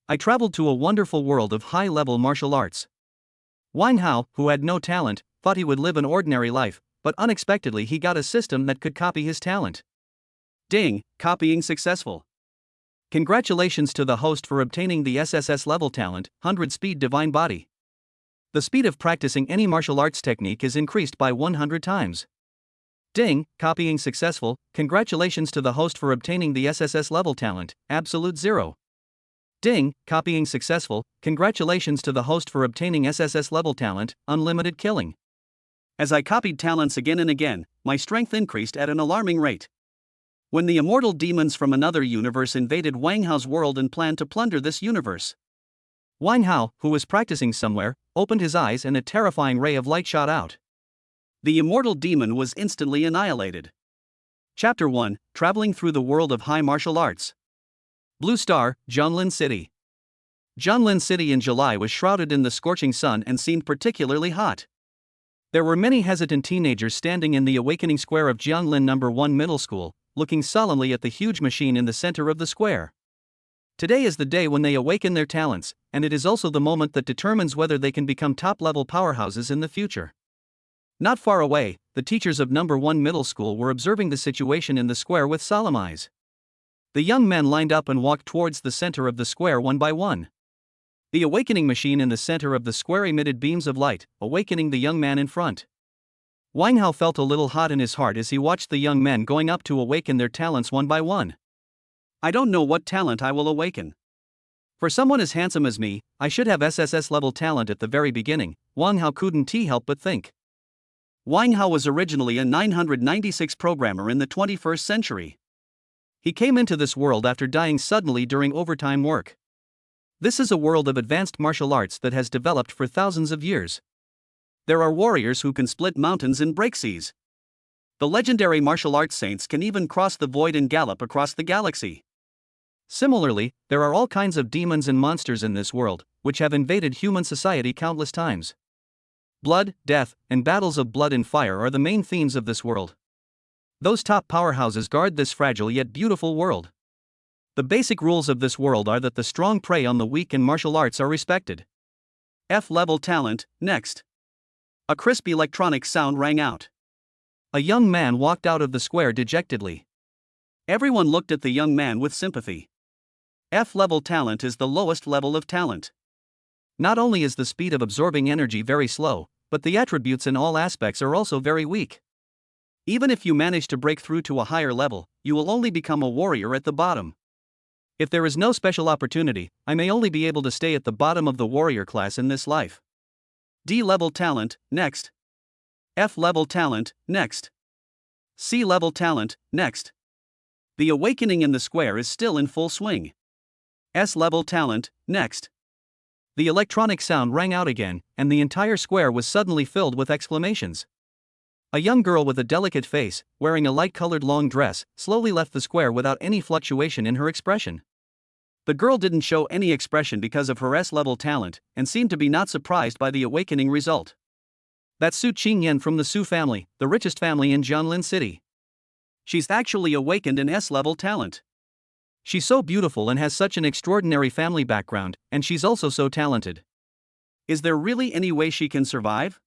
I traveled to a wonderful world of high-level martial arts. Wang Hao, who had no talent, thought he would live an ordinary life, but unexpectedly he got a system that could copy his talent. Ding, copying successful. Congratulations to the host for obtaining the SSS level talent, 100 speed divine body. The speed of practicing any martial arts technique is increased by 100 times. Ding, copying successful. Congratulations to the host for obtaining the SSS level talent, absolute 0. Ding, copying successful. Congratulations to the host for obtaining SSS level talent, unlimited killing. As I copied talents again and again, my strength increased at an alarming rate. When the immortal demons from another universe invaded Wang Hao's world and planned to plunder this universe, Wang Hao, who was practicing somewhere, opened his eyes and a terrifying ray of light shot out. The immortal demon was instantly annihilated. Chapter 1, Traveling Through the World of High Martial Arts. Blue Star, Jianlin City. Jianlin City in July was shrouded in the scorching sun and seemed particularly hot. There were many hesitant teenagers standing in the awakening square of Jianlin No. 1 Middle School, looking solemnly at the huge machine in the center of the square. Today is the day when they awaken their talents, and it is also the moment that determines whether they can become top-level powerhouses in the future. Not far away, the teachers of No. 1 Middle School were observing the situation in the square with solemn eyes. The young men lined up and walked towards the center of the square one by one. The awakening machine in the center of the square emitted beams of light, awakening the young man in front. Wang Hao felt a little hot in his heart as he watched the young men going up to awaken their talents one by one. I don't know what talent I will awaken. For someone as handsome as me, I should have SSS level talent at the very beginning, Wang Hao couldn't help but think. Wang Hao was originally a 996 programmer in the 21st century. He came into this world after dying suddenly during overtime work. This is a world of advanced martial arts that has developed for thousands of years. There are warriors who can split mountains and break seas. The legendary martial arts saints can even cross the void and gallop across the galaxy. Similarly, there are all kinds of demons and monsters in this world, which have invaded human society countless times. Blood, death, and battles of blood and fire are the main themes of this world. Those top powerhouses guard this fragile yet beautiful world. The basic rules of this world are that the strong prey on the weak and martial arts are respected. F-level talent, next. A crisp electronic sound rang out. A young man walked out of the square dejectedly. Everyone looked at the young man with sympathy. F-level talent is the lowest level of talent. Not only is the speed of absorbing energy very slow, but the attributes in all aspects are also very weak. Even if you manage to break through to a higher level, you will only become a warrior at the bottom. If there is no special opportunity, I may only be able to stay at the bottom of the warrior class in this life. D-level talent, next. F-level talent, next. C-level talent, next. The awakening in the square is still in full swing. S-level talent, next. The electronic sound rang out again, and the entire square was suddenly filled with exclamations. A young girl with a delicate face, wearing a light-colored long dress, slowly left the square without any fluctuation in her expression. The girl didn't show any expression because of her S-level talent, and seemed to be not surprised by the awakening result. That's Su Qingyan from the Su family, the richest family in Jianlin City. She's actually awakened an S-level talent. She's so beautiful and has such an extraordinary family background, and she's also so talented. Is there really any way she can survive?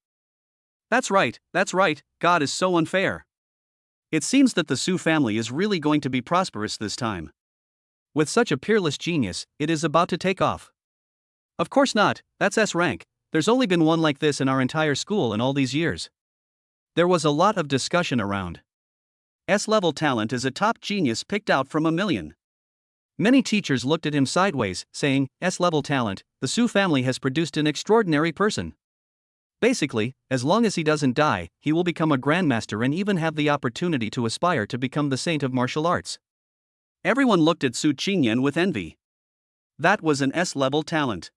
That's right, God is so unfair. It seems that the Su family is really going to be prosperous this time. With such a peerless genius, it is about to take off. Of course not, that's S rank, there's only been one like this in our entire school in all these years. There was a lot of discussion around. S-level talent is a top genius picked out from a million. Many teachers looked at him sideways, saying, S-level talent, the Su family has produced an extraordinary person. Basically, as long as he doesn't die, he will become a grandmaster and even have the opportunity to aspire to become the saint of martial arts. Everyone looked at Su Qingyan with envy. That was an S-level talent.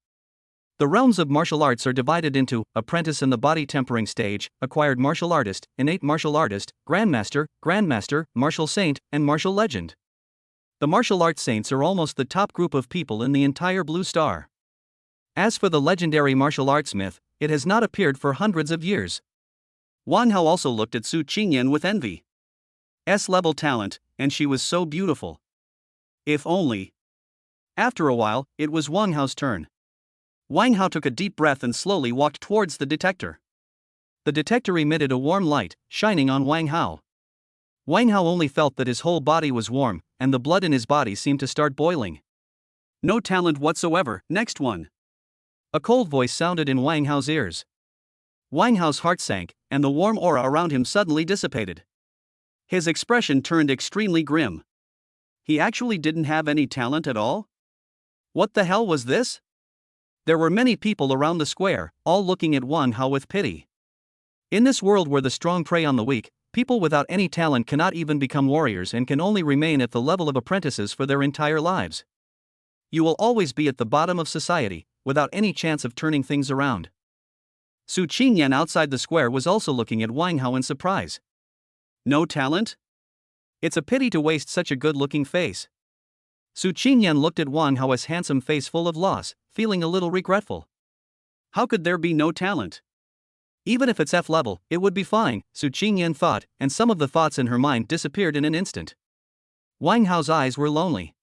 The realms of martial arts are divided into apprentice in the body tempering stage, acquired martial artist, innate martial artist, grandmaster, martial saint, and martial legend. The martial arts saints are almost the top group of people in the entire Blue Star. As for the legendary martial arts myth, it has not appeared for hundreds of years. Wang Hao also looked at Su Qingyan with envy. S-level talent, and she was so beautiful. If only. After a while, it was Wang Hao's turn. Wang Hao took a deep breath and slowly walked towards the detector. The detector emitted a warm light, shining on Wang Hao. Wang Hao only felt that his whole body was warm, and the blood in his body seemed to start boiling. No talent whatsoever, next one. A cold voice sounded in Wang Hao's ears. Wang Hao's heart sank, and the warm aura around him suddenly dissipated. His expression turned extremely grim. He actually didn't have any talent at all? What the hell was this? There were many people around the square, all looking at Wang Hao with pity. In this world where the strong prey on the weak, people without any talent cannot even become warriors and can only remain at the level of apprentices for their entire lives. You will always be at the bottom of society, without any chance of turning things around. Su Qingyan outside the square was also looking at Wang Hao in surprise. No talent? It's a pity to waste such a good-looking face. Su Qingyan looked at Wang Hao's handsome face full of loss, feeling a little regretful. How could there be no talent? Even if it's F level, it would be fine, Su Qingyan thought, and some of the thoughts in her mind disappeared in an instant. Wang Hao's eyes were lonely.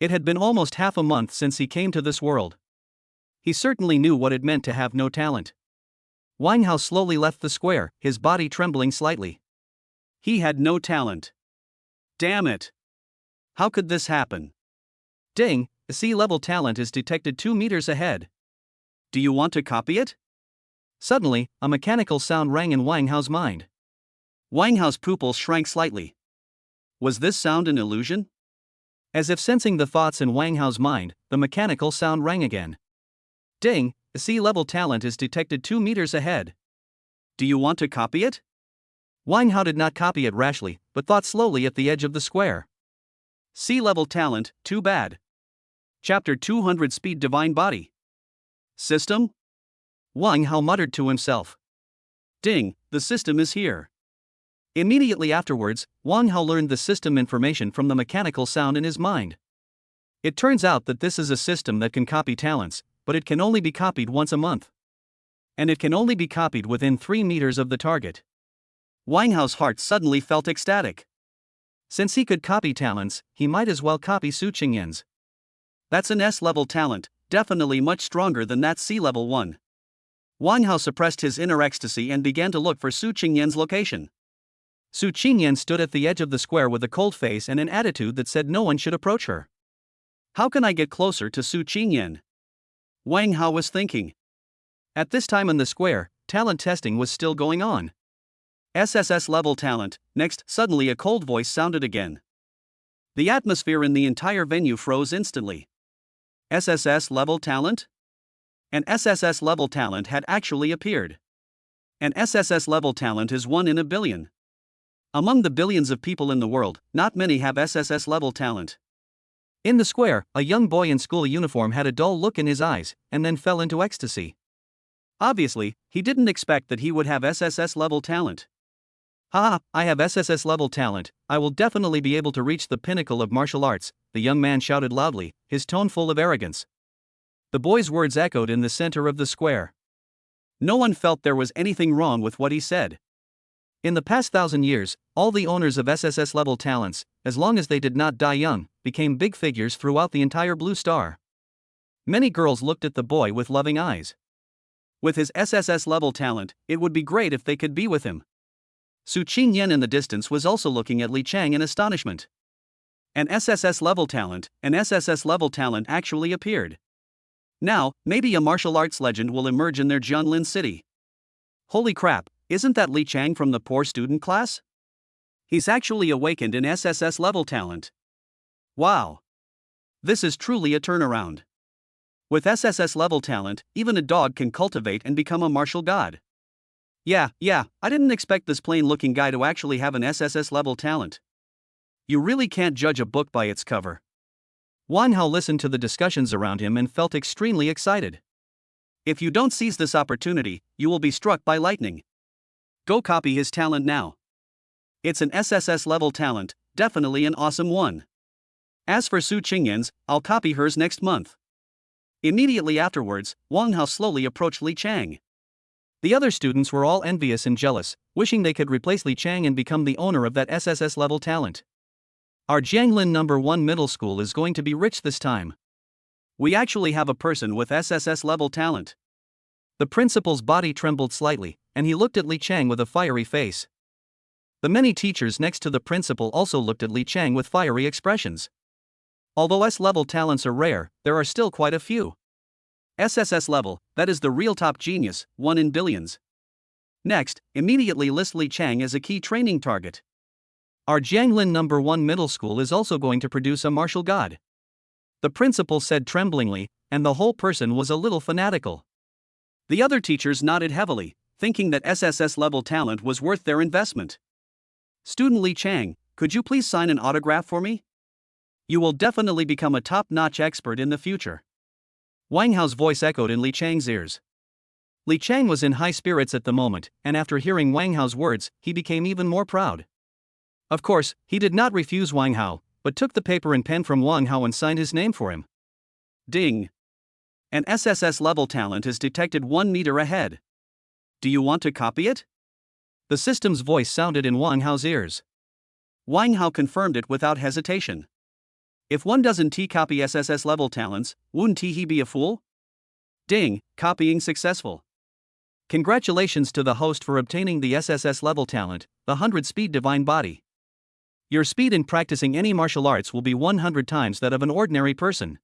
It had been almost half a month since he came to this world. He certainly knew what it meant to have no talent. Wang Hao slowly left the square, his body trembling slightly. He had no talent. Damn it! How could this happen? Ding, a sea-level talent is detected 2 meters ahead. Do you want to copy it? Suddenly, a mechanical sound rang in Wang Hao's mind. Wang Hao's pupils shrank slightly. Was this sound an illusion? As if sensing the thoughts in Wang Hao's mind, the mechanical sound rang again. Ding, a sea-level talent is detected 2 meters ahead. Do you want to copy it? Wang Hao did not copy it rashly, but thought slowly at the edge of the square. Sea-level talent, too bad. Chapter 200 Speed Divine Body. System? Wang Hao muttered to himself. Ding, the system is here. Immediately afterwards, Wang Hao learned the system information from the mechanical sound in his mind. It turns out that this is a system that can copy talents, but it can only be copied once a month. And it can only be copied within 3 meters of the target. Wang Hao's heart suddenly felt ecstatic. Since he could copy talents, he might as well copy Su Qingyan's. That's an S-level talent, definitely much stronger than that C-level one. Wang Hao suppressed his inner ecstasy and began to look for Su Qingyan's location. Su Qingyan stood at the edge of the square with a cold face and an attitude that said no one should approach her. How can I get closer to Su Qingyan? Wang Hao was thinking. At this time in the square, talent testing was still going on. SSS level talent, next. Suddenly a cold voice sounded again. The atmosphere in the entire venue froze instantly. SSS level talent? An SSS level talent had actually appeared. An SSS level talent is 1 in a billion. Among the billions of people in the world, not many have SSS level talent. In the square, a young boy in school uniform had a dull look in his eyes, and then fell into ecstasy. Obviously, he didn't expect that he would have SSS level talent. Ha, I have SSS level talent, I will definitely be able to reach the pinnacle of martial arts, the young man shouted loudly, his tone full of arrogance. The boy's words echoed in the center of the square. No one felt there was anything wrong with what he said. In the past 1,000 years, all the owners of SSS level talents, as long as they did not die young, became big figures throughout the entire Blue Star. Many girls looked at the boy with loving eyes. With his SSS level talent, it would be great if they could be with him. Su Qingyan in the distance was also looking at Li Chang in astonishment. An SSS level talent actually appeared. Now, maybe a martial arts legend will emerge in their Jianlin city. Holy crap, isn't that Li Chang from the poor student class? He's actually awakened in SSS level talent. Wow. This is truly a turnaround. With SSS level talent, even a dog can cultivate and become a martial god. Yeah, I didn't expect this plain-looking guy to actually have an SSS level talent. You really can't judge a book by its cover. Wang Hao listened to the discussions around him and felt extremely excited. If you don't seize this opportunity, you will be struck by lightning. Go copy his talent now. It's an SSS level talent, definitely an awesome one. As for Su Qingyan's, I'll copy hers next month. Immediately afterwards, Wang Hao slowly approached Li Chang. The other students were all envious and jealous, wishing they could replace Li Chang and become the owner of that SSS level talent. Our Jianglin No. 1 middle school is going to be rich this time. We actually have a person with SSS level talent. The principal's body trembled slightly, and he looked at Li Chang with a fiery face. The many teachers next to the principal also looked at Li Chang with fiery expressions. Although S-level talents are rare, there are still quite a few. SSS level, that is the real top genius, 1 in billions. Next, immediately list Li Chang as a key training target. Our Jianglin No. 1 middle school is also going to produce a martial god. The principal said tremblingly, and the whole person was a little fanatical. The other teachers nodded heavily, thinking that SSS level talent was worth their investment. Student Li Chang, could you please sign an autograph for me? You will definitely become a top-notch expert in the future. Wang Hao's voice echoed in Li Chang's ears. Li Chang was in high spirits at the moment, and after hearing Wang Hao's words, he became even more proud. Of course, he did not refuse Wang Hao, but took the paper and pen from Wang Hao and signed his name for him. Ding! An SSS level talent is detected 1 meter ahead. Do you want to copy it? The system's voice sounded in Wang Hao's ears. Wang Hao confirmed it without hesitation. If one doesn't copy SSS level talents, wouldn't he be a fool? Ding, copying successful. Congratulations to the host for obtaining the SSS level talent, the 100 speed divine body. Your speed in practicing any martial arts will be 100 times that of an ordinary person.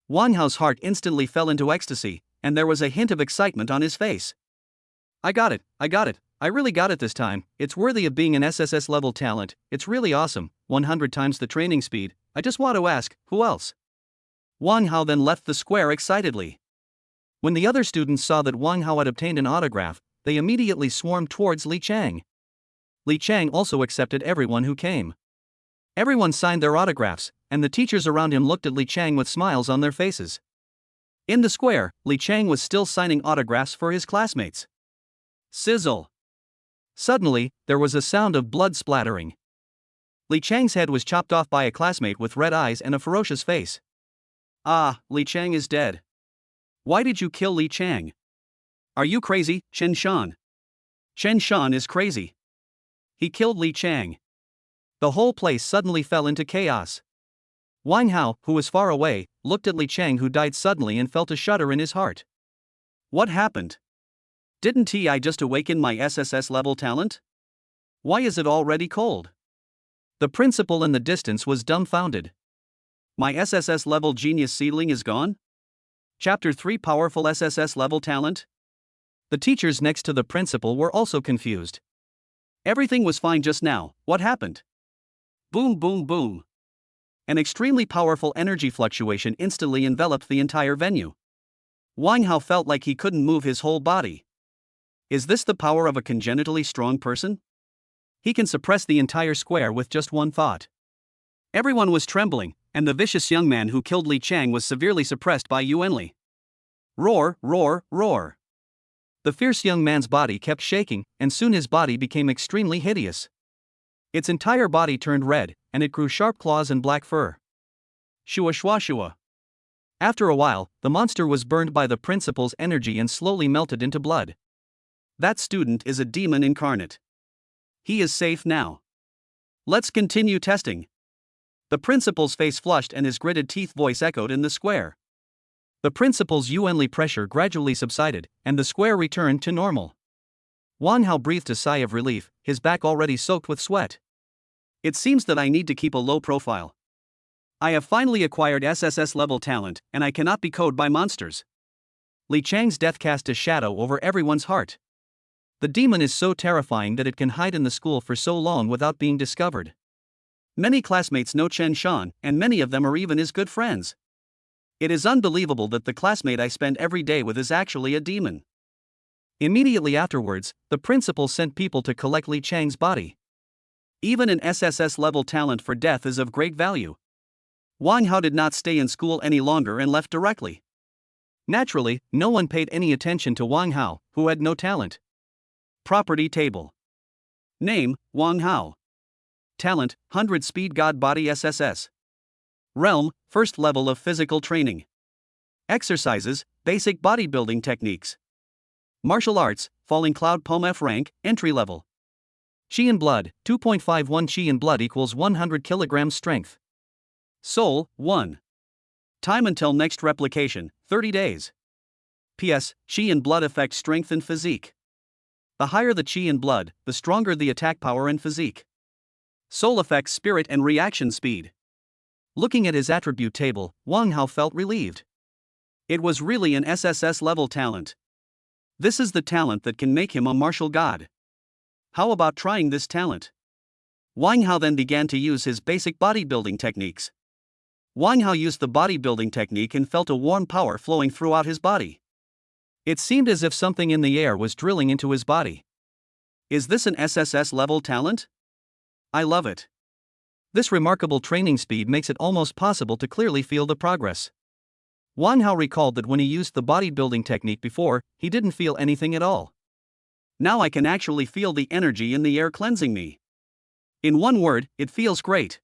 Wang Hao's heart instantly fell into ecstasy, and there was a hint of excitement on his face. I got it, I really got it this time. It's worthy of being an SSS level talent, it's really awesome, 100 times the training speed. I just want to ask, who else? Wang Hao then left the square excitedly. When the other students saw that Wang Hao had obtained an autograph, they immediately swarmed towards Li Chang. Li Chang also accepted everyone who came. Everyone signed their autographs, and the teachers around him looked at Li Chang with smiles on their faces. In the square, Li Chang was still signing autographs for his classmates. Sizzle! Suddenly, there was a sound of blood splattering. Li Chang's head was chopped off by a classmate with red eyes and a ferocious face. Ah, Li Chang is dead. Why did you kill Li Chang? Are you crazy, Chen Shan? Chen Shan is crazy. He killed Li Chang. The whole place suddenly fell into chaos. Wang Hao, who was far away, looked at Li Chang, who died suddenly, and felt a shudder in his heart. What happened? Didn't I just awaken my SSS level talent? Why is it already cold? The principal in the distance was dumbfounded. My SSS level genius seedling is gone? Chapter 3 Powerful SSS level talent? The teachers next to the principal were also confused. Everything was fine just now, what happened? Boom, boom, boom. An extremely powerful energy fluctuation instantly enveloped the entire venue. Wang Hao felt like he couldn't move his whole body. Is this the power of a congenitally strong person? He can suppress the entire square with just one thought. Everyone was trembling, and the vicious young man who killed Li Chang was severely suppressed by Yuanli. Roar, roar, roar. The fierce young man's body kept shaking, and soon his body became extremely hideous. Its entire body turned red, and it grew sharp claws and black fur. Shua shua shua. After a while, the monster was burned by the principal's energy and slowly melted into blood. That student is a demon incarnate. He is safe now. Let's continue testing. The principal's face flushed and his gritted teeth voice echoed in the square. The principal's Yuanli pressure gradually subsided, and the square returned to normal. Wang Hao breathed a sigh of relief, his back already soaked with sweat. It seems that I need to keep a low profile. I have finally acquired SSS level talent, and I cannot be cowed by monsters. Li Chang's death cast a shadow over everyone's heart. The demon is so terrifying that it can hide in the school for so long without being discovered. Many classmates know Chen Shan, and many of them are even his good friends. It is unbelievable that the classmate I spend every day with is actually a demon. Immediately afterwards, the principal sent people to collect Li Chang's body. Even an SSS level talent for death is of great value. Wang Hao did not stay in school any longer and left directly. Naturally, no one paid any attention to Wang Hao, who had no talent. Property table. Name, Wang Hao. Talent, 100 speed god body SSS. Realm, first level of physical training. Exercises, basic bodybuilding techniques. Martial arts, falling cloud poem F rank, entry level. Qi in blood, 2.51 Qi in blood equals 100 kg strength. Soul, 1. Time until next replication, 30 days. P.S. Qi and blood affect strength and physique. The higher the qi in blood, the stronger the attack power and physique. Soul affects spirit and reaction speed. Looking at his attribute table, Wang Hao felt relieved. It was really an SSS level talent. This is the talent that can make him a martial god. How about trying this talent? Wang Hao then began to use his basic bodybuilding techniques. Wang Hao used the bodybuilding technique and felt a warm power flowing throughout his body. It seemed as if something in the air was drilling into his body. Is this an SSS level talent? I love it. This remarkable training speed makes it almost possible to clearly feel the progress. Wang Hao recalled that when he used the bodybuilding technique before, he didn't feel anything at all. Now I can actually feel the energy in the air cleansing me. In one word, it feels great.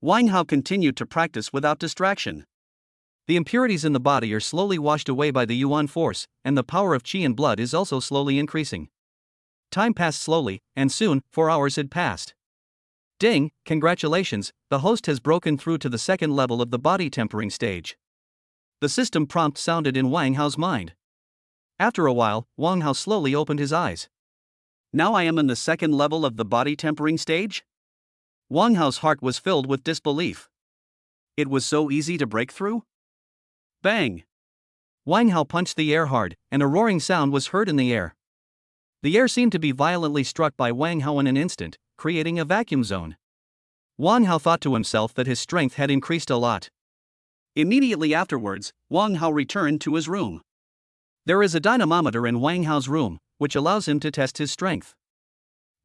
Wang Hao continued to practice without distraction. The impurities in the body are slowly washed away by the Yuan force, and the power of qi and blood is also slowly increasing. Time passed slowly, and soon, 4 hours had passed. Ding, congratulations, the host has broken through to the second level of the body tempering stage. The system prompt sounded in Wang Hao's mind. After a while, Wang Hao slowly opened his eyes. Now I am in the second level of the body tempering stage? Wang Hao's heart was filled with disbelief. It was so easy to break through? Bang! Wang Hao punched the air hard, and a roaring sound was heard in the air. The air seemed to be violently struck by Wang Hao in an instant, creating a vacuum zone. Wang Hao thought to himself that his strength had increased a lot. Immediately afterwards, Wang Hao returned to his room. There is a dynamometer in Wang Hao's room, which allows him to test his strength.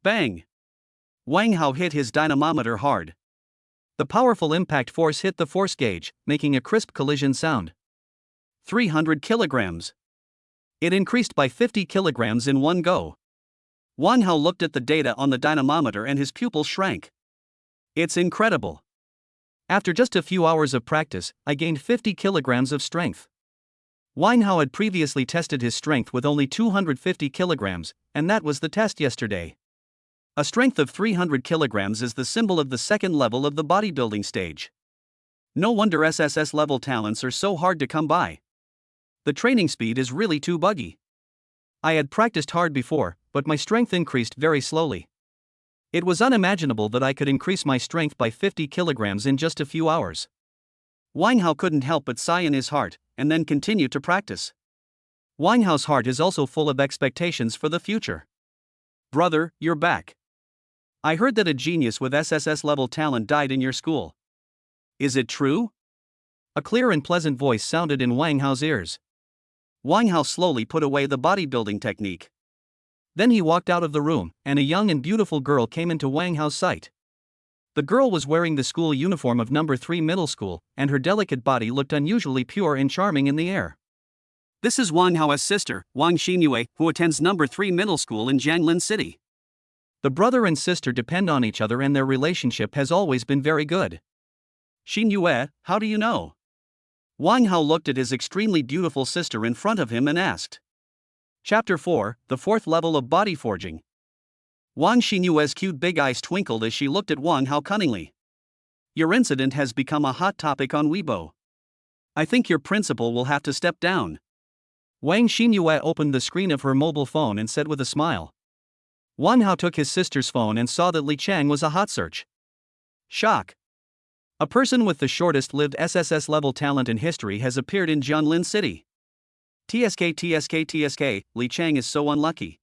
Bang! Wang Hao hit his dynamometer hard. The powerful impact force hit the force gauge, making a crisp collision sound. 300 kilograms. It increased by 50 kilograms in one go. Wang Hao looked at the data on the dynamometer and his pupils shrank. It's incredible. After just a few hours of practice, I gained 50 kilograms of strength. Wang Hao had previously tested his strength with only 250 kilograms, and that was the test yesterday. A strength of 300 kilograms is the symbol of the second level of the bodybuilding stage. No wonder SSS level talents are so hard to come by. The training speed is really too buggy. I had practiced hard before, but my strength increased very slowly. It was unimaginable that I could increase my strength by 50 kilograms in just a few hours. Wang Hao couldn't help but sigh in his heart, and then continue to practice. Wang Hao's heart is also full of expectations for the future. Brother, you're back. I heard that a genius with SSS level talent died in your school. Is it true? A clear and pleasant voice sounded in Wang Hao's ears. Wang Hao slowly put away the bodybuilding technique. Then he walked out of the room, and a young and beautiful girl came into Wang Hao's sight. The girl was wearing the school uniform of number 3 middle school, and her delicate body looked unusually pure and charming in the air. This is Wang Hao's sister, Wang Xinyue, who attends number 3 middle school in Jianglin City. The brother and sister depend on each other and their relationship has always been very good. Xinyue, how do you know? Wang Hao looked at his extremely beautiful sister in front of him and asked. Chapter 4, the fourth level of body forging. Wang Xinyue's cute big eyes twinkled as she looked at Wang Hao cunningly. Your incident has become a hot topic on Weibo. I think your principal will have to step down. Wang Xinyue opened the screen of her mobile phone and said with a smile. Wang Hao took his sister's phone and saw that Li Chang was a hot search. Shock. A person with the shortest-lived SSS level talent in history has appeared in Jianglin City. TSK, Li Chang is so unlucky.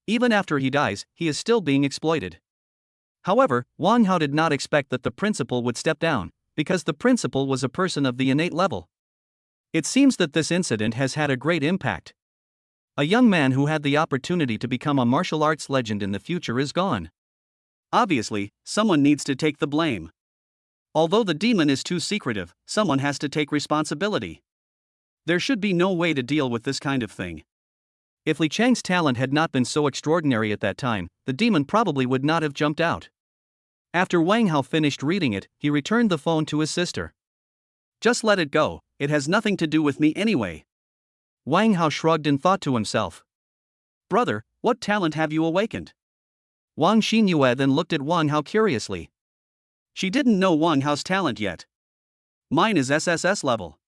Even after he dies, he is still being exploited. However, Wang Hao did not expect that the principal would step down, because the principal was a person of the innate level. It seems that this incident has had a great impact. A young man who had the opportunity to become a martial arts legend in the future is gone. Obviously, someone needs to take the blame. Although the demon is too secretive, someone has to take responsibility. There should be no way to deal with this kind of thing. If Li Chang's talent had not been so extraordinary at that time, the demon probably would not have jumped out. After Wang Hao finished reading it, he returned the phone to his sister. Just let it go, it has nothing to do with me anyway. Wang Hao shrugged and thought to himself. Brother, what talent have you awakened? Wang Xinyue then looked at Wang Hao curiously. She didn't know Wang Hao's talent yet. Mine is SSS level.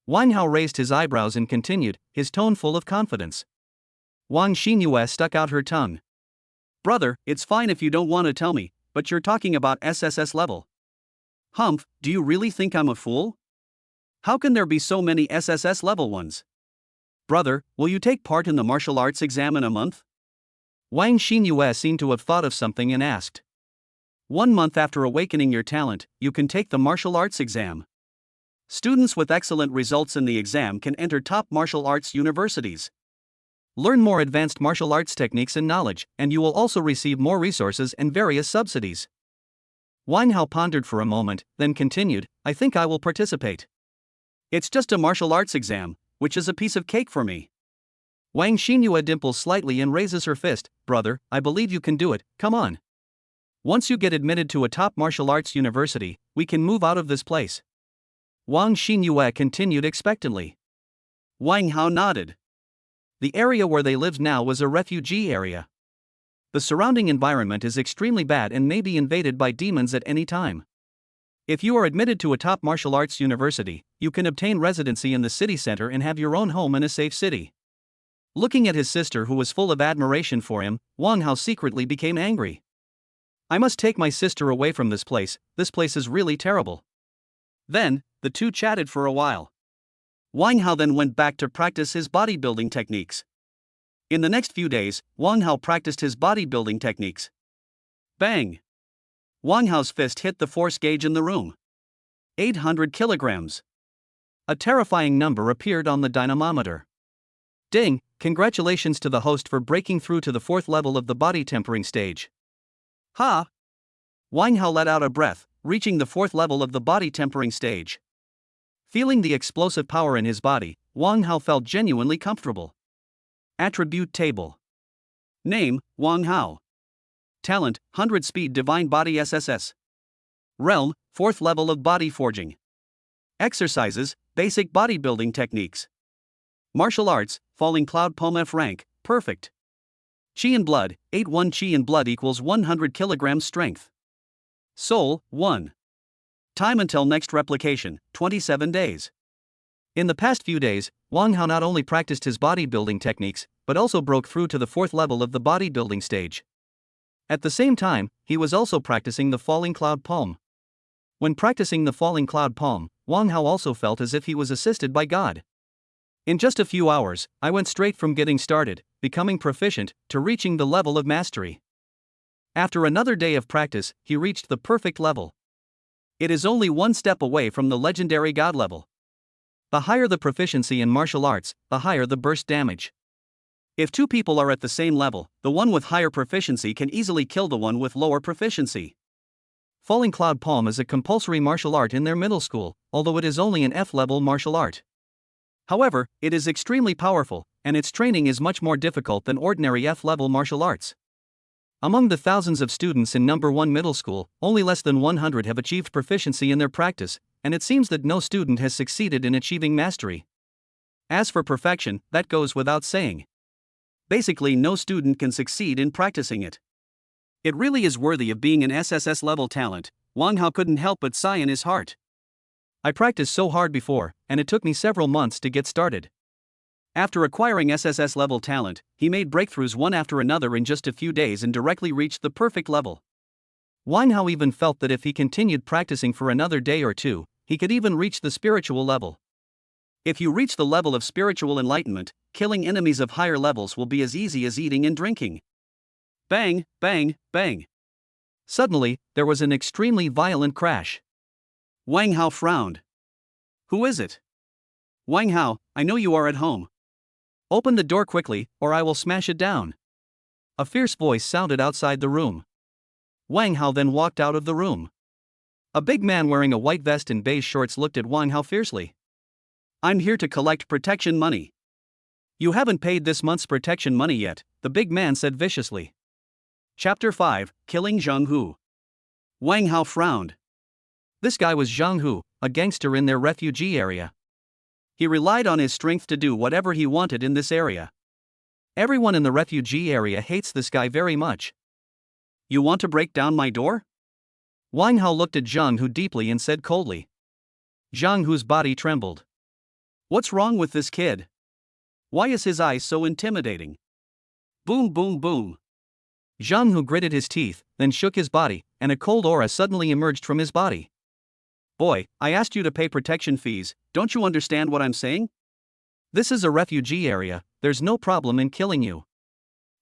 Wang Hao raised his eyebrows and continued, his tone full of confidence. Wang Xinyue stuck out her tongue. Brother, it's fine if you don't want to tell me, but you're talking about SSS level. Humph, do you really think I'm a fool? How can there be so many SSS level ones? Brother, will you take part in the martial arts exam in a month? Wang Xinyue seemed to have thought of something and asked. 1 month after awakening your talent, you can take the martial arts exam. Students with excellent results in the exam can enter top martial arts universities. Learn more advanced martial arts techniques and knowledge, and you will also receive more resources and various subsidies. Wang Hao pondered for a moment, then continued, I think I will participate. It's just a martial arts exam, which is a piece of cake for me. Wang Xinyue dimples slightly and raises her fist. Brother, I believe you can do it, come on. Once you get admitted to a top martial arts university, we can move out of this place. Wang Xinyue continued expectantly. Wang Hao nodded. The area where they lived now was a refugee area. The surrounding environment is extremely bad and may be invaded by demons at any time. If you are admitted to a top martial arts university, you can obtain residency in the city center and have your own home in a safe city. Looking at his sister who was full of admiration for him, Wang Hao secretly became angry. I must take my sister away from this place is really terrible. Then, the two chatted for a while. Wang Hao then went back to practice his bodybuilding techniques. In the next few days, Wang Hao practiced his bodybuilding techniques. Bang! Wang Hao's fist hit the force gauge in the room. 800 kilograms. A terrifying number appeared on the dynamometer. Ding! Congratulations to the host for breaking through to the 4th level of the body tempering stage. Ha! Wang Hao let out a breath, reaching the 4th level of the body tempering stage. Feeling the explosive power in his body, Wang Hao felt genuinely comfortable. Attribute table. Name, Wang Hao. Talent, 100 speed divine body SSS. Realm, 4th level of body forging. Exercises, basic bodybuilding techniques. Martial arts, falling cloud palm F rank, perfect. Chi and blood, 8-1 chi and blood equals 100 kg strength. Soul, 1. Time until next replication, 27 days. In the past few days, Wang Hao not only practiced his bodybuilding techniques, but also broke through to the 4th level of the bodybuilding stage. At the same time, he was also practicing the falling cloud palm. When practicing the falling cloud palm, Wang Hao also felt as if he was assisted by God. In just a few hours, I went straight from getting started, becoming proficient, to reaching the level of mastery. After another day of practice, he reached the perfect level. It is only one step away from the legendary God level. The higher the proficiency in martial arts, the higher the burst damage. If two people are at the same level, the one with higher proficiency can easily kill the one with lower proficiency. Falling cloud palm is a compulsory martial art in their middle school, although it is only an F-level martial art. However, it is extremely powerful, and its training is much more difficult than ordinary F-level martial arts. Among the thousands of students in number 1 middle school, only less than 100 have achieved proficiency in their practice, and it seems that no student has succeeded in achieving mastery. As for perfection, that goes without saying. Basically, no student can succeed in practicing it. It really is worthy of being an SSS level talent. Wang Hao couldn't help but sigh in his heart. I practiced so hard before, and it took me several months to get started. After acquiring SSS level talent, he made breakthroughs one after another in just a few days and directly reached the perfect level. Wang Hao even felt that if he continued practicing for another day or two, he could even reach the spiritual level. If you reach the level of spiritual enlightenment, killing enemies of higher levels will be as easy as eating and drinking. Bang, bang, bang. Suddenly, there was an extremely violent crash. Wang Hao frowned. Who is it? Wang Hao, I know you are at home. Open the door quickly, or I will smash it down. A fierce voice sounded outside the room. Wang Hao then walked out of the room. A big man wearing a white vest and beige shorts looked at Wang Hao fiercely. I'm here to collect protection money. You haven't paid this month's protection money yet, the big man said viciously. Chapter 5, Killing Zhang Hu. Wang Hao frowned. This guy was Zhang Hu, a gangster in their refugee area. He relied on his strength to do whatever he wanted in this area. Everyone in the refugee area hates this guy very much. You want to break down my door? Wang Hao looked at Zhang Hu deeply and said coldly. Zhang Hu's body trembled. What's wrong with this kid? Why is his eyes so intimidating? Boom boom boom. Zhang Hu gritted his teeth, then shook his body, and a cold aura suddenly emerged from his body. Boy, I asked you to pay protection fees, don't you understand what I'm saying? This is a refugee area, there's no problem in killing you.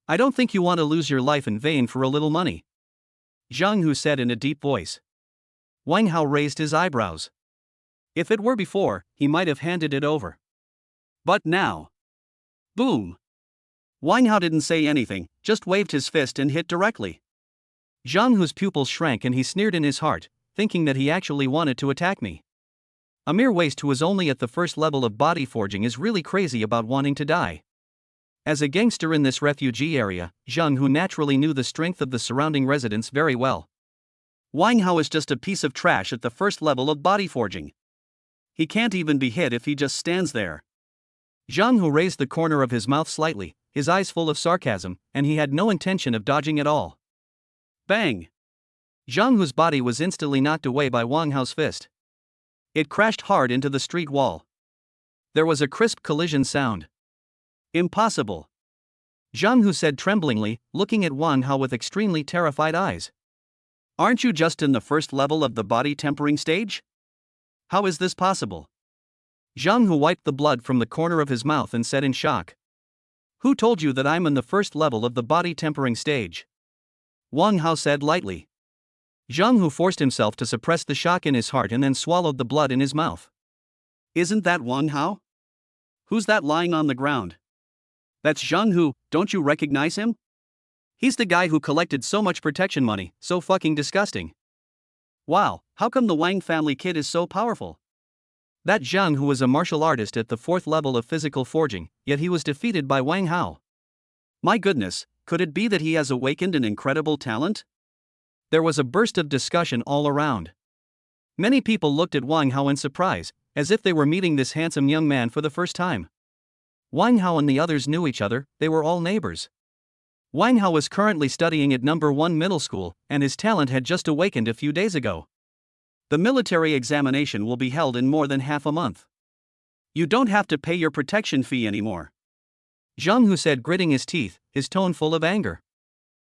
I don't think you want to lose your life in vain for a little money. Zhang Hu said in a deep voice. Wang Hao raised his eyebrows. If it were before, he might have handed it over. But now. Boom. Wang Hao didn't say anything, just waved his fist and hit directly. Zhang Hu's pupils shrank and he sneered in his heart, thinking that he actually wanted to attack me. A mere waste who is only at the first level of body forging is really crazy about wanting to die. As a gangster in this refugee area, Zhang Hu naturally knew the strength of the surrounding residents very well. Wang Hao is just a piece of trash at the first level of body forging. He can't even be hit if he just stands there. Zhang Hu raised the corner of his mouth slightly, his eyes full of sarcasm, and he had no intention of dodging at all. Bang! Zhang Hu's body was instantly knocked away by Wang Hao's fist. It crashed hard into the street wall. There was a crisp collision sound. Impossible. Zhang Hu said tremblingly, looking at Wang Hao with extremely terrified eyes. Aren't you just in the first level of the body tempering stage? How is this possible? Zhang Hu wiped the blood from the corner of his mouth and said in shock. Who told you that I'm in the first level of the body tempering stage? Wang Hao said lightly. Zhang Hu forced himself to suppress the shock in his heart and then swallowed the blood in his mouth. Isn't that Wang Hao? Who's that lying on the ground? That's Zhang Hu, don't you recognize him? He's the guy who collected so much protection money, so fucking disgusting. Wow, how come the Wang family kid is so powerful? That Zhang Hu was a martial artist at the 4th level of physical forging, yet he was defeated by Wang Hao. My goodness, could it be that he has awakened an incredible talent? There was a burst of discussion all around. Many people looked at Wang Hao in surprise, as if they were meeting this handsome young man for the first time. Wang Hao and the others knew each other, they were all neighbors. Wang Hao was currently studying at No. 1 middle school, and his talent had just awakened a few days ago. The military examination will be held in more than half a month. You don't have to pay your protection fee anymore. Zhang Hu said, gritting his teeth, his tone full of anger.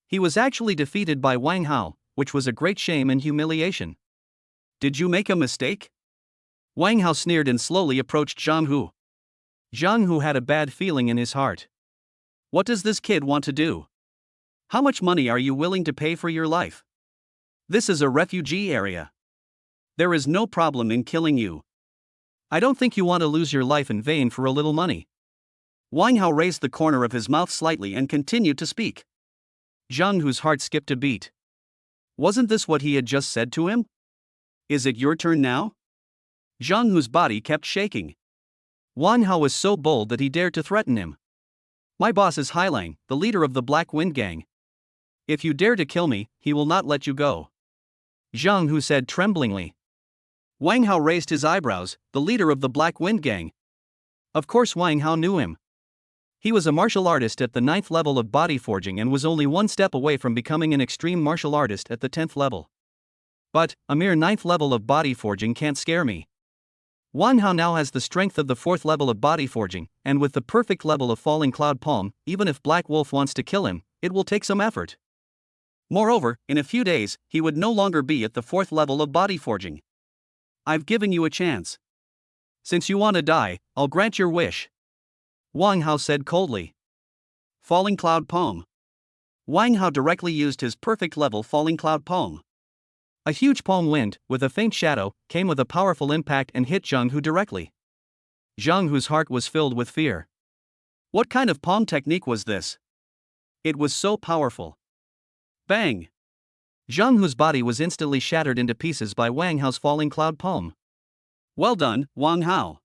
He was actually defeated by Wang Hao, which was a great shame and humiliation. Did you make a mistake? Wang Hao sneered and slowly approached Zhang Hu. Zhang Hu had a bad feeling in his heart. What does this kid want to do? How much money are you willing to pay for your life? This is a refugee area. There is no problem in killing you. I don't think you want to lose your life in vain for a little money. Wang Hao raised the corner of his mouth slightly and continued to speak. Zhang Hu's heart skipped a beat. Wasn't this what he had just said to him? Is it your turn now? Zhang Hu's body kept shaking. Wang Hao was so bold that he dared to threaten him. My boss is Lan Lling, the leader of the Black Wind Gang. If you dare to kill me, he will not let you go. Zhang Hu said tremblingly. Wang Hao raised his eyebrows, the leader of the Black Wind Gang. Of course Wang Hao knew him. He was a martial artist at the 9th level of body forging and was only one step away from becoming an extreme martial artist at the 10th level. But, a mere 9th level of body forging can't scare me. Wang Hao now has the strength of the 4th level of body forging, and with the perfect level of falling cloud palm, even if Black Wolf wants to kill him, it will take some effort. Moreover, in a few days, he would no longer be at the 4th level of body forging. I've given you a chance. Since you want to die, I'll grant your wish. Wang Hao said coldly. Falling cloud palm. Wang Hao directly used his perfect level falling cloud palm. A huge palm wind, with a faint shadow, came with a powerful impact and hit Zhang Hu directly. Zhang Hu's heart was filled with fear. What kind of palm technique was this? It was so powerful. Bang! Zhang Hu's body was instantly shattered into pieces by Wang Hao's falling cloud palm. Well done, Wang Hao.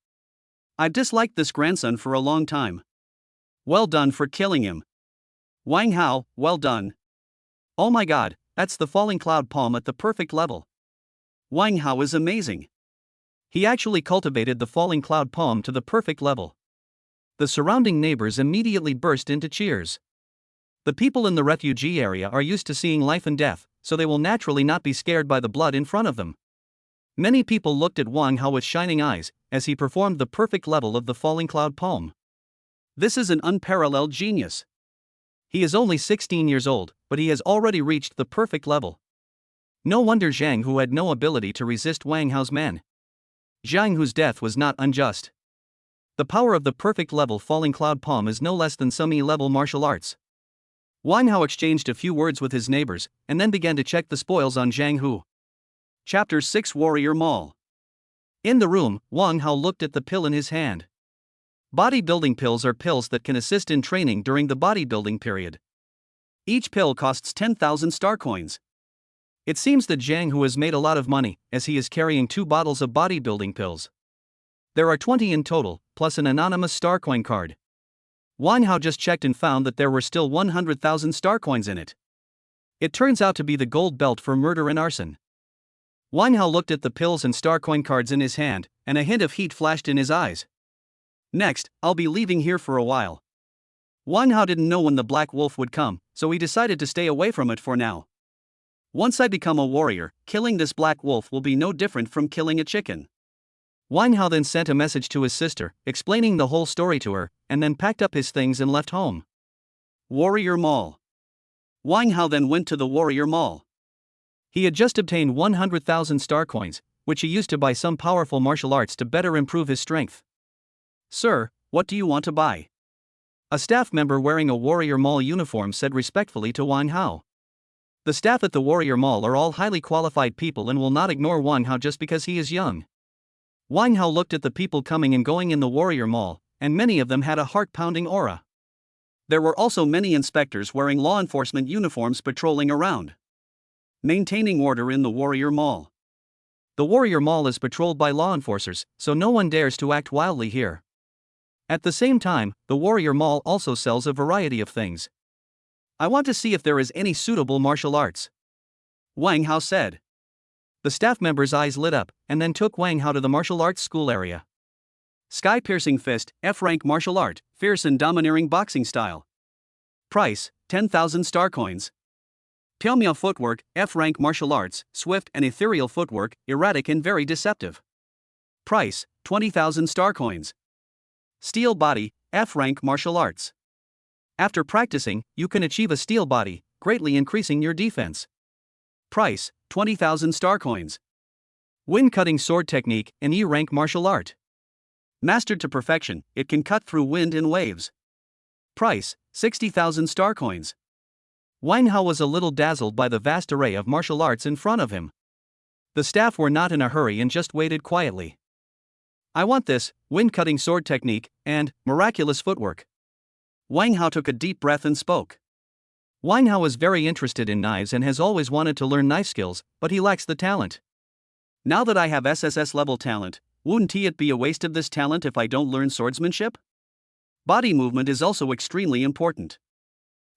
I've disliked this grandson for a long time. Well done for killing him. Wang Hao, well done. Oh my god, that's the falling cloud palm at the perfect level. Wang Hao is amazing. He actually cultivated the falling cloud palm to the perfect level. The surrounding neighbors immediately burst into cheers. The people in the refugee area are used to seeing life and death, so they will naturally not be scared by the blood in front of them. Many people looked at Wang Hao with shining eyes as he performed the perfect level of the falling cloud poem. This is an unparalleled genius. He is only 16 years old, but he has already reached the perfect level. No wonder Zhang Hu had no ability to resist Wang Hao's man. Zhang Hu's death was not unjust. The power of the perfect level falling cloud palm is no less than some E-level martial arts. Wang Hao exchanged a few words with his neighbors, and then began to check the spoils on Zhang Hu. Chapter 6 Warrior Mall. In the room, Wang Hao looked at the pill in his hand. Bodybuilding pills are pills that can assist in training during the bodybuilding period. Each pill costs 10,000 star coins. It seems that Zhang Hu has made a lot of money, as he is carrying 2 bottles of bodybuilding pills. There are 20 in total, plus an anonymous star coin card. Wang Hao just checked and found that there were still 100,000 star coins in it. It turns out to be the gold belt for murder and arson. Wang Hao looked at the pills and star coin cards in his hand, and a hint of heat flashed in his eyes. Next, I'll be leaving here for a while. Wang Hao didn't know when the Black Wolf would come, so he decided to stay away from it for now. Once I become a warrior, killing this Black Wolf will be no different from killing a chicken. Wang Hao then sent a message to his sister, explaining the whole story to her, and then packed up his things and left home. Warrior Mall. Wang Hao then went to the Warrior Mall. He had just obtained 100,000 star coins, which he used to buy some powerful martial arts to better improve his strength. Sir, what do you want to buy? A staff member wearing a Warrior Mall uniform said respectfully to Wang Hao. The staff at the Warrior Mall are all highly qualified people and will not ignore Wang Hao just because he is young. Wang Hao looked at the people coming and going in the Warrior Mall, and many of them had a heart-pounding aura. There were also many inspectors wearing law enforcement uniforms patrolling around, maintaining order in the Warrior Mall. The Warrior Mall is patrolled by law enforcers, so no one dares to act wildly here. At the same time, the Warrior Mall also sells a variety of things. I want to see if there is any suitable martial arts, Wang Hao said. The staff member's eyes lit up, and then took Wang Hao to the martial arts school area. Sky-piercing fist, F-rank martial art, fierce and domineering boxing style. Price, 10,000 star coins. Piaomiao footwork, F-rank martial arts, swift and ethereal footwork, erratic and very deceptive. Price, 20,000 star coins. Steel body, F-rank martial arts. After practicing, you can achieve a steel body, greatly increasing your defense. Price, 20,000 star coins. Wind-cutting sword technique, an E-rank martial art. Mastered to perfection, it can cut through wind in waves. Price, 60,000 star coins. Wang Hao was a little dazzled by the vast array of martial arts in front of him. The staff were not in a hurry and just waited quietly. I want this, wind-cutting sword technique, and miraculous footwork. Wang Hao took a deep breath and spoke. Wang Hao is very interested in knives and has always wanted to learn knife skills, but he lacks the talent. Now that I have SSS level talent, wouldn't it be a waste of this talent if I don't learn swordsmanship? Body movement is also extremely important.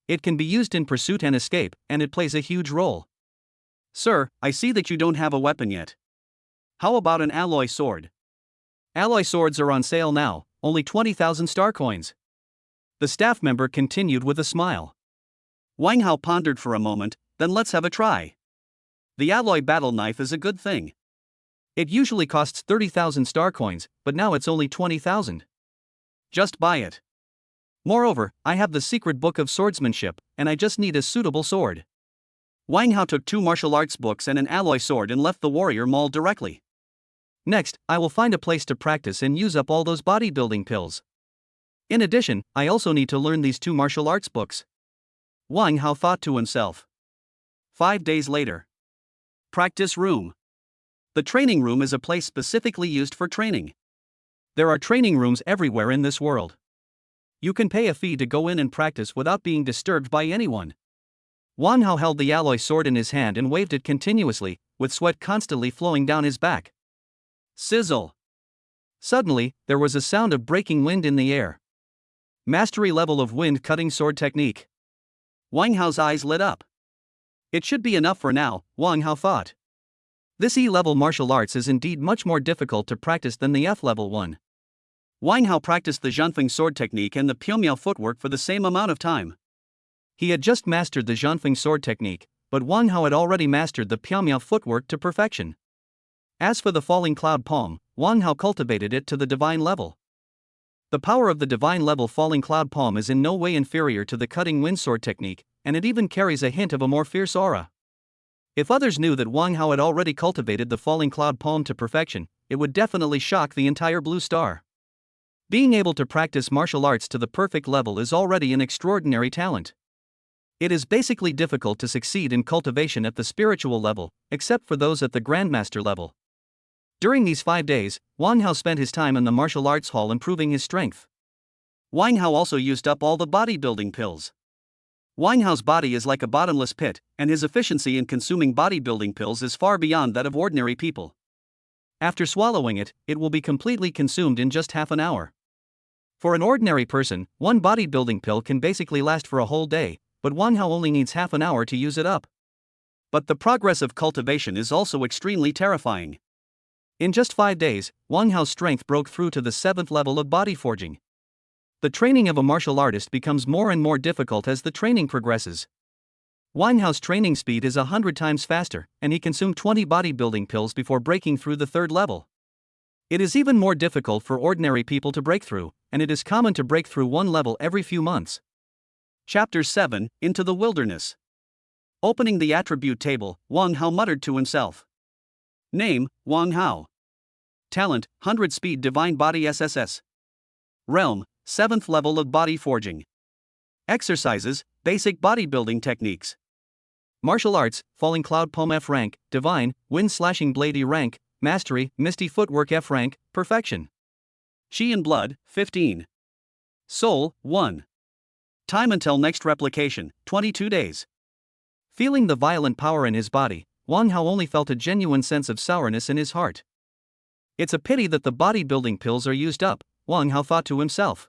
It can be used in pursuit and escape, and it plays a huge role. Sir, I see that you don't have a weapon yet. How about an alloy sword? Alloy swords are on sale now, only 20,000 star coins. The staff member continued with a smile. Wang Hao pondered for a moment, then let's have a try. The alloy battle knife is a good thing. It usually costs 30,000 star coins, but now it's only 20,000. Just buy it. Moreover, I have the secret book of swordsmanship, and I just need a suitable sword. Wang Hao took 2 martial arts books and an alloy sword and left the Warrior Mall directly. Next, I will find a place to practice and use up all those bodybuilding pills. In addition, I also need to learn these 2 martial arts books. Wang Hao thought to himself. 5 days later. Practice room. The training room is a place specifically used for training. There are training rooms everywhere in this world. You can pay a fee to go in and practice without being disturbed by anyone. Wang Hao held the alloy sword in his hand and waved it continuously, with sweat constantly flowing down his back. Sizzle. Suddenly, there was a sound of breaking wind in the air. Mastery level of wind-cutting sword technique. Wang Hao's eyes lit up. It should be enough for now, Wang Hao thought. This E-level martial arts is indeed much more difficult to practice than the F-level one. Wang Hao practiced the Zhanfeng sword technique and the Piaomiao footwork for the same amount of time. He had just mastered the Zhanfeng sword technique, but Wang Hao had already mastered the Piaomiao footwork to perfection. As for the falling cloud palm, Wang Hao cultivated it to the divine level. The power of the divine level falling cloud palm is in no way inferior to the cutting wind sword technique, and it even carries a hint of a more fierce aura. If others knew that Wang Hao had already cultivated the falling cloud palm to perfection, it would definitely shock the entire Blue Star. Being able to practice martial arts to the perfect level is already an extraordinary talent. It is basically difficult to succeed in cultivation at the spiritual level, except for those at the Grandmaster level. During these 5 days, Wang Hao spent his time in the martial arts hall improving his strength. Wang Hao also used up all the bodybuilding pills. Wang Hao's body is like a bottomless pit, and his efficiency in consuming bodybuilding pills is far beyond that of ordinary people. After swallowing it, it will be completely consumed in just half an hour. For an ordinary person, one bodybuilding pill can basically last for a whole day, but Wang Hao only needs half an hour to use it up. But the progress of cultivation is also extremely terrifying. In just 5 days, Wang Hao's strength broke through to the 7th level of body forging. The training of a martial artist becomes more and more difficult as the training progresses. Wang Hao's training speed is 100 times faster, and he consumed 20 bodybuilding pills before breaking through the 3rd level. It is even more difficult for ordinary people to break through, and it is common to break through one level every few months. Chapter 7, Into the Wilderness. Opening the attribute table, Wang Hao muttered to himself. Name, Wang Hao. Talent, 100 speed divine body SSS. Realm, 7th level of body forging. Exercises, basic bodybuilding techniques. Martial arts, falling cloud palm F rank, divine, wind slashing blade E rank, mastery, misty footwork F rank, perfection. Chi and blood, 15. Soul, 1. Time until next replication, 22 days. Feeling the violent power in his body, Wang Hao only felt a genuine sense of sourness in his heart. It's a pity that the bodybuilding pills are used up, Wang Hao thought to himself.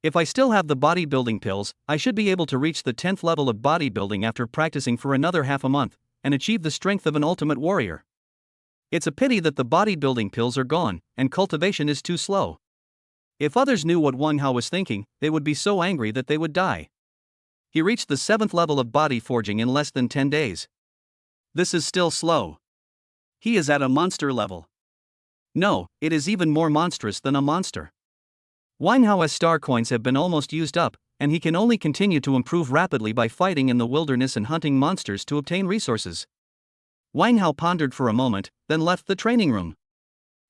If I still have the bodybuilding pills, I should be able to reach the 10th level of bodybuilding after practicing for another half a month, and achieve the strength of an ultimate warrior. It's a pity that the bodybuilding pills are gone, and cultivation is too slow. If others knew what Wang Hao was thinking, they would be so angry that they would die. He reached the 7th level of body forging in less than 10 days. This is still slow. He is at a monster level. No, it is even more monstrous than a monster. Wang Hao's star coins have been almost used up, and he can only continue to improve rapidly by fighting in the wilderness and hunting monsters to obtain resources. Wang Hao pondered for a moment, then left the training room.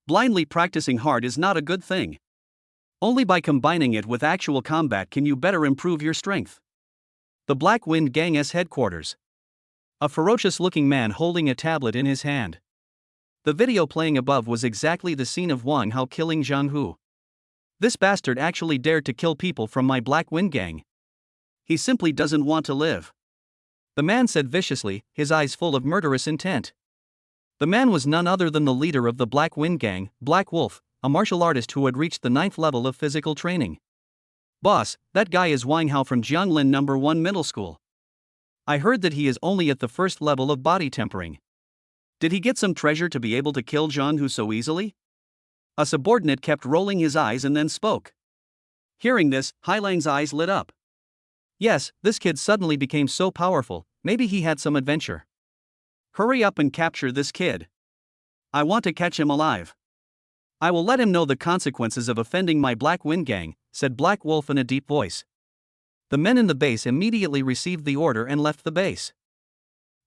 Blindly practicing hard is not a good thing. Only by combining it with actual combat can you better improve your strength. The Black Wind Gang's headquarters. A ferocious-looking man holding a tablet in his hand. The video playing above was exactly the scene of Wang Hao killing Zhang Hu. This bastard actually dared to kill people from my Black Wind Gang. He simply doesn't want to live. The man said viciously, his eyes full of murderous intent. The man was none other than the leader of the Black Wind Gang, Black Wolf, a martial artist who had reached the 9th level of physical training. Boss, that guy is Wang Hao from Jianglin No. 1 Middle School. I heard that he is only at the 1st level of body tempering. Did he get some treasure to be able to kill Zhang Hu so easily? A subordinate kept rolling his eyes and then spoke. Hearing this, Hailang's eyes lit up. Yes, this kid suddenly became so powerful, maybe he had some adventure. Hurry up and capture this kid. I want to catch him alive. I will let him know the consequences of offending my Black Wind Gang, said Black Wolf in a deep voice. The men in the base immediately received the order and left the base.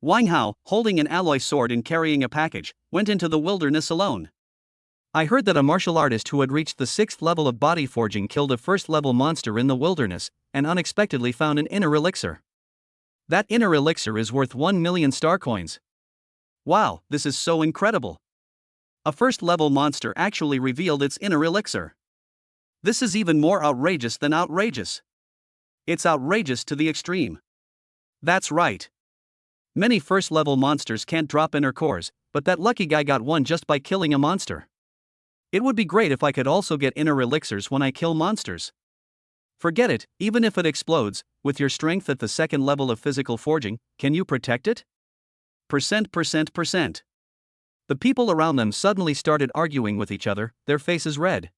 Wang Hao, holding an alloy sword and carrying a package, went into the wilderness alone. I heard that a martial artist who had reached the 6th level of body forging killed a 1st level monster in the wilderness, and unexpectedly found an inner elixir. That inner elixir is worth 1 million star coins. Wow, this is so incredible. A 1st level monster actually revealed its inner elixir. This is even more outrageous than outrageous. It's outrageous to the extreme. That's right. Many 1st level monsters can't drop inner cores, but that lucky guy got one just by killing a monster. It would be great if I could also get inner elixirs when I kill monsters. Forget it, even if it explodes, with your strength at the 2nd level of physical forging, can you protect it? Percent. The people around them suddenly started arguing with each other, their faces red.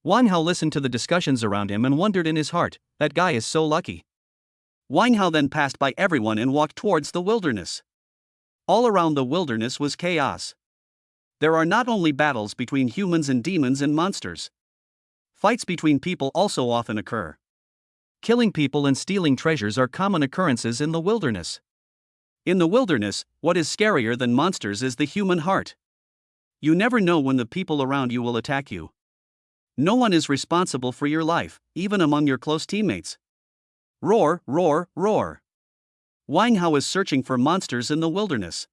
Wang Hao listened to the discussions around him and wondered in his heart, that guy is so lucky. Wang Hao then passed by everyone and walked towards the wilderness. All around the wilderness was chaos. There are not only battles between humans and demons and monsters. Fights between people also often occur. Killing people and stealing treasures are common occurrences in the wilderness. In the wilderness, what is scarier than monsters is the human heart. You never know when the people around you will attack you. No one is responsible for your life, even among your close teammates. Roar, roar, roar. Wang Hao is searching for monsters in the wilderness.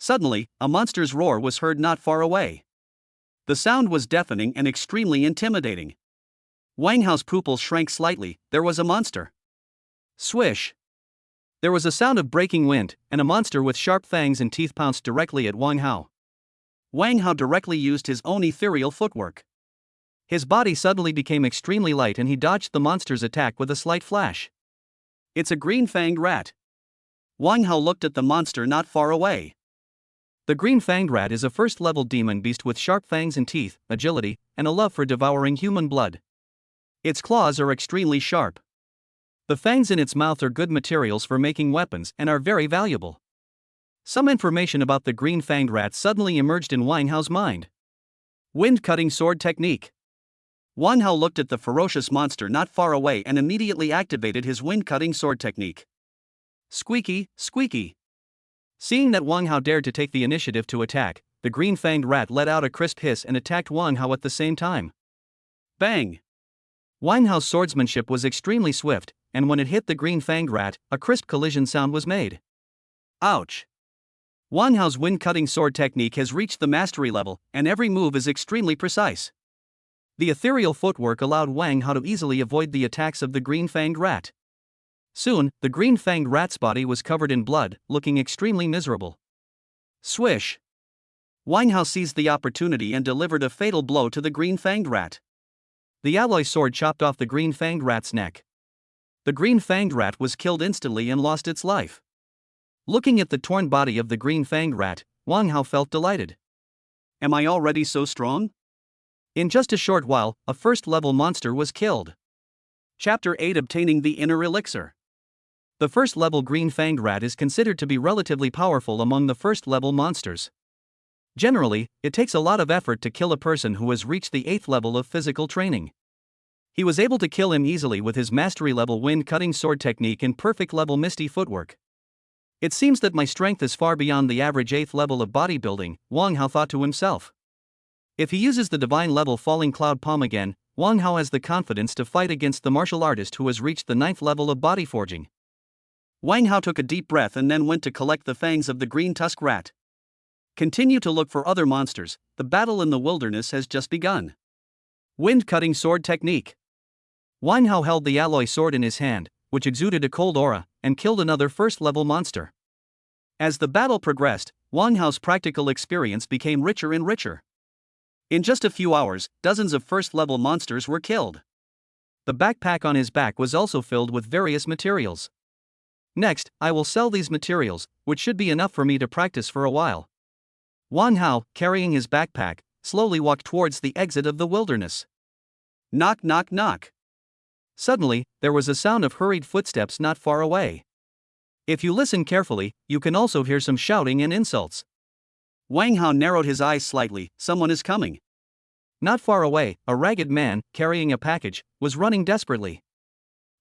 Suddenly, a monster's roar was heard not far away. The sound was deafening and extremely intimidating. Wang Hao's pupils shrank slightly. There was a monster. Swish. There was a sound of breaking wind, and a monster with sharp fangs and teeth pounced directly at Wang Hao. Wang Hao directly used his own ethereal footwork. His body suddenly became extremely light and he dodged the monster's attack with a slight flash. It's a green-fanged rat. Wang Hao looked at the monster not far away. The green-fanged rat is a first-level demon beast with sharp fangs and teeth, agility, and a love for devouring human blood. Its claws are extremely sharp. The fangs in its mouth are good materials for making weapons and are very valuable. Some information about the green-fanged rat suddenly emerged in Wang Hao's mind. Wind-cutting sword technique. Wang Hao looked at the ferocious monster not far away and immediately activated his wind-cutting sword technique. Squeaky, squeaky. Seeing that Wang Hao dared to take the initiative to attack, the green-fanged rat let out a crisp hiss and attacked Wang Hao at the same time. Bang! Wang Hao's swordsmanship was extremely swift, and when it hit the green-fanged rat, a crisp collision sound was made. Ouch! Wang Hao's wind-cutting sword technique has reached the mastery level, and every move is extremely precise. The ethereal footwork allowed Wang Hao to easily avoid the attacks of the green-fanged rat. Soon, the green-fanged rat's body was covered in blood, looking extremely miserable. Swish! Wang Hao seized the opportunity and delivered a fatal blow to the green-fanged rat. The alloy sword chopped off the green-fanged rat's neck. The green-fanged rat was killed instantly and lost its life. Looking at the torn body of the green-fanged rat, Wang Hao felt delighted. Am I already so strong? In just a short while, a first-level monster was killed. Chapter 8: Obtaining the Inner Elixir. The first-level green-fanged rat is considered to be relatively powerful among the first-level monsters. Generally, it takes a lot of effort to kill a person who has reached the 8th level of physical training. He was able to kill him easily with his mastery-level wind-cutting sword technique and perfect-level misty footwork. It seems that my strength is far beyond the average 8th level of bodybuilding, Wang Hao thought to himself. If he uses the divine level falling cloud palm again, Wang Hao has the confidence to fight against the martial artist who has reached the 9th level of body forging. Wang Hao took a deep breath and then went to collect the fangs of the green tusk rat. Continue to look for other monsters, the battle in the wilderness has just begun. Wind-cutting sword technique. Wang Hao held the alloy sword in his hand, which exuded a cold aura, and killed another first-level monster. As the battle progressed, Wang Hao's practical experience became richer and richer. In just a few hours, dozens of first-level monsters were killed. The backpack on his back was also filled with various materials. Next, I will sell these materials, which should be enough for me to practice for a while. Wang Hao, carrying his backpack, slowly walked towards the exit of the wilderness. Knock, knock, knock. Suddenly, there was a sound of hurried footsteps not far away. If you listen carefully, you can also hear some shouting and insults. Wang Hao narrowed his eyes slightly. Someone is coming. Not far away, a ragged man, carrying a package, was running desperately.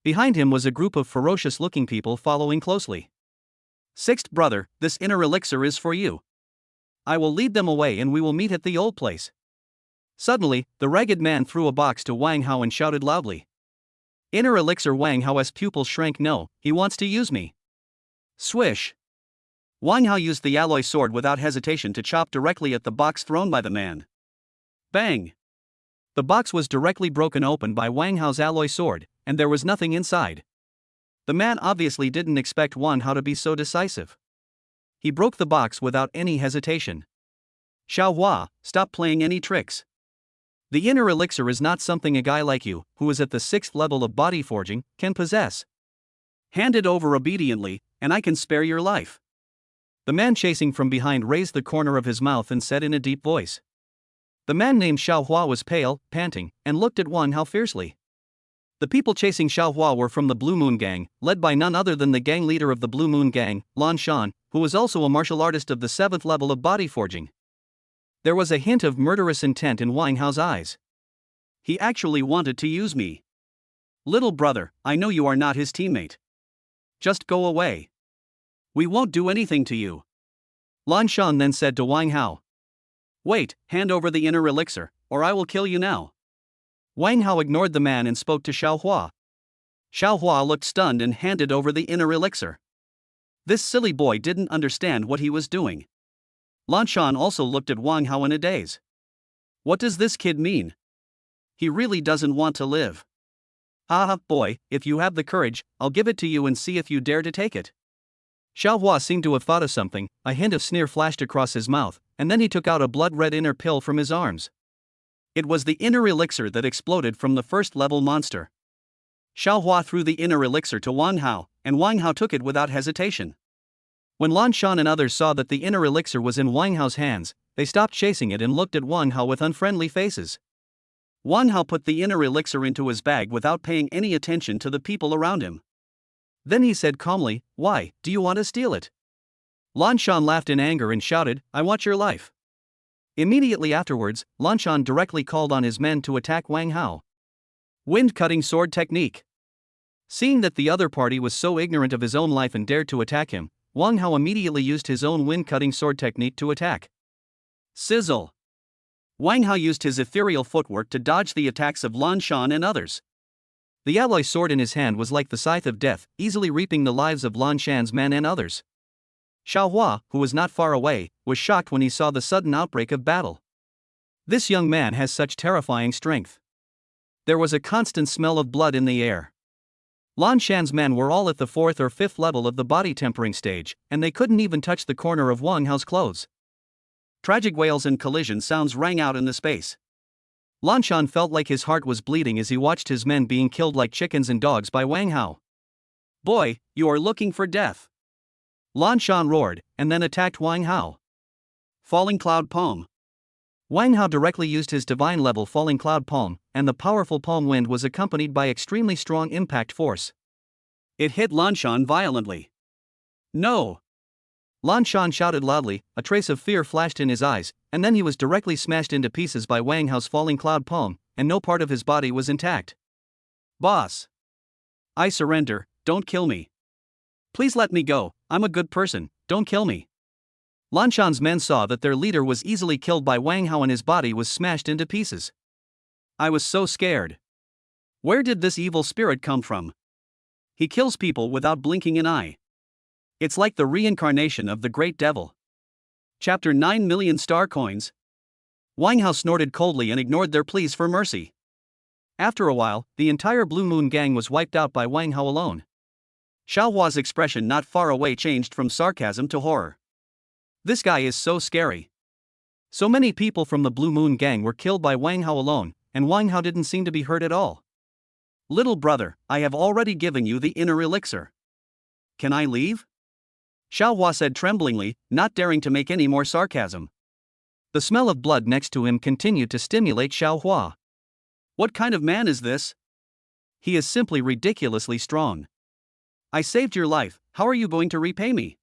Behind him was a group of ferocious-looking people following closely. Sixth brother, this inner elixir is for you. I will lead them away and we will meet at the old place. Suddenly, the ragged man threw a box to Wang Hao and shouted loudly. Inner elixir. Wang Hao's pupils shrank. No, he wants to use me. Swish. Wang Hao used the alloy sword without hesitation to chop directly at the box thrown by the man. Bang! The box was directly broken open by Wang Hao's alloy sword, and there was nothing inside. The man obviously didn't expect Wang Hao to be so decisive. He broke the box without any hesitation. Xiao Hua, stop playing any tricks. The inner elixir is not something a guy like you, who is at the 6th level of body forging, can possess. Hand it over obediently, and I can spare your life. The man chasing from behind raised the corner of his mouth and said in a deep voice. The man named Xiao Hua was pale, panting, and looked at Wang Hao fiercely. The people chasing Xiao Hua were from the Blue Moon Gang, led by none other than the gang leader of the Blue Moon Gang, Lan Lling, who was also a martial artist of the 7th level of body forging. There was a hint of murderous intent in Wang Hao's eyes. He actually wanted to use me. Little brother, I know you are not his teammate. Just go away. We won't do anything to you. Lan Shan then said to Wang Hao. Wait, hand over the inner elixir, or I will kill you now. Wang Hao ignored the man and spoke to Xiao Hua. Xiao Hua looked stunned and handed over the inner elixir. This silly boy didn't understand what he was doing. Lan Shan also looked at Wang Hao in a daze. What does this kid mean? He really doesn't want to live. Boy, if you have the courage, I'll give it to you and see if you dare to take it. Xiao Hua seemed to have thought of something, a hint of sneer flashed across his mouth, and then he took out a blood-red inner pill from his arms. It was the inner elixir that exploded from the first-level monster. Xiao Hua threw the inner elixir to Wang Hao, and Wang Hao took it without hesitation. When Lan Shan and others saw that the inner elixir was in Wang Hao's hands, they stopped chasing it and looked at Wang Hao with unfriendly faces. Wang Hao put the inner elixir into his bag without paying any attention to the people around him. Then he said calmly, Why, do you want to steal it? Lan Shan laughed in anger and shouted, I want your life. Immediately afterwards, Lan Shan directly called on his men to attack Wang Hao. Wind-cutting sword technique. Seeing that the other party was so ignorant of his own life and dared to attack him, Wang Hao immediately used his own wind-cutting sword technique to attack. Sizzle. Wang Hao used his ethereal footwork to dodge the attacks of Lan Shan and others. The alloy sword in his hand was like the scythe of death, easily reaping the lives of Lan Shan's men and others. Xiao Hua, who was not far away, was shocked when he saw the sudden outbreak of battle. This young man has such terrifying strength. There was a constant smell of blood in the air. Lan Shan's men were all at the 4th or 5th level of the body tempering stage, and they couldn't even touch the corner of Wang Hao's clothes. Tragic wails and collision sounds rang out in the space. Lan Shan felt like his heart was bleeding as he watched his men being killed like chickens and dogs by Wang Hao. Boy, you are looking for death. Lan Shan roared, and then attacked Wang Hao. Falling Cloud Palm. Wang Hao directly used his divine level Falling Cloud Palm, and the powerful palm wind was accompanied by extremely strong impact force. It hit Lan Shan violently. No! Lan Shan shouted loudly, a trace of fear flashed in his eyes, and then he was directly smashed into pieces by Wang Hao's Falling Cloud Palm, and no part of his body was intact. Boss! I surrender, don't kill me. Please let me go, I'm a good person, don't kill me. Lan Shan's men saw that their leader was easily killed by Wang Hao and his body was smashed into pieces. I was so scared. Where did this evil spirit come from? He kills people without blinking an eye. It's like the reincarnation of the great devil. Chapter 9 Million Star Coins. Wang Hao snorted coldly and ignored their pleas for mercy. After a while, the entire Blue Moon gang was wiped out by Wang Hao alone. Xiao Hua's expression not far away changed from sarcasm to horror. This guy is so scary. So many people from the Blue Moon gang were killed by Wang Hao alone, and Wang Hao didn't seem to be hurt at all. Little brother, I have already given you the inner elixir. Can I leave? Xiao Hua said tremblingly, not daring to make any more sarcasm. The smell of blood next to him continued to stimulate Xiao Hua. What kind of man is this? He is simply ridiculously strong. I saved your life, how are you going to repay me?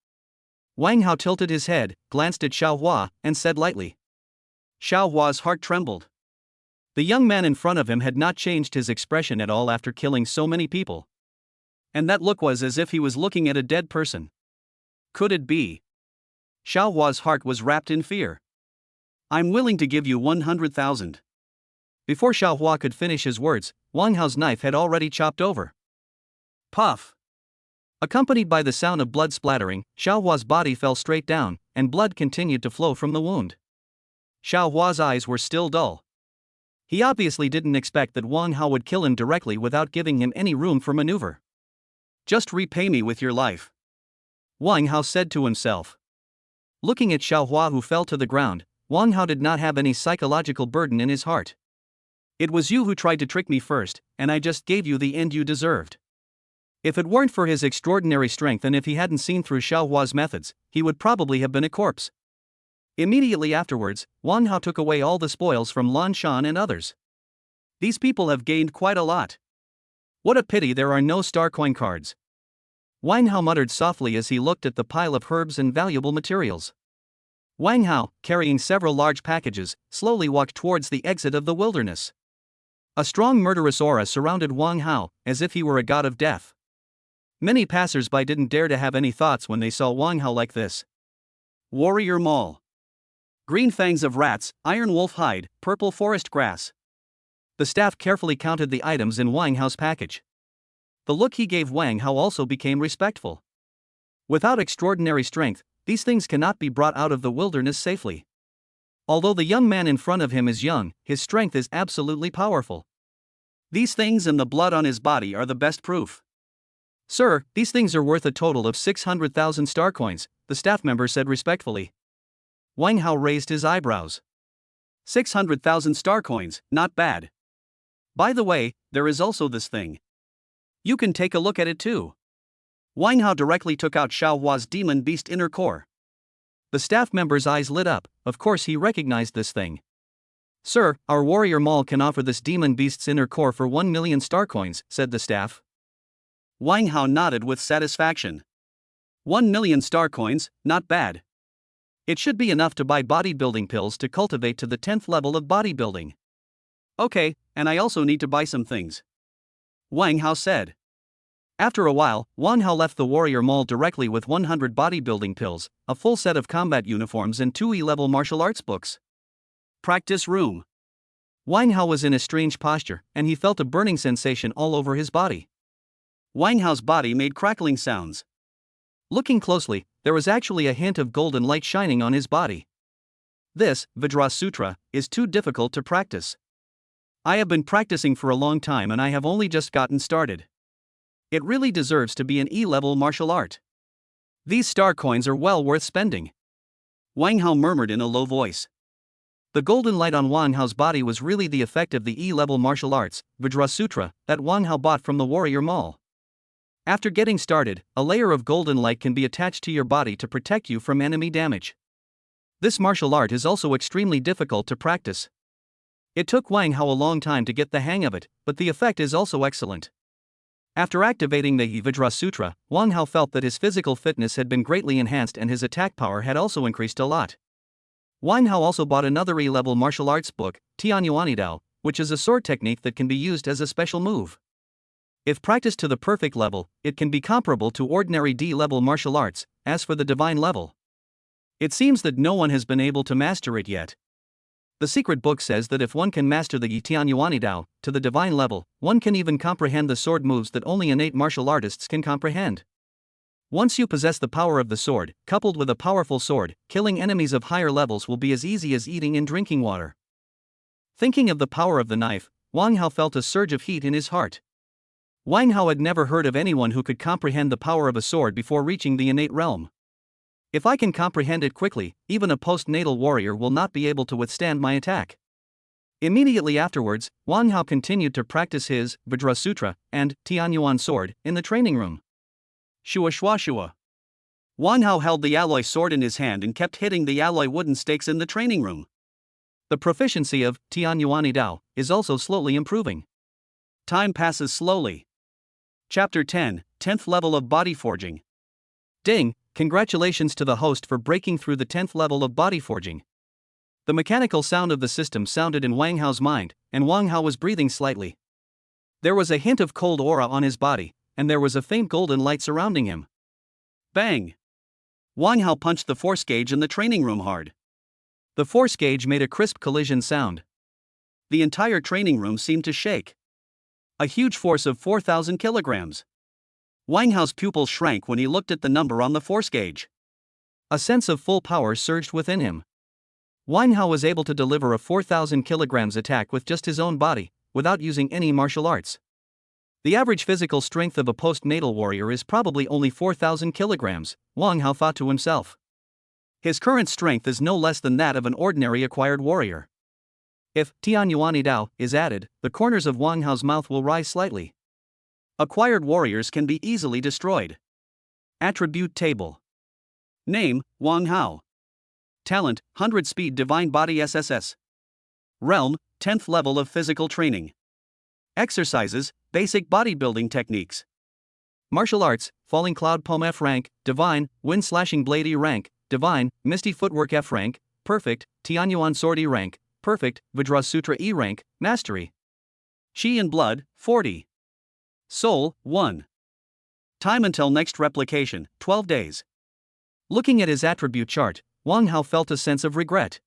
Wang Hao tilted his head, glanced at Xiao Hua, and said lightly. Xiao Hua's heart trembled. The young man in front of him had not changed his expression at all after killing so many people. And that look was as if he was looking at a dead person. Could it be? Xiao Hua's heart was wrapped in fear. I'm willing to give you 100,000. Before Xiao Hua could finish his words, Wang Hao's knife had already chopped over. Puff! Accompanied by the sound of blood splattering, Xiao Hua's body fell straight down, and blood continued to flow from the wound. Xiao Hua's eyes were still dull. He obviously didn't expect that Wang Hao would kill him directly without giving him any room for maneuver. Just repay me with your life, Wang Hao said to himself. Looking at Xiao Hua who fell to the ground, Wang Hao did not have any psychological burden in his heart. It was you who tried to trick me first, and I just gave you the end you deserved. If it weren't for his extraordinary strength and if he hadn't seen through Xiao Hua's methods, he would probably have been a corpse. Immediately afterwards, Wang Hao took away all the spoils from Lan Shan and others. These people have gained quite a lot. What a pity there are no star coin cards. Wang Hao muttered softly as he looked at the pile of herbs and valuable materials. Wang Hao, carrying several large packages, slowly walked towards the exit of the wilderness. A strong murderous aura surrounded Wang Hao, as if he were a god of death. Many passers-by didn't dare to have any thoughts when they saw Wang Hao like this. Warrior Mall. Green fangs of rats, iron wolf hide, purple forest grass. The staff carefully counted the items in Wang Hao's package. The look he gave Wang Hao also became respectful. Without extraordinary strength, these things cannot be brought out of the wilderness safely. Although the young man in front of him is young, his strength is absolutely powerful. These things and the blood on his body are the best proof. Sir, these things are worth a total of 600,000 star coins, the staff member said respectfully. Wang Hao raised his eyebrows. 600,000 star coins, not bad. By the way, there is also this thing. You can take a look at it too. Wang Hao directly took out Xiao Hua's demon beast inner core. The staff member's eyes lit up. Of course he recognized this thing. Sir, our warrior mall can offer this demon beast's inner core for 1 million star coins, said the staff. Wang Hao nodded with satisfaction. 1 million star coins, not bad. It should be enough to buy bodybuilding pills to cultivate to the 10th level of bodybuilding. Okay, and I also need to buy some things. Wang Hao said. After a while, Wang Hao left the warrior mall directly with 100 bodybuilding pills, a full set of combat uniforms and 2 E-level martial arts books. Practice room. Wang Hao was in a strange posture, and he felt a burning sensation all over his body. Wang Hao's body made crackling sounds. Looking closely, there was actually a hint of golden light shining on his body. This, Vajra Sutra, is too difficult to practice. I have been practicing for a long time and I have only just gotten started. It really deserves to be an E-level martial art. These star coins are well worth spending. Wang Hao murmured in a low voice. The golden light on Wang Hao's body was really the effect of the E-level martial arts, Vajra Sutra, that Wang Hao bought from the warrior mall. After getting started, a layer of golden light can be attached to your body to protect you from enemy damage. This martial art is also extremely difficult to practice. It took Wang Hao a long time to get the hang of it, but the effect is also excellent. After activating the Vajra Sutra, Wang Hao felt that his physical fitness had been greatly enhanced and his attack power had also increased a lot. Wang Hao also bought another E-level martial arts book, Tianyuan, which is a sword technique that can be used as a special move. If practiced to the perfect level, it can be comparable to ordinary D-level martial arts. As for the divine level, it seems that no one has been able to master it yet. The secret book says that if one can master the Tianyuan to the divine level, one can even comprehend the sword moves that only innate martial artists can comprehend. Once you possess the power of the sword, coupled with a powerful sword, killing enemies of higher levels will be as easy as eating and drinking water. Thinking of the power of the knife, Wang Hao felt a surge of heat in his heart. Wang Hao had never heard of anyone who could comprehend the power of a sword before reaching the innate realm. If I can comprehend it quickly, even a post-natal warrior will not be able to withstand my attack. Immediately afterwards, Wang Hao continued to practice his Vajra Sutra and Tianyuan sword in the training room. Shua shua shua. Wang Hao held the alloy sword in his hand and kept hitting the alloy wooden stakes in the training room. The proficiency of Tianyuan Dao is also slowly improving. Time passes slowly. Chapter 10, 10th level of body forging. Ding, congratulations to the host for breaking through the 10th level of body forging. The mechanical sound of the system sounded in Wang Hao's mind, and Wang Hao was breathing slightly. There was a hint of cold aura on his body, and there was a faint golden light surrounding him. Bang! Wang Hao punched the force gauge in the training room hard. The force gauge made a crisp collision sound. The entire training room seemed to shake. A huge force of 4,000 kilograms. Wang Hao's pupils shrank when he looked at the number on the force gauge. A sense of full power surged within him. Wang Hao was able to deliver a 4,000 kilograms attack with just his own body, without using any martial arts. The average physical strength of a post-natal warrior is probably only 4,000 kilograms, Wang Hao thought to himself. His current strength is no less than that of an ordinary acquired warrior. If Tianyuan Dao is added, the corners of Wang Hao's mouth will rise slightly. Acquired warriors can be easily destroyed. Attribute table. Name, Wang Hao. Talent, 100 speed divine body SSS. Realm, 10th level of physical training. Exercises, basic bodybuilding techniques. Martial arts, falling cloud pom F rank, divine, wind slashing blade E rank, Divine, Misty Footwork F rank, Perfect, Tianyuan Sword E rank, Perfect, Vajrasutra E rank, Mastery. Chi and Blood, 40. Soul, 1. Time until next replication, 12 days. Looking at his attribute chart, Wang Hao felt a sense of regret.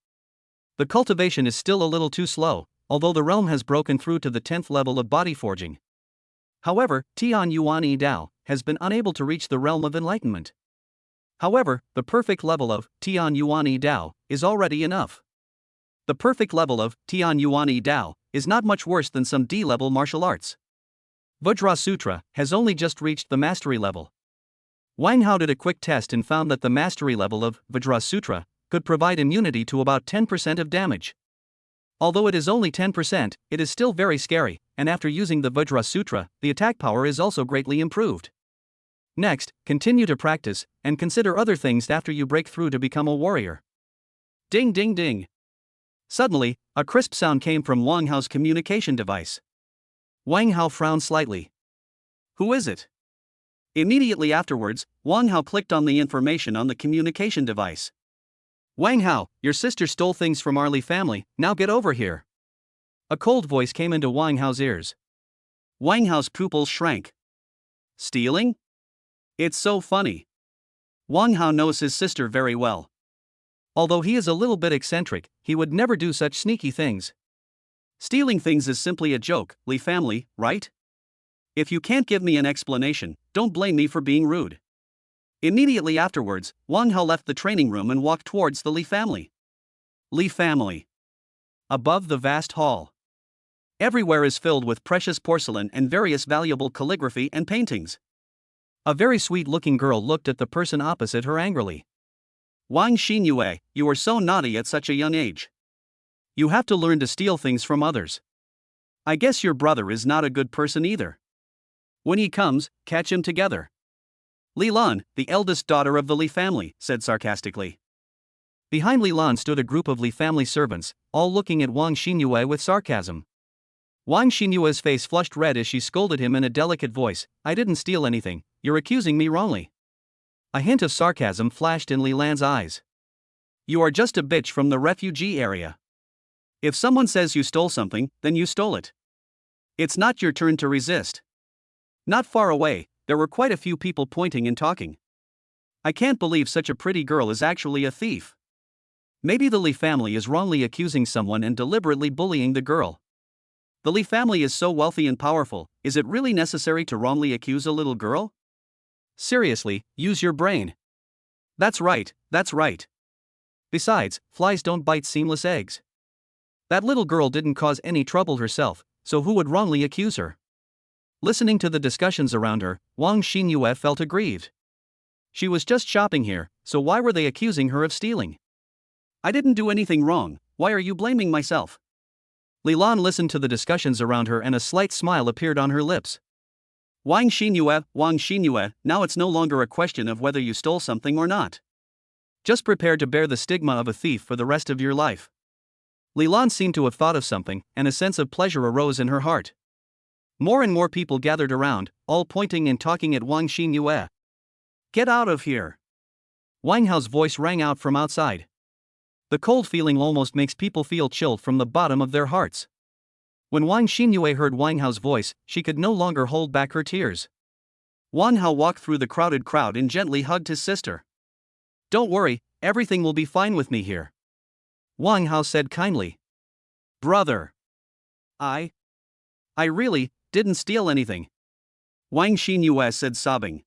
The cultivation is still a little too slow, although the realm has broken through to the 10th level of body forging. However, Tianyuan Yi Dao has been unable to reach the realm of enlightenment. However, the perfect level of Tianyuan Yi Dao is already enough. The perfect level of Tianyuan Yi Dao is not much worse than some D-level martial arts. Vajrasutra has only just reached the mastery level. Wang Hao did a quick test and found that the mastery level of Vajrasutra could provide immunity to about 10% of damage. Although it is only 10%, it is still very scary, and after using the Vajrasutra, the attack power is also greatly improved. Next, continue to practice, and consider other things after you break through to become a warrior. Ding ding ding. Suddenly, a crisp sound came from Wang Hao's communication device. Wang Hao frowned slightly. Who is it? Immediately afterwards, Wang Hao clicked on the information on the communication device. Wang Hao, your sister stole things from our Li family, now get over here. A cold voice came into Wang Hao's ears. Wang Hao's pupils shrank. Stealing? It's so funny. Wang Hao knows his sister very well. Although he is a little bit eccentric, he would never do such sneaky things. Stealing things is simply a joke, Li family, right? If you can't give me an explanation, don't blame me for being rude. Immediately afterwards, Wang Hao left the training room and walked towards the Li family. Li family. Above the vast hall. Everywhere is filled with precious porcelain and various valuable calligraphy and paintings. A very sweet-looking girl looked at the person opposite her angrily. Wang Xinyue, you are so naughty at such a young age. You have to learn to steal things from others. I guess your brother is not a good person either. When he comes, catch him together. Li Lan, the eldest daughter of the Li family, said sarcastically. Behind Li Lan stood a group of Li family servants, all looking at Wang Xinyue with sarcasm. Wang Xinyue's face flushed red as she scolded him in a delicate voice. I didn't steal anything, you're accusing me wrongly. A hint of sarcasm flashed in Li Lan's eyes. You are just a bitch from the refugee area. If someone says you stole something, then you stole it. It's not your turn to resist. Not far away, there were quite a few people pointing and talking. I can't believe such a pretty girl is actually a thief. Maybe the Li family is wrongly accusing someone and deliberately bullying the girl. The Li family is so wealthy and powerful, is it really necessary to wrongly accuse a little girl? Seriously, use your brain. That's right, that's right. Besides, flies don't bite seamless eggs. That little girl didn't cause any trouble herself, so who would wrongly accuse her? Listening to the discussions around her, Wang Xinyue felt aggrieved. She was just shopping here, so why were they accusing her of stealing? I didn't do anything wrong, why are you blaming myself? Li Lan listened to the discussions around her and a slight smile appeared on her lips. Wang Xinyue, now it's no longer a question of whether you stole something or not. Just prepare to bear the stigma of a thief for the rest of your life. Li Lan seemed to have thought of something, and a sense of pleasure arose in her heart. More and more people gathered around, all pointing and talking at Wang Xinyue. Get out of here! Wang Hao's voice rang out from outside. The cold feeling almost makes people feel chilled from the bottom of their hearts. When Wang Xinyue heard Wang Hao's voice, she could no longer hold back her tears. Wang Hao walked through the crowded crowd and gently hugged his sister. Don't worry, everything will be fine with me here. Wang Hao said kindly. Brother. I really didn't steal anything. Wang Xinyue said sobbing.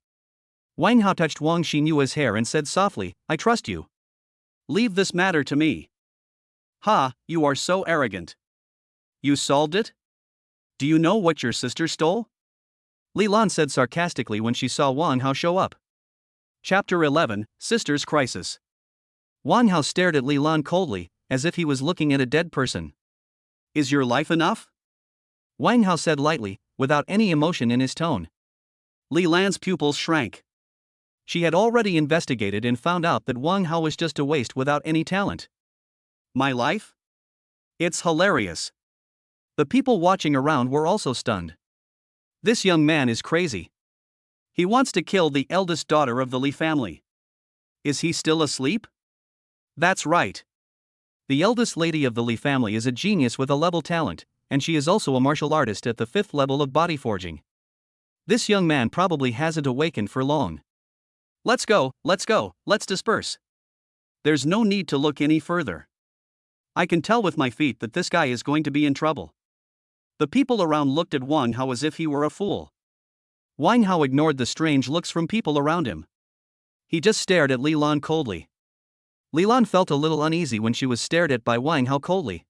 Wang Hao touched Wang Xinyue's hair and said softly, I trust you. Leave this matter to me. Ha, you are so arrogant. You solved it? Do you know what your sister stole? Li Lan said sarcastically when she saw Wang Hao show up. Chapter 11, Sister's Crisis. Wang Hao stared at Li Lan coldly, as if he was looking at a dead person. Is your life enough? Wang Hao said lightly, without any emotion in his tone. Li Lan's pupils shrank. She had already investigated and found out that Wang Hao was just a waste without any talent. My life? It's hilarious. The people watching around were also stunned. This young man is crazy. He wants to kill the eldest daughter of the Li family. Is he still asleep? That's right. The eldest lady of the Li family is a genius with a level talent, and she is also a martial artist at the 5th level of body forging. This young man probably hasn't awakened for long. Let's go, let's disperse. There's no need to look any further. I can tell with my feet that this guy is going to be in trouble. The people around looked at Wang Hao as if he were a fool. Wang Hao ignored the strange looks from people around him. He just stared at Li Lan coldly. Li Lan felt a little uneasy when she was stared at by Wang Hao coldly.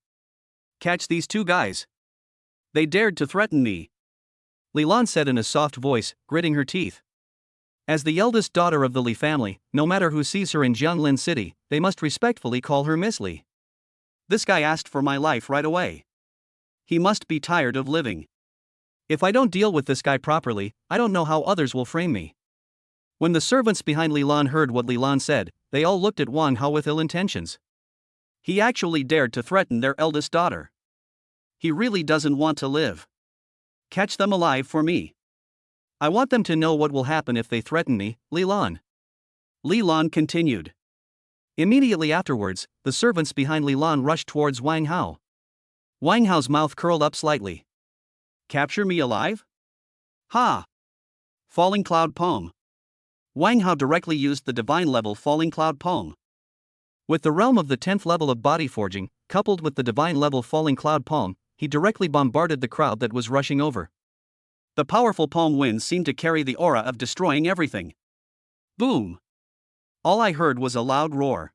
Catch these two guys. They dared to threaten me. Li Lan said in a soft voice, gritting her teeth. As the eldest daughter of the Li family, no matter who sees her in Jianglin City, they must respectfully call her Miss Li. This guy asked for my life right away. He must be tired of living. If I don't deal with this guy properly, I don't know how others will frame me. When the servants behind Li Lan heard what Li Lan said, they all looked at Wang Hao with ill intentions. He actually dared to threaten their eldest daughter. He really doesn't want to live. Catch them alive for me. I want them to know what will happen if they threaten me, Li Lan. Li Lan continued. Immediately afterwards, the servants behind Li Lan rushed towards Wang Hao. Wang Hao's mouth curled up slightly. Capture me alive? Ha! Falling Cloud Poem. Wang Hao directly used the divine level Falling Cloud Poem. With the realm of the 10th level of body forging, coupled with the divine level Falling Cloud Poem, he directly bombarded the crowd that was rushing over. The powerful palm wind seemed to carry the aura of destroying everything. Boom! All I heard was a loud roar.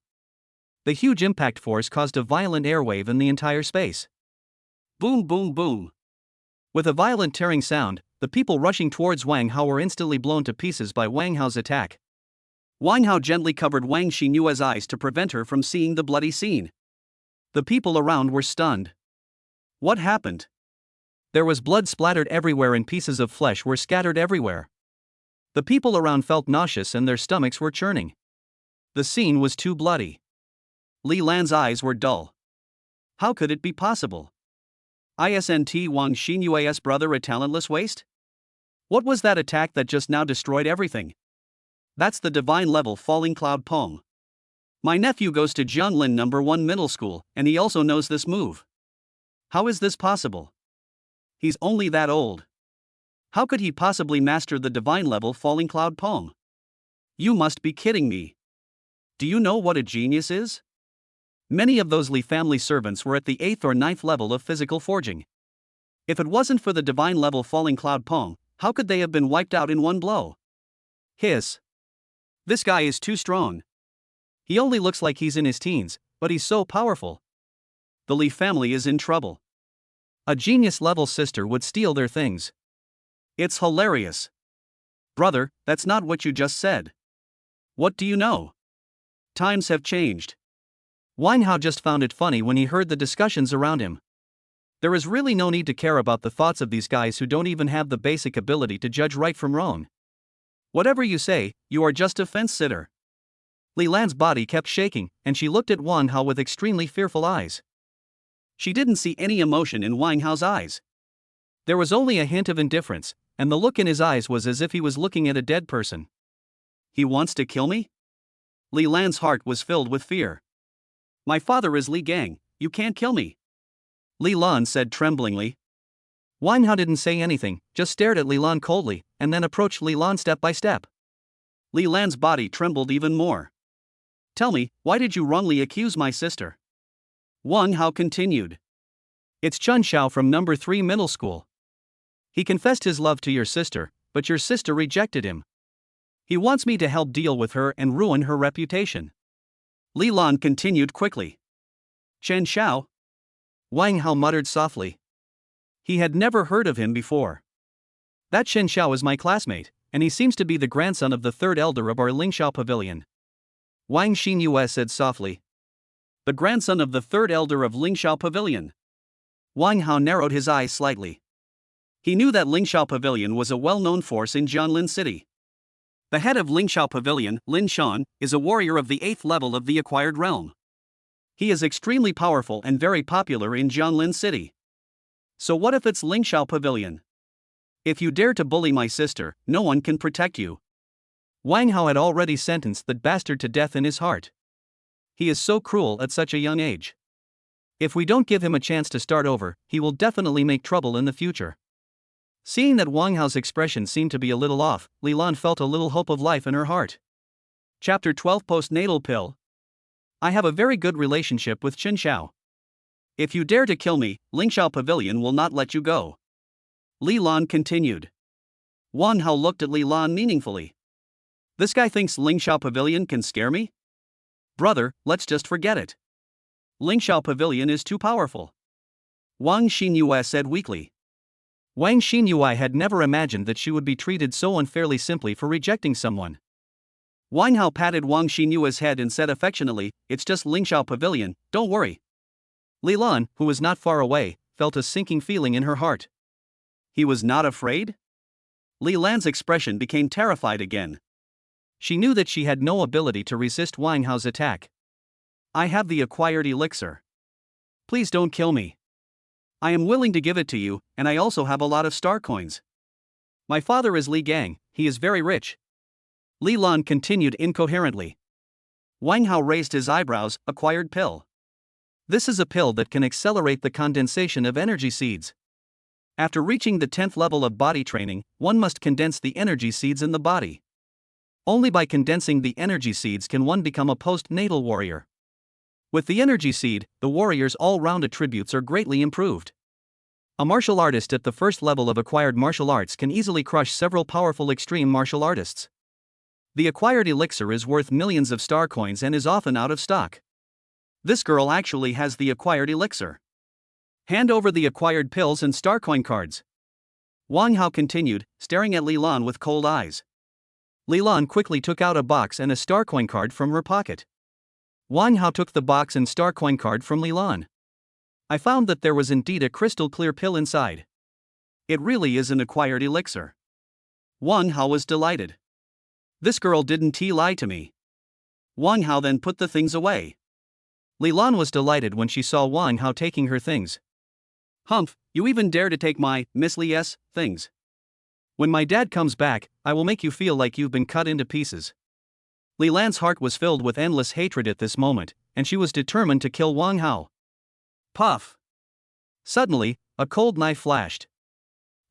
The huge impact force caused a violent airwave in the entire space. Boom, boom, boom. With a violent tearing sound, the people rushing towards Wang Hao were instantly blown to pieces by Wang Hao's attack. Wang Hao gently covered Wang Xinyue's eyes to prevent her from seeing the bloody scene. The people around were stunned. What happened? There was blood splattered everywhere and pieces of flesh were scattered everywhere. The people around felt nauseous and their stomachs were churning. The scene was too bloody. Li Lan's eyes were dull. How could it be possible? Isn't Wang Xinyue's brother a talentless waste? What was that attack that just now destroyed everything? That's the divine level Falling Cloud Poem. My nephew goes to Jianglin No. 1 middle school, and he also knows this move. How is this possible? He's only that old. How could he possibly master the divine level Falling Cloud Poem? You must be kidding me. Do you know what a genius is? Many of those Li family servants were at the 8th or 9th level of physical forging. If it wasn't for the divine level Falling Cloud Poem, how could they have been wiped out in one blow? Hiss. This guy is too strong. He only looks like he's in his teens, but he's so powerful. The Li family is in trouble. A genius-level sister would steal their things. It's hilarious. Brother, that's not what you just said. What do you know? Times have changed. Wang Hao just found it funny when he heard the discussions around him. There is really no need to care about the thoughts of these guys who don't even have the basic ability to judge right from wrong. Whatever you say, you are just a fence-sitter. Li Lan's body kept shaking, and she looked at Wang Hao with extremely fearful eyes. She didn't see any emotion in Wang Hao's eyes. There was only a hint of indifference, and the look in his eyes was as if he was looking at a dead person. He wants to kill me? Li Lan's heart was filled with fear. My father is Li Gang, you can't kill me. Li Lan said tremblingly. Wang Hao didn't say anything, just stared at Li Lan coldly, and then approached Li Lan step by step. Li Lan's body trembled even more. Tell me, why did you wrongly accuse my sister? Wang Hao continued. It's Chun Xiao from No. 3 middle school. He confessed his love to your sister, but your sister rejected him. He wants me to help deal with her and ruin her reputation. Li Lan continued quickly. Chen Xiao? Wang Hao muttered softly. He had never heard of him before. That Chen Xiao is my classmate, and he seems to be the grandson of the third elder of our Lingxiao Pavilion. Wang Xinyue said softly. The grandson of the third elder of Lingxiao Pavilion. Wang Hao narrowed his eyes slightly. He knew that Lingxiao Pavilion was a well-known force in Jianglin City. The head of Lingxiao Pavilion, Lin Shan, is a warrior of the 8th level of the acquired realm. He is extremely powerful and very popular in Jianglin City. So what if it's Lingxiao Pavilion? If you dare to bully my sister, no one can protect you. Wang Hao had already sentenced that bastard to death in his heart. He is so cruel at such a young age. If we don't give him a chance to start over, he will definitely make trouble in the future. Seeing that Wang Hao's expression seemed to be a little off, Li Lan felt a little hope of life in her heart. Chapter 12 Post-natal Pill. I have a very good relationship with Qin Xiao. If you dare to kill me, Shur Pavilion will not let you go. Li Lan continued. Wang Hao looked at Li Lan meaningfully. This guy thinks Shur Pavilion can scare me? Brother, let's just forget it. Shur Pavilion is too powerful. Wang Xinyue said weakly. Wang Xinyue had never imagined that she would be treated so unfairly simply for rejecting someone. Wang Hao patted Wang Xinyue's head and said affectionately, "It's just Shur Pavilion, don't worry." Li Lan, who was not far away, felt a sinking feeling in her heart. He was not afraid? Li Lan's expression became terrified again. She knew that she had no ability to resist Wang Hao's attack. I have the acquired elixir. Please don't kill me. I am willing to give it to you, and I also have a lot of star coins. My father is Li Gang, he is very rich. Li Lan continued incoherently. Wang Hao raised his eyebrows. Acquired pill. This is a pill that can accelerate the condensation of energy seeds. After reaching the 10th level of body training, one must condense the energy seeds in the body. Only by condensing the energy seeds can one become a post-natal warrior. With the energy seed, the warrior's all-round attributes are greatly improved. A martial artist at the first level of acquired martial arts can easily crush several powerful extreme martial artists. The acquired elixir is worth millions of star coins and is often out of stock. This girl actually has the acquired elixir. Hand over the acquired pills and star coin cards. Wang Hao continued, staring at Li Lan with cold eyes. Li Lan quickly took out a box and a star coin card from her pocket. Wang Hao took the box and star coin card from Li Lan. I found that there was indeed a crystal clear pill inside. It really is an acquired elixir. Wang Hao was delighted. This girl didn't lie to me. Wang Hao then put the things away. Li Lan was delighted when she saw Wang Hao taking her things. Humph, you even dare to take my, Miss Li's, things. When my dad comes back, I will make you feel like you've been cut into pieces. Li Lan's heart was filled with endless hatred at this moment, and she was determined to kill Wang Hao. Puff! Suddenly, a cold knife flashed.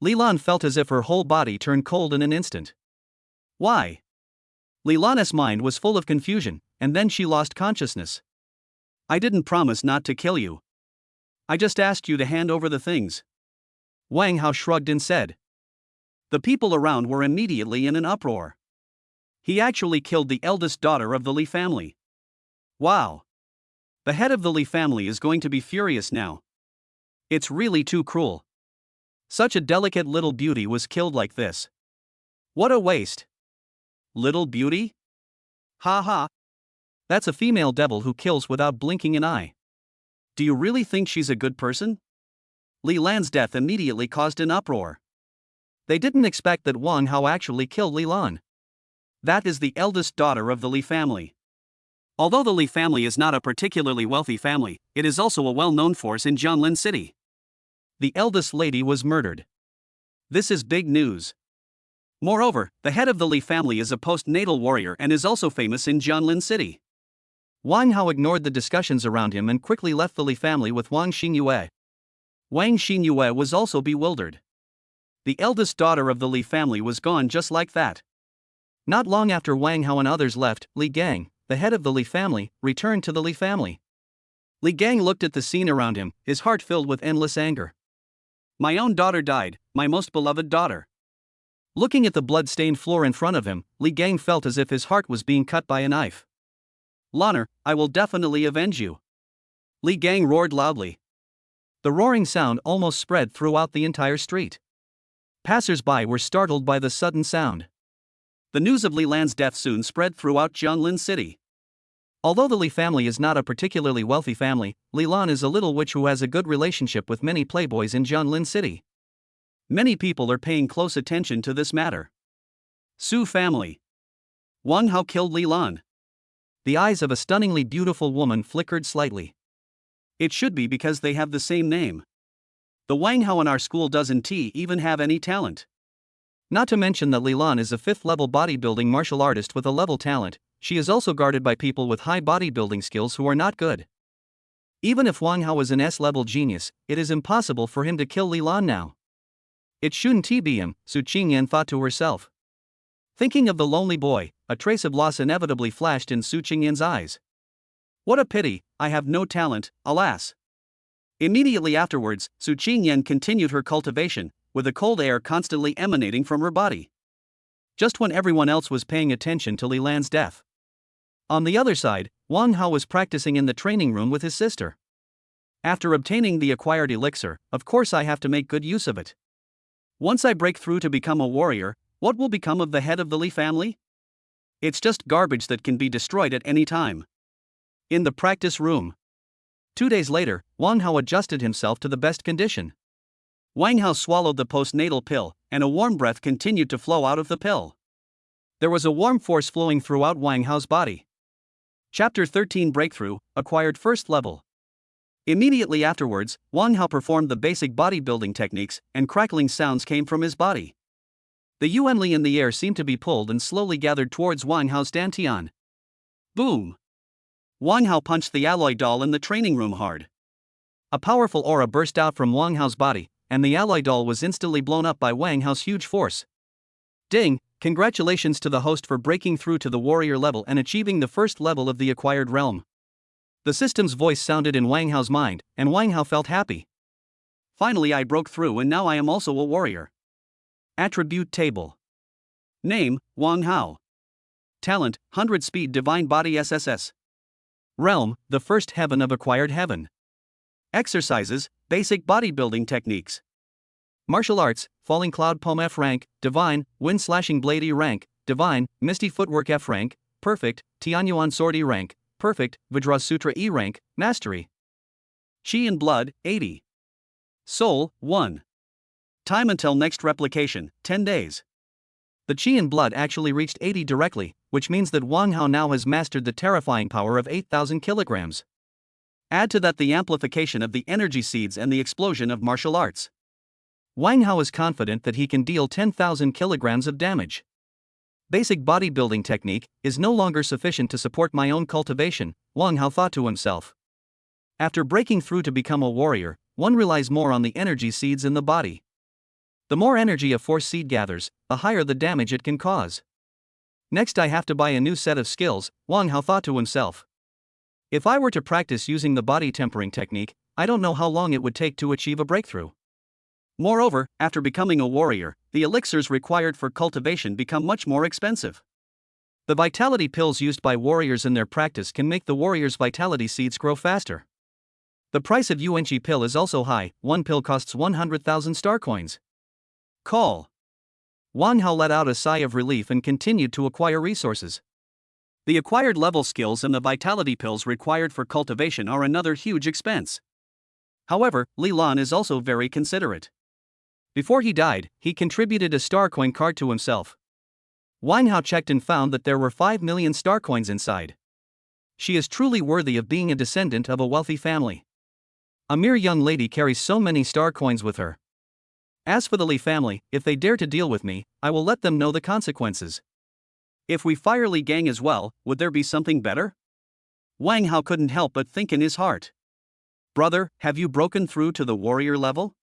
Li Lan felt as if her whole body turned cold in an instant. Why? Li Lan's mind was full of confusion, and then she lost consciousness. I didn't promise not to kill you. I just asked you to hand over the things. Wang Hao shrugged and said. The people around were immediately in an uproar. He actually killed the eldest daughter of the Li family. Wow! The head of the Li family is going to be furious now. It's really too cruel. Such a delicate little beauty was killed like this. What a waste! Little beauty? Ha ha! That's a female devil who kills without blinking an eye. Do you really think she's a good person? Li Lan's death immediately caused an uproar. They didn't expect that Wang Hao actually killed Li Lan. That is the eldest daughter of the Li family. Although the Li family is not a particularly wealthy family, it is also a well-known force in Jianlin City. The eldest lady was murdered. This is big news. Moreover, the head of the Li family is a post-natal warrior and is also famous in Jianlin City. Wang Hao ignored the discussions around him and quickly left the Li family with Wang Xinyue. Wang Xinyue was also bewildered. The eldest daughter of the Li family was gone just like that. Not long after Wang Hao and others left, Li Gang, the head of the Li family, returned to the Li family. Li Gang looked at the scene around him, his heart filled with endless anger. My own daughter died, my most beloved daughter. Looking at the blood-stained floor in front of him, Li Gang felt as if his heart was being cut by a knife. Lanner, I will definitely avenge you. Li Gang roared loudly. The roaring sound almost spread throughout the entire street. Passers-by were startled by the sudden sound. The news of Li Lan's death soon spread throughout Jianlin City. Although the Li family is not a particularly wealthy family, Li Lan is a little witch who has a good relationship with many playboys in Jianlin City. Many people are paying close attention to this matter. Su family. Wang Hao killed Li Lan. The eyes of a stunningly beautiful woman flickered slightly. It should be because they have the same name. The Wang Hao in our school doesn't even have any talent. Not to mention that Li Lan is a 5th level bodybuilding martial artist with a level talent. She is also guarded by people with high bodybuilding skills who are not good. Even if Wang Hao is an S-level genius, it is impossible for him to kill Li Lan now. It shouldn't be him, Su Qingyan thought to herself. Thinking of the lonely boy, a trace of loss inevitably flashed in Su Qingyan's eyes. What a pity, I have no talent, alas. Immediately afterwards, Su Qingyan continued her cultivation, with the cold air constantly emanating from her body. Just when everyone else was paying attention to Li Lan's death. On the other side, Wang Hao was practicing in the training room with his sister. After obtaining the acquired elixir, of course I have to make good use of it. Once I break through to become a warrior, what will become of the head of the Li family? It's just garbage that can be destroyed at any time. In the practice room. 2 days later, Wang Hao adjusted himself to the best condition. Wang Hao swallowed the post-natal pill, and a warm breath continued to flow out of the pill. There was a warm force flowing throughout Wang Hao's body. Chapter 13 Breakthrough, acquired first level. Immediately afterwards, Wang Hao performed the basic bodybuilding techniques, and crackling sounds came from his body. The Yuanli in the air seemed to be pulled and slowly gathered towards Wang Hao's dantian. Boom! Wang Hao punched the alloy doll in the training room hard. A powerful aura burst out from Wang Hao's body, and the alloy doll was instantly blown up by Wang Hao's huge force. Ding! Congratulations to the host for breaking through to the warrior level and achieving the first level of the acquired realm. The system's voice sounded in Wang Hao's mind, and Wang Hao felt happy. Finally I broke through and now I am also a warrior. Attribute table. Name, Wang Hao. Talent, 100 speed divine body SSS. Realm, the first heaven of acquired heaven. Exercises, basic bodybuilding techniques. Martial arts, falling cloud poem F rank, divine, wind slashing blade E rank, divine, misty footwork F rank, perfect, Tianyuan sword E rank, perfect, Vajra sutra E rank, mastery. Chi and blood, 80. Soul, 1. Time until next replication, 10 days. The chi and blood actually reached 80 directly, which means that Wang Hao now has mastered the terrifying power of 8,000 kilograms. Add to that the amplification of the energy seeds and the explosion of martial arts. Wang Hao is confident that he can deal 10,000 kilograms of damage. Basic bodybuilding technique is no longer sufficient to support my own cultivation, Wang Hao thought to himself. After breaking through to become a warrior, one relies more on the energy seeds in the body. The more energy a force seed gathers, the higher the damage it can cause. Next I have to buy a new set of skills, Wang Hao thought to himself. If I were to practice using the body tempering technique, I don't know how long it would take to achieve a breakthrough. Moreover, after becoming a warrior, the elixirs required for cultivation become much more expensive. The vitality pills used by warriors in their practice can make the warrior's vitality seeds grow faster. The price of Yuanqi pill is also high, one pill costs 100,000 star coins. Call. Wang Hao let out a sigh of relief and continued to acquire resources. The acquired level skills and the vitality pills required for cultivation are another huge expense. However, Li Lan is also very considerate. Before he died, he contributed a star coin card to himself. Wang Hao checked and found that there were 5 million star coins inside. She is truly worthy of being a descendant of a wealthy family. A mere young lady carries so many star coins with her. As for the Li family, if they dare to deal with me, I will let them know the consequences. If we fire Li gang as well, would there be something better? Wang Hao couldn't help but think in his heart. Brother, have you broken through to the warrior level?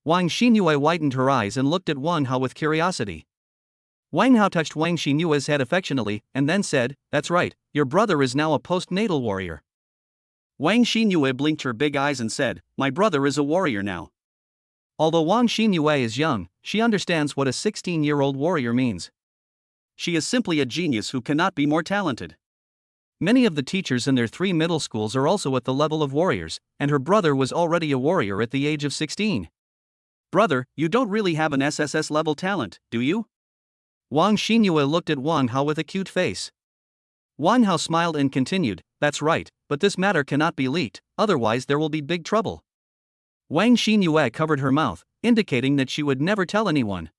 Wang Xinyue widened her eyes and looked at Wang Hao with curiosity. Wang Hao touched Wang Xinyue's head affectionately, and then said, "That's right, your brother is now a post-natal warrior." Wang Xinyue blinked her big eyes and said, "My brother is a warrior now." Although Wang Xinyue is young, she understands what a 16-year-old warrior means. She is simply a genius who cannot be more talented. Many of the teachers in their 3 middle schools are also at the level of warriors, and her brother was already a warrior at the age of 16. Brother, you don't really have an SSS level talent, do you? Wang Xinyue looked at Wang Hao with a cute face. Wang Hao smiled and continued, "That's right, but this matter cannot be leaked, otherwise there will be big trouble." Wang Xinyue covered her mouth, indicating that she would never tell anyone.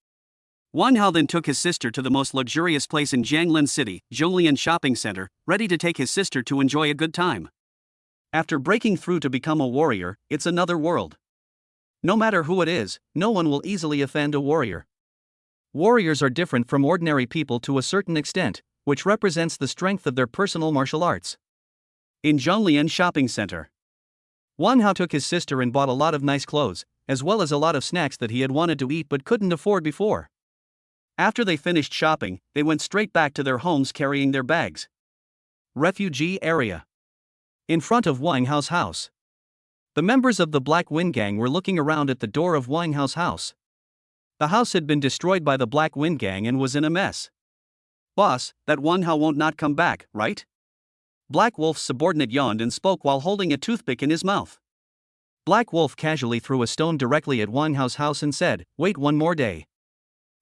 Wang Hao then took his sister to the most luxurious place in Jianglin City, Zhonglian Shopping Center, ready to take his sister to enjoy a good time. After breaking through to become a warrior, it's another world. No matter who it is, no one will easily offend a warrior. Warriors are different from ordinary people to a certain extent, which represents the strength of their personal martial arts. In Zhonglian Shopping Center, Wang Hao took his sister and bought a lot of nice clothes, as well as a lot of snacks that he had wanted to eat but couldn't afford before. After they finished shopping, they went straight back to their homes carrying their bags. Refugee area. In front of Wang Hao's house. The members of the Black Wind Gang were looking around at the door of Wang Hao's house. The house had been destroyed by the Black Wind Gang and was in a mess. "Boss, that Wang Hao won't not come back, right?" Black Wolf's subordinate yawned and spoke while holding a toothpick in his mouth. Black Wolf casually threw a stone directly at Wang Hao's house and said, "Wait one more day.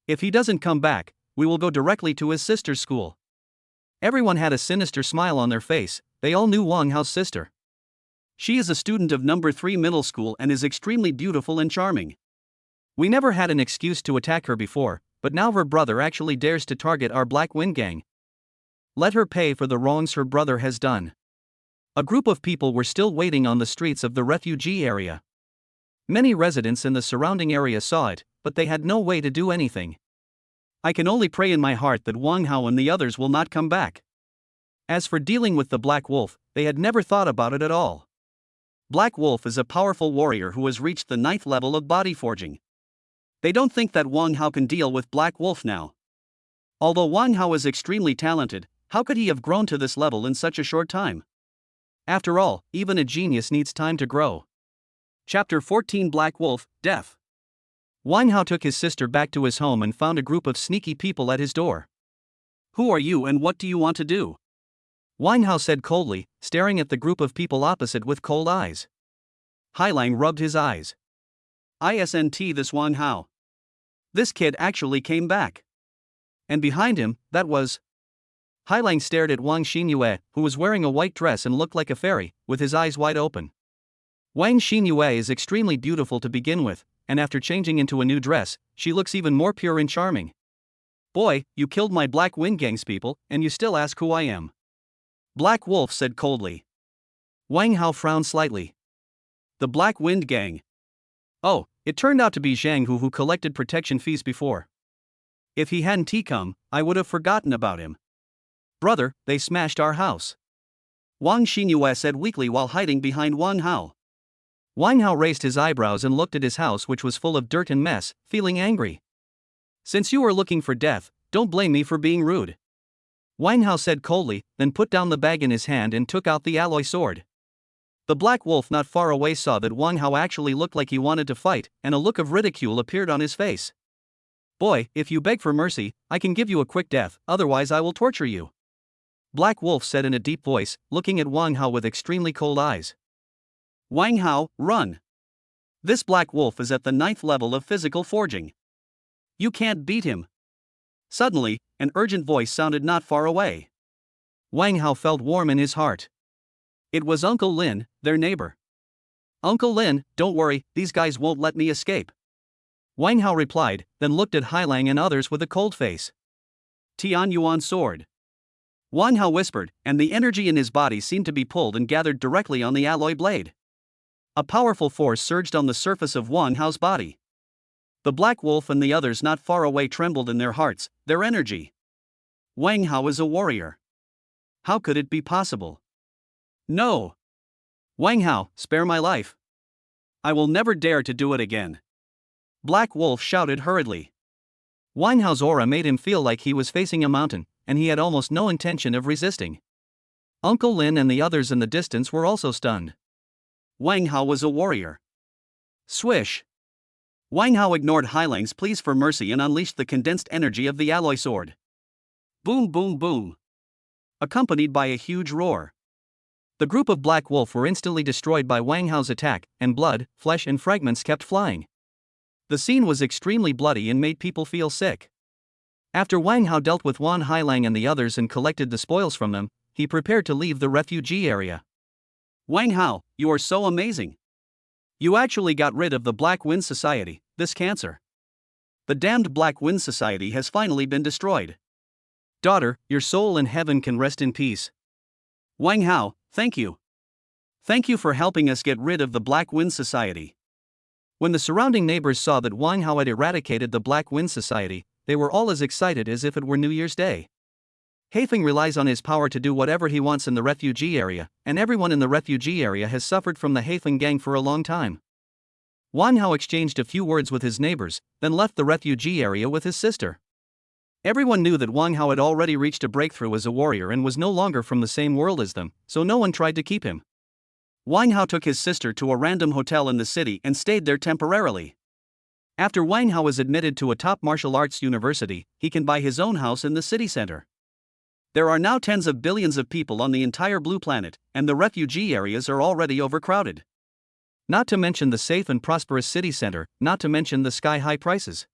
If he doesn't come back, we will go directly to his sister's school." Everyone had a sinister smile on their face. They all knew Wang Hao's sister. She is a student of number 3 middle school and is extremely beautiful and charming. We never had an excuse to attack her before, but now her brother actually dares to target our Black Wind Gang. Let her pay for the wrongs her brother has done. A group of people were still waiting on the streets of the refugee area. Many residents in the surrounding area saw it, but they had no way to do anything. I can only pray in my heart that Wang Hao and the others will not come back. As for dealing with the Black Wolf, they had never thought about it at all. Black Wolf is a powerful warrior who has reached the 9th level of body forging. They don't think that Wang Hao can deal with Black Wolf now. Although Wang Hao is extremely talented, how could he have grown to this level in such a short time? After all, even a genius needs time to grow. Chapter 14 Black Wolf, Death. Wang Hao took his sister back to his home and found a group of sneaky people at his door. "Who are you and what do you want to do?" Wang Hao said coldly, staring at the group of people opposite with cold eyes. Lan Lling rubbed his eyes. "Isn't this Wang Hao? This kid actually came back." And behind him, that was... Lan Lling stared at Wang Xinyue, who was wearing a white dress and looked like a fairy, with his eyes wide open. Wang Xinyue is extremely beautiful to begin with, and after changing into a new dress, she looks even more pure and charming. "Boy, you killed my Black Wind Gang's people, and you still ask who I am?" Black Wolf said coldly. Wang Hao frowned slightly. "The Black Wind Gang. Oh, it turned out to be Zhang Hu who collected protection fees before. If he hadn't come, I would have forgotten about him. Brother, they smashed our house," Wang Xinyue said weakly while hiding behind Wang Hao. Wang Hao raised his eyebrows and looked at his house, which was full of dirt and mess, feeling angry. "Since you are looking for death, don't blame me for being rude," Wang Hao said coldly, then put down the bag in his hand and took out the alloy sword. The Black Wolf not far away saw that Wang Hao actually looked like he wanted to fight, and a look of ridicule appeared on his face. "Boy, if you beg for mercy, I can give you a quick death, otherwise I will torture you," Black Wolf said in a deep voice, looking at Wang Hao with extremely cold eyes. "Wang Hao, run! This Black Wolf is at the 9th level of physical forging. You can't beat him." Suddenly, an urgent voice sounded not far away. Wang Hao felt warm in his heart. It was Uncle Lin, their neighbor. "Uncle Lin, don't worry, these guys won't let me escape," Wang Hao replied, then looked at Lan Lling and others with a cold face. "Tianyuan sword," Wang Hao whispered, and the energy in his body seemed to be pulled and gathered directly on the alloy blade. A powerful force surged on the surface of Wang Hao's body. The Black Wolf and the others not far away trembled in their hearts, their energy. Wang Hao is a warrior. How could it be possible? No! Wang Hao, spare my life. I will never dare to do it again, Black Wolf shouted hurriedly. Wang Hao's aura made him feel like he was facing a mountain, and he had almost no intention of resisting. Uncle Lin and the others in the distance were also stunned. Wang Hao was a warrior. Swish! Wang Hao ignored Lan Ling's pleas for mercy and unleashed the condensed energy of the alloy sword. Boom boom boom! Accompanied by a huge roar. The group of Black Wolf were instantly destroyed by Wang Hao's attack, and blood, flesh and fragments kept flying. The scene was extremely bloody and made people feel sick. After Wang Hao dealt with Lan Lling and the others and collected the spoils from them, he prepared to leave the refugee area. Wang Hao, you are so amazing. You actually got rid of the Black Wind Society, this cancer. The damned Black Wind Society has finally been destroyed. Daughter, your soul in heaven can rest in peace. Wang Hao, thank you. Thank you for helping us get rid of the Black Wind Society. When the surrounding neighbors saw that Wang Hao had eradicated the Black Wind Society, they were all as excited as if it were New Year's Day. Haifeng relies on his power to do whatever he wants in the refugee area, and everyone in the refugee area has suffered from the Haifeng gang for a long time. Wang Hao exchanged a few words with his neighbors, then left the refugee area with his sister. Everyone knew that Wang Hao had already reached a breakthrough as a warrior and was no longer from the same world as them, so no one tried to keep him. Wang Hao took his sister to a random hotel in the city and stayed there temporarily. After Wang Hao is admitted to a top martial arts university, he can buy his own house in the city center. There are now tens of billions of people on the entire blue planet, and the refugee areas are already overcrowded. Not to mention the safe and prosperous city center, not to mention the sky-high prices.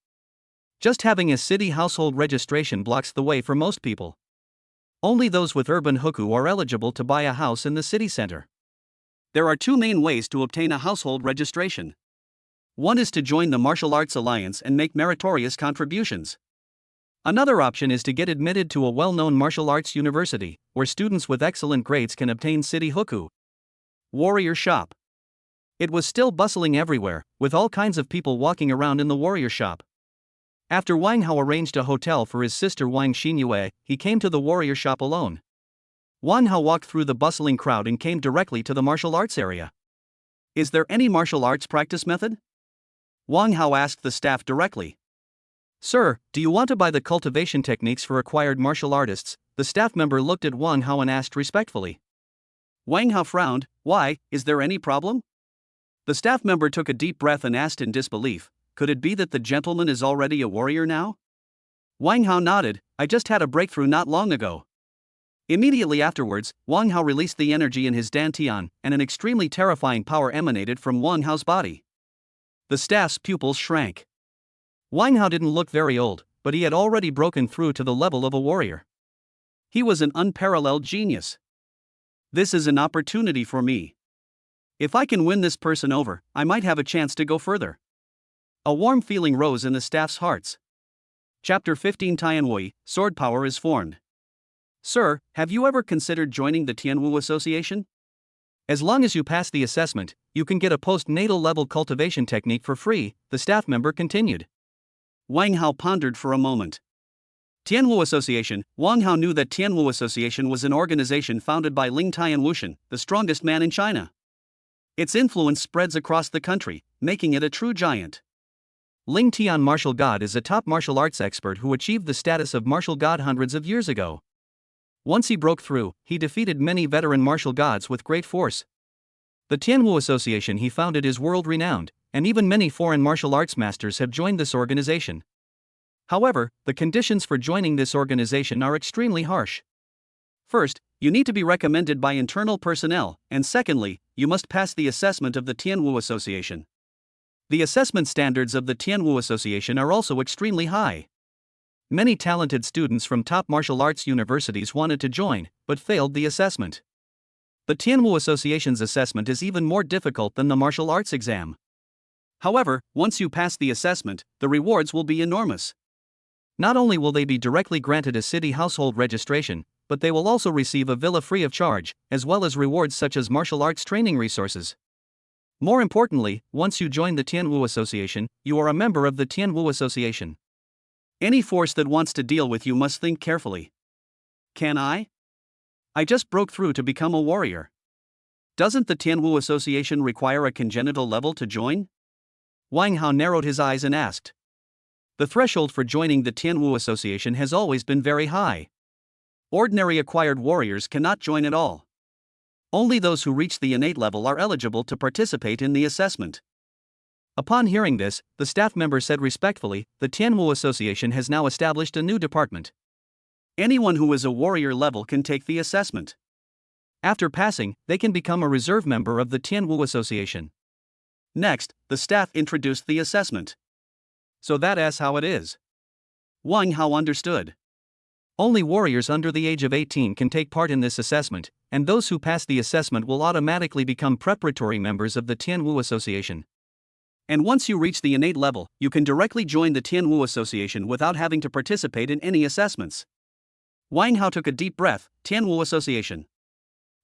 Just having a city household registration blocks the way for most people. Only those with urban hukou are eligible to buy a house in the city center. There are two main ways to obtain a household registration. One is to join the Martial Arts Alliance and make meritorious contributions. Another option is to get admitted to a well-known martial arts university, where students with excellent grades can obtain city hukou. Warrior shop. It was still bustling everywhere, with all kinds of people walking around in the warrior shop. After Wang Hao arranged a hotel for his sister Wang Xinyue, he came to the warrior shop alone. Wang Hao walked through the bustling crowd and came directly to the martial arts area. Is there any martial arts practice method? Wang Hao asked the staff directly. Sir, do you want to buy the cultivation techniques for acquired martial artists? The staff member looked at Wang Hao and asked respectfully. Wang Hao frowned. Why, is there any problem? The staff member took a deep breath and asked in disbelief, could it be that the gentleman is already a warrior now? Wang Hao nodded, I just had a breakthrough not long ago. Immediately afterwards, Wang Hao released the energy in his dantian, and an extremely terrifying power emanated from Wang Hao's body. The staff's pupils shrank. Wang Hao didn't look very old, but he had already broken through to the level of a warrior. He was an unparalleled genius. This is an opportunity for me. If I can win this person over, I might have a chance to go further. A warm feeling rose in the staff's hearts. Chapter 15 Tian Wu, Sword Power is formed. Sir, have you ever considered joining the Tian Wu Association? As long as you pass the assessment, you can get a post-natal level cultivation technique for free, the staff member continued. Wang Hao pondered for a moment. Tian Wu Association. Wang Hao knew that Tian Wu Association was an organization founded by Ling Tianwushan, the strongest man in China. Its influence spreads across the country, making it a true giant. Ling Tian martial god is a top martial arts expert who achieved the status of martial god hundreds of years ago. Once he broke through, he defeated many veteran martial gods with great force. The Tian Wu Association he founded is world-renowned, and even many foreign martial arts masters have joined this organization. However, the conditions for joining this organization are extremely harsh. First, you need to be recommended by internal personnel, and secondly, you must pass the assessment of the Tian Wu Association. The assessment standards of the Tian Wu Association are also extremely high. Many talented students from top martial arts universities wanted to join, but failed the assessment. The Tian Wu Association's assessment is even more difficult than the martial arts exam. However, once you pass the assessment, the rewards will be enormous. Not only will they be directly granted a city household registration, but they will also receive a villa free of charge, as well as rewards such as martial arts training resources. More importantly, once you join the Tian Wu Association, you are a member of the Tian Wu Association. Any force that wants to deal with you must think carefully. Can I? I just broke through to become a warrior. Doesn't the Tian Wu Association require a congenital level to join? Wang Hao narrowed his eyes and asked. The threshold for joining the Tian Wu Association has always been very high. Ordinary acquired warriors cannot join at all. Only those who reach the innate level are eligible to participate in the assessment. Upon hearing this, the staff member said respectfully, the Tian Wu Association has now established a new department. Anyone who is a warrior level can take the assessment. After passing, they can become a reserve member of the Tian Wu Association. Next, the staff introduced the assessment. So that's how it is. Wang Hao understood. Only warriors under the age of 18 can take part in this assessment, and those who pass the assessment will automatically become preparatory members of the Tian Wu Association. And once you reach the innate level, you can directly join the Tian Wu Association without having to participate in any assessments. Wang Hao took a deep breath. Tian Wu Association.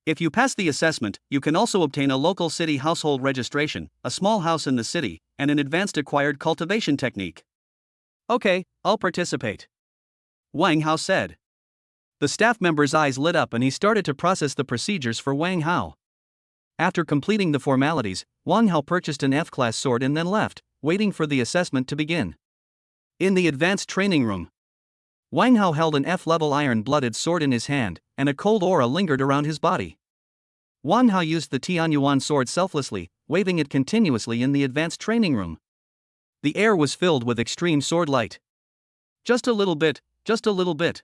If you pass the assessment, you can also obtain a local city household registration, a small house in the city, and an advanced acquired cultivation technique. Okay, I'll participate, Wang Hao said. The staff member's eyes lit up and he started to process the procedures for Wang Hao. After completing the formalities, Wang Hao purchased an F-class sword and then left, waiting for the assessment to begin. In the advanced training room, Wang Hao held an F-level iron-blooded sword in his hand, and a cold aura lingered around his body. Wang Hao used the Tianyuan sword selflessly, waving it continuously in the advanced training room. The air was filled with extreme sword light. Just a little bit, just a little bit.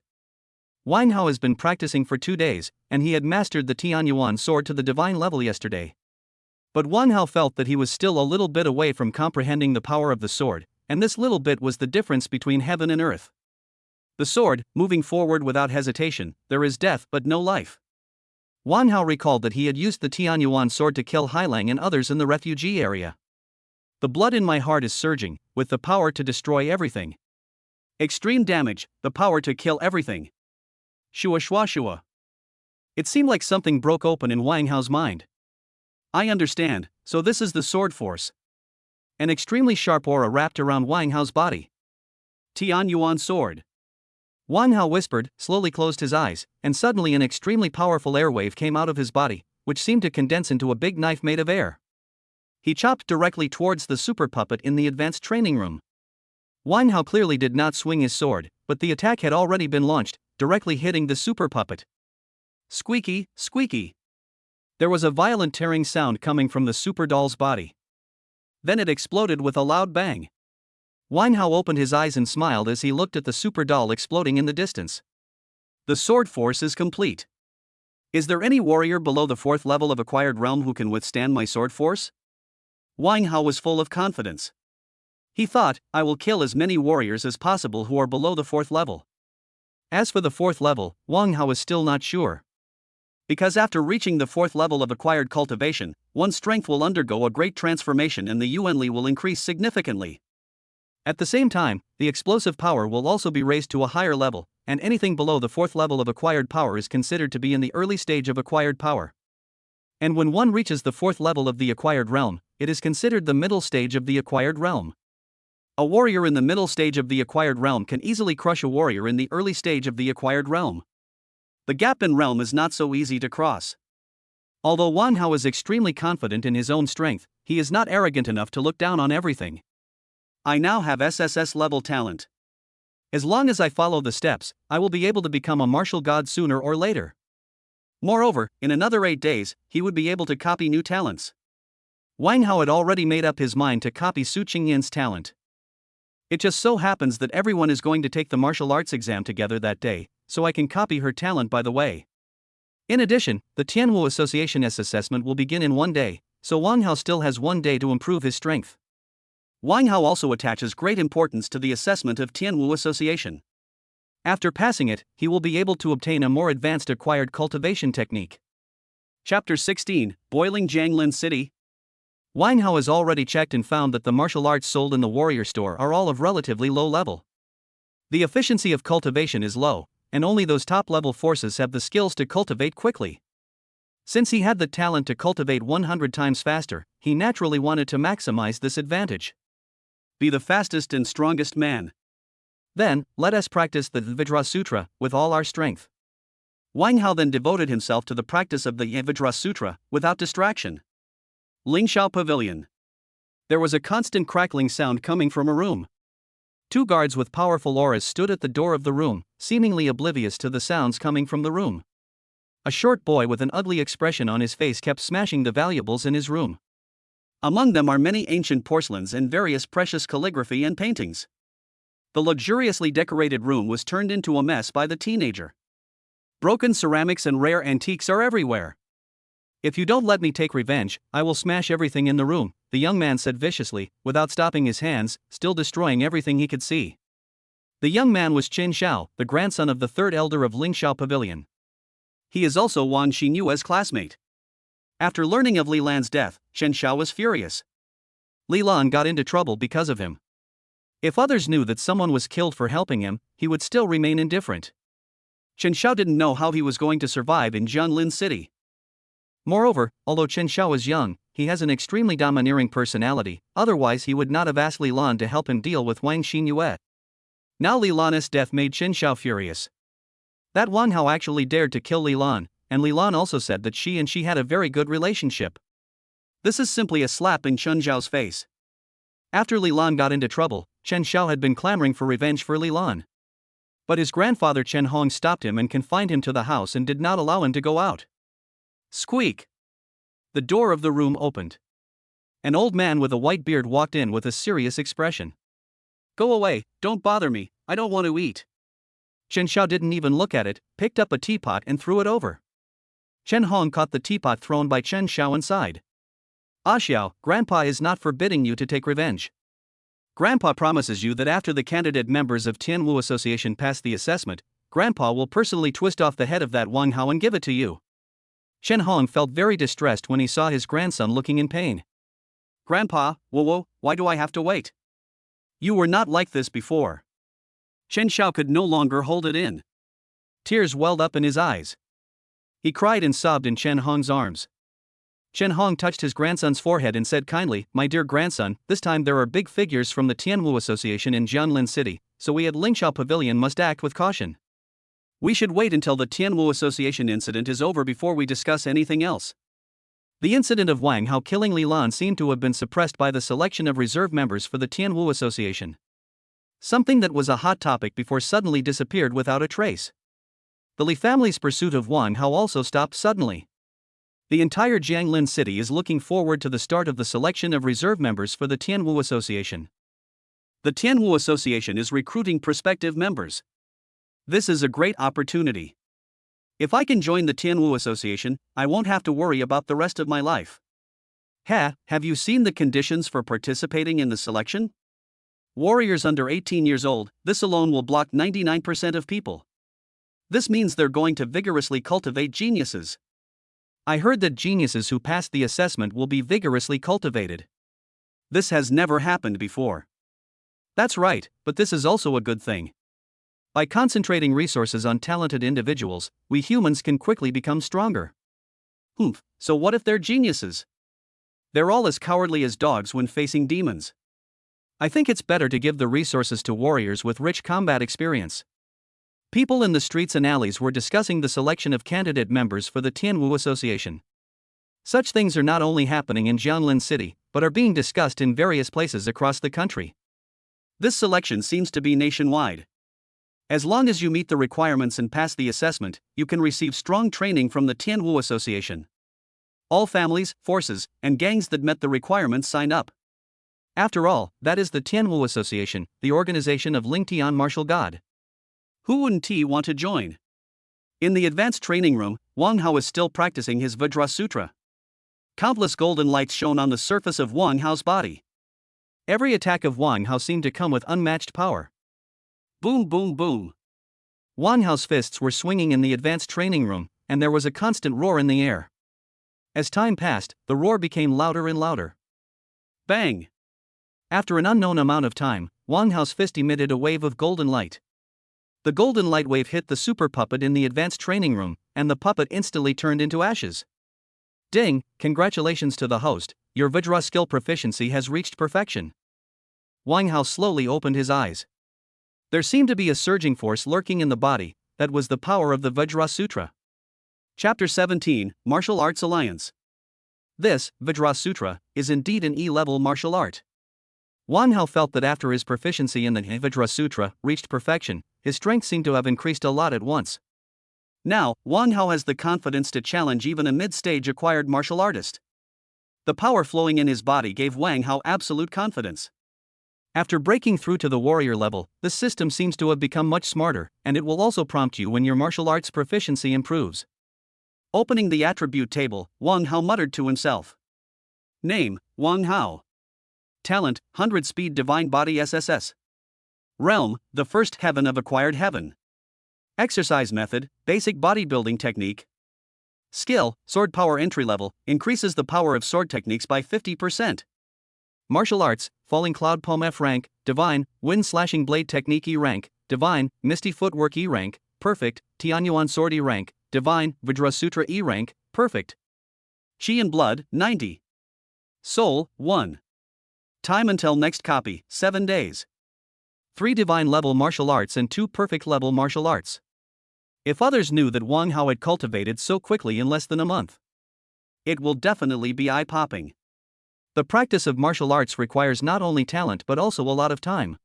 Wang Hao has been practicing for 2 days, and he had mastered the Tianyuan sword to the divine level yesterday. But Wang Hao felt that he was still a little bit away from comprehending the power of the sword, and this little bit was the difference between heaven and earth. The sword, moving forward without hesitation, there is death but no life. Wang Hao recalled that he had used the Tianyuan sword to kill Hailang and others in the refugee area. The blood in my heart is surging, with the power to destroy everything. Extreme damage, the power to kill everything. Shua shua shua. It seemed like something broke open in Wang Hao's mind. I understand, so this is the sword force. An extremely sharp aura wrapped around Wang Hao's body. Tianyuan sword. Wang Hao whispered, slowly closed his eyes, and suddenly an extremely powerful airwave came out of his body, which seemed to condense into a big knife made of air. He chopped directly towards the super puppet in the advanced training room. Wang Hao clearly did not swing his sword, but the attack had already been launched, directly hitting the super puppet. Squeaky, squeaky. There was a violent tearing sound coming from the super doll's body. Then it exploded with a loud bang. Wang Hao opened his eyes and smiled as he looked at the super doll exploding in the distance. The sword force is complete. Is there any warrior below the 4th level of acquired realm who can withstand my sword force? Wang Hao was full of confidence. He thought, I will kill as many warriors as possible who are below the 4th level. As for the 4th level, Wang Hao is still not sure. Because after reaching the 4th level of acquired cultivation, one's strength will undergo a great transformation and the Yuanli will increase significantly. At the same time, the explosive power will also be raised to a higher level, and anything below the 4th level of acquired power is considered to be in the early stage of acquired power. And when one reaches the 4th level of the acquired realm, it is considered the middle stage of the acquired realm. A warrior in the middle stage of the acquired realm can easily crush a warrior in the early stage of the acquired realm. The gap in realm is not so easy to cross. Although Wang Hao is extremely confident in his own strength, he is not arrogant enough to look down on everything. I now have SSS level talent. As long as I follow the steps, I will be able to become a martial god sooner or later. Moreover, in another 8 days, he would be able to copy new talents. Wang Hao had already made up his mind to copy Su Qingyin's talent. It just so happens that everyone is going to take the martial arts exam together that day, so I can copy her talent by the way. In addition, the Tian Wu Association assessment will begin in 1 day, so Wang Hao still has 1 day to improve his strength. Wang Hao also attaches great importance to the assessment of Tian Wu Association. After passing it, he will be able to obtain a more advanced acquired cultivation technique. Chapter 16, Boiling Jianglin City. Wang Hao has already checked and found that the martial arts sold in the warrior store are all of relatively low level. The efficiency of cultivation is low, and only those top-level forces have the skills to cultivate quickly. Since he had the talent to cultivate 100 times faster, he naturally wanted to maximize this advantage. Be the fastest and strongest man. Then, let us practice the Vajra Sutra with all our strength. Wang Hao then devoted himself to the practice of the Vajra Sutra, without distraction. Lingxiao Pavilion. There was a constant crackling sound coming from a room. 2 guards with powerful auras stood at the door of the room, seemingly oblivious to the sounds coming from the room. A short boy with an ugly expression on his face kept smashing the valuables in his room. Among them are many ancient porcelains and various precious calligraphy and paintings. The luxuriously decorated room was turned into a mess by the teenager. Broken ceramics and rare antiques are everywhere. If you don't let me take revenge, I will smash everything in the room, the young man said viciously, without stopping his hands, still destroying everything he could see. The young man was Qin Xiao, the grandson of the 3rd elder of Lingxiao Pavilion. He is also Wang Xinyue's classmate. After learning of Li Lan's death, Chen Xiao was furious. Li Lan got into trouble because of him. If others knew that someone was killed for helping him, he would still remain indifferent. Chen Xiao didn't know how he was going to survive in Jianlin City. Moreover, although Chen Xiao is young, he has an extremely domineering personality, otherwise he would not have asked Li Lan to help him deal with Wang Xinyue. Now Li Lan's death made Chen Xiao furious. That Wang Hao actually dared to kill Li Lan, and Li Lan also said that she had a very good relationship. This is simply a slap in Chen Xiao's face. After Li Lan got into trouble, Chen Xiao had been clamoring for revenge for Li Lan. But his grandfather Chen Hong stopped him and confined him to the house and did not allow him to go out. Squeak! The door of the room opened. An old man with a white beard walked in with a serious expression. "Go away, don't bother me, I don't want to eat." Chen Xiao didn't even look at it, picked up a teapot and threw it over. Chen Hong caught the teapot thrown by Chen Xiao inside. "Ah Xiao, Grandpa is not forbidding you to take revenge. Grandpa promises you that after the candidate members of Tian Wu Association pass the assessment, Grandpa will personally twist off the head of that Wang Hao and give it to you." Chen Hong felt very distressed when he saw his grandson looking in pain. "Grandpa, whoa, why do I have to wait? You were not like this before." Chen Xiao could no longer hold it in. Tears welled up in his eyes. He cried and sobbed in Chen Hong's arms. Chen Hong touched his grandson's forehead and said kindly, "My dear grandson, this time there are big figures from the Tian Wu Association in Jianlin City, so we at Lingxiao Pavilion must act with caution. We should wait until the Tian Wu Association incident is over before we discuss anything else." The incident of Wang Hao killing Li Lan seemed to have been suppressed by the selection of reserve members for the Tian Wu Association. Something that was a hot topic before suddenly disappeared without a trace. The Li family's pursuit of Wang Hao also stopped suddenly. The entire Jianlin city is looking forward to the start of the selection of reserve members for the Tian Wu Association. The Tian Wu Association is recruiting prospective members. This is a great opportunity. If I can join the Tian Wu Association, I won't have to worry about the rest of my life. Have you seen the conditions for participating in the selection? Warriors under 18 years old, this alone will block 99% of people. This means they're going to vigorously cultivate geniuses. I heard that geniuses who passed the assessment will be vigorously cultivated. This has never happened before. That's right, but this is also a good thing. By concentrating resources on talented individuals, we humans can quickly become stronger. So what if they're geniuses? They're all as cowardly as dogs when facing demons. I think it's better to give the resources to warriors with rich combat experience. People in the streets and alleys were discussing the selection of candidate members for the Tian Wu Association. Such things are not only happening in Jianlin City, but are being discussed in various places across the country. This selection seems to be nationwide. As long as you meet the requirements and pass the assessment, you can receive strong training from the Tian Wu Association. All families, forces, and gangs that met the requirements sign up. After all, that is the Tian Wu Association, the organization of Lingtian martial god. Who wouldn't want to join? In the advanced training room, Wang Hao is still practicing his Vajra Sutra. Countless golden lights shone on the surface of Wang Hao's body. Every attack of Wang Hao seemed to come with unmatched power. Boom, boom, boom. Wang Hao's fists were swinging in the advanced training room, and there was a constant roar in the air. As time passed, the roar became louder and louder. Bang! After an unknown amount of time, Wang Hao's fist emitted a wave of golden light. The golden light wave hit the super puppet in the advanced training room, and the puppet instantly turned into ashes. Ding! Congratulations to the host, your Vajra skill proficiency has reached perfection. Wang Hao slowly opened his eyes. There seemed to be a surging force lurking in the body, that was the power of the Vajra Sutra. Chapter 17, Martial Arts Alliance. This, Vajra Sutra, is indeed an E-level martial art. Wang Hao felt that after his proficiency in the Vajra Sutra reached perfection, his strength seemed to have increased a lot at once. Now, Wang Hao has the confidence to challenge even a mid-stage acquired martial artist. The power flowing in his body gave Wang Hao absolute confidence. After breaking through to the warrior level, this system seems to have become much smarter, and it will also prompt you when your martial arts proficiency improves. Opening the attribute table, Wang Hao muttered to himself. Name, Wang Hao. Talent, 100 Speed Divine Body SSS. Realm, the first heaven of acquired heaven. Exercise method, basic bodybuilding technique. Skill, sword power entry level, increases the power of sword techniques by 50%. Martial arts, falling cloud poem F rank, divine, wind slashing blade technique E rank, divine, misty footwork E rank, perfect, Tianyuan sword E rank, divine, Vajra Sutra E rank, perfect. Chi and blood, 90. Soul, 1. Time until next copy, 7 days. 3 divine level martial arts and 2 perfect level martial arts. If others knew that Wang Hao had cultivated so quickly in less than a month, it will definitely be eye-popping. The practice of martial arts requires not only talent but also a lot of time.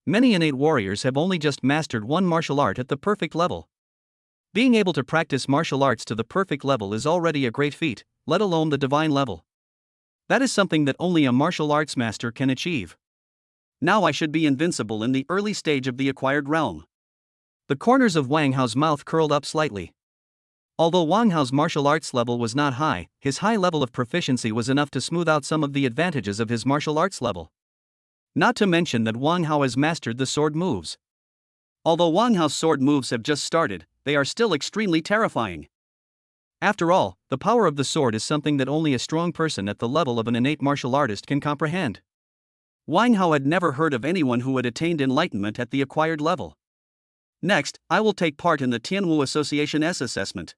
Many innate warriors have only just mastered one martial art at the perfect level. Being able to practice martial arts to the perfect level is already a great feat, let alone the divine level. That is something that only a martial arts master can achieve. Now I should be invincible in the early stage of the acquired realm. The corners of Wang Hao's mouth curled up slightly. Although Wang Hao's martial arts level was not high, his high level of proficiency was enough to smooth out some of the advantages of his martial arts level. Not to mention that Wang Hao has mastered the sword moves. Although Wang Hao's sword moves have just started, they are still extremely terrifying. After all, the power of the sword is something that only a strong person at the level of an innate martial artist can comprehend. Wang Hao had never heard of anyone who had attained enlightenment at the acquired level. Next, I will take part in the Tian Wu Association assessment.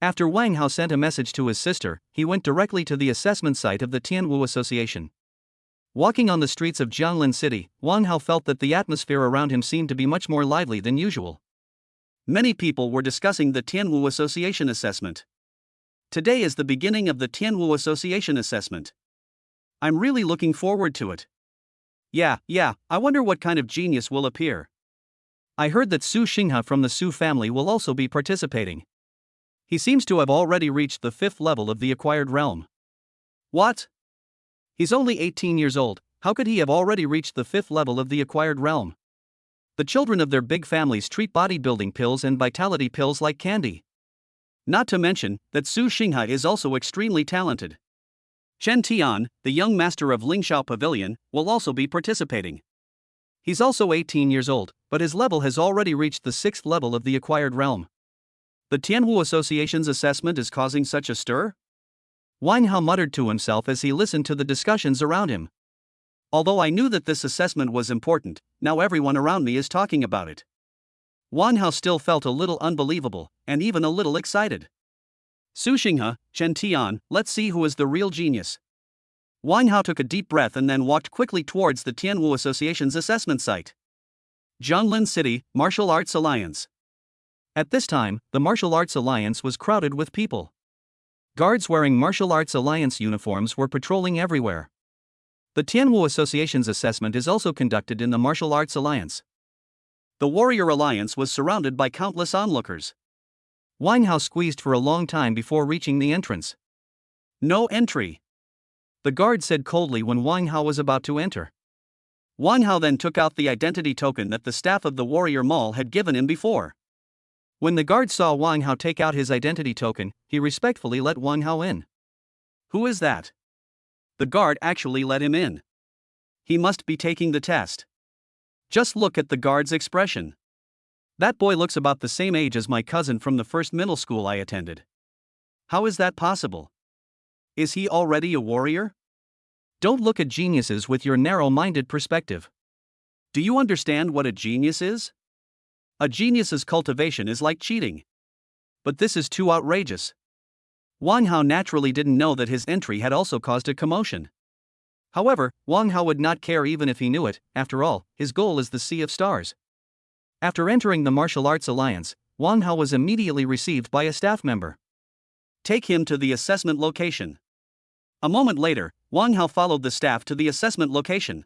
After Wang Hao sent a message to his sister, he went directly to the assessment site of the Tian Wu Association. Walking on the streets of Jianglin City, Wang Hao felt that the atmosphere around him seemed to be much more lively than usual. Many people were discussing the Tian Wu Association assessment. Today is the beginning of the Tian Wu Association assessment. I'm really looking forward to it. Yeah, I wonder what kind of genius will appear. I heard that Su Xinghe from the Su family will also be participating. He seems to have already reached the 5th level of the acquired realm. What? He's only 18 years old, how could he have already reached the 5th level of the acquired realm? The children of their big families treat bodybuilding pills and vitality pills like candy. Not to mention that Su Xinghe is also extremely talented. Chen Tian, the young master of Lingshao Pavilion, will also be participating. He's also 18 years old, but his level has already reached the 6th level of the acquired realm. The Tian Wu Association's assessment is causing such a stir? Wang Hao muttered to himself as he listened to the discussions around him. Although I knew that this assessment was important, now everyone around me is talking about it. Wang Hao still felt a little unbelievable, and even a little excited. Su Xinghe, Chen Tian, let's see who is the real genius. Wang Hao took a deep breath and then walked quickly towards the Tian Wu Association's assessment site. Jianglin City, Martial Arts Alliance. At this time, the Martial Arts Alliance was crowded with people. Guards wearing Martial Arts Alliance uniforms were patrolling everywhere. The Tian Wu Association's assessment is also conducted in the Martial Arts Alliance. The Warrior Alliance was surrounded by countless onlookers. Wang Hao squeezed for a long time before reaching the entrance. No entry. The guard said coldly when Wang Hao was about to enter. Wang Hao then took out the identity token that the staff of the Warrior Mall had given him before. When the guard saw Wang Hao take out his identity token, he respectfully let Wang Hao in. Who is that? The guard actually let him in. He must be taking the test. Just look at the guard's expression. That boy looks about the same age as my cousin from the first middle school I attended. How is that possible? Is he already a warrior? Don't look at geniuses with your narrow-minded perspective. Do you understand what a genius is? A genius's cultivation is like cheating. But this is too outrageous. Wang Hao naturally didn't know that his entry had also caused a commotion. However, Wang Hao would not care even if he knew it, after all, his goal is the Sea of Stars. After entering the Martial Arts Alliance, Wang Hao was immediately received by a staff member. Take him to the assessment location. A moment later, Wang Hao followed the staff to the assessment location.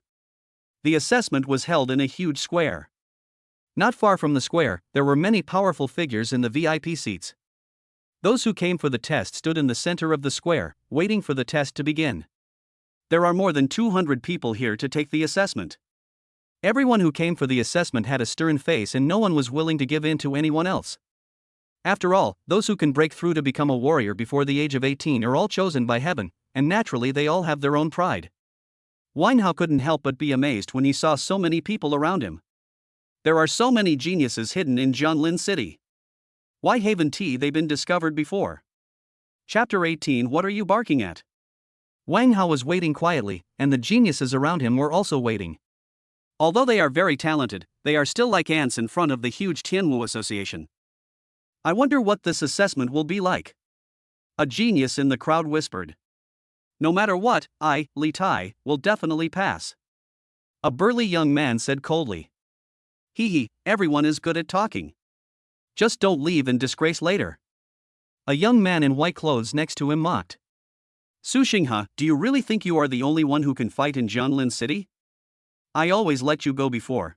The assessment was held in a huge square. Not far from the square, there were many powerful figures in the VIP seats. Those who came for the test stood in the center of the square, waiting for the test to begin. There are more than 200 people here to take the assessment. Everyone who came for the assessment had a stern face and no one was willing to give in to anyone else. After all, those who can break through to become a warrior before the age of 18 are all chosen by heaven, and naturally they all have their own pride. Wang Hao couldn't help but be amazed when he saw so many people around him. There are so many geniuses hidden in Jianglin City. Why haven't they been discovered before? Chapter 18. What are you barking at? Wang Hao was waiting quietly, and the geniuses around him were also waiting. Although they are very talented, they are still like ants in front of the huge Tian Wu Association. I wonder what this assessment will be like. A genius in the crowd whispered. No matter what, Li Tai will definitely pass. A burly young man said coldly. Hee hee, everyone is good at talking. Just don't leave in disgrace later. A young man in white clothes next to him mocked. Su Xinghe, do you really think you are the only one who can fight in Jianlin City? I always let you go before.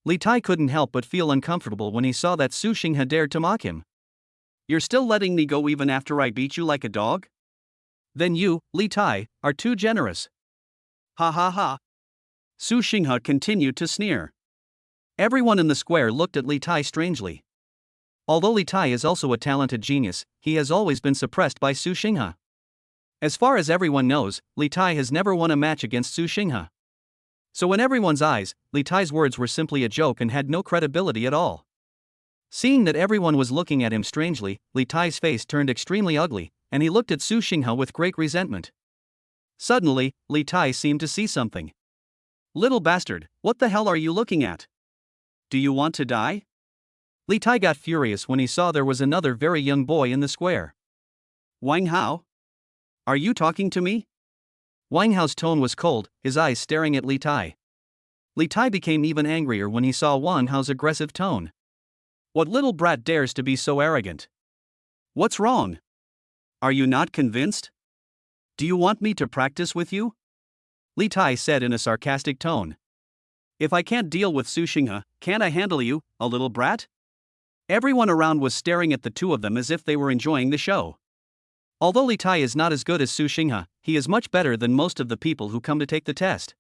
Li Tai couldn't help but feel uncomfortable when he saw that Su Xinghe dared to mock him. You're still letting me go even after I beat you like a dog? Then you, Li Tai, are too generous. Ha ha ha. Su Xinghe continued to sneer. Everyone in the square looked at Li Tai strangely. Although Li Tai is also a talented genius, he has always been suppressed by Su Xinghe. As far as everyone knows, Li Tai has never won a match against Su Xinghe. So in everyone's eyes, Li Tai's words were simply a joke and had no credibility at all. Seeing that everyone was looking at him strangely, Li Tai's face turned extremely ugly, and he looked at Su Xinghe with great resentment. Suddenly, Li Tai seemed to see something. Little bastard, what the hell are you looking at? Do you want to die? Li Tai got furious when he saw there was another very young boy in the square. Wang Hao? Are you talking to me? Wang Hao's tone was cold, his eyes staring at Li Tai. Li Tai became even angrier when he saw Wang Hao's aggressive tone. What little brat dares to be so arrogant? What's wrong? Are you not convinced? Do you want me to practice with you? Li Tai said in a sarcastic tone. If I can't deal with Su Xinghe, can't I handle you, a little brat? Everyone around was staring at the two of them as if they were enjoying the show. Although Li Tai is not as good as Su Xinghe, he is much better than most of the people who come to take the test.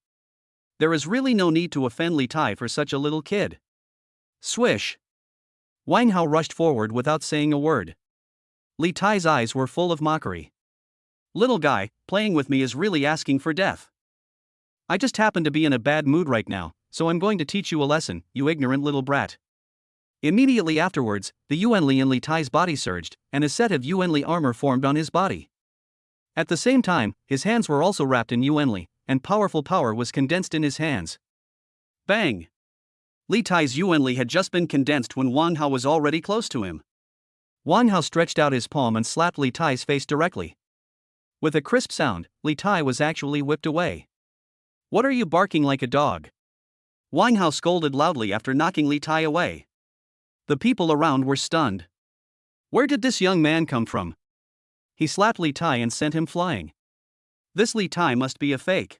There is really no need to offend Li Tai for such a little kid. Swish! Wang Hao rushed forward without saying a word. Li Tai's eyes were full of mockery. Little guy, playing with me is really asking for death. I just happen to be in a bad mood right now, so I'm going to teach you a lesson, you ignorant little brat. Immediately afterwards, the Yuanli in Li Tai's body surged, and a set of Yuanli armor formed on his body. At the same time, his hands were also wrapped in Yuanli, and powerful power was condensed in his hands. Bang! Li Tai's Yuanli had just been condensed when Wang Hao was already close to him. Wang Hao stretched out his palm and slapped Li Tai's face directly. With a crisp sound, Li Tai was actually whipped away. What are you barking like a dog? Wang Hao scolded loudly after knocking Li Tai away. The people around were stunned. Where did this young man come from? He slapped Li Tai and sent him flying. This Li Tai must be a fake.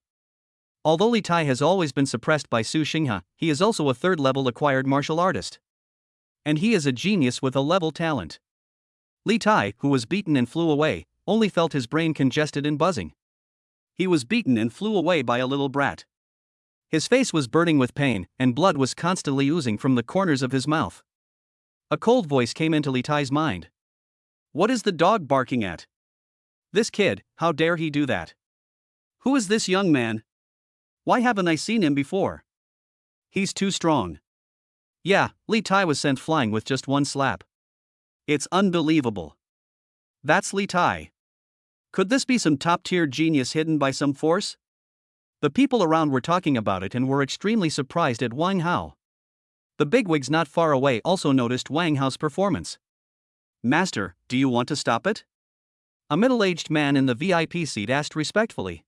Although Li Tai has always been suppressed by Su Xinghe, he is also a third-level acquired martial artist. And he is a genius with a level talent. Li Tai, who was beaten and flew away, only felt his brain congested and buzzing. He was beaten and flew away by a little brat. His face was burning with pain, and blood was constantly oozing from the corners of his mouth. A cold voice came into Li Tai's mind. What is the dog barking at? This kid, how dare he do that? Who is this young man? Why haven't I seen him before? He's too strong. Yeah, Li Tai was sent flying with just one slap. It's unbelievable. That's Li Tai. Could this be some top-tier genius hidden by some force? The people around were talking about it and were extremely surprised at Wang Hao. The bigwigs not far away also noticed Wang Hao's performance. Master, do you want to stop it? A middle-aged man in the VIP seat asked respectfully.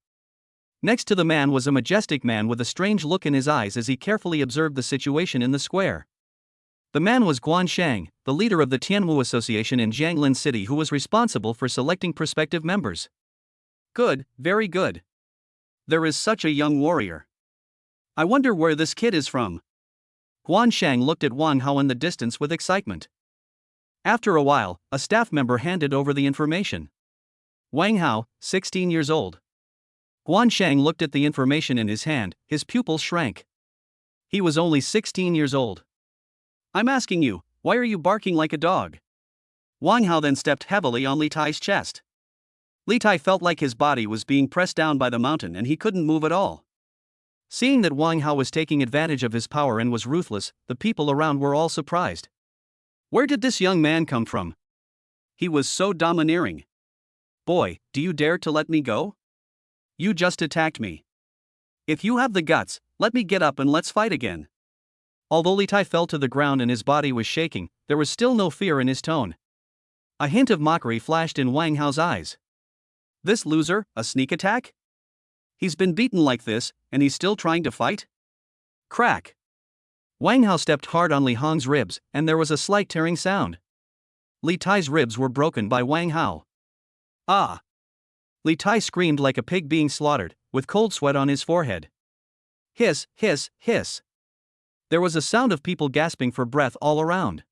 Next to the man was a majestic man with a strange look in his eyes as he carefully observed the situation in the square. The man was Guan Shang, the leader of the Tian Wu Association in Jianlin City, who was responsible for selecting prospective members. Good, very good. There is such a young warrior. I wonder where this kid is from. Guan Shang looked at Wang Hao in the distance with excitement. After a while, a staff member handed over the information. Wang Hao, 16 years old. Guan Shang looked at the information in his hand, his pupils shrank. He was only 16 years old. I'm asking you, why are you barking like a dog? Wang Hao then stepped heavily on Li Tai's chest. Li Tai felt like his body was being pressed down by the mountain and he couldn't move at all. Seeing that Wang Hao was taking advantage of his power and was ruthless, the people around were all surprised. Where did this young man come from? He was so domineering. Boy, do you dare to let me go? You just attacked me. If you have the guts, let me get up and let's fight again. Although Li Tai fell to the ground and his body was shaking, there was still no fear in his tone. A hint of mockery flashed in Wang Hao's eyes. This loser, a sneak attack? He's been beaten like this, and he's still trying to fight? Crack! Wang Hao stepped hard on Li Hong's ribs, and there was a slight tearing sound. Li Tai's ribs were broken by Wang Hao. Ah! Li Tai screamed like a pig being slaughtered, with cold sweat on his forehead. Hiss, hiss, hiss. There was a sound of people gasping for breath all around.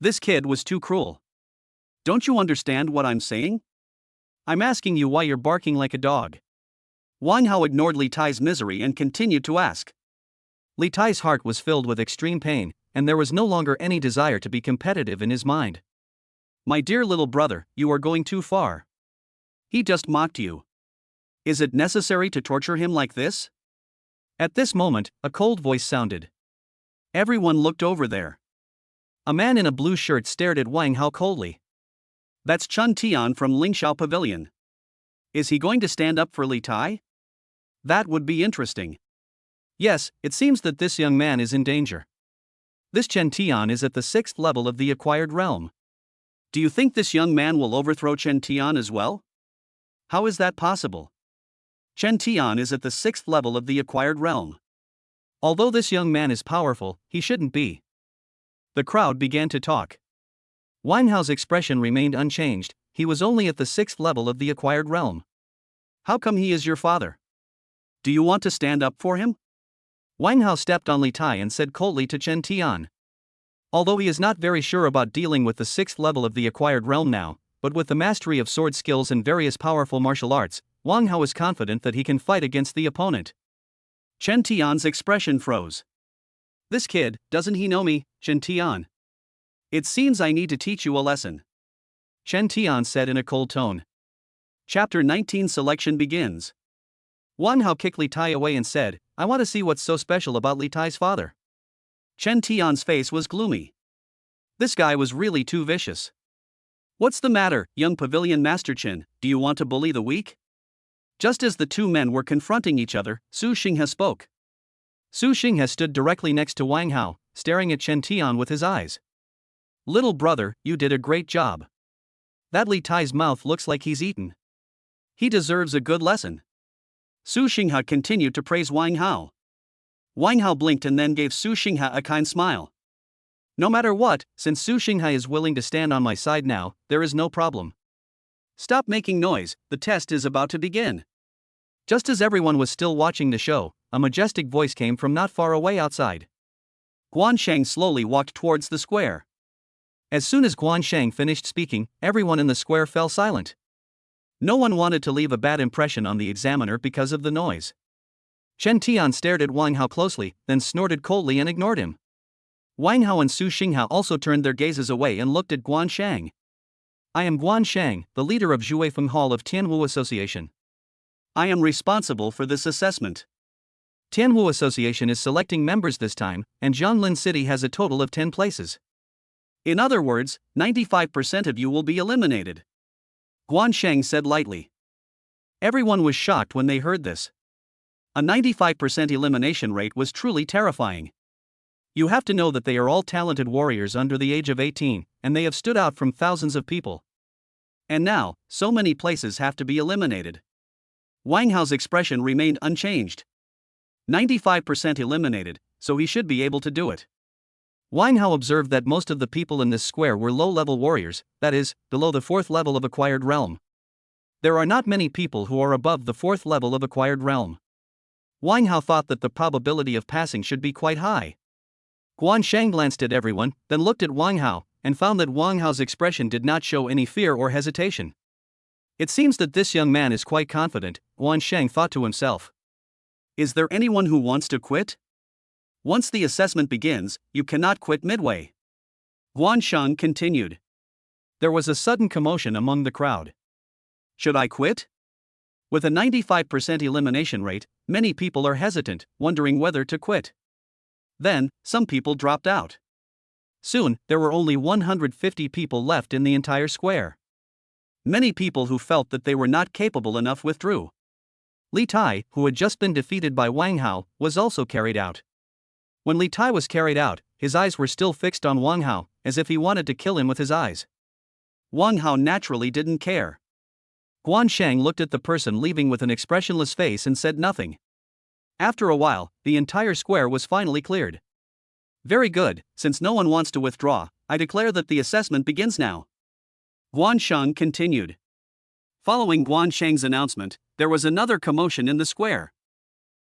This kid was too cruel. Don't you understand what I'm saying? I'm asking you why you're barking like a dog. Wang Hao ignored Li Tai's misery and continued to ask. Li Tai's heart was filled with extreme pain, and there was no longer any desire to be competitive in his mind. My dear little brother, you are going too far. He just mocked you. Is it necessary to torture him like this? At this moment, a cold voice sounded. Everyone looked over there. A man in a blue shirt stared at Wang Hao coldly. That's Chun Tian from Lingxiao Pavilion. Is he going to stand up for Li Tai? That would be interesting. Yes, it seems that this young man is in danger. This Chen Tian is at the 6th level of the acquired realm. Do you think this young man will overthrow Chen Tian as well? How is that possible? Chen Tian is at the 6th level of the acquired realm. Although this young man is powerful, he shouldn't be. The crowd began to talk. Wang Hao's expression remained unchanged. He was only at the 6th level of the acquired realm. How come he is your father? Do you want to stand up for him? Wang Hao stepped on Li Tai and said coldly to Chen Tian. Although he is not very sure about dealing with the 6th level of the acquired realm now, but with the mastery of sword skills and various powerful martial arts, Wang Hao is confident that he can fight against the opponent. Chen Tian's expression froze. This kid, doesn't he know me, Chen Tian? It seems I need to teach you a lesson. Chen Tian said in a cold tone. Chapter 19 Selection begins. Wang Hao kicked Li Tai away and said, I want to see what's so special about Li Tai's father. Chen Tian's face was gloomy. This guy was really too vicious. What's the matter, young pavilion master Chen, do you want to bully the weak? Just as the two men were confronting each other, Su Xinghe spoke. Su Xinghe stood directly next to Wang Hao, staring at Chen Tian with his eyes. Little brother, you did a great job. That Li Tai's mouth looks like he's eaten. He deserves a good lesson. Su Xinghe continued to praise Wang Hao. Wang Hao blinked and then gave Su Xinghe a kind smile. No matter what, since Su Xinghe is willing to stand on my side now, there is no problem. Stop making noise, the test is about to begin. Just as everyone was still watching the show, a majestic voice came from not far away outside. Guansheng slowly walked towards the square. As soon as Guansheng finished speaking, everyone in the square fell silent. No one wanted to leave a bad impression on the examiner because of the noise. Chen Tian stared at Wang Hao closely, then snorted coldly and ignored him. Wang Hao and Su Xinghe also turned their gazes away and looked at Guansheng. I am Guansheng, the leader of Zhuifeng Hall of Tian Wu Association. I am responsible for this assessment. Tian Wu Association is selecting members this time, and Jianlin City has a total of 10 places. In other words, 95% of you will be eliminated. Guansheng said lightly. Everyone was shocked when they heard this. A 95% elimination rate was truly terrifying. You have to know that they are all talented warriors under the age of 18, and they have stood out from thousands of people. And now, so many places have to be eliminated. Wang Hao's expression remained unchanged. 95% eliminated, so he should be able to do it. Wang Hao observed that most of the people in this square were low-level warriors, that is, below the 4th level of acquired realm. There are not many people who are above the 4th level of acquired realm. Wang Hao thought that the probability of passing should be quite high. Guansheng glanced at everyone, then looked at Wang Hao, and found that Wang Hao's expression did not show any fear or hesitation. It seems that this young man is quite confident, Guansheng thought to himself. Is there anyone who wants to quit? Once the assessment begins, you cannot quit midway. Guansheng continued. There was a sudden commotion among the crowd. Should I quit? With a 95% elimination rate, many people are hesitant, wondering whether to quit. Then, some people dropped out. Soon, there were only 150 people left in the entire square. Many people who felt that they were not capable enough withdrew. Li Tai, who had just been defeated by Wang Hao, was also carried out. When Li Tai was carried out, his eyes were still fixed on Wang Hao, as if he wanted to kill him with his eyes. Wang Hao naturally didn't care. Guan Shang looked at the person leaving with an expressionless face and said nothing. After a while, the entire square was finally cleared. Very good, since no one wants to withdraw, I declare that the assessment begins now. Guan Shang continued. Following Guan Shang's announcement, there was another commotion in the square.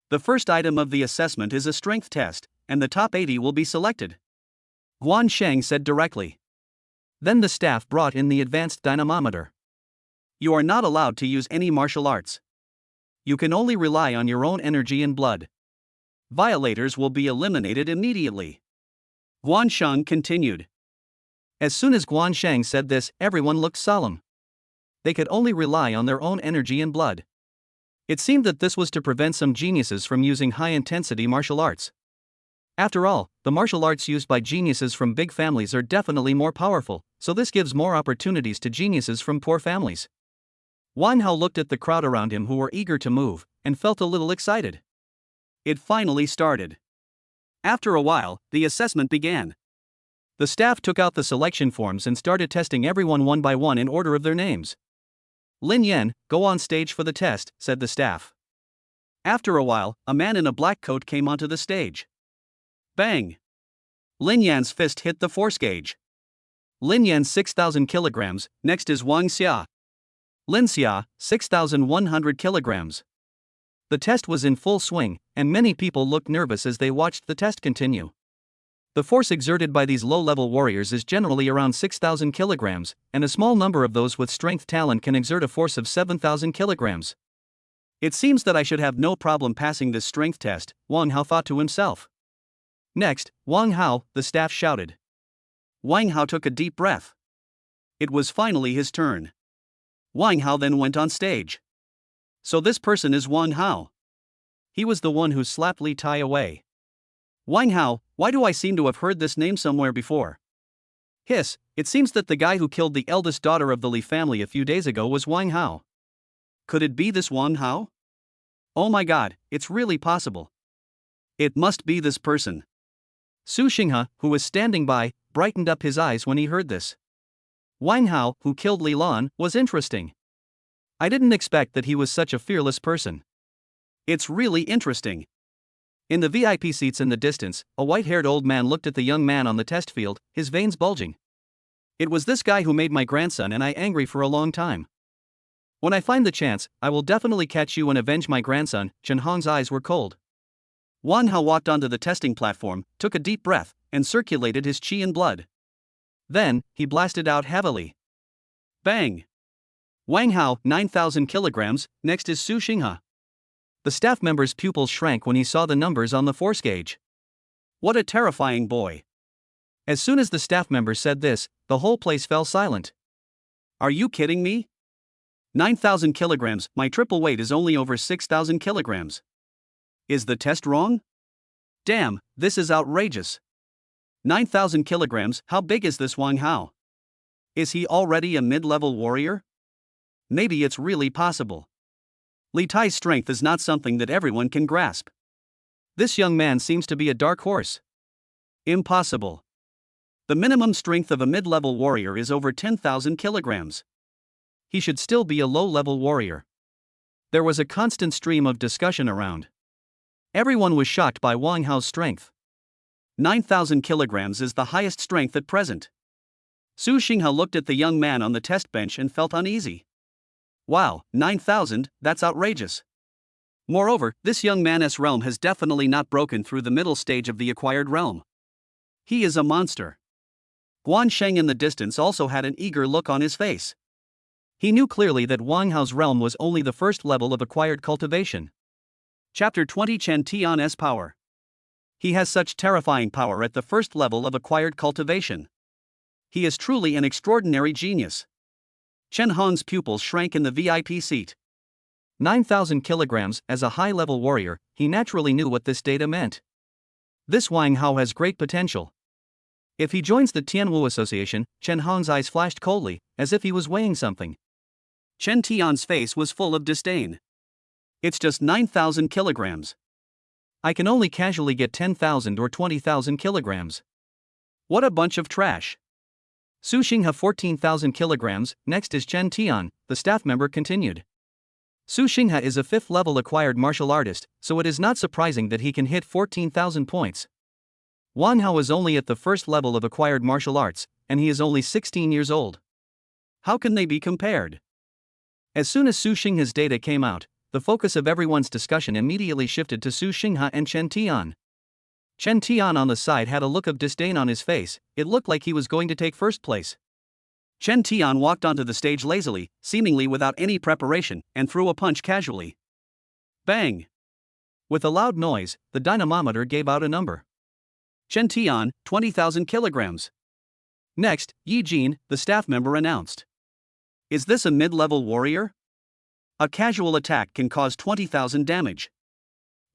The first item of the assessment is a strength test, and the top 80 will be selected. Guan Shang said directly. Then the staff brought in the advanced dynamometer. You are not allowed to use any martial arts. You can only rely on your own energy and blood. Violators will be eliminated immediately. Guan Shang continued. As soon as Guan Shang said this, everyone looked solemn. They could only rely on their own energy and blood. It seemed that this was to prevent some geniuses from using high-intensity martial arts. After all, the martial arts used by geniuses from big families are definitely more powerful, so this gives more opportunities to geniuses from poor families. Wang Hao looked at the crowd around him who were eager to move, and felt a little excited. It finally started. After a while, the assessment began. The staff took out the selection forms and started testing everyone one by one in order of their names. Lin Yan, go on stage for the test, said the staff. After a while, a man in a black coat came onto the stage. Bang! Lin Yan's fist hit the force gauge. Lin Yan 6,000 kilograms, next is Wang Xia. Lin Xia, 6,100 kilograms. The test was in full swing, and many people looked nervous as they watched the test continue. The force exerted by these low-level warriors is generally around 6,000 kilograms, and a small number of those with strength talent can exert a force of 7,000 kilograms. It seems that I should have no problem passing this strength test, Wang Hao thought to himself. Next, Wang Hao, the staff shouted. Wang Hao took a deep breath. It was finally his turn. Wang Hao then went on stage. So this person is Wang Hao. He was the one who slapped Li Tai away. Wang Hao, why do I seem to have heard this name somewhere before? Hiss, it seems that the guy who killed the eldest daughter of the Li family a few days ago was Wang Hao. Could it be this Wang Hao? Oh my god, it's really possible. It must be this person. Su Xinghe, who was standing by, brightened up his eyes when he heard this. Wang Hao, who killed Li Lan, was interesting. I didn't expect that he was such a fearless person. It's really interesting. In the VIP seats in the distance, a white-haired old man looked at the young man on the test field, his veins bulging. It was this guy who made my grandson and I angry for a long time. When I find the chance, I will definitely catch you and avenge my grandson. Chen Hong's eyes were cold. Wang Hao walked onto the testing platform, took a deep breath, and circulated his qi and blood. Then, he blasted out heavily. Bang! Wang Hao, 9,000 kilograms, next is Su Xinghe. The staff member's pupils shrank when he saw the numbers on the force gauge. What a terrifying boy. As soon as the staff member said this, the whole place fell silent. Are you kidding me? 9,000 kilograms, my triple weight is only over 6,000 kilograms. Is the test wrong? Damn, this is outrageous. 9,000 kilograms, how big is this Wang Hao? Is he already a mid-level warrior? Maybe it's really possible. Li Tai's strength is not something that everyone can grasp. This young man seems to be a dark horse. Impossible. The minimum strength of a mid-level warrior is over 10,000 kilograms. He should still be a low-level warrior. There was a constant stream of discussion around. Everyone was shocked by Wang Hao's strength. 9,000 kilograms is the highest strength at present. Su Xinghe looked at the young man on the test bench and felt uneasy. Wow, 9,000, that's outrageous. Moreover, this young man's realm has definitely not broken through the middle stage of the acquired realm. He is a monster. Guan Sheng in the distance also had an eager look on his face. He knew clearly that Wang Hao's realm was only the first level of acquired cultivation. Chapter 20 Chen Tian's Power. He has such terrifying power at the first level of acquired cultivation. He is truly an extraordinary genius. Chen Hong's pupils shrank in the VIP seat. 9,000 kilograms, as a high-level warrior, he naturally knew what this data meant. This Wang Hao has great potential. If he joins the Tian Wu Association, Chen Hong's eyes flashed coldly, as if he was weighing something. Chen Tian's face was full of disdain. It's just 9,000 kilograms. I can only casually get 10,000 or 20,000 kilograms. What a bunch of trash. Su Xinghe 14,000 kilograms, next is Chen Tian, the staff member continued. Su Xinghe is a 5th level acquired martial artist, so it is not surprising that he can hit 14,000 points. Wang Hao is only at the 1st level of acquired martial arts, and he is only 16 years old. How can they be compared? As soon as Su Xinghe's data came out, the focus of everyone's discussion immediately shifted to Su Xinghe and Chen Tian. Chen Tian on the side had a look of disdain on his face. It looked like he was going to take first place. Chen Tian walked onto the stage lazily, seemingly without any preparation, and threw a punch casually. Bang! With a loud noise, the dynamometer gave out a number. Chen Tian, 20,000 kilograms. Next, Yi Jin, the staff member, announced. Is this a mid-level warrior? A casual attack can cause 20,000 damage.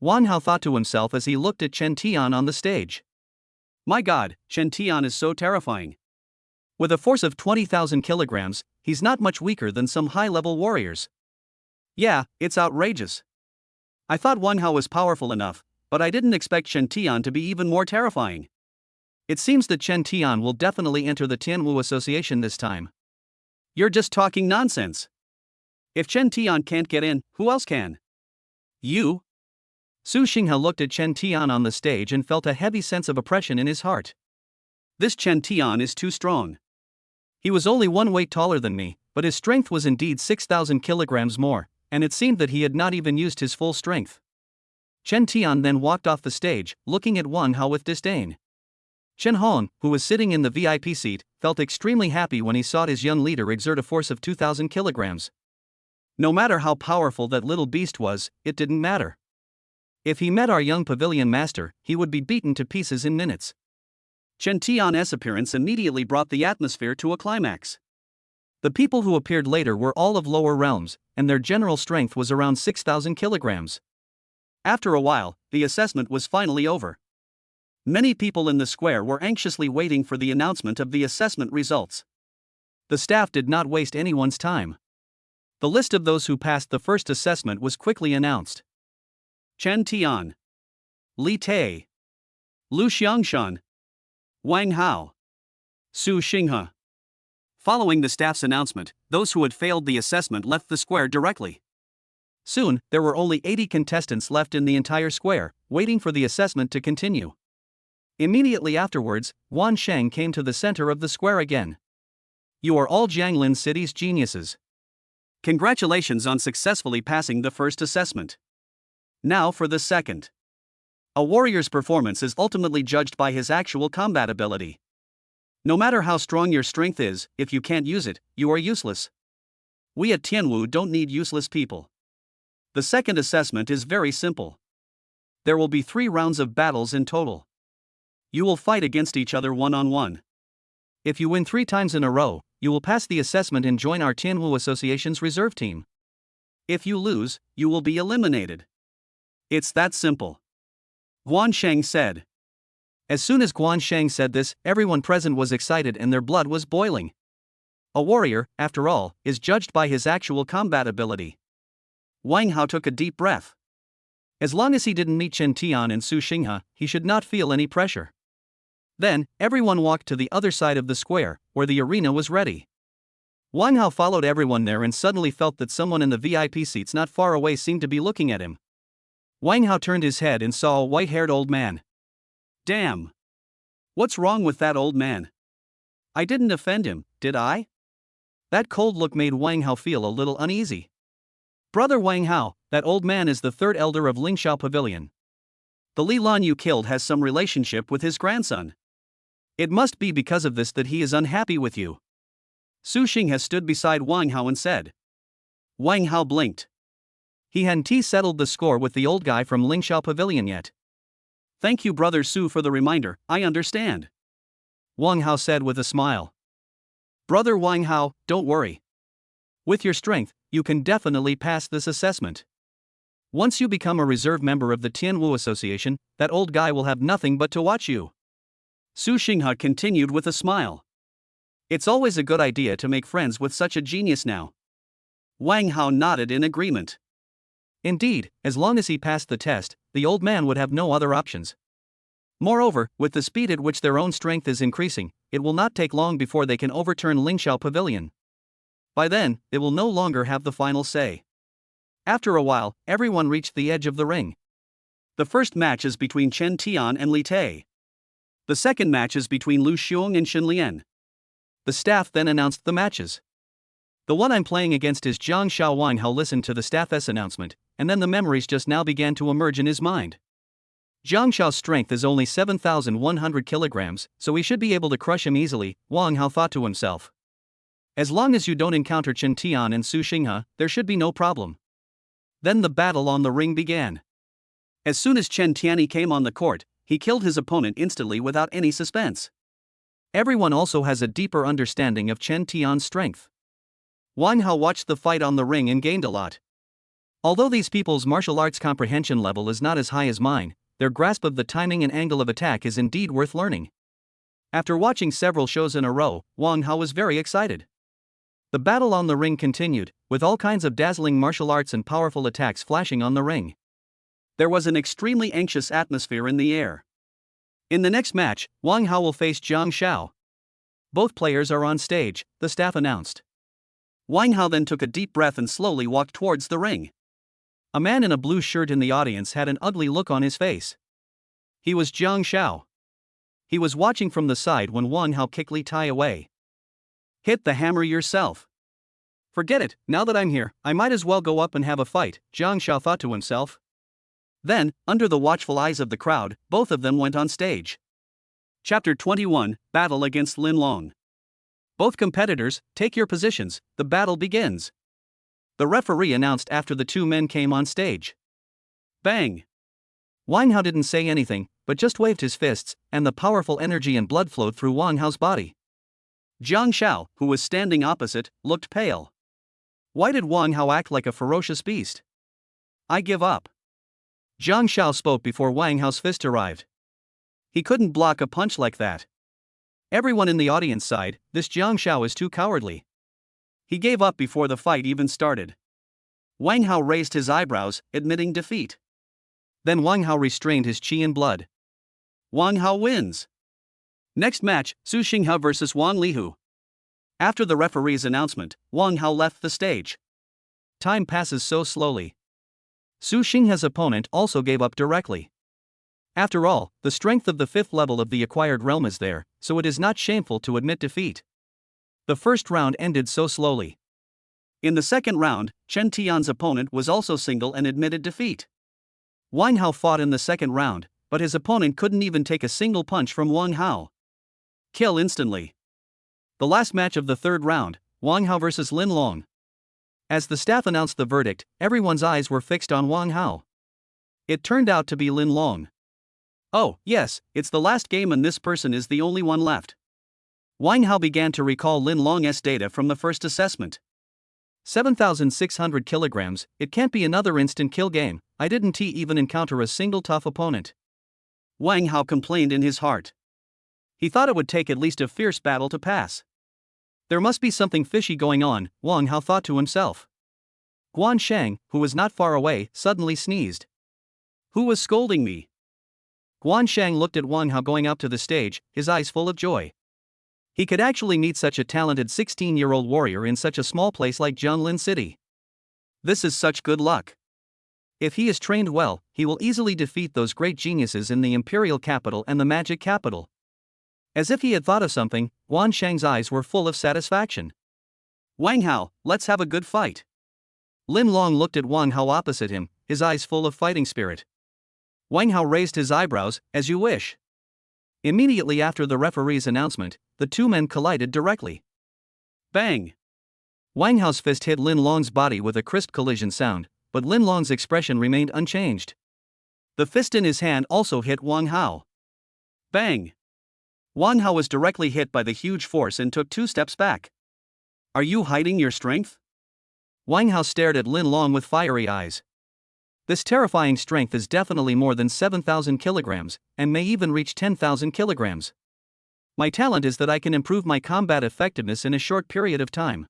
Wang Hao thought to himself as he looked at Chen Tian on the stage. My god, Chen Tian is so terrifying. With a force of 20,000 kilograms, he's not much weaker than some high-level warriors. Yeah, it's outrageous. I thought Wang Hao was powerful enough, but I didn't expect Chen Tian to be even more terrifying. It seems that Chen Tian will definitely enter the Tian Wu Association this time. You're just talking nonsense. If Chen Tian can't get in, who else can? You? Su Xinghe looked at Chen Tian on the stage and felt a heavy sense of oppression in his heart. This Chen Tian is too strong. He was only 1 weight taller than me, but his strength was indeed 6,000 kilograms more, and it seemed that he had not even used his full strength. Chen Tian then walked off the stage, looking at Wang Hao with disdain. Chen Hong, who was sitting in the VIP seat, felt extremely happy when he saw his young leader exert a force of 2,000 kilograms. No matter how powerful that little beast was, it didn't matter. If he met our young pavilion master, he would be beaten to pieces in minutes. Chen Tian's appearance immediately brought the atmosphere to a climax. The people who appeared later were all of lower realms, and their general strength was around 6,000 kilograms. After a while, the assessment was finally over. Many people in the square were anxiously waiting for the announcement of the assessment results. The staff did not waste anyone's time. The list of those who passed the first assessment was quickly announced. Chen Tian, Li Tai, Lu Xiangshan, Wang Hao, Su Xinghe. Following the staff's announcement, those who had failed the assessment left the square directly. Soon, there were only 80 contestants left in the entire square, waiting for the assessment to continue. Immediately afterwards, Wan Sheng came to the center of the square again. You are all Jianglin City's geniuses. Congratulations on successfully passing the first assessment. Now for the second. A warrior's performance is ultimately judged by his actual combat ability. No matter how strong your strength is, if you can't use it, you are useless. We at Tianwu don't need useless people. The second assessment is very simple. There will be 3 rounds of battles in total. You will fight against each other one-on-one. If you win 3 times in a row, you will pass the assessment and join our Tian Wu Association's reserve team. If you lose, you will be eliminated. It's that simple. Guan Sheng said. As soon as Guan Sheng said this, everyone present was excited and their blood was boiling. A warrior, after all, is judged by his actual combat ability. Wang Hao took a deep breath. As long as he didn't meet Chen Tian and Su Xinghe, he should not feel any pressure. Then, everyone walked to the other side of the square, where the arena was ready. Wang Hao followed everyone there and suddenly felt that someone in the VIP seats not far away seemed to be looking at him. Wang Hao turned his head and saw a white-haired old man. Damn! What's wrong with that old man? I didn't offend him, did I? That cold look made Wang Hao feel a little uneasy. Brother Wang Hao, that old man is the 3rd elder of Lingxiao Pavilion. The Li Lan you killed has some relationship with his grandson. It must be because of this that he is unhappy with you. Su Xinghe stood beside Wang Hao and said. Wang Hao blinked. He hadn't settled the score with the old guy from Lingxiao Pavilion yet. Thank you, Brother Su, for the reminder, I understand. Wang Hao said with a smile. Brother Wang Hao, don't worry. With your strength, you can definitely pass this assessment. Once you become a reserve member of the Tian Wu Association, that old guy will have nothing but to watch you. Su Xinghe continued with a smile. It's always a good idea to make friends with such a genius now. Wang Hao nodded in agreement. Indeed, as long as he passed the test, the old man would have no other options. Moreover, with the speed at which their own strength is increasing, it will not take long before they can overturn Lingxiao Pavilion. By then, they will no longer have the final say. After a while, everyone reached the edge of the ring. The first match is between Chen Tian and Li Tai. The second match is between Lu Xiong and Xin Lian. The staff then announced the matches. The one I'm playing against is Zhang Xiao. Wang Hao listened to the staff's announcement, and then the memories just now began to emerge in his mind. Zhang Xiao's strength is only 7,100 kilograms, so he should be able to crush him easily, Wang Hao thought to himself. As long as you don't encounter Chen Tian and Su Xinghe, there should be no problem. Then the battle on the ring began. As soon as Chen Tianyi came on the court, he killed his opponent instantly without any suspense. Everyone also has a deeper understanding of Chen Tian's strength. Wang Hao watched the fight on the ring and gained a lot. Although these people's martial arts comprehension level is not as high as mine, their grasp of the timing and angle of attack is indeed worth learning. After watching several shows in a row, Wang Hao was very excited. The battle on the ring continued, with all kinds of dazzling martial arts and powerful attacks flashing on the ring. There was an extremely anxious atmosphere in the air. In the next match, Wang Hao will face Zhang Xiao. Both players are on stage, the staff announced. Wang Hao then took a deep breath and slowly walked towards the ring. A man in a blue shirt in the audience had an ugly look on his face. He was Zhang Xiao. He was watching from the side when Wang Hao kicked Li Tai away. Hit the hammer yourself. Forget it, now that I'm here, I might as well go up and have a fight, Zhang Xiao thought to himself. Then, under the watchful eyes of the crowd, both of them went on stage. Chapter 21, Battle against Lan Lling. Both competitors, take your positions, the battle begins. The referee announced after the two men came on stage. Bang! Wang Hao didn't say anything, but just waved his fists, and the powerful energy and blood flowed through Wang Hao's body. Zhang Xiao, who was standing opposite, looked pale. Why did Wang Hao act like a ferocious beast? I give up. Zhang Xiao spoke before Wang Hao's fist arrived. He couldn't block a punch like that. Everyone in the audience sighed, this Zhang Xiao is too cowardly. He gave up before the fight even started. Wang Hao raised his eyebrows, admitting defeat. Then Wang Hao restrained his qi and blood. Wang Hao wins. Next match, Su Xinghe vs Wang Lihu. After the referee's announcement, Wang Hao left the stage. Time passes so slowly. Su Xinghe's opponent also gave up directly. After all, the strength of the fifth level of the acquired realm is there, so it is not shameful to admit defeat. The first round ended so slowly. In the second round, Chen Tian's opponent was also single and admitted defeat. Wang Hao fought in the second round, but his opponent couldn't even take a single punch from Wang Hao. Kill instantly. The last match of the third round, Wang Hao vs Lan Lling. As the staff announced the verdict, everyone's eyes were fixed on Wang Hao. It turned out to be Lan Lling. Oh, yes, it's the last game and this person is the only one left. Wang Hao began to recall Lan Ling's data from the first assessment. 7,600 kilograms, it can't be another instant kill game, I didn't even encounter a single tough opponent. Wang Hao complained in his heart. He thought it would take at least a fierce battle to pass. There must be something fishy going on, Wang Hao thought to himself. Guan Shang, who was not far away, suddenly sneezed. Who was scolding me? Guan Shang looked at Wang Hao going up to the stage, his eyes full of joy. He could actually meet such a talented 16-year-old warrior in such a small place like Jianlin City. This is such good luck. If he is trained well, he will easily defeat those great geniuses in the Imperial capital and the magic capital. As if he had thought of something, Guan Shang's eyes were full of satisfaction. Wang Hao, let's have a good fight. Lan Lling looked at Wang Hao opposite him, his eyes full of fighting spirit. Wang Hao raised his eyebrows, as you wish. Immediately after the referee's announcement, the two men collided directly. Bang! Wang Hao's fist hit Lan Ling's body with a crisp collision sound, but Lan Ling's expression remained unchanged. The fist in his hand also hit Wang Hao. Bang! Wang Hao was directly hit by the huge force and took 2 steps back. Are you hiding your strength? Wang Hao stared at Lan Lling with fiery eyes. This terrifying strength is definitely more than 7,000 kilograms, and may even reach 10,000 kilograms. My talent is that I can improve my combat effectiveness in a short period of time.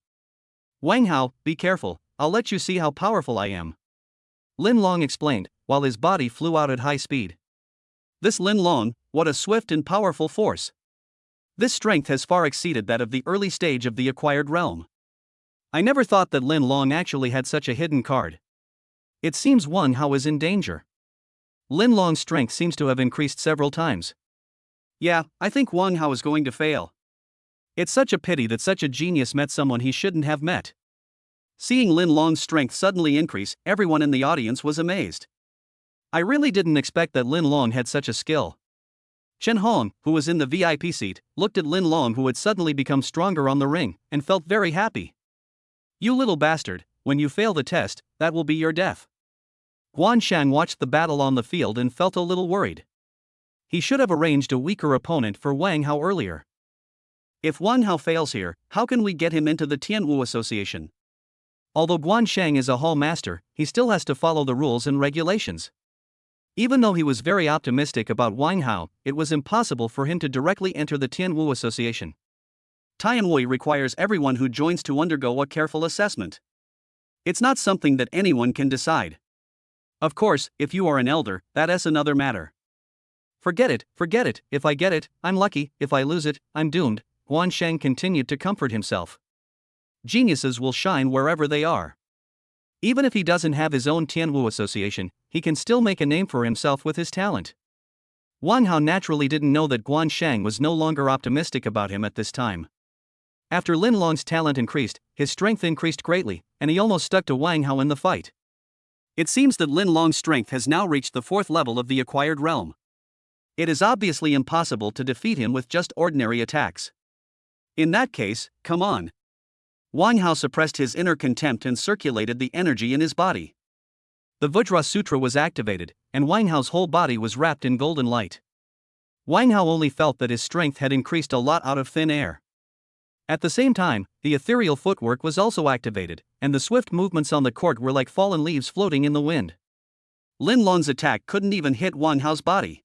Wang Hao, be careful, I'll let you see how powerful I am. Lan Lling explained, while his body flew out at high speed. This Lan Lling, what a swift and powerful force. This strength has far exceeded that of the early stage of the acquired realm. I never thought that Lan Lling actually had such a hidden card. It seems Wang Hao is in danger. Lan Ling's strength seems to have increased several times. Yeah, I think Wang Hao is going to fail. It's such a pity that such a genius met someone he shouldn't have met. Seeing Lan Ling's strength suddenly increase, everyone in the audience was amazed. I really didn't expect that Lan Lling had such a skill. Chen Hong, who was in the VIP seat, looked at Lan Lling, who had suddenly become stronger on the ring, and felt very happy. You little bastard, when you fail the test, that will be your death. Guan Shang watched the battle on the field and felt a little worried. He should have arranged a weaker opponent for Wang Hao earlier. If Wang Hao fails here, how can we get him into the Tian Wu Association? Although Guan Shang is a hall master, he still has to follow the rules and regulations. Even though he was very optimistic about Wang Hao, it was impossible for him to directly enter the Tian Wu Association. Tian Wu requires everyone who joins to undergo a careful assessment. It's not something that anyone can decide. Of course, if you are an elder, that's another matter. Forget it, if I get it, I'm lucky, if I lose it, I'm doomed, Guan Shang continued to comfort himself. Geniuses will shine wherever they are. Even if he doesn't have his own Tian Wu Association, he can still make a name for himself with his talent. Wang Hao naturally didn't know that Guan Shang was no longer optimistic about him at this time. After Lan Ling's talent increased, his strength increased greatly, and he almost stuck to Wang Hao in the fight. It seems that Lan Ling's strength has now reached the 4th level of the acquired realm. It is obviously impossible to defeat him with just ordinary attacks. In that case, come on. Wang Hao suppressed his inner contempt and circulated the energy in his body. The Vajra Sutra was activated, and Wang Hao's whole body was wrapped in golden light. Wang Hao only felt that his strength had increased a lot out of thin air. At the same time, the ethereal footwork was also activated, and the swift movements on the court were like fallen leaves floating in the wind. Lan Ling's attack couldn't even hit Wang Hao's body.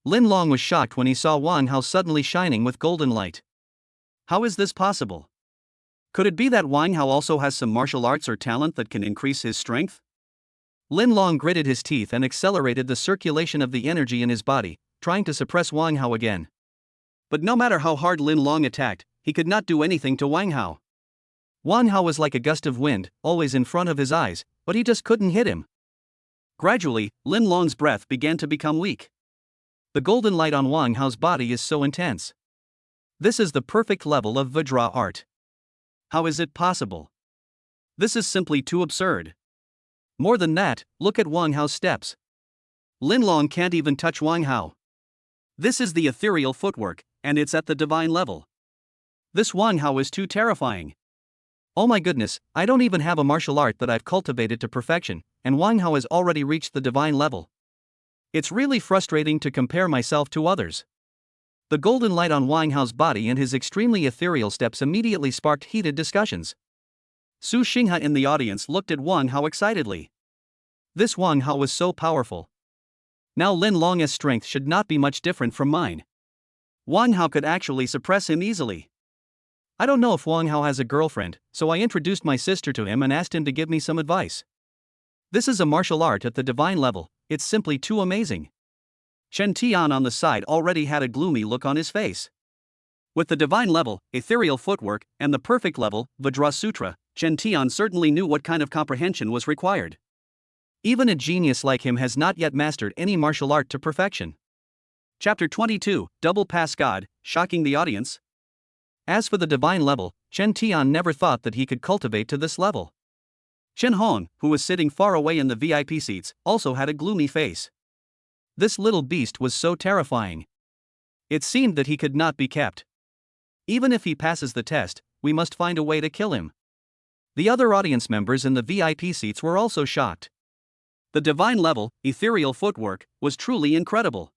Lan Lling was shocked when he saw Wang Hao suddenly shining with golden light. How is this possible? Could it be that Wang Hao also has some martial arts or talent that can increase his strength? Lan Lling gritted his teeth and accelerated the circulation of the energy in his body, trying to suppress Wang Hao again. But no matter how hard Lan Lling attacked, he could not do anything to Wang Hao. Wang Hao was like a gust of wind, always in front of his eyes, but he just couldn't hit him. Gradually, Lan Ling's breath began to become weak. The golden light on Wang Hao's body is so intense. This is the perfect level of Vajra art. How is it possible? This is simply too absurd. More than that, look at Wang Hao's steps. Lan Lling can't even touch Wang Hao. This is the ethereal footwork, and it's at the divine level. This Wang Hao is too terrifying. Oh my goodness, I don't even have a martial art that I've cultivated to perfection, and Wang Hao has already reached the divine level. It's really frustrating to compare myself to others. The golden light on Wang Hao's body and his extremely ethereal steps immediately sparked heated discussions. Su Xinghe in the audience looked at Wang Hao excitedly. This Wang Hao was so powerful. Now Lan Ling's strength should not be much different from mine. Wang Hao could actually suppress him easily. I don't know if Wang Hao has a girlfriend, so I introduced my sister to him and asked him to give me some advice. This is a martial art at the divine level, it's simply too amazing. Chen Tian on the side already had a gloomy look on his face. With the divine level, ethereal footwork, and the perfect level, Vajra Sutra, Chen Tian certainly knew what kind of comprehension was required. Even a genius like him has not yet mastered any martial art to perfection. Chapter 22, Double Pass God, shocking the audience. As for the divine level, Chen Tian never thought that he could cultivate to this level. Chen Hong, who was sitting far away in the VIP seats, also had a gloomy face. This little beast was so terrifying. It seemed that he could not be kept. Even if he passes the test, we must find a way to kill him. The other audience members in the VIP seats were also shocked. The divine level, ethereal footwork, was truly incredible.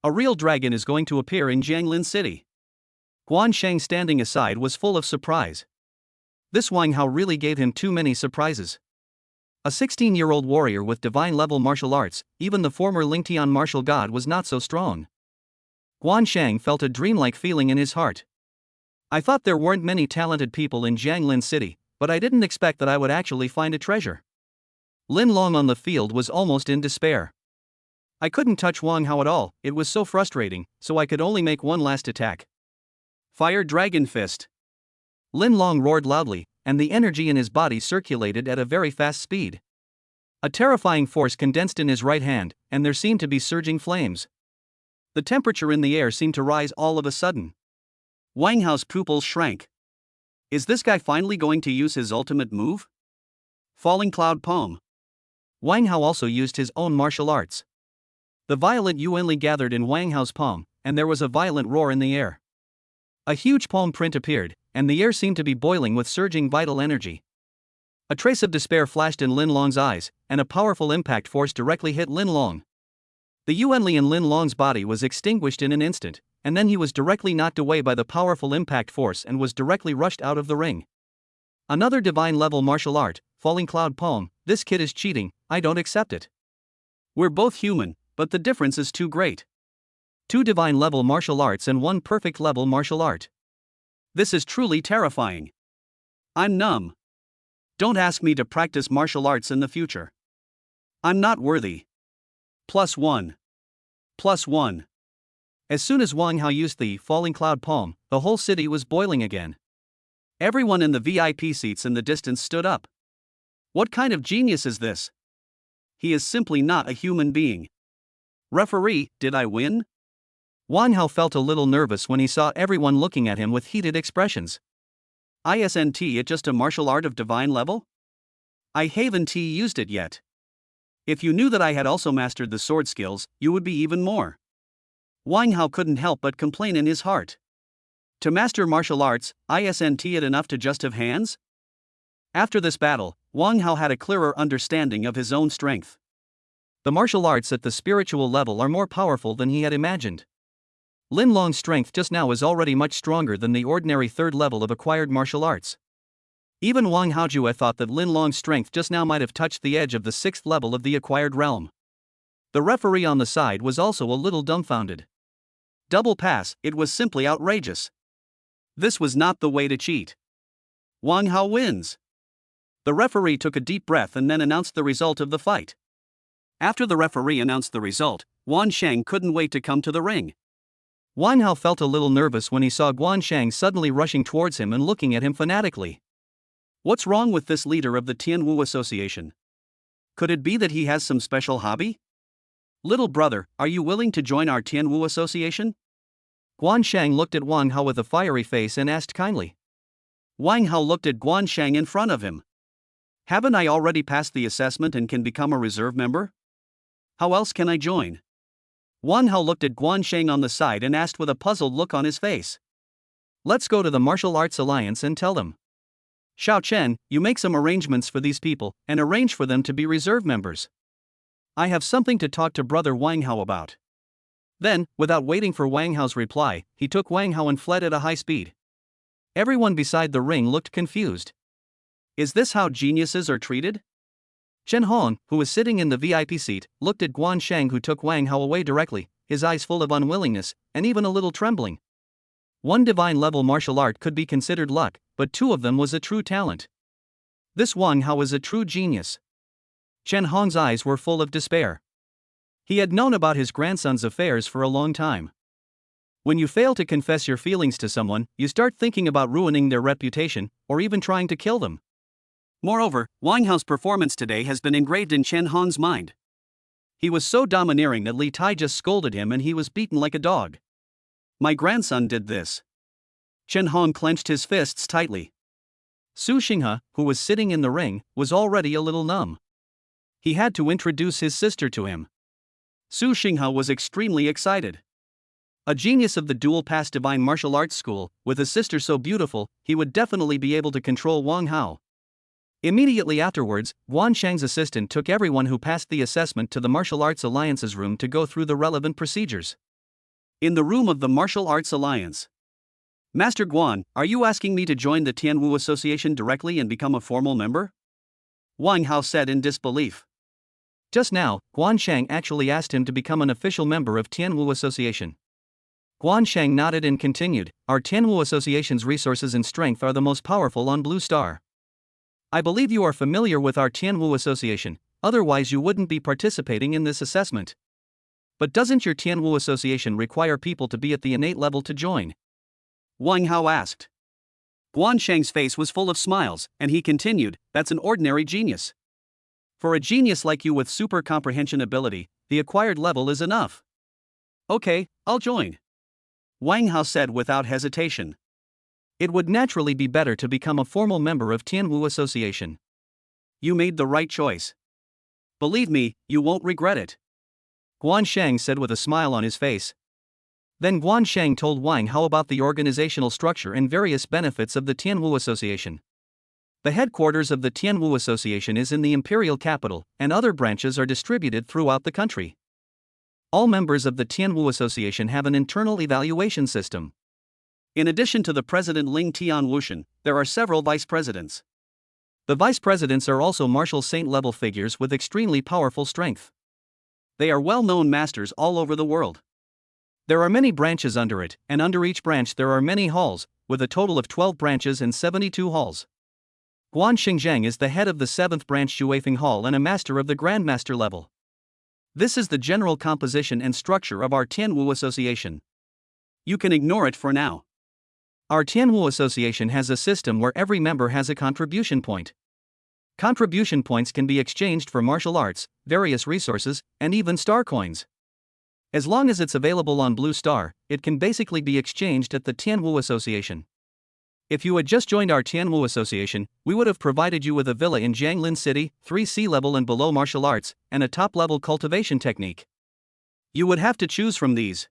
A real dragon is going to appear in Jianglin City. Guan Shang standing aside was full of surprise. This Wang Hao really gave him too many surprises. A 16-year-old warrior with divine-level martial arts, even the former Lingtian martial god was not so strong. Guan Shang felt a dreamlike feeling in his heart. I thought there weren't many talented people in Jianglin City, but I didn't expect that I would actually find a treasure. Lan Lling on the field was almost in despair. I couldn't touch Wang Hao at all, it was so frustrating, so I could only make one last attack. Fire Dragon Fist. Lan Lling roared loudly, and the energy in his body circulated at a very fast speed. A terrifying force condensed in his right hand, and there seemed to be surging flames. The temperature in the air seemed to rise all of a sudden. Wang Hao's pupils shrank. Is this guy finally going to use his ultimate move? Falling Cloud Palm. Wang Hao also used his own martial arts. The violet yuanli gathered in Wang Hao's palm, and there was a violent roar in the air. A huge palm print appeared, and the air seemed to be boiling with surging vital energy. A trace of despair flashed in Lan Ling's eyes, and a powerful impact force directly hit Lan Lling. The yuanli in Lan Ling's body was extinguished in an instant, and then he was directly knocked away by the powerful impact force and was directly rushed out of the ring. Another divine-level martial art, Falling Cloud Palm. This kid is cheating, I don't accept it. We're both human, but the difference is too great. 2 divine-level martial arts and 1 perfect-level martial art. This is truly terrifying. I'm numb. Don't ask me to practice martial arts in the future. I'm not worthy. +1. +1. As soon as Wang Hao used the Falling Cloud Palm, the whole city was boiling again. Everyone in the VIP seats in the distance stood up. What kind of genius is this? He is simply not a human being. Referee, did I win? Wang Hao felt a little nervous when he saw everyone looking at him with heated expressions. Isn't it just a martial art of divine level? I haven't used it yet. If you knew that I had also mastered the sword skills, you would be even more. Wang Hao couldn't help but complain in his heart. To master martial arts, isn't it enough to just have hands? After this battle, Wang Hao had a clearer understanding of his own strength. The martial arts at the spiritual level are more powerful than he had imagined. Lan Ling's strength just now is already much stronger than the ordinary 3rd level of acquired martial arts. Even Wang Haojue thought that Lan Ling's strength just now might have touched the edge of the 6th level of the acquired realm. The referee on the side was also a little dumbfounded. Double pass, it was simply outrageous. This was not the way to cheat. Wang Hao wins. The referee took a deep breath and then announced the result of the fight. After the referee announced the result, Guan Shang couldn't wait to come to the ring. Wang Hao felt a little nervous when he saw Guan Shang suddenly rushing towards him and looking at him fanatically. What's wrong with this leader of the Tian Wu Association? Could it be that he has some special hobby? Little brother, are you willing to join our Tian Wu Association? Guan Shang looked at Wang Hao with a fiery face and asked kindly. Wang Hao looked at Guan Shang in front of him. Haven't I already passed the assessment and can become a reserve member? How else can I join? Wang Hao looked at Guan Shang on the side and asked with a puzzled look on his face. Let's go to the Martial Arts Alliance and tell them. Xiao Chen, you make some arrangements for these people, and arrange for them to be reserve members. I have something to talk to brother Wang Hao about. Then, without waiting for Wang Hao's reply, he took Wang Hao and fled at a high speed. Everyone beside the ring looked confused. Is this how geniuses are treated? Chen Hong, who was sitting in the VIP seat, looked at Guan Shang, who took Wang Hao away directly, his eyes full of unwillingness, and even a little trembling. 1 divine-level martial art could be considered luck, but 2 of them was a true talent. This Wang Hao is a true genius. Chen Hong's eyes were full of despair. He had known about his grandson's affairs for a long time. When you fail to confess your feelings to someone, you start thinking about ruining their reputation, or even trying to kill them. Moreover, Wang Hao's performance today has been engraved in Chen Hong's mind. He was so domineering that Li Tai just scolded him and he was beaten like a dog. My grandson did this. Chen Hong clenched his fists tightly. Su Xinghe, who was sitting in the ring, was already a little numb. He had to introduce his sister to him. Su Xinghe was extremely excited. A genius of the dual pass divine martial arts school, with a sister so beautiful, he would definitely be able to control Wang Hao. Immediately afterwards, Guan Shang's assistant took everyone who passed the assessment to the Martial Arts Alliance's room to go through the relevant procedures. In the room of the Martial Arts Alliance. Master Guan, are you asking me to join the Tian Wu Association directly and become a formal member? Wang Hao said in disbelief. Just now, Guan Shang actually asked him to become an official member of Tian Wu Association. Guan Shang nodded and continued, our Tian Wu Association's resources and strength are the most powerful on Blue Star. I believe you are familiar with our Tian Wu Association, otherwise you wouldn't be participating in this assessment. But doesn't your Tian Wu Association require people to be at the innate level to join? Wang Hao asked. Guansheng's face was full of smiles, and he continued, "That's an ordinary genius. For a genius like you with super comprehension ability, the acquired level is enough." "Okay, I'll join," Wang Hao said without hesitation. It would naturally be better to become a formal member of Tian Wu Association. "You made the right choice. Believe me, you won't regret it," Guansheng said with a smile on his face. Then Guansheng told Wang Hao about the organizational structure and various benefits of the Tian Wu Association. The headquarters of the Tian Wu Association is in the Imperial capital, and other branches are distributed throughout the country. All members of the Tian Wu Association have an internal evaluation system. In addition to the President Ling Tianyuan, there are several vice presidents. The vice presidents are also martial saint-level figures with extremely powerful strength. They are well-known masters all over the world. There are many branches under it, and under each branch there are many halls, with a total of 12 branches and 72 halls. Guan Xingzheng is the head of the 7th branch Juefeng Hall and a master of the Grandmaster level. This is the general composition and structure of our Tian Wu Association. You can ignore it for now. Our Tian Wu Association has a system where every member has a contribution point. Contribution points can be exchanged for martial arts, various resources, and even star coins. As long as it's available on Blue Star, it can basically be exchanged at the Tian Wu Association. If you had just joined our Tian Wu Association, we would have provided you with a villa in Jianglin City, 3 sea-level and below martial arts, and a top-level cultivation technique. You would have to choose from these.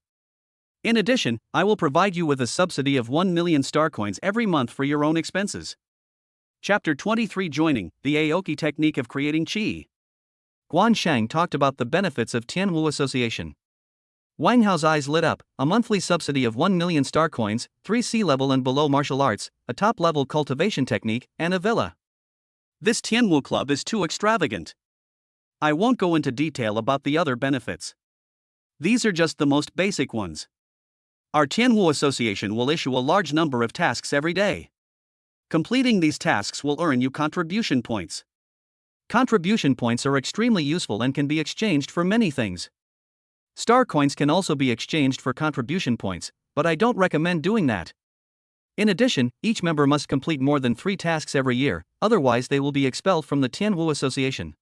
In addition, I will provide you with a subsidy of 1 million star coins every month for your own expenses. Chapter 23 Joining, the Aoki Technique of Creating Qi. Guansheng talked about the benefits of Tian Wu Association. Wang Hao's eyes lit up, a monthly subsidy of 1 million star coins, 3 sea-level and below martial arts, a top-level cultivation technique, and a villa. This Tian Wu Club is too extravagant. I won't go into detail about the other benefits. These are just the most basic ones. Our Tian Wu Association will issue a large number of tasks every day. Completing these tasks will earn you contribution points. Contribution points are extremely useful and can be exchanged for many things. Star coins can also be exchanged for contribution points, but I don't recommend doing that. In addition, each member must complete more than 3 tasks every year, otherwise they will be expelled from the Tian Wu Association.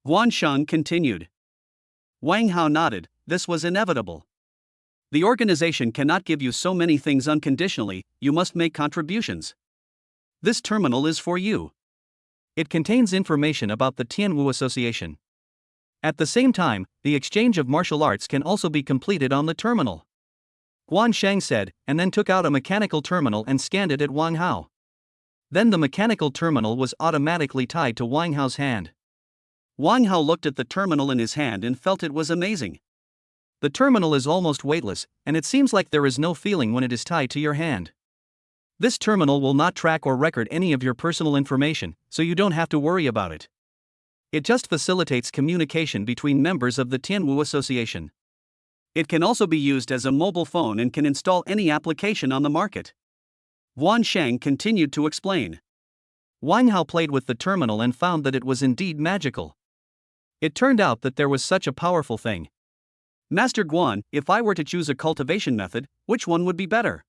Guansheng continued. Wang Hao nodded. This was inevitable. The organization cannot give you so many things unconditionally, you must make contributions. This terminal is for you. It contains information about the Tian Wu Association. At the same time, the exchange of martial arts can also be completed on the terminal. Guansheng said, and then took out a mechanical terminal and scanned it at Wang Hao. Then the mechanical terminal was automatically tied to Wang Hao's hand. Wang Hao looked at the terminal in his hand and felt it was amazing. The terminal is almost weightless, and it seems like there is no feeling when it is tied to your hand. This terminal will not track or record any of your personal information, so you don't have to worry about it. It just facilitates communication between members of the Tian Wu Association. It can also be used as a mobile phone and can install any application on the market. Guansheng continued to explain. Wang Hao played with the terminal and found that it was indeed magical. It turned out that there was such a powerful thing. Master Guan, if I were to choose a cultivation method, which one would be better?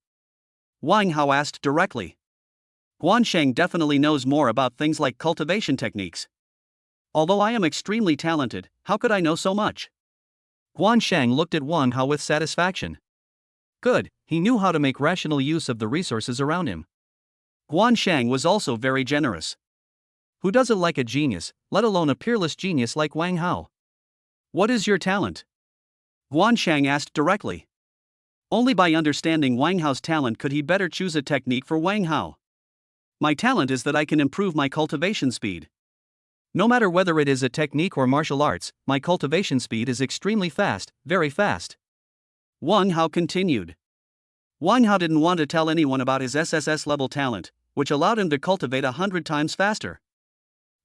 Wang Hao asked directly. Guansheng definitely knows more about things like cultivation techniques. Although I am extremely talented, how could I know so much? Guansheng looked at Wang Hao with satisfaction. Good, he knew how to make rational use of the resources around him. Guansheng was also very generous. Who doesn't like a genius, let alone a peerless genius like Wang Hao? What is your talent? Guansheng asked directly. Only by understanding Wang Hao's talent could he better choose a technique for Wang Hao. My talent is that I can improve my cultivation speed. No matter whether it is a technique or martial arts, my cultivation speed is extremely fast, very fast. Wang Hao continued. Wang Hao didn't want to tell anyone about his SSS level talent, which allowed him to cultivate 100 times faster.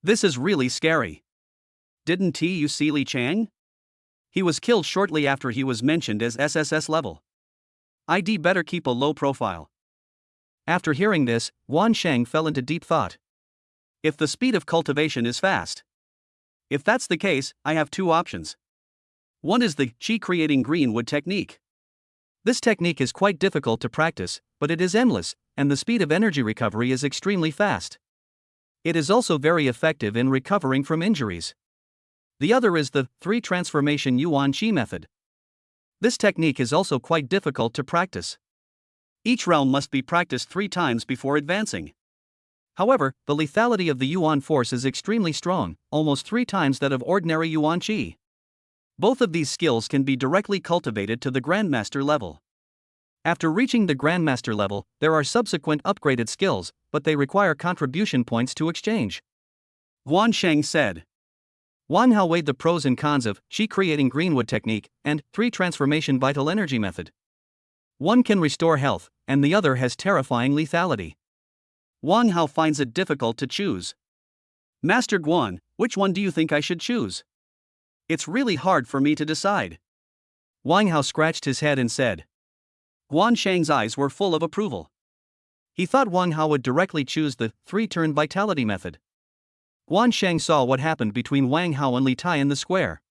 This is really scary. Didn't you see Li Chang? He was killed shortly after he was mentioned as SSS level. I'd better keep a low profile. After hearing this, Guansheng fell into deep thought. If the speed of cultivation is fast. If that's the case, I have 2 options. One is the Qi creating greenwood technique. This technique is quite difficult to practice, but it is endless, and the speed of energy recovery is extremely fast. It is also very effective in recovering from injuries. The other is the 3-transformation Yuan Qi method. This technique is also quite difficult to practice. Each realm must be practiced 3 times before advancing. However, the lethality of the Yuan force is extremely strong, almost 3 times that of ordinary Yuan Qi. Both of these skills can be directly cultivated to the Grandmaster level. After reaching the Grandmaster level, there are subsequent upgraded skills, but they require contribution points to exchange. Guan Sheng said. Wang Hao weighed the pros and cons of Qi creating Greenwood technique and 3-transformation vital energy method. One can restore health, and the other has terrifying lethality. Wang Hao finds it difficult to choose. Master Guan, which one do you think I should choose? It's really hard for me to decide. Wang Hao scratched his head and said. Guan Sheng's eyes were full of approval. He thought Wang Hao would directly choose the 3-turn vitality method. Guan Sheng saw what happened between Wang Hao and Li Tai in the square.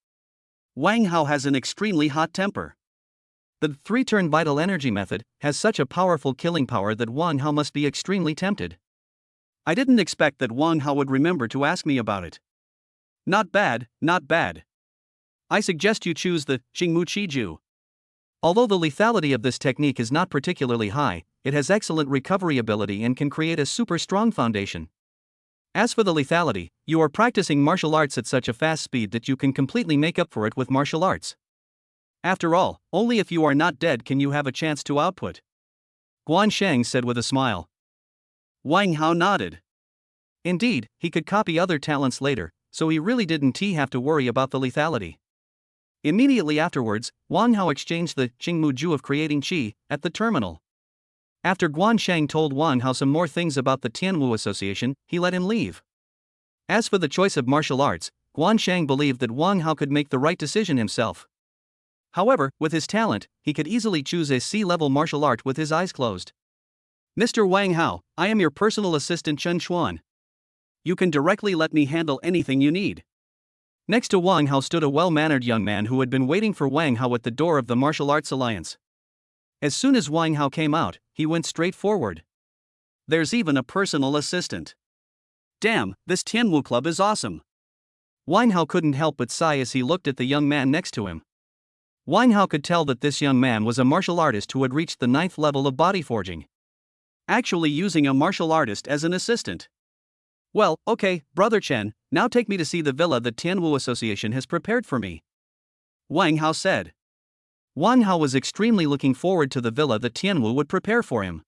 Wang Hao has an extremely hot temper. The 3-turn vital energy method has such a powerful killing power that Wang Hao must be extremely tempted. I didn't expect that Wang Hao would remember to ask me about it. Not bad, not bad. I suggest you choose the Xingmu Qiju. Although the lethality of this technique is not particularly high, it has excellent recovery ability and can create a super strong foundation. As for the lethality, you are practicing martial arts at such a fast speed that you can completely make up for it with martial arts. After all, only if you are not dead can you have a chance to output. Guan Sheng said with a smile. Wang Hao nodded. Indeed, he could copy other talents later, so he really didn't have to worry about the lethality. Immediately afterwards, Wang Hao exchanged the Qingmu Ju of creating Qi at the terminal. After Guan Sheng told Wang Hao some more things about the Tian Wu Association, he let him leave. As for the choice of martial arts, Guan Sheng believed that Wang Hao could make the right decision himself. However, with his talent, he could easily choose a C-level martial art with his eyes closed. Mr. Wang Hao, I am your personal assistant Chen Xuan. You can directly let me handle anything you need. Next to Wang Hao stood a well-mannered young man who had been waiting for Wang Hao at the door of the Martial Arts Alliance. As soon as Wang Hao came out, he went straight forward. There's even a personal assistant. Damn, this Tianwu club is awesome. Wang Hao couldn't help but sigh as he looked at the young man next to him. Wang Hao could tell that this young man was a martial artist who had reached the 9th level of body forging. Actually using a martial artist as an assistant. Well, okay, Brother Chen, now take me to see the villa the Tian Wu Association has prepared for me. Wang Hao said. Wang Hao was extremely looking forward to the villa that Tian Wu would prepare for him.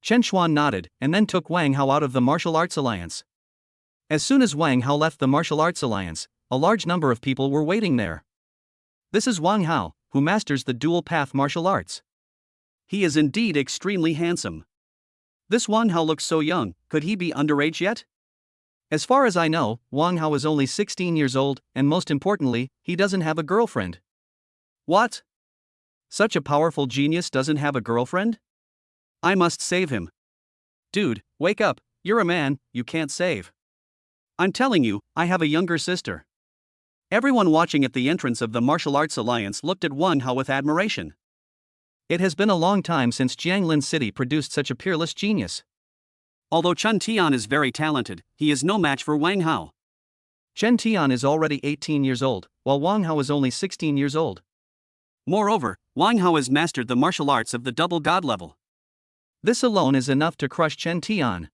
Chen Xuan nodded and then took Wang Hao out of the Martial Arts Alliance. As soon as Wang Hao left the Martial Arts Alliance, a large number of people were waiting there. This is Wang Hao, who masters the dual path martial arts. He is indeed extremely handsome. This Wang Hao looks so young, could he be underage yet? As far as I know, Wang Hao is only 16 years old, and most importantly, he doesn't have a girlfriend. What? Such a powerful genius doesn't have a girlfriend? I must save him. Dude, wake up, you're a man, you can't save. I'm telling you, I have a younger sister. Everyone watching at the entrance of the Martial Arts Alliance looked at Wang Hao with admiration. It has been a long time since Jianglin City produced such a peerless genius. Although Chen Tian is very talented, he is no match for Wang Hao. Chen Tian is already 18 years old, while Wang Hao is only 16 years old. Moreover, Wang Hao has mastered the martial arts of the double god level. This alone is enough to crush Chen Tian.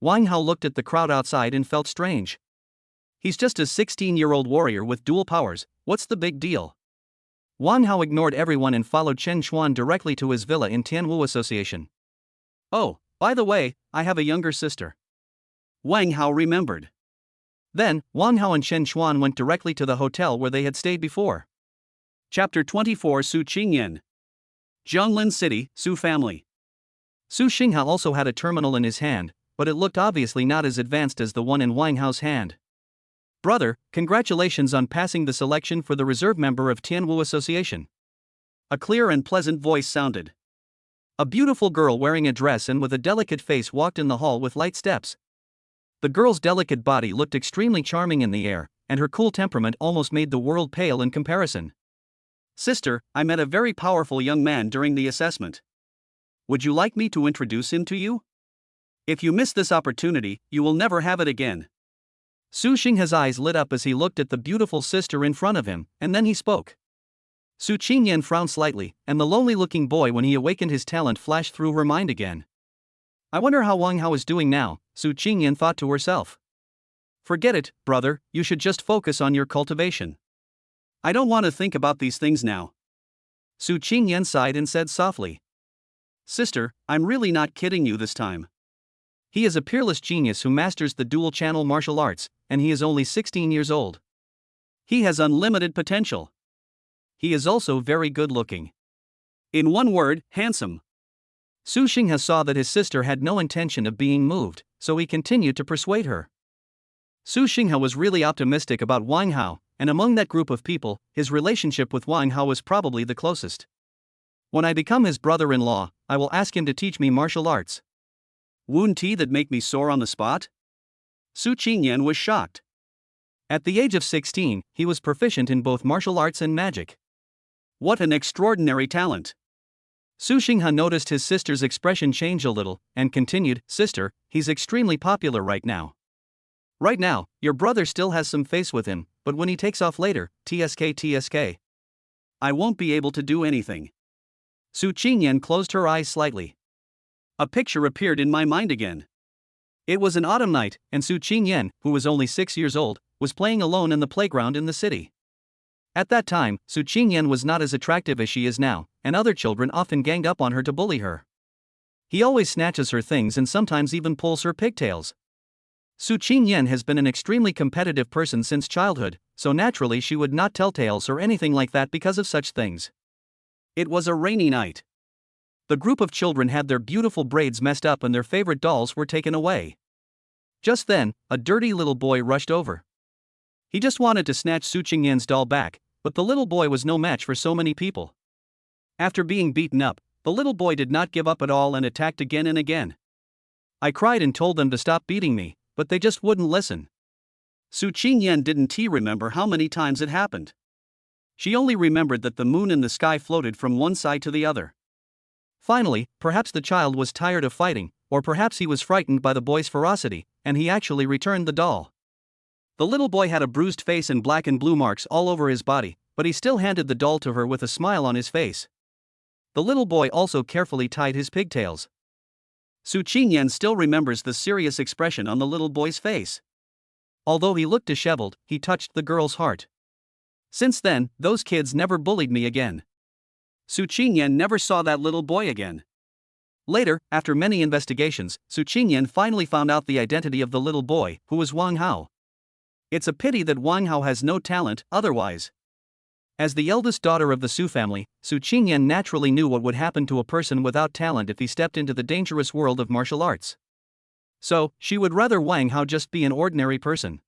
Wang Hao looked at the crowd outside and felt strange. He's just a 16-year-old warrior with dual powers, what's the big deal? Wang Hao ignored everyone and followed Chen Xuan directly to his villa in Tian Wu Association. Oh, by the way, I have a younger sister. Wang Hao remembered. Then, Wang Hao and Chen Xuan went directly to the hotel where they had stayed before. Chapter 24 Su Qingyan. Jianglin City, Su family. Su Xinghao also had a terminal in his hand, but it looked obviously not as advanced as the one in Wang Hao's hand. Brother, congratulations on passing the selection for the reserve member of Tian Wu Association. A clear and pleasant voice sounded. A beautiful girl wearing a dress and with a delicate face walked in the hall with light steps. The girl's delicate body looked extremely charming in the air, and her cool temperament almost made the world pale in comparison. Sister, I met a very powerful young man during the assessment. Would you like me to introduce him to you? If you miss this opportunity, you will never have it again. Su Xingha's eyes lit up as he looked at the beautiful sister in front of him, and then he spoke. Su Qingyan frowned slightly, and the lonely-looking boy when he awakened his talent flashed through her mind again. I wonder how Wang Hao is doing now, Su Qingyan thought to herself. Forget it, brother, you should just focus on your cultivation. I don't want to think about these things now. Su Qingyan sighed and said softly. Sister, I'm really not kidding you this time. He is a peerless genius who masters the dual channel martial arts, and he is only 16 years old. He has unlimited potential. He is also very good looking. In one word, handsome. Su Xingha saw that his sister had no intention of being moved, so he continued to persuade her. Su Xingha was really optimistic about Wang Hao, and among that group of people, his relationship with Wang Hao was probably the closest. When I become his brother-in-law, I will ask him to teach me martial arts. Wound tea that make me sore on the spot? Su Qingyan was shocked. At the age of 16, he was proficient in both martial arts and magic. What an extraordinary talent! Su Xingha noticed his sister's expression change a little, and continued, Sister, he's extremely popular right now. Right now, your brother still has some face with him, but when he takes off later, TSK. I won't be able to do anything. Su Qingyan closed her eyes slightly. A picture appeared in my mind again. It was an autumn night, and Su Qingyan, who was only 6 years old, was playing alone in the playground in the city. At that time, Su Qingyan was not as attractive as she is now, and other children often ganged up on her to bully her. He always snatches her things and sometimes even pulls her pigtails. Su Qingyan has been an extremely competitive person since childhood, so naturally she would not tell tales or anything like that because of such things. It was a rainy night. The group of children had their beautiful braids messed up and their favorite dolls were taken away. Just then, a dirty little boy rushed over. He just wanted to snatch Su Qingyan's doll back, but the little boy was no match for so many people. After being beaten up, the little boy did not give up at all and attacked again and again. I cried and told them to stop beating me, but they just wouldn't listen. Su Qingyan didn't remember how many times it happened. She only remembered that the moon in the sky floated from one side to the other. Finally, perhaps the child was tired of fighting, or perhaps he was frightened by the boy's ferocity, and he actually returned the doll. The little boy had a bruised face and black and blue marks all over his body, but he still handed the doll to her with a smile on his face. The little boy also carefully tied his pigtails. Su Qingyan still remembers the serious expression on the little boy's face. Although he looked disheveled, he touched the girl's heart. Since then, those kids never bullied me again. Su Qingyan never saw that little boy again. Later, after many investigations, Su Qingyan finally found out the identity of the little boy, who was Wang Hao. It's a pity that Wang Hao has no talent otherwise. As the eldest daughter of the Su family, Su Qingyan naturally knew what would happen to a person without talent if he stepped into the dangerous world of martial arts. So, she would rather Wang Hao just be an ordinary person.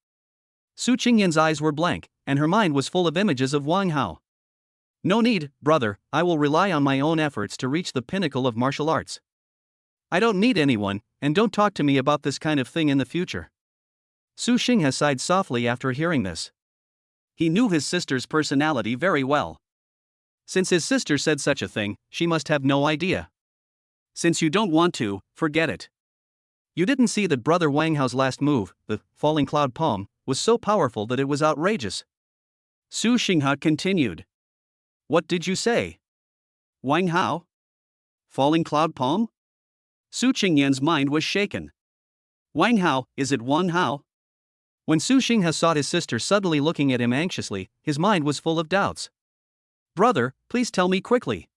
Su Qingyan's eyes were blank, and her mind was full of images of Wang Hao. No need, brother, I will rely on my own efforts to reach the pinnacle of martial arts. I don't need anyone, and don't talk to me about this kind of thing in the future. Su Xingha sighed softly after hearing this. He knew his sister's personality very well. Since his sister said such a thing, she must have no idea. Since you don't want to, forget it. You didn't see that brother Wang Hao's last move, the falling cloud palm, was so powerful that it was outrageous. Su Xingha continued. What did you say? Wang Hao? Falling cloud palm? Su Qingyan's mind was shaken. Wang Hao, is it Wang Hao? When Su Xingha saw his sister suddenly looking at him anxiously, his mind was full of doubts. Brother, please tell me quickly.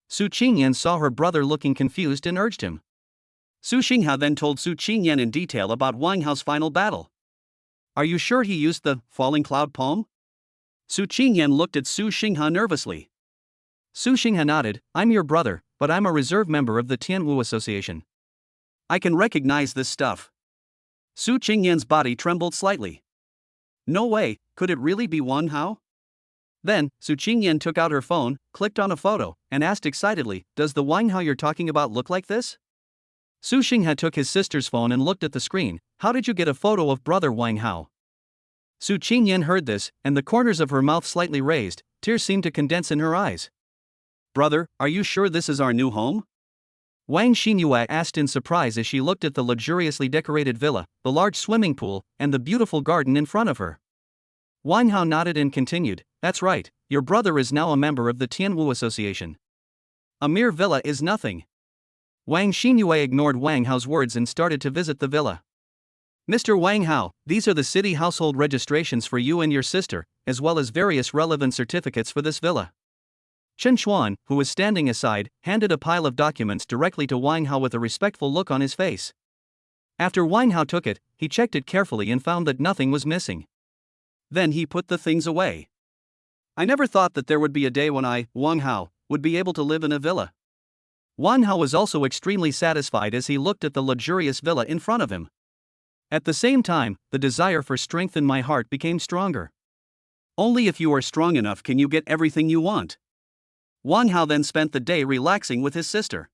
Su Qingyan saw her brother looking confused and urged him. Su Xingha then told Su Qingyan in detail about Wang Hao's final battle. Are you sure he used the falling cloud palm? Su Qingyan looked at Su Xingha nervously. Su Xingha nodded, I'm your brother, but I'm a reserve member of the Tian Wu Association. I can recognize this stuff. Su Qingyan's body trembled slightly. No way, could it really be Wang Hao? Then, Su Qingyan took out her phone, clicked on a photo, and asked excitedly, does the Wang Hao you're talking about look like this? Su Xingha took his sister's phone and looked at the screen. How did you get a photo of brother Wang Hao? Su Qingyan heard this, and the corners of her mouth slightly raised, tears seemed to condense in her eyes. Brother, are you sure this is our new home? Wang Xinyue asked in surprise as she looked at the luxuriously decorated villa, the large swimming pool, and the beautiful garden in front of her. Wang Hao nodded and continued, "That's right, your brother is now a member of the Tian Wu Association. A mere villa is nothing." Wang Xinyue ignored Wang Hao's words and started to visit the villa. "Mr. Wang Hao, these are the city household registrations for you and your sister, as well as various relevant certificates for this villa." Chen Xuan, who was standing aside, handed a pile of documents directly to Wang Hao with a respectful look on his face. After Wang Hao took it, he checked it carefully and found that nothing was missing. Then he put the things away. "I never thought that there would be a day when I, Wang Hao, would be able to live in a villa." Wang Hao was also extremely satisfied as he looked at the luxurious villa in front of him. At the same time, the desire for strength in my heart became stronger. Only if you are strong enough can you get everything you want. Wang Hao then spent the day relaxing with his sister.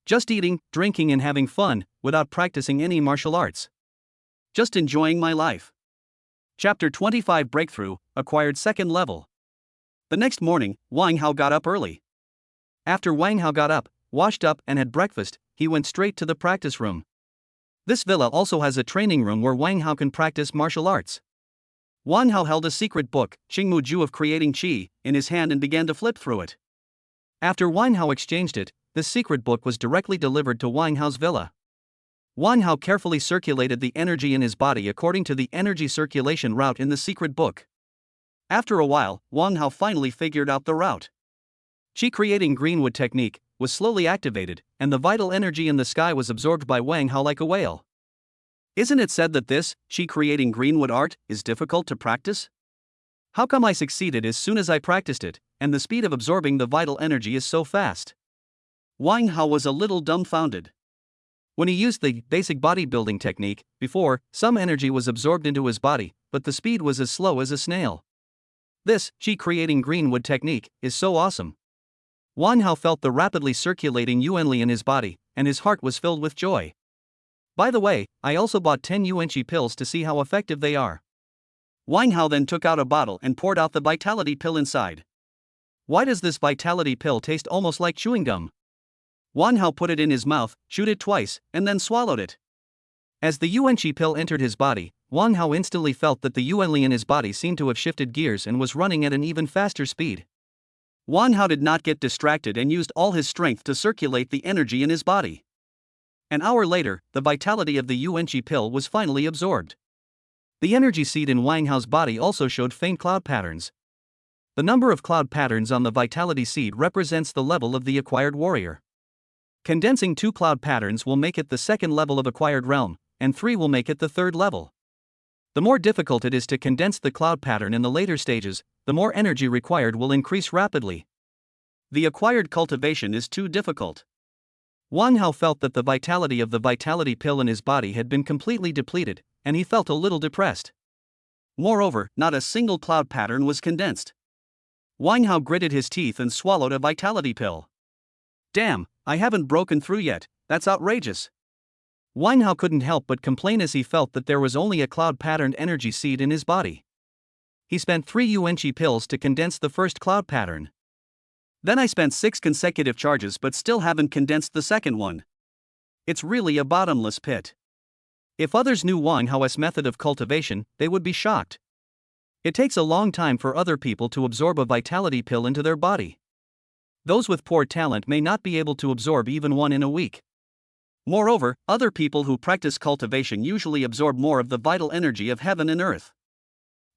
Just eating, drinking and having fun, without practicing any martial arts. Just enjoying my life. Chapter 25 Breakthrough, Acquired Second Level. The next morning, Wang Hao got up early. After Wang Hao got up, washed up and had breakfast, he went straight to the practice room. This villa also has a training room where Wang Hao can practice martial arts. Wang Hao held a secret book, Qingmu Ju of Creating Qi, in his hand and began to flip through it. After Wang Hao exchanged it, this secret book was directly delivered to Wang Hao's villa. Wang Hao carefully circulated the energy in his body according to the energy circulation route in the secret book. After a while, Wang Hao finally figured out the route. Qi creating greenwood technique was slowly activated, and the vital energy in the sky was absorbed by Wang Hao like a whale. Isn't it said that this, Qi creating greenwood art, is difficult to practice? How come I succeeded as soon as I practiced it, and the speed of absorbing the vital energy is so fast? Wang Hao was a little dumbfounded. When he used the basic bodybuilding technique, before, some energy was absorbed into his body, but the speed was as slow as a snail. This, Qi creating greenwood technique, is so awesome. Wang Hao felt the rapidly circulating yuanli in his body, and his heart was filled with joy. By the way, I also bought 10 yuanqi pills to see how effective they are. Wang Hao then took out a bottle and poured out the vitality pill inside. Why does this vitality pill taste almost like chewing gum? Wang Hao put it in his mouth, chewed it twice, and then swallowed it. As the yuanqi pill entered his body, Wang Hao instantly felt that the yuanli in his body seemed to have shifted gears and was running at an even faster speed. Wang Hao did not get distracted and used all his strength to circulate the energy in his body. An hour later, the vitality of the yuanqi pill was finally absorbed. The energy seed in Wang Hao's body also showed faint cloud patterns. The number of cloud patterns on the vitality seed represents the level of the acquired warrior. Condensing 2 cloud patterns will make it the second level of acquired realm, and 3 will make it the third level. The more difficult it is to condense the cloud pattern in the later stages, the more energy required will increase rapidly. The acquired cultivation is too difficult. Wang Hao felt that the vitality of the vitality pill in his body had been completely depleted, and he felt a little depressed. Moreover, not a single cloud pattern was condensed. Wang Hao gritted his teeth and swallowed a vitality pill. Damn, I haven't broken through yet, that's outrageous. Wang Hao couldn't help but complain as he felt that there was only a cloud-patterned energy seed in his body. He spent 3 yuanqi pills to condense the first cloud pattern. Then I spent 6 consecutive charges but still haven't condensed the second one. It's really a bottomless pit. If others knew Wang Hao's method of cultivation, they would be shocked. It takes a long time for other people to absorb a vitality pill into their body. Those with poor talent may not be able to absorb even one in a week. Moreover, other people who practice cultivation usually absorb more of the vital energy of heaven and earth.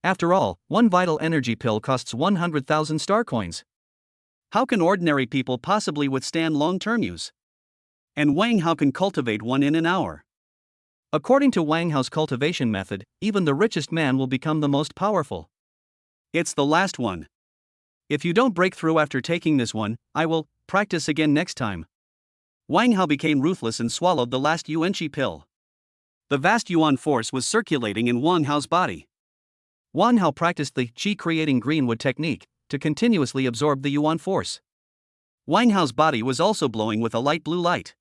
After all, one vital energy pill costs 100,000 star coins. How can ordinary people possibly withstand long-term use? And Wang Hao can cultivate one in an hour. According to Wang Hao's cultivation method, even the richest man will become the most powerful. It's the last one. If you don't break through after taking this one, I will practice again next time. Wang Hao became ruthless and swallowed the last yuanqi pill. The vast yuan force was circulating in Wang Hao's body. Wang Hao practiced the Qi creating greenwood technique to continuously absorb the yuan force. Wang Hao's body was also glowing with a light blue light.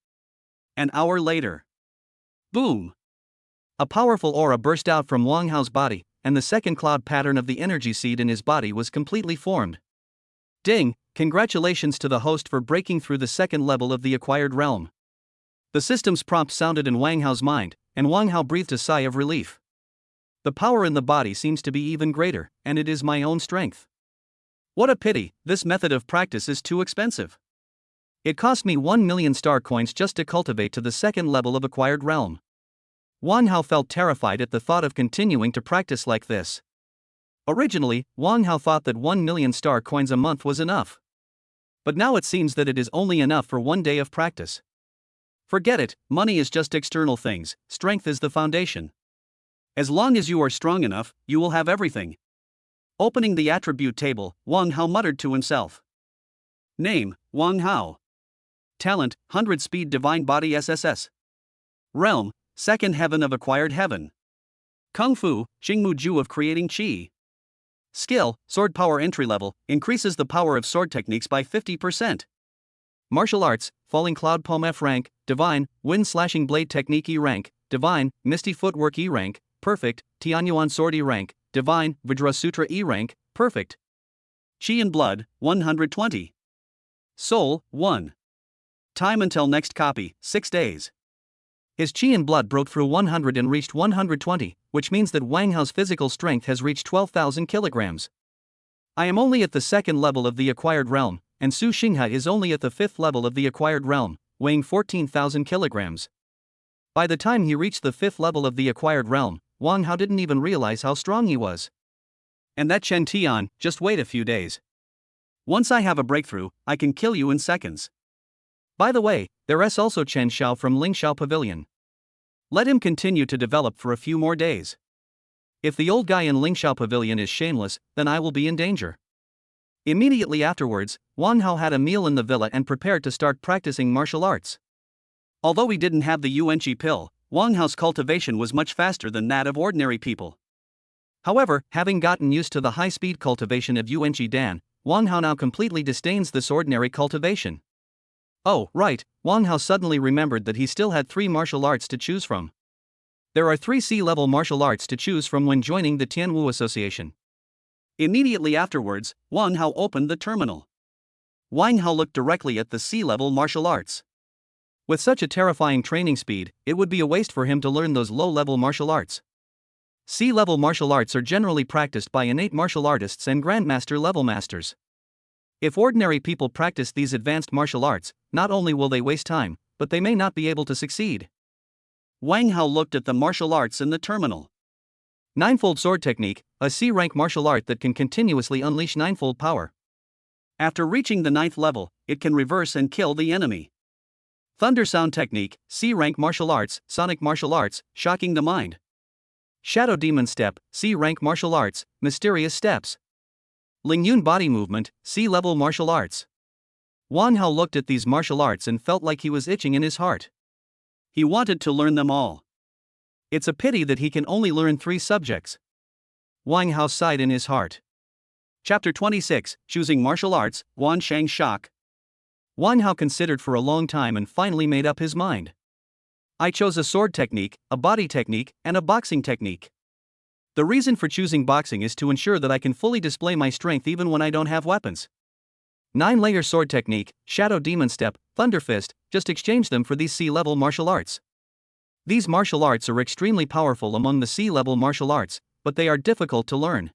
An hour later. Boom! A powerful aura burst out from Wang Hao's body, and the second cloud pattern of the energy seed in his body was completely formed. Ding! Congratulations to the host for breaking through the second level of the acquired realm. The system's prompt sounded in Wang Hao's mind, and Wang Hao breathed a sigh of relief. The power in the body seems to be even greater, and it is my own strength. What a pity, this method of practice is too expensive. It cost me 1 million star coins just to cultivate to the second level of acquired realm. Wang Hao felt terrified at the thought of continuing to practice like this. Originally, Wang Hao thought that 1 million star coins a month was enough. But now it seems that it is only enough for 1 day of practice. Forget it, money is just external things, strength is the foundation. As long as you are strong enough, you will have everything. Opening the attribute table, Wang Hao muttered to himself. Name, Wang Hao. Talent, 100 Speed Divine Body SSS. Realm, Second Heaven of Acquired Heaven. Kung Fu, Xingmu Ju of Creating Qi. Skill, Sword Power Entry Level, increases the power of sword techniques by 50%. Martial Arts, Falling Cloud Palm F rank, Divine, Wind Slashing Blade Technique E rank, Divine, Misty Footwork E rank, Perfect, Tianyuan Sword E rank, Divine, Vajra Sutra E rank, Perfect. Qi and Blood, 120. Soul, 1. Time until next copy, 6 days. His Qi and Blood broke through 100 and reached 120, which means that Wang Hao's physical strength has reached 12,000 kilograms. I am only at the second level of the acquired realm, and Su Xinghe is only at the fifth level of the acquired realm, weighing 14,000 kilograms. By the time he reached the fifth level of the acquired realm, Wang Hao didn't even realize how strong he was. And that Chen Tian, just wait a few days. Once I have a breakthrough, I can kill you in seconds. By the way, there's also Chen Xiao from Lingxiao Pavilion. Let him continue to develop for a few more days. If the old guy in Lingxiao Pavilion is shameless, then I will be in danger. Immediately afterwards, Wang Hao had a meal in the villa and prepared to start practicing martial arts. Although he didn't have the Yuanqi pill, Wang Hao's cultivation was much faster than that of ordinary people. However, having gotten used to the high-speed cultivation of Yuanqi Dan, Wang Hao now completely disdains this ordinary cultivation. Oh, right, Wang Hao suddenly remembered that he still had 3 martial arts to choose from. There are 3 C-level martial arts to choose from when joining the Tian Wu Association. Immediately afterwards, Wang Hao opened the terminal. Wang Hao looked directly at the C-level martial arts. With such a terrifying training speed, it would be a waste for him to learn those low-level martial arts. C-level martial arts are generally practiced by innate martial artists and grandmaster level masters. If ordinary people practice these advanced martial arts, not only will they waste time, but they may not be able to succeed. Wang Hao looked at the martial arts in the terminal. Ninefold Sword Technique, a C-rank martial art that can continuously unleash ninefold power. After reaching the 9th level, it can reverse and kill the enemy. Thunder Sound Technique, C-rank martial arts, sonic martial arts, shocking the mind. Shadow Demon Step, C-rank martial arts, mysterious steps. Lingyun Body Movement, C-level martial arts. Wang Hao looked at these martial arts and felt like he was itching in his heart. He wanted to learn them all. It's a pity that he can only learn 3 subjects. Wang Hao sighed in his heart. Chapter 26, Choosing Martial Arts, Wan Shang Shock. Wang Hao considered for a long time and finally made up his mind. I chose a sword technique, a body technique, and a boxing technique. The reason for choosing boxing is to ensure that I can fully display my strength even when I don't have weapons. 9-layer sword technique, Shadow Demon Step, Thunder Fist, just exchange them for these C-level martial arts. These martial arts are extremely powerful among the C-level martial arts, but they are difficult to learn.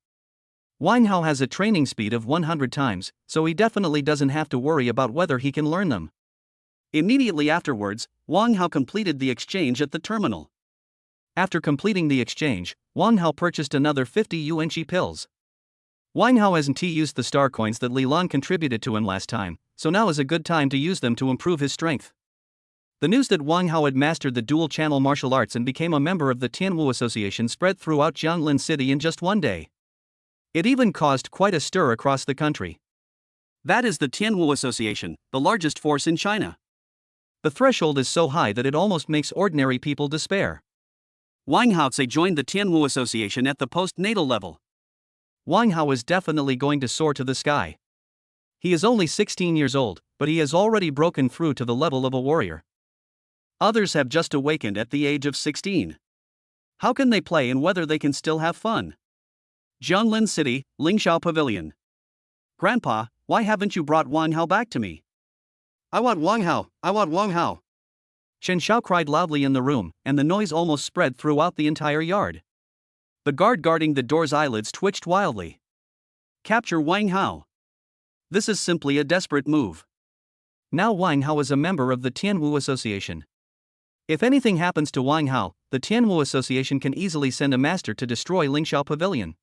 Wang Hao has a training speed of 100 times, so he definitely doesn't have to worry about whether he can learn them. Immediately afterwards, Wang Hao completed the exchange at the terminal. After completing the exchange, Wang Hao purchased another 50 Yuanqi pills. Wang Hao hasn't used the star coins that Li Lan contributed to him last time, so now is a good time to use them to improve his strength. The news that Wang Hao had mastered the dual channel martial arts and became a member of the Tian Wu Association spread throughout Jianglin City in just one day. It even caused quite a stir across the country. That is the Tian Wu Association, the largest force in China. The threshold is so high that it almost makes ordinary people despair. Wang Hao joined the Tian Wu Association at the post-natal level. Wang Hao is definitely going to soar to the sky. He is only 16 years old, but he has already broken through to the level of a warrior. Others have just awakened at the age of 16. How can they play and whether they can still have fun? Jianlin City, Lingxiao Pavilion. Grandpa, why haven't you brought Wang Hao back to me? I want Wang Hao, I want Wang Hao. Chen Xiao cried loudly in the room, and the noise almost spread throughout the entire yard. The guard guarding the door's eyelids twitched wildly. Capture Wang Hao. This is simply a desperate move. Now Wang Hao is a member of the Tian Wu Association. If anything happens to Wang Hao, the Tian Wu Association can easily send a master to destroy Lingxiao Pavilion.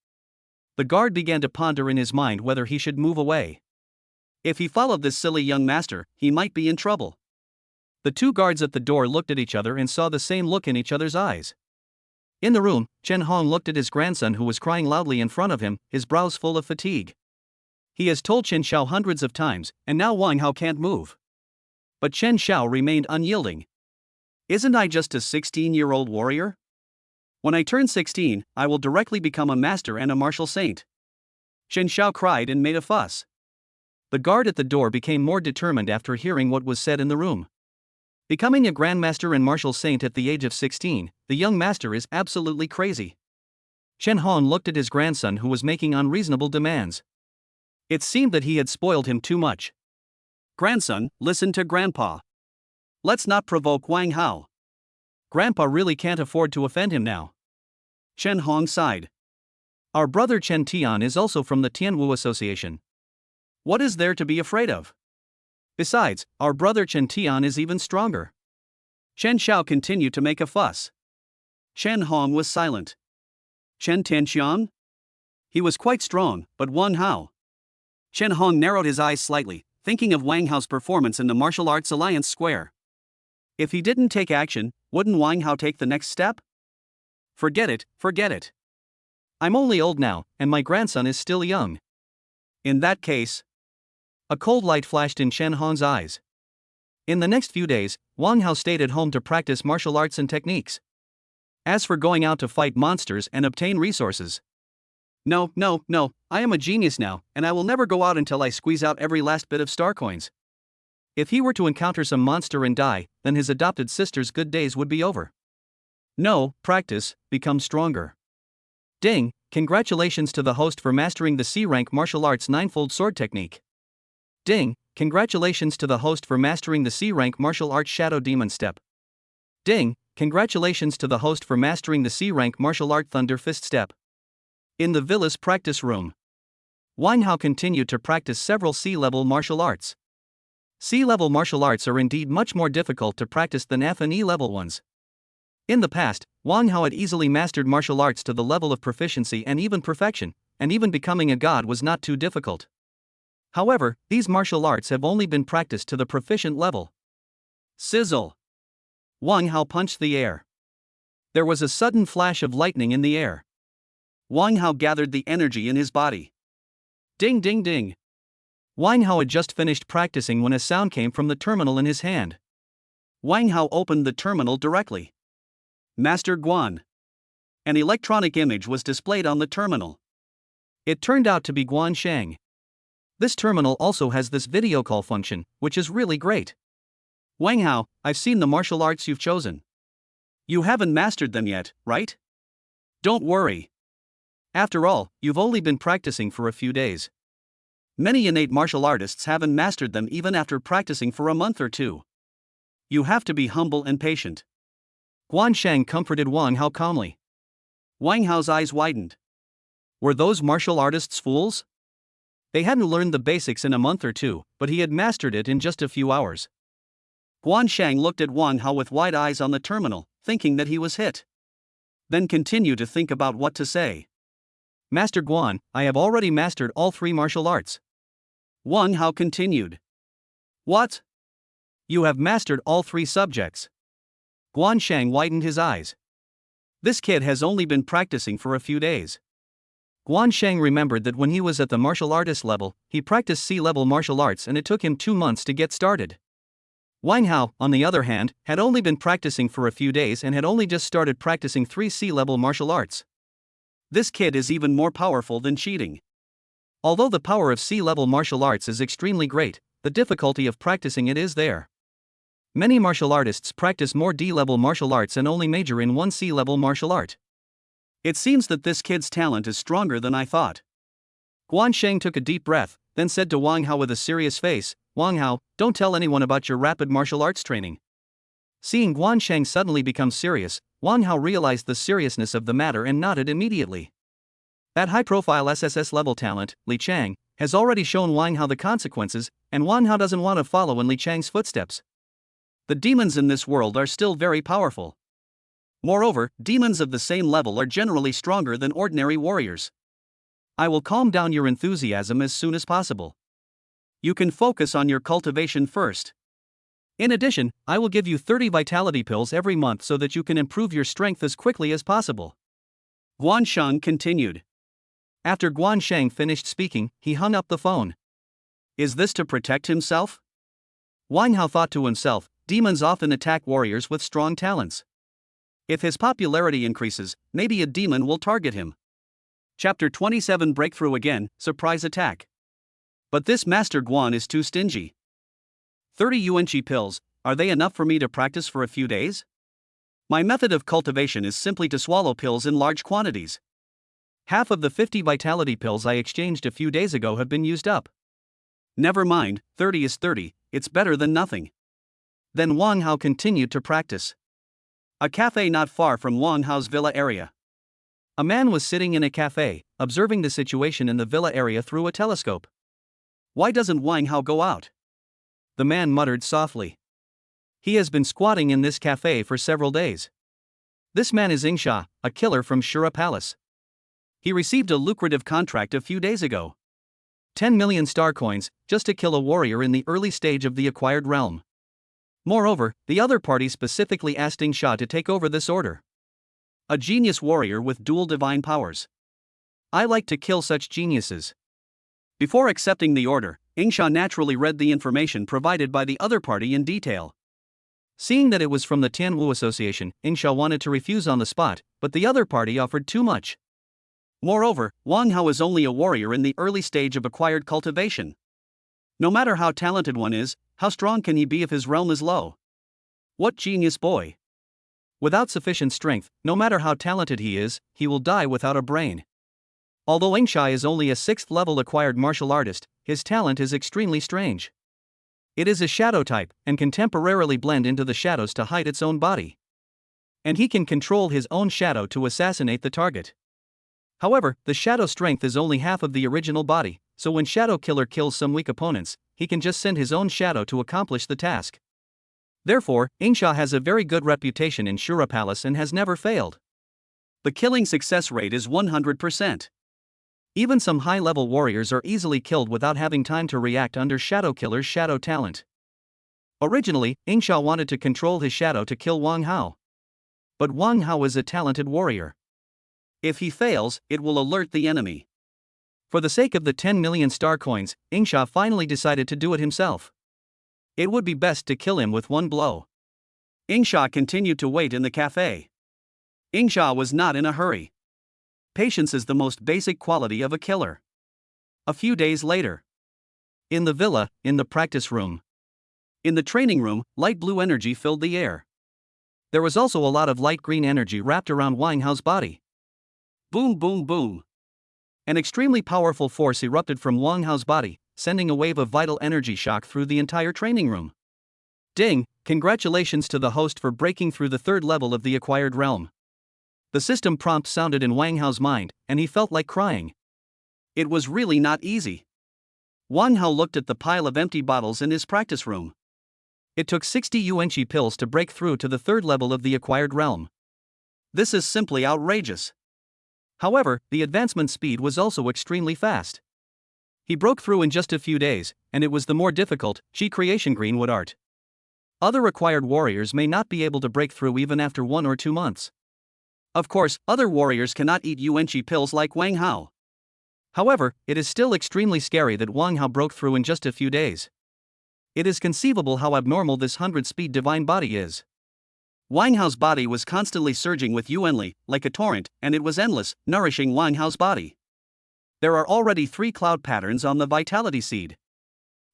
The guard began to ponder in his mind whether he should move away. If he followed this silly young master, he might be in trouble. The two guards at the door looked at each other and saw the same look in each other's eyes. In the room, Chen Hong looked at his grandson who was crying loudly in front of him, his brows full of fatigue. He has told Chen Xiao hundreds of times, and now Wang Hao can't move. But Chen Xiao remained unyielding. Isn't I just a 16-year-old warrior? When I turn 16, I will directly become a master and a martial saint. Chen Xiao cried and made a fuss. The guard at the door became more determined after hearing what was said in the room. Becoming a grandmaster and martial saint at the age of 16, the young master is absolutely crazy. Chen Hong looked at his grandson who was making unreasonable demands. It seemed that he had spoiled him too much. Grandson, listen to Grandpa. Let's not provoke Wang Hao. Grandpa really can't afford to offend him now. Chen Hong sighed. Our brother Chen Tian is also from the Tian Wu Association. What is there to be afraid of? Besides, our brother Chen Tian is even stronger. Chen Xiao continued to make a fuss. Chen Hong was silent. Chen Tianxian? He was quite strong, but Wang Hao? Chen Hong narrowed his eyes slightly, thinking of Wang Hao's performance in the Martial Arts Alliance Square. If he didn't take action, wouldn't Wang Hao take the next step? Forget it, forget it. I'm only old now, and my grandson is still young. In that case. A cold light flashed in Chen Hong's eyes. In the next few days, Wang Hao stayed at home to practice martial arts and techniques. As for going out to fight monsters and obtain resources. No, I am a genius now, and I will never go out until I squeeze out every last bit of star coins. If he were to encounter some monster and die, then his adopted sister's good days would be over. No, practice, become stronger. Ding, congratulations to the host for mastering the C-rank martial arts ninefold sword technique. Ding, congratulations to the host for mastering the C-rank martial arts shadow demon step. Ding, congratulations to the host for mastering the C-rank martial art thunder fist step. In the villa's practice room, Wang Hao continued to practice several C-level martial arts. C-level martial arts are indeed much more difficult to practice than F and E-level ones. In the past, Wang Hao had easily mastered martial arts to the level of proficiency and even perfection, and even becoming a god was not too difficult. However, these martial arts have only been practiced to the proficient level. Sizzle! Wang Hao punched the air. There was a sudden flash of lightning in the air. Wang Hao gathered the energy in his body. Ding ding ding! Wang Hao had just finished practicing when a sound came from the terminal in his hand. Wang Hao opened the terminal directly. Master Guan. An electronic image was displayed on the terminal. It turned out to be Guan Shang. This terminal also has this video call function, which is really great. Wang Hao, I've seen the martial arts you've chosen. You haven't mastered them yet, right? Don't worry. After all, you've only been practicing for a few days. Many innate martial artists haven't mastered them even after practicing for a month or two. You have to be humble and patient. Guan Shang comforted Wang Hao calmly. Wang Hao's eyes widened. Were those martial artists fools? They hadn't learned the basics in a month or two, but he had mastered it in just a few hours. Guan Shang looked at Wang Hao with wide eyes on the terminal, thinking that he was hit. Then continued to think about what to say. Master Guan, I have already mastered all three martial arts. Wang Hao continued. What? You have mastered all three subjects. Guan Shang widened his eyes. This kid has only been practicing for a few days. Guan Shang remembered that when he was at the martial artist level, he practiced C-level martial arts and it took him 2 months to get started. Wang Hao, on the other hand, had only been practicing for a few days and had only just started practicing 3 C-level martial arts. This kid is even more powerful than cheating. Although the power of C-level martial arts is extremely great, the difficulty of practicing it is there. Many martial artists practice more D-level martial arts and only major in one C-level martial art. It seems that this kid's talent is stronger than I thought. Guansheng took a deep breath, then said to Wang Hao with a serious face, Wang Hao, don't tell anyone about your rapid martial arts training. Seeing Guansheng suddenly become serious, Wang Hao realized the seriousness of the matter and nodded immediately. That high-profile SSS-level talent, Li Chang, has already shown Wang Hao the consequences, and Wang Hao doesn't want to follow in Li Chang's footsteps. The demons in this world are still very powerful. Moreover, demons of the same level are generally stronger than ordinary warriors. I will calm down your enthusiasm as soon as possible. You can focus on your cultivation first. In addition, I will give you 30 vitality pills every month so that you can improve your strength as quickly as possible. Guansheng continued. After Guansheng finished speaking, he hung up the phone. Is this to protect himself? Wang Hao thought to himself, demons often attack warriors with strong talents. If his popularity increases, maybe a demon will target him. Chapter 27 Breakthrough Again, Surprise Attack. But this Master Guan is too stingy. 30 Yuanqi pills, are they enough for me to practice for a few days? My method of cultivation is simply to swallow pills in large quantities. Half of the 50 vitality pills I exchanged a few days ago have been used up. Never mind, 30 is 30, it's better than nothing. Then Wang Hao continued to practice. A cafe not far from Wang Hao's villa area. A man was sitting in a cafe, observing the situation in the villa area through a telescope. Why doesn't Wang Hao go out? The man muttered softly. He has been squatting in this cafe for several days. This man is Yingsha, a killer from Shur Palace. He received a lucrative contract a few days ago. 10 million star coins, just to kill a warrior in the early stage of the acquired realm. Moreover, the other party specifically asked Yingsha to take over this order. A genius warrior with dual divine powers. I like to kill such geniuses. Before accepting the order, Yingsha naturally read the information provided by the other party in detail. Seeing that it was from the Tian Wu Association, Yingsha wanted to refuse on the spot, but the other party offered too much. Moreover, Wang Hao is only a warrior in the early stage of acquired cultivation. No matter how talented one is, how strong can he be if his realm is low? What genius boy! Without sufficient strength, no matter how talented he is, he will die without a brain. Although Yingsha is only a 6th level acquired martial artist, his talent is extremely strange. It is a shadow type, and can temporarily blend into the shadows to hide its own body. And he can control his own shadow to assassinate the target. However, the shadow strength is only half of the original body, so when Shadow Killer kills some weak opponents, he can just send his own shadow to accomplish the task. Therefore, Yingsha has a very good reputation in Shur Palace and has never failed. The killing success rate is 100%. Even some high-level warriors are easily killed without having time to react under Shadow Killer's shadow talent. Originally, Yingsha wanted to control his shadow to kill Wang Hao. But Wang Hao is a talented warrior. If he fails, it will alert the enemy. For the sake of the 10 million star coins, Yingsha finally decided to do it himself. It would be best to kill him with one blow. Yingsha continued to wait in the cafe. Yingsha was not in a hurry. Patience is the most basic quality of a killer. A few days later. In the villa, in the practice room. In the training room, light blue energy filled the air. There was also a lot of light green energy wrapped around Wang Hao's body. Boom boom boom. An extremely powerful force erupted from Wang Hao's body, sending a wave of vital energy shock through the entire training room. Ding, congratulations to the host for breaking through the 3rd level of the acquired realm. The system prompt sounded in Wang Hao's mind, and he felt like crying. It was really not easy. Wang Hao looked at the pile of empty bottles in his practice room. It took 60 Yuanqi pills to break through to the 3rd level of the acquired realm. This is simply outrageous. However, the advancement speed was also extremely fast. He broke through in just a few days, and it was the more difficult, Qi creation greenwood art. Other acquired warriors may not be able to break through even after 1 or 2 months. Of course, other warriors cannot eat Yuanqi pills like Wang Hao. However, it is still extremely scary that Wang Hao broke through in just a few days. It is conceivable how abnormal this 100-speed divine body is. Wang Hao's body was constantly surging with Yuanli, like a torrent, and it was endless, nourishing Wang Hao's body. There are already 3 cloud patterns on the vitality seed.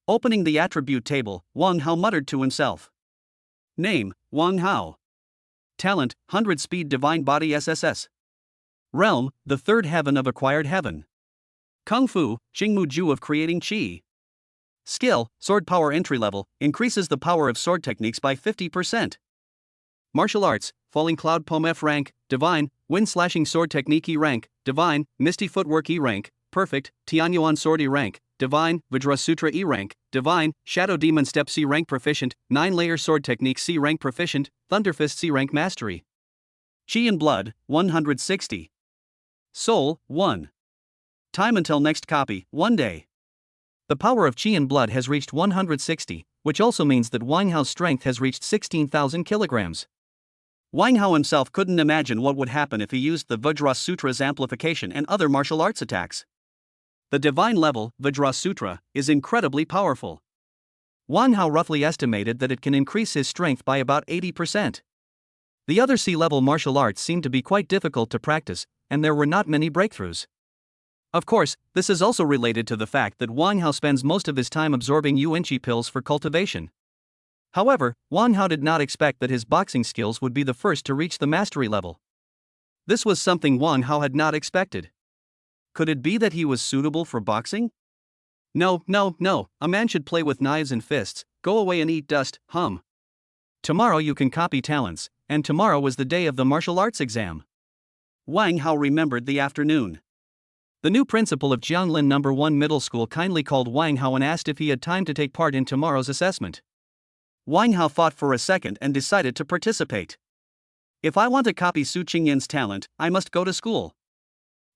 Opening the attribute table, Wang Hao muttered to himself. Name, Wang Hao. Talent, 100 speed divine body SSS. Realm, the third heaven of acquired heaven. Kung Fu, Jingmu Ju of creating Qi. Skill, sword power entry level, increases the power of sword techniques by 50%. Martial arts, falling cloud poem F rank, divine, wind slashing sword technique E rank, divine, misty footwork E rank, perfect, Tianyuan sword E rank, divine, Vajra Sutra E rank, divine, shadow demon step C rank proficient, 9-layer sword technique C rank proficient, thunderfist C rank mastery. Qi and blood, 160. Soul, 1. Time until next copy, 1 day. The power of Qi and blood has reached 160, which also means that Wang Hao's strength has reached 16,000 kilograms. Wang Hao himself couldn't imagine what would happen if he used the Vajra Sutra's amplification and other martial arts attacks. The divine level, Vajra Sutra, is incredibly powerful. Wang Hao roughly estimated that it can increase his strength by about 80%. The other C-level martial arts seemed to be quite difficult to practice, and there were not many breakthroughs. Of course, this is also related to the fact that Wang Hao spends most of his time absorbing Yuanqi pills for cultivation. However, Wang Hao did not expect that his boxing skills would be the first to reach the mastery level. This was something Wang Hao had not expected. Could it be that he was suitable for boxing? No, a man should play with knives and fists, go away and eat dust, Tomorrow you can copy talents, and tomorrow was the day of the martial arts exam. Wang Hao remembered the afternoon. The new principal of Jianglin No. 1 Middle School kindly called Wang Hao and asked if he had time to take part in tomorrow's assessment. Wang Hao thought for a second and decided to participate. If I want to copy Su Qingyan's talent, I must go to school.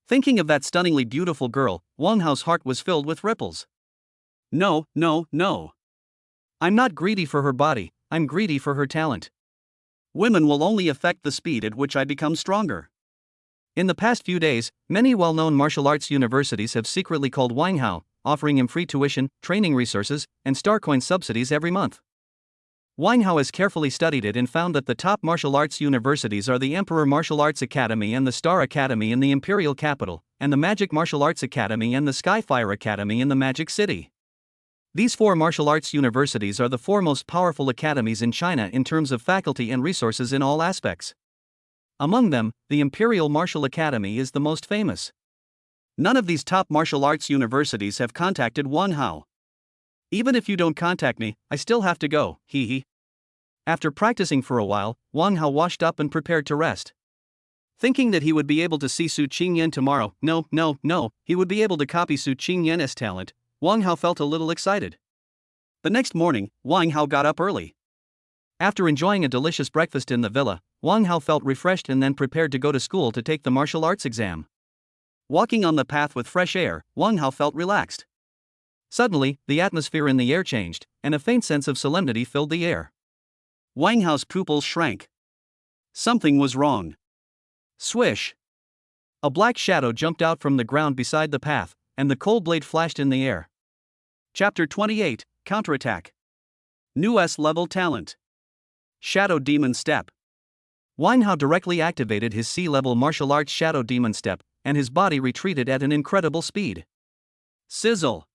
Thinking of that stunningly beautiful girl, Wang Hao's heart was filled with ripples. No. I'm not greedy for her body, I'm greedy for her talent. Women will only affect the speed at which I become stronger. In the past few days, many well-known martial arts universities have secretly called Wang Hao, offering him free tuition, training resources, and star coin subsidies every month. Wang Hao has carefully studied it and found that the top martial arts universities are the Emperor Martial Arts Academy and the Star Academy in the Imperial capital, and the Magic Martial Arts Academy and the Skyfire Academy in the Magic City. These 4 martial arts universities are the 4 most powerful academies in China in terms of faculty and resources in all aspects. Among them, the Imperial Martial Academy is the most famous. None of these top martial arts universities have contacted Wang Hao. Even if you don't contact me, I still have to go, After practicing for a while, Wang Hao washed up and prepared to rest. Thinking that he would be able to see Su Qingyan tomorrow, he would be able to copy Su Qingyan's talent, Wang Hao felt a little excited. The next morning, Wang Hao got up early. After enjoying a delicious breakfast in the villa, Wang Hao felt refreshed and then prepared to go to school to take the martial arts exam. Walking on the path with fresh air, Wang Hao felt relaxed. Suddenly, the atmosphere in the air changed, and a faint sense of solemnity filled the air. Wang Hao's pupils shrank. Something was wrong. Swish! A black shadow jumped out from the ground beside the path, and the cold blade flashed in the air. Chapter 28, Counterattack. New S-level talent. Shadow Demon Step. Wang Hao directly activated his C-level martial arts Shadow Demon Step, and his body retreated at an incredible speed. Sizzle!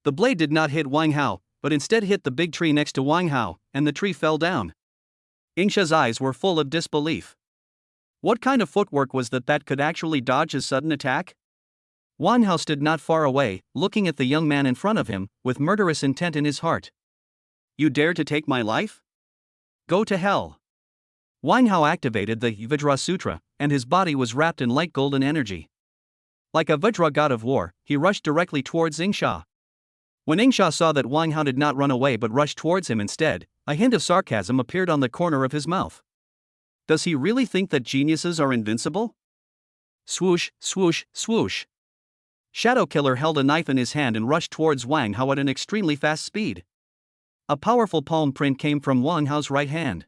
The blade did not hit Wang Hao, but instead hit the big tree next to Wang Hao, and the tree fell down. Yingsha's eyes were full of disbelief. What kind of footwork was that could actually dodge his sudden attack? Wang Hao stood not far away, looking at the young man in front of him, with murderous intent in his heart. You dare to take my life? Go to hell. Wang Hao activated the Vajra Sutra, and his body was wrapped in light golden energy. Like a Vajra god of war, he rushed directly towards Yingsha. When Yingsha saw that Wang Hao did not run away but rushed towards him instead, a hint of sarcasm appeared on the corner of his mouth. Does he really think that geniuses are invincible? Swoosh, swoosh, swoosh. Shadow Killer held a knife in his hand and rushed towards Wang Hao at an extremely fast speed. A powerful palm print came from Wang Hao's right hand.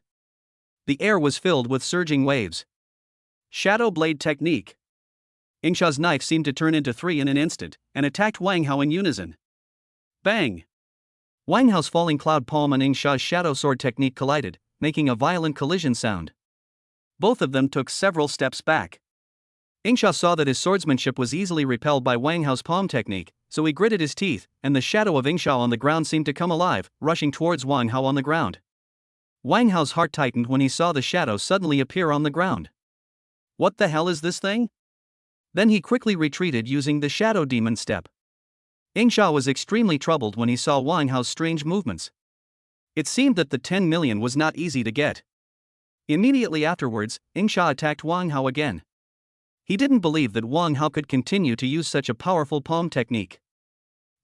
The air was filled with surging waves. Shadow Blade Technique. Yingsha's knife seemed to turn into 3 in an instant, and attacked Wang Hao in unison. Bang! Wang Hao's falling cloud palm and Yingsha's shadow sword technique collided, making a violent collision sound. Both of them took several steps back. Yingsha saw that his swordsmanship was easily repelled by Wang Hao's palm technique, so he gritted his teeth, and the shadow of Yingsha on the ground seemed to come alive, rushing towards Wang Hao on the ground. Wang Hao's heart tightened when he saw the shadow suddenly appear on the ground. What the hell is this thing? Then he quickly retreated using the Shadow Demon step. Yingsha was extremely troubled when he saw Wang Hao's strange movements. It seemed that the 10 million was not easy to get. Immediately afterwards, Yingsha attacked Wang Hao again. He didn't believe that Wang Hao could continue to use such a powerful palm technique.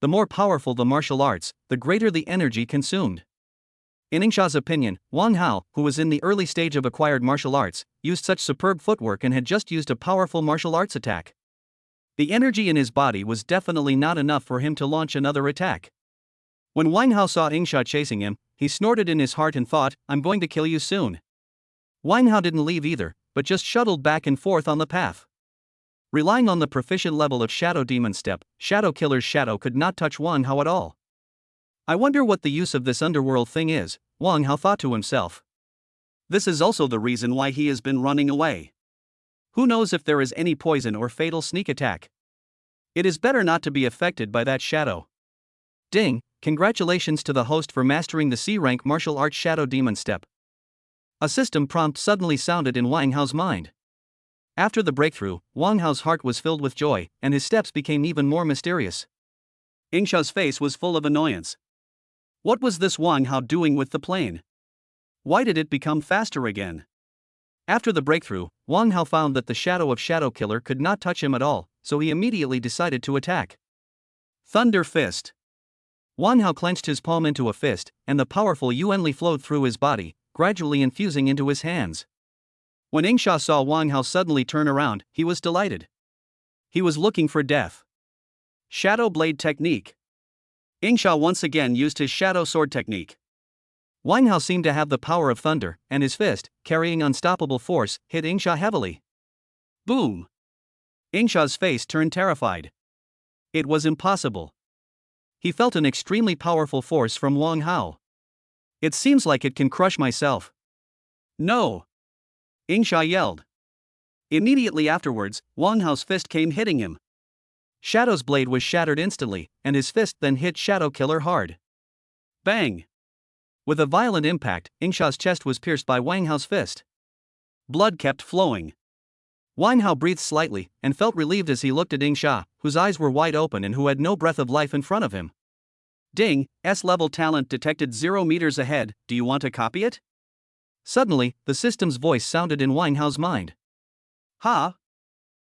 The more powerful the martial arts, the greater the energy consumed. In Yingsha's opinion, Wang Hao, who was in the early stage of acquired martial arts, used such superb footwork and had just used a powerful martial arts attack. The energy in his body was definitely not enough for him to launch another attack. When Wang Hao saw Yingsha chasing him, he snorted in his heart and thought, "I'm going to kill you soon." Wang Hao didn't leave either, but just shuttled back and forth on the path. Relying on the proficient level of Shadow Demon step, Shadow Killer's shadow could not touch Wang Hao at all. I wonder what the use of this underworld thing is, Wang Hao thought to himself. This is also the reason why he has been running away. Who knows if there is any poison or fatal sneak attack? It is better not to be affected by that shadow. Ding, congratulations to the host for mastering the C-rank martial arts Shadow Demon step. A system prompt suddenly sounded in Wang Hao's mind. After the breakthrough, Wang Hao's heart was filled with joy, and his steps became even more mysterious. Yingsha's face was full of annoyance. What was this Wang Hao doing with the plane? Why did it become faster again? After the breakthrough, Wang Hao found that the shadow of Shadow Killer could not touch him at all, so he immediately decided to attack. Thunder Fist. Wang Hao clenched his palm into a fist, and the powerful Yuanli flowed through his body, gradually infusing into his hands. When Yingsha saw Wang Hao suddenly turn around, he was delighted. He was looking for death. Shadow Blade Technique. Yingsha once again used his Shadow Sword technique. Wang Hao seemed to have the power of thunder, and his fist, carrying unstoppable force, hit Yingsha heavily. Boom! Yingsha's face turned terrified. It was impossible. He felt an extremely powerful force from Wang Hao. It seems like it can crush myself. No! Yingsha yelled. Immediately afterwards, Wang Hao's fist came hitting him. Shadow's blade was shattered instantly, and his fist then hit Shadow Killer hard. Bang! With a violent impact, Yingsha's chest was pierced by Wang Hao's fist. Blood kept flowing. Wang Hao breathed slightly, and felt relieved as he looked at Yingsha, whose eyes were wide open and who had no breath of life in front of him. Ding, S-level talent detected 0 meters ahead, do you want to copy it? Suddenly, the system's voice sounded in Wang Hao's mind. Ha?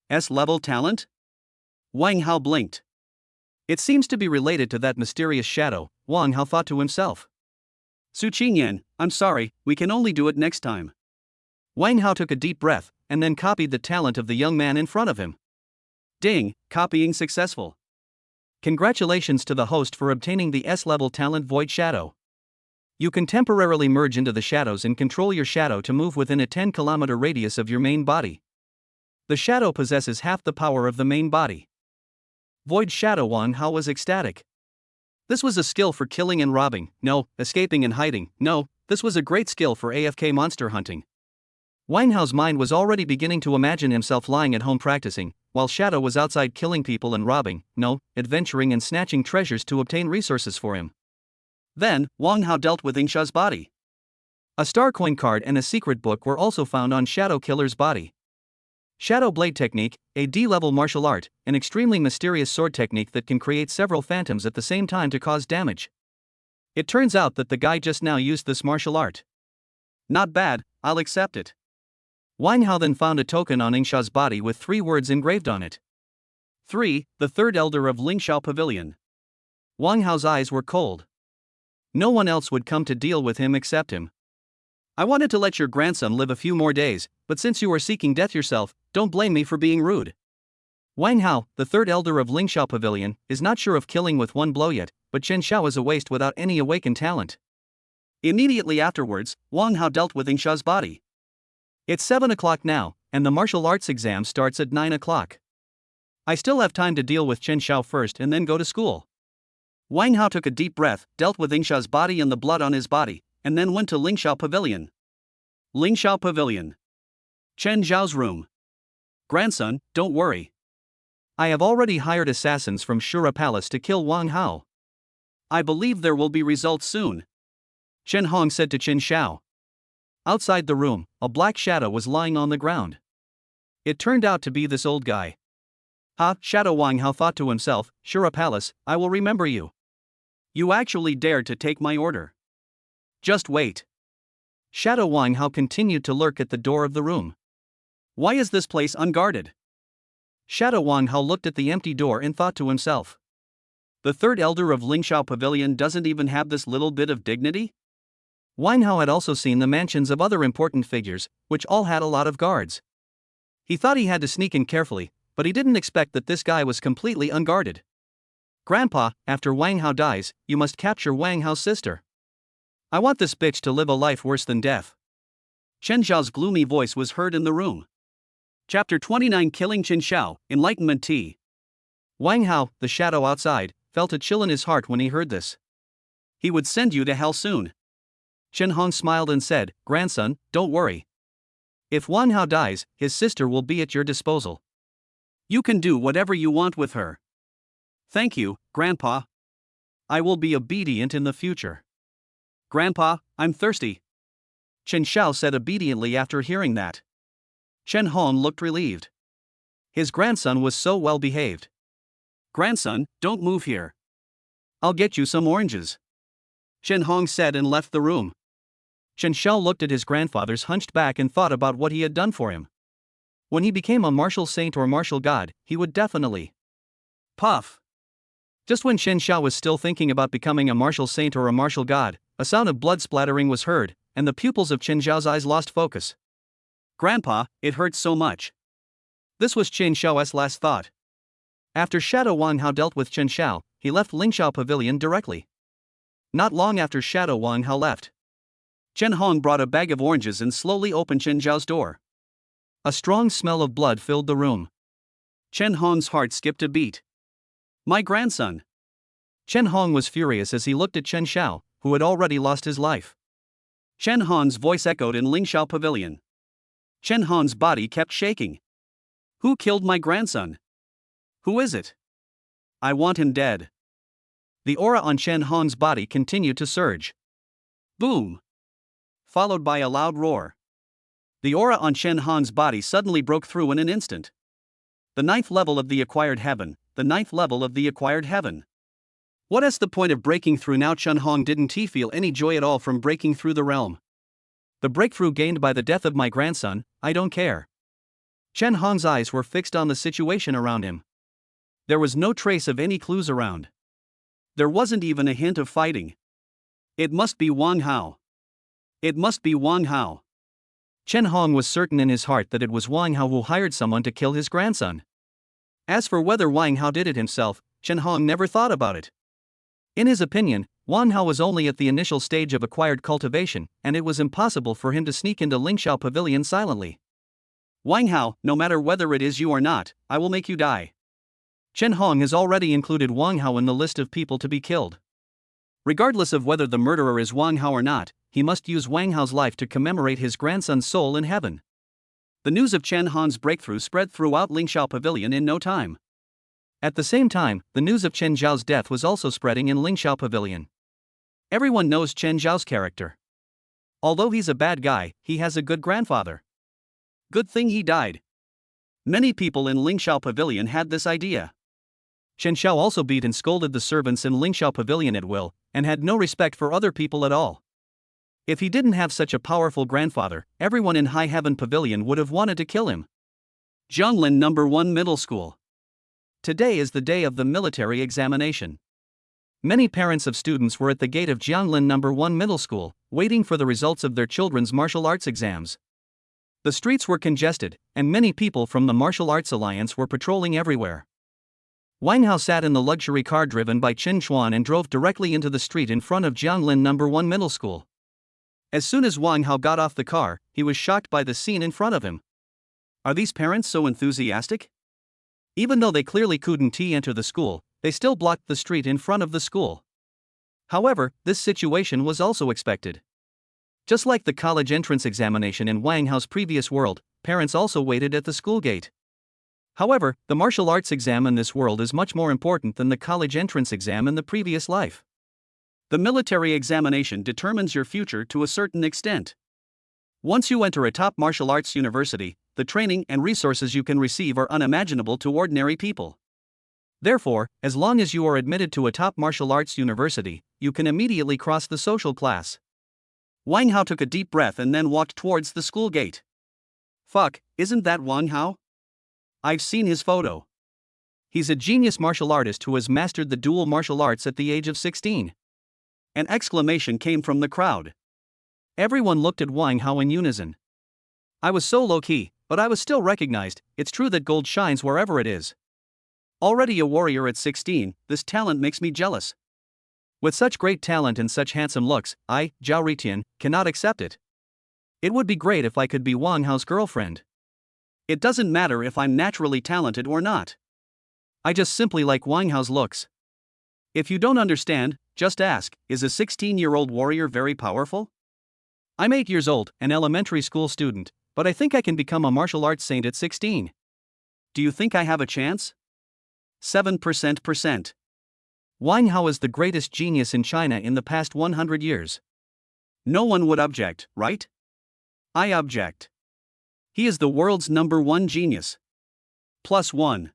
S-level talent? Wang Hao blinked. It seems to be related to that mysterious shadow, Wang Hao thought to himself. Su Qingyan, I'm sorry, we can only do it next time. Wang Hao took a deep breath, and then copied the talent of the young man in front of him. Ding, copying successful. Congratulations to the host for obtaining the S-level talent Void Shadow. You can temporarily merge into the shadows and control your shadow to move within a 10-kilometer radius of your main body. The shadow possesses half the power of the main body. Void Shadow. Wang Hao was ecstatic. This was a skill for killing and robbing, no, escaping and hiding, no, this was a great skill for AFK monster hunting. Wang Hao's mind was already beginning to imagine himself lying at home practicing, while Shadow was outside killing people and robbing, no, adventuring and snatching treasures to obtain resources for him. Then, Wang Hao dealt with Yingsha's body. A star coin card and a secret book were also found on Shadow Killer's body. Shadow Blade Technique, a D-level martial art, an extremely mysterious sword technique that can create several phantoms at the same time to cause damage. It turns out that the guy just now used this martial art. Not bad, I'll accept it. Wang Hao then found a token on Yingsha's body with 3 words engraved on it. 3. The third elder of Lingxiao Pavilion. Wang Hao's eyes were cold. No one else would come to deal with him except him. I wanted to let your grandson live a few more days, but since you are seeking death yourself, don't blame me for being rude. Wang Hao, the third elder of Lingxiao Pavilion, is not sure of killing with one blow yet, but Chen Xiao is a waste without any awakened talent. Immediately afterwards, Wang Hao dealt with Yingsha's body. It's 7 o'clock now, and the martial arts exam starts at 9 o'clock. I still have time to deal with Chen Xiao first and then go to school. Wang Hao took a deep breath, dealt with Yingsha's body and the blood on his body, and then went to Lingxiao Pavilion. Lingxiao Pavilion. Chen Zhao's room. Grandson, don't worry. I have already hired assassins from Shur Palace to kill Wang Hao. I believe there will be results soon. Chen Hong said to Chen Xiao. Outside the room, a black shadow was lying on the ground. It turned out to be this old guy. Ha, Shadow Wang Hao thought to himself, Shur Palace, I will remember you. You actually dared to take my order. Just wait. Shadow Wang Hao continued to lurk at the door of the room. Why is this place unguarded? Shadow Wang Hao looked at the empty door and thought to himself. The third elder of Lingxiao Pavilion doesn't even have this little bit of dignity? Wang Hao had also seen the mansions of other important figures, which all had a lot of guards. He thought he had to sneak in carefully, but he didn't expect that this guy was completely unguarded. Grandpa, after Wang Hao dies, you must capture Wang Hao's sister. I want this bitch to live a life worse than death. Chen Xiao's gloomy voice was heard in the room. Chapter 29 Killing Chen Xiao, Enlightenment Tea. Wang Hao, the shadow outside, felt a chill in his heart when he heard this. He would send you to hell soon. Chen Hong smiled and said, Grandson, don't worry. If Wang Hao dies, his sister will be at your disposal. You can do whatever you want with her. Thank you, Grandpa. I will be obedient in the future. Grandpa, I'm thirsty. Chen Xiao said obediently after hearing that. Chen Hong looked relieved. His grandson was so well behaved. Grandson, don't move here. I'll get you some oranges. Chen Hong said and left the room. Chen Xiao looked at his grandfather's hunched back and thought about what he had done for him. When he became a martial saint or martial god, he would definitely. Puff. Just when Chen Xiao was still thinking about becoming a martial saint or a martial god, a sound of blood splattering was heard, and the pupils of Chen Xiao's eyes lost focus. Grandpa, it hurts so much. This was Chen Xiao's last thought. After Shadow Wang Hao dealt with Chen Xiao, he left Lingxiao Pavilion directly. Not long after Shadow Wang Hao left, Chen Hong brought a bag of oranges and slowly opened Chen Xiao's door. A strong smell of blood filled the room. Chen Hong's heart skipped a beat. My grandson. Chen Hong was furious as he looked at Chen Xiao, who had already lost his life. Chen Hong's voice echoed in Lingxiao Pavilion. Chen Hong's body kept shaking. Who killed my grandson? Who is it? I want him dead. The aura on Chen Hong's body continued to surge. Boom! Followed by a loud roar. The aura on Chen Hong's body suddenly broke through in an instant. The 9th level of the acquired heaven, the 9th level of the acquired heaven. What is the point of breaking through now? Chen Hong didn't feel any joy at all from breaking through the realm. The breakthrough gained by the death of my grandson, I don't care. Chen Hong's eyes were fixed on the situation around him. There was no trace of any clues around. There wasn't even a hint of fighting. It must be Wang Hao. It must be Wang Hao. Chen Hong was certain in his heart that it was Wang Hao who hired someone to kill his grandson. As for whether Wang Hao did it himself, Chen Hong never thought about it. In his opinion, Wang Hao was only at the initial stage of acquired cultivation, and it was impossible for him to sneak into Lingxiao Pavilion silently. Wang Hao, no matter whether it is you or not, I will make you die. Chen Hong has already included Wang Hao in the list of people to be killed. Regardless of whether the murderer is Wang Hao or not, he must use Wang Hao's life to commemorate his grandson's soul in heaven. The news of Chen Hong's breakthrough spread throughout Lingxiao Pavilion in no time. At the same time, the news of Chen Zhao's death was also spreading in Lingxiao Pavilion. Everyone knows Chen Zhao's character. Although he's a bad guy, he has a good grandfather. Good thing he died. Many people in Lingxiao Pavilion had this idea. Chen Xiao also beat and scolded the servants in Lingxiao Pavilion at will, and had no respect for other people at all. If he didn't have such a powerful grandfather, everyone in High Heaven Pavilion would have wanted to kill him. Jianglin No. 1 Middle School. Today is the day of the military examination. Many parents of students were at the gate of Jianglin No. 1 Middle School, waiting for the results of their children's martial arts exams. The streets were congested, and many people from the Martial Arts Alliance were patrolling everywhere. Wang Hao sat in the luxury car driven by Chen Chuan and drove directly into the street in front of Jianglin No. 1 Middle School. As soon as Wang Hao got off the car, he was shocked by the scene in front of him. Are these parents so enthusiastic? Even though they clearly couldn't enter the school, they still blocked the street in front of the school. However, this situation was also expected. Just like the college entrance examination in Wang Hao's previous world, parents also waited at the school gate. However, the martial arts exam in this world is much more important than the college entrance exam in the previous life. The military examination determines your future to a certain extent. Once you enter a top martial arts university, the training and resources you can receive are unimaginable to ordinary people. Therefore, as long as you are admitted to a top martial arts university, you can immediately cross the social class. Wang Hao took a deep breath and then walked towards the school gate. Fuck, isn't that Wang Hao? I've seen his photo. He's a genius martial artist who has mastered the dual martial arts at the age of 16. An exclamation came from the crowd. Everyone looked at Wang Hao in unison. I was so low-key, but I was still recognized. It's true that gold shines wherever it is. Already a warrior at 16, this talent makes me jealous. With such great talent and such handsome looks, I, Zhao Ritian, cannot accept it. It would be great if I could be Wang Hao's girlfriend. It doesn't matter if I'm naturally talented or not. I just simply like Wang Hao's looks. If you don't understand, just ask, is a 16-year-old warrior very powerful? I'm 8 years old, an elementary school student, but I think I can become a martial arts saint at 16. Do you think I have a chance? 7%. Wang Hao is the greatest genius in China in the past 100 years. No one would object, right? I object. He is the world's #1 genius. +1.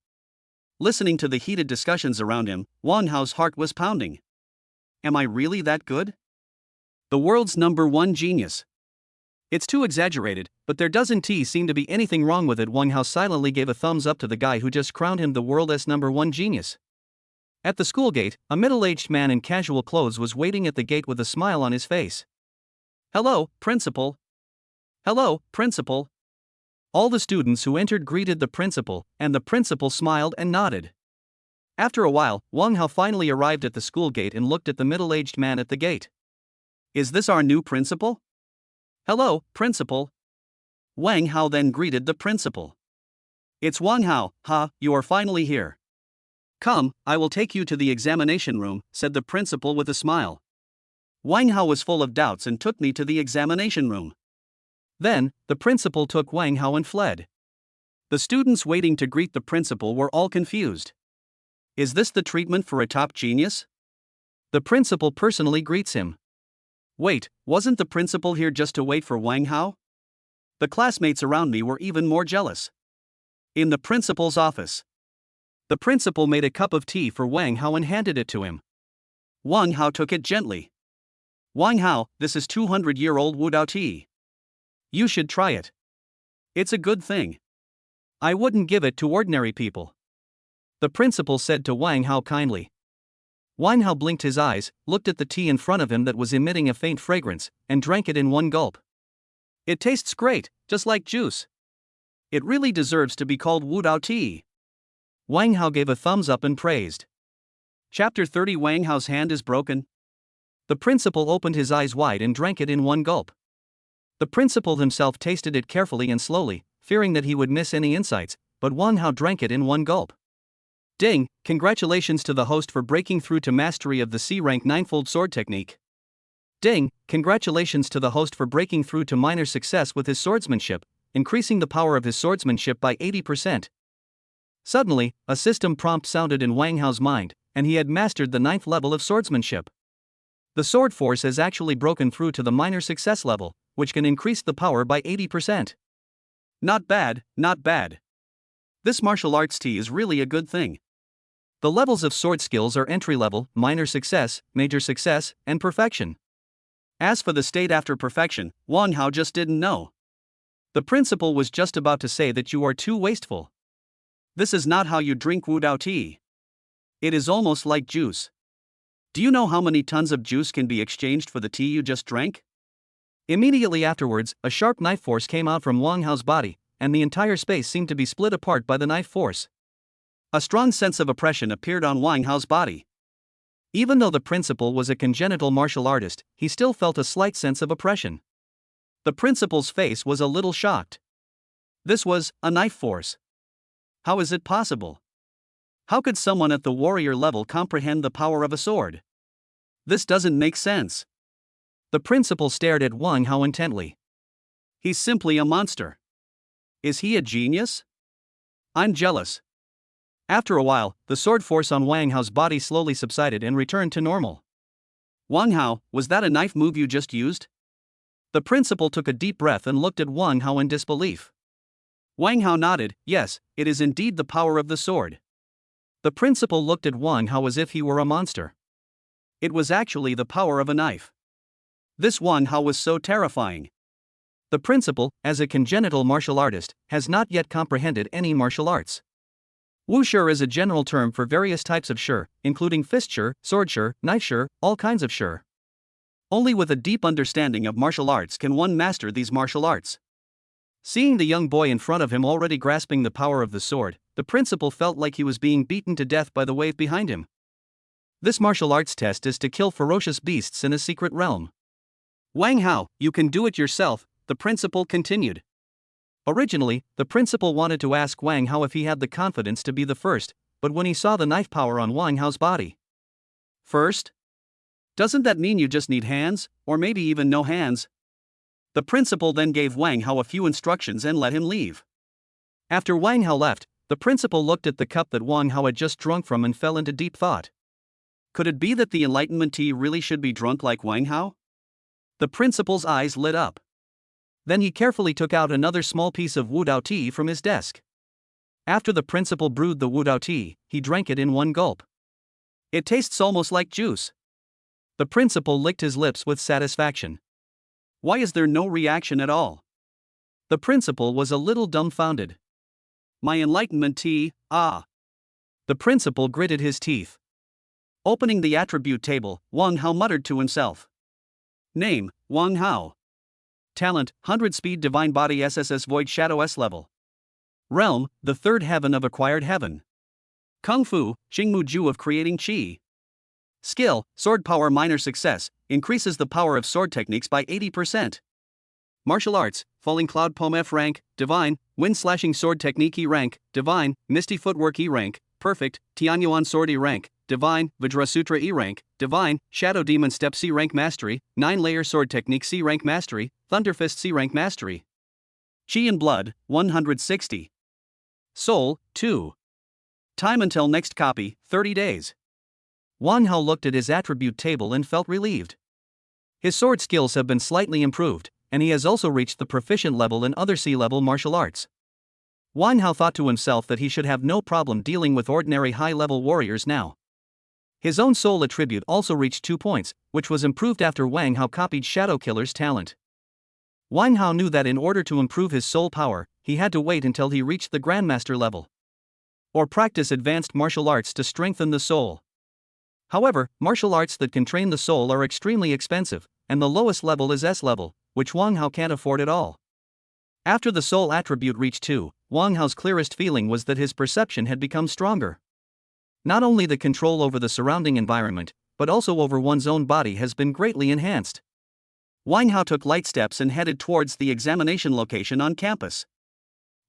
Listening to the heated discussions around him, Wang Hao's heart was pounding. Am I really that good? The world's #1 genius. It's too exaggerated, but there doesn't seem to be anything wrong with it. Wang Hao silently gave a thumbs up to the guy who just crowned him the world's #1 genius. At the school gate, a middle-aged man in casual clothes was waiting at the gate with a smile on his face. Hello, principal. Hello, principal. All the students who entered greeted the principal, and the principal smiled and nodded. After a while, Wang Hao finally arrived at the school gate and looked at the middle-aged man at the gate. Is this our new principal? Hello, principal. Wang Hao then greeted the principal. It's Wang Hao, you are finally here. Come, I will take you to the examination room, said the principal with a smile. Wang Hao was full of doubts and took me to the examination room. Then, the principal took Wang Hao and fled. The students waiting to greet the principal were all confused. Is this the treatment for a top genius? The principal personally greets him. Wait, wasn't the principal here just to wait for Wang Hao? The classmates around me were even more jealous. In the principal's office, the principal made a cup of tea for Wang Hao and handed it to him. Wang Hao took it gently. Wang Hao, this is 200-year-old Wu Dao tea. You should try it. It's a good thing. I wouldn't give it to ordinary people, the principal said to Wang Hao kindly. Wang Hao blinked his eyes, looked at the tea in front of him that was emitting a faint fragrance, and drank it in one gulp. It tastes great, just like juice. It really deserves to be called Wu Dao tea. Wang Hao gave a thumbs up and praised. Chapter 30. Wang Hao's hand is broken. The principal opened his eyes wide and drank it in one gulp. The principal himself tasted it carefully and slowly, fearing that he would miss any insights, but Wang Hao drank it in one gulp. Ding, congratulations to the host for breaking through to mastery of the C-rank ninefold sword technique. Ding, congratulations to the host for breaking through to minor success with his swordsmanship, increasing the power of his swordsmanship by 80%. Suddenly, a system prompt sounded in Wang Hao's mind, and he had mastered the 9th level of swordsmanship. The sword force has actually broken through to the minor success level, which can increase the power by 80%. Not bad, not bad. This martial arts tea is really a good thing. The levels of sword skills are entry level, minor success, major success, and perfection. As for the state after perfection, Wang Hao just didn't know. The principal was just about to say that you are too wasteful. This is not how you drink Wu Dao tea. It is almost like juice. Do you know how many tons of juice can be exchanged for the tea you just drank? Immediately afterwards, a sharp knife force came out from Wang Hao's body, and the entire space seemed to be split apart by the knife force. A strong sense of oppression appeared on Wang Hao's body. Even though the principal was a congenital martial artist, he still felt a slight sense of oppression. The principal's face was a little shocked. This was a knife force. How is it possible? How could someone at the warrior level comprehend the power of a sword? This doesn't make sense. The principal stared at Wang Hao intently. He's simply a monster. Is he a genius? I'm jealous. After a while, the sword force on Wang Hao's body slowly subsided and returned to normal. Wang Hao, was that a knife move you just used? The principal took a deep breath and looked at Wang Hao in disbelief. Wang Hao nodded. Yes, it is indeed the power of the sword. The principal looked at Wang Hao as if he were a monster. It was actually the power of a knife. This Wang Hao was so terrifying. The principal, as a congenital martial artist, has not yet comprehended any martial arts. Wushur is a general term for various types of shur, including fist shur, sword shur, knife shur, all kinds of shur. Only with a deep understanding of martial arts can one master these martial arts. Seeing the young boy in front of him already grasping the power of the sword, the principal felt like he was being beaten to death by the wave behind him. This martial arts test is to kill ferocious beasts in a secret realm. Wang Hao, you can do it yourself, the principal continued. Originally, the principal wanted to ask Wang Hao if he had the confidence to be the first, but when he saw the knife power on Wang Hao's body. First? Doesn't that mean you just need hands, or maybe even no hands? The principal then gave Wang Hao a few instructions and let him leave. After Wang Hao left, the principal looked at the cup that Wang Hao had just drunk from and fell into deep thought. Could it be that the enlightenment tea really should be drunk like Wang Hao? The principal's eyes lit up. Then he carefully took out another small piece of wudao tea from his desk. After the principal brewed the wudao tea, he drank it in one gulp. It tastes almost like juice. The principal licked his lips with satisfaction. Why is there no reaction at all? The principal was a little dumbfounded. My enlightenment tea, ah. The principal gritted his teeth. Opening the attribute table, Wang Hao muttered to himself. Name, Wang Hao. Talent, 100 speed divine body SSS void shadow S level. Realm, the third heaven of acquired heaven. Kung Fu, Xingmu Ju of creating Qi. Skill, sword power minor success, increases the power of sword techniques by 80%. Martial arts, falling cloud poem F rank, divine, wind slashing sword technique E rank, divine, misty footwork E rank, perfect, Tianyuan sword E rank, divine, Vajrasutra E rank, divine, shadow demon step C rank mastery, 9-layer sword technique C rank mastery, thunderfist C rank mastery. Qi and blood, 160. Soul, 2. Time until next copy, 30 days. Wang Hao looked at his attribute table and felt relieved. His sword skills have been slightly improved, and he has also reached the proficient level in other C-level martial arts. Wang Hao thought to himself that he should have no problem dealing with ordinary high-level warriors now. His own soul attribute also reached 2 points, which was improved after Wang Hao copied Shadow Killer's talent. Wang Hao knew that in order to improve his soul power, he had to wait until he reached the Grandmaster level. Or practice advanced martial arts to strengthen the soul. However, martial arts that can train the soul are extremely expensive, and the lowest level is S level, which Wang Hao can't afford at all. After the soul attribute reached 2, Wang Hao's clearest feeling was that his perception had become stronger. Not only the control over the surrounding environment, but also over one's own body has been greatly enhanced. Wang Hao took light steps and headed towards the examination location on campus.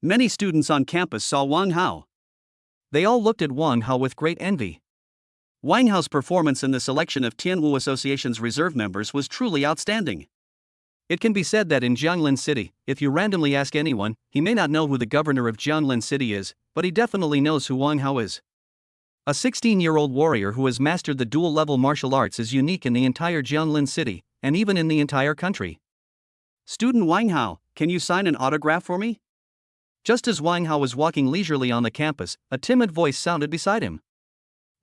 Many students on campus saw Wang Hao. They all looked at Wang Hao with great envy. Wang Hao's performance in the selection of Tian Wu Association's reserve members was truly outstanding. It can be said that in Jianglin City, if you randomly ask anyone, he may not know who the governor of Jianglin City is, but he definitely knows who Wang Hao is. A 16-year-old warrior who has mastered the dual-level martial arts is unique in the entire Jianglin City, and even in the entire country. Student Wang Hao, can you sign an autograph for me? Just as Wang Hao was walking leisurely on the campus, a timid voice sounded beside him.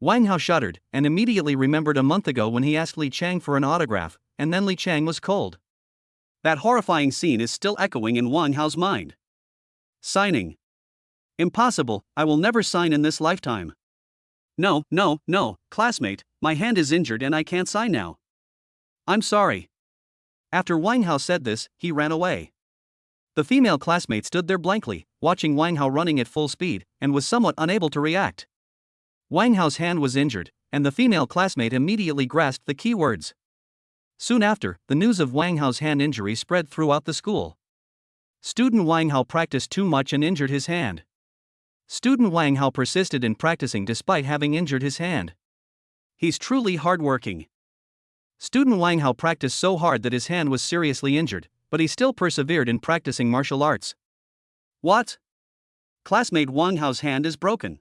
Wang Hao shuddered, and immediately remembered a month ago when he asked Li Chang for an autograph, and then Li Chang was cold. That horrifying scene is still echoing in Wang Hao's mind. Signing. Impossible, I will never sign in this lifetime. No, classmate, my hand is injured and I can't sign now. I'm sorry. After Wang Hao said this, he ran away. The female classmate stood there blankly, watching Wang Hao running at full speed, and was somewhat unable to react. Wang Hao's hand was injured, and the female classmate immediately grasped the key words. Soon after, the news of Wang Hao's hand injury spread throughout the school. Student Wang Hao practiced too much and injured his hand. Student Wang Hao persisted in practicing despite having injured his hand. He's truly hardworking. Student Wang Hao practiced so hard that his hand was seriously injured, but he still persevered in practicing martial arts. What? Classmate Wang Hao's hand is broken.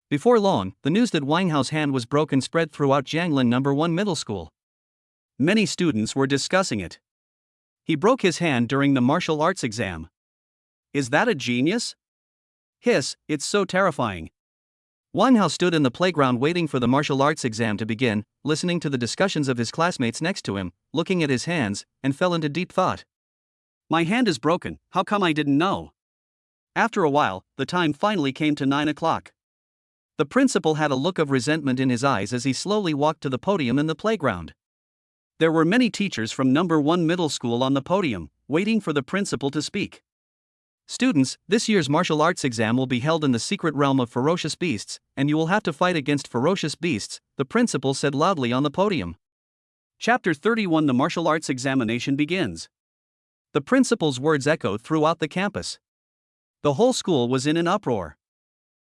Before long, the news that Wang Hao's hand was broken spread throughout Jianglin No. 1 Middle School. Many students were discussing it. He broke his hand during the martial arts exam. Is that a genius? Hiss, it's so terrifying. Wang Hao stood in the playground waiting for the martial arts exam to begin, listening to the discussions of his classmates next to him, looking at his hands, and fell into deep thought. My hand is broken, how come I didn't know? After a while, the time finally came to 9 o'clock. The principal had a look of resentment in his eyes as he slowly walked to the podium in the playground. There were many teachers from number 1 middle school on the podium, waiting for the principal to speak. Students, this year's martial arts exam will be held in the secret realm of ferocious beasts, and you will have to fight against ferocious beasts, the principal said loudly on the podium. Chapter 31 The martial arts examination begins. The principal's words echoed throughout the campus. The whole school was in an uproar.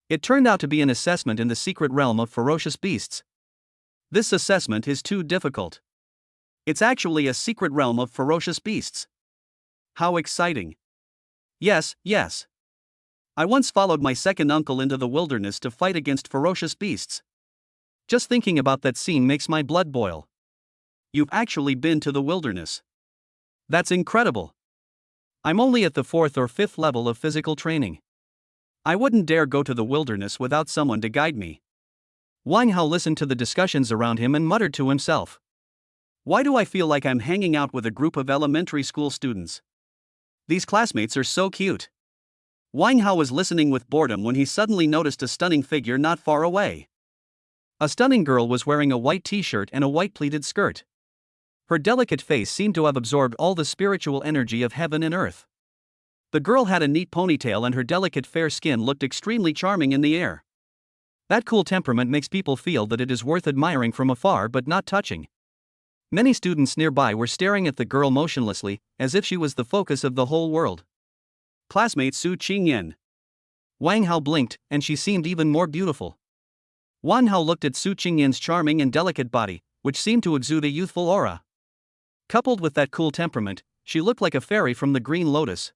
It turned out to be an assessment in the secret realm of ferocious beasts. This assessment is too difficult. It's actually a secret realm of ferocious beasts. How exciting! Yes, yes. I once followed my second uncle into the wilderness to fight against ferocious beasts. Just thinking about that scene makes my blood boil. You've actually been to the wilderness. That's incredible. I'm only at the 4th or 5th level of physical training. I wouldn't dare go to the wilderness without someone to guide me. Wang Hao listened to the discussions around him and muttered to himself. Why do I feel like I'm hanging out with a group of elementary school students? These classmates are so cute. Wang Hao was listening with boredom when he suddenly noticed a stunning figure not far away. A stunning girl was wearing a white t-shirt and a white pleated skirt. Her delicate face seemed to have absorbed all the spiritual energy of heaven and earth. The girl had a neat ponytail and her delicate fair skin looked extremely charming in the air. That cool temperament makes people feel that it is worth admiring from afar but not touching. Many students nearby were staring at the girl motionlessly, as if she was the focus of the whole world. Classmate Su Qingyan. Wang Hao blinked, and she seemed even more beautiful. Wang Hao looked at Su Qingyan's charming and delicate body, which seemed to exude a youthful aura. Coupled with that cool temperament, she looked like a fairy from the Green Lotus.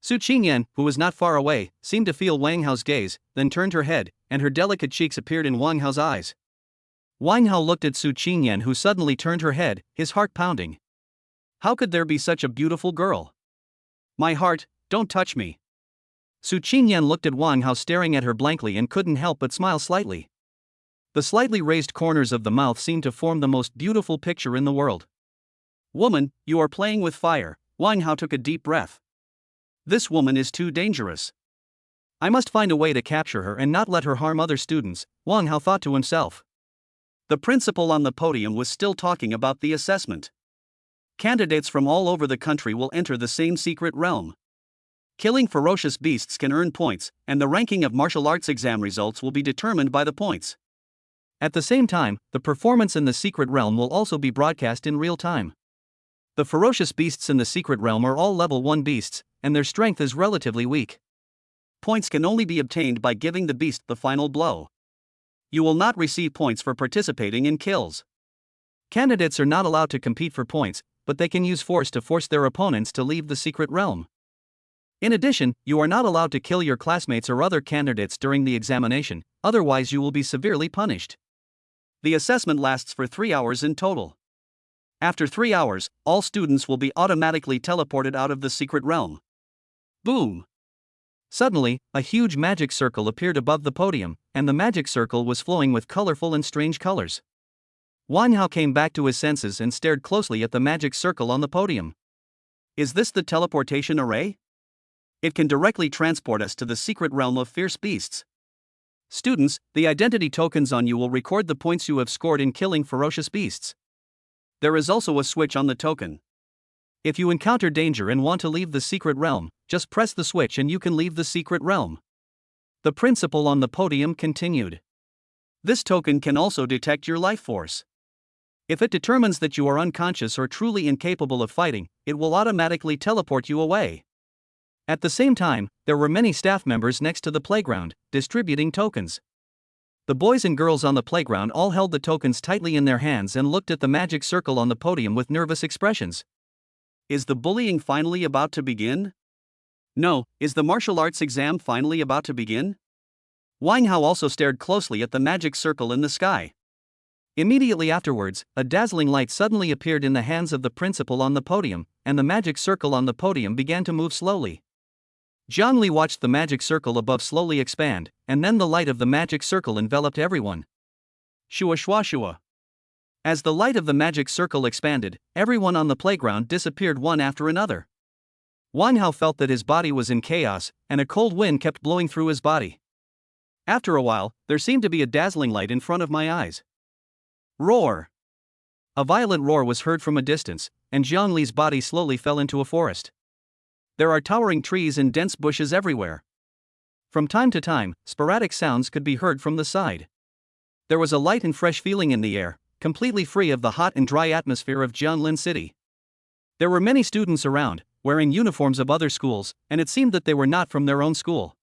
Su Qingyan, who was not far away, seemed to feel Wang Hao's gaze, then turned her head, and her delicate cheeks appeared in Wang Hao's eyes. Wang Hao looked at Su Qingyan, who suddenly turned her head, his heart pounding. How could there be such a beautiful girl? My heart, don't touch me. Su Qingyan looked at Wang Hao staring at her blankly and couldn't help but smile slightly. The slightly raised corners of the mouth seemed to form the most beautiful picture in the world. Woman, you are playing with fire. Wang Hao took a deep breath. This woman is too dangerous. I must find a way to capture her and not let her harm other students, Wang Hao thought to himself. The principal on the podium was still talking about the assessment. Candidates from all over the country will enter the same secret realm. Killing ferocious beasts can earn points, and the ranking of martial arts exam results will be determined by the points. At the same time, the performance in the secret realm will also be broadcast in real time. The ferocious beasts in the secret realm are all level 1 beasts, and their strength is relatively weak. Points can only be obtained by giving the beast the final blow. You will not receive points for participating in kills. Candidates are not allowed to compete for points, but they can use force to force their opponents to leave the secret realm. In addition, you are not allowed to kill your classmates or other candidates during the examination, otherwise you will be severely punished. The assessment lasts for 3 hours in total. After 3 hours, all students will be automatically teleported out of the secret realm. Boom! Suddenly, a huge magic circle appeared above the podium, and the magic circle was flowing with colorful and strange colors. Wang Hao came back to his senses and stared closely at the magic circle on the podium. Is this the teleportation array? It can directly transport us to the secret realm of fierce beasts. Students, the identity tokens on you will record the points you have scored in killing ferocious beasts. There is also a switch on the token. If you encounter danger and want to leave the secret realm, just press the switch and you can leave the secret realm. The principal on the podium continued. This token can also detect your life force. If it determines that you are unconscious or truly incapable of fighting, it will automatically teleport you away. At the same time, there were many staff members next to the playground, distributing tokens. The boys and girls on the playground all held the tokens tightly in their hands and looked at the magic circle on the podium with nervous expressions. Is the bullying finally about to begin? No, is the martial arts exam finally about to begin? Wang Hao also stared closely at the magic circle in the sky. Immediately afterwards, a dazzling light suddenly appeared in the hands of the principal on the podium, and the magic circle on the podium began to move slowly. Zhongli watched the magic circle above slowly expand, and then the light of the magic circle enveloped everyone. Shua shua shua. As the light of the magic circle expanded, everyone on the playground disappeared one after another. Wang Hao felt that his body was in chaos, and a cold wind kept blowing through his body. After a while, there seemed to be a dazzling light in front of my eyes. Roar! A violent roar was heard from a distance, and Zhongli's body slowly fell into a forest. There are towering trees and dense bushes everywhere. From time to time, sporadic sounds could be heard from the side. There was a light and fresh feeling in the air, completely free of the hot and dry atmosphere of Jianlin City. There were many students around, wearing uniforms of other schools, and it seemed that they were not from their own school.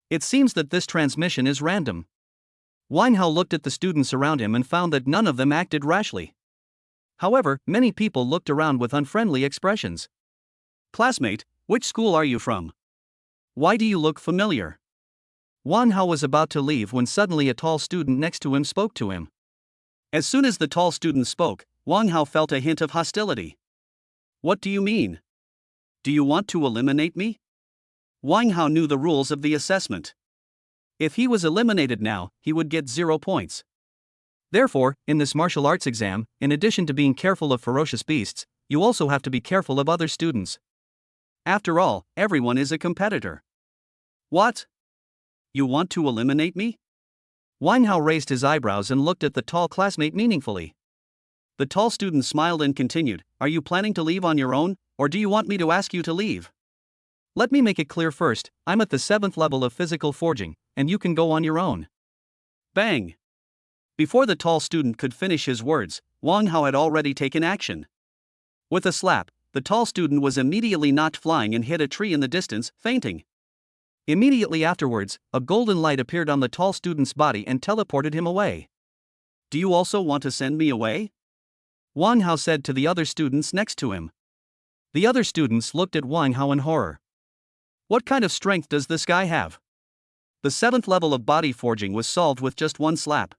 It seems that this transmission is random. Wang Hao looked at the students around him and found that none of them acted rashly. However, many people looked around with unfriendly expressions. Classmate, which school are you from? Why do you look familiar? Wang Hao was about to leave when suddenly a tall student next to him spoke to him. As soon as the tall student spoke, Wang Hao felt a hint of hostility. What do you mean? Do you want to eliminate me? Wang Hao knew the rules of the assessment. If he was eliminated now, he would get 0 points. Therefore, in this martial arts exam, in addition to being careful of ferocious beasts, you also have to be careful of other students. After all, everyone is a competitor. What? You want to eliminate me? Wang Hao raised his eyebrows and looked at the tall classmate meaningfully. The tall student smiled and continued, Are you planning to leave on your own, or do you want me to ask you to leave? Let me make it clear first, I'm at the 7th level of physical forging, and you can go on your own. Bang! Before the tall student could finish his words, Wang Hao had already taken action. With a slap, the tall student was immediately knocked flying and hit a tree in the distance, fainting. Immediately afterwards, a golden light appeared on the tall student's body and teleported him away. Do you also want to send me away? Wang Hao said to the other students next to him. The other students looked at Wang Hao in horror. What kind of strength does this guy have? The 7th level of body forging was solved with just one slap.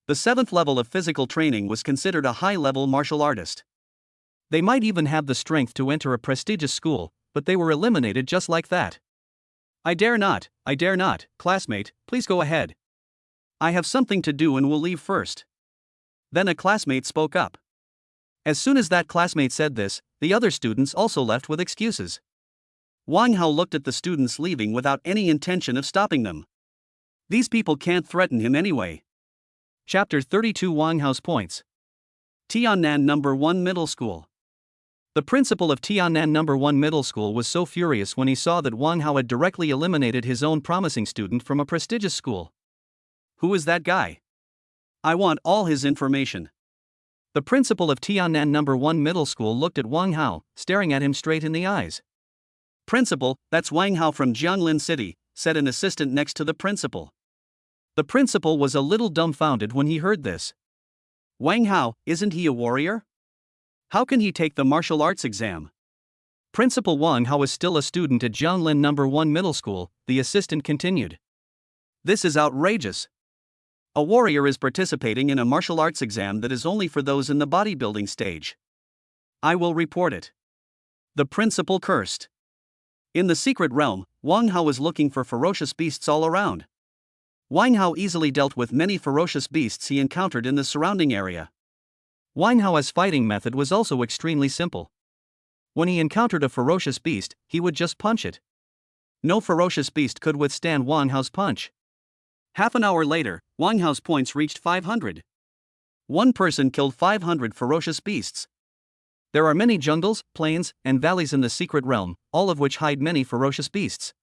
The 7th level of physical training was considered a high-level martial artist. They might even have the strength to enter a prestigious school, but they were eliminated just like that. I dare not, classmate, please go ahead. I have something to do and will leave first. Then a classmate spoke up. As soon as that classmate said this, the other students also left with excuses. Wang Hao looked at the students leaving without any intention of stopping them. These people can't threaten him anyway. Chapter 32 Wang Hao's Points. Tianyuan No. 1 Middle School. The principal of Tianyuan No. 1 Middle School was so furious when he saw that Wang Hao had directly eliminated his own promising student from a prestigious school. Who is that guy? I want all his information. The principal of Tianyuan No. 1 Middle School looked at Wang Hao, staring at him straight in the eyes. Principal, that's Wang Hao from Jianlin City, said an assistant next to the principal. The principal was a little dumbfounded when he heard this. Wang Hao, isn't he a warrior? How can he take the martial arts exam? Principal Wang Hao is still a student at Jianlin No. 1 Middle School, the assistant continued. This is outrageous. A warrior is participating in a martial arts exam that is only for those in the bodybuilding stage. I will report it. The principal cursed. In the secret realm, Wang Hao was looking for ferocious beasts all around. Wang Hao easily dealt with many ferocious beasts he encountered in the surrounding area. Wang Hao's fighting method was also extremely simple. When he encountered a ferocious beast, he would just punch it. No ferocious beast could withstand Wang Hao's punch. Half an hour later, Wang Hao's points reached 500. One person killed 500 ferocious beasts. There are many jungles, plains, and valleys in the secret realm, all of which hide many ferocious beasts.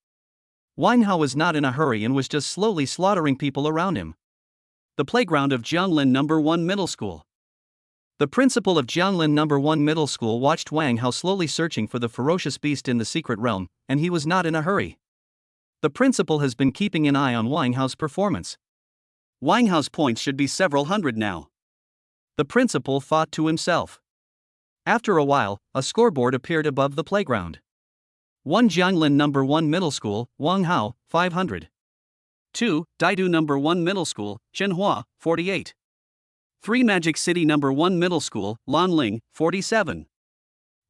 Wang Hao was not in a hurry and was just slowly slaughtering people around him. The playground of Jianlin No. 1 Middle School. The principal of Jianlin No. 1 Middle School watched Wang Hao slowly searching for the ferocious beast in the secret realm, and he was not in a hurry. The principal has been keeping an eye on Wang Hao's performance. Wang Hao's points should be several hundred now. The principal thought to himself. After a while, a scoreboard appeared above the playground. 1 Jianlin No. 1 Middle School, Wang Hao, 500. 2 Daidu No. 1 Middle School, Shenhua, 48. 3 Magic City No. 1 Middle School, Lan Lling, 47.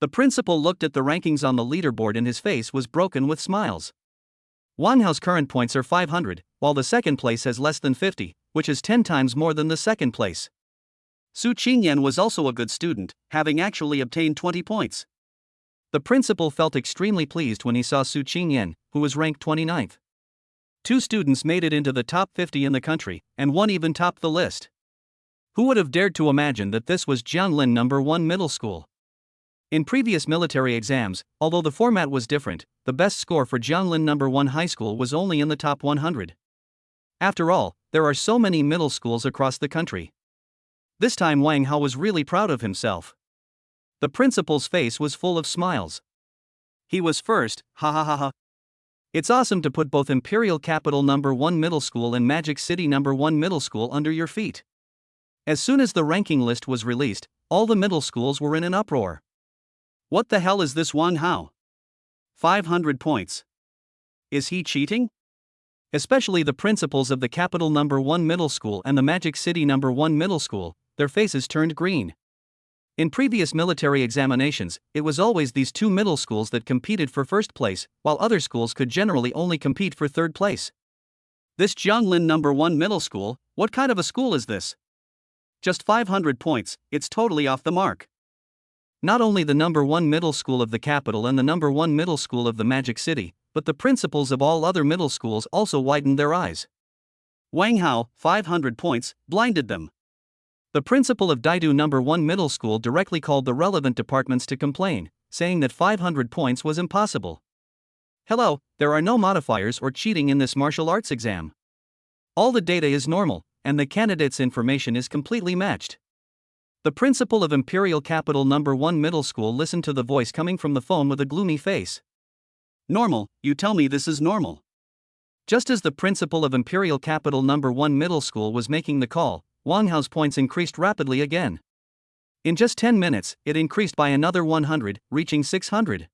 The principal looked at the rankings on the leaderboard and his face was broken with smiles. Wang Hao's current points are 500, while the second place has less than 50, which is 10 times more than the second place. Su Qingyan was also a good student, having actually obtained 20 points. The principal felt extremely pleased when he saw Su Qingyan, who was ranked 29th. 2 students made it into the top 50 in the country, and one even topped the list. Who would have dared to imagine that this was Jianglin No. 1 Middle School? In previous military exams, although the format was different, the best score for Jianglin No. 1 High School was only in the top 100. After all, there are so many middle schools across the country. This time Wang Hao was really proud of himself. The principal's face was full of smiles. He was first, ha ha ha ha. It's awesome to put both Imperial Capital No. 1 Middle School and Magic City No. 1 Middle School under your feet. As soon as the ranking list was released, all the middle schools were in an uproar. What the hell is this Wang Hao? 500 points. Is he cheating? Especially the principals of the Capital No. 1 Middle School and the Magic City No. 1 Middle School, their faces turned green. In previous military examinations, it was always these 2 middle schools that competed for first place, while other schools could generally only compete for third place. This Jianglin No. 1 Middle School, what kind of a school is this? Just 500 points, it's totally off the mark. Not only the No. 1 Middle School of the capital and the No. 1 Middle School of the Magic City, but the principals of all other middle schools also widened their eyes. Wang Hao, 500 points, blinded them. The principal of Daidu No. 1 Middle School directly called the relevant departments to complain, saying that 500 points was impossible. Hello, there are no modifiers or cheating in this martial arts exam. All the data is normal, and the candidate's information is completely matched. The principal of Imperial Capital No. 1 Middle School listened to the voice coming from the phone with a gloomy face. Normal, you tell me this is normal. Just as the principal of Imperial Capital No. 1 Middle School was making the call, Wang Hao's points increased rapidly again. In just 10 minutes, it increased by another 100, reaching 600.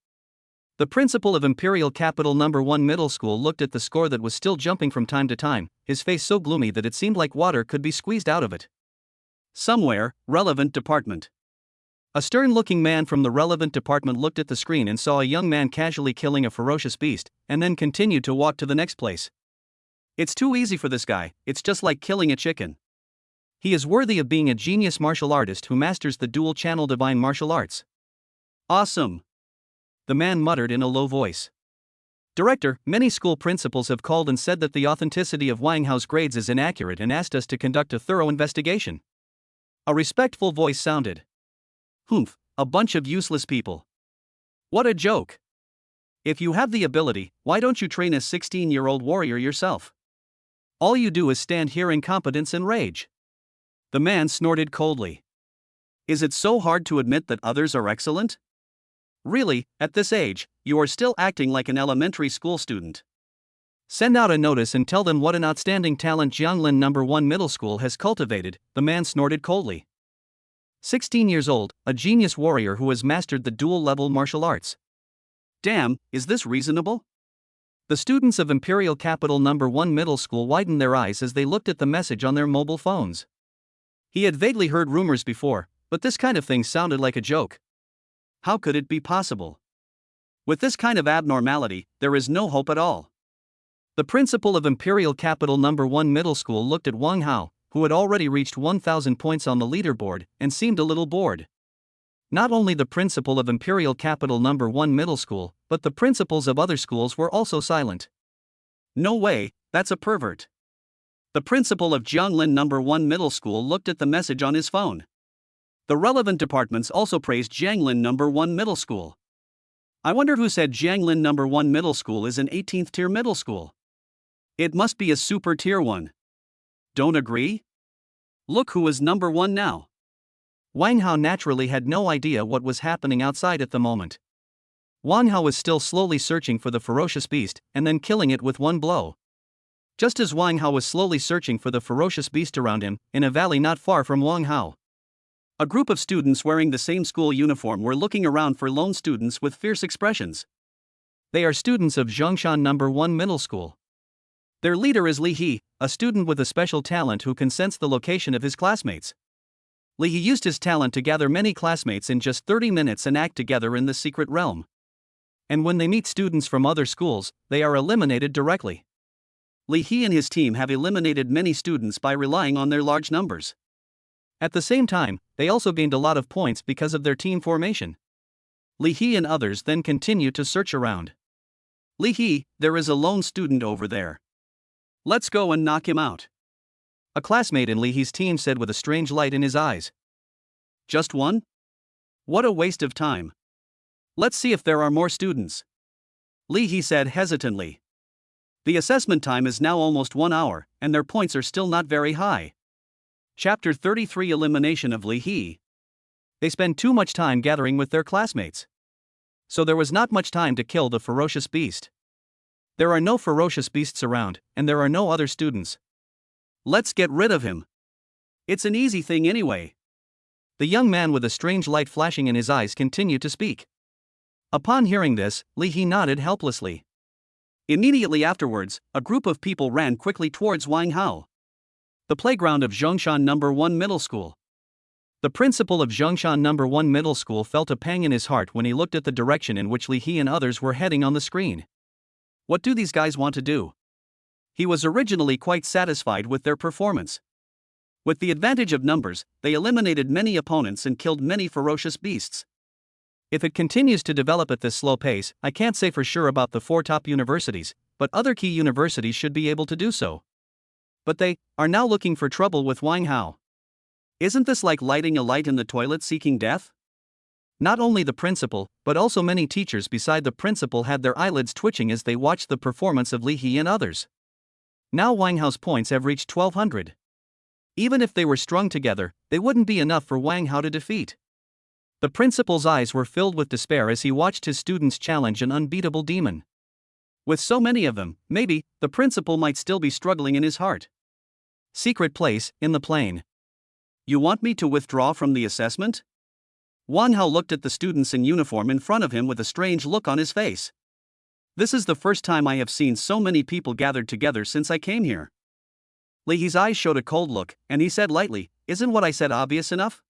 The principal of Imperial Capital No. 1 Middle School looked at the score that was still jumping from time to time, his face so gloomy that it seemed like water could be squeezed out of it. Somewhere, relevant department. A stern-looking man from the relevant department looked at the screen and saw a young man casually killing a ferocious beast, and then continued to walk to the next place. It's too easy for this guy, it's just like killing a chicken. He is worthy of being a genius martial artist who masters the dual channel divine martial arts. Awesome! The man muttered in a low voice. Director, many school principals have called and said that the authenticity of Wang Hao's grades is inaccurate and asked us to conduct a thorough investigation. A respectful voice sounded. Humph, a bunch of useless people. What a joke! If you have the ability, why don't you train a 16-year-old warrior yourself? All you do is stand here in incompetence and rage. The man snorted coldly. Is it so hard to admit that others are excellent? Really, at this age, you are still acting like an elementary school student. Send out a notice and tell them what an outstanding talent Jianglin No. 1 Middle School has cultivated, the man snorted coldly. 16 years old, a genius warrior who has mastered the dual-level martial arts. Damn, is this reasonable? The students of Imperial Capital No. 1 Middle School widened their eyes as they looked at the message on their mobile phones. He had vaguely heard rumors before, but this kind of thing sounded like a joke. How could it be possible? With this kind of abnormality, there is no hope at all. The principal of Imperial Capital No. 1 Middle School looked at Wang Hao, who had already reached 1,000 points on the leaderboard, and seemed a little bored. Not only the principal of Imperial Capital No. 1 Middle School, but the principals of other schools were also silent. No way, that's a pervert. The principal of Jianglin No. 1 Middle School looked at the message on his phone. The relevant departments also praised Jianglin No. 1 Middle School. I wonder who said Jianglin No. 1 Middle School is an 18th tier middle school. It must be a super tier 1. Don't agree? Look who is number 1 now. Wang Hao naturally had no idea what was happening outside at the moment. Wang Hao was still slowly searching for the ferocious beast, and then killing it with one blow. Just as Wang Hao was slowly searching for the ferocious beast around him, in a valley not far from Wang Hao, a group of students wearing the same school uniform were looking around for lone students with fierce expressions. They are students of Zhongshan No. 1 Middle School. Their leader is Li He, a student with a special talent who can sense the location of his classmates. Li He used his talent to gather many classmates in just 30 minutes and act together in the secret realm. And when they meet students from other schools, they are eliminated directly. Li He and his team have eliminated many students by relying on their large numbers. At the same time, they also gained a lot of points because of their team formation. Li He and others then continue to search around. Li He, there is a lone student over there. Let's go and knock him out. A classmate in Li He's team said with a strange light in his eyes. Just one? What a waste of time. Let's see if there are more students. Li He said hesitantly. The assessment time is now almost 1 hour, and their points are still not very high. Chapter 33 Elimination of Li He. They spend too much time gathering with their classmates. So there was not much time to kill the ferocious beast. There are no ferocious beasts around, and there are no other students. Let's get rid of him. It's an easy thing anyway. The young man with a strange light flashing in his eyes continued to speak. Upon hearing this, Li He nodded helplessly. Immediately afterwards, a group of people ran quickly towards Wang Hao, the playground of Zhongshan No. 1 Middle School. The principal of Zhongshan No. 1 Middle School felt a pang in his heart when he looked at the direction in which Li He and others were heading on the screen. What do these guys want to do? He was originally quite satisfied with their performance. With the advantage of numbers, they eliminated many opponents and killed many ferocious beasts. If it continues to develop at this slow pace, I can't say for sure about the 4 top universities, but other key universities should be able to do so. But they are now looking for trouble with Wang Hao. Isn't this like lighting a light in the toilet seeking death? Not only the principal, but also many teachers beside the principal had their eyelids twitching as they watched the performance of Li He and others. Now Wang Hao's points have reached 1200. Even if they were strung together, they wouldn't be enough for Wang Hao to defeat. The principal's eyes were filled with despair as he watched his students challenge an unbeatable demon. With so many of them, maybe, the principal might still be struggling in his heart. Secret place, in the plain. You want me to withdraw from the assessment? Wang Hao looked at the students in uniform in front of him with a strange look on his face. This is the first time I have seen so many people gathered together since I came here. Li He's eyes showed a cold look, and he said lightly, "Isn't what I said obvious enough?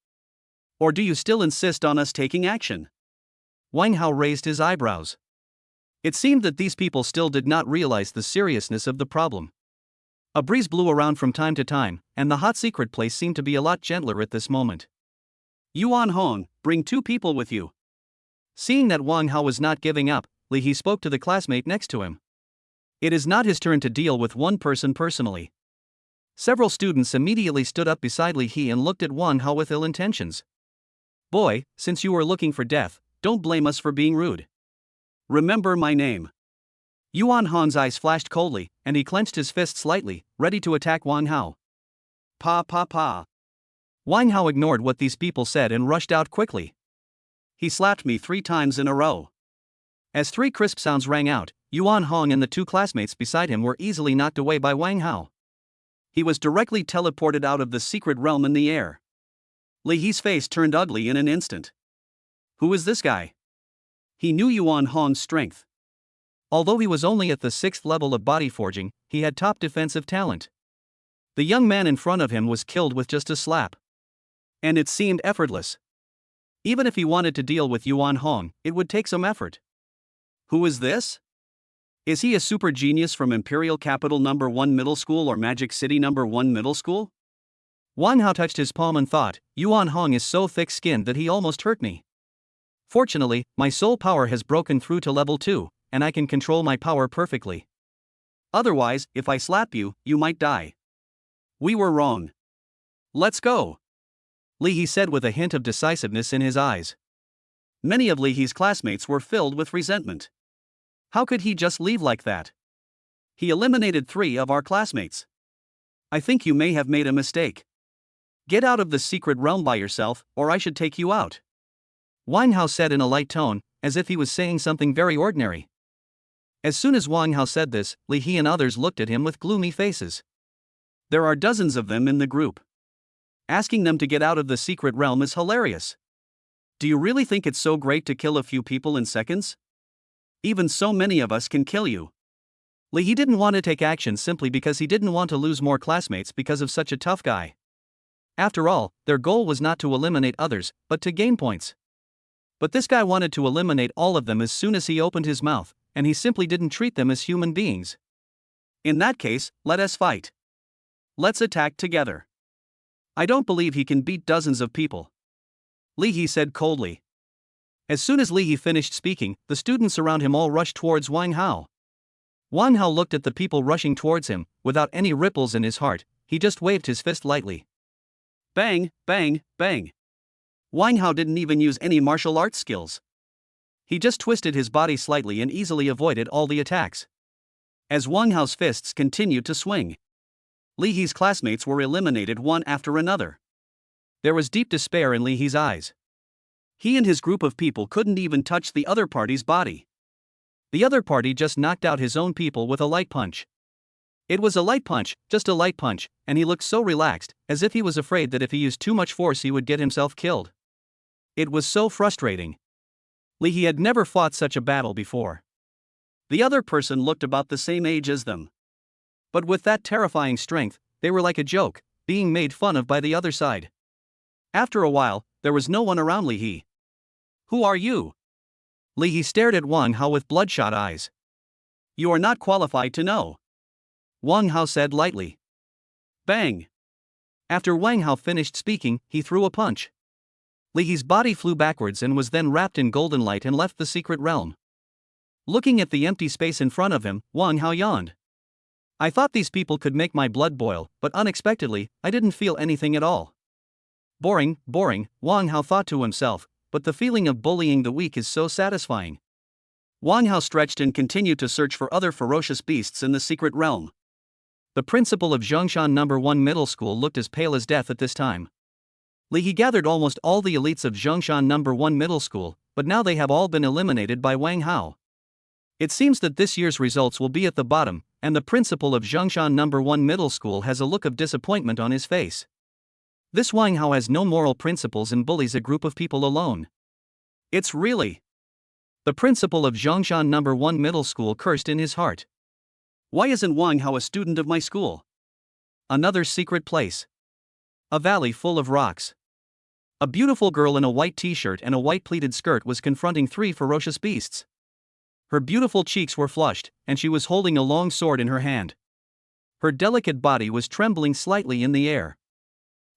Or do you still insist on us taking action?" Wang Hao raised his eyebrows. It seemed that these people still did not realize the seriousness of the problem. A breeze blew around from time to time, and the hot secret place seemed to be a lot gentler at this moment. Yuan Hong, bring 2 people with you. Seeing that Wang Hao was not giving up, Li He spoke to the classmate next to him. It is not his turn to deal with one person personally. Several students immediately stood up beside Li He and looked at Wang Hao with ill intentions. Boy, since you are looking for death, don't blame us for being rude. Remember my name. Yuan Hong's eyes flashed coldly, and he clenched his fist slightly, ready to attack Wang Hao. Pa. Wang Hao ignored what these people said and rushed out quickly. He slapped me 3 times in a row. As 3 crisp sounds rang out, Yuan Hong and the 2 classmates beside him were easily knocked away by Wang Hao. He was directly teleported out of the secret realm in the air. Li He's face turned ugly in an instant. Who is this guy? He knew Yuan Hong's strength. Although he was only at the 6th level of body forging, he had top defensive talent. The young man in front of him was killed with just a slap. And it seemed effortless. Even if he wanted to deal with Yuan Hong, it would take some effort. Who is this? Is he a super genius from Imperial Capital No. 1 Middle School or Magic City No. 1 Middle School? Wang Hao touched his palm and thought, Yuan Hong is so thick-skinned that he almost hurt me. Fortunately, my soul power has broken through to level 2, and I can control my power perfectly. Otherwise, if I slap you, you might die. We were wrong. Let's go. Li He said with a hint of decisiveness in his eyes. Many of Li He's classmates were filled with resentment. How could he just leave like that? He eliminated 3 of our classmates. I think you may have made a mistake. Get out of the secret realm by yourself, or I should take you out. Wang Hao said in a light tone, as if he was saying something very ordinary. As soon as Wang Hao said this, Li He and others looked at him with gloomy faces. There are dozens of them in the group. Asking them to get out of the secret realm is hilarious. Do you really think it's so great to kill a few people in seconds? Even so many of us can kill you. Li He didn't want to take action simply because he didn't want to lose more classmates because of such a tough guy. After all, their goal was not to eliminate others, but to gain points. But this guy wanted to eliminate all of them as soon as he opened his mouth, and he simply didn't treat them as human beings. In that case, let us fight. Let's attack together. I don't believe he can beat dozens of people, Li He said coldly. As soon as Li He finished speaking, the students around him all rushed towards Wang Hao. Wang Hao looked at the people rushing towards him, without any ripples in his heart. He just waved his fist lightly. Bang, bang, bang. Wang Hao didn't even use any martial arts skills. He just twisted his body slightly and easily avoided all the attacks. As Wang Hao's fists continued to swing, Li He's classmates were eliminated one after another. There was deep despair in Li He's eyes. He and his group of people couldn't even touch the other party's body. The other party just knocked out his own people with a light punch. It was a light punch, just a light punch, and he looked so relaxed, as if he was afraid that if he used too much force he would get himself killed. It was so frustrating. Li He had never fought such a battle before. The other person looked about the same age as them. But with that terrifying strength, they were like a joke, being made fun of by the other side. After a while, there was no one around Li He. Who are you? Li He stared at Wang Hao with bloodshot eyes. You are not qualified to know, Wang Hao said lightly. Bang! After Wang Hao finished speaking, he threw a punch. Li He's body flew backwards and was then wrapped in golden light and left the secret realm. Looking at the empty space in front of him, Wang Hao yawned. I thought these people could make my blood boil, but unexpectedly, I didn't feel anything at all. Boring, boring, Wang Hao thought to himself, but the feeling of bullying the weak is so satisfying. Wang Hao stretched and continued to search for other ferocious beasts in the secret realm. The principal of Zhongshan No. 1 Middle School looked as pale as death at this time. Li He gathered almost all the elites of Zhongshan No. 1 Middle School, but now they have all been eliminated by Wang Hao. It seems that this year's results will be at the bottom, and the principal of Zhongshan No. 1 Middle School has a look of disappointment on his face. This Wang Hao has no moral principles and bullies a group of people alone. It's really... The principal of Zhongshan No. 1 Middle School cursed in his heart. Why isn't Wang Hao a student of my school? Another secret place. A valley full of rocks. A beautiful girl in a white t-shirt and a white pleated skirt was confronting three ferocious beasts. Her beautiful cheeks were flushed, and she was holding a long sword in her hand. Her delicate body was trembling slightly in the air.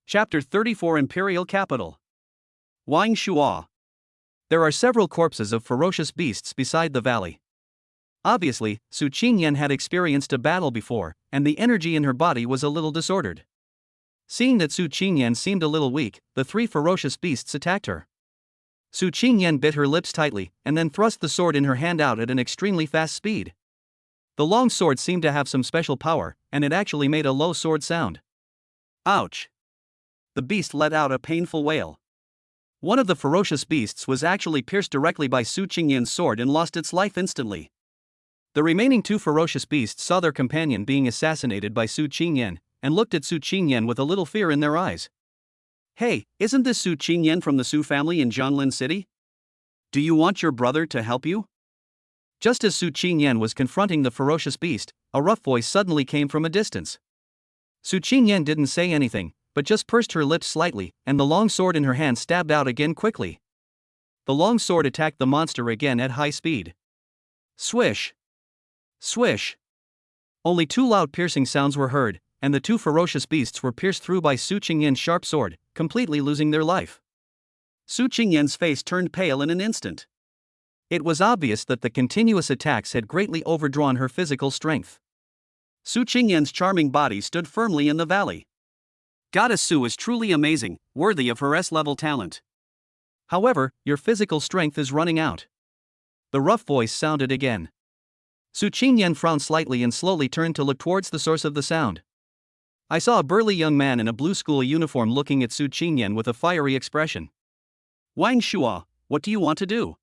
Chapter 34 Imperial Capital. Wang Shua. There are several corpses of ferocious beasts beside the valley. Obviously, Su Qingyan had experienced a battle before, and the energy in her body was a little disordered. Seeing that Su Qingyan seemed a little weak, the three ferocious beasts attacked her. Su Qingyan bit her lips tightly, and then thrust the sword in her hand out at an extremely fast speed. The long sword seemed to have some special power, and it actually made a low sword sound. Ouch! The beast let out a painful wail. One of the ferocious beasts was actually pierced directly by Su Qingyan's sword and lost its life instantly. The remaining two ferocious beasts saw their companion being assassinated by Su Qingyan, and looked at Su Qingyan with a little fear in their eyes. Hey, isn't this Su Qingyan from the Su family in Jianlin City? Do you want your brother to help you? Just as Su Qingyan was confronting the ferocious beast, a rough voice suddenly came from a distance. Su Qingyan didn't say anything, but just pursed her lips slightly, and the long sword in her hand stabbed out again quickly. The long sword attacked the monster again at high speed. Swish! Swish! Only two loud piercing sounds were heard, and the two ferocious beasts were pierced through by Su Qingyan's sharp sword, completely losing their life. Su Qingyan's face turned pale in an instant. It was obvious that the continuous attacks had greatly overdrawn her physical strength. Su Qingyan's charming body stood firmly in the valley. Goddess Su is truly amazing, worthy of her S-level talent. However, your physical strength is running out. The rough voice sounded again. Su Qingyan frowned slightly and slowly turned to look towards the source of the sound. I saw a burly young man in a blue school uniform looking at Su Qingyan with a fiery expression. Wang Shua, what do you want to do?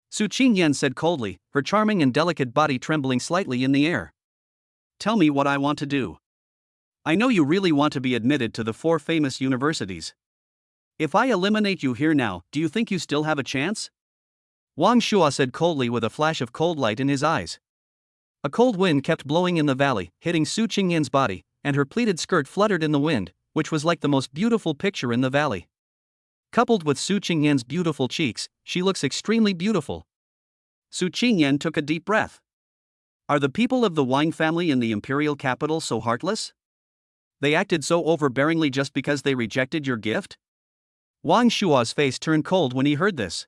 Su Qingyan said coldly, her charming and delicate body trembling slightly in the air. Tell me what I want to do. I know you really want to be admitted to the 4 famous universities. If I eliminate you here now, do you think you still have a chance? Wang Shua said coldly with a flash of cold light in his eyes. A cold wind kept blowing in the valley, hitting Su Qingyan's body, and her pleated skirt fluttered in the wind, which was like the most beautiful picture in the valley. Coupled with Su Qingyan's beautiful cheeks, she looks extremely beautiful. Su Qingyan took a deep breath. Are the people of the Wang family in the imperial capital so heartless? They acted so overbearingly just because they rejected your gift? Wang Shua's face turned cold when he heard this.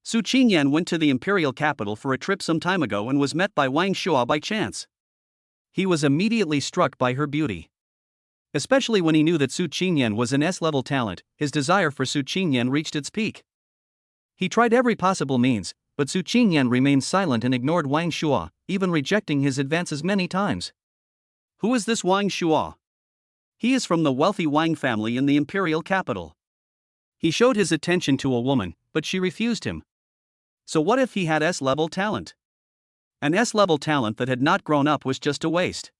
Su Qingyan went to the imperial capital for a trip some time ago and was met by Wang Shua by chance. He was immediately struck by her beauty. Especially when he knew that Su Qingyan was an S-level talent, his desire for Su Qingyan reached its peak. He tried every possible means, but Su Qingyan remained silent and ignored Wang Shua, even rejecting his advances many times. Who is this Wang Shua? He is from the wealthy Wang family in the imperial capital. He showed his attention to a woman, but she refused him. So what if he had S-level talent? An S-level talent that had not grown up was just a waste.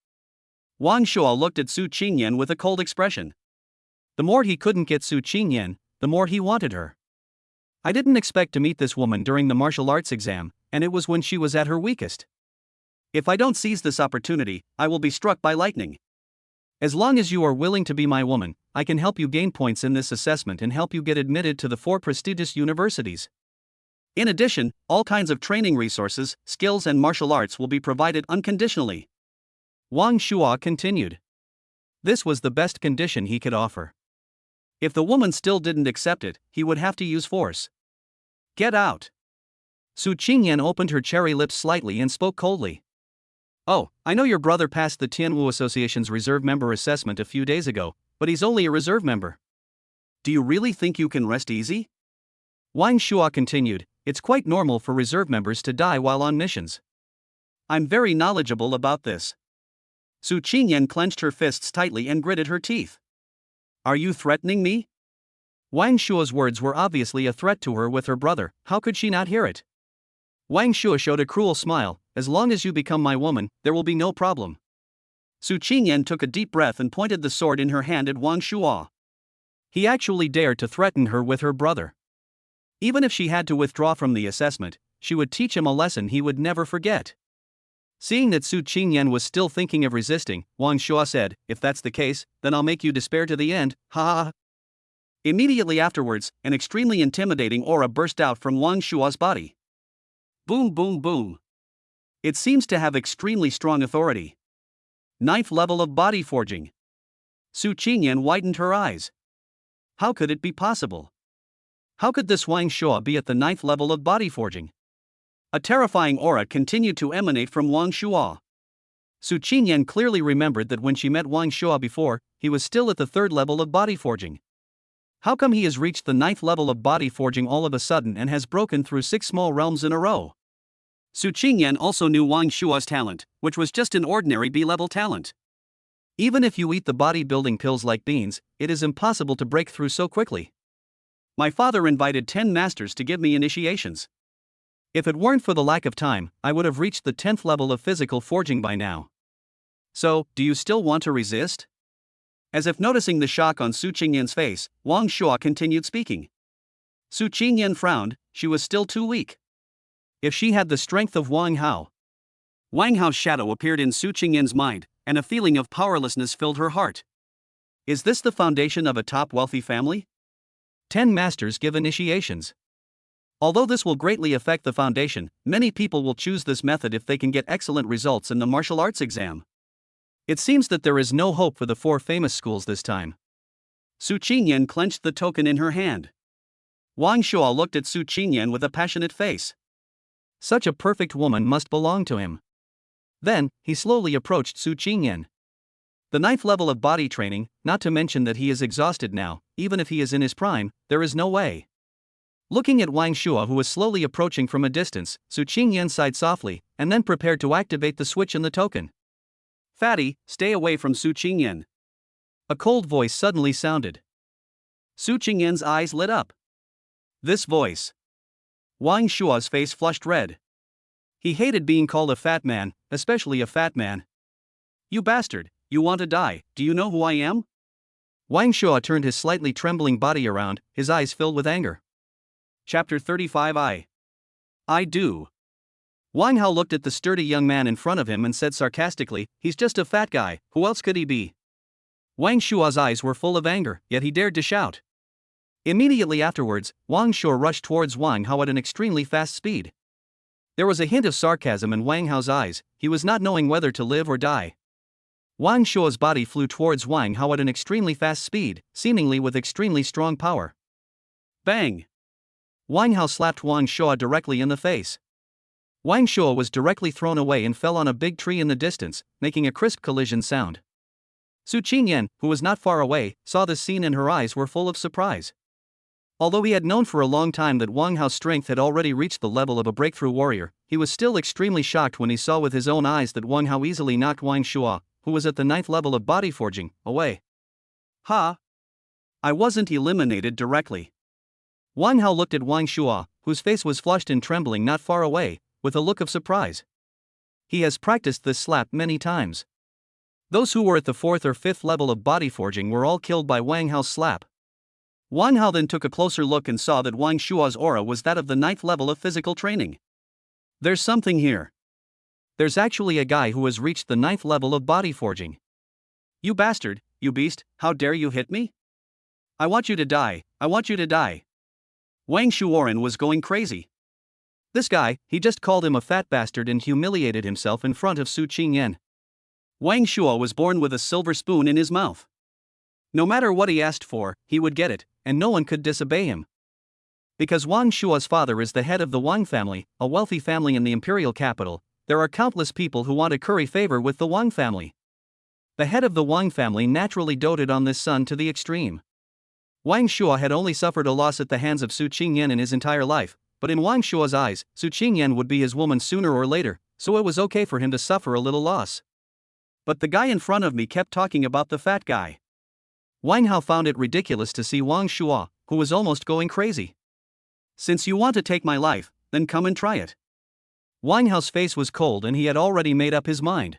Wang Shua looked at Su Qingyan with a cold expression. The more he couldn't get Su Qingyan, the more he wanted her. I didn't expect to meet this woman during the martial arts exam, and it was when she was at her weakest. If I don't seize this opportunity, I will be struck by lightning. As long as you are willing to be my woman, I can help you gain points in this assessment and help you get admitted to the 4 prestigious universities. In addition, all kinds of training resources, skills and martial arts will be provided unconditionally. Wang Shua continued. This was the best condition he could offer. If the woman still didn't accept it, he would have to use force. Get out. Su Qingyan opened her cherry lips slightly and spoke coldly. Oh, I know your brother passed the Tian Wu Association's reserve member assessment a few days ago, but he's only a reserve member. Do you really think you can rest easy? Wang Shua continued, it's quite normal for reserve members to die while on missions. I'm very knowledgeable about this. Su Qingyan clenched her fists tightly and gritted her teeth. Are you threatening me? Wang Shua's words were obviously a threat to her with her brother, how could she not hear it? Wang Shua showed a cruel smile, as long as you become my woman, there will be no problem. Su Qingyan took a deep breath and pointed the sword in her hand at Wang Shua. He actually dared to threaten her with her brother. Even if she had to withdraw from the assessment, she would teach him a lesson he would never forget. Seeing that Su Qingyan was still thinking of resisting, Wang Shua said, if that's the case, then I'll make you despair to the end, ha ha ha. Immediately afterwards, an extremely intimidating aura burst out from Wang Shua's body. Boom boom boom. It seems to have extremely strong authority. 9th level of body forging. Su Qingyan widened her eyes. How could it be possible? How could this Wang Shua be at the 9th level of body forging? A terrifying aura continued to emanate from Wang Shua. Su Qingyan clearly remembered that when she met Wang Shua before, he was still at the 3rd level of body forging. How come he has reached the 9th level of body forging all of a sudden and has broken through 6 small realms in a row? Su Qingyan also knew Wang Shua's talent, which was just an ordinary B-level talent. Even if you eat the bodybuilding pills like beans, it is impossible to break through so quickly. My father invited 10 masters to give me initiations. If it weren't for the lack of time, I would have reached the 10th level of physical forging by now. So, do you still want to resist? As if noticing the shock on Su Qingyan's face, Wang Shua continued speaking. Su Qingyan frowned, she was still too weak. If she had the strength of Wang Hao. Wang Hao's shadow appeared in Su Qingyan's mind, and a feeling of powerlessness filled her heart. Is this the foundation of a top wealthy family? 10 masters give initiations. Although this will greatly affect the foundation, many people will choose this method if they can get excellent results in the martial arts exam. It seems that there is no hope for the 4 famous schools this time. Su Qingyan clenched the token in her hand. Wang Shua looked at Su Qingyan with a passionate face. Such a perfect woman must belong to him. Then, he slowly approached Su Qingyan. The 9th level of body training, not to mention that he is exhausted now, even if he is in his prime, there is no way. Looking at Wang Shua who was slowly approaching from a distance, Su Qingyan sighed softly, and then prepared to activate the switch in the token. Fatty, stay away from Su Qingyan. A cold voice suddenly sounded. Su Qingyan's eyes lit up. This voice. Wang Shua's face flushed red. He hated being called a fat man, especially a fat man. You bastard, you want to die, do you know who I am? Wang Shua turned his slightly trembling body around, his eyes filled with anger. Chapter 35 I do. Wang Hao looked at the sturdy young man in front of him and said sarcastically, he's just a fat guy, who else could he be? Wang Shua's eyes were full of anger, yet he dared to shout. Immediately afterwards, Wang Shuo rushed towards Wang Hao at an extremely fast speed. There was a hint of sarcasm in Wang Hao's eyes, he was not knowing whether to live or die. Wang Shuo's body flew towards Wang Hao at an extremely fast speed, seemingly with extremely strong power. Bang! Wang Hao slapped Wang Shuo directly in the face. Wang Shuo was directly thrown away and fell on a big tree in the distance, making a crisp collision sound. Su Qingyan, who was not far away, saw this scene and her eyes were full of surprise. Although he had known for a long time that Wang Hao's strength had already reached the level of a breakthrough warrior, he was still extremely shocked when he saw with his own eyes that Wang Hao easily knocked Wang Shuo, who was at the 9th level of body forging, away. Ha! I wasn't eliminated directly. Wang Hao looked at Wang Shuo, whose face was flushed and trembling not far away, with a look of surprise. He has practiced this slap many times. Those who were at the 4th or 5th level of body forging were all killed by Wang Hao's slap. Wang Hao then took a closer look and saw that Wang Shuo's aura was that of the 9th level of physical training. There's something here. There's actually a guy who has reached the 9th level of body forging. You bastard, you beast, how dare you hit me? I want you to die, I want you to die. Wang Shuoran was going crazy. This guy, he just called him a fat bastard and humiliated himself in front of Su Qingyan. Wang Shuo was born with a silver spoon in his mouth. No matter what he asked for, he would get it, and no one could disobey him. Because Wang Shuo's father is the head of the Wang family, a wealthy family in the Imperial capital, there are countless people who want to curry favor with the Wang family. The head of the Wang family naturally doted on this son to the extreme. Wang Shuo had only suffered a loss at the hands of Su Qingyan in his entire life, but in Wang Shuo's eyes, Su Qingyan would be his woman sooner or later, so it was okay for him to suffer a little loss. But the guy in front of me kept talking about the fat guy. Wang Hao found it ridiculous to see Wang Shuo, who was almost going crazy. Since you want to take my life, then come and try it. Wang Hao's face was cold and he had already made up his mind.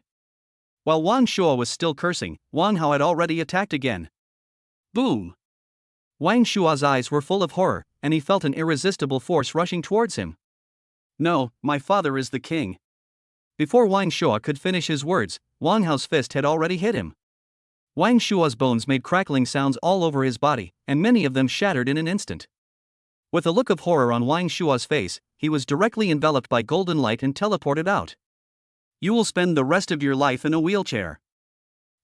While Wang Shuo was still cursing, Wang Hao had already attacked again. Boom! Wang Shuo's eyes were full of horror, and he felt an irresistible force rushing towards him. No, my father is the king. Before Wang Shuo could finish his words, Wang Hao's fist had already hit him. Wang Shuo's bones made crackling sounds all over his body, and many of them shattered in an instant. With a look of horror on Wang Shuo's face, he was directly enveloped by golden light and teleported out. You will spend the rest of your life in a wheelchair.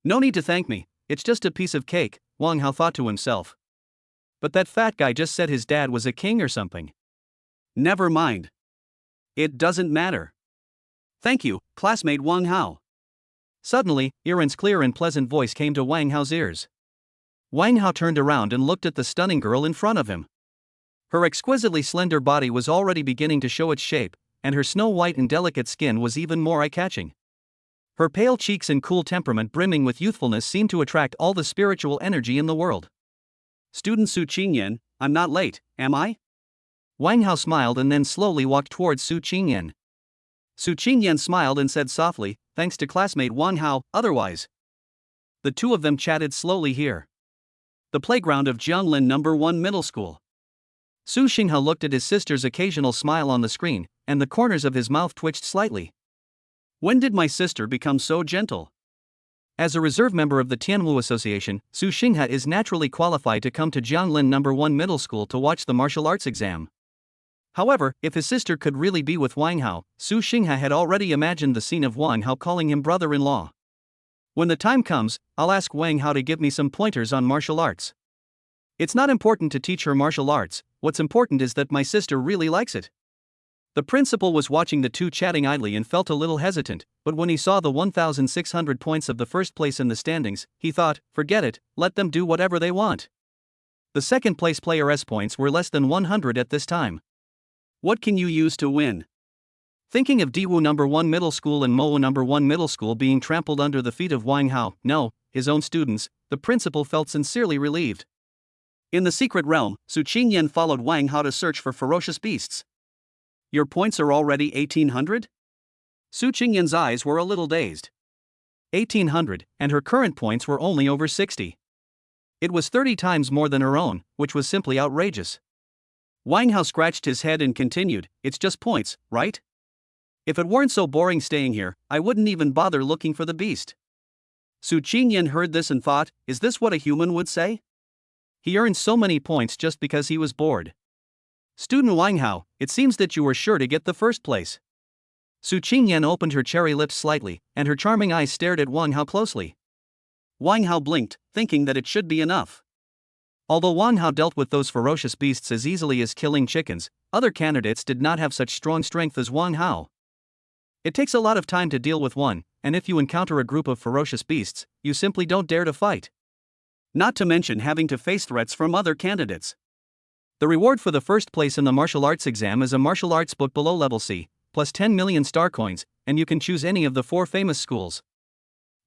No need to thank me, it's just a piece of cake, Wang Hao thought to himself. But that fat guy just said his dad was a king or something. Never mind. It doesn't matter. Thank you, classmate Wang Hao. Suddenly, Iren's clear and pleasant voice came to Wang Hao's ears. Wang Hao turned around and looked at the stunning girl in front of him. Her exquisitely slender body was already beginning to show its shape, and her snow-white and delicate skin was even more eye-catching. Her pale cheeks and cool temperament brimming with youthfulness seemed to attract all the spiritual energy in the world. Student Su Qingyan, I'm not late, am I? Wang Hao smiled and then slowly walked towards Su Qingyan. Su Qingyan smiled and said softly, thanks to classmate Wang Hao, otherwise. The two of them chatted slowly here. The playground of Jianglin No. 1 Middle School. Su Xinghe looked at his sister's occasional smile on the screen, and the corners of his mouth twitched slightly. When did my sister become so gentle? As a reserve member of the Tian Wu Association, Su Xinghe is naturally qualified to come to Jianglin No. 1 Middle School to watch the martial arts exam. However, if his sister could really be with Wang Hao, Su Xinghe had already imagined the scene of Wang Hao calling him brother-in-law. When the time comes, I'll ask Wang Hao to give me some pointers on martial arts. It's not important to teach her martial arts, what's important is that my sister really likes it. The principal was watching the two chatting idly and felt a little hesitant, but when he saw the 1,600 points of the first place in the standings, he thought, forget it, let them do whatever they want. The second place player's points were less than 100 at this time. What can you use to win? Thinking of Diwu No. 1 Middle School and Mowu No. 1 Middle School being trampled under the feet of Wang Hao, no, his own students, the principal felt sincerely relieved. In the secret realm, Su Qingyan followed Wang Hao to search for ferocious beasts. Your points are already 1,800? Su Qingyan's eyes were a little dazed. 1,800, and her current points were only over 60. It was 30 times more than her own, which was simply outrageous. Wang Hao scratched his head and continued, it's just points, right? If it weren't so boring staying here, I wouldn't even bother looking for the beast. Su Qingyan heard this and thought, is this what a human would say? He earned so many points just because he was bored. Student Wang Hao, it seems that you were sure to get the first place. Su Qingyan opened her cherry lips slightly, and her charming eyes stared at Wang Hao closely. Wang Hao blinked, thinking that it should be enough. Although Wang Hao dealt with those ferocious beasts as easily as killing chickens, other candidates did not have such strong strength as Wang Hao. It takes a lot of time to deal with one, and if you encounter a group of ferocious beasts, you simply don't dare to fight. Not to mention having to face threats from other candidates. The reward for the first place in the martial arts exam is a martial arts book below level C, plus 10 million star coins, and you can choose any of the 4 famous schools.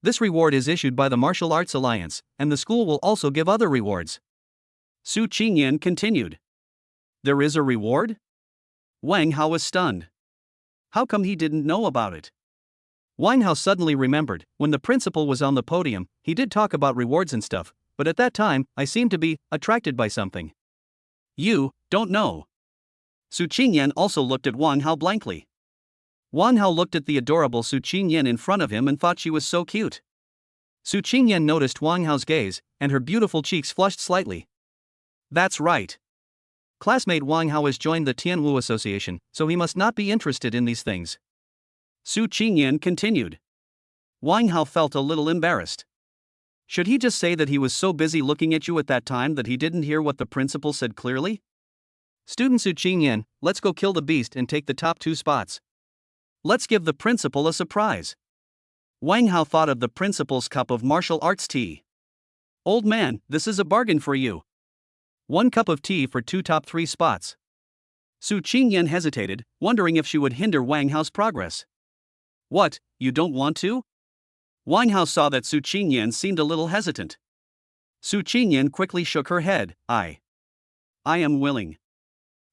This reward is issued by the Martial Arts Alliance, and the school will also give other rewards. Su Qingyan continued. There is a reward? Wang Hao was stunned. How come he didn't know about it? Wang Hao suddenly remembered, when the principal was on the podium, he did talk about rewards and stuff, but at that time, I seemed to be attracted by something. You don't know. Su Qingyan also looked at Wang Hao blankly. Wang Hao looked at the adorable Su Qingyan in front of him and thought she was so cute. Su Qingyan noticed Wang Hao's gaze, and her beautiful cheeks flushed slightly. That's right. Classmate Wang Hao has joined the Tian Wu Association, so he must not be interested in these things. Su Qingyan continued. Wang Hao felt a little embarrassed. Should he just say that he was so busy looking at you at that time that he didn't hear what the principal said clearly? Student Su Qingyan, let's go kill the beast and take the top 2 spots. Let's give the principal a surprise. Wang Hao thought of the principal's cup of martial arts tea. Old man, this is a bargain for you. 1 cup of tea for 2 top 3 spots. Su Qingyan hesitated, wondering if she would hinder Wang Hao's progress. What, you don't want to? Wang Hao saw that Su Qingyan seemed a little hesitant. Su Qingyan quickly shook her head. I am willing.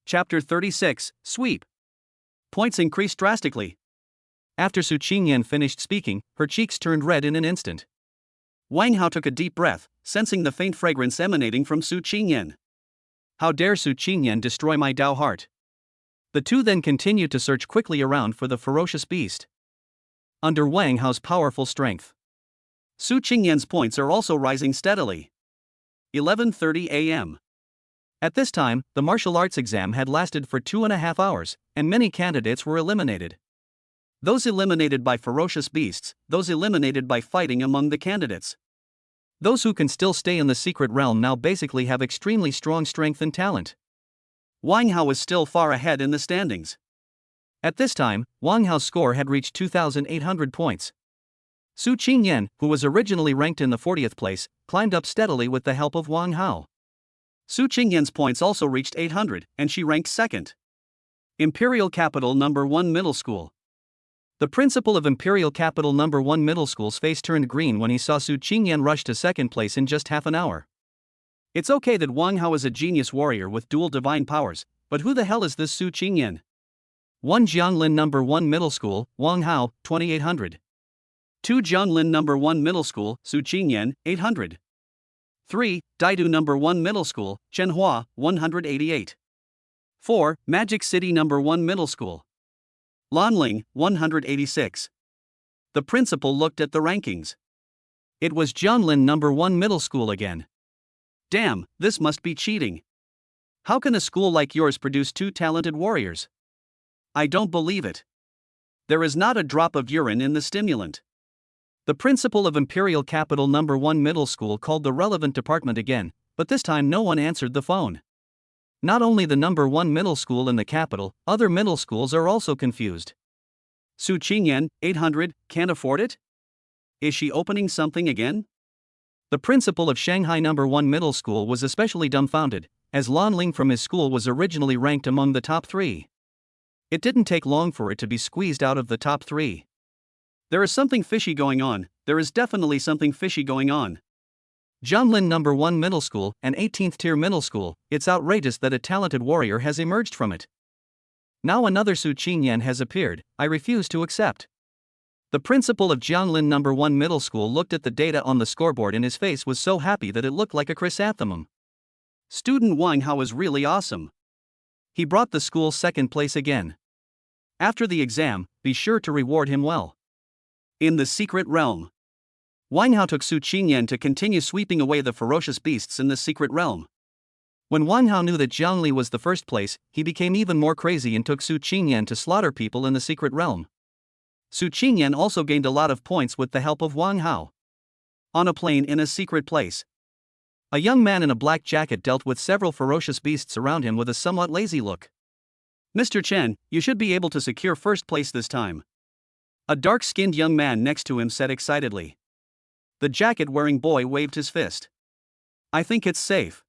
Chapter 36, Sweep. Points increased drastically. After Su Qingyan finished speaking, her cheeks turned red in an instant. Wang Hao took a deep breath, sensing the faint fragrance emanating from Su Qingyan. How dare Su Qingyan destroy my Dao heart? The two then continued to search quickly around for the ferocious beast. Under Wang Hao's powerful strength, Su Qingyan's points are also rising steadily. 11:30 a.m. At this time, the martial arts exam had lasted for 2.5 hours, and many candidates were eliminated. Those eliminated by ferocious beasts, those eliminated by fighting among the candidates. Those who can still stay in the secret realm now basically have extremely strong strength and talent. Wang Hao was still far ahead in the standings. At this time, Wang Hao's score had reached 2,800 points. Su Qingyan, who was originally ranked in the 40th place, climbed up steadily with the help of Wang Hao. Su Qingyan's points also reached 800, and she ranked second. Imperial Capital No. 1 Middle School. The principal of Imperial Capital No. 1 Middle School's face turned green when he saw Su Qingyan rush to second place in just half an hour. It's okay that Wang Hao is a genius warrior with dual divine powers, but who the hell is this Su Qingyan? 1 Jianglin No. 1 Middle School, Wang Hao, 2800. 2 Jianglin No. 1 Middle School, Su Qingyan, 800. 3 Daidu No. 1 Middle School, Chenhua, 188. 4 Magic City No. 1 Middle School, Lan Lling, 186. The principal looked at the rankings. It was Jianglin No. 1 Middle School again. Damn, this must be cheating. How can a school like yours produce 2 talented warriors? I don't believe it. There is not a drop of urine in the stimulant. The principal of Imperial Capital No. 1 Middle School called the relevant department again, but this time no one answered the phone. Not only the No. 1 Middle School in the capital, other middle schools are also confused. Su Qingyan, 800, can't afford it? Is she opening something again? The principal of Shanghai No. 1 Middle School was especially dumbfounded, as Lan Lling from his school was originally ranked among the top 3. It didn't take long for it to be squeezed out of the top 3. There is something fishy going on, there is definitely something fishy going on. Jianglin No. 1 Middle School, an 18th tier middle school, it's outrageous that a talented warrior has emerged from it. Now another Su Qingyan has appeared, I refuse to accept. The principal of Jianglin No. 1 Middle School looked at the data on the scoreboard and his face was so happy that it looked like a chrysanthemum. Student Wang Hao is really awesome. He brought the school second place again. After the exam, be sure to reward him well. In the secret realm. Wang Hao took Su Qingyan to continue sweeping away the ferocious beasts in the secret realm. When Wang Hao knew that Jiang Li was the first place, he became even more crazy and took Su Qingyan to slaughter people in the secret realm. Su Qingyan also gained a lot of points with the help of Wang Hao. On a plain in a secret place, a young man in a black jacket dealt with several ferocious beasts around him with a somewhat lazy look. Mr. Chen, you should be able to secure first place this time. A dark-skinned young man next to him said excitedly. The jacket-wearing boy waved his fist. I think it's safe.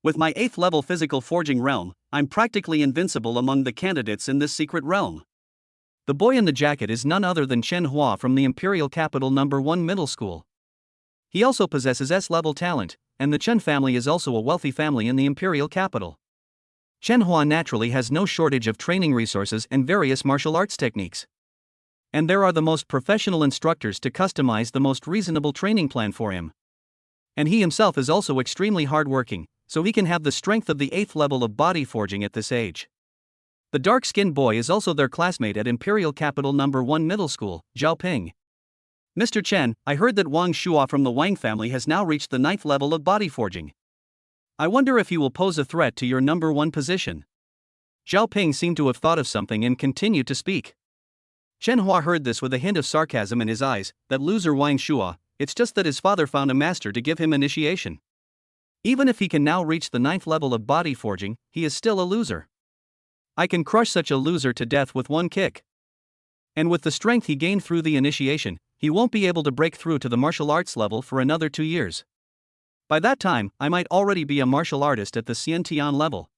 With my 8th level physical forging realm, I'm practically invincible among the candidates in this secret realm. The boy in the jacket is none other than Chen Hua from the Imperial Capital No. 1 Middle School. He also possesses S-level talent, and the Chen family is also a wealthy family in the Imperial Capital. Chen Hua naturally has no shortage of training resources and various martial arts techniques. And there are the most professional instructors to customize the most reasonable training plan for him. And he himself is also extremely hardworking, so he can have the strength of the 8th level of body forging at this age. The dark-skinned boy is also their classmate at Imperial Capital No. 1 Middle School, Zhao Ping. Mr. Chen, I heard that Wang Shua from the Wang family has now reached the 9th level of body forging. I wonder if he will pose a threat to your number 1 position. Zhao Ping seemed to have thought of something and continued to speak. Chen Hua heard this with a hint of sarcasm in his eyes. That loser Wang Shua, it's just that his father found a master to give him initiation. Even if he can now reach the 9th level of body forging, he is still a loser. I can crush such a loser to death with one kick. And with the strength he gained through the initiation, he won't be able to break through to the martial arts level for another 2 years. By that time, I might already be a martial artist at the Xiantian level.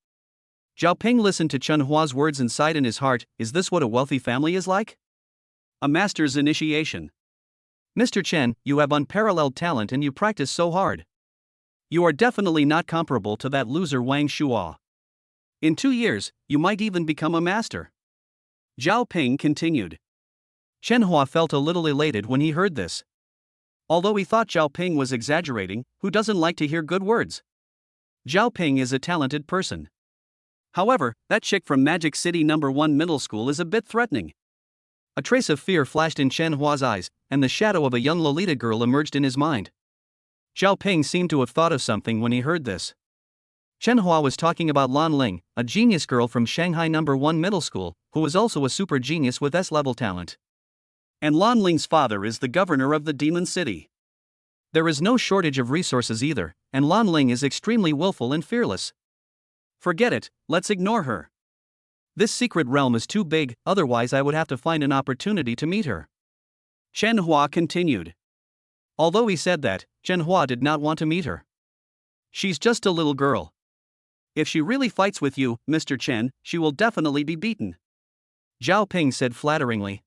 Zhao Ping listened to Chen Hua's words and sighed in his heart. Is this what a wealthy family is like? A master's initiation. Mr. Chen, you have unparalleled talent and you practice so hard. You are definitely not comparable to that loser Wang Shua. In 2 years, you might even become a master. Zhao Ping continued. Chen Hua felt a little elated when he heard this. Although he thought Zhao Ping was exaggerating, who doesn't like to hear good words? Zhao Ping is a talented person. However, that chick from Magic City No. 1 Middle School is a bit threatening. A trace of fear flashed in Chen Hua's eyes, and the shadow of a young Lolita girl emerged in his mind. Zhao Ping seemed to have thought of something when he heard this. Chen Hua was talking about Lan Lling, a genius girl from Shanghai No. 1 Middle School, who was also a super genius with S-level talent. And Lan Ling's father is the governor of the Demon City. There is no shortage of resources either, and Lan Lling is extremely willful and fearless. Forget it, let's ignore her. This secret realm is too big, otherwise I would have to find an opportunity to meet her. Chen Hua continued. Although he said that, Chen Hua did not want to meet her. She's just a little girl. If she really fights with you, Mr. Chen, she will definitely be beaten. Zhao Ping said flatteringly.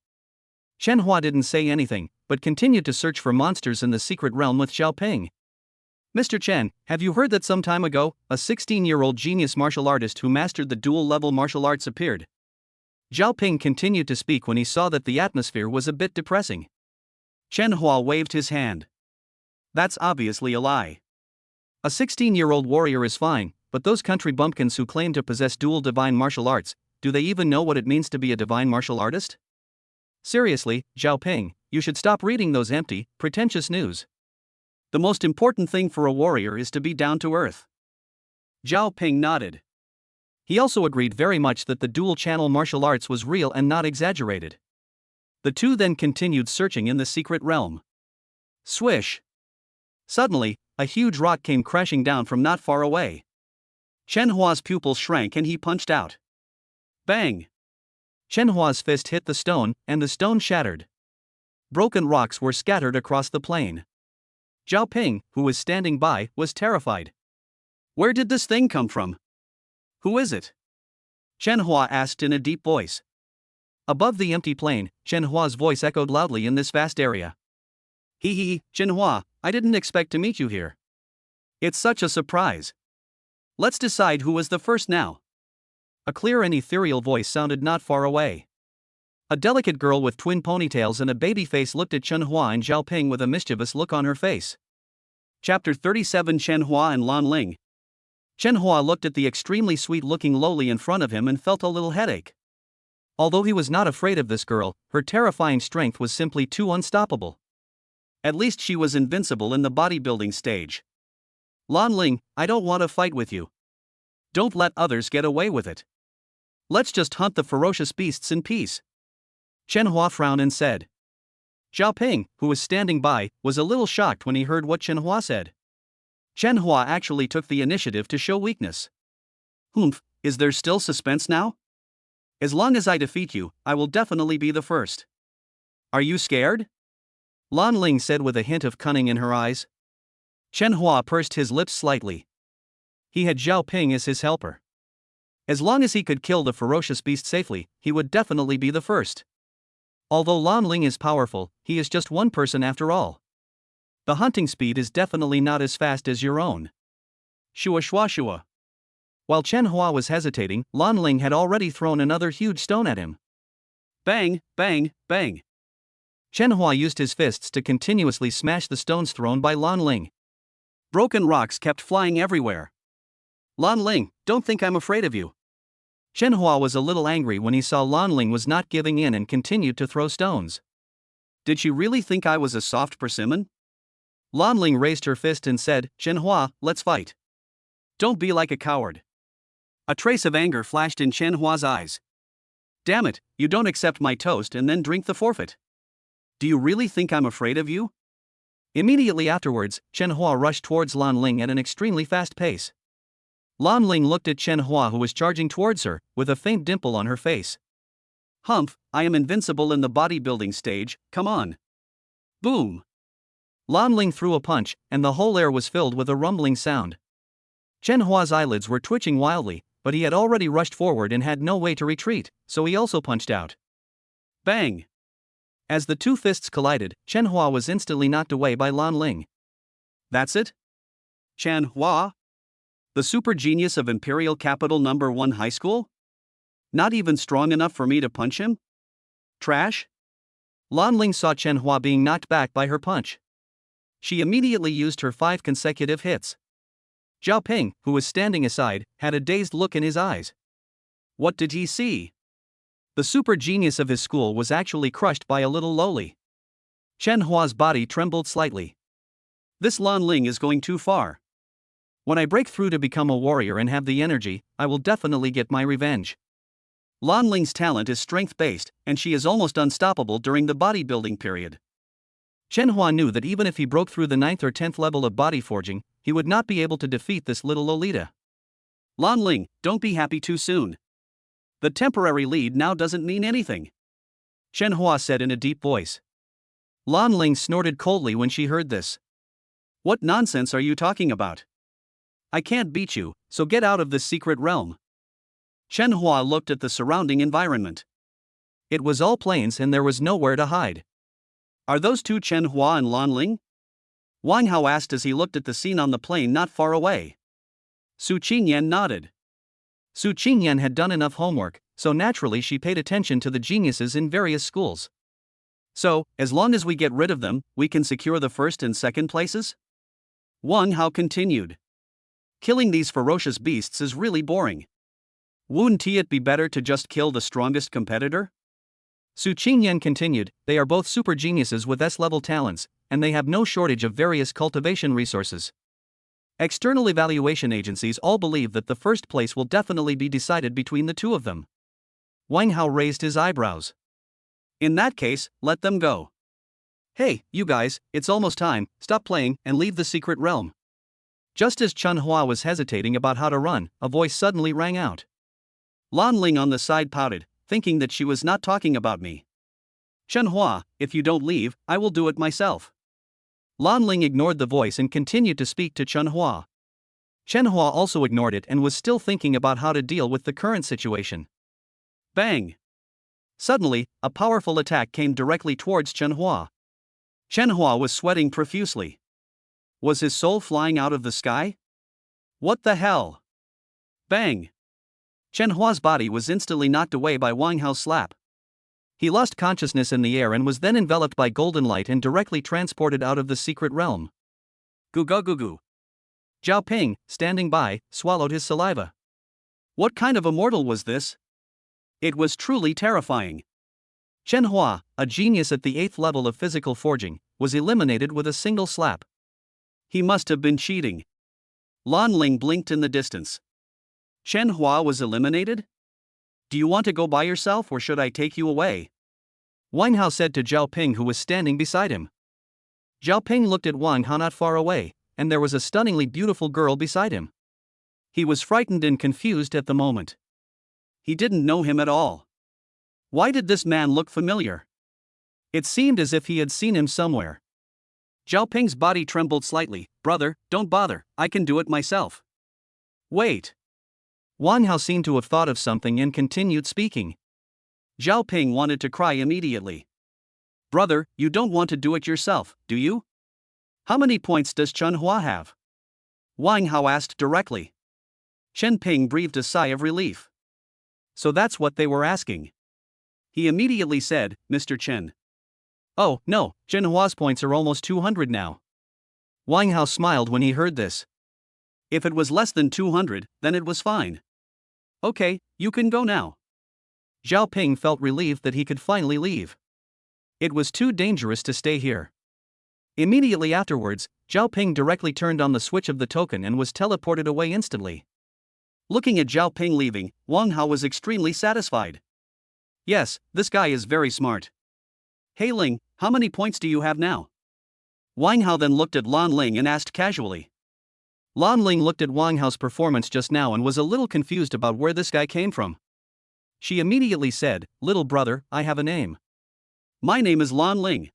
Chen Hua didn't say anything, but continued to search for monsters in the secret realm with Zhao Ping. Mr. Chen, have you heard that some time ago, a 16-year-old genius martial artist who mastered the duel-level martial arts appeared? Zhao Ping continued to speak when he saw that the atmosphere was a bit depressing. Chen Hua waved his hand. That's obviously a lie. A 16-year-old warrior is fine, but those country bumpkins who claim to possess dual divine martial arts, do they even know what it means to be a divine martial artist? Seriously, Zhao Ping, you should stop reading those empty, pretentious news. The most important thing for a warrior is to be down to earth. Zhao Ping nodded. He also agreed very much that the dual-channel martial arts was real and not exaggerated. The two then continued searching in the secret realm. Swish! Suddenly, a huge rock came crashing down from not far away. Chen Hua's pupil shrank and he punched out. Bang! Chen Hua's fist hit the stone, and the stone shattered. Broken rocks were scattered across the plain. Zhao Ping, who was standing by, was terrified. Where did this thing come from? Who is it? Chen Hua asked in a deep voice. Above the empty plain, Chen Hua's voice echoed loudly in this vast area. Hee, Chen Hua, I didn't expect to meet you here. It's such a surprise. Let's decide who was the first now. A clear and ethereal voice sounded not far away. A delicate girl with twin ponytails and a baby face looked at Chen Hua and Zhao Ping with a mischievous look on her face. Chapter 37 Chen Hua and Lan Lling. Chen Hua looked at the extremely sweet-looking loli in front of him and felt a little headache. Although he was not afraid of this girl, her terrifying strength was simply too unstoppable. At least she was invincible in the bodybuilding stage. Lan Lling, I don't want to fight with you. Don't let others get away with it. Let's just hunt the ferocious beasts in peace. Chen Hua frowned and said. Zhao Ping, who was standing by, was a little shocked when he heard what Chen Hua said. Chen Hua actually took the initiative to show weakness. Humph, is there still suspense now? As long as I defeat you, I will definitely be the first. Are you scared? Lan Lling said with a hint of cunning in her eyes. Chen Hua pursed his lips slightly. He had Zhao Ping as his helper. As long as he could kill the ferocious beast safely, he would definitely be the first. Although Lan Lling is powerful, he is just one person after all. The hunting speed is definitely not as fast as your own. Shua shua shua. While Chen Hua was hesitating, Lan Lling had already thrown another huge stone at him. Bang, bang, bang. Chen Hua used his fists to continuously smash the stones thrown by Lan Lling. Broken rocks kept flying everywhere. Lan Lling, don't think I'm afraid of you. Chen Hua was a little angry when he saw Lan Lling was not giving in and continued to throw stones. Did she really think I was a soft persimmon? Lan Lling raised her fist and said, Chen Hua, let's fight. Don't be like a coward. A trace of anger flashed in Chen Hua's eyes. Damn it, you don't accept my toast and then drink the forfeit. Do you really think I'm afraid of you? Immediately afterwards, Chen Hua rushed towards Lan Lling at an extremely fast pace. Lan Lling looked at Chen Hua, who was charging towards her, with a faint dimple on her face. Humph, I am invincible in the bodybuilding stage, come on. Boom. Lan Lling threw a punch, and the whole air was filled with a rumbling sound. Chen Hua's eyelids were twitching wildly, but he had already rushed forward and had no way to retreat, so he also punched out. Bang! As the two fists collided, Chen Hua was instantly knocked away by Lan Lling. That's it? Chen Hua? The super genius of Imperial Capital No. 1 High School? Not even strong enough for me to punch him? Trash? Lan Lling saw Chen Hua being knocked back by her punch. She immediately used her 5 consecutive hits. Zhao Ping, who was standing aside, had a dazed look in his eyes. What did he see? The super genius of his school was actually crushed by a little lowly. Chen Hua's body trembled slightly. This Lan Lling is going too far. When I break through to become a warrior and have the energy, I will definitely get my revenge. Lan Ling's talent is strength-based, and she is almost unstoppable during the bodybuilding period. Chen Hua knew that even if he broke through the 9th or 10th level of body forging, he would not be able to defeat this little Lolita. Lan Lling, don't be happy too soon. The temporary lead now doesn't mean anything. Chen Hua said in a deep voice. Lan Lling snorted coldly when she heard this. What nonsense are you talking about? I can't beat you, so get out of this secret realm. Chen Hua looked at the surrounding environment. It was all plains and there was nowhere to hide. Are those two Chen Hua and Lan Lling? Wang Hao asked as he looked at the scene on the plain not far away. Su Qingyan nodded. Su Qingyan had done enough homework, so naturally she paid attention to the geniuses in various schools. So, as long as we get rid of them, we can secure the 1st and 2nd places? Wang Hao continued. Killing these ferocious beasts is really boring. Wouldn't it be better to just kill the strongest competitor? Su Qingyan continued, they are both super geniuses with S-level talents, and they have no shortage of various cultivation resources. External evaluation agencies all believe that the 1st place will definitely be decided between the two of them. Wang Hao raised his eyebrows. In that case, let them go. Hey, you guys, it's almost time, stop playing and leave the secret realm. Just as Chen Hua was hesitating about how to run, a voice suddenly rang out. Lan Lling on the side pouted, thinking that she was not talking about me. Chen Hua, if you don't leave, I will do it myself. Lan Lling ignored the voice and continued to speak to Chen Hua. Chen Hua also ignored it and was still thinking about how to deal with the current situation. Bang! Suddenly, a powerful attack came directly towards Chen Hua. Chen Hua was sweating profusely. Was his soul flying out of the sky? What the hell? Bang! Chen Hua's body was instantly knocked away by Wang Hao's slap. He lost consciousness in the air and was then enveloped by golden light and directly transported out of the secret realm. Goo goo goo goo. Zhao Ping, standing by, swallowed his saliva. What kind of immortal was this? It was truly terrifying. Chen Hua, a genius at the 8th level of physical forging, was eliminated with a single slap. He must have been cheating. Lan Lling blinked in the distance. Chen Hua was eliminated? Do you want to go by yourself or should I take you away? Wang Hao said to Zhao Ping, who was standing beside him. Zhao Ping looked at Wang Hao not far away, and there was a stunningly beautiful girl beside him. He was frightened and confused at the moment. He didn't know him at all. Why did this man look familiar? It seemed as if he had seen him somewhere. Zhao Ping's body trembled slightly. Brother, don't bother, I can do it myself. Wait. Wang Hao seemed to have thought of something and continued speaking. Zhao Ping wanted to cry immediately. Brother, you don't want to do it yourself, do you? How many points does Chen Hua have? Wang Hao asked directly. Chen Ping breathed a sigh of relief. So that's what they were asking. He immediately said, Mr. Chen. Oh, no, Chen Hua's points are almost 200 now. Wang Hao smiled when he heard this. If it was less than 200, then it was fine. Okay, you can go now. Zhao Ping felt relieved that he could finally leave. It was too dangerous to stay here. Immediately afterwards, Zhao Ping directly turned on the switch of the token and was teleported away instantly. Looking at Zhao Ping leaving, Wang Hao was extremely satisfied. Yes, this guy is very smart. Hey Ling, how many points do you have now? Wang Hao then looked at Lan Lling and asked casually. Lan Lling looked at Wang Hao's performance just now and was a little confused about where this guy came from. She immediately said, Little brother, I have a name. My name is Lan Lling.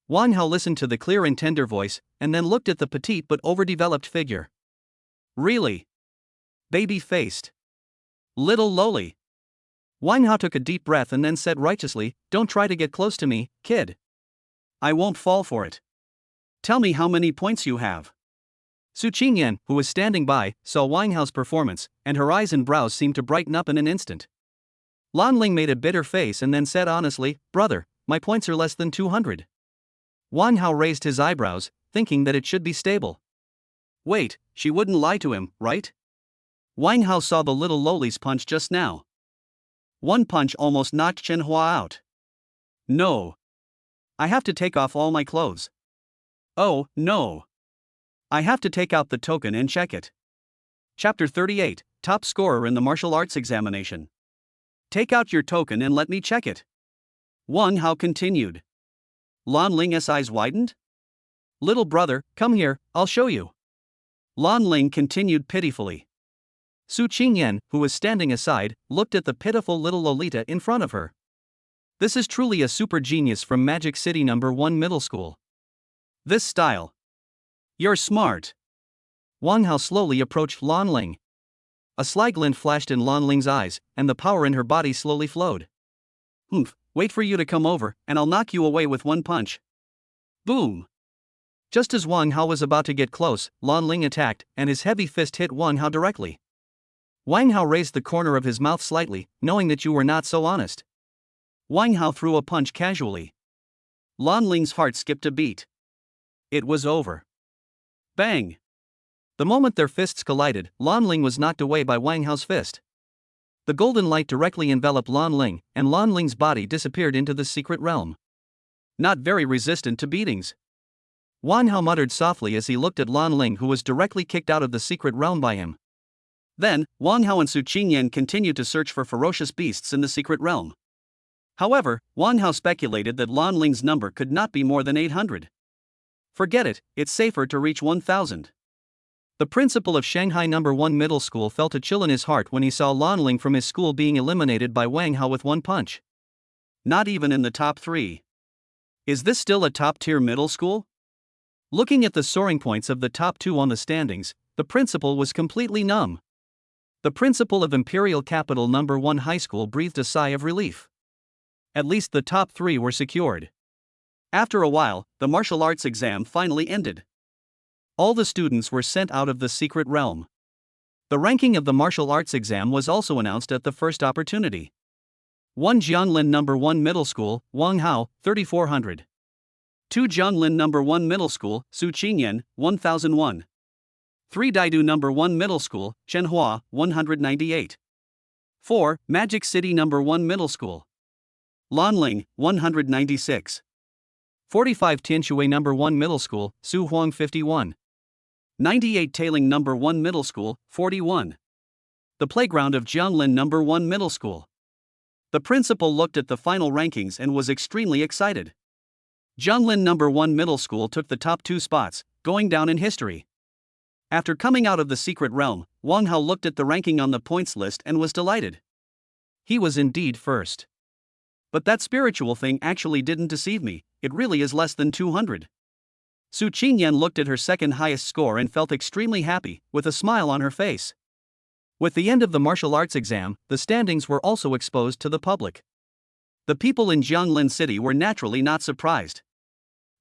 Wang Hao listened to the clear and tender voice, and then looked at the petite but overdeveloped figure. Really? Baby-faced. Little lowly. Wang Hao took a deep breath and then said righteously, Don't try to get close to me, kid. I won't fall for it. Tell me how many points you have. Su Qingyan, who was standing by, saw Wang Hao's performance, and her eyes and brows seemed to brighten up in an instant. Lan Lling made a bitter face and then said honestly, Brother, my points are less than 200. Wang Hao raised his eyebrows, thinking that it should be stable. Wait, she wouldn't lie to him, right? Wang Hao saw the little lowly's punch just now. One punch almost knocked Chen Hua out. No. I have to take off all my clothes. Oh, no. I have to take out the token and check it. Chapter 38, Top Scorer in the Martial Arts Examination. Take out your token and let me check it. Wang Hao continued. Lan Ling's eyes widened? Little brother, come here, I'll show you. Lan Lling continued pitifully. Su Qingyan, who was standing aside, looked at the pitiful little Lolita in front of her. This is truly a super genius from Magic City No. 1 Middle School. This style. You're smart. Wang Hao slowly approached Lan Lling. A sly glint flashed in Lan Ling's eyes, and the power in her body slowly flowed. Wait for you to come over, and I'll knock you away with one punch. Boom! Just as Wang Hao was about to get close, Lan Lling attacked, and his heavy fist hit Wang Hao directly. Wang Hao raised the corner of his mouth slightly, knowing that you were not so honest. Wang Hao threw a punch casually. Lan Ling's heart skipped a beat. It was over. Bang! The moment their fists collided, Lan Lling was knocked away by Wang Hao's fist. The golden light directly enveloped Lan Lling, and Lan Ling's body disappeared into the secret realm. Not very resistant to beatings. Wang Hao muttered softly as he looked at Lan Lling, who was directly kicked out of the secret realm by him. Then, Wang Hao and Su Qingyan continued to search for ferocious beasts in the secret realm. However, Wang Hao speculated that Lan Ling's number could not be more than 800. Forget it, it's safer to reach 1000. The principal of Shanghai No. 1 Middle School felt a chill in his heart when he saw Lan Lling from his school being eliminated by Wang Hao with one punch. Not even in the top 3. Is this still a top-tier middle school? Looking at the soaring points of the top 2 on the standings, the principal was completely numb. The principal of Imperial Capital No. 1 High School breathed a sigh of relief. At least the top 3 were secured. After a while, the martial arts exam finally ended. All the students were sent out of the secret realm. The ranking of the martial arts exam was also announced at the first opportunity. 1 Jianglin No. 1 Middle School, Wang Hao, 3400. 2 Jianglin No. 1 Middle School, Su Qingyan, 1001. 3 Daidu No. 1 Middle School, Chen Hua, 198. 4 Magic City No. 1 Middle School, Lan Lling, 196. 45 Tianshui No. 1 Middle School, Su Huang 51. 98 Tailing No. 1 Middle School, 41. The playground of Jianglin No. 1 Middle School. The principal looked at the final rankings and was extremely excited. Jianglin No. 1 Middle School took the top 2 spots, going down in history. After coming out of the secret realm, Wang Hao looked at the ranking on the points list and was delighted. He was indeed first. But that spiritual thing actually didn't deceive me, it really is less than 200. Su Qingyan looked at her second highest score and felt extremely happy, with a smile on her face. With the end of the martial arts exam, the standings were also exposed to the public. The people in Jianglin City were naturally not surprised.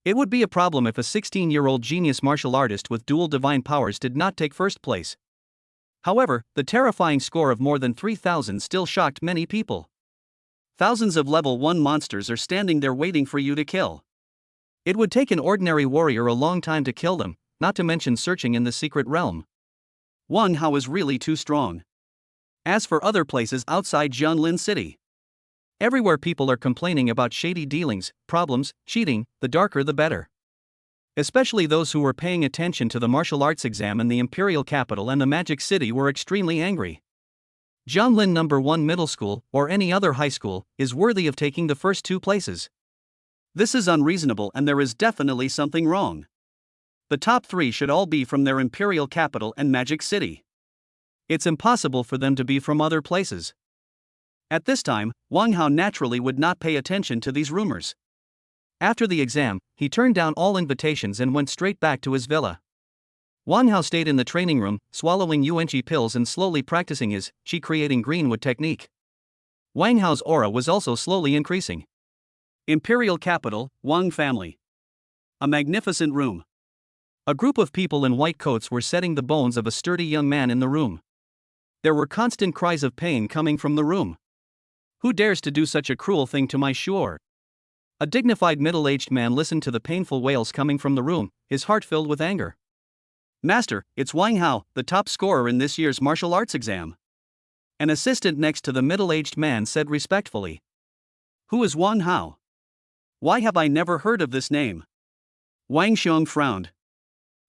It would be a problem if a 16-year-old genius martial artist with dual divine powers did not take first place. However, the terrifying score of more than 3,000 still shocked many people. Thousands of level 1 monsters are standing there waiting for you to kill. It would take an ordinary warrior a long time to kill them, not to mention searching in the secret realm. Wang Hao is really too strong. As for other places outside Jianglin City, everywhere people are complaining about shady dealings, problems, cheating, the darker the better. Especially those who were paying attention to the martial arts exam in the Imperial capital and the Magic City were extremely angry. Jianglin No. 1 Middle School, or any other high school, is worthy of taking the first 2 places. This is unreasonable and there is definitely something wrong. The top 3 should all be from their Imperial capital and Magic City. It's impossible for them to be from other places. At this time, Wang Hao naturally would not pay attention to these rumors. After the exam, he turned down all invitations and went straight back to his villa. Wang Hao stayed in the training room, swallowing yuanqi pills and slowly practicing his qi creating greenwood technique. Wang Hao's aura was also slowly increasing. Imperial capital, Wang family. A magnificent room. A group of people in white coats were setting the bones of a sturdy young man in the room. There were constant cries of pain coming from the room. Who dares to do such a cruel thing to my Shur? A dignified middle-aged man listened to the painful wails coming from the room, his heart filled with anger. Master, it's Wang Hao, the top scorer in this year's martial arts exam. An assistant next to the middle-aged man said respectfully. Who is Wang Hao? Why have I never heard of this name? Wang Xiong frowned.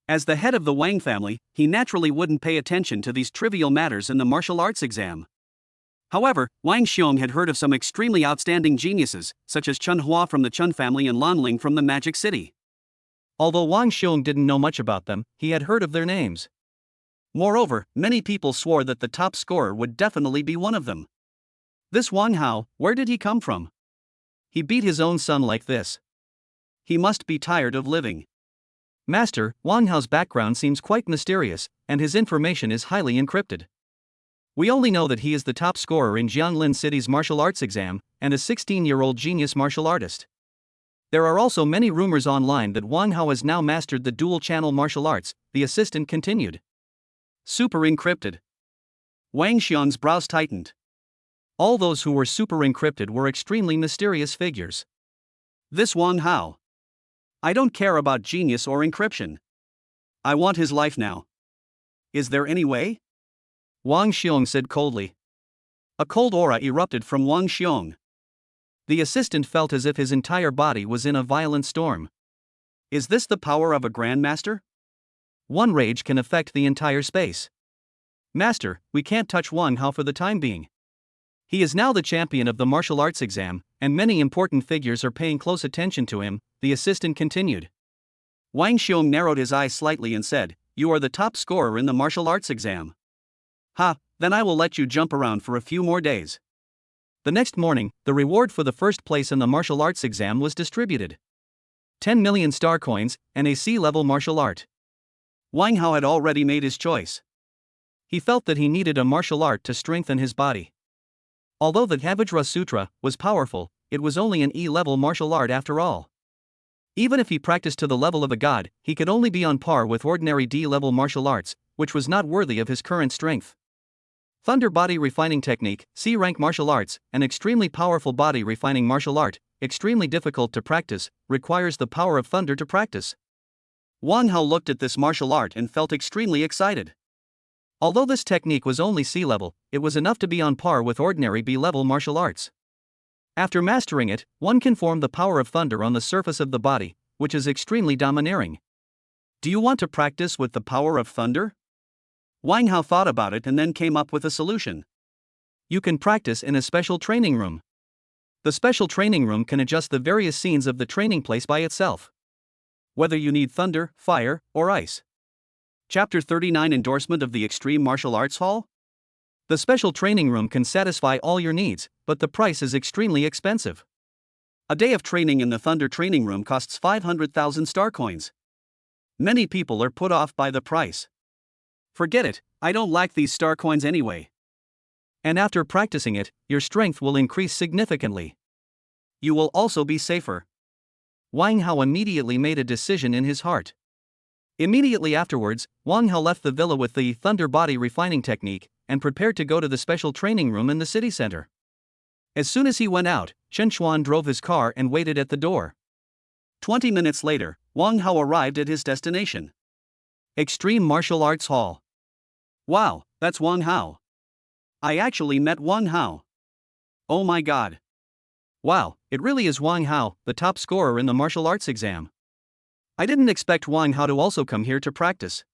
As the head of the Wang family, he naturally wouldn't pay attention to these trivial matters in the martial arts exam. However, Wang Xiong had heard of some extremely outstanding geniuses, such as Chen Hua from the Chen family and Lan Lling from the Magic City. Although Wang Xiong didn't know much about them, he had heard of their names. Moreover, many people swore that the top scorer would definitely be one of them. This Wang Hao, where did he come from? He beat his own son like this. He must be tired of living. Master, Wang Hao's background seems quite mysterious, and his information is highly encrypted. We only know that he is the top scorer in Jianglin City's martial arts exam, and a 16-year-old genius martial artist. There are also many rumors online that Wang Hao has now mastered the dual-channel martial arts, the assistant continued. Super encrypted. Wang Xiong's brows tightened. All those who were super encrypted were extremely mysterious figures. This Wang Hao. I don't care about genius or encryption. I want his life now. Is there any way? Wang Xiong said coldly. A cold aura erupted from Wang Xiong. The assistant felt as if his entire body was in a violent storm. Is this the power of a grandmaster? One rage can affect the entire space. Master, we can't touch Wang Hao for the time being. He is now the champion of the martial arts exam, and many important figures are paying close attention to him, the assistant continued. Wang Xiong narrowed his eyes slightly and said, You are the top scorer in the martial arts exam. Ha, then I will let you jump around for a few more days. The next morning, the reward for the first place in the martial arts exam was distributed. 10 million star coins, and a C-level martial art. Wang Hao had already made his choice. He felt that he needed a martial art to strengthen his body. Although the Havajra Sutra was powerful, it was only an E-level martial art after all. Even if he practiced to the level of a god, he could only be on par with ordinary D-level martial arts, which was not worthy of his current strength. Thunder Body Refining Technique, C-rank martial arts, an extremely powerful body refining martial art, extremely difficult to practice, requires the power of thunder to practice. Wang Hao looked at this martial art and felt extremely excited. Although this technique was only C-level, it was enough to be on par with ordinary B-level martial arts. After mastering it, one can form the power of thunder on the surface of the body, which is extremely domineering. Do you want to practice with the power of thunder? Wang Hao thought about it and then came up with a solution. You can practice in a special training room. The special training room can adjust the various scenes of the training place by itself, whether you need thunder, fire, or ice. Chapter 39 Endorsement of the Extreme Martial Arts Hall? The special training room can satisfy all your needs, but the price is extremely expensive. A day of training in the Thunder Training Room costs 500,000 star coins. Many people are put off by the price. Forget it, I don't like these star coins anyway. And after practicing it, your strength will increase significantly. You will also be safer. Wang Hao immediately made a decision in his heart. Immediately afterwards, Wang Hao left the villa with the thunder body refining technique and prepared to go to the special training room in the city center. As soon as he went out, Chen Xuan drove his car and waited at the door. 20 minutes later, Wang Hao arrived at his destination. Extreme Martial Arts Hall. Wow, that's Wang Hao. I actually met Wang Hao. Oh my god. Wow, it really is Wang Hao, the top scorer in the martial arts exam. I didn't expect Wang Hao to also come here to practice.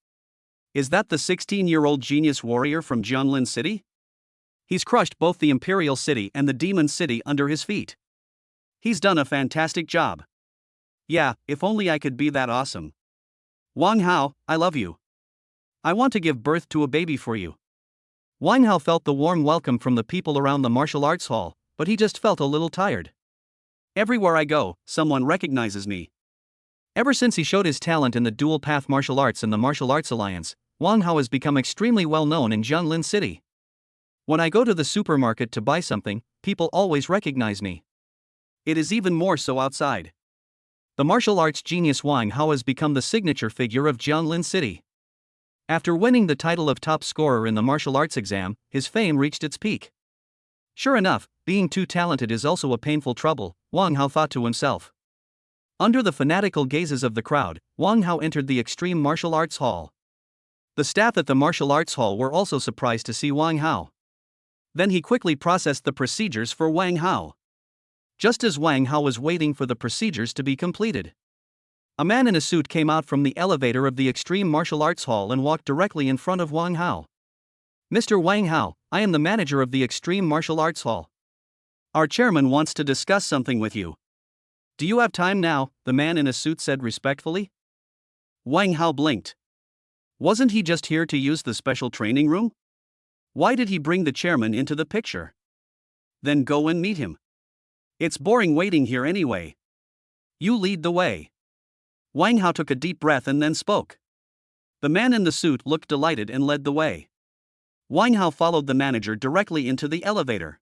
Is that the 16-year-old genius warrior from Jianlin City? He's crushed both the Imperial City and the Demon City under his feet. He's done a fantastic job. Yeah, if only I could be that awesome. Wang Hao, I love you. I want to give birth to a baby for you. Wang Hao felt the warm welcome from the people around the martial arts hall, but he just felt a little tired. Everywhere I go, someone recognizes me. Ever since he showed his talent in the dual path martial arts and the Martial Arts Alliance, Wang Hao has become extremely well known in Jianlin City. When I go to the supermarket to buy something, people always recognize me. It is even more so outside. The martial arts genius Wang Hao has become the signature figure of Jianlin City. After winning the title of top scorer in the martial arts exam, his fame reached its peak. Sure enough, being too talented is also a painful trouble, Wang Hao thought to himself. Under the fanatical gazes of the crowd, Wang Hao entered the Extreme Martial Arts Hall. The staff at the Martial Arts Hall were also surprised to see Wang Hao. Then he quickly processed the procedures for Wang Hao. Just as Wang Hao was waiting for the procedures to be completed, a man in a suit came out from the elevator of the Extreme Martial Arts Hall and walked directly in front of Wang Hao. Mr. Wang Hao, I am the manager of the Extreme Martial Arts Hall. Our chairman wants to discuss something with you. Do you have time now? The man in a suit said respectfully. Wang Hao blinked. Wasn't he just here to use the special training room? Why did he bring the chairman into the picture? Then go and meet him. It's boring waiting here anyway. You lead the way. Wang Hao took a deep breath and then spoke. The man in the suit looked delighted and led the way. Wang Hao followed the manager directly into the elevator.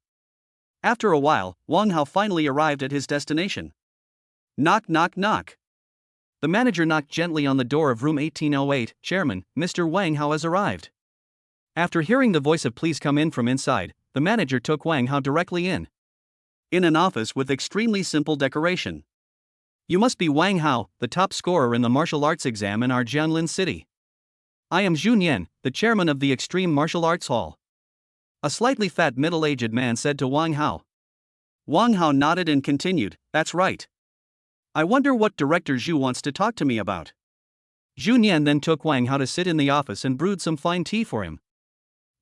After a while, Wang Hao finally arrived at his destination. Knock, knock, knock. The manager knocked gently on the door of room 1808. Chairman, Mr. Wang Hao has arrived. After hearing the voice of please come in from inside, the manager took Wang Hao directly in. In an office with extremely simple decoration. You must be Wang Hao, the top scorer in the martial arts exam in our Jianlin City. I am Zhu Nian, the chairman of the Extreme Martial Arts Hall. A slightly fat middle-aged man said to Wang Hao. Wang Hao nodded and continued, that's right. I wonder what Director Zhu wants to talk to me about. Zhu Nian then took Wang Hao to sit in the office and brewed some fine tea for him.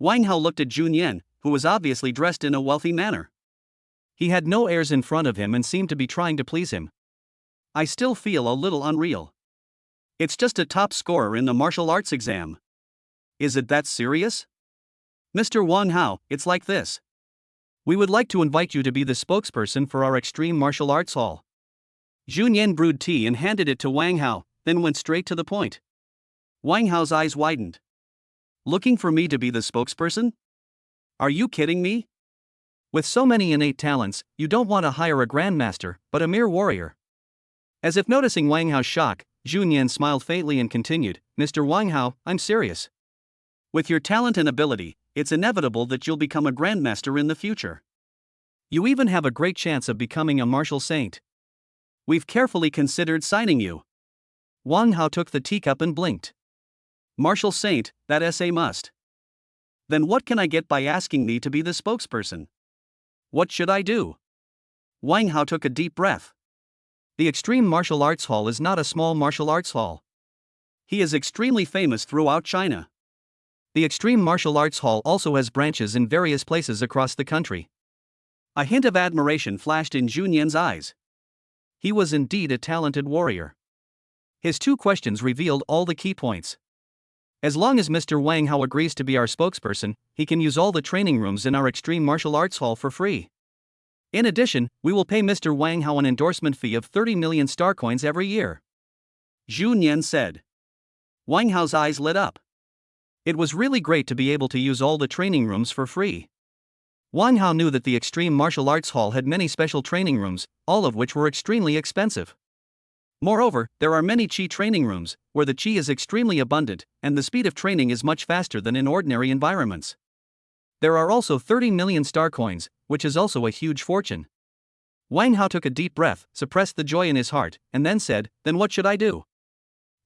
Wang Hao looked at Zhu Nian, who was obviously dressed in a wealthy manner. He had no airs in front of him and seemed to be trying to please him. I still feel a little unreal. It's just a top scorer in the martial arts exam. Is it that serious? Mr. Wang Hao, it's like this. We would like to invite you to be the spokesperson for our Extreme Martial Arts Hall. Zhu Nian brewed tea and handed it to Wang Hao, then went straight to the point. Wang Hao's eyes widened. Looking for me to be the spokesperson? Are you kidding me? With so many innate talents, you don't want to hire a grandmaster, but a mere warrior. As if noticing Wang Hao's shock, Zhu Nian smiled faintly and continued, Mr. Wang Hao, I'm serious. With your talent and ability, it's inevitable that you'll become a grandmaster in the future. You even have a great chance of becoming a martial saint. We've carefully considered signing you. Wang Hao took the teacup and blinked. Martial saint, that's a must. Then what can I get by asking me to be the spokesperson? What should I do? Wang Hao took a deep breath. The Extreme Martial Arts Hall is not a small martial arts hall. He is extremely famous throughout China. The Extreme Martial Arts Hall also has branches in various places across the country. A hint of admiration flashed in Junyan's eyes. He was indeed a talented warrior. His 2 questions revealed all the key points. As long as Mr. Wang Hao agrees to be our spokesperson, he can use all the training rooms in our Extreme Martial Arts Hall for free. In addition, we will pay Mr. Wang Hao an endorsement fee of 30 million star coins every year. Junyan said. Wang Hao's eyes lit up. It was really great to be able to use all the training rooms for free. Wang Hao knew that the Extreme Martial Arts Hall had many special training rooms, all of which were extremely expensive. Moreover, there are many Qi training rooms, where the Qi is extremely abundant, and the speed of training is much faster than in ordinary environments. There are also 30 million star coins, which is also a huge fortune. Wang Hao took a deep breath, suppressed the joy in his heart, and then said, "Then what should I do?"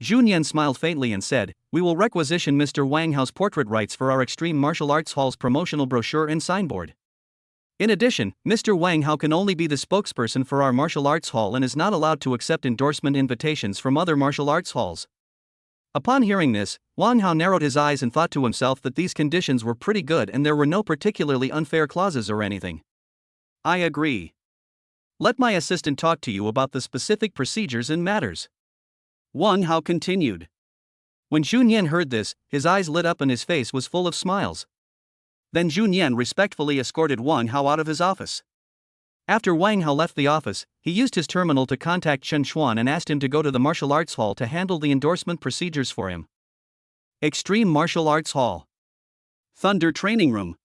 Junyan smiled faintly and said, "We will requisition Mr. Wang Hao's portrait rights for our Extreme Martial Arts Hall's promotional brochure and signboard. In addition, Mr. Wang Hao can only be the spokesperson for our martial arts hall and is not allowed to accept endorsement invitations from other martial arts halls." Upon hearing this, Wang Hao narrowed his eyes and thought to himself that these conditions were pretty good and there were no particularly unfair clauses or anything. "I agree. Let my assistant talk to you about the specific procedures and matters," Wang Hao continued. When Junyan heard this, his eyes lit up and his face was full of smiles. Then Junyan respectfully escorted Wang Hao out of his office. After Wang Hao left the office, he used his terminal to contact Chen Xuan and asked him to go to the martial arts hall to handle the endorsement procedures for him. Extreme Martial Arts Hall. Thunder Training Room.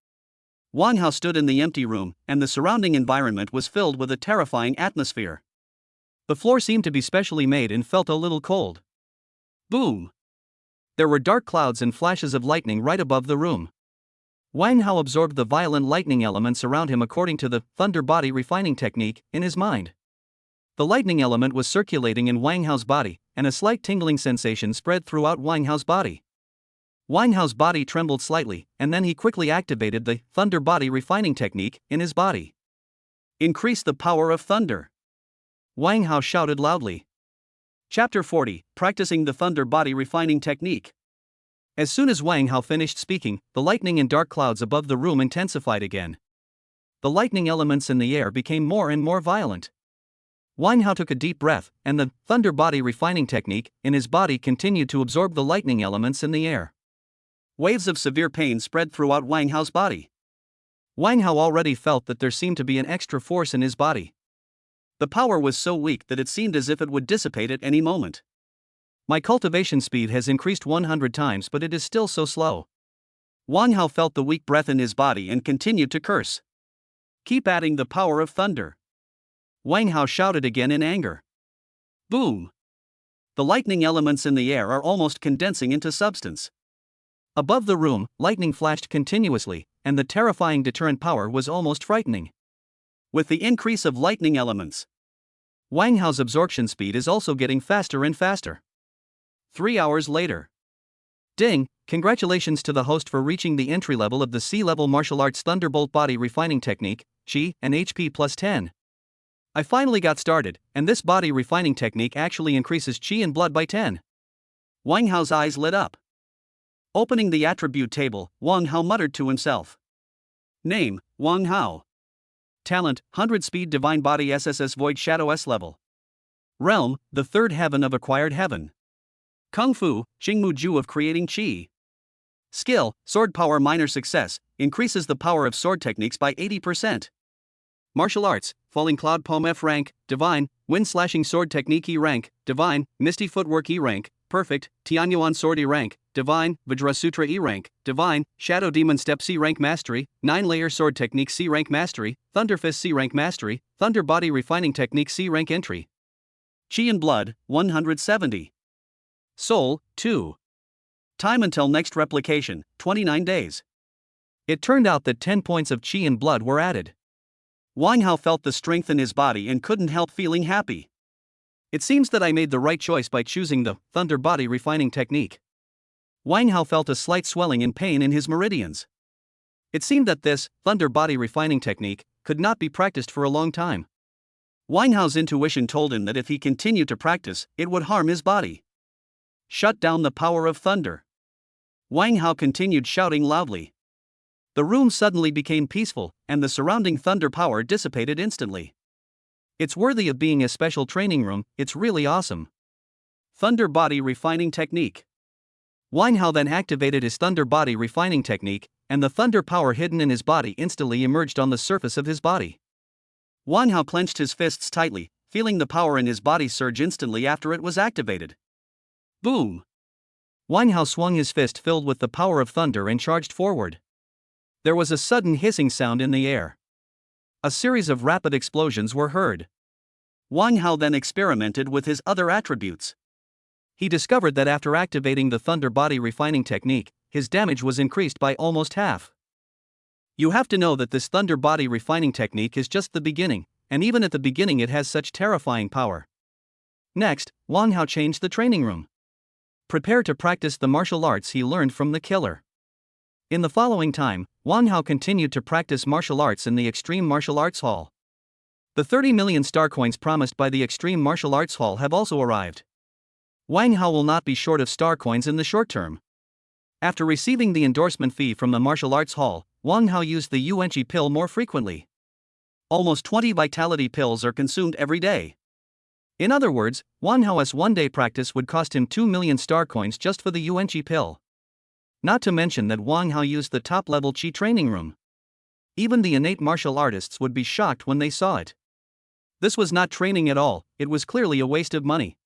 Wang Hao stood in the empty room, and the surrounding environment was filled with a terrifying atmosphere. The floor seemed to be specially made and felt a little cold. Boom! There were dark clouds and flashes of lightning right above the room. Wang Hao absorbed the violent lightning elements around him according to the thunder body refining technique in his mind. The lightning element was circulating in Wang Hao's body, and a slight tingling sensation spread throughout Wang Hao's body. Wang Hao's body trembled slightly, and then he quickly activated the thunder body refining technique in his body. "Increase the power of thunder," Wang Hao shouted loudly. Chapter 40, Practicing the Thunder Body Refining Technique. As soon as Wang Hao finished speaking, the lightning and dark clouds above the room intensified again. The lightning elements in the air became more and more violent. Wang Hao took a deep breath, and the thunder body refining technique in his body continued to absorb the lightning elements in the air. Waves of severe pain spread throughout Wang Hao's body. Wang Hao already felt that there seemed to be an extra force in his body. The power was so weak that it seemed as if it would dissipate at any moment. My cultivation speed has increased 100 times, but it is still so slow. Wang Hao felt the weak breath in his body and continued to curse. "Keep adding the power of thunder," Wang Hao shouted again in anger. Boom! The lightning elements in the air are almost condensing into substance. Above the room, lightning flashed continuously, and the terrifying deterrent power was almost frightening. With the increase of lightning elements, Wang Hao's absorption speed is also getting faster and faster. 3 hours later. Ding! Congratulations to the host for reaching the entry level of the C-level martial arts Thunderbolt body refining technique, Qi and HP plus 10. I finally got started, and this body refining technique actually increases Qi and blood by 10. Wang Hao's eyes lit up. Opening the attribute table, Wang Hao muttered to himself. Name, Wang Hao. Talent, 100 Speed Divine Body SSS Void Shadow S level. Realm, the third heaven of acquired heaven. Kung Fu, Jingmu Ju of creating Qi. Skill, Sword Power Minor Success, increases the power of sword techniques by 80%. Martial Arts, Falling Cloud Poem F rank, Divine, Wind Slashing Sword Technique E rank, Divine, Misty Footwork E rank, Perfect, Tianyuan Sword E rank, Divine, Vajra Sutra E rank, Divine, Shadow Demon Step C rank Mastery, 9-layer Sword Technique C rank Mastery, Thunder Fist C rank Mastery, Thunder Body Refining Technique C rank Entry. Qi and Blood, 170. Soul, 2. Time until next replication, 29 days. It turned out that 10 points of Qi and blood were added. Wang Hao felt the strength in his body and couldn't help feeling happy. It seems that I made the right choice by choosing the Thunder Body Refining Technique. Wang Hao felt a slight swelling and pain in his meridians. It seemed that this Thunder Body Refining Technique could not be practiced for a long time. Wang Hao's intuition told him that if he continued to practice, it would harm his body. Shut down the power of thunder. Wang Hao continued shouting loudly. The room suddenly became peaceful, and the surrounding thunder power dissipated instantly. It's worthy of being a special training room, it's really awesome. Thunder Body Refining Technique. Wang Hao then activated his Thunder Body Refining Technique, and the thunder power hidden in his body instantly emerged on the surface of his body. Wang Hao clenched his fists tightly, feeling the power in his body surge instantly after it was activated. Boom! Wang Hao swung his fist filled with the power of thunder and charged forward. There was a sudden hissing sound in the air. A series of rapid explosions were heard. Wang Hao then experimented with his other attributes. He discovered that after activating the Thunder Body Refining Technique, his damage was increased by almost half. You have to know that this Thunder Body Refining Technique is just the beginning, and even at the beginning it has such terrifying power. Next, Wang Hao changed the training room. Prepare to practice the martial arts he learned from the killer. In the following time, Wang Hao continued to practice martial arts in the Extreme Martial Arts Hall. The 30 million star coins promised by the Extreme Martial Arts Hall have also arrived. Wang Hao will not be short of star coins in the short term. After receiving the endorsement fee from the Martial Arts Hall, Wang Hao used the Yuanqi pill more frequently. Almost 20 vitality pills are consumed every day. In other words, Wang Hao's one-day practice would cost him 2 million star coins just for the Yuanqi pill. Not to mention that Wang Hao used the top-level Qi training room. Even the innate martial artists would be shocked when they saw it. This was not training at all, it was clearly a waste of money.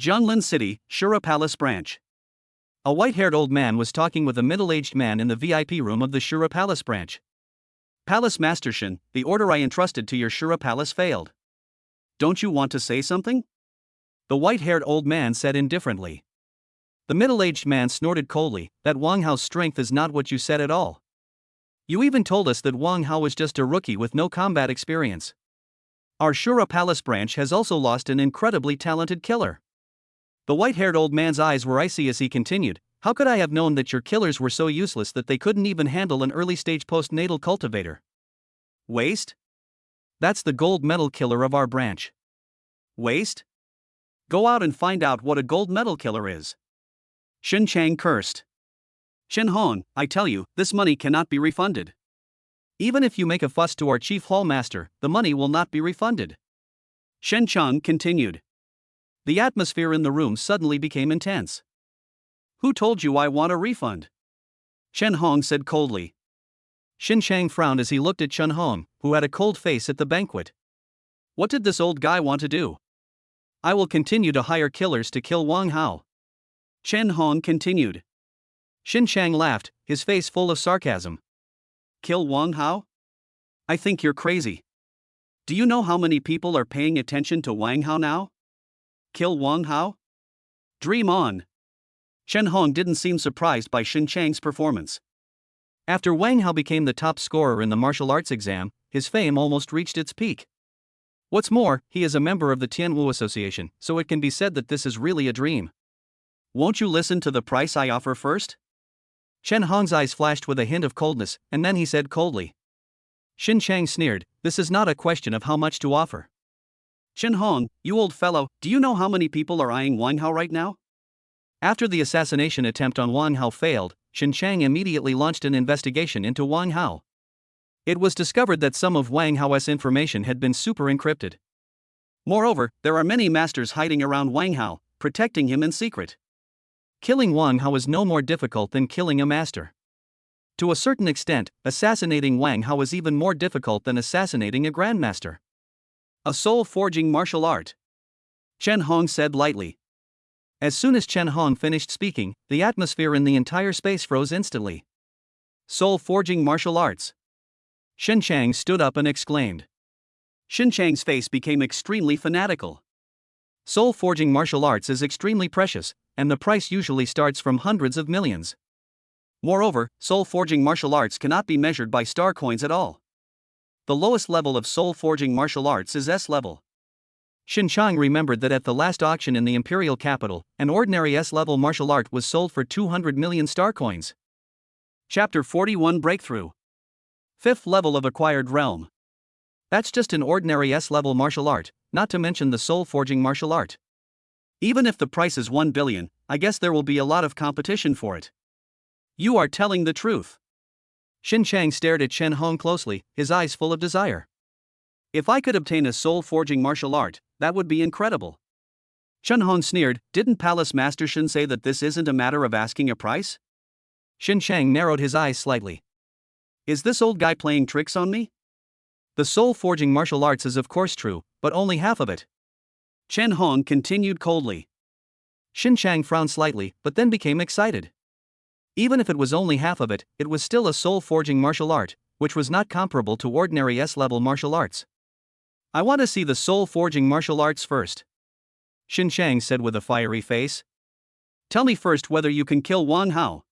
Jianlin City, Shur Palace branch. A white-haired old man was talking with a middle-aged man in the VIP room of the Shur Palace branch. Palace Master Shen, the order I entrusted to your Shur Palace failed. Don't you want to say something? The white-haired old man said indifferently. The middle-aged man snorted coldly, that Wang Hao's strength is not what you said at all. You even told us that Wang Hao was just a rookie with no combat experience. Our Shur Palace branch has also lost an incredibly talented killer. The white-haired old man's eyes were icy as he continued, how could I have known that your killers were so useless that they couldn't even handle an early-stage post-natal cultivator? Waste? That's the gold medal killer of our branch. Waste? Go out and find out what a gold medal killer is. Shen Chang cursed. Shen Hong, I tell you, this money cannot be refunded. Even if you make a fuss to our chief hall master, the money will not be refunded. Shen Chang continued. The atmosphere in the room suddenly became intense. Who told you I want a refund? Shen Hong said coldly. Shen Chang frowned as he looked at Shen Hong, who had a cold face at the banquet. What did this old guy want to do? I will continue to hire killers to kill Wang Hao. Shen Hong continued. Shen Chang laughed, his face full of sarcasm. Kill Wang Hao? I think you're crazy. Do you know how many people are paying attention to Wang Hao now? Kill Wang Hao? Dream on. Shen Hong didn't seem surprised by Shen Chang's performance. After Wang Hao became the top scorer in the martial arts exam, his fame almost reached its peak. What's more, he is a member of the Tian Wu Association, so it can be said that this is really a dream. Won't you listen to the price I offer first? Shen Hong's eyes flashed with a hint of coldness, and then he said coldly. Shen Chang sneered, this is not a question of how much to offer. Shen Hong, you old fellow, do you know how many people are eyeing Wang Hao right now? After the assassination attempt on Wang Hao failed, Shen Chang immediately launched an investigation into Wang Hao. It was discovered that some of Wang Hao's information had been super encrypted. Moreover, there are many masters hiding around Wang Hao, protecting him in secret. Killing Wang Hao is no more difficult than killing a master. To a certain extent, assassinating Wang Hao is even more difficult than assassinating a grandmaster. A soul-forging martial art. Chen Hong said lightly. As soon as Chen Hong finished speaking, the atmosphere in the entire space froze instantly. Soul-forging martial arts. Shen Chang stood up and exclaimed. Shen Chang's face became extremely fanatical. Soul-forging martial arts is extremely precious, and the price usually starts from hundreds of millions. Moreover, soul-forging martial arts cannot be measured by star coins at all. The lowest level of soul-forging martial arts is S level. Shen Chang remembered that at the last auction in the Imperial capital, an ordinary S-level martial art was sold for 200 million star coins. Chapter 41 Breakthrough. Fifth level of acquired realm. That's just an ordinary S-level martial art, not to mention the soul-forging martial art. Even if the price is 1 billion, I guess there will be a lot of competition for it. You are telling the truth. Xin Chang stared at Chen Hong closely, his eyes full of desire. If I could obtain a soul-forging martial art, that would be incredible. Chen Hong sneered, didn't Palace Master Shen say that this isn't a matter of asking a price? Xin Chang narrowed his eyes slightly. Is this old guy playing tricks on me? The soul-forging martial arts is of course true, but only half of it. Chen Hong continued coldly. Xin Chang frowned slightly, but then became excited. Even if it was only half of it, it was still a soul-forging martial art, which was not comparable to ordinary S-level martial arts. I want to see the soul-forging martial arts first, Xin Chang said with a fiery face. Tell me first whether you can kill Wang Hao.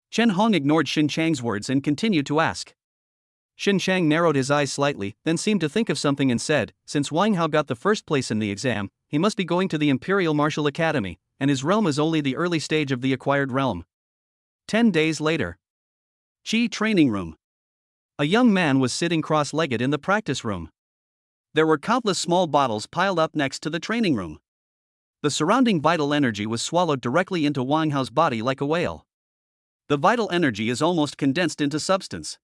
Chen Hong ignored Xin Chang's words and continued to ask. Xin Chang narrowed his eyes slightly, then seemed to think of something and said, since Wang Hao got the first place in the exam, he must be going to the Imperial Martial Academy, and his realm is only the early stage of the acquired realm. 10 days later. Qi training room. A young man was sitting cross-legged in the practice room. There were countless small bottles piled up next to the training room. The surrounding vital energy was swallowed directly into Wang Hao's body like a whale. The vital energy is almost condensed into substance.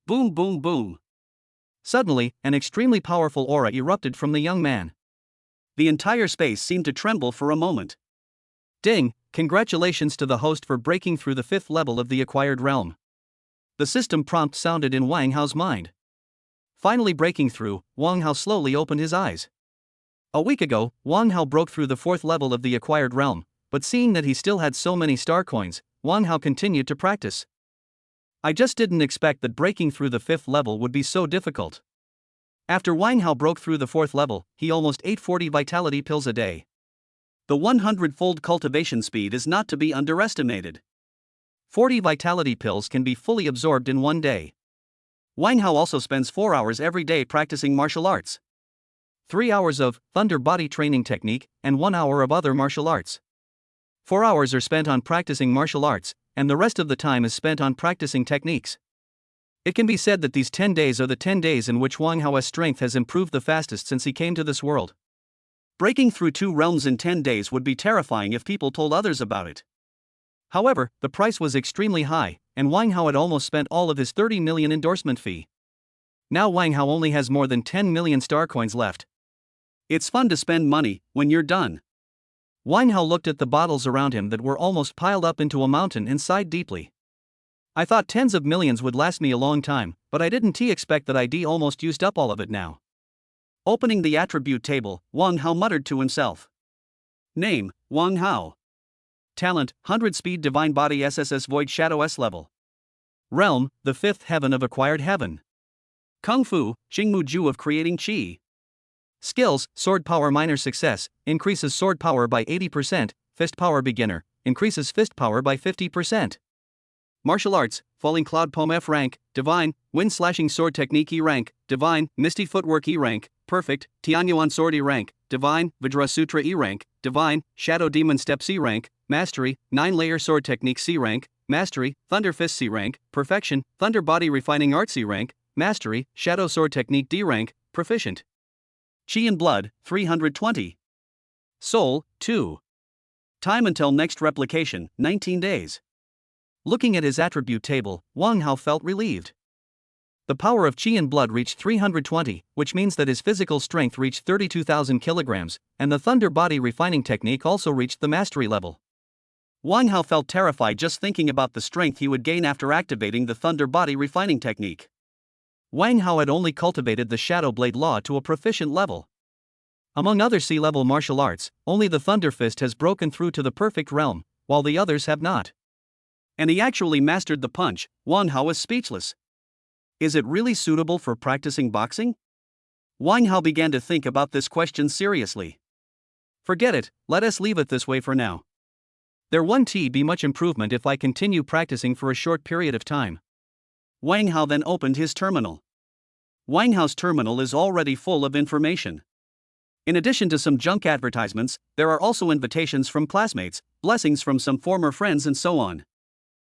Boom, boom, boom. Suddenly, an extremely powerful aura erupted from the young man. The entire space seemed to tremble for a moment. Ding, congratulations to the host for breaking through the 5th level of the acquired realm. The system prompt sounded in Wang Hao's mind. Finally breaking through, Wang Hao slowly opened his eyes. A week ago, Wang Hao broke through the 4th level of the acquired realm, but seeing that he still had so many star coins, Wang Hao continued to practice. I just didn't expect that breaking through the 5th level would be so difficult. After Wang Hao broke through the 4th level, he almost ate 40 vitality pills a day. The 100-fold cultivation speed is not to be underestimated. 40 vitality pills can be fully absorbed in one day. Wang Hao also spends 4 hours every day practicing martial arts. 3 hours of thunder body training technique, and 1 hour of other martial arts. 4 hours are spent on practicing martial arts, and the rest of the time is spent on practicing techniques. It can be said that these 10 days are the 10 days in which Wang Hao's strength has improved the fastest since he came to this world. Breaking through 2 realms in 10 days would be terrifying if people told others about it. However, the price was extremely high, and Wang Hao had almost spent all of his 30 million endorsement fee. Now Wang Hao only has more than 10 million star coins left. It's fun to spend money when you're done. Wang Hao looked at the bottles around him that were almost piled up into a mountain and sighed deeply. I thought tens of millions would last me a long time, but I didn't expect that I'd almost used up all of it now. Opening the attribute table, Wang Hao muttered to himself. Name, Wang Hao. Talent, 100 speed divine body SSS void shadow S level. Realm, the 5th heaven of acquired heaven. Kung Fu, Xingmu Ju of creating Qi. Skills, sword power minor success, increases sword power by 80%, fist power beginner, increases fist power by 50%. Martial arts, falling cloud poem F rank, divine, wind slashing sword technique E rank, divine, misty footwork E rank, perfect, Tianyuan sword E rank, divine, Vajra sutra E rank, divine, shadow demon steps E rank, mastery, 9-layer sword technique C rank, mastery, thunder fist C rank, perfection, thunder body refining art C rank, mastery, shadow sword technique D rank, proficient. Qi and blood, 320. Soul, 2. Time until next replication, 19 days. Looking at his attribute table, Wang Hao felt relieved. The power of Qi and blood reached 320, which means that his physical strength reached 32,000 kilograms, and the thunder body refining technique also reached the mastery level. Wang Hao felt terrified just thinking about the strength he would gain after activating the thunder body refining technique. Wang Hao had only cultivated the Shadow Blade Law to a proficient level. Among other sea-level martial arts, only the Thunder Fist has broken through to the perfect realm, while the others have not. And he actually mastered the punch. Wang Hao was speechless. Is it really suitable for practicing boxing? Wang Hao began to think about this question seriously. Forget it, let us leave it this way for now. There won't be much improvement if I continue practicing for a short period of time. Wang Hao then opened his terminal. Wang Hao's terminal is already full of information. In addition to some junk advertisements, there are also invitations from classmates, blessings from some former friends and so on.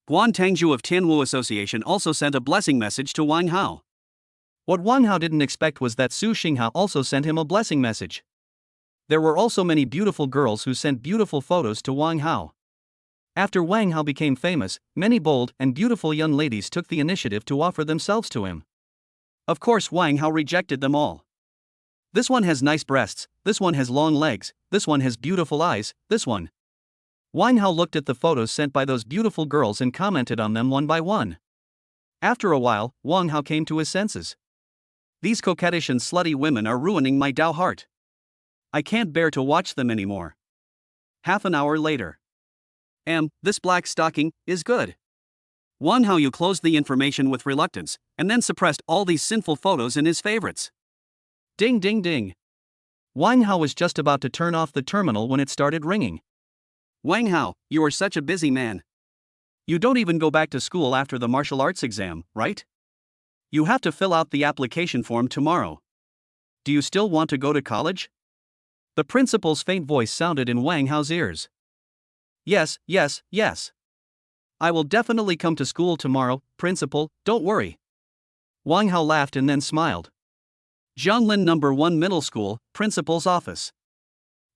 Guan Tangzhu of Tian Wu Association also sent a blessing message to Wang Hao. What Wang Hao didn't expect was that Su Xinghao also sent him a blessing message. There were also many beautiful girls who sent beautiful photos to Wang Hao. After Wang Hao became famous, many bold and beautiful young ladies took the initiative to offer themselves to him. Of course, Wang Hao rejected them all. This one has nice breasts, this one has long legs, this one has beautiful eyes, this one. Wang Hao looked at the photos sent by those beautiful girls and commented on them one by one. After a while, Wang Hao came to his senses. These coquettish and slutty women are ruining my Dao heart. I can't bear to watch them anymore. Half an hour later. This black stocking is good. Wang Hao closed the information with reluctance, and then suppressed all these sinful photos in his favorites. Ding ding ding. Wang Hao was just about to turn off the terminal when it started ringing. Wang Hao, you are such a busy man. You don't even go back to school after the martial arts exam, right? You have to fill out the application form tomorrow. Do you still want to go to college? The principal's faint voice sounded in Wang Hao's ears. Yes, yes, yes. I will definitely come to school tomorrow, principal, don't worry. Wang Hao laughed and then smiled. Jianglin No. 1 Middle School, principal's office.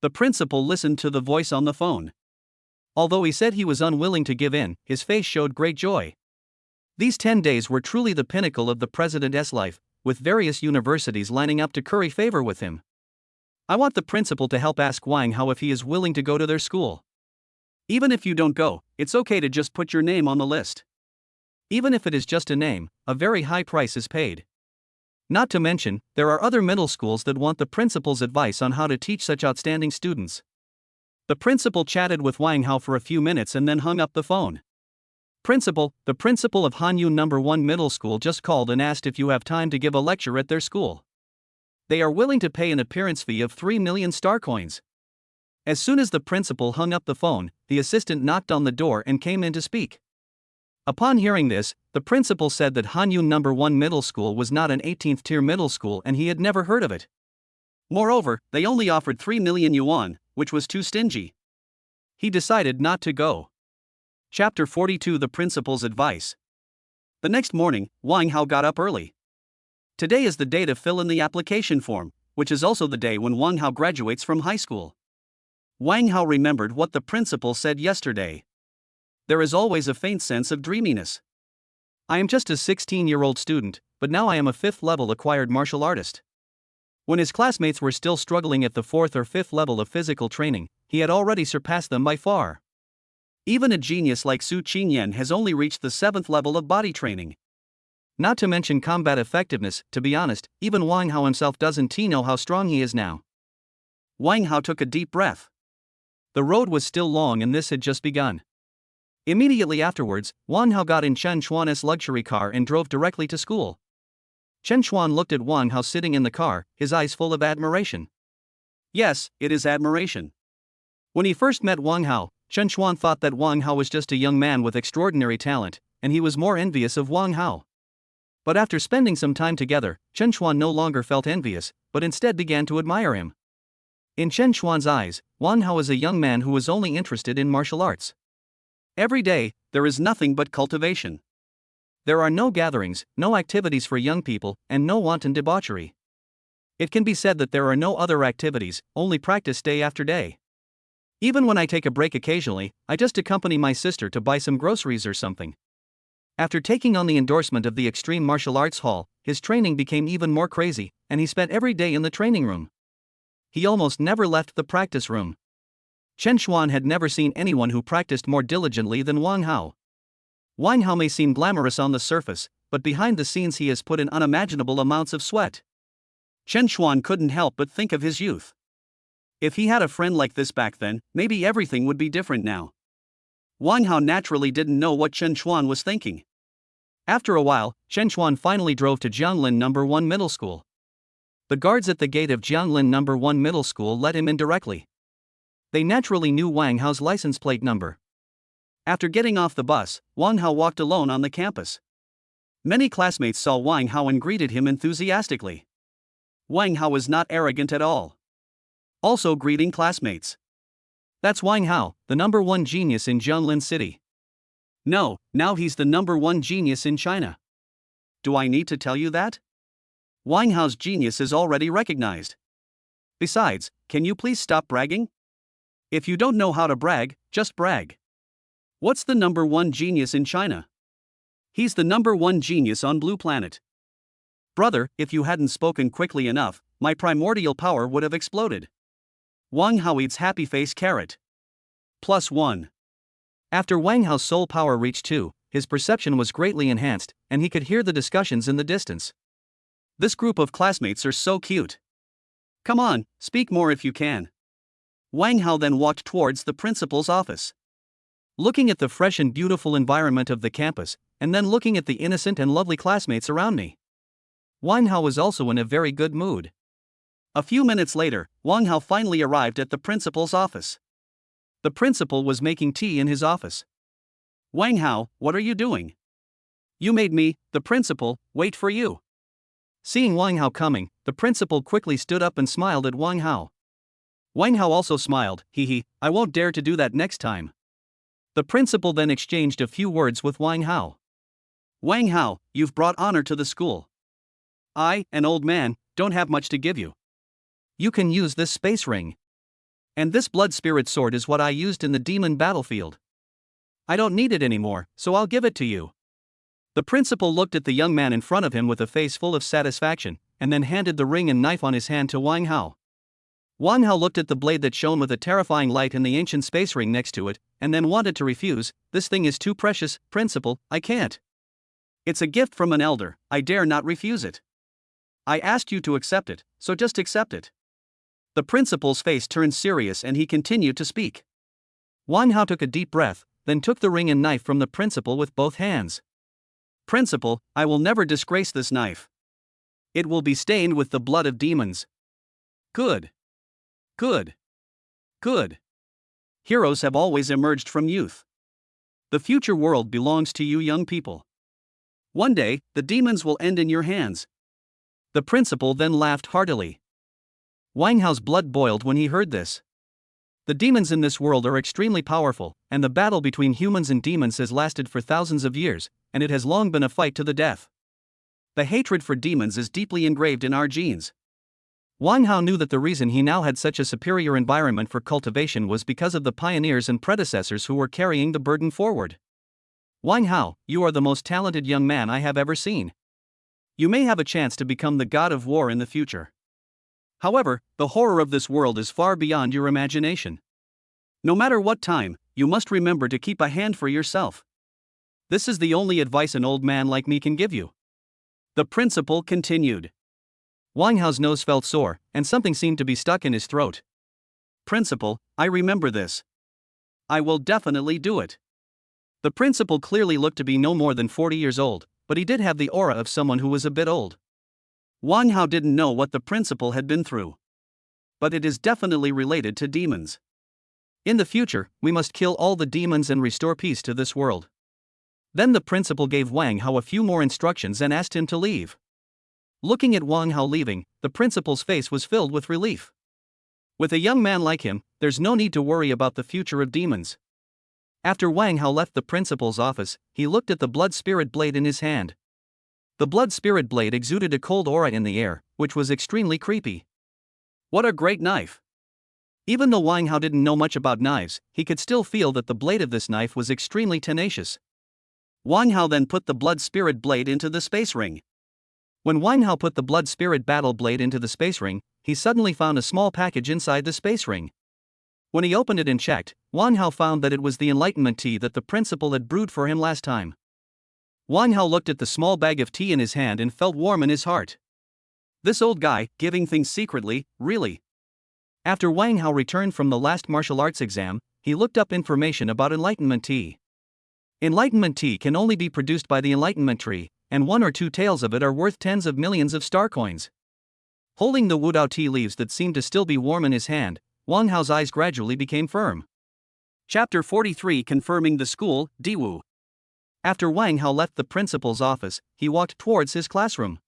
The principal listened to the voice on the phone. Although he said he was unwilling to give in, his face showed great joy. These 10 days were truly the pinnacle of the president's life, with various universities lining up to curry favor with him. I want the principal to help ask Wang Hao if he is willing to go to their school. Even if you don't go, it's okay to just put your name on the list. Even if it is just a name, a very high price is paid. Not to mention, there are other middle schools that want the principal's advice on how to teach such outstanding students. The principal chatted with Wang Hao for a few minutes and then hung up the phone. Principal, the principal of Hanyun No. 1 Middle School just called and asked if you have time to give a lecture at their school. They are willing to pay an appearance fee of 3 million star coins. As soon as the principal hung up the phone, the assistant knocked on the door and came in to speak. Upon hearing this, the principal said that Hanyun No. 1 Middle School was not an 18th tier middle school and he had never heard of it. Moreover, they only offered 3 million yuan, which was too stingy. He decided not to go. Chapter 42 The Principal's Advice. The next morning, Wang Hao got up early. Today is the day to fill in the application form, which is also the day when Wang Hao graduates from high school. Wang Hao remembered what the principal said yesterday. There is always a faint sense of dreaminess. I am just a 16-year-old student, but now I am a 5th level acquired martial artist. When his classmates were still struggling at the 4th or 5th level of physical training, he had already surpassed them by far. Even a genius like Su Qingyan has only reached the 7th level of body training. Not to mention combat effectiveness, to be honest, even Wang Hao himself doesn't know how strong he is now. Wang Hao took a deep breath. The road was still long and this had just begun. Immediately afterwards, Wang Hao got in Chen Chuan's luxury car and drove directly to school. Chen Chuan looked at Wang Hao sitting in the car, his eyes full of admiration. Yes, it is admiration. When he first met Wang Hao, Chen Chuan thought that Wang Hao was just a young man with extraordinary talent, and he was more envious of Wang Hao. But after spending some time together, Chen Chuan no longer felt envious, but instead began to admire him. In Chen Chuan's eyes, Wang Hao is a young man who was only interested in martial arts. Every day, there is nothing but cultivation. There are no gatherings, no activities for young people, and no wanton debauchery. It can be said that there are no other activities, only practice day after day. Even when I take a break occasionally, I just accompany my sister to buy some groceries or something. After taking on the endorsement of the Extreme Martial Arts Hall, his training became even more crazy, and he spent every day in the training room. He almost never left the practice room. Chen Chuan had never seen anyone who practiced more diligently than Wang Hao. Wang Hao may seem glamorous on the surface, but behind the scenes he has put in unimaginable amounts of sweat. Chen Chuan couldn't help but think of his youth. If he had a friend like this back then, maybe everything would be different now. Wang Hao naturally didn't know what Chen Chuan was thinking. After a while, Chen Chuan finally drove to Jianglin No. 1 Middle School. The guards at the gate of Jianglin No. 1 Middle School let him in directly. They naturally knew Wang Hao's license plate number. After getting off the bus, Wang Hao walked alone on the campus. Many classmates saw Wang Hao and greeted him enthusiastically. Wang Hao was not arrogant at all. Also greeting classmates. That's Wang Hao, the number 1 genius in Jianglin City. No, now he's the number 1 genius in China. Do I need to tell you that? Wang Hao's genius is already recognized. Besides, can you please stop bragging? If you don't know how to brag, just brag. What's the number one genius in China? He's the number one genius on Blue Planet. Brother, if you hadn't spoken quickly enough, my primordial power would have exploded. Wang Hao eats happy face carrot. +1. After Wang Hao's soul power reached 2, his perception was greatly enhanced, and he could hear the discussions in the distance. This group of classmates are so cute. Come on, speak more if you can. Wang Hao then walked towards the principal's office. Looking at the fresh and beautiful environment of the campus, and then looking at the innocent and lovely classmates around me, Wang Hao was also in a very good mood. A few minutes later, Wang Hao finally arrived at the principal's office. The principal was making tea in his office. Wang Hao, what are you doing? You made me, the principal, wait for you. Seeing Wang Hao coming, the principal quickly stood up and smiled at Wang Hao. Wang Hao also smiled, hee, I won't dare to do that next time. The principal then exchanged a few words with Wang Hao. Wang Hao, you've brought honor to the school. I, an old man, don't have much to give you. You can use this space ring. And this blood spirit sword is what I used in the demon battlefield. I don't need it anymore, so I'll give it to you. The principal looked at the young man in front of him with a face full of satisfaction, and then handed the ring and knife on his hand to Wang Hao. Wang Hao looked at the blade that shone with a terrifying light and the ancient space ring next to it, and then wanted to refuse. This thing is too precious, principal, I can't. It's a gift from an elder, I dare not refuse it. I asked you to accept it, so just accept it. The principal's face turned serious and he continued to speak. Wang Hao took a deep breath, then took the ring and knife from the principal with both hands. Principal, I will never disgrace this knife. It will be stained with the blood of demons. Good. Good. Good. Heroes have always emerged from youth. The future world belongs to you young people. One day, the demons will end in your hands. The principal then laughed heartily. Wang Hao's blood boiled when he heard this. The demons in this world are extremely powerful, and the battle between humans and demons has lasted for thousands of years, and it has long been a fight to the death. The hatred for demons is deeply engraved in our genes. Wang Hao knew that the reason he now had such a superior environment for cultivation was because of the pioneers and predecessors who were carrying the burden forward. Wang Hao, you are the most talented young man I have ever seen. You may have a chance to become the god of war in the future. However, the horror of this world is far beyond your imagination. No matter what time, you must remember to keep a hand for yourself. This is the only advice an old man like me can give you. The principal continued. Wang Hao's nose felt sore, and something seemed to be stuck in his throat. Principal, I remember this. I will definitely do it. The principal clearly looked to be no more than 40 years old, but he did have the aura of someone who was a bit old. Wang Hao didn't know what the principal had been through. But it is definitely related to demons. In the future, we must kill all the demons and restore peace to this world. Then the principal gave Wang Hao a few more instructions and asked him to leave. Looking at Wang Hao leaving, the principal's face was filled with relief. With a young man like him, there's no need to worry about the future of demons. After Wang Hao left the principal's office, he looked at the blood spirit blade in his hand. The blood spirit blade exuded a cold aura in the air, which was extremely creepy. What a great knife! Even though Wang Hao didn't know much about knives, he could still feel that the blade of this knife was extremely tenacious. Wang Hao then put the blood spirit blade into the space ring. When Wang Hao put the blood spirit battle blade into the space ring, he suddenly found a small package inside the space ring. When he opened it and checked, Wang Hao found that it was the enlightenment tea that the principal had brewed for him last time. Wang Hao looked at the small bag of tea in his hand and felt warm in his heart. This old guy, giving things secretly, really. After Wang Hao returned from the last martial arts exam, he looked up information about enlightenment tea. Enlightenment tea can only be produced by the enlightenment tree, and 1 or 2 taels of it are worth tens of millions of star coins. Holding the Wudao tea leaves that seemed to still be warm in his hand, Wang Hao's eyes gradually became firm. Chapter 43 Confirming the School, Diwu. After Wang Hao left the principal's office, he walked towards his classroom.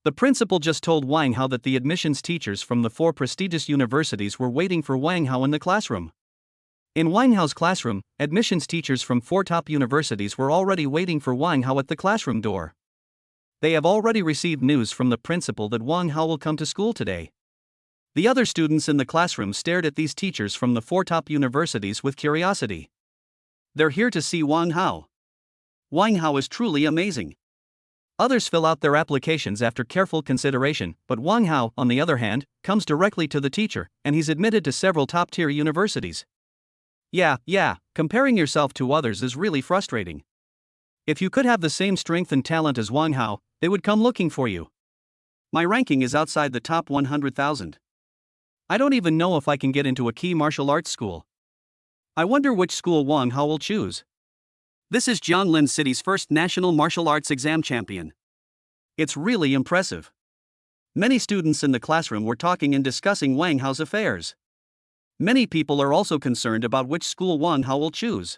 The principal just told Wang Hao that the admissions teachers from the 4 prestigious universities were waiting for Wang Hao in the classroom. In Wang Hao's classroom, admissions teachers from 4 top universities were already waiting for Wang Hao at the classroom door. They have already received news from the principal that Wang Hao will come to school today. The other students in the classroom stared at these teachers from the 4 top universities with curiosity. They're here to see Wang Hao. Wang Hao is truly amazing. Others fill out their applications after careful consideration, but Wang Hao, on the other hand, comes directly to the teacher, and he's admitted to several top-tier universities. Yeah, comparing yourself to others is really frustrating. If you could have the same strength and talent as Wang Hao, they would come looking for you. My ranking is outside the top 100,000. I don't even know if I can get into a key martial arts school. I wonder which school Wang Hao will choose. This is Jianglin City's first national martial arts exam champion. It's really impressive. Many students in the classroom were talking and discussing Wang Hao's affairs. Many people are also concerned about which school Wang Hao will choose.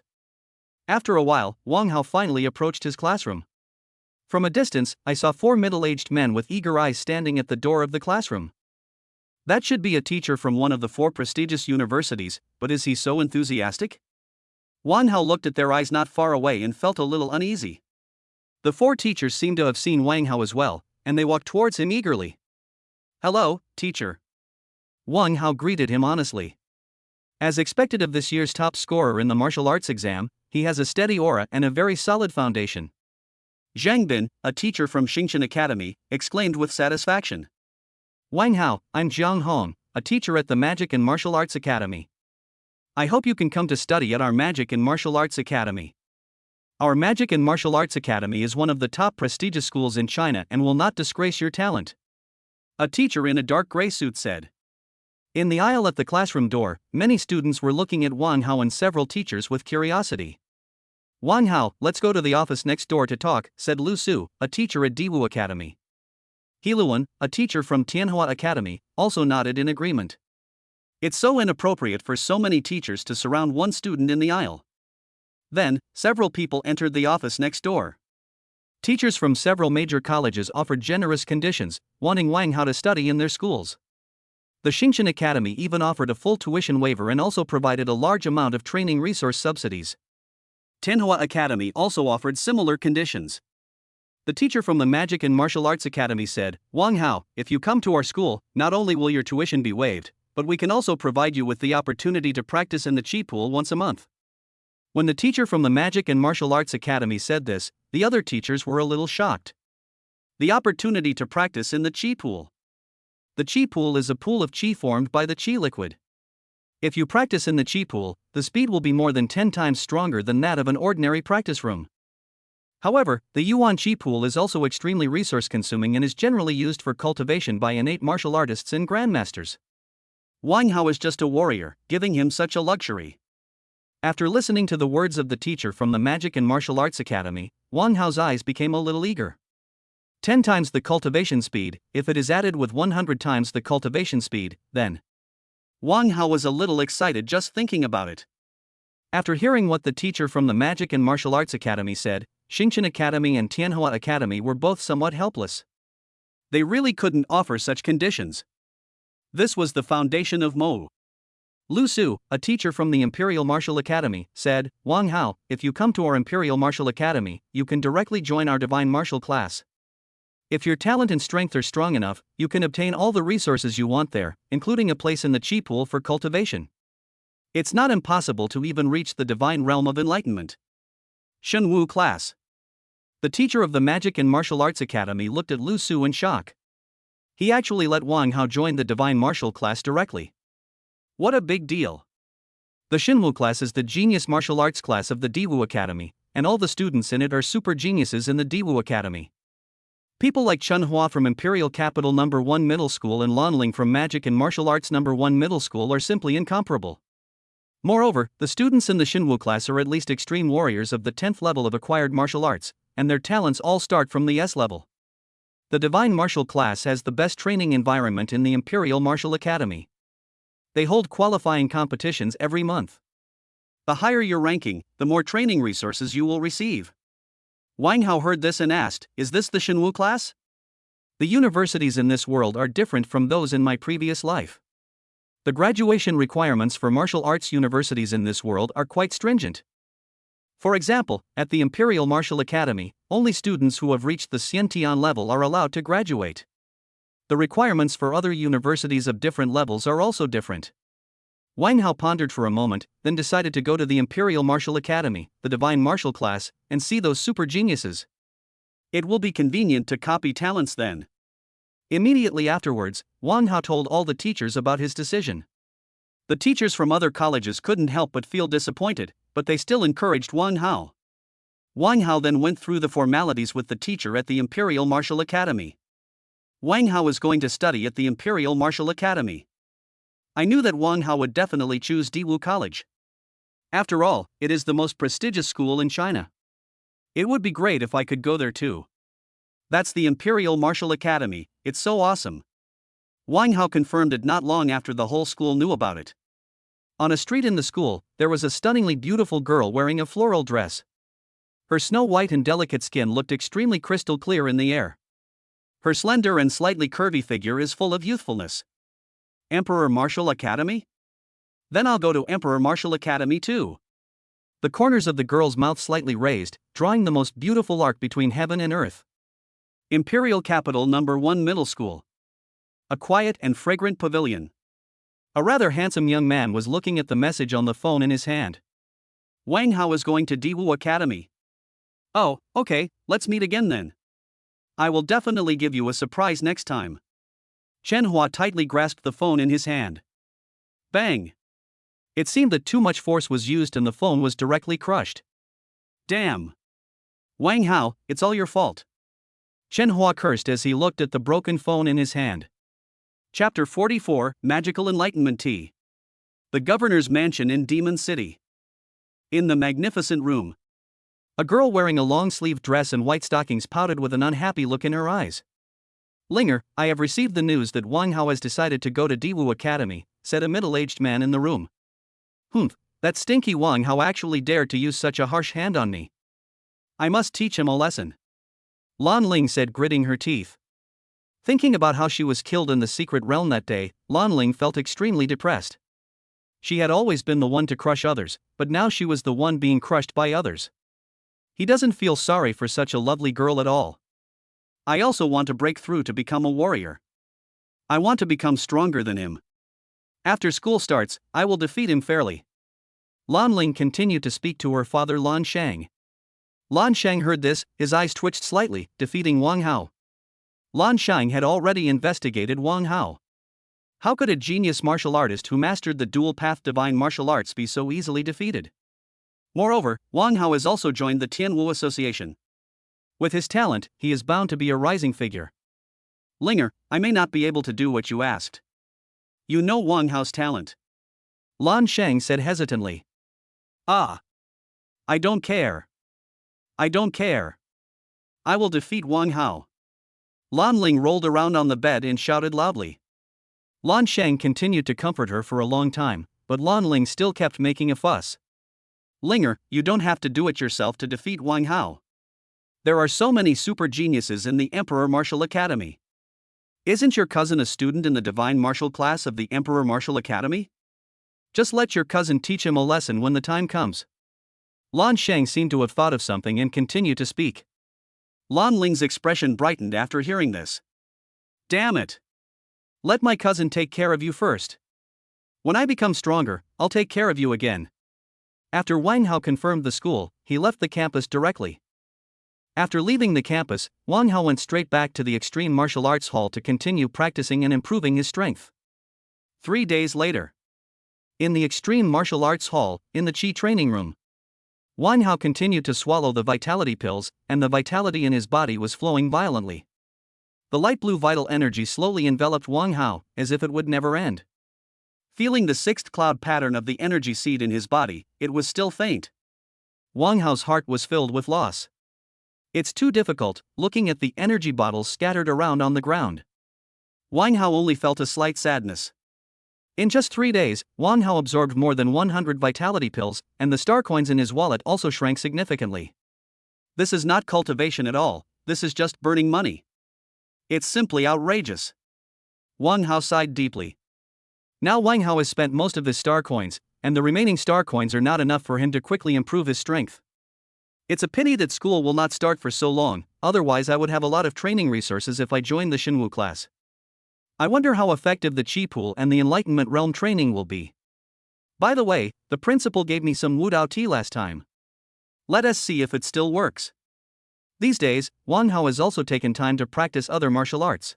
After a while, Wang Hao finally approached his classroom. From a distance, I saw 4 middle-aged men with eager eyes standing at the door of the classroom. That should be a teacher from one of the 4 prestigious universities, but is he so enthusiastic? Wang Hao looked at their eyes not far away and felt a little uneasy. The 4 teachers seemed to have seen Wang Hao as well, and they walked towards him eagerly. "Hello, teacher." Wang Hao greeted him honestly. As expected of this year's top scorer in the martial arts exam, he has a steady aura and a very solid foundation. Zhang Bin, a teacher from Fongshin Academy, exclaimed with satisfaction. "Wang Hao, I'm Jiang Hong, a teacher at the Magic and Martial Arts Academy. I hope you can come to study at our Magic and Martial Arts Academy. Our Magic and Martial Arts Academy is one of the top prestigious schools in China and will not disgrace your talent," a teacher in a dark gray suit said. In the aisle at the classroom door, many students were looking at Wang Hao and several teachers with curiosity. "Wang Hao, let's go to the office next door to talk," said Lu Su, a teacher at Diwu Academy. He Luan, a teacher from Tianyuan Academy, also nodded in agreement. It's so inappropriate for so many teachers to surround one student in the aisle. Then, several people entered the office next door. Teachers from several major colleges offered generous conditions, wanting Wang Hao to study in their schools. The Fongshin Academy even offered a full tuition waiver and also provided a large amount of training resource subsidies. Tianyuan Academy also offered similar conditions. The teacher from the Magic and Martial Arts Academy said, "Wang Hao, if you come to our school, not only will your tuition be waived, but we can also provide you with the opportunity to practice in the chi pool once a month." When the teacher from the Magic and Martial Arts Academy said this, the other teachers were a little shocked. The opportunity to practice in the chi pool. The chi pool is a pool of chi formed by the chi liquid. If you practice in the chi pool, the speed will be more than 10 times stronger than that of an ordinary practice room. However, the Yuan chi pool is also extremely resource-consuming and is generally used for cultivation by innate martial artists and grandmasters. Wang Hao is just a warrior, giving him such a luxury. After listening to the words of the teacher from the Magic and Martial Arts Academy, Wang Hao's eyes became a little eager. 10 times the cultivation speed, if it is added with 100 times the cultivation speed, then. Wang Hao was a little excited just thinking about it. After hearing what the teacher from the Magic and Martial Arts Academy said, Fongshin Academy and Tianyuan Academy were both somewhat helpless. They really couldn't offer such conditions. This was the foundation of Mo. Lu Su, a teacher from the Imperial Martial Academy, said, "Wang Hao, if you come to our Imperial Martial Academy, you can directly join our Divine Martial class. If your talent and strength are strong enough, you can obtain all the resources you want there, including a place in the chi pool for cultivation. It's not impossible to even reach the divine realm of enlightenment." Tian Wu class. The teacher of the Magic and Martial Arts Academy looked at Lu Su in shock. He actually let Wang Hao join the Divine Martial class directly. What a big deal. The Shinwu class is the genius martial arts class of the Diwu Academy, and all the students in it are super geniuses in the Diwu Academy. People like Chun Hua from Imperial Capital No. 1 Middle School and Lan Lling from Magic and Martial Arts No. 1 Middle School are simply incomparable. Moreover, the students in the Shinwu class are at least extreme warriors of the 10th level of acquired martial arts, and their talents all start from the S level. The Divine Martial class has the best training environment in the Imperial Martial Academy. They hold qualifying competitions every month. The higher your ranking, the more training resources you will receive. Wang Hao heard this and asked, "Is this the Shinwu class?" The universities in this world are different from those in my previous life. The graduation requirements for martial arts universities in this world are quite stringent. For example, at the Imperial Martial Academy, only students who have reached the Xiantian level are allowed to graduate. The requirements for other universities of different levels are also different. Wang Hao pondered for a moment, then decided to go to the Imperial Martial Academy, the Divine Martial class, and see those super geniuses. It will be convenient to copy talents then. Immediately afterwards, Wang Hao told all the teachers about his decision. The teachers from other colleges couldn't help but feel disappointed, but they still encouraged Wang Hao. Wang Hao then went through the formalities with the teacher at the Imperial Martial Academy. Wang Hao was going to study at the Imperial Martial Academy. I knew that Wang Hao would definitely choose Daewoo College. After all, it is the most prestigious school in China. It would be great if I could go there too. That's the Imperial Martial Academy, it's so awesome. Wang Hao confirmed it not long after the whole school knew about it. On a street in the school, there was a stunningly beautiful girl wearing a floral dress. Her snow-white and delicate skin looked extremely crystal clear in the air. Her slender and slightly curvy figure is full of youthfulness. Emperor Martial Academy? Then I'll go to Emperor Martial Academy too. The corners of the girl's mouth slightly raised, drawing the most beautiful arc between heaven and earth. Imperial Capital No. 1 Middle School. A quiet and fragrant pavilion. A rather handsome young man was looking at the message on the phone in his hand. Wang Hao is going to Daewoo Academy. Oh, okay, let's meet again then. I will definitely give you a surprise next time. Chen Hua tightly grasped the phone in his hand. Bang! It seemed that too much force was used and the phone was directly crushed. Damn! Wang Hao, it's all your fault. Chen Hua cursed as he looked at the broken phone in his hand. Chapter 44, Magical Enlightenment Tea. The Governor's Mansion in Demon City. In the magnificent room, a girl wearing a long-sleeved dress and white stockings pouted with an unhappy look in her eyes. Linger, I have received the news that Wang Hao has decided to go to Daewoo Academy, said a middle-aged man in the room. That stinky Wang Hao actually dared to use such a harsh hand on me. I must teach him a lesson. Lan Lling said, gritting her teeth. Thinking about how she was killed in the secret realm that day, Lan Lling felt extremely depressed. She had always been the one to crush others, but now she was the one being crushed by others. He doesn't feel sorry for such a lovely girl at all. I also want to break through to become a warrior. I want to become stronger than him. After school starts, I will defeat him fairly. Lan Lling continued to speak to her father Lan Shang. Lan Shang heard this, his eyes twitched slightly, defeating Wang Hao. Lan Shang had already investigated Wang Hao. How could a genius martial artist who mastered the dual path divine martial arts be so easily defeated? Moreover, Wang Hao has also joined the Tian Wu Association. With his talent, he is bound to be a rising figure. Linger, I may not be able to do what you asked. You know Wang Hao's talent. Lan Shang said hesitantly. Ah. I don't care. I don't care. I will defeat Wang Hao. Lan Lling rolled around on the bed and shouted loudly. Lan Shang continued to comfort her for a long time, but Lan Lling still kept making a fuss. Linger, you don't have to do it yourself to defeat Wang Hao. There are so many super geniuses in the Emperor Martial Academy. Isn't your cousin a student in the Divine Martial class of the Emperor Martial Academy? Just let your cousin teach him a lesson when the time comes. Lan Shang seemed to have thought of something and continued to speak. Lan Ling's expression brightened after hearing this. Damn it! Let my cousin take care of you first. When I become stronger, I'll take care of you again. After Wang Hao confirmed the school, he left the campus directly. After leaving the campus, Wang Hao went straight back to the Extreme Martial Arts Hall to continue practicing and improving his strength. 3 days later. In the Extreme Martial Arts Hall, in the Qi training room, Wang Hao continued to swallow the vitality pills, and the vitality in his body was flowing violently. The light blue vital energy slowly enveloped Wang Hao, as if it would never end. Feeling the sixth cloud pattern of the energy seed in his body, it was still faint. Wang Hao's heart was filled with loss. It's too difficult, looking at the energy bottles scattered around on the ground. Wang Hao only felt a slight sadness. In just 3 days, Wang Hao absorbed more than 100 vitality pills, and the star coins in his wallet also shrank significantly. This is not cultivation at all, this is just burning money. It's simply outrageous. Wang Hao sighed deeply. Now Wang Hao has spent most of his star coins, and the remaining star coins are not enough for him to quickly improve his strength. It's a pity that school will not start for so long, otherwise I would have a lot of training resources if I joined the Shenwu class. I wonder how effective the Qi Pool and the Enlightenment Realm training will be. By the way, the principal gave me some Wu Dao tea last time. Let us see if it still works. These days, Wang Hao has also taken time to practice other martial arts.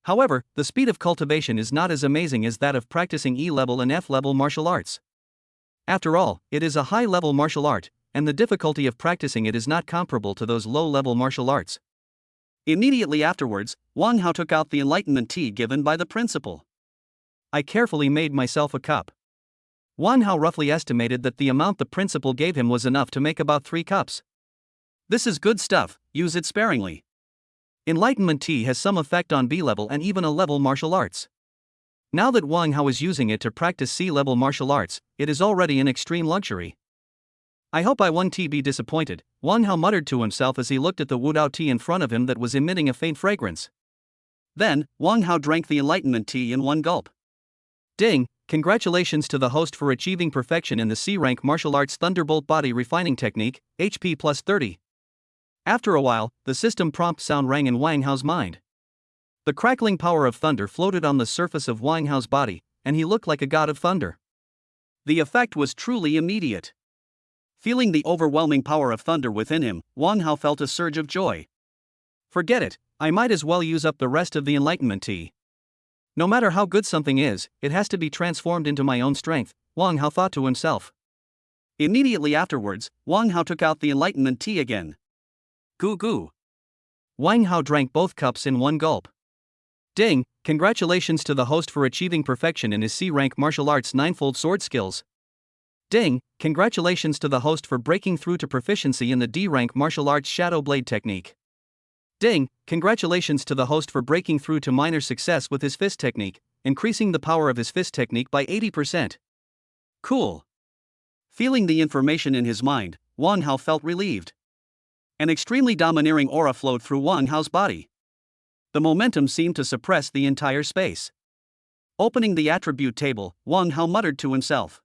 However, the speed of cultivation is not as amazing as that of practicing E-level and F-level martial arts. After all, it is a high-level martial art, and the difficulty of practicing it is not comparable to those low-level martial arts. Immediately afterwards, Wang Hao took out the enlightenment tea given by the principal. I carefully made myself a cup. Wang Hao roughly estimated that the amount the principal gave him was enough to make about 3 cups. This is good stuff, use it sparingly. Enlightenment tea has some effect on B-level and even A-level martial arts. Now that Wang Hao is using it to practice C-level martial arts, it is already an extreme luxury. I hope I won't be disappointed, Wang Hao muttered to himself as he looked at the Wu Dao tea in front of him that was emitting a faint fragrance. Then, Wang Hao drank the enlightenment tea in one gulp. Ding! Congratulations to the host for achieving perfection in the C-rank martial arts Thunderbolt body refining technique, HP plus 30. After a while, the system prompt sound rang in Wang Hao's mind. The crackling power of thunder floated on the surface of Wang Hao's body, and he looked like a god of thunder. The effect was truly immediate. Feeling the overwhelming power of thunder within him, Wang Hao felt a surge of joy. Forget it, I might as well use up the rest of the enlightenment tea. No matter how good something is, it has to be transformed into my own strength, Wang Hao thought to himself. Immediately afterwards, Wang Hao took out the enlightenment tea again. Goo goo. Wang Hao drank both cups in one gulp. Ding! Congratulations to the host for achieving perfection in his C-rank martial arts ninefold sword skills. Ding! Congratulations to the host for breaking through to proficiency in the D-rank martial arts Shadow Blade technique. Ding! Congratulations to the host for breaking through to minor success with his fist technique, increasing the power of his fist technique by 80%. Cool. Feeling the information in his mind, Wang Hao felt relieved. An extremely domineering aura flowed through Wang Hao's body. The momentum seemed to suppress the entire space. Opening the attribute table, Wang Hao muttered to himself.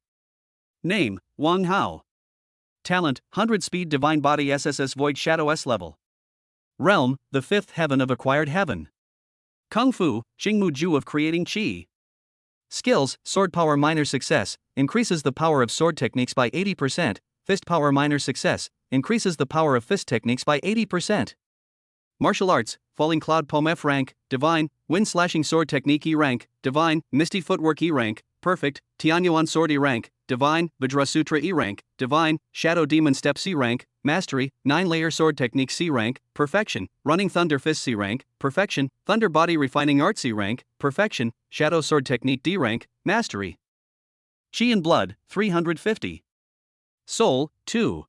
Name, Wang Hao. Talent, 100 Speed Divine Body SSS Void Shadow S level. Realm, the 5th Heaven of Acquired Heaven. Kung Fu, Xingmu Ju of Creating Qi. Skills, Sword Power Minor Success, increases the power of sword techniques by 80%, Fist Power Minor Success, increases the power of fist techniques by 80%. Martial Arts, Falling Cloud Poem F rank, Divine, Wind Slashing Sword Technique E rank, Divine, Misty Footwork E rank, Perfect, Tianyuan Sword E rank, Divine, Vajra Sutra E rank, Divine, Shadow Demon Step C rank, Mastery, 9-layer Sword Technique C rank, Perfection, Running Thunder Fist C rank, Perfection, Thunder Body Refining Art C rank, Perfection, Shadow Sword Technique D rank, Mastery. Qi and Blood, 350. Soul, 2.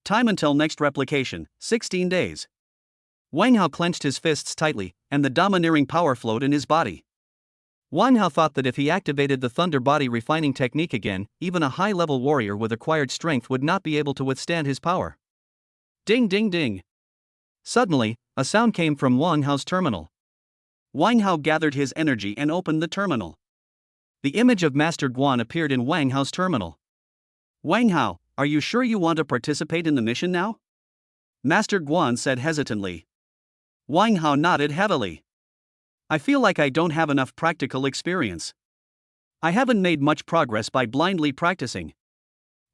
Time until next replication, 16 days. Wang Hao clenched his fists tightly, and the domineering power flowed in his body. Wang Hao thought that if he activated the Thunder Body Refining technique again, even a high-level warrior with acquired strength would not be able to withstand his power. Ding ding ding. Suddenly, a sound came from Wang Hao's terminal. Wang Hao gathered his energy and opened the terminal. The image of Master Guan appeared in Wang Hao's terminal. Wang Hao, are you sure you want to participate in the mission now? Master Guan said hesitantly. Wang Hao nodded heavily. I feel like I don't have enough practical experience. I haven't made much progress by blindly practicing.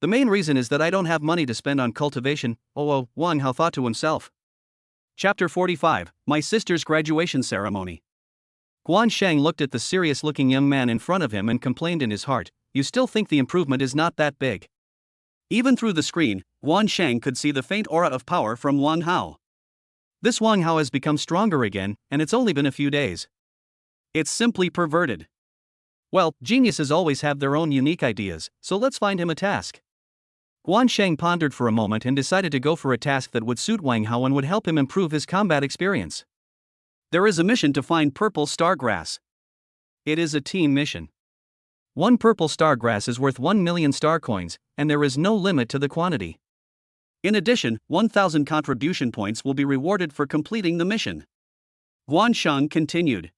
The main reason is that I don't have money to spend on cultivation, Wang Hao thought to himself. Chapter 45, My Sister's Graduation Ceremony. Guan Sheng looked at the serious-looking young man in front of him and complained in his heart, you still think the improvement is not that big. Even through the screen, Guan Sheng could see the faint aura of power from Wang Hao. This Wang Hao has become stronger again, and it's only been a few days. It's simply perverted. Well, geniuses always have their own unique ideas, so let's find him a task. Guan Sheng pondered for a moment and decided to go for a task that would suit Wang Hao and would help him improve his combat experience. There is a mission to find purple stargrass. It is a team mission. One purple stargrass is worth 1 million star coins, and there is no limit to the quantity. In addition, 1,000 contribution points will be rewarded for completing the mission. Guan Sheng continued.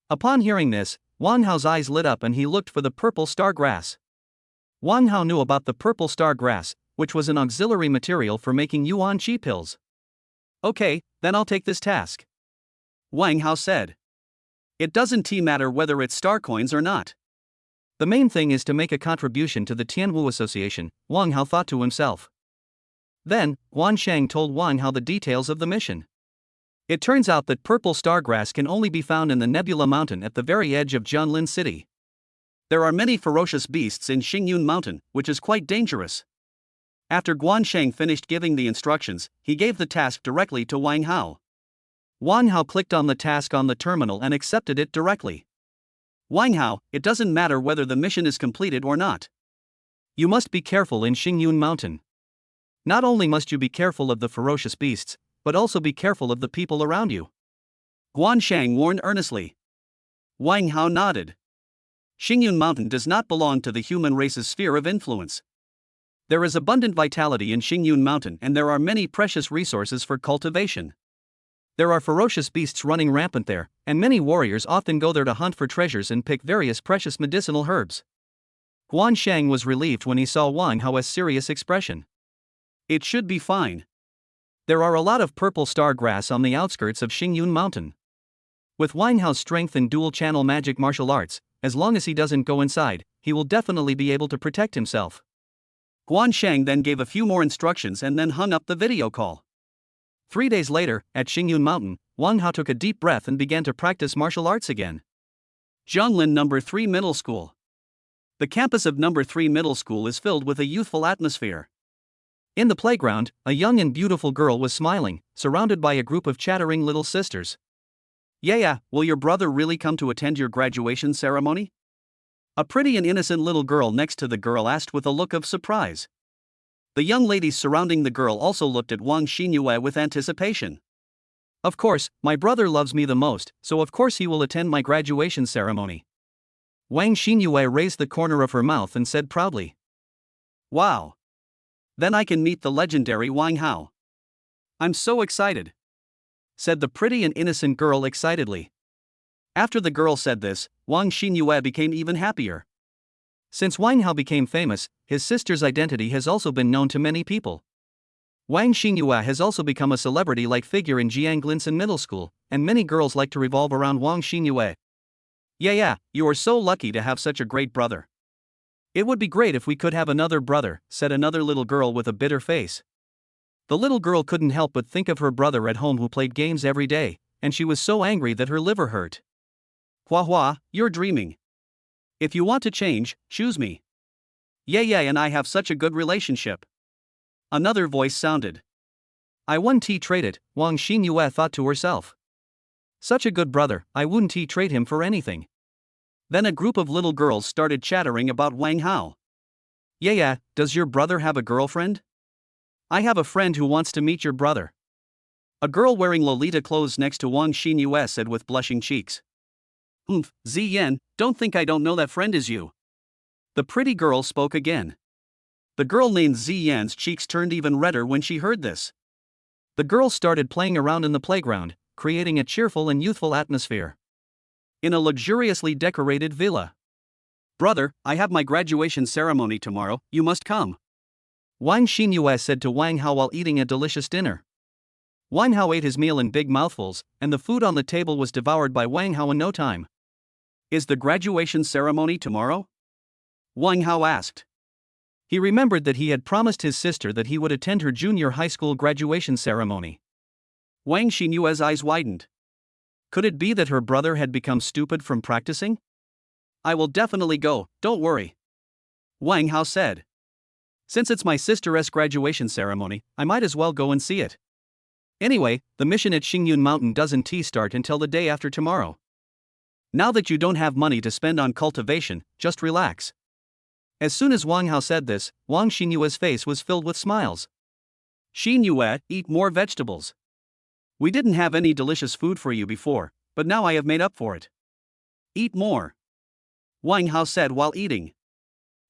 Upon hearing this, Wang Hao's eyes lit up and he looked for the purple star grass. Wang Hao knew about the purple star grass, which was an auxiliary material for making yuan qi pills. Okay, then I'll take this task, Wang Hao said. It doesn't matter whether it's star coins or not. The main thing is to make a contribution to the Tian Wu Association, Wang Hao thought to himself. Then, Guan Shang told Wang Hao the details of the mission. It turns out that purple stargrass can only be found in the Nebula Mountain at the very edge of Jianlin City. There are many ferocious beasts in Xingyun Mountain, which is quite dangerous. After Guan Shang finished giving the instructions, he gave the task directly to Wang Hao. Wang Hao clicked on the task on the terminal and accepted it directly. Wang Hao, it doesn't matter whether the mission is completed or not. You must be careful in Xingyun Mountain. Not only must you be careful of the ferocious beasts, but also be careful of the people around you, Guan Shang warned earnestly. Wang Hao nodded. Xingyun Mountain does not belong to the human race's sphere of influence. There is abundant vitality in Xingyun Mountain and there are many precious resources for cultivation. There are ferocious beasts running rampant there, and many warriors often go there to hunt for treasures and pick various precious medicinal herbs. Guan Shang was relieved when he saw Wang Hao's serious expression. It should be fine. There are a lot of purple star grass on the outskirts of Xingyun Mountain. With Wang Hao's strength in dual-channel magic martial arts, as long as he doesn't go inside, he will definitely be able to protect himself. Guan Shang then gave a few more instructions and then hung up the video call. 3 days later, at Xingyun Mountain, Wang Hao took a deep breath and began to practice martial arts again. Jianlin No. 3 Middle School. The campus of No. 3 Middle School is filled with a youthful atmosphere. In the playground, a young and beautiful girl was smiling, surrounded by a group of chattering little sisters. Yeah, will your brother really come to attend your graduation ceremony? A pretty and innocent little girl next to the girl asked with a look of surprise. The young ladies surrounding the girl also looked at Wang Xinyue with anticipation. Of course, my brother loves me the most, so of course he will attend my graduation ceremony. Wang Xinyue raised the corner of her mouth and said proudly. Wow! Then I can meet the legendary Wang Hao. I'm so excited, said the pretty and innocent girl excitedly. After the girl said this, Wang Xinyue became even happier. Since Wang Hao became famous, his sister's identity has also been known to many people. Wang Xinyue has also become a celebrity-like figure in Jianglinson Middle School, and many girls like to revolve around Wang Xinyue. Yeah, you are so lucky to have such a great brother. It would be great if we could have another brother, said another little girl with a bitter face. The little girl couldn't help but think of her brother at home who played games every day, and she was so angry that her liver hurt. Hua, you're dreaming. If you want to change, choose me. Yeah, and I have such a good relationship. Another voice sounded. I wouldn't trade it, Wang Xinyue thought to herself. Such a good brother, I wouldn't trade him for anything. Then a group of little girls started chattering about Wang Hao. Yeah, does your brother have a girlfriend? I have a friend who wants to meet your brother. A girl wearing Lolita clothes next to Wang Xinyue said with blushing cheeks. Ziyan, don't think I don't know that friend is you. The pretty girl spoke again. The girl named Ziyan's cheeks turned even redder when she heard this. The girls started playing around in the playground, creating a cheerful and youthful atmosphere. In a luxuriously decorated villa. Brother, I have my graduation ceremony tomorrow, you must come, Wang Xinyue said to Wang Hao while eating a delicious dinner. Wang Hao ate his meal in big mouthfuls, and the food on the table was devoured by Wang Hao in no time. Is the graduation ceremony tomorrow? Wang Hao asked. He remembered that he had promised his sister that he would attend her junior high school graduation ceremony. Wang Xinyue's eyes widened. Could it be that her brother had become stupid from practicing? I will definitely go, don't worry, Wang Hao said. Since it's my sister's graduation ceremony, I might as well go and see it. Anyway, the mission at Xingyun Mountain doesn't start until the day after tomorrow. Now that you don't have money to spend on cultivation, just relax. As soon as Wang Hao said this, Wang Xinyue's face was filled with smiles. Xinyue, eat more vegetables. We didn't have any delicious food for you before, but now I have made up for it. Eat more, Wang Hao said while eating.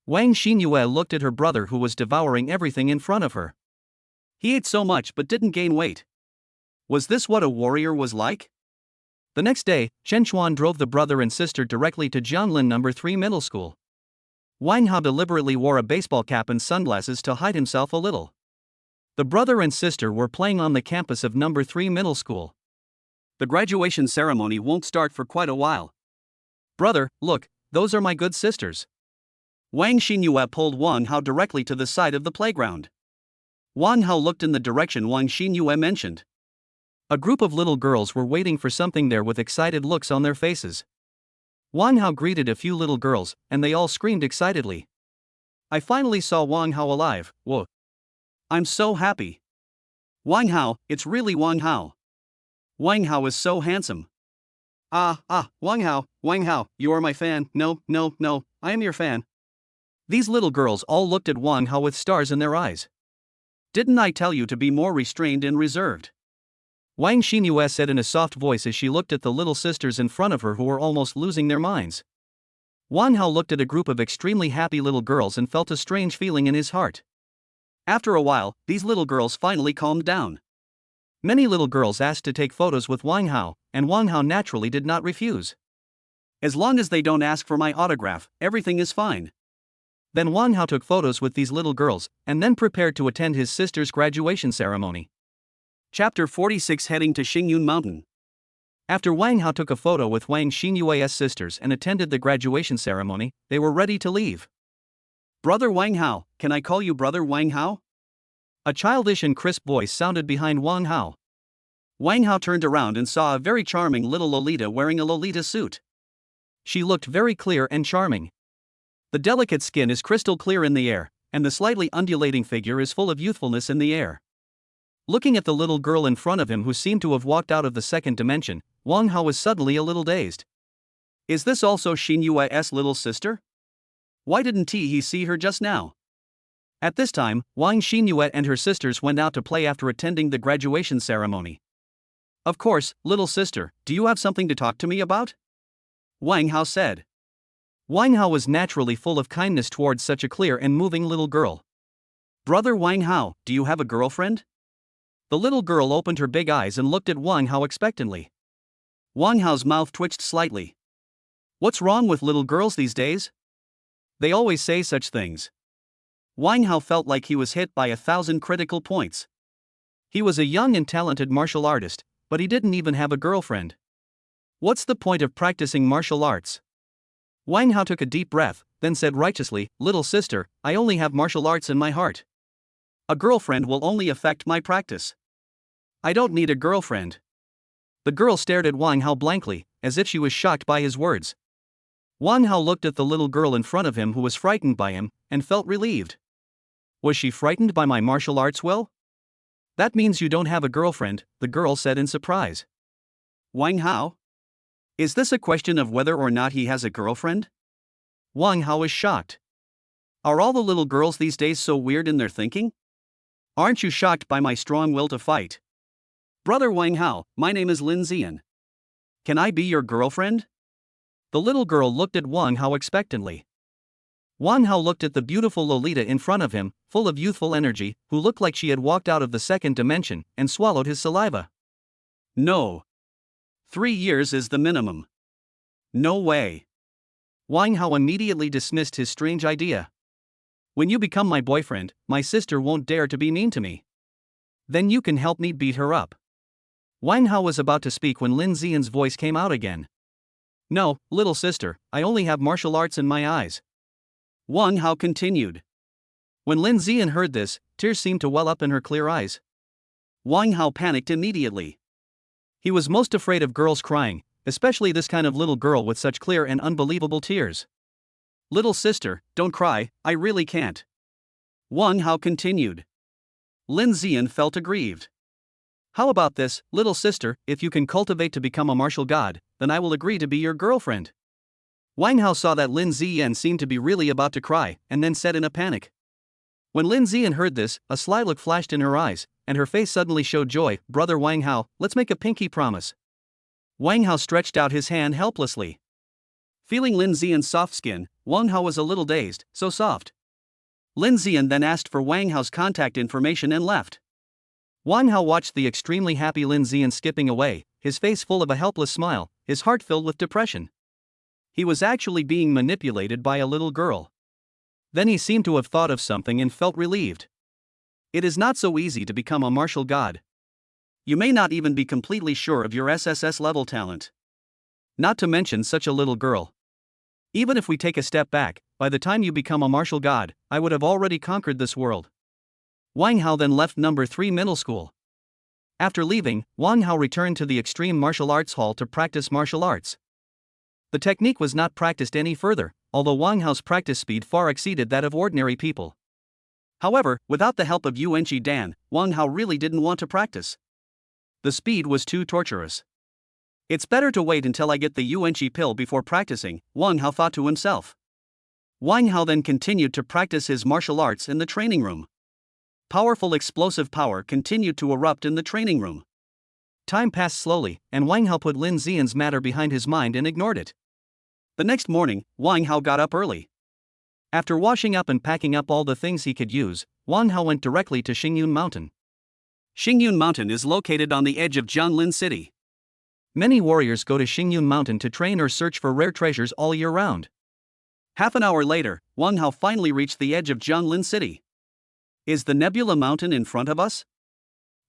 Wang Xinyue looked at her brother who was devouring everything in front of her. He ate so much but didn't gain weight. Was this what a warrior was like? The next day, Chen Chuan drove the brother and sister directly to Jianlin No. 3 Middle School. Wang Hao deliberately wore a baseball cap and sunglasses to hide himself a little. The brother and sister were playing on the campus of number 3 middle school. The graduation ceremony won't start for quite a while. Brother, look, those are my good sisters. Wang Xinyue pulled Wang Hao directly to the side of the playground. Wang Hao looked in the direction Wang Xinyue mentioned. A group of little girls were waiting for something there with excited looks on their faces. Wang Hao greeted a few little girls, and they all screamed excitedly. I finally saw Wang Hao alive, whoa. I'm so happy. Wang Hao, it's really Wang Hao. Wang Hao is so handsome. Wang Hao, you are my fan, no, I am your fan. These little girls all looked at Wang Hao with stars in their eyes. Didn't I tell you to be more restrained and reserved? Wang Xinyue said in a soft voice as she looked at the little sisters in front of her who were almost losing their minds. Wang Hao looked at a group of extremely happy little girls and felt a strange feeling in his heart. After a while, these little girls finally calmed down. Many little girls asked to take photos with Wang Hao, and Wang Hao naturally did not refuse. As long as they don't ask for my autograph, everything is fine. Then Wang Hao took photos with these little girls, and then prepared to attend his sister's graduation ceremony. Chapter 46 Heading to Xingyun Mountain. After Wang Hao took a photo with Wang Xinyue's sisters and attended the graduation ceremony, they were ready to leave. Brother Wang Hao, can I call you Brother Wang Hao? A childish and crisp voice sounded behind Wang Hao. Wang Hao turned around and saw a very charming little Lolita wearing a Lolita suit. She looked very clear and charming. The delicate skin is crystal clear in the air, and the slightly undulating figure is full of youthfulness in the air. Looking at the little girl in front of him who seemed to have walked out of the second dimension, Wang Hao was suddenly a little dazed. Is this also Xinyue's little sister? Why didn't he see her just now? At this time, Wang Xinyue and her sisters went out to play after attending the graduation ceremony. Of course, little sister, do you have something to talk to me about? Wang Hao said. Wang Hao was naturally full of kindness towards such a clear and moving little girl. Brother Wang Hao, do you have a girlfriend? The little girl opened her big eyes and looked at Wang Hao expectantly. Wang Hao's mouth twitched slightly. What's wrong with little girls these days? They always say such things. Wang Hao felt like he was hit by 1,000 critical points. He was a young and talented martial artist, but he didn't even have a girlfriend. What's the point of practicing martial arts? Wang Hao took a deep breath, then said righteously, Little sister, I only have martial arts in my heart. A girlfriend will only affect my practice. I don't need a girlfriend. The girl stared at Wang Hao blankly, as if she was shocked by his words. Wang Hao looked at the little girl in front of him who was frightened by him, and felt relieved. Was she frightened by my martial arts will? That means you don't have a girlfriend, the girl said in surprise. Wang Hao? Is this a question of whether or not he has a girlfriend? Wang Hao was shocked. Are all the little girls these days so weird in their thinking? Aren't you shocked by my strong will to fight? Brother Wang Hao, my name is Lan Lling. Can I be your girlfriend? The little girl looked at Wang Hao expectantly. Wang Hao looked at the beautiful Lolita in front of him, full of youthful energy, who looked like she had walked out of the second dimension, and swallowed his saliva. No. 3 years is the minimum. No way. Wang Hao immediately dismissed his strange idea. When you become my boyfriend, my sister won't dare to be mean to me. Then you can help me beat her up. Wang Hao was about to speak when Lan Ling's voice came out again. No, little sister, I only have martial arts in my eyes. Wang Hao continued. When Lan Ling heard this, tears seemed to well up in her clear eyes. Wang Hao panicked immediately. He was most afraid of girls crying, especially this kind of little girl with such clear and unbelievable tears. Little sister, don't cry, I really can't. Wang Hao continued. Lan Lling felt aggrieved. How about this, little sister, if you can cultivate to become a martial god, then I will agree to be your girlfriend. Wang Hao saw that Lan Lling seemed to be really about to cry, and then said in a panic. When Lan Lling heard this, a sly look flashed in her eyes, and her face suddenly showed joy. Brother Wang Hao, let's make a pinky promise. Wang Hao stretched out his hand helplessly. Feeling Lan Ling's soft skin, Wang Hao was a little dazed, so soft. Lan Lling then asked for Wang Hao's contact information and left. Wang Hao watched the extremely happy Lan Lling skipping away, his face full of a helpless smile, his heart filled with depression. He was actually being manipulated by a little girl. Then he seemed to have thought of something and felt relieved. It is not so easy to become a martial god. You may not even be completely sure of your SSS level talent. Not to mention such a little girl. Even if we take a step back, by the time you become a martial god, I would have already conquered this world. Wang Hao then left number 3 middle school. After leaving, Wang Hao returned to the Extreme Martial Arts Hall to practice martial arts. The technique was not practiced any further, although Wang Hao's practice speed far exceeded that of ordinary people. However, without the help of Yuanqi Dan, Wang Hao really didn't want to practice. The speed was too torturous. It's better to wait until I get the Yuanqi pill before practicing, Wang Hao thought to himself. Wang Hao then continued to practice his martial arts in the training room. Powerful explosive power continued to erupt in the training room. Time passed slowly, and Wang Hao put Lin Xian's matter behind his mind and ignored it. The next morning, Wang Hao got up early. After washing up and packing up all the things he could use, Wang Hao went directly to Xingyun Mountain. Xingyun Mountain is located on the edge of Jianlin City. Many warriors go to Xingyun Mountain to train or search for rare treasures all year round. Half an hour later, Wang Hao finally reached the edge of Jianlin City. Is the Nebula Mountain in front of us?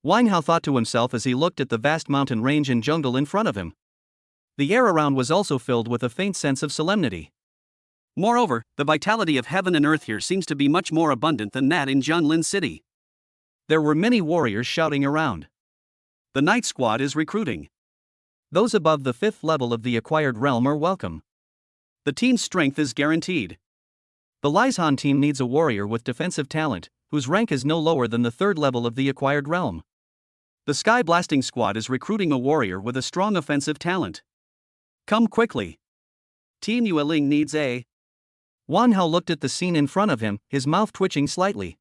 Wang Hao thought to himself as he looked at the vast mountain range and jungle in front of him. The air around was also filled with a faint sense of solemnity. Moreover, the vitality of heaven and earth here seems to be much more abundant than that in Jianlin City. There were many warriors shouting around. The Night Squad is recruiting. Those above the 5th level of the acquired realm are welcome. The team's strength is guaranteed. The Lisan team needs a warrior with defensive talent, whose rank is no lower than the 3rd level of the acquired realm. The Sky Blasting Squad is recruiting a warrior with a strong offensive talent. Come quickly. Tianyuan needs a... Wang Hao looked at the scene in front of him, his mouth twitching slightly.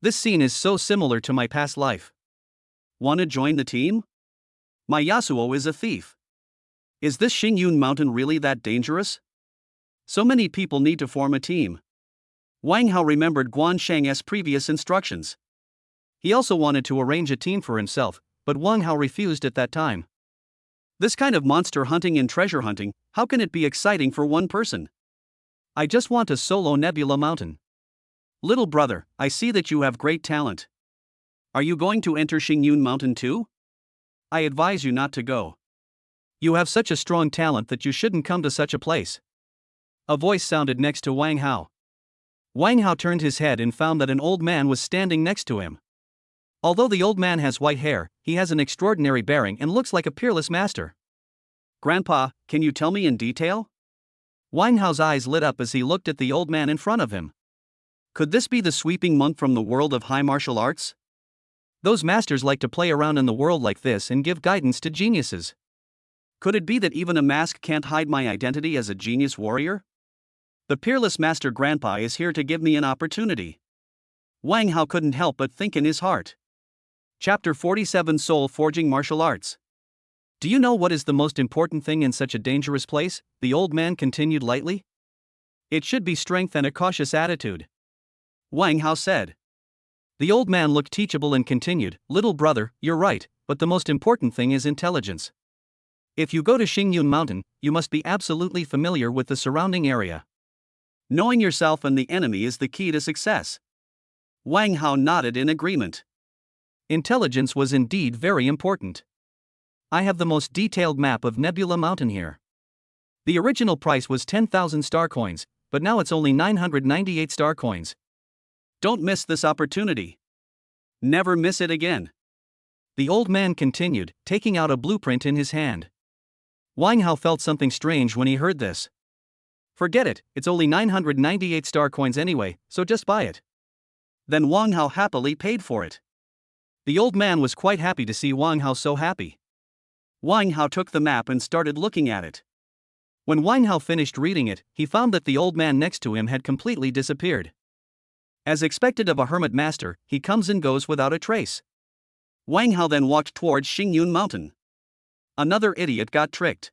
This scene is so similar to my past life. Wanna join the team? My Yasuo is a thief. Is this Xingyun Mountain really that dangerous? So many people need to form a team. Wang Hao remembered Guan Shang's previous instructions. He also wanted to arrange a team for himself, but Wang Hao refused at that time. This kind of monster hunting and treasure hunting, how can it be exciting for one person? I just want to solo Nebula Mountain. Little brother, I see that you have great talent. Are you going to enter Xingyun Mountain too? I advise you not to go. You have such a strong talent that you shouldn't come to such a place. A voice sounded next to Wang Hao. Wang Hao turned his head and found that an old man was standing next to him. Although the old man has white hair, he has an extraordinary bearing and looks like a peerless master. Grandpa, can you tell me in detail? Wang Hao's eyes lit up as he looked at the old man in front of him. Could this be the sweeping monk from the world of high martial arts? Those masters like to play around in the world like this and give guidance to geniuses. Could it be that even a mask can't hide my identity as a genius warrior? The peerless master Grandpa is here to give me an opportunity. Wang Hao couldn't help but think in his heart. Chapter 47 Soul Forging Martial Arts. Do you know what is the most important thing in such a dangerous place? The old man continued lightly. It should be strength and a cautious attitude. Wang Hao said. The old man looked teachable and continued, little brother, you're right, but the most important thing is intelligence. If you go to Xingyun Mountain, you must be absolutely familiar with the surrounding area. Knowing yourself and the enemy is the key to success. Wang Hao nodded in agreement. Intelligence was indeed very important. I have the most detailed map of Nebula Mountain here. The original price was 10,000 star coins, but now it's only 998 star coins. Don't miss this opportunity. Never miss it again. The old man continued, taking out a blueprint in his hand. Wang Hao felt something strange when he heard this. Forget it, it's only 998 star coins anyway, so just buy it. Then Wang Hao happily paid for it. The old man was quite happy to see Wang Hao so happy. Wang Hao took the map and started looking at it. When Wang Hao finished reading it, he found that the old man next to him had completely disappeared. As expected of a hermit master, he comes and goes without a trace. Wang Hao then walked towards Xingyun Mountain. Another idiot got tricked.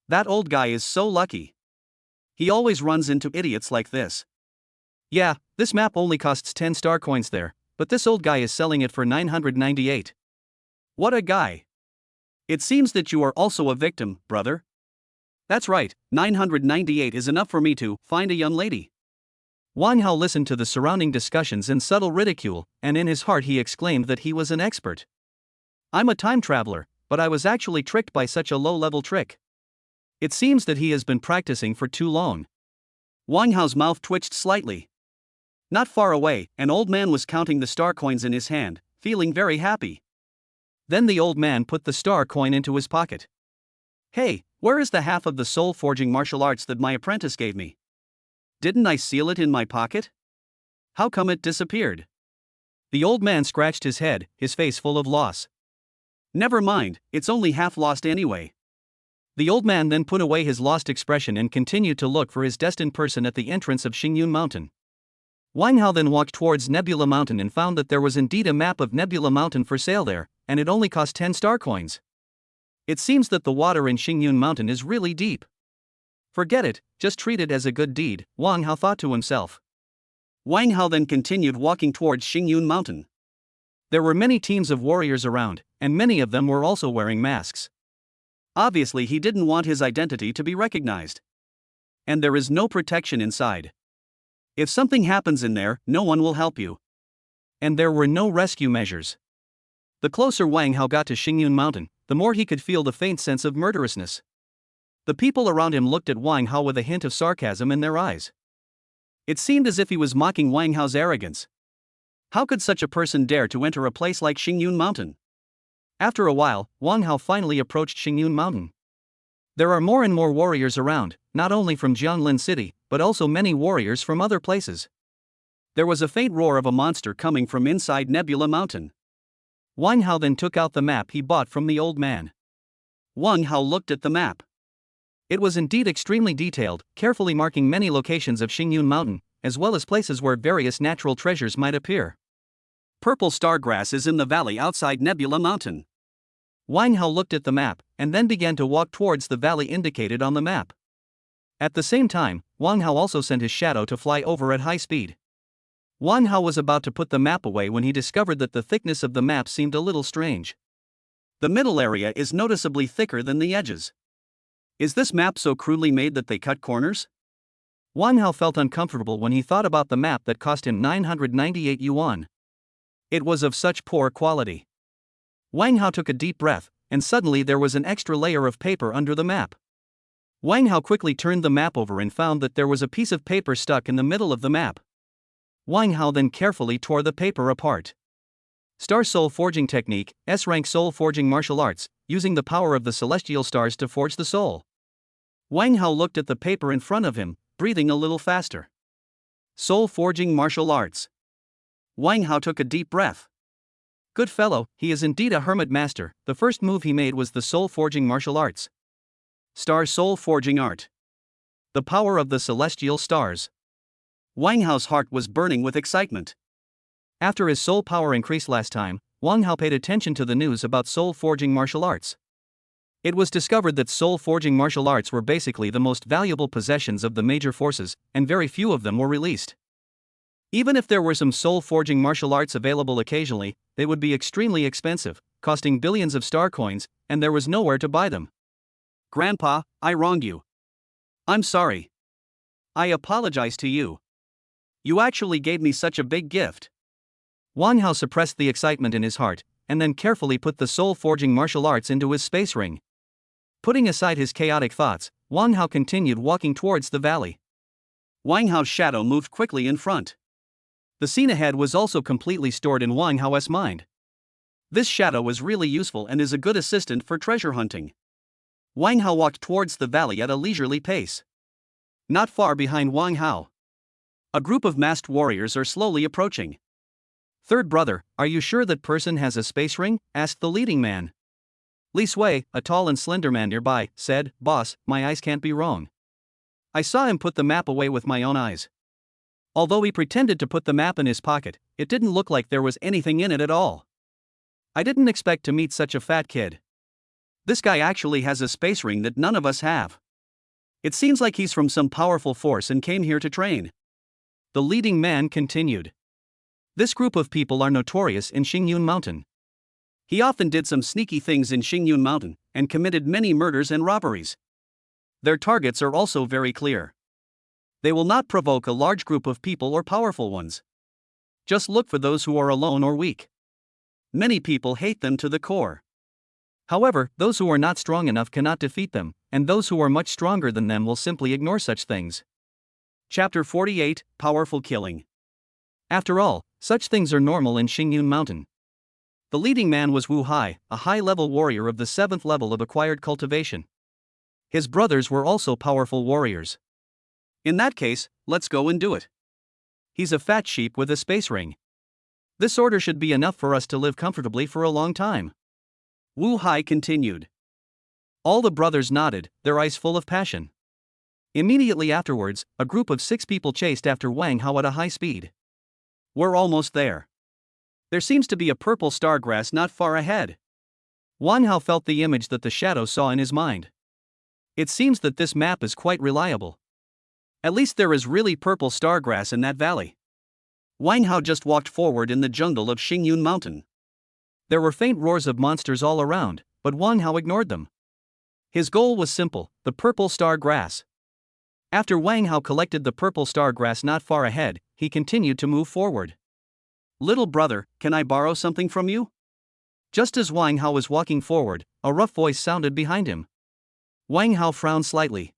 That old guy is so lucky. He always runs into idiots like this. Yeah, this map only costs 10 star coins there, but this old guy is selling it for 998. What a guy. It seems that you are also a victim, brother. That's right, 998 is enough for me to find a young lady. Wang Hao listened to the surrounding discussions in subtle ridicule, and in his heart he exclaimed that he was an expert. I'm a time traveler, but I was actually tricked by such a low-level trick. It seems that he has been practicing for too long. Wang Hao's mouth twitched slightly. Not far away, an old man was counting the star coins in his hand, feeling very happy. Then the old man put the star coin into his pocket. Hey, where is the half of the soul-forging martial arts that my apprentice gave me? Didn't I seal it in my pocket? How come it disappeared? The old man scratched his head, his face full of loss. Never mind, it's only half lost anyway. The old man then put away his lost expression and continued to look for his destined person at the entrance of Xingyun Mountain. Wang Hao then walked towards Nebula Mountain and found that there was indeed a map of Nebula Mountain for sale there, and it only cost 10 star coins. It seems that the water in Xingyun Mountain is really deep. Forget it, just treat it as a good deed, Wang Hao thought to himself. Wang Hao then continued walking towards Xingyun Mountain. There were many teams of warriors around, and many of them were also wearing masks. Obviously he didn't want his identity to be recognized. And there is no protection inside. If something happens in there, no one will help you. And there were no rescue measures. The closer Wang Hao got to Xingyun Mountain, the more he could feel the faint sense of murderousness. The people around him looked at Wang Hao with a hint of sarcasm in their eyes. It seemed as if he was mocking Wang Hao's arrogance. How could such a person dare to enter a place like Xingyun Mountain? After a while, Wang Hao finally approached Xingyun Mountain. There are more and more warriors around, not only from Jianlin City, but also many warriors from other places. There was a faint roar of a monster coming from inside Nebula Mountain. Wang Hao then took out the map he bought from the old man. Wang Hao looked at the map. It was indeed extremely detailed, carefully marking many locations of Xingyun Mountain, as well as places where various natural treasures might appear. Purple star grass is in the valley outside Nebula Mountain. Wang Hao looked at the map, and then began to walk towards the valley indicated on the map. At the same time, Wang Hao also sent his shadow to fly over at high speed. Wang Hao was about to put the map away when he discovered that the thickness of the map seemed a little strange. The middle area is noticeably thicker than the edges. Is this map so crudely made that they cut corners? Wang Hao felt uncomfortable when he thought about the map that cost him 998 yuan. It was of such poor quality. Wang Hao took a deep breath, and suddenly there was an extra layer of paper under the map. Wang Hao quickly turned the map over and found that there was a piece of paper stuck in the middle of the map. Wang Hao then carefully tore the paper apart. Star Soul Forging Technique, S-Rank Soul Forging Martial Arts, using the power of the celestial stars to forge the soul. Wang Hao looked at the paper in front of him, breathing a little faster. Soul Forging Martial Arts. Wang Hao took a deep breath. Good fellow, he is indeed a hermit master. The first move he made was the Soul Forging Martial Arts. Star Soul Forging Art. The power of the celestial stars. Wang Hao's heart was burning with excitement. After his soul power increased last time, Wang Hao paid attention to the news about soul forging martial arts. It was discovered that soul forging martial arts were basically the most valuable possessions of the major forces, and very few of them were released. Even if there were some soul forging martial arts available occasionally, they would be extremely expensive, costing billions of star coins, and there was nowhere to buy them. Grandpa, I wronged you. I'm sorry. I apologize to you. You actually gave me such a big gift. Wang Hao suppressed the excitement in his heart, and then carefully put the soul forging martial arts into his space ring. Putting aside his chaotic thoughts, Wang Hao continued walking towards the valley. Wang Hao's shadow moved quickly in front. The scene ahead was also completely stored in Wang Hao's mind. This shadow was really useful and is a good assistant for treasure hunting. Wang Hao walked towards the valley at a leisurely pace. Not far behind Wang Hao, a group of masked warriors are slowly approaching. Third brother, are you sure that person has a space ring? Asked the leading man. Li Sui, a tall and slender man nearby, said, Boss, my eyes can't be wrong. I saw him put the map away with my own eyes. Although he pretended to put the map in his pocket, it didn't look like there was anything in it at all. I didn't expect to meet such a fat kid. This guy actually has a space ring that none of us have. It seems like he's from some powerful force and came here to train. The leading man continued. This group of people are notorious in Xingyun Mountain. He often did some sneaky things in Xingyun Mountain, and committed many murders and robberies. Their targets are also very clear. They will not provoke a large group of people or powerful ones. Just look for those who are alone or weak. Many people hate them to the core. However, those who are not strong enough cannot defeat them, and those who are much stronger than them will simply ignore such things. Chapter 48, Powerful Killing. After all, such things are normal in Xingyun Mountain. The leading man was Wu Hai, a high-level warrior of the 7th level of acquired cultivation. His brothers were also powerful warriors. In that case, let's go and do it. He's a fat sheep with a space ring. This order should be enough for us to live comfortably for a long time. Wu Hai continued. All the brothers nodded, their eyes full of passion. Immediately afterwards, a group of 6 people chased after Wang Hao at a high speed. We're almost there. There seems to be a purple stargrass not far ahead. Wang Hao felt the image that the shadow saw in his mind. It seems that this map is quite reliable. At least there is really purple stargrass in that valley. Wang Hao just walked forward in the jungle of Xingyun Mountain. There were faint roars of monsters all around, but Wang Hao ignored them. His goal was simple, the purple star grass. After Wang Hao collected the purple star grass not far ahead, he continued to move forward. Little brother, can I borrow something from you? Just as Wang Hao was walking forward, a rough voice sounded behind him. Wang Hao frowned slightly.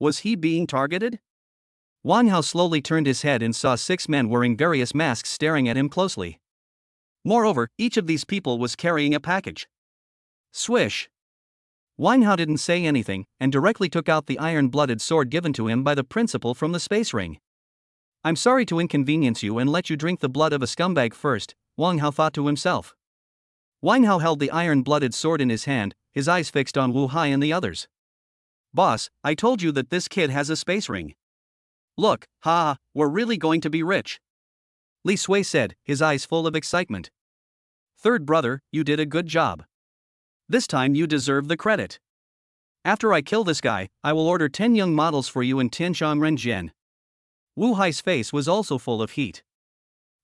Was he being targeted? Wang Hao slowly turned his head and saw 6 men wearing various masks staring at him closely. Moreover, each of these people was carrying a package. Swish! Wang Hao didn't say anything, and directly took out the iron-blooded sword given to him by the principal from the space ring. I'm sorry to inconvenience you and let you drink the blood of a scumbag first, Wang Hao thought to himself. Wang Hao held the iron-blooded sword in his hand, his eyes fixed on Wu Hai and the others. Boss, I told you that this kid has a space ring. Look, we're really going to be rich. Li Sui said, his eyes full of excitement. Third brother, you did a good job. This time you deserve the credit. After I kill this guy, I will order 10 young models for you in Tianshang Renjian. Wu Hai's face was also full of heat.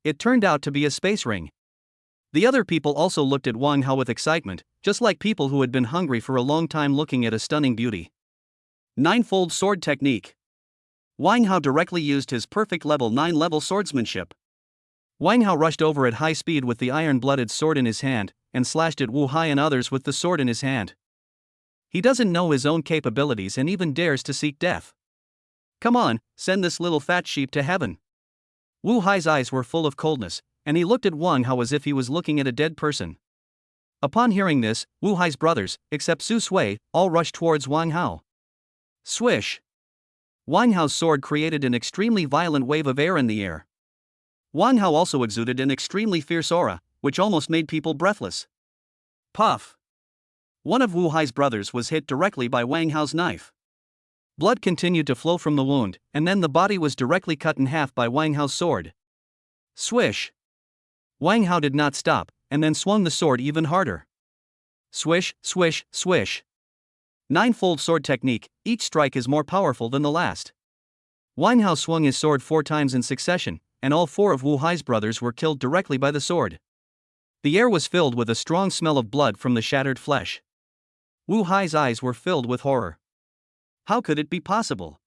It turned out to be a space ring. The other people also looked at Wang Hao with excitement, just like people who had been hungry for a long time looking at a stunning beauty. 9-fold sword technique. Wang Hao directly used his perfect level 9 level swordsmanship. Wang Hao rushed over at high speed with the iron-blooded sword in his hand, and slashed at Wu Hai and others with the sword in his hand. He doesn't know his own capabilities and even dares to seek death. Come on, send this little fat sheep to heaven. Wu Hai's eyes were full of coldness, and he looked at Wang Hao as if he was looking at a dead person. Upon hearing this, Wu Hai's brothers, except Su Sui, all rushed towards Wang Hao. Swish! Wang Hao's sword created an extremely violent wave of air in the air. Wang Hao also exuded an extremely fierce aura, which almost made people breathless. Puff! One of Wu Hai's brothers was hit directly by Wang Hao's knife. Blood continued to flow from the wound, and then the body was directly cut in half by Wang Hao's sword. Swish! Wang Hao did not stop, and then swung the sword even harder. Swish, swish, swish. 9-fold sword technique, each strike is more powerful than the last. Wang Hao swung his sword 4 times in succession, and all 4 of Wu Hai's brothers were killed directly by the sword. The air was filled with a strong smell of blood from the shattered flesh. Wu Hai's eyes were filled with horror. How could it be possible?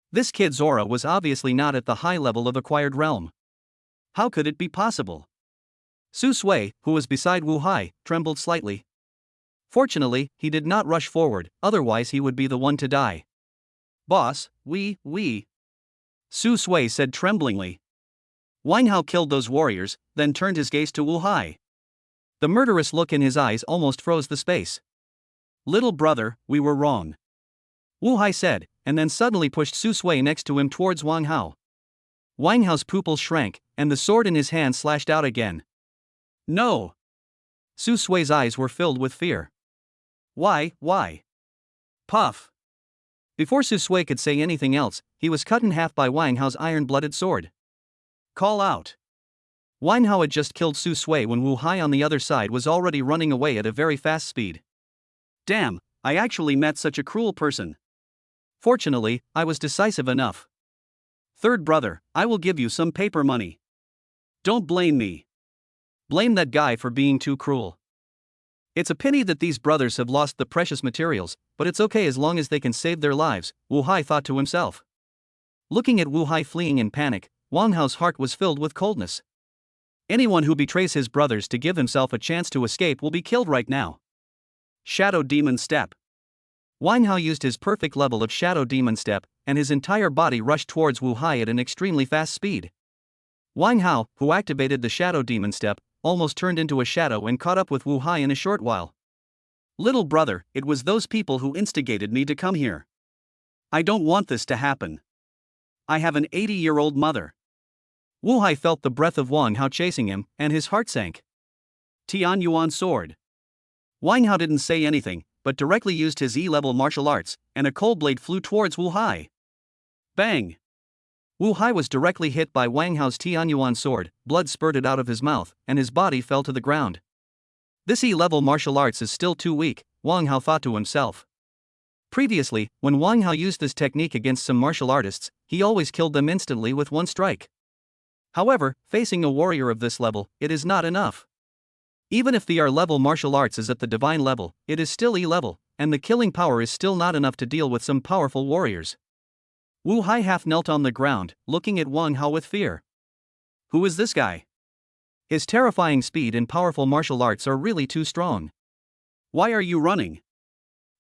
This kid's aura was obviously not at the high level of acquired realm. How could it be possible? Su Sui, who was beside Wu Hai, trembled slightly. Fortunately, he did not rush forward, otherwise he would be the one to die. Boss, Su Sui said tremblingly. Wang Hao killed those warriors, then turned his gaze to Wu Hai. The murderous look in his eyes almost froze the space. Little brother, we were wrong. Wu Hai said, and then suddenly pushed Su Sui next to him towards Wang Hao. Wang Hao's pupils shrank, and the sword in his hand slashed out again. No! Su Sui's eyes were filled with fear. Why? Puff! Before Su Sui could say anything else, he was cut in half by Wang Hao's iron-blooded sword. Call out! Wang Hao had just killed Su Sui when Wu Hai on the other side was already running away at a very fast speed. Damn, I actually met such a cruel person. Fortunately, I was decisive enough. Third brother, I will give you some paper money. Don't blame me. Blame that guy for being too cruel. It's a pity that these brothers have lost the precious materials, but it's okay as long as they can save their lives, Wu Hai thought to himself. Looking at Wu Hai fleeing in panic, Wang Hao's heart was filled with coldness. Anyone who betrays his brothers to give himself a chance to escape will be killed right now. Shadow Demon Step. Wang Hao used his perfect level of Shadow Demon Step, and his entire body rushed towards Wu Hai at an extremely fast speed. Wang Hao, who activated the Shadow Demon Step, almost turned into a shadow and caught up with Wu Hai in a short while. Little brother, it was those people who instigated me to come here. I don't want this to happen. I have an 80-year-old mother. Wu Hai felt the breath of Wang Hao chasing him, and his heart sank. Tianyuan sword. Wang Hao didn't say anything, but directly used his E-level martial arts, and a cold blade flew towards Wu Hai. Bang! Wu Hai was directly hit by Wang Hao's Tianyuan sword, blood spurted out of his mouth, and his body fell to the ground. This E-level martial arts is still too weak, Wang Hao thought to himself. Previously, when Wang Hao used this technique against some martial artists, he always killed them instantly with one strike. However, facing a warrior of this level, it is not enough. Even if the R-level martial arts is at the divine level, it is still E-level, and the killing power is still not enough to deal with some powerful warriors. Wu Hai half knelt on the ground, looking at Wang Hao with fear. Who is this guy? His terrifying speed and powerful martial arts are really too strong. Why are you running?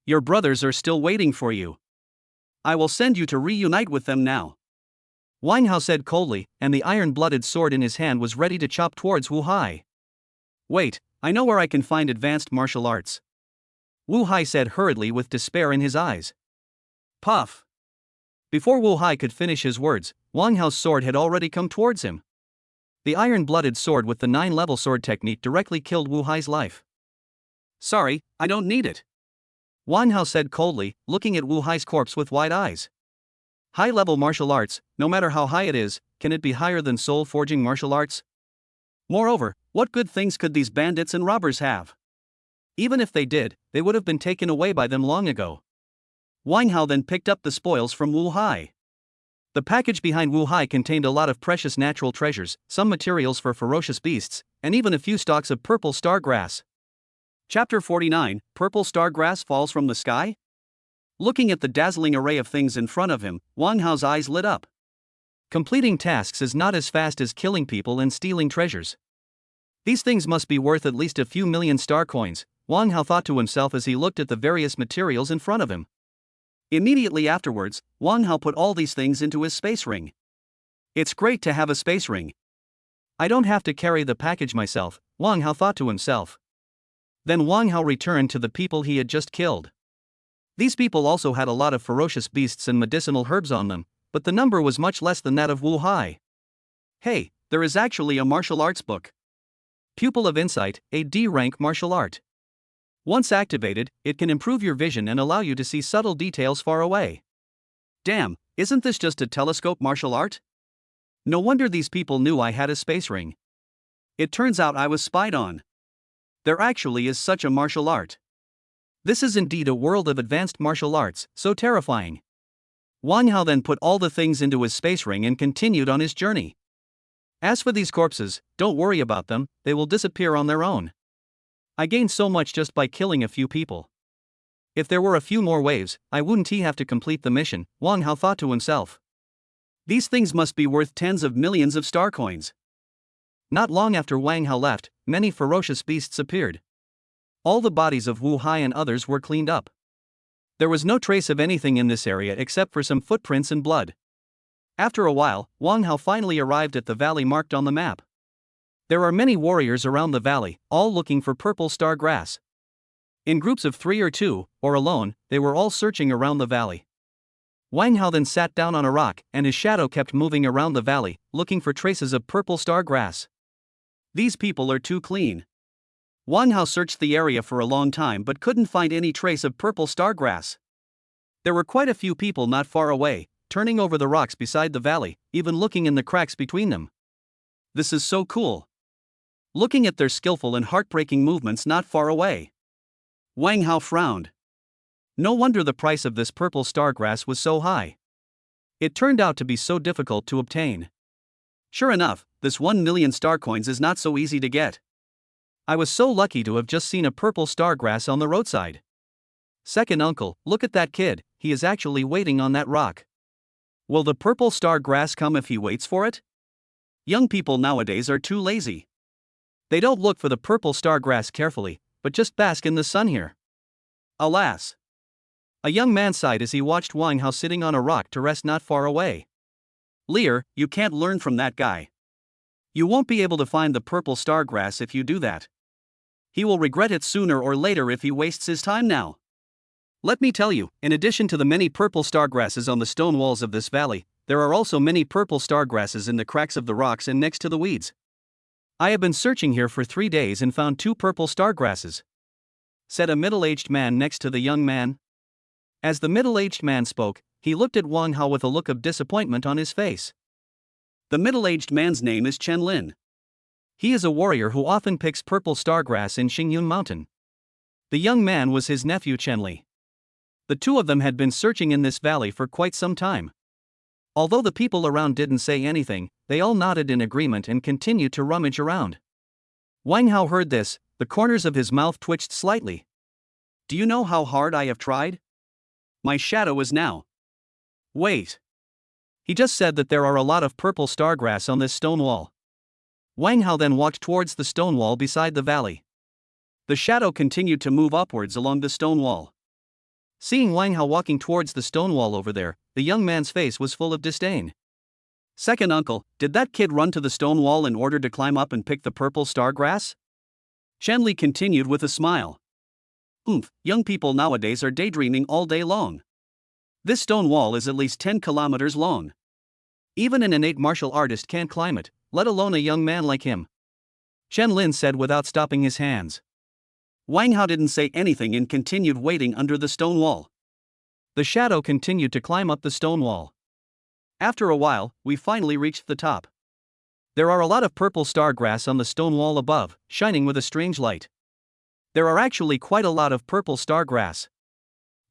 Your brothers are still waiting for you. I will send you to reunite with them now. Wang Hao said coldly, and the iron-blooded sword in his hand was ready to chop towards Wu Hai. Wait, I know where I can find advanced martial arts. Wu Hai said hurriedly with despair in his eyes. Puff! Before Wu Hai could finish his words, Wang Hao's sword had already come towards him. The iron-blooded sword with the 9-level sword technique directly killed Wu Hai's life. Sorry, I don't need it. Wang Hao said coldly, looking at Wu Hai's corpse with wide eyes. High-level martial arts, no matter how high it is, can it be higher than soul-forging martial arts? Moreover, what good things could these bandits and robbers have? Even if they did, they would have been taken away by them long ago. Wang Hao then picked up the spoils from Wu Hai. The package behind Wu Hai contained a lot of precious natural treasures, some materials for ferocious beasts, and even a few stalks of purple star grass. Chapter 49, Purple Star Grass Falls from the Sky? Looking at the dazzling array of things in front of him, Wang Hao's eyes lit up. Completing tasks is not as fast as killing people and stealing treasures. These things must be worth at least a few million star coins, Wang Hao thought to himself as he looked at the various materials in front of him. Immediately afterwards, Wang Hao put all these things into his space ring. It's great to have a space ring. I don't have to carry the package myself, Wang Hao thought to himself. Then Wang Hao returned to the people he had just killed. These people also had a lot of ferocious beasts and medicinal herbs on them, but the number was much less than that of Wu Hai. Hey, there is actually a martial arts book. Pupil of Insight, a D-rank martial art. Once activated, it can improve your vision and allow you to see subtle details far away. Damn, isn't this just a telescope martial art? No wonder these people knew I had a space ring. It turns out I was spied on. There actually is such a martial art. This is indeed a world of advanced martial arts, so terrifying. Wang Hao then put all the things into his space ring and continued on his journey. As for these corpses, don't worry about them, they will disappear on their own. I gained so much just by killing a few people. If there were a few more waves, I wouldn't have to complete the mission, Wang Hao thought to himself. These things must be worth tens of millions of star coins. Not long after Wang Hao left, many ferocious beasts appeared. All the bodies of Wu Hai and others were cleaned up. There was no trace of anything in this area except for some footprints and blood. After a while, Wang Hao finally arrived at the valley marked on the map. There are many warriors around the valley, all looking for purple star grass. In groups of 3 or 2, or alone, they were all searching around the valley. Wang Hao then sat down on a rock, and his shadow kept moving around the valley, looking for traces of purple star grass. These people are too clean. Wang Hao searched the area for a long time but couldn't find any trace of purple star grass. There were quite a few people not far away, turning over the rocks beside the valley, even looking in the cracks between them. This is so cool. Looking at their skillful and heartbreaking movements not far away. Wang Hao frowned. No wonder the price of this purple star grass was so high. It turned out to be so difficult to obtain. Sure enough, this 1 million star coins is not so easy to get. I was so lucky to have just seen a purple star grass on the roadside. Second uncle, look at that kid, he is actually waiting on that rock. Will the purple star grass come if he waits for it? Young people nowadays are too lazy. They don't look for the purple star grass carefully, but just bask in the sun here. Alas! A young man sighed as he watched Wang Hao sitting on a rock to rest not far away. Lear, you can't learn from that guy. You won't be able to find the purple star grass if you do that. He will regret it sooner or later if he wastes his time now. Let me tell you, in addition to the many purple star grasses on the stone walls of this valley, there are also many purple star grasses in the cracks of the rocks and next to the weeds. I have been searching here for 3 days and found 2 purple star grasses," said a middle-aged man next to the young man. As the middle-aged man spoke, he looked at Wang Hao with a look of disappointment on his face. The middle-aged man's name is Chen Lin. He is a warrior who often picks purple star grass in Xingyun Mountain. The young man was his nephew Chen Li. The two of them had been searching in this valley for quite some time. Although the people around didn't say anything, they all nodded in agreement and continued to rummage around. Wang Hao heard this, the corners of his mouth twitched slightly. Do you know how hard I have tried? My shadow is now. Wait. He just said that there are a lot of purple star grass on this stone wall. Wang Hao then walked towards the stone wall beside the valley. The shadow continued to move upwards along the stone wall. Seeing Wang Hao walking towards the stone wall over there, the young man's face was full of disdain. Second uncle, did that kid run to the stone wall in order to climb up and pick the purple star grass? Chen Li continued with a smile. Young people nowadays are daydreaming all day long. This stone wall is at least 10 kilometers long. Even an innate martial artist can't climb it, let alone a young man like him, Chen Lin said without stopping his hands. Wang Hao didn't say anything and continued waiting under the stone wall. The shadow continued to climb up the stone wall. After a while, we finally reached the top. There are a lot of purple star grass on the stone wall above, shining with a strange light. There are actually quite a lot of purple star grass.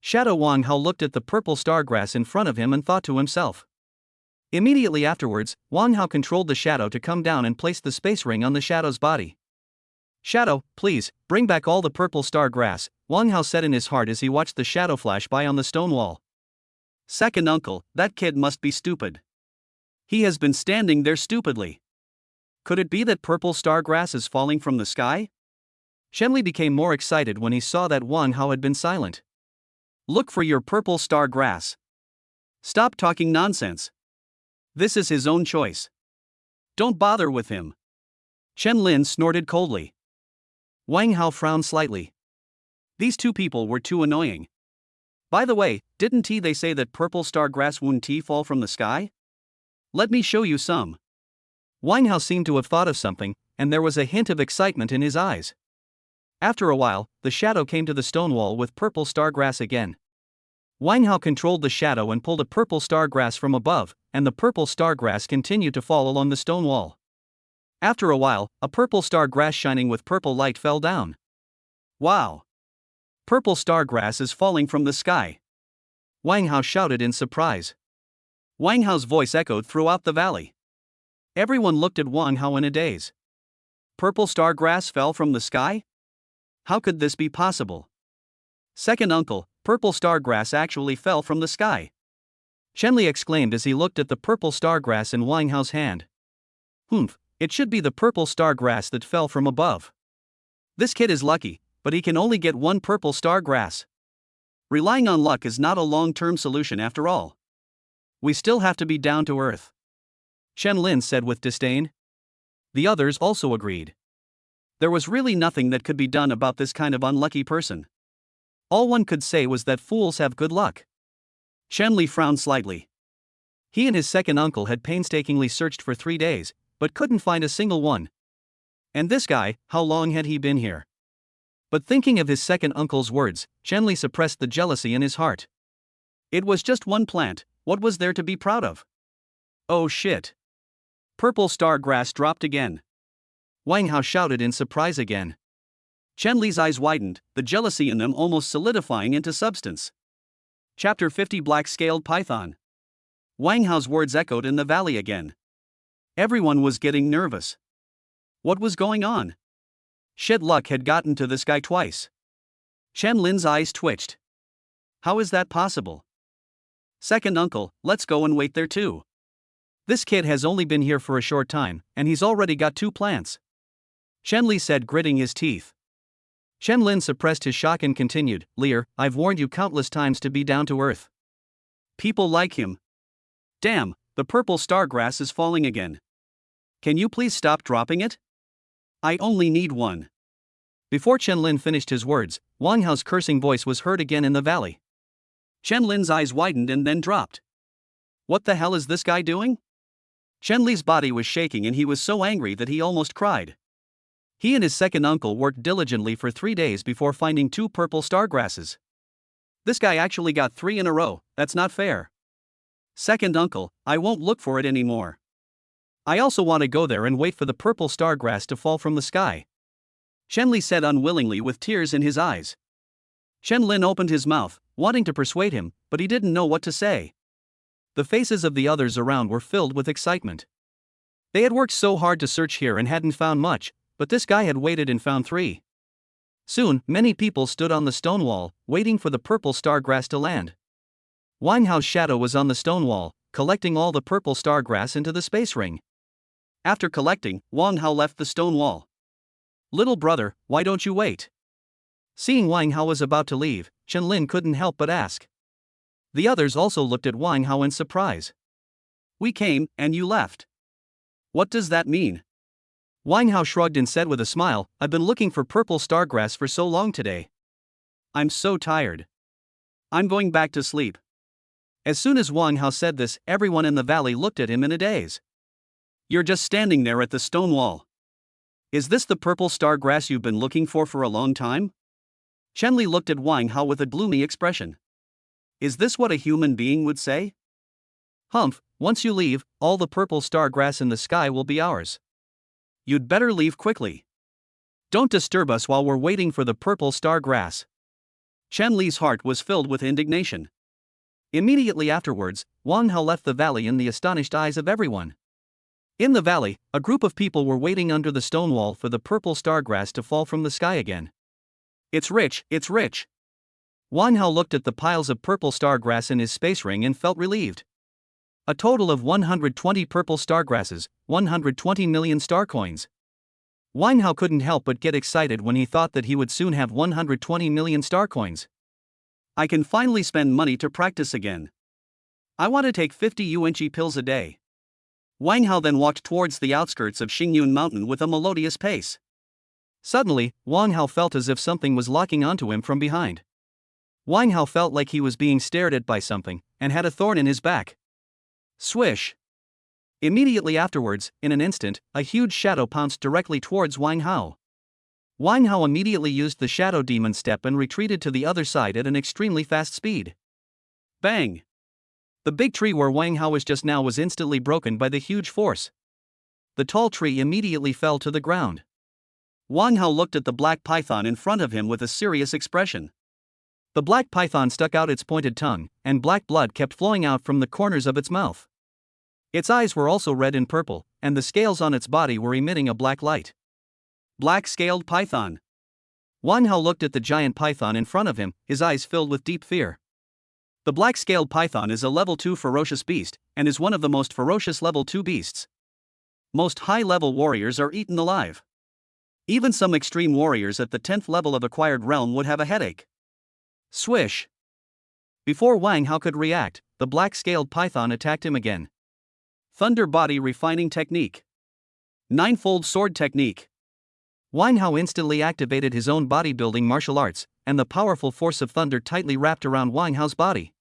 Shadow Wang Hao looked at the purple star grass in front of him and thought to himself. Immediately afterwards, Wang Hao controlled the shadow to come down and place the space ring on the shadow's body. "Shadow, please, bring back all the purple star grass," Wang Hao said in his heart as he watched the shadow flash by on the stone wall. Second uncle, that kid must be stupid. He has been standing there stupidly. Could it be that purple star grass is falling from the sky? Chen Li became more excited when he saw that Wang Hao had been silent. Look for your purple star grass. Stop talking nonsense. This is his own choice. Don't bother with him. Chen Lin snorted coldly. Wang Hao frowned slightly. These two people were too annoying. By the way, didn't they say that purple star grass won't fall from the sky? Let me show you some. Wang Hao seemed to have thought of something, and there was a hint of excitement in his eyes. After a while, the shadow came to the stone wall with purple star grass again. Wang Hao controlled the shadow and pulled a purple star grass from above, and the purple star grass continued to fall along the stone wall. After a while, a purple star grass shining with purple light fell down. Wow! Purple star grass is falling from the sky, Wang Hao shouted in surprise. Wang Hao's voice echoed throughout the valley. Everyone looked at Wang Hao in a daze. Purple star grass fell from the sky? How could this be possible? Second uncle, purple star grass actually fell from the sky, Chen Li exclaimed as he looked at the purple star grass in Wang Hao's hand. It should be the purple star grass that fell from above. This kid is lucky, but he can only get one purple star grass. Relying on luck is not a long-term solution after all. We still have to be down to earth, Chen Lin said with disdain. The others also agreed. There was really nothing that could be done about this kind of unlucky person. All one could say was that fools have good luck. Chen Li frowned slightly. He and his second uncle had painstakingly searched for 3 days, but couldn't find a single one. And this guy, how long had he been here? But thinking of his second uncle's words, Chen Li suppressed the jealousy in his heart. It was just one plant, what was there to be proud of? Oh shit! Purple star grass dropped again. Wang Hao shouted in surprise again. Chen Li's eyes widened, the jealousy in them almost solidifying into substance. Chapter 50 Black-Scaled Python. Wang Hao's words echoed in the valley again. Everyone was getting nervous. What was going on? Shit luck had gotten to this guy twice. Chen Lin's eyes twitched. How is that possible? Second uncle, let's go and wait there too. This kid has only been here for a short time, and he's already got 2 plants. Shenli said, gritting his teeth. Shenlin suppressed his shock and continued, Lear, I've warned you countless times to be down to earth. People like him. Damn, the purple star grass is falling again. Can you please stop dropping it? I only need one. Before Shenlin finished his words, Wang Hao's cursing voice was heard again in the valley. Shenlin's eyes widened and then dropped. What the hell is this guy doing? Shenli's body was shaking and he was so angry that he almost cried. He and his second uncle worked diligently for 3 days before finding 2 purple star grasses. This guy actually got 3 in a row, that's not fair. Second uncle, I won't look for it anymore. I also want to go there and wait for the purple star grass to fall from the sky. Shenli said unwillingly with tears in his eyes. Shenlin opened his mouth, wanting to persuade him, but he didn't know what to say. The faces of the others around were filled with excitement. They had worked so hard to search here and hadn't found much, but this guy had waited and found 3. Soon, many people stood on the stone wall, waiting for the purple star grass to land. Wang Hao's shadow was on the stone wall, collecting all the purple star grass into the space ring. After collecting, Wang Hao left the stone wall. Little brother, why don't you wait? Seeing Wang Hao was about to leave, Shenlin couldn't help but ask. The others also looked at Wang Hao in surprise. We came, and you left. What does that mean? Wang Hao shrugged and said with a smile, I've been looking for purple star grass for so long today. I'm so tired. I'm going back to sleep. As soon as Wang Hao said this, everyone in the valley looked at him in a daze. You're just standing there at the stone wall. Is this the purple star grass you've been looking for a long time? Shenli looked at Wang Hao with a gloomy expression. Is this what a human being would say? Humph, once you leave, all the purple star grass in the sky will be ours. You'd better leave quickly. Don't disturb us while we're waiting for the purple star grass. Shenli's heart was filled with indignation. Immediately afterwards, Wang Hao left the valley in the astonished eyes of everyone. In the valley, a group of people were waiting under the stone wall for the purple star grass to fall from the sky again. It's rich, it's rich. Wang Hao looked at the piles of purple star grass in his space ring and felt relieved. A total of 120 purple star grasses, 120 million star coins. Wang Hao couldn't help but get excited when he thought that he would soon have 120 million star coins. I can finally spend money to practice again. I want to take 50 yuan-chi pills a day. Wang Hao then walked towards the outskirts of Xingyun Mountain with a melodious pace. Suddenly, Wang Hao felt as if something was locking onto him from behind. Wang Hao felt like he was being stared at by something, and had a thorn in his back. Swish! Immediately afterwards, in an instant, a huge shadow pounced directly towards Wang Hao. Wang Hao immediately used the shadow demon step and retreated to the other side at an extremely fast speed. Bang! The big tree where Wang Hao was just now was instantly broken by the huge force. The tall tree immediately fell to the ground. Wang Hao looked at the black python in front of him with a serious expression. The black python stuck out its pointed tongue, and black blood kept flowing out from the corners of its mouth. Its eyes were also red and purple, and the scales on its body were emitting a black light. Black-scaled python. Wang Hao looked at the giant python in front of him, his eyes filled with deep fear. The black-scaled python is a level 2 ferocious beast, and is one of the most ferocious level 2 beasts. Most high-level warriors are eaten alive. Even some extreme warriors at the 10th level of acquired realm would have a headache. Swish! Before Wang Hao could react, the black-scaled python attacked him again. Thunder Body Refining Technique. Ninefold Sword Technique. Wang Hao instantly activated his own bodybuilding martial arts, and the powerful force of thunder tightly wrapped around Wang Hao's body.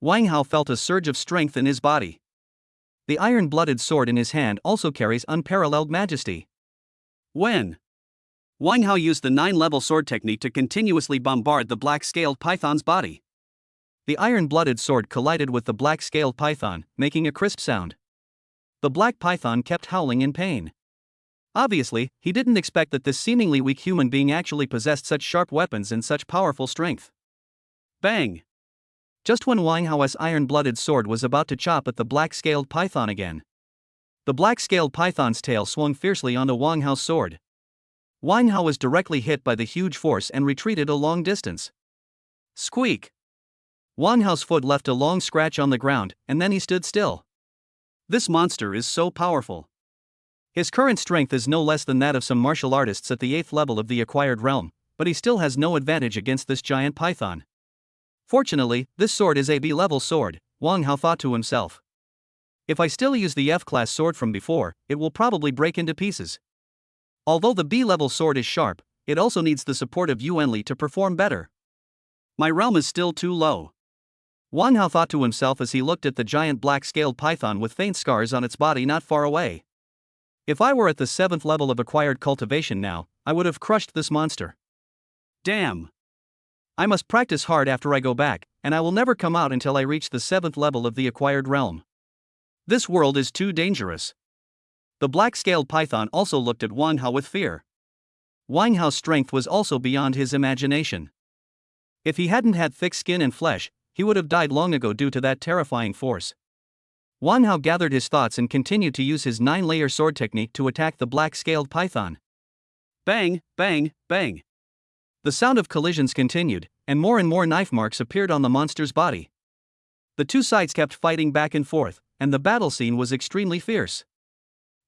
Wang Hao felt a surge of strength in his body. The iron-blooded sword in his hand also carries unparalleled majesty. When Wang Hao used the 9-level sword technique to continuously bombard the black-scaled python's body. The iron-blooded sword collided with the black-scaled python, making a crisp sound. The black python kept howling in pain. Obviously, he didn't expect that this seemingly weak human being actually possessed such sharp weapons and such powerful strength. Bang! Just when Wang Hao's iron-blooded sword was about to chop at the black-scaled python again, the black-scaled python's tail swung fiercely onto Wang Hao's sword. Wang Hao was directly hit by the huge force and retreated a long distance. Squeak! Wang Hao's foot left a long scratch on the ground, and then he stood still. This monster is so powerful. His current strength is no less than that of some martial artists at the 8th level of the acquired realm, but he still has no advantage against this giant python. Fortunately, this sword is a B-level sword, Wang Hao thought to himself. If I still use the F-class sword from before, it will probably break into pieces. Although the B-level sword is sharp, it also needs the support of Yuanli to perform better. My realm is still too low. Wang Hao thought to himself as he looked at the giant black-scaled python with faint scars on its body not far away. If I were at the 7th level of acquired cultivation now, I would have crushed this monster. Damn. I must practice hard after I go back, and I will never come out until I reach the 7th level of the acquired realm. This world is too dangerous. The black-scaled python also looked at Wang Hao with fear. Wang Hao's strength was also beyond his imagination. If he hadn't had thick skin and flesh, he would have died long ago due to that terrifying force. Wang Hao gathered his thoughts and continued to use his 9-layer sword technique to attack the black-scaled python. Bang, bang, bang. The sound of collisions continued, and more knife marks appeared on the monster's body. The two sides kept fighting back and forth, and the battle scene was extremely fierce.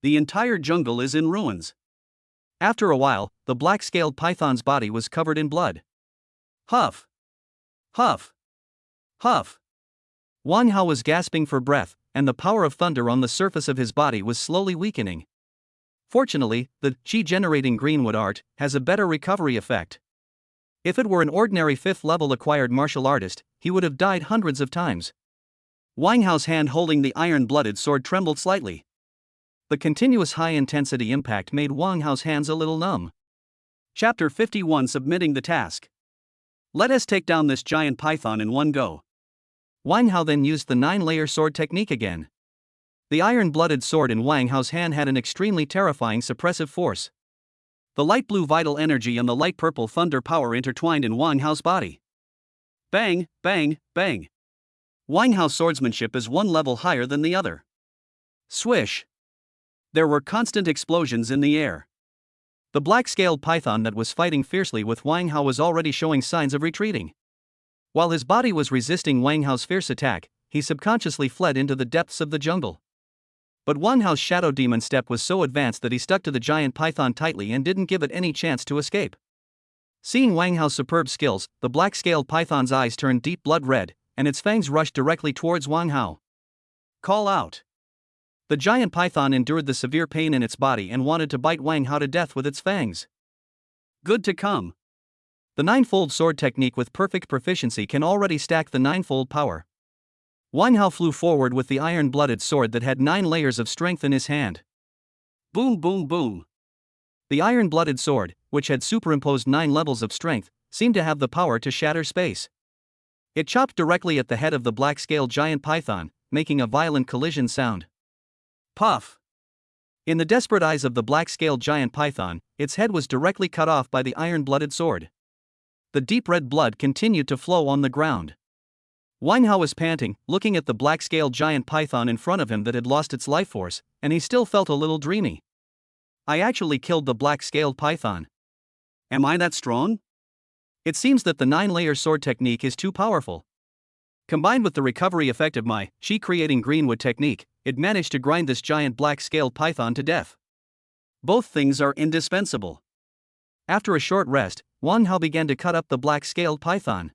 The entire jungle is in ruins. After a while, the black-scaled python's body was covered in blood. Huff. Huff. Huff. Wang Hao was gasping for breath, and the power of thunder on the surface of his body was slowly weakening. Fortunately, the Qi-generating greenwood art has a better recovery effect. If it were an ordinary 5th level acquired martial artist, he would have died hundreds of times. Wang Hao's hand holding the iron-blooded sword trembled slightly. The continuous high-intensity impact made Wang Hao's hands a little numb. Chapter 51 Submitting the Task. Let us take down this giant python in one go. Wang Hao then used the 9-layer sword technique again. The iron-blooded sword in Wang Hao's hand had an extremely terrifying suppressive force. The light blue vital energy and the light purple thunder power intertwined in Wang Hao's body. Bang, bang, bang. Wang Hao's swordsmanship is one level higher than the other. Swish. There were constant explosions in the air. The black-scaled python that was fighting fiercely with Wang Hao was already showing signs of retreating. While his body was resisting Wang Hao's fierce attack, he subconsciously fled into the depths of the jungle. But Wang Hao's shadow demon step was so advanced that he stuck to the giant python tightly and didn't give it any chance to escape. Seeing Wang Hao's superb skills, the black-scaled python's eyes turned deep blood red, and its fangs rushed directly towards Wang Hao. Call out. The giant python endured the severe pain in its body and wanted to bite Wang Hao to death with its fangs. Good to come. The 9-fold sword technique with perfect proficiency can already stack the 9-fold power. Wang Hao flew forward with the iron-blooded sword that had 9 layers of strength in his hand. Boom, boom, boom. The iron-blooded sword, which had superimposed 9 levels of strength, seemed to have the power to shatter space. It chopped directly at the head of the black-scaled giant python, making a violent collision sound. Puff. In the desperate eyes of the black-scaled giant python, its head was directly cut off by the iron-blooded sword. The deep red blood continued to flow on the ground. Wang Hao was panting, looking at the black-scaled giant python in front of him that had lost its life force, and he still felt a little dreamy. I actually killed the black-scaled python. Am I that strong? It seems that the 9-layer sword technique is too powerful. Combined with the recovery effect of my Qi-creating greenwood technique, it managed to grind this giant black-scaled python to death. Both things are indispensable. After a short rest, Wang Hao began to cut up the black-scaled python.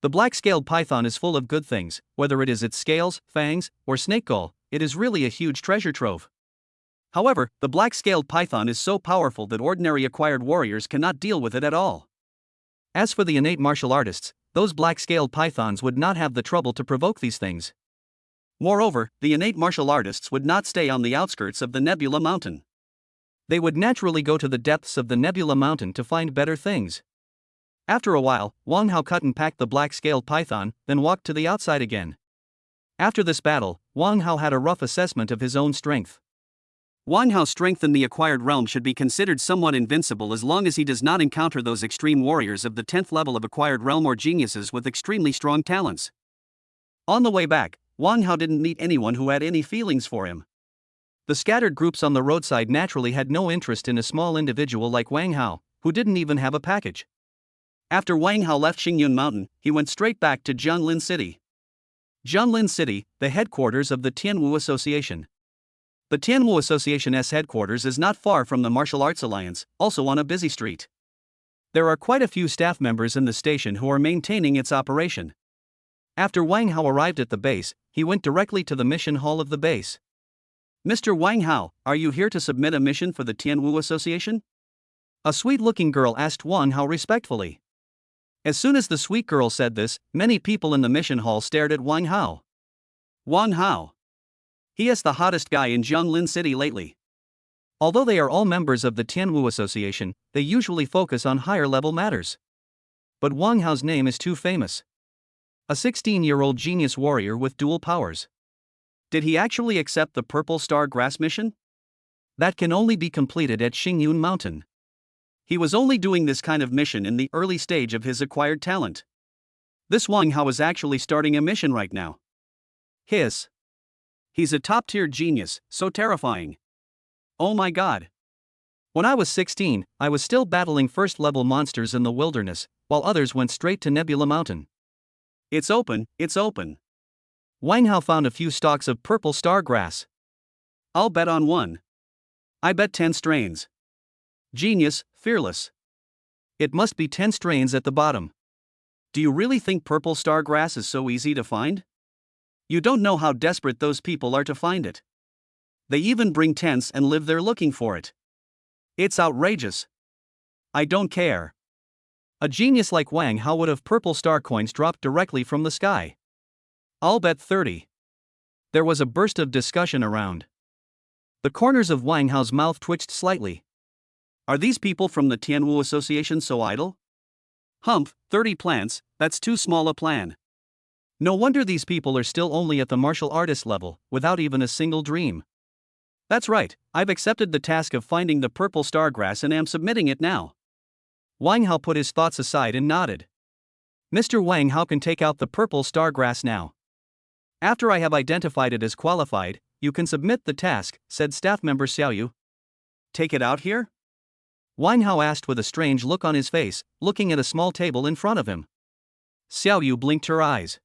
The black-scaled python is full of good things, whether it is its scales, fangs, or snake gall, it is really a huge treasure trove. However, the black-scaled python is so powerful that ordinary acquired warriors cannot deal with it at all. As for the innate martial artists, those black-scaled pythons would not have the trouble to provoke these things. Moreover, the innate martial artists would not stay on the outskirts of the Nebula Mountain. They would naturally go to the depths of the Nebula Mountain to find better things. After a while, Wang Hao cut and packed the black-scaled python, then walked to the outside again. After this battle, Wang Hao had a rough assessment of his own strength. Wang Hao's strength in the acquired realm should be considered somewhat invincible as long as he does not encounter those extreme warriors of the 10th level of acquired realm or geniuses with extremely strong talents. On the way back, Wang Hao didn't meet anyone who had any feelings for him. The scattered groups on the roadside naturally had no interest in a small individual like Wang Hao, who didn't even have a package. After Wang Hao left Xingyun Mountain, he went straight back to Jianglin City. Jianglin City, the headquarters of the Tian Wu Association. The Tian Wu Association's headquarters is not far from the Martial Arts Alliance, also on a busy street. There are quite a few staff members in the station who are maintaining its operation. After Wang Hao arrived at the base, he went directly to the mission hall of the base. Mr. Wang Hao, are you here to submit a mission for the Tian Wu Association? A sweet-looking girl asked Wang Hao respectfully. As soon as the sweet girl said this, many people in the mission hall stared at Wang Hao. Wang Hao. He is the hottest guy in Jianglin City lately. Although they are all members of the Tian Wu Association, they usually focus on higher-level matters. But Wang Hao's name is too famous. A 16-year-old genius warrior with dual powers. Did he actually accept the Purple Star Grass mission? That can only be completed at Xingyun Mountain. He was only doing this kind of mission in the early stage of his acquired talent. This Wang Hao is actually starting a mission right now. He's a top-tier genius, so terrifying. Oh my god. When I was 16, I was still battling first-level monsters in the wilderness, while others went straight to Nebula Mountain. It's open. Wang Hao found a few stalks of purple star grass. I'll bet on one. I bet 10 strains. Genius, fearless. It must be 10 strains at the bottom. Do you really think purple star grass is so easy to find? You don't know how desperate those people are to find it. They even bring tents and live there looking for it. It's outrageous. I don't care. A genius like Wang Hao would have purple star coins dropped directly from the sky. I'll bet 30. There was a burst of discussion around. The corners of Wang Hao's mouth twitched slightly. Are these people from the Tian Wu Association so idle? Humph, 30 plants, that's too small a plan. No wonder these people are still only at the martial artist level, without even a single dream. That's right, I've accepted the task of finding the purple star grass and am submitting it now. Wang Hao put his thoughts aside and nodded. Mr. Wang Hao can take out the purple star grass now. After I have identified it as qualified, you can submit the task, said staff member Xiaoyu. Take it out here? Wang Hao asked with a strange look on his face, looking at a small table in front of him. Xiaoyu blinked her eyes.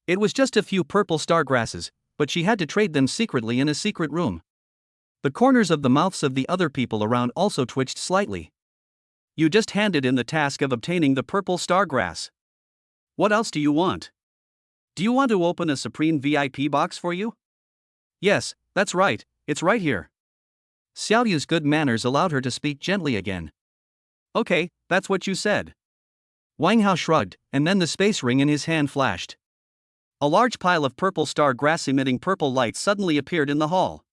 It was just a few purple star grasses, but she had to trade them secretly in a secret room. The corners of the mouths of the other people around also twitched slightly. You just handed in the task of obtaining the purple star grass. What else do you want? Do you want to open a Supreme VIP box for you? Yes, that's right, it's right here. Xiaoyu's good manners allowed her to speak gently again. Okay, that's what you said. Wang Hao shrugged, and then the space ring in his hand flashed. A large pile of purple star grass emitting purple light suddenly appeared in the hall.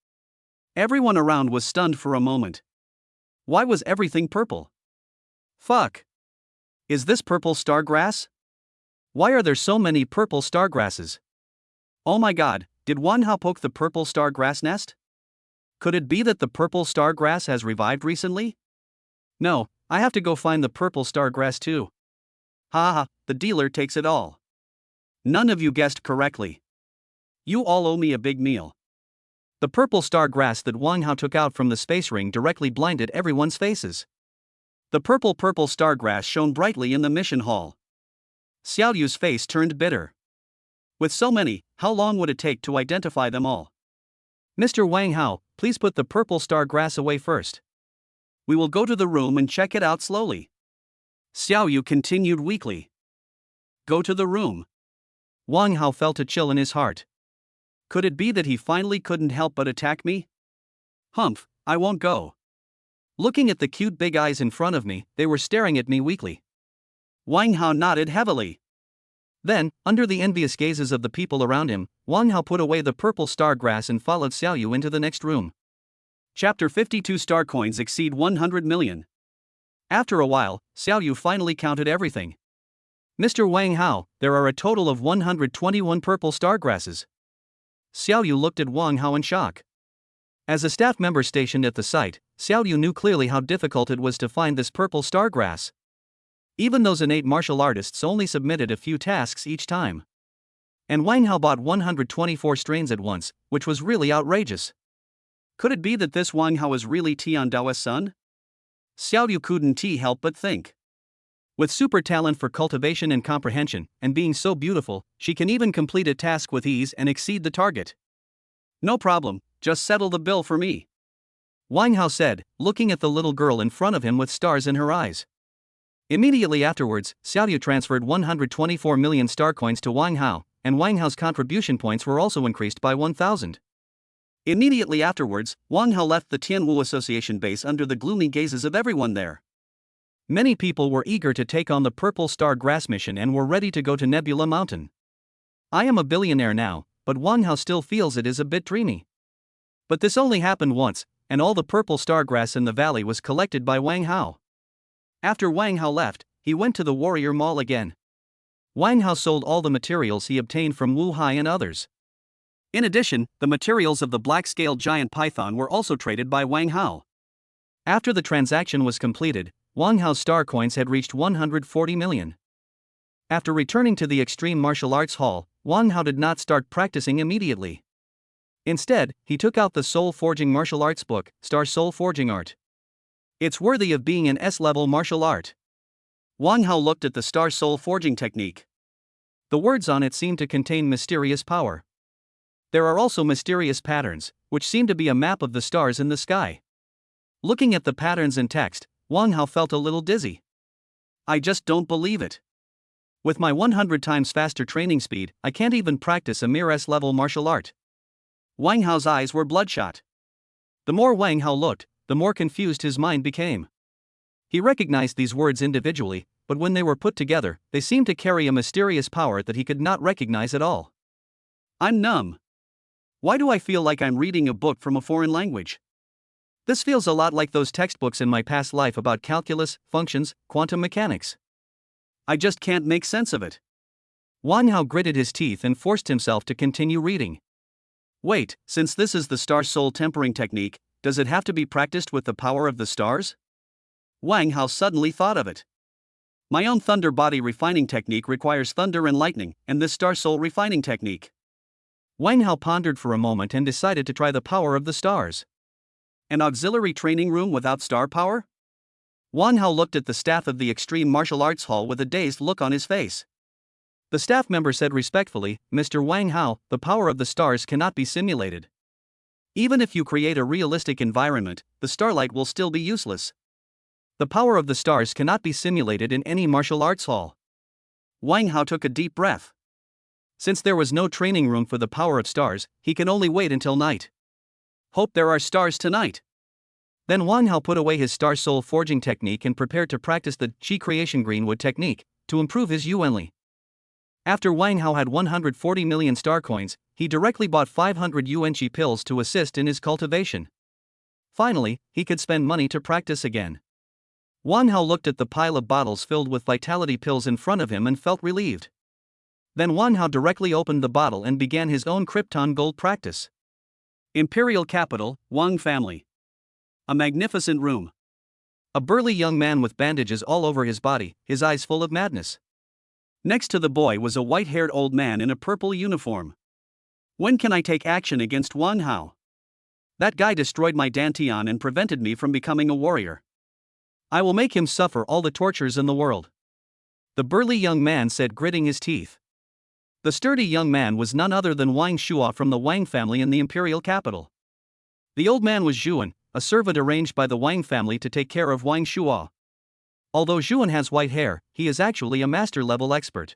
Everyone around was stunned for a moment. Why was everything purple? Fuck. Is this purple star grass? Why are there so many purple star grasses? Oh my god, did Wang Hao poke the purple star grass nest? Could it be that the purple star grass has revived recently? No, I have to go find the purple star grass too. Ha ha, the dealer takes it all. None of you guessed correctly. You all owe me a big meal. The purple star grass that Wang Hao took out from the space ring directly blinded everyone's faces. The purple star grass shone brightly in the mission hall. Xiaoyu's face turned bitter. With so many, how long would it take to identify them all? Mr. Wang Hao, please put the purple star grass away first. We will go to the room and check it out slowly. Xiaoyu continued weakly. Go to the room. Wang Hao felt a chill in his heart. Could it be that he finally couldn't help but attack me? Humph, I won't go. Looking at the cute big eyes in front of me, they were staring at me weakly. Wang Hao nodded heavily. Then, under the envious gazes of the people around him, Wang Hao put away the purple star grass and followed Xiaoyu into the next room. Chapter 52 Star coins exceed 100 million. After a while, Xiaoyu finally counted everything. Mr. Wang Hao, there are a total of 121 purple star grasses. Xiaoyu looked at Wang Hao in shock. As a staff member stationed at the site, Xiaoyu knew clearly how difficult it was to find this purple star grass. Even those innate martial artists only submitted a few tasks each time. And Wang Hao bought 124 strains at once, which was really outrageous. Could it be that this Wang Hao is really Tian Dao's son? Xiaoyu couldn't help but think. With super talent for cultivation and comprehension, and being so beautiful, she can even complete a task with ease and exceed the target. No problem, just settle the bill for me, Wang Hao said, looking at the little girl in front of him with stars in her eyes. Immediately afterwards, Xiaoyu transferred 124 million star coins to Wang Hao, and Wang Hao's contribution points were also increased by 1,000. Immediately afterwards, Wang Hao left the Tian Wu Association base under the gloomy gazes of everyone there. Many people were eager to take on the Purple Star Grass mission and were ready to go to Nebula Mountain. I am a billionaire now, but Wang Hao still feels it is a bit dreamy. But this only happened once, and all the purple star grass in the valley was collected by Wang Hao. After Wang Hao left, he went to the Warrior Mall again. Wang Hao sold all the materials he obtained from Wu Hai and others. In addition, the materials of the black-scaled giant python were also traded by Wang Hao. After the transaction was completed, Wang Hao's star coins had reached 140 million. After returning to the Extreme Martial Arts Hall, Wang Hao did not start practicing immediately. Instead, he took out the Soul Forging martial arts book, Star Soul Forging Art. It's worthy of being an S-level martial art. Wang Hao looked at the Star Soul Forging technique. The words on it seem to contain mysterious power. There are also mysterious patterns, which seem to be a map of the stars in the sky. Looking at the patterns and text, Wang Hao felt a little dizzy. I just don't believe it. With my 100 times faster training speed, I can't even practice a mere S-level martial art. Wang Hao's eyes were bloodshot. The more Wang Hao looked, the more confused his mind became. He recognized these words individually, but when they were put together, they seemed to carry a mysterious power that he could not recognize at all. I'm numb. Why do I feel like I'm reading a book from a foreign language? This feels a lot like those textbooks in my past life about calculus, functions, quantum mechanics. I just can't make sense of it. Wang Hao gritted his teeth and forced himself to continue reading. Wait, since this is the Star Soul Tempering technique, does it have to be practiced with the power of the stars? Wang Hao suddenly thought of it. My own Thunder Body Refining technique requires thunder and lightning, and this Star Soul Refining technique. Wang Hao pondered for a moment and decided to try the power of the stars. An auxiliary training room without star power? Wang Hao looked at the staff of the Extreme Martial Arts Hall with a dazed look on his face. The staff member said respectfully, Mr. Wang Hao, the power of the stars cannot be simulated. Even if you create a realistic environment, the starlight will still be useless. The power of the stars cannot be simulated in any martial arts hall. Wang Hao took a deep breath. Since there was no training room for the power of stars, he can only wait until night. Hope there are stars tonight. Then Wang Hao put away his Star Soul Forging technique and prepared to practice the Qi Creation Greenwood technique to improve his Yuanli. After Wang Hao had 140 million star coins, he directly bought 500 Yuanqi pills to assist in his cultivation. Finally, he could spend money to practice again. Wang Hao looked at the pile of bottles filled with vitality pills in front of him and felt relieved. Then Wang Hao directly opened the bottle and began his own Krypton Gold practice. Imperial capital, Wang family. A magnificent room. A burly young man with bandages all over his body, his eyes full of madness. Next to the boy was a white-haired old man in a purple uniform. When can I take action against Wang Hao? That guy destroyed my dantian and prevented me from becoming a warrior. I will make him suffer all the tortures in the world. The burly young man said, gritting his teeth. The sturdy young man was none other than Wang Shuo from the Wang family in the Imperial capital. The old man was Zhuan, a servant arranged by the Wang family to take care of Wang Shuo. Although Zhuan has white hair, he is actually a master-level expert.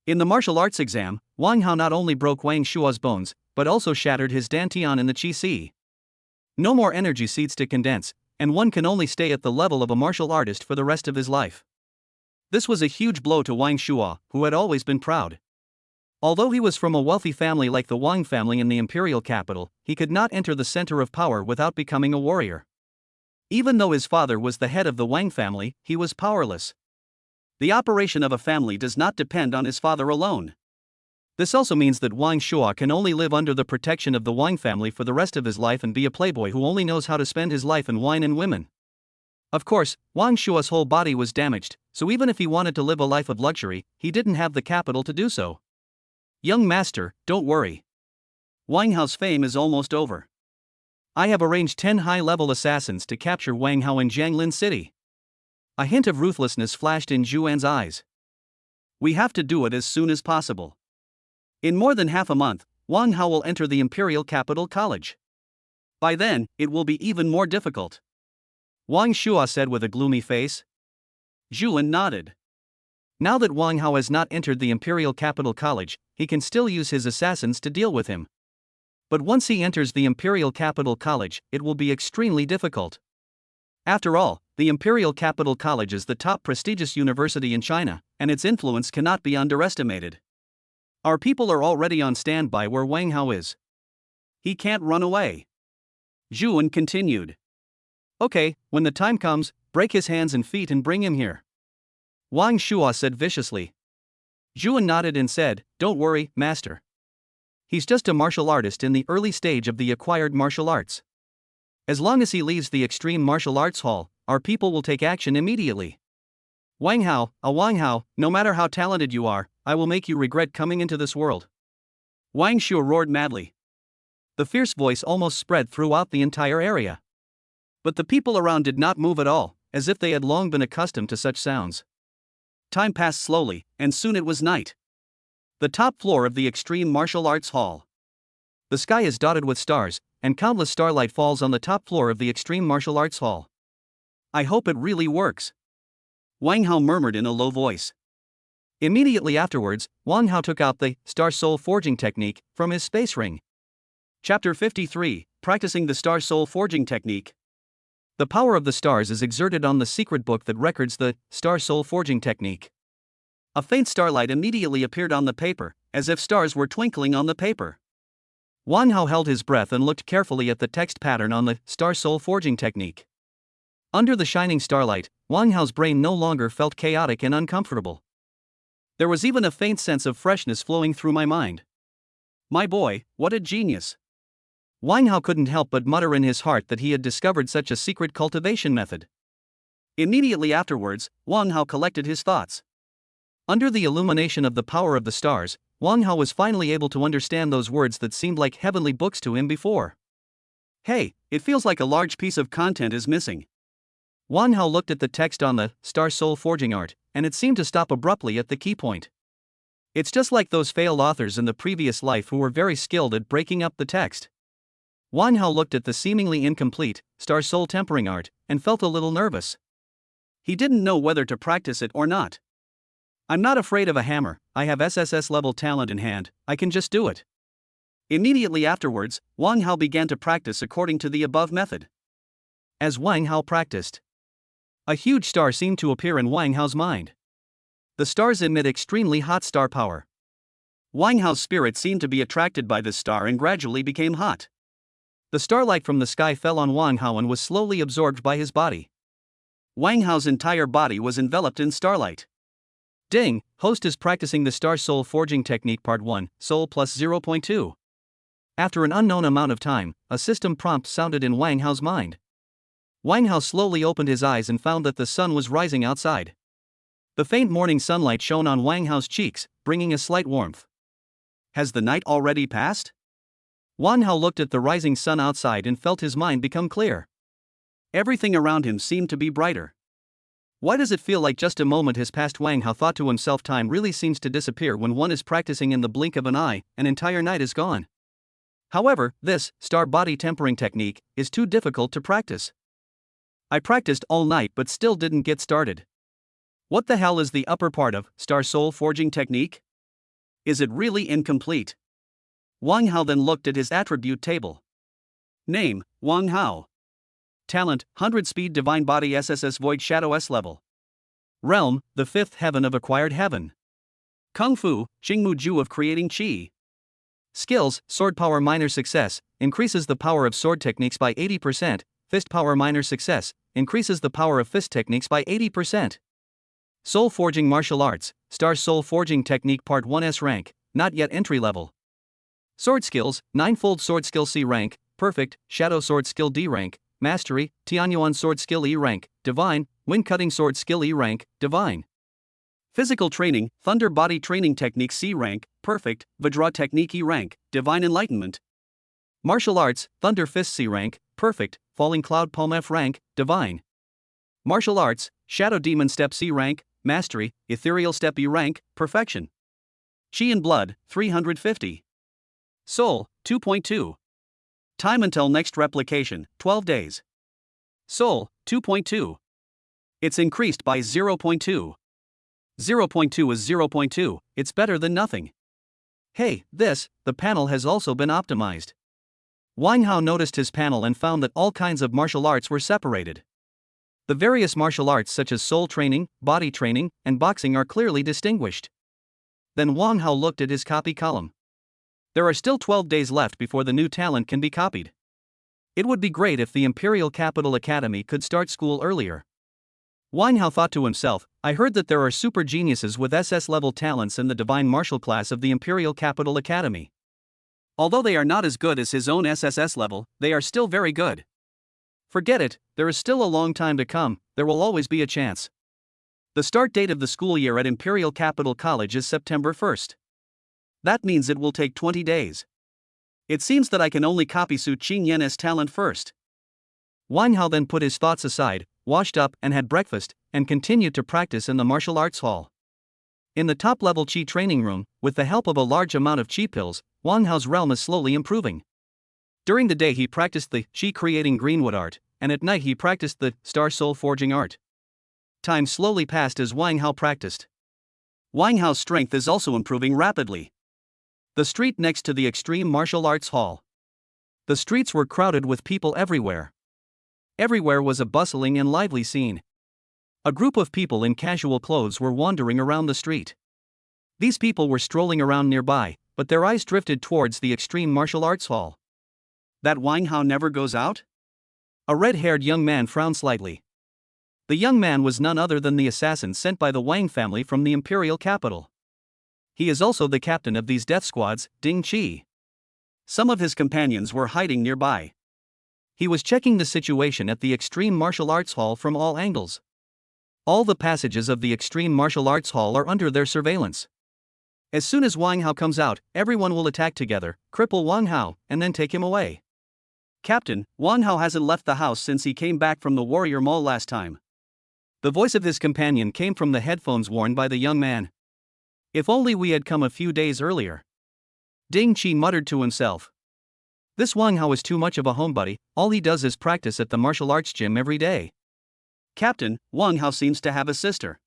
In the martial arts exam, Wang Hao not only broke Wang Shuo's bones, but also shattered his dantian in the Qi Si. No more energy seeds to condense, and one can only stay at the level of a martial artist for the rest of his life. This was a huge blow to Wang Shuo, who had always been proud. Although he was from a wealthy family like the Wang family in the Imperial capital, he could not enter the center of power without becoming a warrior. Even though his father was the head of the Wang family, he was powerless. The operation of a family does not depend on his father alone. This also means that Wang Shuo can only live under the protection of the Wang family for the rest of his life and be a playboy who only knows how to spend his life in wine and women. Of course, Wang Shuo's whole body was damaged, so even if he wanted to live a life of luxury, he didn't have the capital to do so. Young master, don't worry. Wang Hao's fame is almost over. I have arranged 10 high-level assassins to capture Wang Hao in Jianglin City. A hint of ruthlessness flashed in Zhuan's eyes. We have to do it as soon as possible. In more than half a month, Wang Hao will enter the Imperial Capital College. By then, it will be even more difficult. Wang Shua said with a gloomy face. Zhuan nodded. Now that Wang Hao has not entered the Imperial Capital College, he can still use his assassins to deal with him. But once he enters the Imperial Capital College, it will be extremely difficult. After all, the Imperial Capital College is the top prestigious university in China, and its influence cannot be underestimated. Our people are already on standby where Wang Hao is. He can't run away. Zhuan continued. Okay, when the time comes, break his hands and feet and bring him here. Wang Shua said viciously. Zhuan nodded and said, "Don't worry, master. He's just a martial artist in the early stage of the acquired martial arts. As long as he leaves the extreme martial arts hall, our people will take action immediately. Wang Hao, no matter how talented you are, I will make you regret coming into this world." Wang Shua roared madly. The fierce voice almost spread throughout the entire area. But the people around did not move at all, as if they had long been accustomed to such sounds. Time passed slowly, and soon it was night. The top floor of the Extreme Martial Arts Hall. The sky is dotted with stars, and countless starlight falls on the top floor of the Extreme Martial Arts Hall. I hope it really works. Wang Hao murmured in a low voice. Immediately afterwards, Wang Hao took out the Star Soul Forging Technique from his space ring. Chapter 53, Practicing the Star Soul Forging Technique. The power of the stars is exerted on the secret book that records the Star Soul Forging Technique. A faint starlight immediately appeared on the paper, as if stars were twinkling on the paper. Wang Hao held his breath and looked carefully at the text pattern on the Star Soul Forging Technique. Under the shining starlight, Wang Hao's brain no longer felt chaotic and uncomfortable. There was even a faint sense of freshness flowing through my mind. My boy, what a genius! Wang Hao couldn't help but mutter in his heart that he had discovered such a secret cultivation method. Immediately afterwards, Wang Hao collected his thoughts. Under the illumination of the power of the stars, Wang Hao was finally able to understand those words that seemed like heavenly books to him before. Hey, it feels like a large piece of content is missing. Wang Hao looked at the text on the Star Soul Forging Art, and it seemed to stop abruptly at the key point. It's just like those failed authors in the previous life who were very skilled at breaking up the text. Wang Hao looked at the seemingly incomplete Star Soul Tempering Art, and felt a little nervous. He didn't know whether to practice it or not. I'm not afraid of a hammer, I have SSS level talent in hand, I can just do it. Immediately afterwards, Wang Hao began to practice according to the above method. As Wang Hao practiced, a huge star seemed to appear in Wang Hao's mind. The stars emit extremely hot star power. Wang Hao's spirit seemed to be attracted by this star and gradually became hot. The starlight from the sky fell on Wang Hao and was slowly absorbed by his body. Wang Hao's entire body was enveloped in starlight. Ding, host is practicing the Star Soul Forging Technique Part 1, Soul plus 0.2. After an unknown amount of time, a system prompt sounded in Wang Hao's mind. Wang Hao slowly opened his eyes and found that the sun was rising outside. The faint morning sunlight shone on Wang Hao's cheeks, bringing a slight warmth. Has the night already passed? Wang Hao looked at the rising sun outside and felt his mind become clear. Everything around him seemed to be brighter. Why does it feel like just a moment has passed? Wang Hao thought to himself. Time really seems to disappear when one is practicing. In the blink of an eye, an entire night is gone. However, this star body tempering technique is too difficult to practice. I practiced all night but still didn't get started. What the hell is the upper part of Star Soul Forging Technique? Is it really incomplete? Wang Hao then looked at his attribute table. Name, Wang Hao. Talent, 100 Speed Divine Body SSS Void Shadow S level. Realm, the 5th heaven of acquired heaven. Kung Fu, Jingmu Ju of creating Qi. Skills, Sword Power Minor Success, increases the power of sword techniques by 80%, Fist Power Minor Success, increases the power of fist techniques by 80%. Soul Forging Martial Arts, Star Soul Forging Technique Part 1S rank, not yet entry level. Sword Skills, 9-fold Sword Skill C rank, Perfect, Shadow Sword Skill D rank, Mastery, Tianyuan Sword Skill E rank, Divine, Wind Cutting Sword Skill E rank, Divine. Physical Training, Thunder Body Training Technique C rank, Perfect, Vajra Technique E rank, Divine Enlightenment. Martial Arts, Thunder Fist C rank, Perfect, Falling Cloud Palm F rank, Divine. Martial Arts, Shadow Demon Step C rank, Mastery, Ethereal Step E rank, Perfection. Chi and Blood, 350. Soul, 2.2. Time until next replication, 12 days. Soul, 2.2. It's increased by 0.2. 0.2 is 0.2, it's better than nothing. Hey, the panel has also been optimized. Wang Hao noticed his panel and found that all kinds of martial arts were separated. The various martial arts such as soul training, body training, and boxing are clearly distinguished. Then Wang Hao looked at his copy column. There are still 12 days left before the new talent can be copied. It would be great if the Imperial Capital Academy could start school earlier. Wang Hao thought to himself, I heard that there are super geniuses with SS-level talents in the Divine Martial class of the Imperial Capital Academy. Although they are not as good as his own SSS level, they are still very good. Forget it, there is still a long time to come, there will always be a chance. The start date of the school year at Imperial Capital College is September 1st. That means it will take 20 days. It seems that I can only copy Su Qingyan's talent first. Wang Hao then put his thoughts aside, washed up and had breakfast, and continued to practice in the martial arts hall. In the top-level Qi training room, with the help of a large amount of Qi pills, Wang Hao's realm is slowly improving. During the day he practiced the Qi creating greenwood art, and at night he practiced the star soul forging art. Time slowly passed as Wang Hao practiced. Wang Hao's strength is also improving rapidly. The street next to the Extreme Martial Arts Hall. The streets were crowded with people everywhere. Everywhere was a bustling and lively scene. A group of people in casual clothes were wandering around the street. These people were strolling around nearby, but their eyes drifted towards the Extreme Martial Arts Hall. That Wang Hao never goes out? A red-haired young man frowned slightly. The young man was none other than the assassin sent by the Wang family from the Imperial capital. He is also the captain of these death squads, Ding Qi. Some of his companions were hiding nearby. He was checking the situation at the Extreme Martial Arts Hall from all angles. All the passages of the Extreme Martial Arts Hall are under their surveillance. As soon as Wang Hao comes out, everyone will attack together, cripple Wang Hao, and then take him away. Captain, Wang Hao hasn't left the house since he came back from the Warrior Mall last time. The voice of his companion came from the headphones worn by the young man. If only we had come a few days earlier. Ding Qi muttered to himself. This Wang Hao is too much of a homebody, all he does is practice at the martial arts gym every day. Captain, Wang Hao seems to have a sister.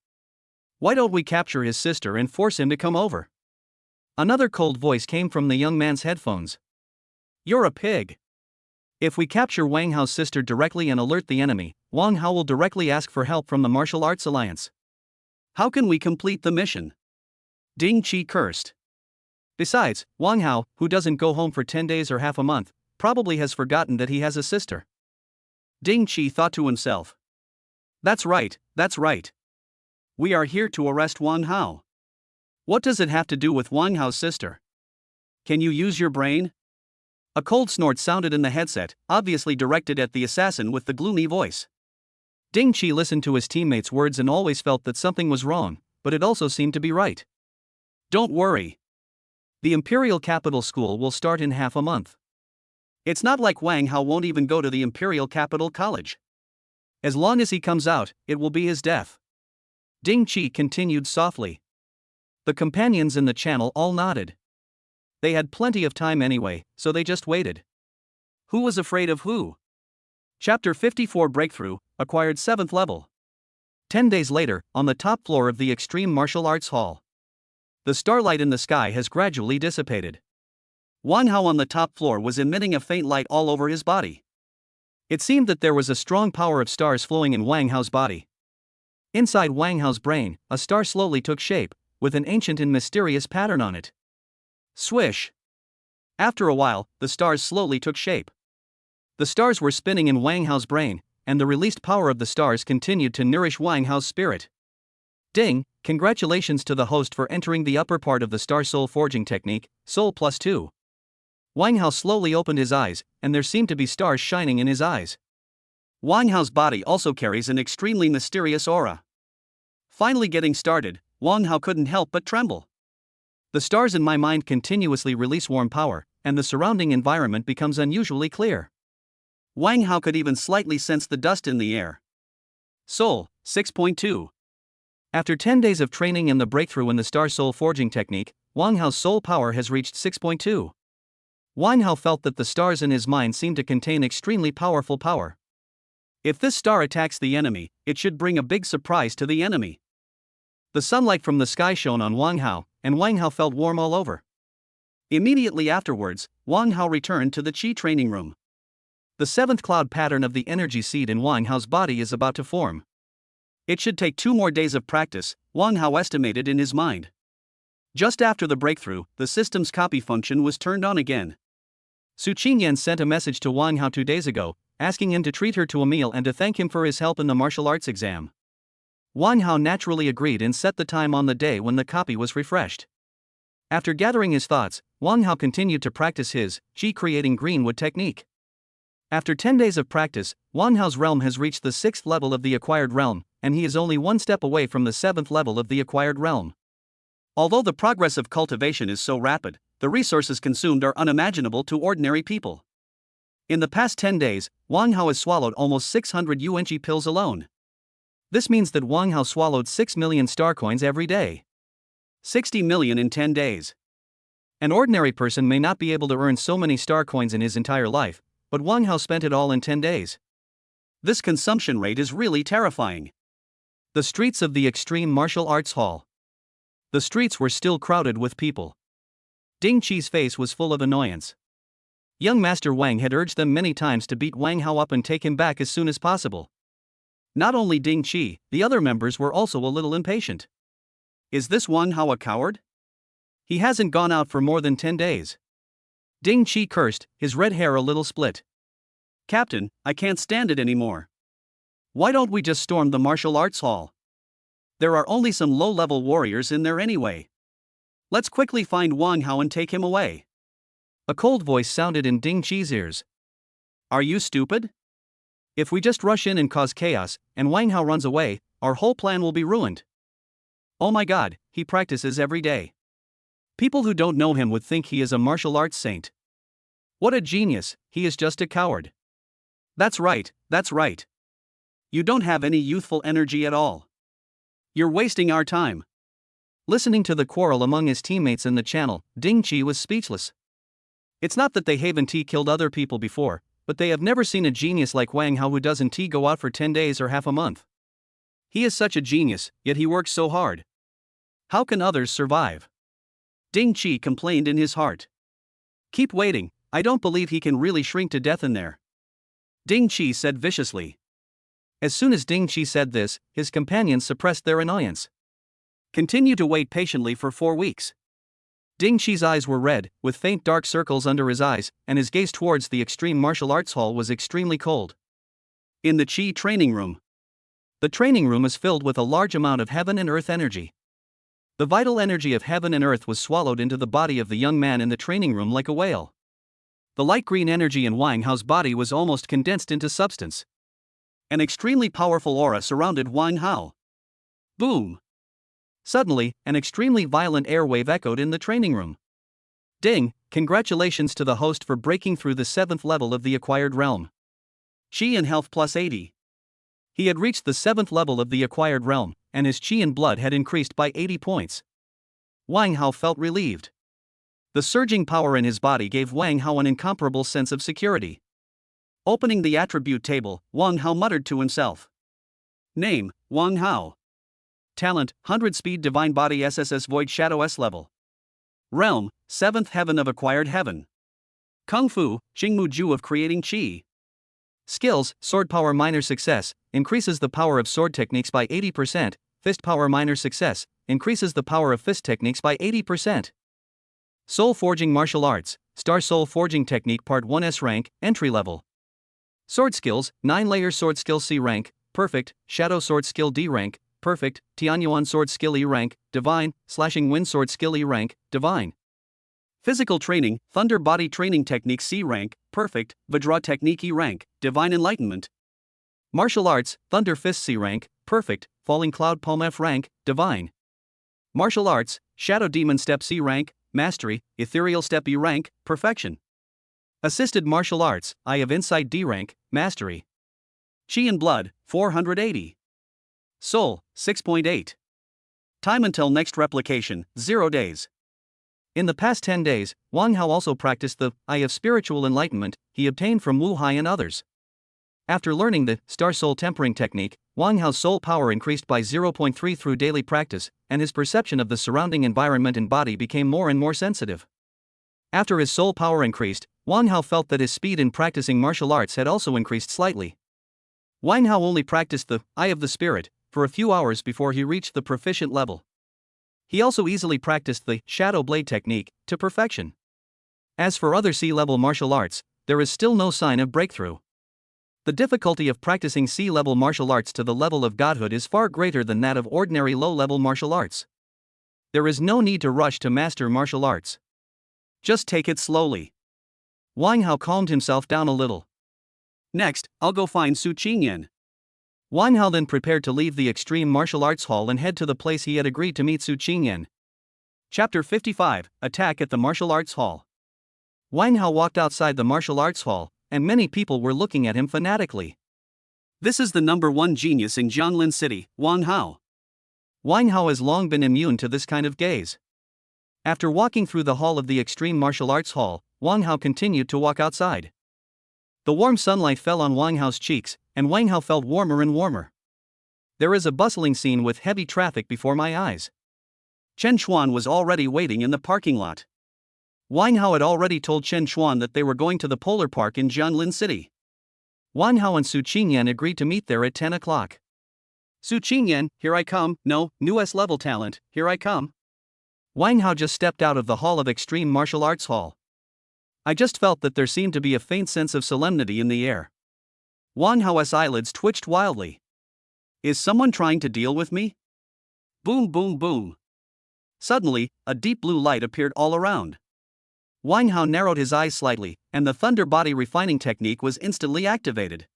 Why don't we capture his sister and force him to come over? Another cold voice came from the young man's headphones. You're a pig. If we capture Wang Hao's sister directly and alert the enemy, Wang Hao will directly ask for help from the Martial Arts Alliance. How can we complete the mission? Ding Qi cursed. Besides, Wang Hao, who doesn't go home for 10 days or half a month, probably has forgotten that he has a sister. Ding Qi thought to himself. That's right. We are here to arrest Wang Hao. What does it have to do with Wang Hao's sister? Can you use your brain? A cold snort sounded in the headset, obviously directed at the assassin with the gloomy voice. Ding Qi listened to his teammates' words and always felt that something was wrong, but it also seemed to be right. Don't worry. The Imperial Capital School will start in half a month. It's not like Wang Hao won't even go to the Imperial Capital College. As long as he comes out, it will be his death. Ding Qi continued softly. The companions in the channel all nodded. They had plenty of time anyway, so they just waited. Who was afraid of who? Chapter 54 Breakthrough, acquired 7th level. 10 days later, on the top floor of the Extreme Martial Arts Hall. The starlight in the sky has gradually dissipated. Wang Hao on the top floor was emitting a faint light all over his body. It seemed that there was a strong power of stars flowing in Wang Hao's body. Inside Wang Hao's brain, a star slowly took shape, with an ancient and mysterious pattern on it. Swish! After a while, the stars slowly took shape. The stars were spinning in Wang Hao's brain, and the released power of the stars continued to nourish Wang Hao's spirit. Ding, congratulations to the host for entering the upper part of the Star Soul Forging technique, Soul +2. Wang Hao slowly opened his eyes, and there seemed to be stars shining in his eyes. Wang Hao's body also carries an extremely mysterious aura. Finally getting started, Wang Hao couldn't help but tremble. The stars in my mind continuously release warm power, and the surrounding environment becomes unusually clear. Wang Hao could even slightly sense the dust in the air. Soul, 6.2. After 10 days of training and the breakthrough in the Star Soul Forging technique, Wang Hao's soul power has reached 6.2. Wang Hao felt that the stars in his mind seemed to contain extremely powerful power. If this star attacks the enemy, it should bring a big surprise to the enemy. The sunlight from the sky shone on Wang Hao, and Wang Hao felt warm all over. Immediately afterwards, Wang Hao returned to the Qi training room. The seventh cloud pattern of the energy seed in Wang Hao's body is about to form. It should take 2 more days of practice, Wang Hao estimated in his mind. Just after the breakthrough, the system's copy function was turned on again. Su Qingyan sent a message to Wang Hao 2 days ago, asking him to treat her to a meal and to thank him for his help in the martial arts exam. Wang Hao naturally agreed and set the time on the day when the copy was refreshed. After gathering his thoughts, Wang Hao continued to practice his Qi creating greenwood technique. After 10 days of practice, Wang Hao's realm has reached the 6th level of the acquired realm, and he is only 1 step away from the 7th level of the acquired realm. Although the progress of cultivation is so rapid, the resources consumed are unimaginable to ordinary people. In the past 10 days, Wang Hao has swallowed almost 600 yuanqi pills alone. This means that Wang Hao swallowed 6 million star coins every day. 60 million in 10 days. An ordinary person may not be able to earn so many star coins in his entire life, but Wang Hao spent it all in 10 days. This consumption rate is really terrifying. The streets of the Extreme Martial Arts Hall. The streets were still crowded with people. Ding Qi's face was full of annoyance. Young Master Wang had urged them many times to beat Wang Hao up and take him back as soon as possible. Not only Ding Qi, the other members were also a little impatient. Is this Wang Hao a coward? He hasn't gone out for more than 10 days. Ding Qi cursed, his red hair a little split. Captain, I can't stand it anymore. Why don't we just storm the martial arts hall? There are only some low-level warriors in there anyway. Let's quickly find Wang Hao and take him away. A cold voice sounded in Ding Qi's ears. Are you stupid? If we just rush in and cause chaos, and Wang Hao runs away, our whole plan will be ruined. Oh my god, he practices every day. People who don't know him would think he is a martial arts saint. What a genius, he is just a coward. That's right, that's right. You don't have any youthful energy at all. You're wasting our time. Listening to the quarrel among his teammates in the channel, Ding Qi was speechless. It's not that they haven't killed other people before, but they have never seen a genius like Wang Hao who doesn't go out for 10 days or half a month. He is such a genius, yet he works so hard. How can others survive? Ding Qi complained in his heart. Keep waiting, I don't believe he can really shrink to death in there. Ding Qi said viciously. As soon as Ding Qi said this, his companions suppressed their annoyance. Continue to wait patiently for 4 weeks. Ding Qi's eyes were red, with faint dark circles under his eyes, and his gaze towards the Extreme Martial Arts Hall was extremely cold. In the Qi training room. The training room is filled with a large amount of heaven and earth energy. The vital energy of heaven and earth was swallowed into the body of the young man in the training room like a whale. The light green energy in Wang Hao's body was almost condensed into substance. An extremely powerful aura surrounded Wang Hao. Boom! Suddenly, an extremely violent air wave echoed in the training room. Ding, congratulations to the host for breaking through the 7th level of the acquired realm. Qi and health plus 80. He had reached the 7th level of the acquired realm, and his Qi and blood had increased by 80 points. Wang Hao felt relieved. The surging power in his body gave Wang Hao an incomparable sense of security. Opening the attribute table, Wang Hao muttered to himself. Name, Wang Hao. Talent, 100 Speed Divine Body SSS Void Shadow S level. Realm, 7th Heaven of Acquired Heaven. Kung Fu, Jingmu Ju of Creating Qi. Skills, Sword Power Minor Success, increases the power of sword techniques by 80%, Fist Power Minor Success, increases the power of fist techniques by 80%. Soul Forging Martial Arts, Star Soul Forging Technique Part 1 S rank, Entry Level. Sword Skills, 9-layer Sword Skill C rank, Perfect, Shadow Sword Skill D rank, Perfect, Tianyuan Sword Skill E rank, Divine, Slashing Wind Sword Skill E rank, Divine. Physical Training, Thunder Body Training Technique C rank, Perfect, Vajra Technique E rank, Divine Enlightenment. Martial Arts, Thunder Fist C rank, Perfect, Falling Cloud Palm F rank, Divine. Martial Arts, Shadow Demon Step C rank, Mastery, Ethereal Step E rank, Perfection. Assisted Martial Arts, Eye of Insight D rank, Mastery. Qi and Blood, 480. Soul, 6.8. Time until next replication, 0 days. In the past 10 days, Wang Hao also practiced the Eye of Spiritual Enlightenment he obtained from Wu Hai and others. After learning the Star Soul Tempering technique, Wang Hao's soul power increased by 0.3 through daily practice, and his perception of the surrounding environment and body became more and more sensitive. After his soul power increased, Wang Hao felt that his speed in practicing martial arts had also increased slightly. Wang Hao only practiced the Eye of the Spirit for a few hours before he reached the proficient level. He also easily practiced the Shadow Blade technique to perfection. As for other C-level martial arts, there is still no sign of breakthrough. The difficulty of practicing C-level martial arts to the level of godhood is far greater than that of ordinary low-level martial arts. There is no need to rush to master martial arts. Just take it slowly. Wang Hao calmed himself down a little. Next, I'll go find Su Qingyan. Wang Hao then prepared to leave the Extreme Martial Arts Hall and head to the place he had agreed to meet Su Qingyan. Chapter 55, Attack at the Martial Arts Hall. Wang Hao walked outside the martial arts hall, and many people were looking at him fanatically. This is the #1 genius in Jianglin City, Wang Hao. Wang Hao has long been immune to this kind of gaze. After walking through the hall of the Extreme Martial Arts Hall, Wang Hao continued to walk outside. The warm sunlight fell on Wang Hao's cheeks, and Wang Hao felt warmer and warmer. There is a bustling scene with heavy traffic before my eyes. Chen Chuan was already waiting in the parking lot. Wang Hao had already told Chen Chuan that they were going to the Polar Park in Jianglin City. Wang Hao and Su Qingyan agreed to meet there at 10 o'clock. Su Qingyan, here I come. No, new S-level talent, here I come. Wang Hao just stepped out of the hall of Extreme Martial Arts Hall. I just felt that there seemed to be a faint sense of solemnity in the air. Wang Hao's eyelids twitched wildly. Is someone trying to deal with me? Boom, boom, boom. Suddenly, a deep blue light appeared all around. Wang Hao narrowed his eyes slightly, and the thunder body refining technique was instantly activated.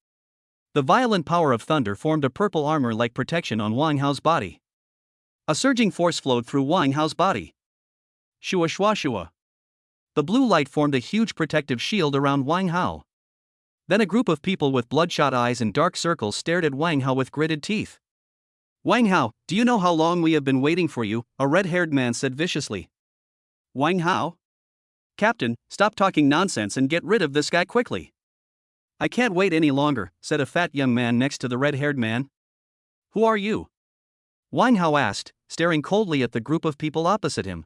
The violent power of thunder formed a purple armor-like protection on Wang Hao's body. A surging force flowed through Wang Hao's body. Shua shua shua. The blue light formed a huge protective shield around Wang Hao. Then a group of people with bloodshot eyes and dark circles stared at Wang Hao with gritted teeth. Wang Hao, do you know how long we have been waiting for you? A red-haired man said viciously. Wang Hao? Captain, stop talking nonsense and get rid of this guy quickly. I can't wait any longer, said a fat young man next to the red-haired man. Who are you? Wang Hao asked, staring coldly at the group of people opposite him.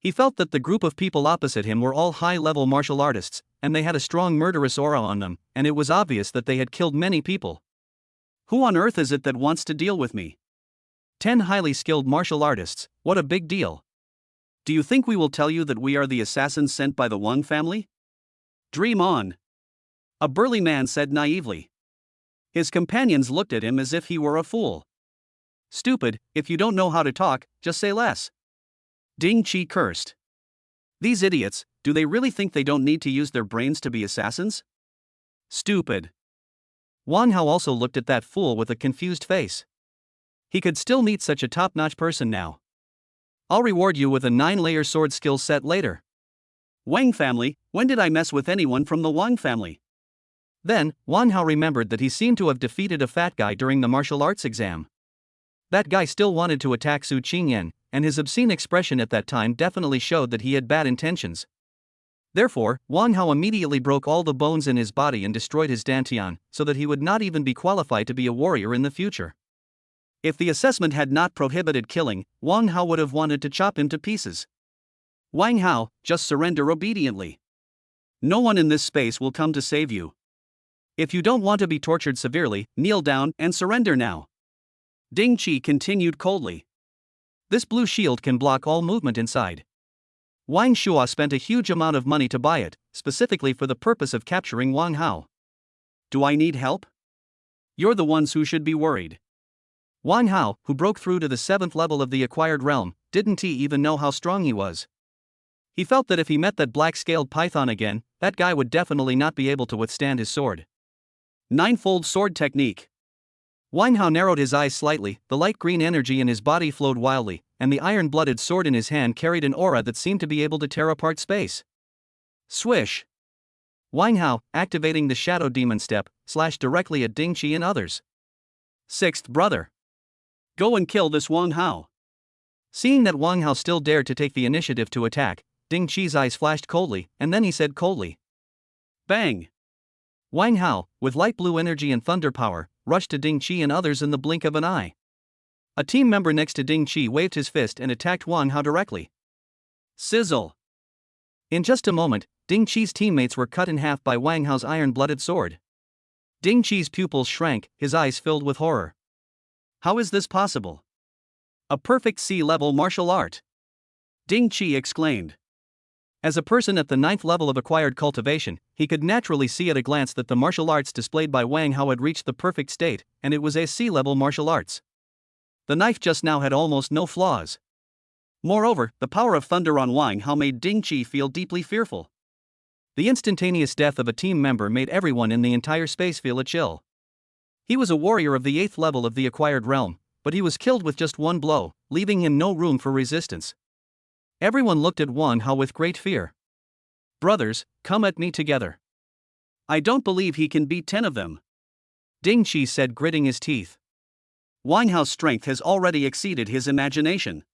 He felt that the group of people opposite him were all high-level martial artists, and they had a strong murderous aura on them, and it was obvious that they had killed many people. Who on earth is it that wants to deal with me? 10 highly skilled martial artists, what a big deal. Do you think we will tell you that we are the assassins sent by the Wong family? Dream on. A burly man said naively. His companions looked at him as if he were a fool. Stupid, if you don't know how to talk, just say less. Ding Qi cursed. These idiots, do they really think they don't need to use their brains to be assassins? Stupid. Wang Hao also looked at that fool with a confused face. He could still meet such a top-notch person now. I'll reward you with a 9-layer sword skill set later. Wang family, when did I mess with anyone from the Wang family? Then, Wang Hao remembered that he seemed to have defeated a fat guy during the martial arts exam. That guy still wanted to attack Su Qingyan, and his obscene expression at that time definitely showed that he had bad intentions. Therefore, Wang Hao immediately broke all the bones in his body and destroyed his dantian, so that he would not even be qualified to be a warrior in the future. If the assessment had not prohibited killing, Wang Hao would have wanted to chop him to pieces. Wang Hao, just surrender obediently. No one in this space will come to save you. If you don't want to be tortured severely, kneel down and surrender now. Ding Qi continued coldly. This blue shield can block all movement inside. Wang Shua spent a huge amount of money to buy it, specifically for the purpose of capturing Wang Hao. Do I need help? You're the ones who should be worried. Wang Hao, who broke through to the 7th level of the acquired realm, didn't he even know how strong he was. He felt that if he met that black-scaled python again, that guy would definitely not be able to withstand his sword. 9-fold sword technique. Wang Hao narrowed his eyes slightly, the light green energy in his body flowed wildly, and the iron-blooded sword in his hand carried an aura that seemed to be able to tear apart space. Swish! Wang Hao, activating the Shadow Demon step, slashed directly at Ding Qi and others. 6th brother. Go and kill this Wang Hao. Seeing that Wang Hao still dared to take the initiative to attack, Ding Qi's eyes flashed coldly, and then he said coldly. Bang! Wang Hao, with light blue energy and thunder power, rushed to Ding Qi and others in the blink of an eye. A team member next to Ding Qi waved his fist and attacked Wang Hao directly. Sizzle! In just a moment, Ding Qi's teammates were cut in half by Wang Hao's iron-blooded sword. Ding Qi's pupils shrank, his eyes filled with horror. How is this possible? A perfect C-level martial art! Ding Qi exclaimed. As a person at the 9th level of acquired cultivation, he could naturally see at a glance that the martial arts displayed by Wang Hao had reached the perfect state, and it was a C-level martial arts. The knife just now had almost no flaws. Moreover, the power of thunder on Wang Hao made Ding Qi feel deeply fearful. The instantaneous death of a team member made everyone in the entire space feel a chill. He was a warrior of the 8th level of the acquired realm, but he was killed with just one blow, leaving him no room for resistance. Everyone looked at Wang Hao with great fear. Brothers, come at me together. I don't believe he can beat 10 of them. Ding Qi said, gritting his teeth. Wang Hao's strength has already exceeded his imagination.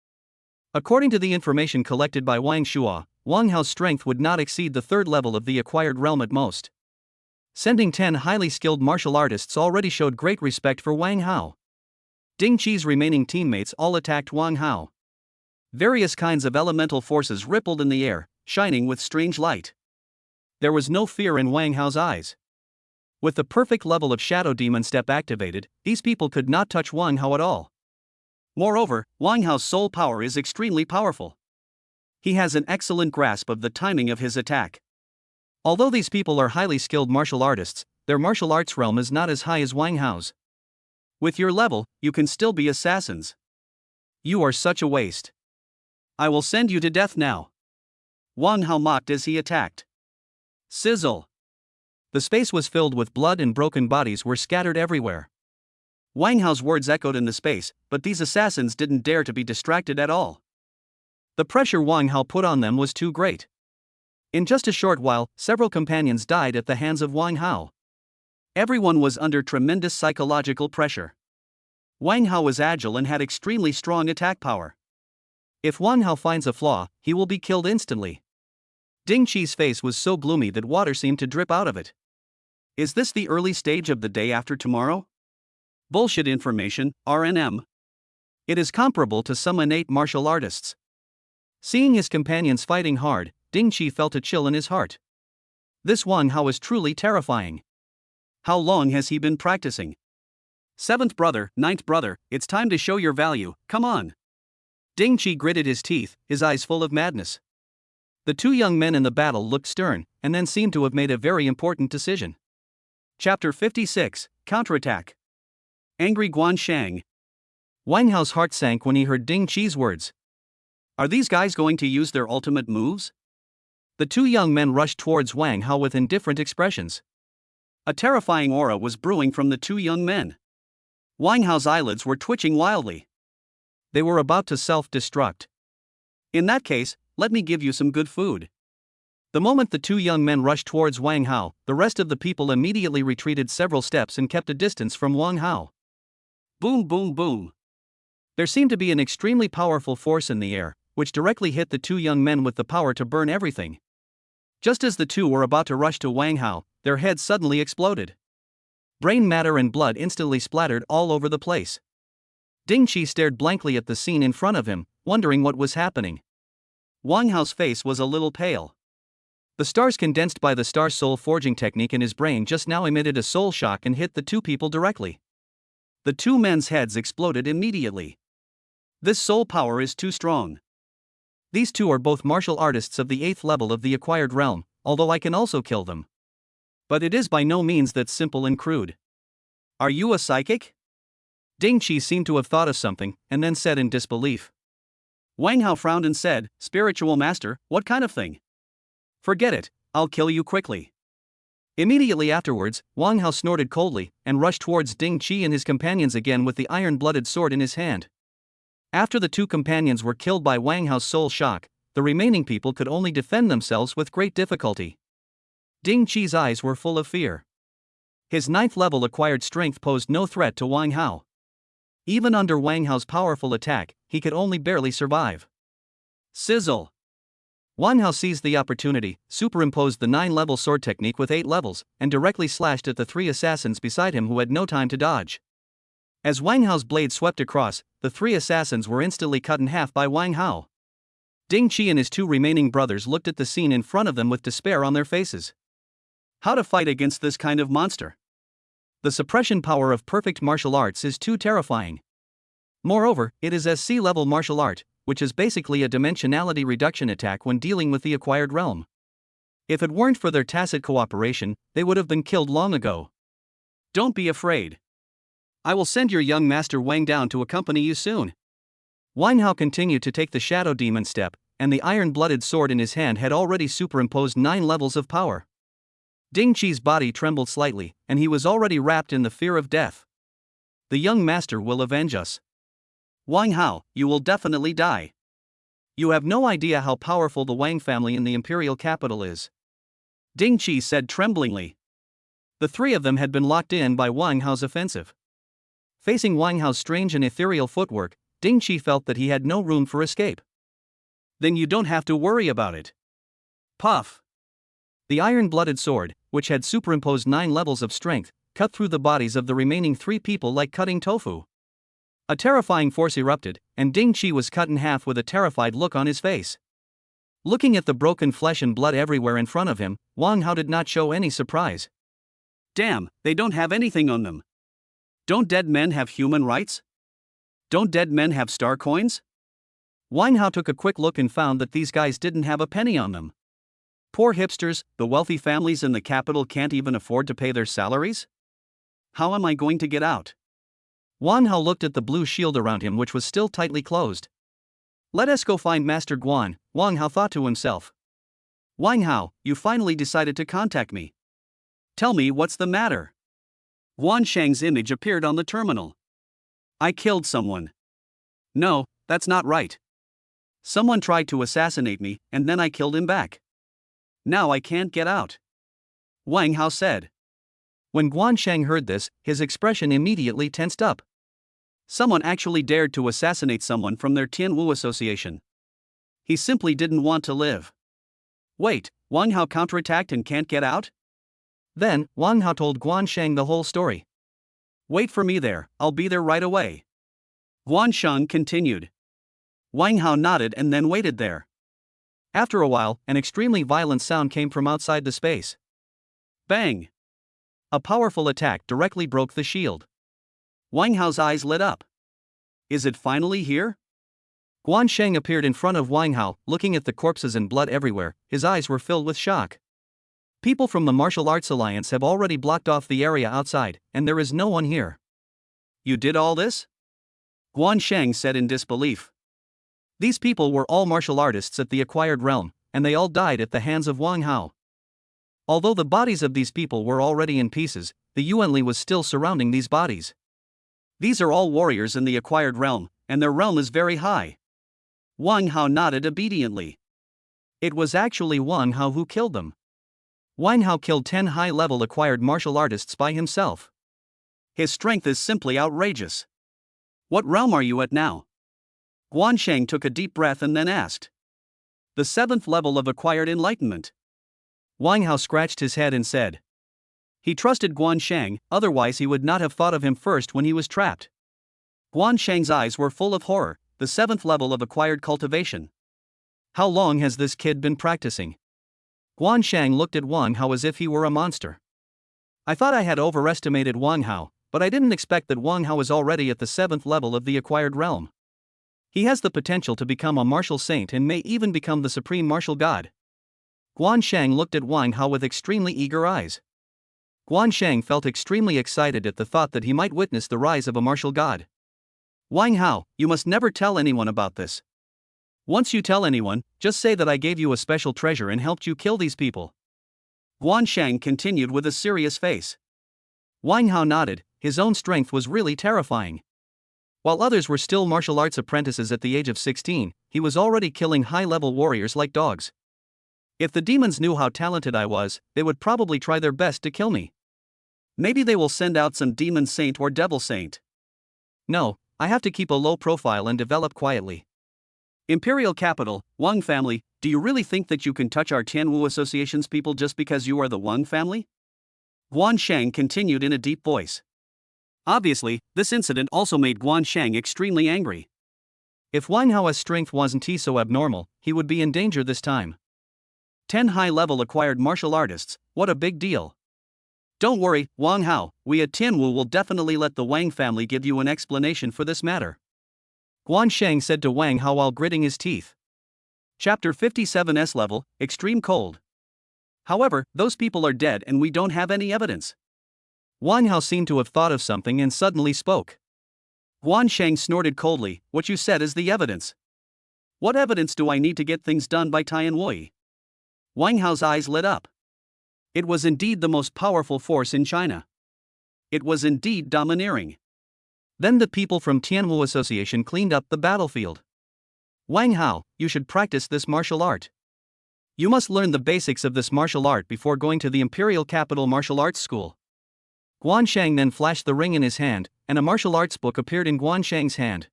According to the information collected by Wang Shua, Wang Hao's strength would not exceed the 3rd level of the acquired realm at most. Sending 10 highly skilled martial artists already showed great respect for Wang Hao. Ding Qi's remaining teammates all attacked Wang Hao. Various kinds of elemental forces rippled in the air, shining with strange light. There was no fear in Wang Hao's eyes. With the perfect level of Shadow Demon Step activated, these people could not touch Wang Hao at all. Moreover, Wang Hao's soul power is extremely powerful. He has an excellent grasp of the timing of his attack. Although these people are highly skilled martial artists, their martial arts realm is not as high as Wang Hao's. With your level, you can still be assassins. You are such a waste. I will send you to death now. Wang Hao mocked as he attacked. Sizzle! The space was filled with blood and broken bodies were scattered everywhere. Wang Hao's words echoed in the space, but these assassins didn't dare to be distracted at all. The pressure Wang Hao put on them was too great. In just a short while, several companions died at the hands of Wang Hao. Everyone was under tremendous psychological pressure. Wang Hao was agile and had extremely strong attack power. If Wang Hao finds a flaw, he will be killed instantly. Ding Qi's face was so gloomy that water seemed to drip out of it. Is this the early stage of the day after tomorrow? Bullshit information, RNM. It is comparable to some innate martial artists. Seeing his companions fighting hard, Ding Qi felt a chill in his heart. This Wang Hao is truly terrifying. How long has he been practicing? 7th brother, 9th brother, it's time to show your value, come on. Ding Qi gritted his teeth, his eyes full of madness. The 2 young men in the battle looked stern, and then seemed to have made a very important decision. Chapter 56, Counterattack. Angry Guan Shang. Wang Hao's heart sank when he heard Ding Qi's words. Are these guys going to use their ultimate moves? The 2 young men rushed towards Wang Hao with indifferent expressions. A terrifying aura was brewing from the 2 young men. Wang Hao's eyelids were twitching wildly. They were about to self-destruct. In that case, let me give you some good food. The moment the 2 young men rushed towards Wang Hao, the rest of the people immediately retreated several steps and kept a distance from Wang Hao. Boom, boom, boom. There seemed to be an extremely powerful force in the air, which directly hit the 2 young men with the power to burn everything. Just as the 2 were about to rush to Wang Hao, their heads suddenly exploded. Brain matter and blood instantly splattered all over the place. Ding Qi stared blankly at the scene in front of him, wondering what was happening. Wang Hao's face was a little pale. The stars condensed by the star soul forging technique in his brain just now emitted a soul shock and hit the 2 people directly. The 2 men's heads exploded immediately. This soul power is too strong. These 2 are both martial artists of the 8th level of the acquired realm, although I can also kill them. But it is by no means that simple and crude. Are you a psychic? Ding Qi seemed to have thought of something, and then said in disbelief. Wang Hao frowned and said, Spiritual master, what kind of thing? Forget it, I'll kill you quickly. Immediately afterwards, Wang Hao snorted coldly, and rushed towards Ding Qi and his companions again with the iron-blooded sword in his hand. After the 2 companions were killed by Wang Hao's soul shock, the remaining people could only defend themselves with great difficulty. Ding Qi's eyes were full of fear. His 9th level acquired strength posed no threat to Wang Hao. Even under Wang Hao's powerful attack, he could only barely survive. Sizzle! Wang Hao seized the opportunity, superimposed the 9-level sword technique with 8 levels, and directly slashed at the 3 assassins beside him who had no time to dodge. As Wang Hao's blade swept across, the 3 assassins were instantly cut in half by Wang Hao. Ding Qi and his 2 remaining brothers looked at the scene in front of them with despair on their faces. How to fight against this kind of monster? The suppression power of perfect martial arts is too terrifying. Moreover, it is a C-level martial art, which is basically a dimensionality reduction attack when dealing with the acquired realm. If it weren't for their tacit cooperation, they would have been killed long ago. Don't be afraid. I will send your young master Wang down to accompany you soon. Wang Hao continued to take the shadow demon step, and the iron-blooded sword in his hand had already superimposed 9 levels of power. Ding Qi's body trembled slightly, and he was already wrapped in the fear of death. The young master will avenge us. Wang Hao, you will definitely die. You have no idea how powerful the Wang family in the Imperial capital is. Ding Qi said tremblingly. The 3 of them had been locked in by Wang Hao's offensive. Facing Wang Hao's strange and ethereal footwork, Ding Qi felt that he had no room for escape. Then you don't have to worry about it. Puff! The iron-blooded sword, which had superimposed 9 levels of strength, cut through the bodies of the remaining 3 people like cutting tofu. A terrifying force erupted, and Ding Qi was cut in half with a terrified look on his face. Looking at the broken flesh and blood everywhere in front of him, Wang Hao did not show any surprise. Damn, they don't have anything on them. Don't dead men have human rights? Don't dead men have star coins? Wang Hao took a quick look and found that these guys didn't have a penny on them. Poor hipsters, the wealthy families in the capital can't even afford to pay their salaries? How am I going to get out? Wang Hao looked at the blue shield around him, which was still tightly closed. Let us go find Master Guan, Wang Hao thought to himself. Wang Hao, you finally decided to contact me. Tell me what's the matter. Guan Shang's image appeared on the terminal. I killed someone. No, that's not right. Someone tried to assassinate me, and then I killed him back. Now I can't get out. Wang Hao said. When Guan Shang heard this, his expression immediately tensed up. Someone actually dared to assassinate someone from their Tian Wu Association. He simply didn't want to live. Wait, Wang Hao counterattacked and can't get out? Then, Wang Hao told Guan Shang the whole story. Wait for me there, I'll be there right away. Guan Shang continued. Wang Hao nodded and then waited there. After a while, an extremely violent sound came from outside the space. Bang! A powerful attack directly broke the shield. Wang Hao's eyes lit up. Is it finally here? Guan Shang appeared in front of Wang Hao, looking at the corpses and blood everywhere. His eyes were filled with shock. People from the Martial Arts Alliance have already blocked off the area outside, and there is no one here. You did all this? Guan Shang said in disbelief. These people were all martial artists at the acquired realm, and they all died at the hands of Wang Hao. Although the bodies of these people were already in pieces, the Yuanli was still surrounding these bodies. These are all warriors in the acquired realm, and their realm is very high. Wang Hao nodded obediently. It was actually Wang Hao who killed them. Wang Hao killed 10 high-level acquired martial artists by himself. His strength is simply outrageous. What realm are you at now? Guan Shang took a deep breath and then asked. The 7th level of acquired enlightenment. Wang Hao scratched his head and said. He trusted Guan Shang, otherwise he would not have thought of him first when he was trapped. Guan Shang's eyes were full of horror, the 7th level of acquired cultivation. How long has this kid been practicing? Guan Shang looked at Wang Hao as if he were a monster. I thought I had overestimated Wang Hao, but I didn't expect that Wang Hao is already at the 7th level of the acquired realm. He has the potential to become a martial saint and may even become the supreme martial god. Guan Shang looked at Wang Hao with extremely eager eyes. Guan Shang felt extremely excited at the thought that he might witness the rise of a martial god. Wang Hao, you must never tell anyone about this. Once you tell anyone, just say that I gave you a special treasure and helped you kill these people. Guan Shang continued with a serious face. Wang Hao nodded, his own strength was really terrifying. While others were still martial arts apprentices at the age of 16, he was already killing high-level warriors like dogs. If the demons knew how talented I was, they would probably try their best to kill me. Maybe they will send out some demon saint or devil saint. No, I have to keep a low profile and develop quietly. Imperial capital, Wong family, do you really think that you can touch our Tian Wu Association's people just because you are the Wong family? Guansheng continued in a deep voice. Obviously, this incident also made Guansheng extremely angry. If Wang Hao's strength wasn't so abnormal, he would be in danger this time. 10 high-level acquired martial artists, what a big deal. Don't worry, Wang Hao, we at Tianwu will definitely let the Wang family give you an explanation for this matter. Guansheng said to Wang Hao while gritting his teeth. Chapter 57's level, Extreme Cold. However, those people are dead and we don't have any evidence. Wang Hao seemed to have thought of something and suddenly spoke. Guansheng snorted coldly, what you said is the evidence. What evidence do I need to get things done by Tian Wu? Wang Hao's eyes lit up. It was indeed the most powerful force in China. It was indeed domineering. Then the people from Tian Wu Association cleaned up the battlefield. Wang Hao, you should practice this martial art. You must learn the basics of this martial art before going to the Imperial Capital Martial Arts School. Guansheng then flashed the ring in his hand, and a martial arts book appeared in Guansheng's hand.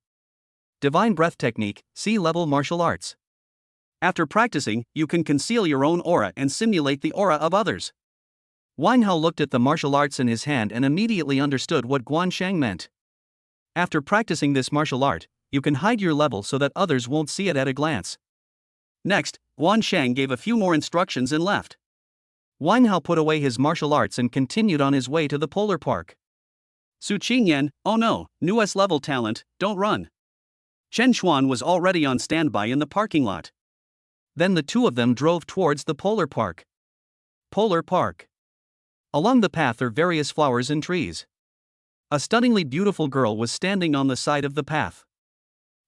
Divine Breath Technique, C-Level Martial Arts. After practicing, you can conceal your own aura and simulate the aura of others. Wang Hao looked at the martial arts in his hand and immediately understood what Guansheng meant. After practicing this martial art, you can hide your level so that others won't see it at a glance. Next, Guansheng gave a few more instructions and left. Wang Hao put away his martial arts and continued on his way to the Polar Park. Su Qingyan, oh no, new S-level talent, don't run. Chen Xuan was already on standby in the parking lot. Then the two of them drove towards the Polar Park. Polar Park. Along the path are various flowers and trees. A stunningly beautiful girl was standing on the side of the path.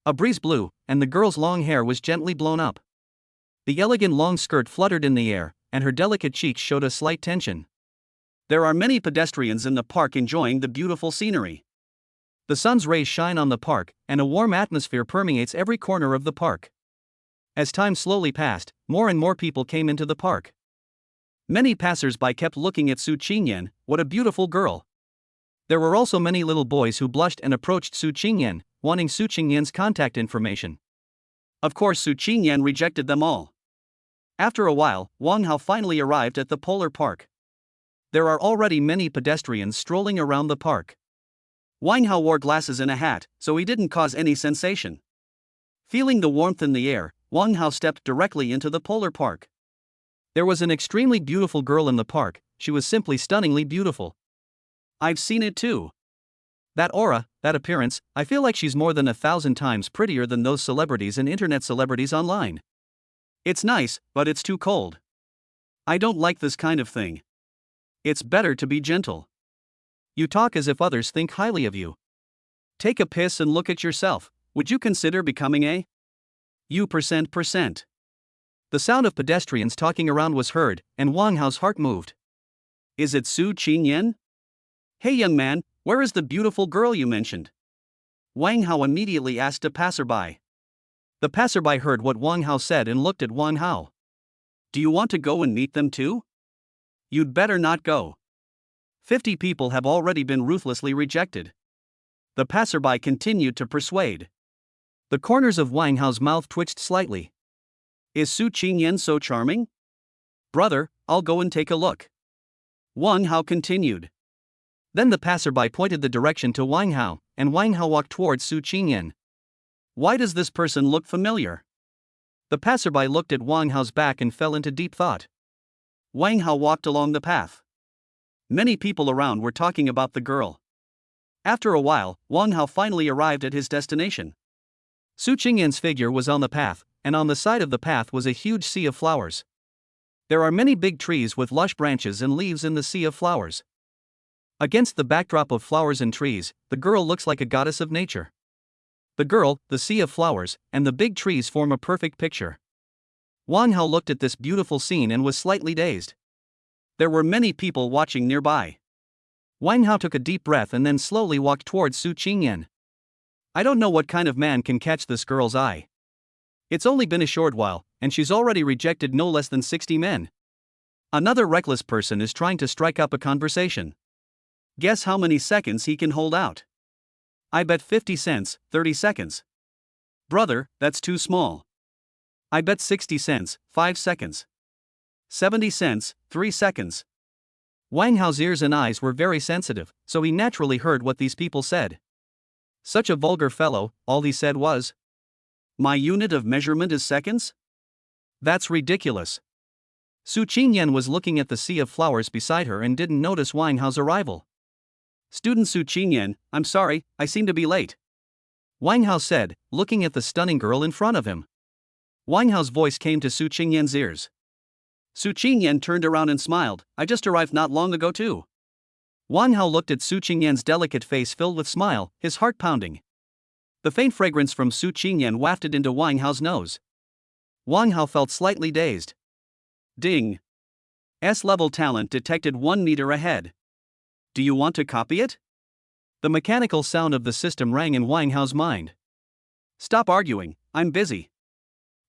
A breeze blew, and the girl's long hair was gently blown up. The elegant long skirt fluttered in the air, and her delicate cheeks showed a slight tension. There are many pedestrians in the park enjoying the beautiful scenery. The sun's rays shine on the park, and a warm atmosphere permeates every corner of the park. As time slowly passed, more and more people came into the park. Many passers-by kept looking at Su Qingyan, what a beautiful girl. There were also many little boys who blushed and approached Su Qingyan, wanting Su Qingyan's contact information. Of course, Su Qingyan rejected them all. After a while, Wang Hao finally arrived at the Polar Park. There are already many pedestrians strolling around the park. Wang Hao wore glasses and a hat, so he didn't cause any sensation. Feeling the warmth in the air, Wang Hao stepped directly into the Polar Park. There was an extremely beautiful girl in the park, she was simply stunningly beautiful. I've seen it too. That aura, that appearance, I feel like she's more than 1,000 times prettier than those celebrities and internet celebrities online. It's nice, but it's too cold. I don't like this kind of thing. It's better to be gentle. You talk as if others think highly of you. Take a piss and look at yourself. Would you consider becoming a %%? The sound of pedestrians talking around was heard, and Wang Hao's heart moved. Is it Su Qingyan? Hey young man, where is the beautiful girl you mentioned? Wang Hao immediately asked a passerby. The passerby heard what Wang Hao said and looked at Wang Hao. Do you want to go and meet them too? You'd better not go. 50 people have already been ruthlessly rejected. The passerby continued to persuade. The corners of Wang Hao's mouth twitched slightly. Is Su Qingyan so charming? Brother, I'll go and take a look. Wang Hao continued. Then the passerby pointed the direction to Wang Hao, and Wang Hao walked towards Su Qingyan. Why does this person look familiar? The passerby looked at Wang Hao's back and fell into deep thought. Wang Hao walked along the path. Many people around were talking about the girl. After a while, Wang Hao finally arrived at his destination. Su Qingyan's figure was on the path, and on the side of the path was a huge sea of flowers. There are many big trees with lush branches and leaves in the sea of flowers. Against the backdrop of flowers and trees, the girl looks like a goddess of nature. The girl, the sea of flowers, and the big trees form a perfect picture. Wang Hao looked at this beautiful scene and was slightly dazed. There were many people watching nearby. Wang Hao took a deep breath and then slowly walked towards Su Qingyan. I don't know what kind of man can catch this girl's eye. It's only been a short while, and she's already rejected no less than 60 men. Another reckless person is trying to strike up a conversation. Guess how many seconds he can hold out. I bet 50 cents, 30 seconds. Brother, that's too small. I bet 60 cents, 5 seconds. 70 cents, 3 seconds. Wang Hao's ears and eyes were very sensitive, so he naturally heard what these people said. Such a vulgar fellow, all he said was, My unit of measurement is seconds? That's ridiculous. Su Qingyan was looking at the sea of flowers beside her and didn't notice Wang Hao's arrival. Student Su Qingyan, I'm sorry, I seem to be late. Wang Hao said, looking at the stunning girl in front of him. Wang Hao's voice came to Su Qingyan's ears. Su Qingyan turned around and smiled, I just arrived not long ago too. Wang Hao looked at Su Qingyan's delicate face filled with smile, his heart pounding. The faint fragrance from Su Qingyan wafted into Wang Hao's nose. Wang Hao felt slightly dazed. Ding. S-level talent detected 1 meter ahead. Do you want to copy it? The mechanical sound of the system rang in Wang Hao's mind. Stop arguing, I'm busy.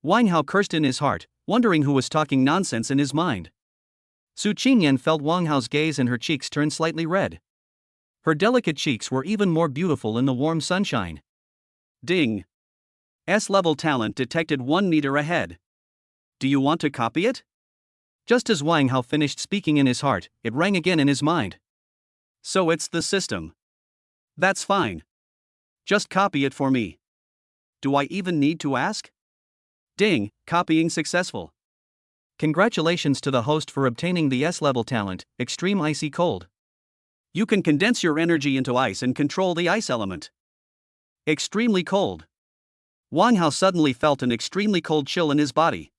Wang Hao cursed in his heart, wondering who was talking nonsense in his mind. Su Qingyan felt Wang Hao's gaze and her cheeks turned slightly red. Her delicate cheeks were even more beautiful in the warm sunshine. Ding. S-level talent detected 1 meter ahead. Do you want to copy it? Just as Wang Hao finished speaking in his heart, it rang again in his mind. So it's the system. That's fine. Just copy it for me. Do I even need to ask? Ding, copying successful. Congratulations to the host for obtaining the S-level talent, Extreme Icy Cold. You can condense your energy into ice and control the ice element. Extremely cold. Wang Hao suddenly felt an extremely cold chill in his body.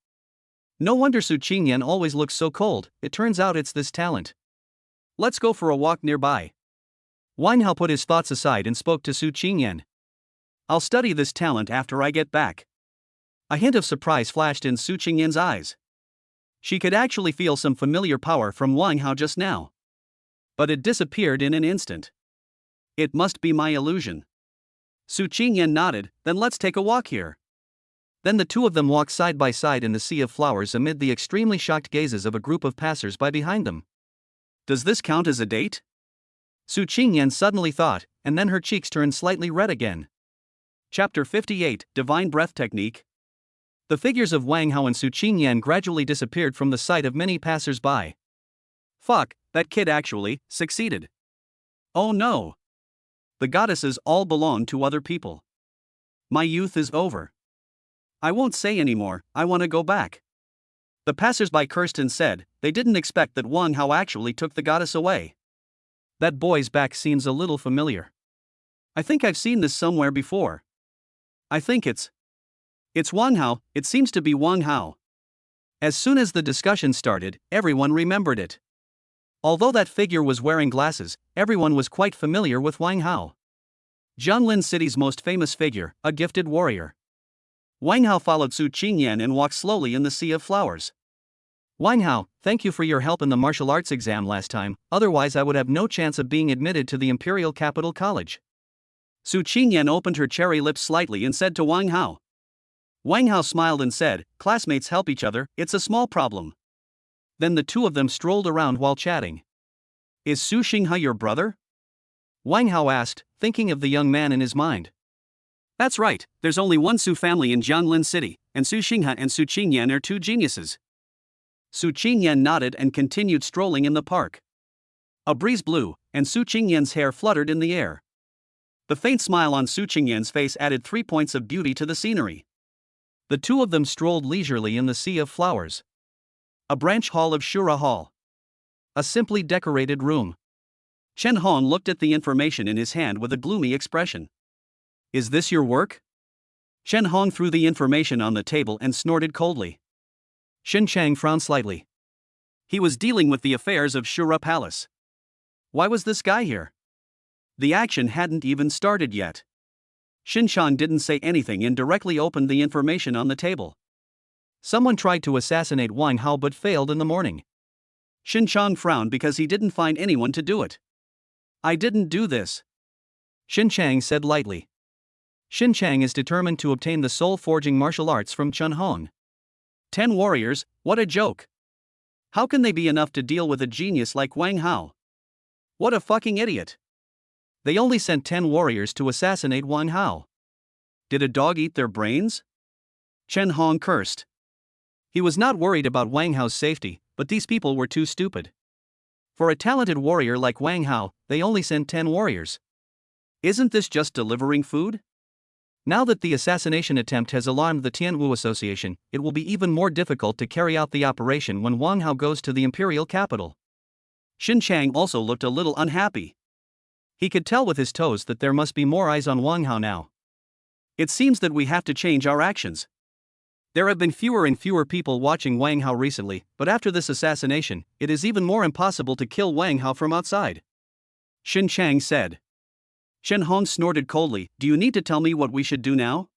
No wonder Su Qingyan always looks so cold, it turns out it's this talent. Let's go for a walk nearby. Wang Hao put his thoughts aside and spoke to Su Qingyan. I'll study this talent after I get back. A hint of surprise flashed in Su Qingyan's eyes. She could actually feel some familiar power from Wang Hao just now. But it disappeared in an instant. It must be my illusion. Su Qingyan nodded, then let's take a walk here. Then the two of them walked side by side in the sea of flowers amid the extremely shocked gazes of a group of passers-by behind them. Does this count as a date? Su Qingyan suddenly thought, and then her cheeks turned slightly red again. Chapter 58, Divine Breath Technique. The figures of Wang Hao and Su Qingyan gradually disappeared from the sight of many passers-by. Fuck, that kid actually succeeded. Oh no. The goddesses all belong to other people. My youth is over. I won't say anymore, I want to go back. The passers-by cursed and said, they didn't expect that Wang Hao actually took the goddess away. That boy's back seems a little familiar. I think I've seen this somewhere before. I think it's Wang Hao, it seems to be Wang Hao. As soon as the discussion started, everyone remembered it. Although that figure was wearing glasses, everyone was quite familiar with Wang Hao. Jianglin City's most famous figure, a gifted warrior. Wang Hao followed Su Qingyan and walked slowly in the sea of flowers. Wang Hao, thank you for your help in the martial arts exam last time, otherwise I would have no chance of being admitted to the Imperial Capital College. Su Qingyan opened her cherry lips slightly and said to Wang Hao. Wang Hao smiled and said, classmates help each other, it's a small problem. Then the two of them strolled around while chatting. Is Su Xinghe your brother? Wang Hao asked, thinking of the young man in his mind. That's right, there's only one Su family in Jianglin City, and Su Xinghe and Su Qingyan are two geniuses. Su Qingyan nodded and continued strolling in the park. A breeze blew, and Su Qingyan's hair fluttered in the air. The faint smile on Su Qingyan's face added 3 points of beauty to the scenery. The two of them strolled leisurely in the sea of flowers. A branch hall of Shura Hall. A simply decorated room. Chen Hong looked at the information in his hand with a gloomy expression. Is this your work? Chen Hong threw the information on the table and snorted coldly. Shen Chang frowned slightly. He was dealing with the affairs of Shur Palace. Why was this guy here? The action hadn't even started yet. Shin Chang didn't say anything and directly opened the information on the table. Someone tried to assassinate Wang Hao but failed in the morning. Shin Chang frowned because he didn't find anyone to do it. I didn't do this, Shin Chang said lightly. Shin Chang is determined to obtain the soul-forging martial arts from Chen Hong. 10 warriors, what a joke. How can they be enough to deal with a genius like Wang Hao? What a fucking idiot. They only sent 10 warriors to assassinate Wang Hao. Did a dog eat their brains? Chen Hong cursed. He was not worried about Wang Hao's safety, but these people were too stupid. For a talented warrior like Wang Hao, they only sent 10 warriors. Isn't this just delivering food? Now that the assassination attempt has alarmed the Tian Wu Association, it will be even more difficult to carry out the operation when Wang Hao goes to the Imperial capital. Xin Chang also looked a little unhappy. He could tell with his toes that there must be more eyes on Wang Hao now. It seems that we have to change our actions. There have been fewer and fewer people watching Wang Hao recently, but after this assassination, it is even more impossible to kill Wang Hao from outside. Xin Chang said. Shen Hong snorted coldly. Do you need to tell me what we should do now?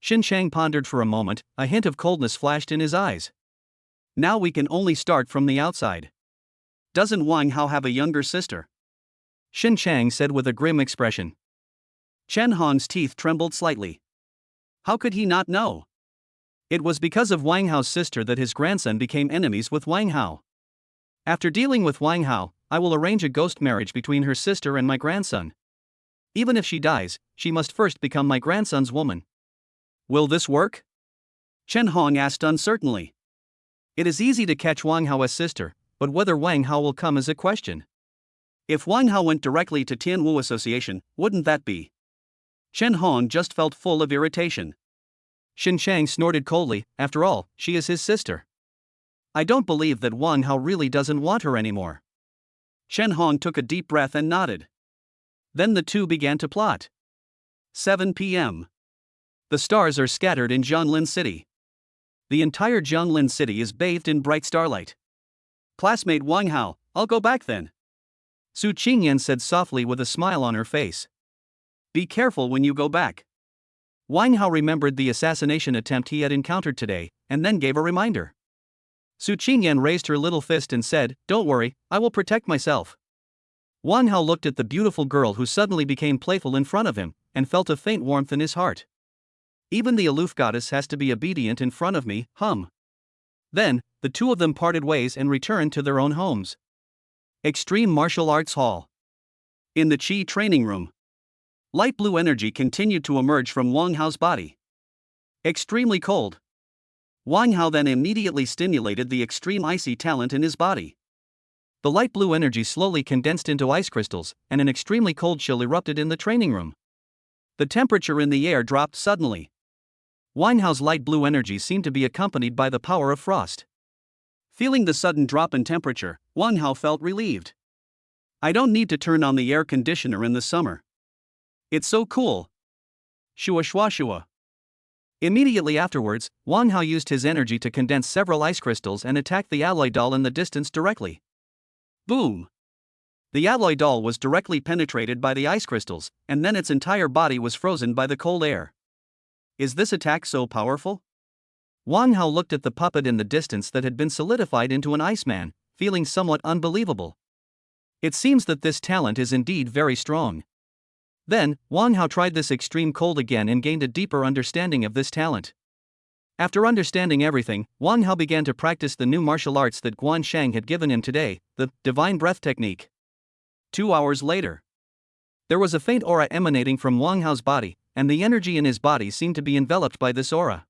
Xin Chang pondered for a moment, a hint of coldness flashed in his eyes. Now we can only start from the outside. Doesn't Wang Hao have a younger sister? Xin Chang said with a grim expression. Chen Hong's teeth trembled slightly. How could he not know? It was because of Wang Hao's sister that his grandson became enemies with Wang Hao. After dealing with Wang Hao, I will arrange a ghost marriage between her sister and my grandson. Even if she dies, she must first become my grandson's woman. Will this work? Chen Hong asked uncertainly. It is easy to catch Wang Hao as sister, but whether Wang Hao will come is a question. If Wang Hao went directly to Tian Wu Association, wouldn't that be? Chen Hong just felt full of irritation. Xin Chang snorted coldly. After all, she is his sister. I don't believe that Wang Hao really doesn't want her anymore. Shen Hong took a deep breath and nodded. Then the two began to plot. 7 p.m. The stars are scattered in Jianglin City. The entire Jianglin City is bathed in bright starlight. Classmate Wang Hao, I'll go back then. Su Qingyan said softly with a smile on her face. Be careful when you go back. Wang Hao remembered the assassination attempt he had encountered today, and then gave a reminder. Su Qingyan raised her little fist and said, Don't worry, I will protect myself. Wang Hao looked at the beautiful girl who suddenly became playful in front of him, and felt a faint warmth in his heart. Even the aloof goddess has to be obedient in front of me, Then, the two of them parted ways and returned to their own homes. Extreme Martial Arts Hall. In the Qi training room. Light blue energy continued to emerge from Wang Hao's body. Extremely cold. Wang Hao then immediately stimulated the extreme icy talent in his body. The light blue energy slowly condensed into ice crystals, and an extremely cold chill erupted in the training room. The temperature in the air dropped suddenly. Wang Hao's light blue energy seemed to be accompanied by the power of frost. Feeling the sudden drop in temperature, Wang Hao felt relieved. I don't need to turn on the air conditioner in the summer. It's so cool. Shua shua shua. Immediately afterwards, Wang Hao used his energy to condense several ice crystals and attacked the alloy doll in the distance directly. Boom! The alloy doll was directly penetrated by the ice crystals, and then its entire body was frozen by the cold air. Is this attack so powerful? Wang Hao looked at the puppet in the distance that had been solidified into an iceman, feeling somewhat unbelievable. It seems that this talent is indeed very strong. Then, Wang Hao tried this extreme cold again and gained a deeper understanding of this talent. After understanding everything, Wang Hao began to practice the new martial arts that Guan Shang had given him today, the Divine Breath technique. 2 hours later, there was a faint aura emanating from Wang Hao's body, and the energy in his body seemed to be enveloped by this aura.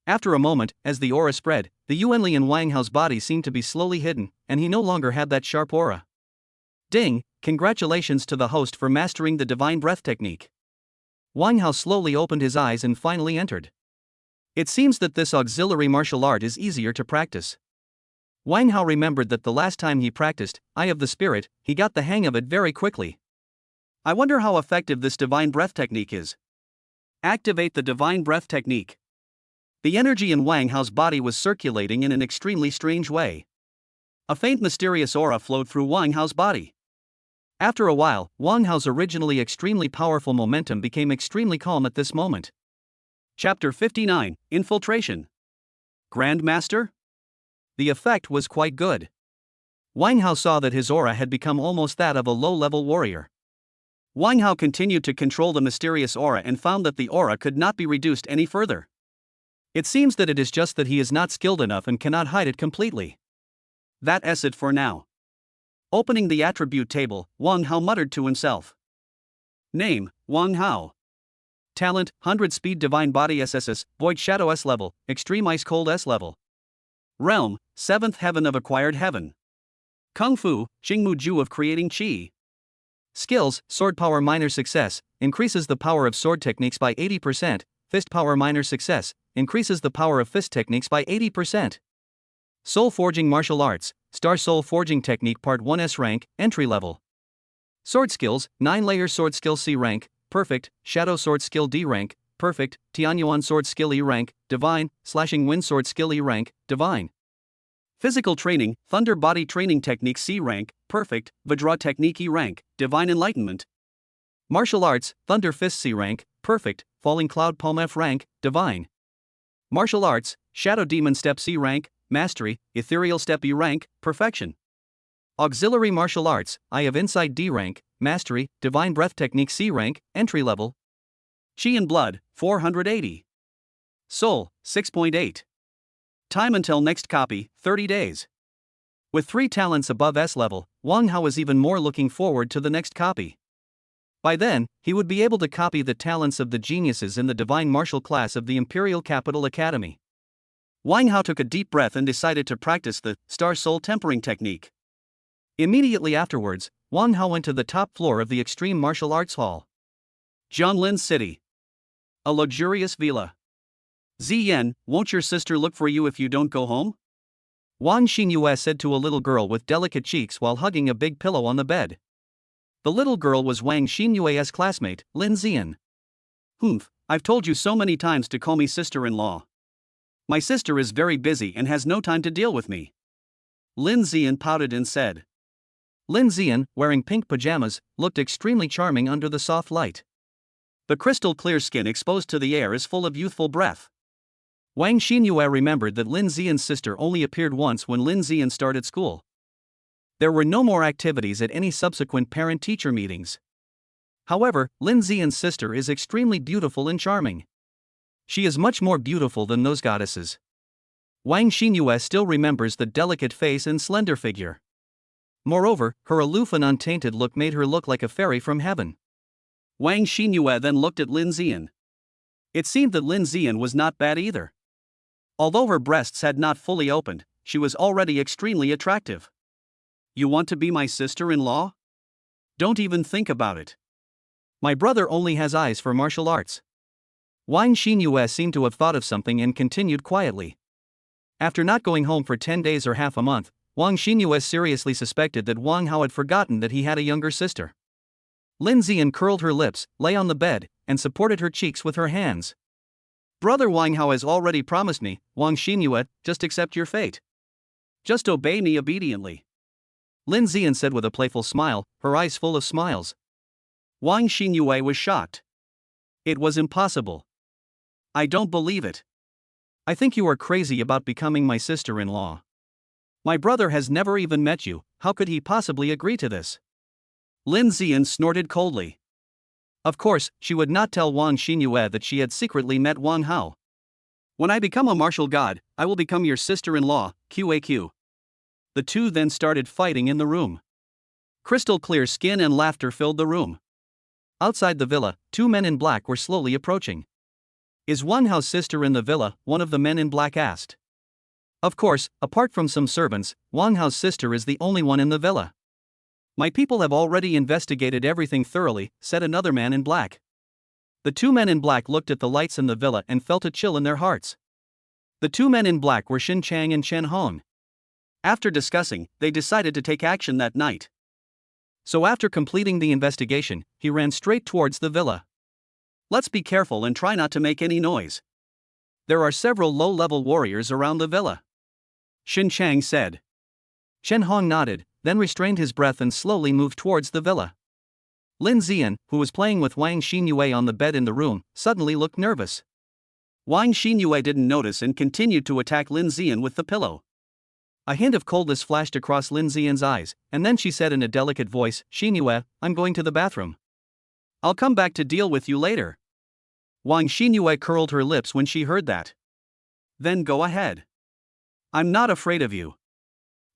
After a moment, as the aura spread, the Yuanli in Wang Hao's body seemed to be slowly hidden, and he no longer had that sharp aura. Ding, congratulations to the host for mastering the Divine Breath technique. Wang Hao slowly opened his eyes and finally entered. It seems that this auxiliary martial art is easier to practice. Wang Hao remembered that the last time he practiced, Eye of the Spirit, he got the hang of it very quickly. I wonder how effective this Divine Breath technique is. Activate the Divine Breath technique. The energy in Wang Hao's body was circulating in an extremely strange way. A faint mysterious aura flowed through Wang Hao's body. After a while, Wang Hao's originally extremely powerful momentum became extremely calm at this moment. Chapter 59, Infiltration. Grandmaster? The effect was quite good. Wang Hao saw that his aura had become almost that of a low-level warrior. Wang Hao continued to control the mysterious aura and found that the aura could not be reduced any further. It seems that it is just that he is not skilled enough and cannot hide it completely. That's it for now. Opening the attribute table, Wang Hao muttered to himself. Name, Wang Hao. Talent, 100 speed divine body SSS, void shadow S level, extreme ice cold S level. Realm, 7th heaven of acquired heaven. Kung Fu, Jingmu Ju of creating Qi. Skills, sword power minor success, increases the power of sword techniques by 80%, fist power minor success, increases the power of fist techniques by 80%. Soul forging martial arts, star soul forging technique part 1S rank, entry level. Sword skills, 9-layer sword skill C rank, perfect, shadow sword skill D rank, perfect, Tianyuan sword skill E rank, divine, slashing wind sword skill E rank, divine. Physical training, thunder body training technique C rank, perfect, Vajra technique E rank, divine enlightenment. Martial arts, thunder fist C rank, perfect, falling cloud palm F rank, divine. Martial arts, shadow demon step C rank, mastery, ethereal step E rank, perfection. Auxiliary martial arts, Eye of Insight D rank, mastery, divine breath technique C rank, entry level. Qi and blood, 480. Soul, 6.8. Time until next copy, 30 days. With 3 talents above S level, Wang Hao was even more looking forward to the next copy. By then, he would be able to copy the talents of the geniuses in the divine martial class of the Imperial Capital Academy. Wang Hao took a deep breath and decided to practice the Star Soul Tempering technique. Immediately afterwards, Wang Hao went to the top floor of the Extreme Martial Arts Hall. Jianlin City. A luxurious villa. Ziyan, won't your sister look for you if you don't go home? Wang Xinyue said to a little girl with delicate cheeks while hugging a big pillow on the bed. The little girl was Wang Xinyue's classmate, Lin Ziyan. Humph, I've told you so many times to call me sister-in-law. My sister is very busy and has no time to deal with me. Lin Ziyan pouted and said. Lin Ziyan, wearing pink pajamas, looked extremely charming under the soft light. The crystal clear skin exposed to the air is full of youthful breath. Wang Xinyue remembered that Lin Ziyan's sister only appeared once when Lin Ziyan started school. There were no more activities at any subsequent parent-teacher meetings. However, Lin Ziyan's sister is extremely beautiful and charming. She is much more beautiful than those goddesses. Wang Xinyue still remembers the delicate face and slender figure. Moreover, her aloof and untainted look made her look like a fairy from heaven. Wang Xinyue then looked at Lin Ziyan. It seemed that Lin Ziyan was not bad either. Although her breasts had not fully opened, she was already extremely attractive. You want to be my sister-in-law? Don't even think about it. My brother only has eyes for martial arts. Wang Xinyue seemed to have thought of something and continued quietly. After not going home for 10 days or half a month, Wang Xinyue seriously suspected that Wang Hao had forgotten that he had a younger sister. Lin Ziyan curled her lips, lay on the bed, and supported her cheeks with her hands. Brother Wang Hao has already promised me, Wang Xinyue, just accept your fate. Just obey me obediently. Lin Ziyan said with a playful smile, her eyes full of smiles. Wang Xinyue was shocked. It was impossible. I don't believe it. I think you are crazy about becoming my sister-in-law. My brother has never even met you, how could he possibly agree to this? Lin Ziyan snorted coldly. Of course, she would not tell Wang Xinyue that she had secretly met Wang Hao. When I become a martial god, I will become your sister-in-law, QAQ. The two then started fighting in the room. Crystal clear skin and laughter filled the room. Outside the villa, 2 men in black were slowly approaching. Is Wang Hao's sister in the villa? One of the men in black asked. Of course, apart from some servants, Wang Hao's sister is the only one in the villa. My people have already investigated everything thoroughly, said another man in black. The 2 men in black looked at the lights in the villa and felt a chill in their hearts. The 2 men in black were Xin Chang and Chen Hong. After discussing, they decided to take action that night. So after completing the investigation, he ran straight towards the villa. Let's be careful and try not to make any noise. There are several low-level warriors around the villa. Xin Chang said. Chen Hong nodded, then restrained his breath and slowly moved towards the villa. Lin Ziyan, who was playing with Wang Xinyue on the bed in the room, suddenly looked nervous. Wang Xinyue didn't notice and continued to attack Lin Ziyan with the pillow. A hint of coldness flashed across Lin Ziyan's eyes, and then she said in a delicate voice, Xinyue, I'm going to the bathroom. I'll come back to deal with you later. Wang Xinyue curled her lips when she heard that. Then go ahead. I'm not afraid of you.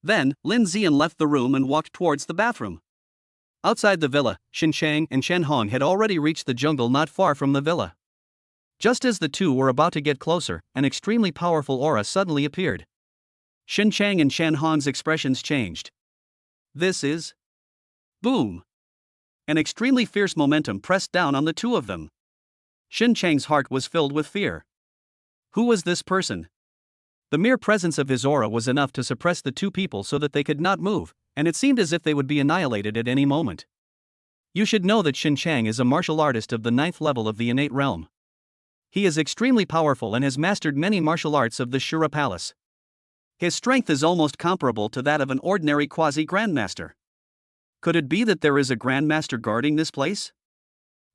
Then, Lin Ziyan left the room and walked towards the bathroom. Outside the villa, Xinchang and Chen Hong had already reached the jungle not far from the villa. Just as the two were about to get closer, an extremely powerful aura suddenly appeared. Xinchang and Chen Hong's expressions changed. This is... Boom! An extremely fierce momentum pressed down on the two of them. Xinchang's heart was filled with fear. Who was this person? The mere presence of his aura was enough to suppress the two people so that they could not move, and it seemed as if they would be annihilated at any moment. You should know that Xinchang is a martial artist of the 9th level of the Innate realm. He is extremely powerful and has mastered many martial arts of the Shur Palace. His strength is almost comparable to that of an ordinary quasi-grandmaster. Could it be that there is a grandmaster guarding this place?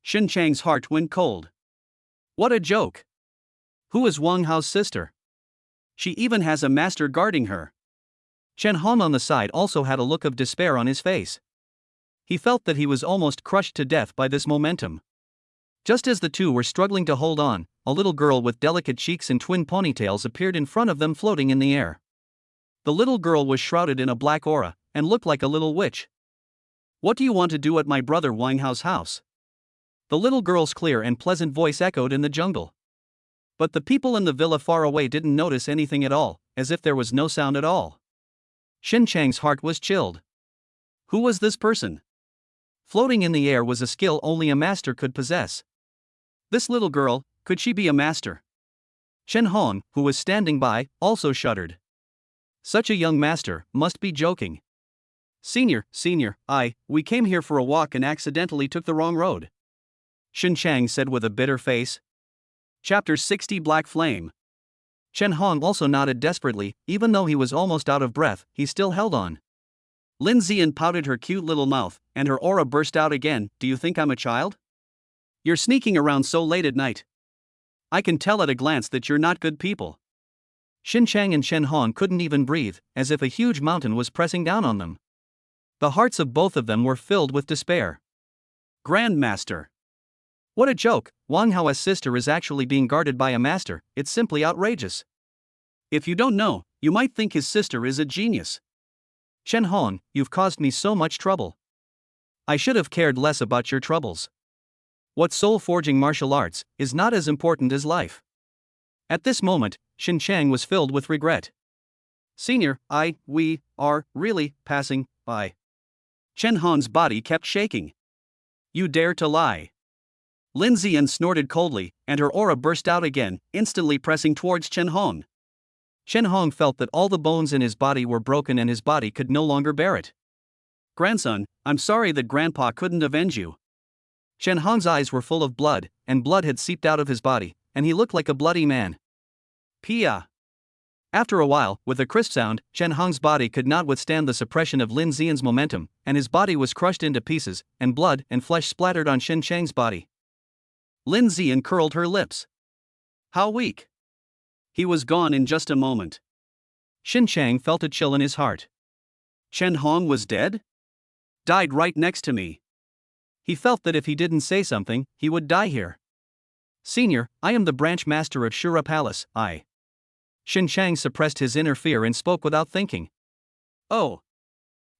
Xinchang's heart went cold. What a joke! Who is Wang Hao's sister? She even has a master guarding her. Chen Hong on the side also had a look of despair on his face. He felt that he was almost crushed to death by this momentum. Just as the two were struggling to hold on, a little girl with delicate cheeks and twin ponytails appeared in front of them floating in the air. The little girl was shrouded in a black aura, and looked like a little witch. What do you want to do at my brother Wang Hao's house? The little girl's clear and pleasant voice echoed in the jungle. But the people in the villa far away didn't notice anything at all, as if there was no sound at all. Xinchang's heart was chilled. Who was this person? Floating in the air was a skill only a master could possess. This little girl, could she be a master? Chen Hong, who was standing by, also shuddered. Such a young master must be joking. Senior, we came here for a walk and accidentally took the wrong road. Xinchang said with a bitter face. Chapter 60 Black Flame. Chen Hong also nodded desperately, even though he was almost out of breath, he still held on. Lin Ziyan pouted her cute little mouth, and her aura burst out again. Do you think I'm a child? You're sneaking around so late at night. I can tell at a glance that you're not good people. Xinchang and Chen Hong couldn't even breathe, as if a huge mountain was pressing down on them. The hearts of both of them were filled with despair. Grandmaster. What a joke! Wang Hao's sister is actually being guarded by a master. It's simply outrageous. If you don't know, you might think his sister is a genius. Chen Hong, you've caused me so much trouble. I should have cared less about your troubles. What soul-forging martial arts is not as important as life. At this moment, Xinchang was filled with regret. Senior, we are really passing by. Chen Hong's body kept shaking. You dare to lie. Lin Ziyan snorted coldly, and her aura burst out again, instantly pressing towards Chen Hong. Chen Hong felt that all the bones in his body were broken and his body could no longer bear it. Grandson, I'm sorry that Grandpa couldn't avenge you. Chen Hong's eyes were full of blood, and blood had seeped out of his body, and he looked like a bloody man. Pia. After a while, with a crisp sound, Chen Hong's body could not withstand the suppression of Lin Ziyan's momentum, and his body was crushed into pieces, and blood and flesh splattered on Xinchang's body. Lin Ziyan curled her lips. How weak. He was gone in just a moment. Xinchang felt a chill in his heart. Chen Hong was dead? Died right next to me. He felt that if he didn't say something, he would die here. Senior, I am the branch master of Shur Palace, Xinchang suppressed his inner fear and spoke without thinking. Oh.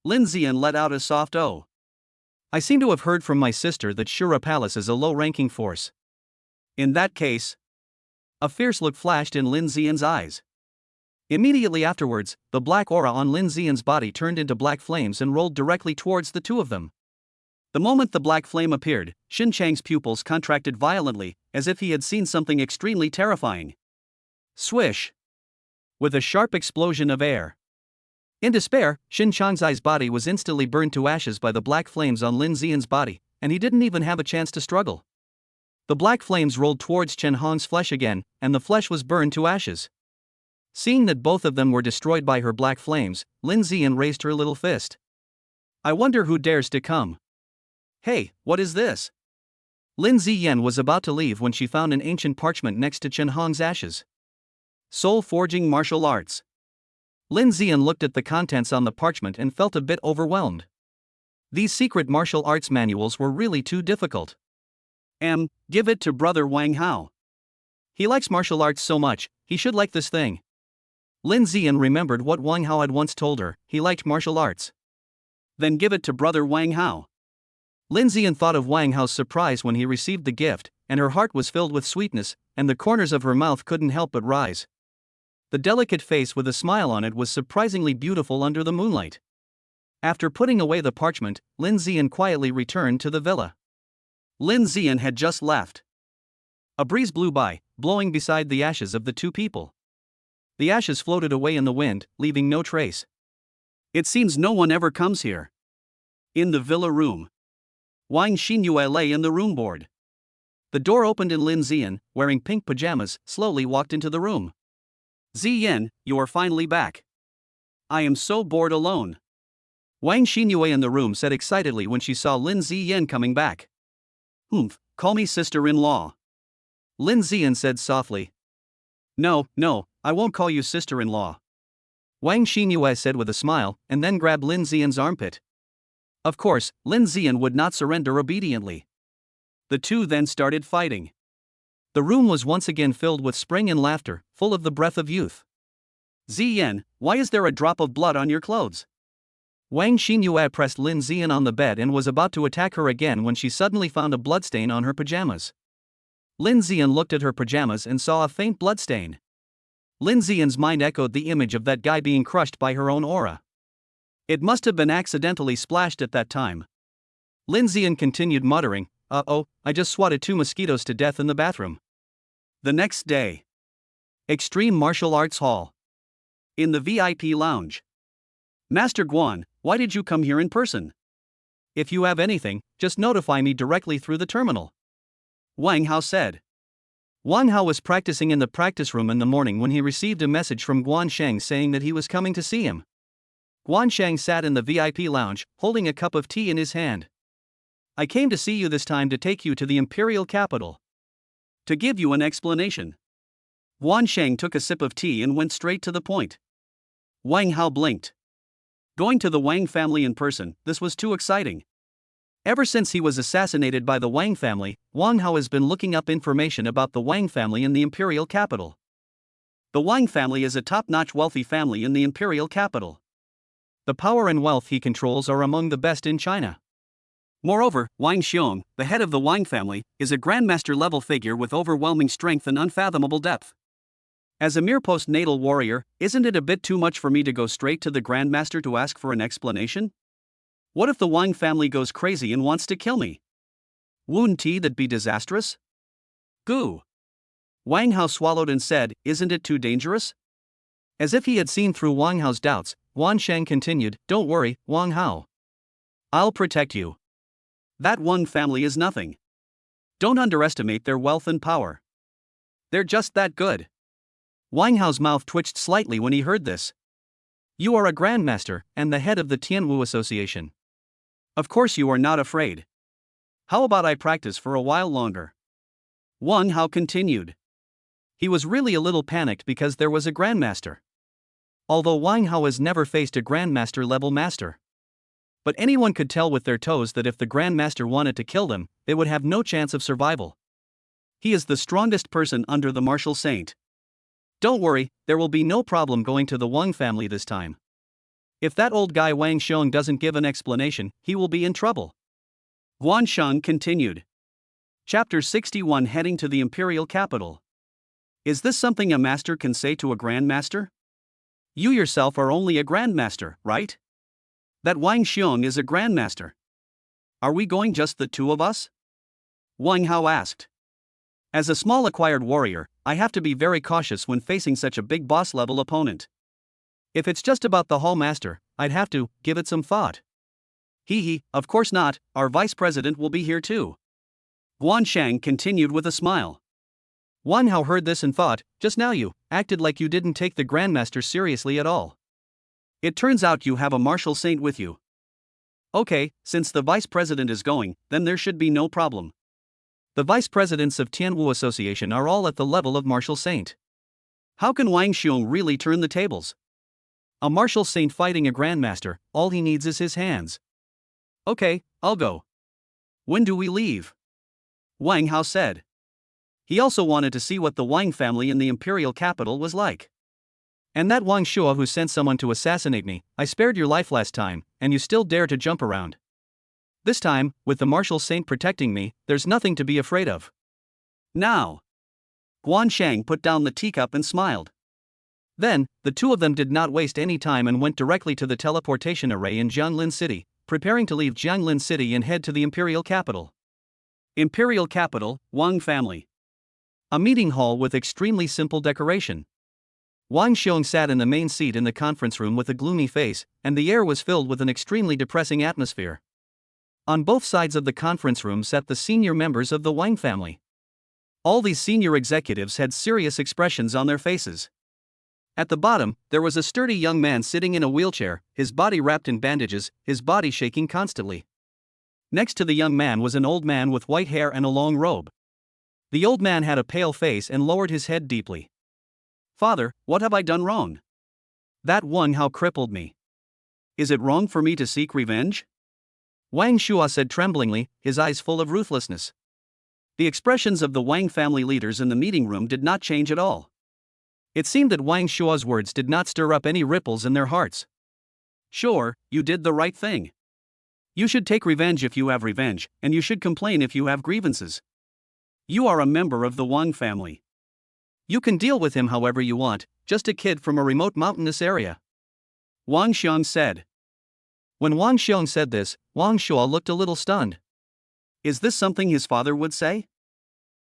Lin Ziyan let out a soft oh. I seem to have heard from my sister that Shur Palace is a low-ranking force. In that case... A fierce look flashed in Lin Ziyan's eyes. Immediately afterwards, the black aura on Lin Ziyan's body turned into black flames and rolled directly towards the two of them. The moment the black flame appeared, Xinchang's pupils contracted violently, as if he had seen something extremely terrifying. Swish! With a sharp explosion of air. In despair, Xinchang's body was instantly burned to ashes by the black flames on Lin Ziyan's body, and he didn't even have a chance to struggle. The black flames rolled towards Chen Hong's flesh again, and the flesh was burned to ashes. Seeing that both of them were destroyed by her black flames, Lin Ziyan raised her little fist. I wonder who dares to come. Hey, what is this? Lin Ziyan was about to leave when she found an ancient parchment next to Chen Hong's ashes. Soul Forging Martial Arts. Lin Ziyan looked at the contents on the parchment and felt a bit overwhelmed. These secret martial arts manuals were really too difficult. Give it to brother Wang Hao. He likes martial arts so much, he should like this thing. Lin Ziyan remembered what Wang Hao had once told her, he liked martial arts. Then give it to brother Wang Hao. Lin Zian thought of Wang Hao's surprise when he received the gift, and her heart was filled with sweetness, and the corners of her mouth couldn't help but rise. The delicate face with a smile on it was surprisingly beautiful under the moonlight. After putting away the parchment, Lin Zian quietly returned to the villa. Lin Zian had just left. A breeze blew by, blowing beside the ashes of the two people. The ashes floated away in the wind, leaving no trace. It seems no one ever comes here. In the villa room, Wang Xinyue lay in the room board. The door opened and Lin Zian, wearing pink pajamas, slowly walked into the room. Ziyan, you are finally back. I am so bored alone. Wang Xinyue in the room said excitedly when she saw Lin Ziyan coming back. Call me sister-in-law. Lin Ziyan said softly. No, I won't call you sister-in-law. Wang Xinyue said with a smile, and then grabbed Lin Ziyan's armpit. Of course, Lin Ziyan would not surrender obediently. The two then started fighting. The room was once again filled with spring and laughter, full of the breath of youth. Ziyan, why is there a drop of blood on your clothes? Wang Xinyue pressed Lin Ziyan on the bed and was about to attack her again when she suddenly found a bloodstain on her pajamas. Lin Ziyan looked at her pajamas and saw a faint bloodstain. Lin Ziyan's mind echoed the image of that guy being crushed by her own aura. It must have been accidentally splashed at that time. Lin Ziyan continued muttering, I just swatted 2 mosquitoes to death in the bathroom. The next day. Extreme Martial Arts Hall. In the VIP lounge. Master Guan, why did you come here in person? If you have anything, just notify me directly through the terminal. Wang Hao said. Wang Hao was practicing in the practice room in the morning when he received a message from Guan Sheng saying that he was coming to see him. Guan Sheng sat in the VIP lounge, holding a cup of tea in his hand. I came to see you this time to take you to the Imperial capital. To give you an explanation. Guan Sheng took a sip of tea and went straight to the point. Wang Hao blinked. Going to the Wang family in person, this was too exciting. Ever since he was assassinated by the Wang family, Wang Hao has been looking up information about the Wang family in the Imperial capital. The Wang family is a top-notch wealthy family in the Imperial capital. The power and wealth he controls are among the best in China. Moreover, Wang Xiong, the head of the Wang family, is a grandmaster-level figure with overwhelming strength and unfathomable depth. As a mere post-natal warrior, isn't it a bit too much for me to go straight to the grandmaster to ask for an explanation? What if the Wang family goes crazy and wants to kill me? Wouldn't that be disastrous? Goo. Wang Hao swallowed and said, isn't it too dangerous? As if he had seen through Wang Hao's doubts, Guan Sheng continued, don't worry, Wang Hao. I'll protect you. That Wang family is nothing. Don't underestimate their wealth and power. They're just that good. Wang Hao's mouth twitched slightly when he heard this. You are a grandmaster, and the head of the Tian Wu Association. Of course you are not afraid. How about I practice for a while longer? Wang Hao continued. He was really a little panicked because there was a grandmaster. Although Wang Hao has never faced a grandmaster-level master. But anyone could tell with their toes that if the grandmaster wanted to kill them, they would have no chance of survival. He is the strongest person under the martial saint. Don't worry, there will be no problem going to the Wang family this time. If that old guy Wang Xiong doesn't give an explanation, he will be in trouble. Guan Sheng continued. Chapter 61 Heading to the Imperial capital. Is this something a master can say to a grandmaster? You yourself are only a grandmaster, right? That Wang Xiong is a grandmaster. Are we going just the two of us? Wang Hao asked. As a small acquired warrior, I have to be very cautious when facing such a big boss-level opponent. If it's just about the hall master, I'd have to give it some thought. Of course not, our vice president will be here too. Guan Sheng continued with a smile. Wang Hao heard this and thought, just now you acted like you didn't take the grandmaster seriously at all. It turns out you have a martial saint with you. Okay, since the vice president is going, then there should be no problem. The vice presidents of Tian Wu Association are all at the level of martial saint. How can Wang Xiong really turn the tables? A martial saint fighting a grandmaster, all he needs is his hands. Okay, I'll go. When do we leave? Wang Hao said. He also wanted to see what the Wang family in the Imperial capital was like. And that Wang Shua who sent someone to assassinate me, I spared your life last time, and you still dare to jump around. This time, with the martial saint protecting me, there's nothing to be afraid of. Now. Guansheng put down the teacup and smiled. Then, the two of them did not waste any time and went directly to the teleportation array in Jianglin City, preparing to leave Jianglin City and head to the Imperial capital. Imperial capital, Wang family. A meeting hall with extremely simple decoration. Wang Xiong sat in the main seat in the conference room with a gloomy face, and the air was filled with an extremely depressing atmosphere. On both sides of the conference room sat the senior members of the Wang family. All these senior executives had serious expressions on their faces. At the bottom, there was a sturdy young man sitting in a wheelchair, his body wrapped in bandages, his body shaking constantly. Next to the young man was an old man with white hair and a long robe. The old man had a pale face and lowered his head deeply. Father, what have I done wrong? That Wang Hao crippled me. Is it wrong for me to seek revenge? Wang Shua said tremblingly, his eyes full of ruthlessness. The expressions of the Wang family leaders in the meeting room did not change at all. It seemed that Wang Shua's words did not stir up any ripples in their hearts. Sure, you did the right thing. You should take revenge if you have revenge, and you should complain if you have grievances. You are a member of the Wang family. You can deal with him however you want, just a kid from a remote mountainous area. Wang Xiong said. When Wang Xiong said this, Wang Shua looked a little stunned. Is this something his father would say?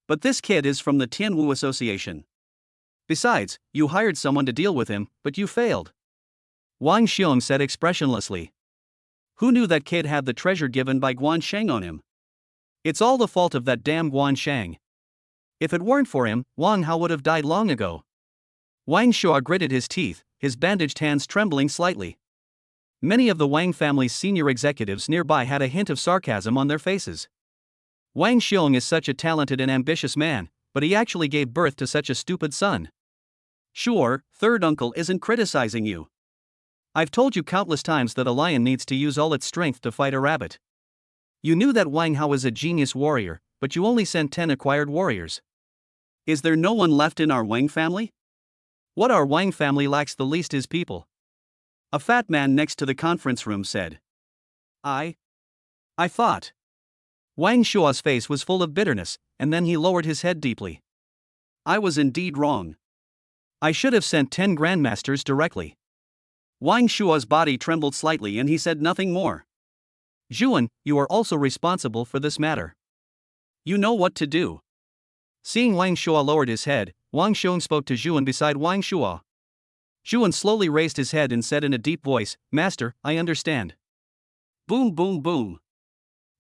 But this kid is from the Tian Wu Association. Besides, you hired someone to deal with him, but you failed. Wang Xiong said expressionlessly. Who knew that kid had the treasure given by Guansheng on him? It's all the fault of that damn Guansheng. If it weren't for him, Wang Hao would have died long ago. Wang Shua gritted his teeth, his bandaged hands trembling slightly. Many of the Wang family's senior executives nearby had a hint of sarcasm on their faces. Wang Xiong is such a talented and ambitious man, but he actually gave birth to such a stupid son. Sure, third uncle isn't criticizing you. I've told you countless times that a lion needs to use all its strength to fight a rabbit. You knew that Wang Hao is a genius warrior, but you only sent 10 acquired warriors. Is there no one left in our Wang family? What our Wang family lacks the least is people. A fat man next to the conference room said. I thought. Wang Shua's face was full of bitterness, and then he lowered his head deeply. I was indeed wrong. I should have sent 10 grandmasters directly. Wang Shua's body trembled slightly and he said nothing more. Zhuan, you are also responsible for this matter. You know what to do. Seeing Wang Shua lowered his head, Wang Xiong spoke to Zhuan beside Wang Shua. Zhuan slowly raised his head and said in a deep voice, Master, I understand. Boom boom boom.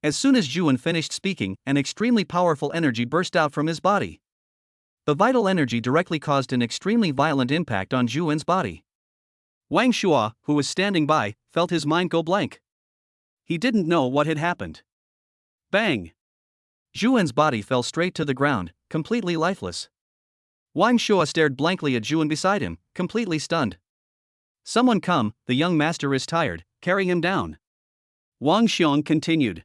As soon as Zhuan finished speaking, an extremely powerful energy burst out from his body. The vital energy directly caused an extremely violent impact on Zhuan's body. Wang Shua, who was standing by, felt his mind go blank. He didn't know what had happened. Bang! Zhuan's body fell straight to the ground, completely lifeless. Wang Shua stared blankly at Zhuan beside him, completely stunned. Someone come, the young master is tired, carry him down. Wang Xiong continued.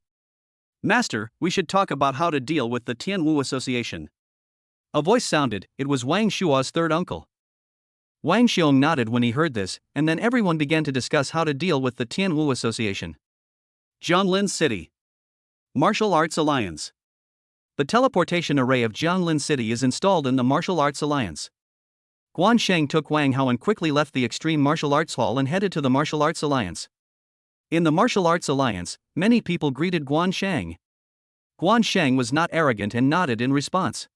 Master, we should talk about how to deal with the Tian Wu Association. A voice sounded, it was Wang Shua's third uncle. Wang Xiong nodded when he heard this, and then everyone began to discuss how to deal with the Tian Wu Association. Jianglin City. Martial Arts Alliance. The teleportation array of Jianglin City is installed in the Martial Arts Alliance. Guansheng took Wang Hao and quickly left the Extreme Martial Arts Hall and headed to the Martial Arts Alliance. In the Martial Arts Alliance, many people greeted Guansheng. Guansheng was not arrogant and nodded in response.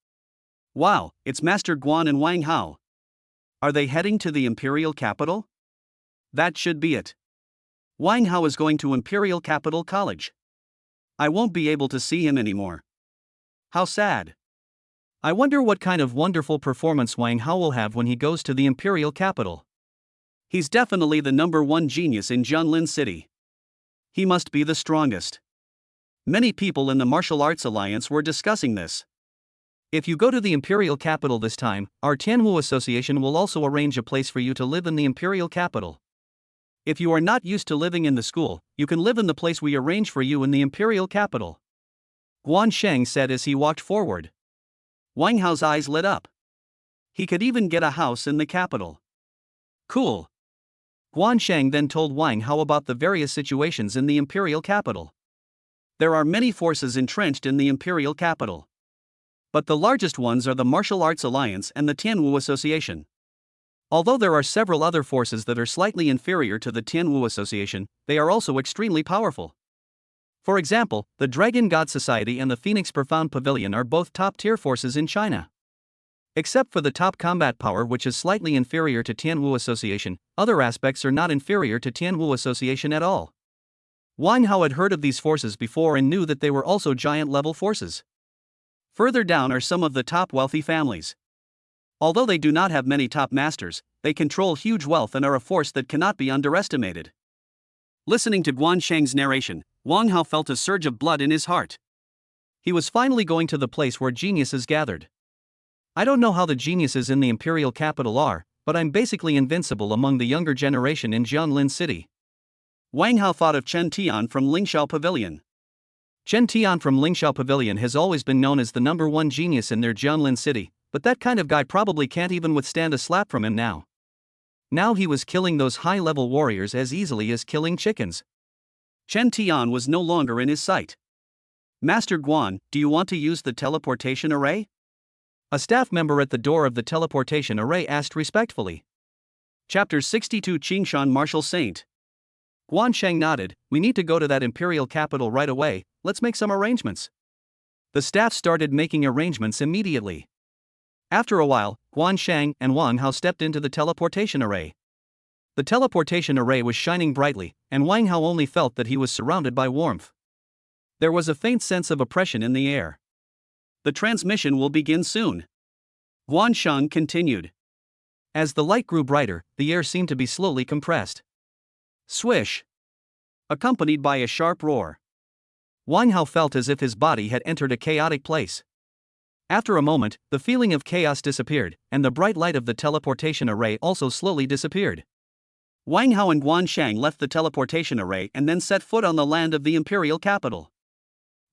Wow, it's Master Guan and Wang Hao. Are they heading to the Imperial capital? That should be it. Wang Hao is going to Imperial Capital College. I won't be able to see him anymore. How sad. I wonder what kind of wonderful performance Wang Hao will have when he goes to the Imperial capital. He's definitely the #1 genius in Jianglin City. He must be the strongest. Many people in the Martial Arts Alliance were discussing this. If you go to the Imperial capital this time, our Tian Wu Association will also arrange a place for you to live in the Imperial capital. If you are not used to living in the school, you can live in the place we arrange for you in the Imperial capital. Guansheng said as he walked forward. Wang Hao's eyes lit up. He could even get a house in the capital. Cool. Guansheng then told Wang Hao about the various situations in the Imperial capital. There are many forces entrenched in the Imperial capital. But the largest ones are the Martial Arts Alliance and the Tian Wu Association. Although there are several other forces that are slightly inferior to the Tian Wu Association, they are also extremely powerful. For example, the Dragon God Society and the Phoenix Profound Pavilion are both top-tier forces in China. Except for the top combat power, which is slightly inferior to Tian Wu Association, other aspects are not inferior to Tian Wu Association at all. Wang Hao had heard of these forces before and knew that they were also giant-level forces. Further down are some of the top wealthy families. Although they do not have many top masters, they control huge wealth and are a force that cannot be underestimated. Listening to Guan Shang's narration, Wang Hao felt a surge of blood in his heart. He was finally going to the place where geniuses gathered. I don't know how the geniuses in the Imperial capital are, but I'm basically invincible among the younger generation in Jianlin City. Wang Hao thought of Chen Tian from Lingxiao Pavilion. Chen Tian from Lingxiao Pavilion has always been known as the #1 genius in their Jianlin City, but that kind of guy probably can't even withstand a slap from him now. Now he was killing those high-level warriors as easily as killing chickens. Chen Tian was no longer in his sight. Master Guan, do you want to use the teleportation array? A staff member at the door of the teleportation array asked respectfully. Chapter 62 Qingshan Martial Saint. Guan Shang nodded. We need to go to that Imperial capital right away, let's make some arrangements. The staff started making arrangements immediately. After a while, Guan Shang and Wang Hao stepped into the teleportation array. The teleportation array was shining brightly, and Wang Hao only felt that he was surrounded by warmth. There was a faint sense of oppression in the air. The transmission will begin soon. Guan Shang continued. As the light grew brighter, the air seemed to be slowly compressed. Swish! Accompanied by a sharp roar. Wang Hao felt as if his body had entered a chaotic place. After a moment, the feeling of chaos disappeared, and the bright light of the teleportation array also slowly disappeared. Wang Hao and Guan Shang left the teleportation array and then set foot on the land of the Imperial capital.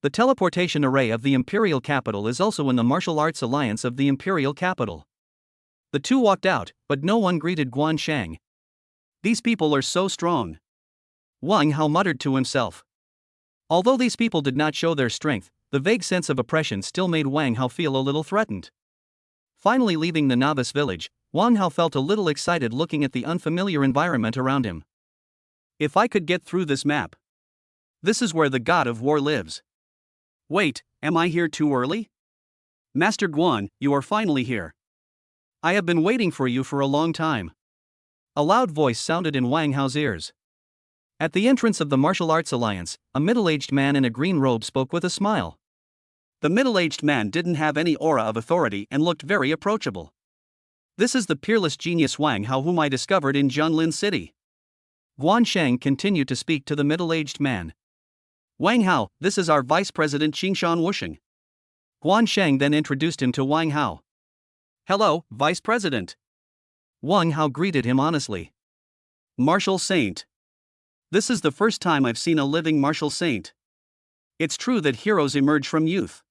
The teleportation array of the Imperial capital is also in the Martial Arts Alliance of the Imperial capital. The two walked out, but no one greeted Guan Shang. These people are so strong. Wang Hao muttered to himself. Although these people did not show their strength, the vague sense of oppression still made Wang Hao feel a little threatened. Finally leaving the novice village, Wang Hao felt a little excited looking at the unfamiliar environment around him. If I could get through this map. This is where the god of war lives. Wait, am I here too early? Master Guan, you are finally here. I have been waiting for you for a long time. A loud voice sounded in Wang Hao's ears. At the entrance of the Martial Arts Alliance, a middle-aged man in a green robe spoke with a smile. The middle-aged man didn't have any aura of authority and looked very approachable. This is the peerless genius Wang Hao whom I discovered in Jianlin City. Guan Shang continued to speak to the middle-aged man. Wang Hao, this is our Vice President Qingshan Wusheng. Guan Shang then introduced him to Wang Hao. Hello, Vice President. Wang Hao greeted him honestly. Martial Saint. This is the first time I've seen a living martial saint. It's true that heroes emerge from youth.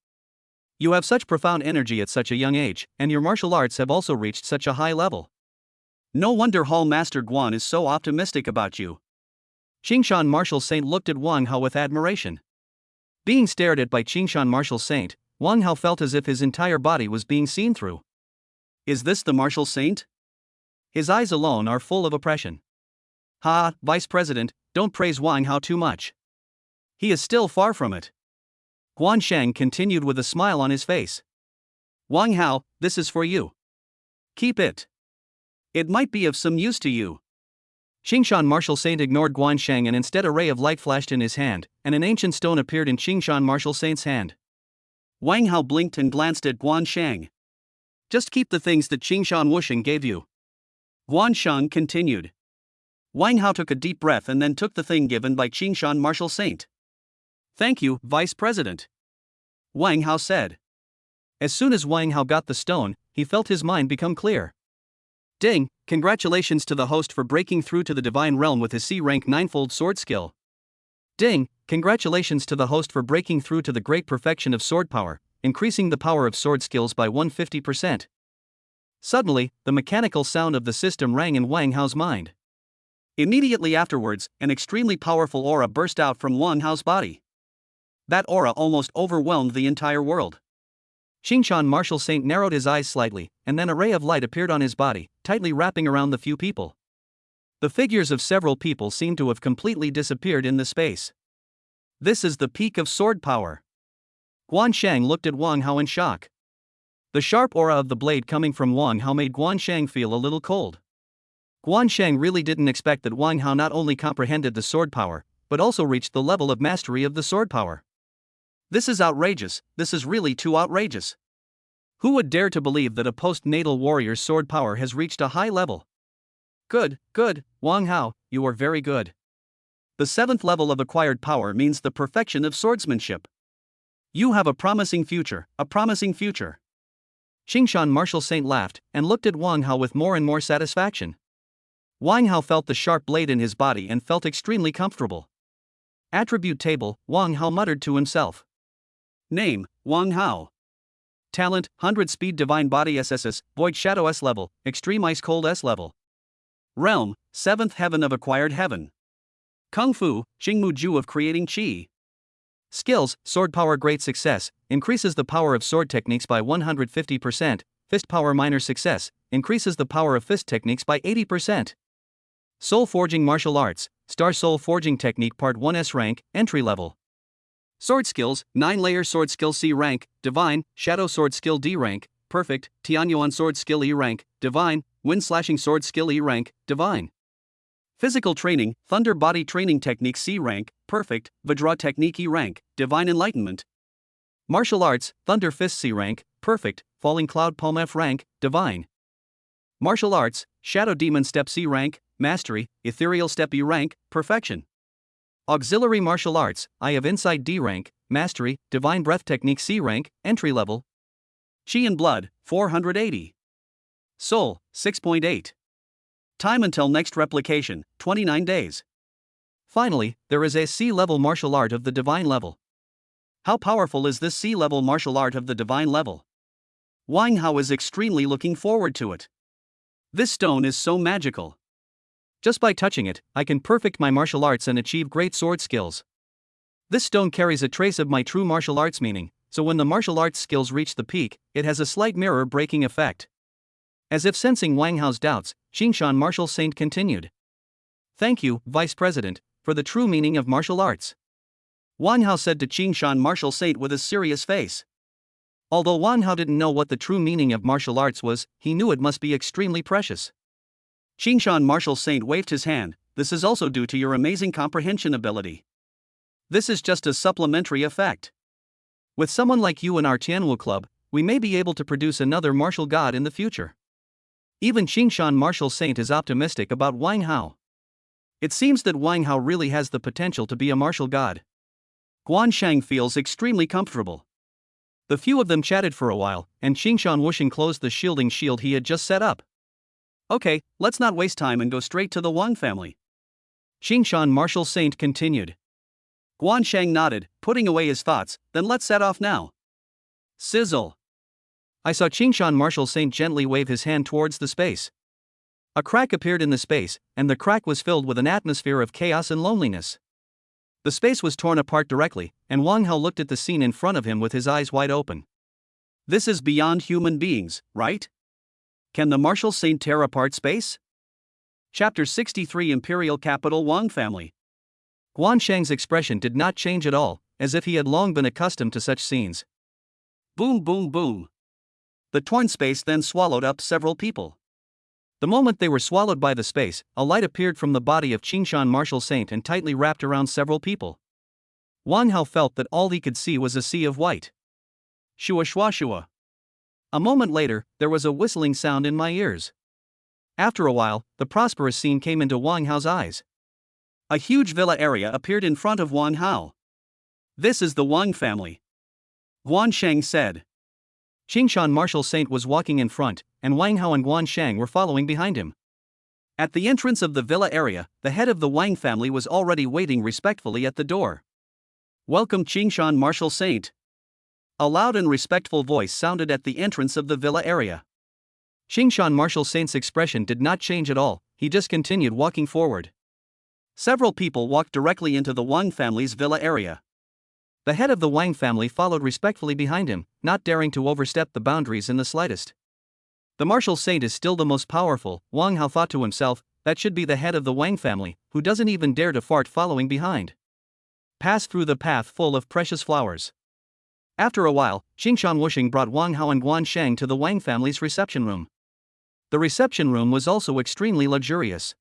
You have such profound energy at such a young age, and your martial arts have also reached such a high level. No wonder Hall Master Guan is so optimistic about you. Qingshan Martial Saint looked at Wang Hao with admiration. Being stared at by Qingshan Martial Saint, Wang Hao felt as if his entire body was being seen through. Is this the Martial Saint? His eyes alone are full of oppression. Ha, Vice President, don't praise Wang Hao too much. He is still far from it. Guan Shang continued with a smile on his face. Wang Hao, this is for you. Keep it. It might be of some use to you. Qingshan Martial Saint ignored Guan Shang and instead a ray of light flashed in his hand, and an ancient stone appeared in Qingshan Martial Saint's hand. Wang Hao blinked and glanced at Guan Shang. Just keep the things that Qingshan Wusheng gave you. Guan Shang continued. Wang Hao took a deep breath and then took the thing given by Qingshan Martial Saint. Thank you, Vice President. Wang Hao said. As soon as Wang Hao got the stone, he felt his mind become clear. Ding, congratulations to the host for breaking through to the Divine Realm with his C-rank 9-fold sword skill. Ding, congratulations to the host for breaking through to the great perfection of sword power, increasing the power of sword skills by 150%. Suddenly, the mechanical sound of the system rang in Wang Hao's mind. Immediately afterwards, an extremely powerful aura burst out from Wang Hao's body. That aura almost overwhelmed the entire world. Qingshan Martial Saint narrowed his eyes slightly, and then a ray of light appeared on his body, tightly wrapping around the few people. The figures of several people seemed to have completely disappeared in the space. This is the peak of sword power. Guansheng looked at Wang Hao in shock. The sharp aura of the blade coming from Wang Hao made Guansheng feel a little cold. Guansheng really didn't expect that Wang Hao not only comprehended the sword power, but also reached the level of mastery of the sword power. This is outrageous, this is really too outrageous. Who would dare to believe that a post-natal warrior's sword power has reached a high level? Good, Wang Hao, you are very good. The 7th level of acquired power means the perfection of swordsmanship. You have a promising future, Qingshan Martial Saint laughed, and looked at Wang Hao with more and more satisfaction. Wang Hao felt the sharp blade in his body and felt extremely comfortable. Attribute table, Wang Hao muttered to himself. Name, Wang Hao. Talent, 100 Speed Divine Body SSS, Void Shadow S level, Extreme Ice Cold S level. Realm, 7th Heaven of Acquired Heaven. Kung Fu, Jingmu Ju of Creating Qi. Skills, Sword Power Great Success, increases the power of sword techniques by 150%, Fist Power Minor Success, increases the power of fist techniques by 80%. Soul Forging Martial Arts, Star Soul Forging Technique Part 1 S rank, Entry Level. Sword Skills, 9-layer Sword Skill C rank, Divine, Shadow Sword Skill D rank, Perfect, Tianyuan Sword Skill E rank, Divine, Wind Slashing Sword Skill E rank, Divine. Physical Training, Thunder Body Training Technique C rank, Perfect, Vajra Technique E rank, Divine Enlightenment. Martial Arts, Thunder Fist C rank, Perfect, Falling Cloud Palm F rank, Divine. Martial Arts, Shadow Demon Step C rank, Mastery, Ethereal Step E rank, Perfection. Auxiliary Martial Arts, Eye of Insight D rank, Mastery, Divine Breath Technique C rank, Entry Level. Qi and Blood, 480. Soul, 6.8. Time until next replication, 29 days. Finally, there is a C-level martial art of the divine level. How powerful is this C-level martial art of the divine level? Wang Hao is extremely looking forward to it. This stone is so magical. Just by touching it, I can perfect my martial arts and achieve great sword skills. This stone carries a trace of my true martial arts meaning, so when the martial arts skills reach the peak, it has a slight mirror-breaking effect. As if sensing Wang Hao's doubts, Qingshan Martial Saint continued. Thank you, Vice President, for the true meaning of martial arts. Wang Hao said to Qingshan Martial Saint with a serious face. Although Wang Hao didn't know what the true meaning of martial arts was, he knew it must be extremely precious. Qingshan Martial Saint waved his hand. This is also due to your amazing comprehension ability. This is just a supplementary effect. With someone like you in our Tianwu club, we may be able to produce another martial god in the future. Even Qingshan Martial Saint is optimistic about Wang Hao. It seems that Wang Hao really has the potential to be a martial god. Guansheng feels extremely comfortable. The few of them chatted for a while, and Qingshan Wuxing closed the shielding shield he had just set up. Okay, let's not waste time and go straight to the Wang family. Qingshan Martial Saint continued. Guansheng nodded, putting away his thoughts. Then let's set off now. Sizzle. I saw Qingshan Martial Saint gently wave his hand towards the space. A crack appeared in the space, and the crack was filled with an atmosphere of chaos and loneliness. The space was torn apart directly, and Wang Hao looked at the scene in front of him with his eyes wide open. This is beyond human beings, right? Can the Martial Saint tear apart space? Chapter 63 Imperial Capital Wang Family. Guansheng's expression did not change at all, as if he had long been accustomed to such scenes. Boom, boom, boom. The torn space then swallowed up several people. The moment they were swallowed by the space, a light appeared from the body of Qingshan Martial Saint and tightly wrapped around several people. Wang Hao felt that all he could see was a sea of white. Shua shua shua. A moment later, there was a whistling sound in my ears. After a while, the prosperous scene came into Wang Hao's eyes. A huge villa area appeared in front of Wang Hao. This is the Wang family. Guansheng said. Qingshan Martial Saint was walking in front, and Wang Hao and Guansheng were following behind him. At the entrance of the villa area, the head of the Wang family was already waiting respectfully at the door. Welcome Qingshan Martial Saint. A loud and respectful voice sounded at the entrance of the villa area. Qingshan Martial Saint's expression did not change at all, he just continued walking forward. Several people walked directly into the Wang family's villa area. The head of the Wang family followed respectfully behind him, not daring to overstep the boundaries in the slightest. The martial saint is still the most powerful, Wang Hao thought to himself. That should be the head of the Wang family, who doesn't even dare to fart following behind. Pass through the path full of precious flowers. After a while, Qingshan Wuxing brought Wang Hao and Guan Shang to the Wang family's reception room. The reception room was also extremely luxurious.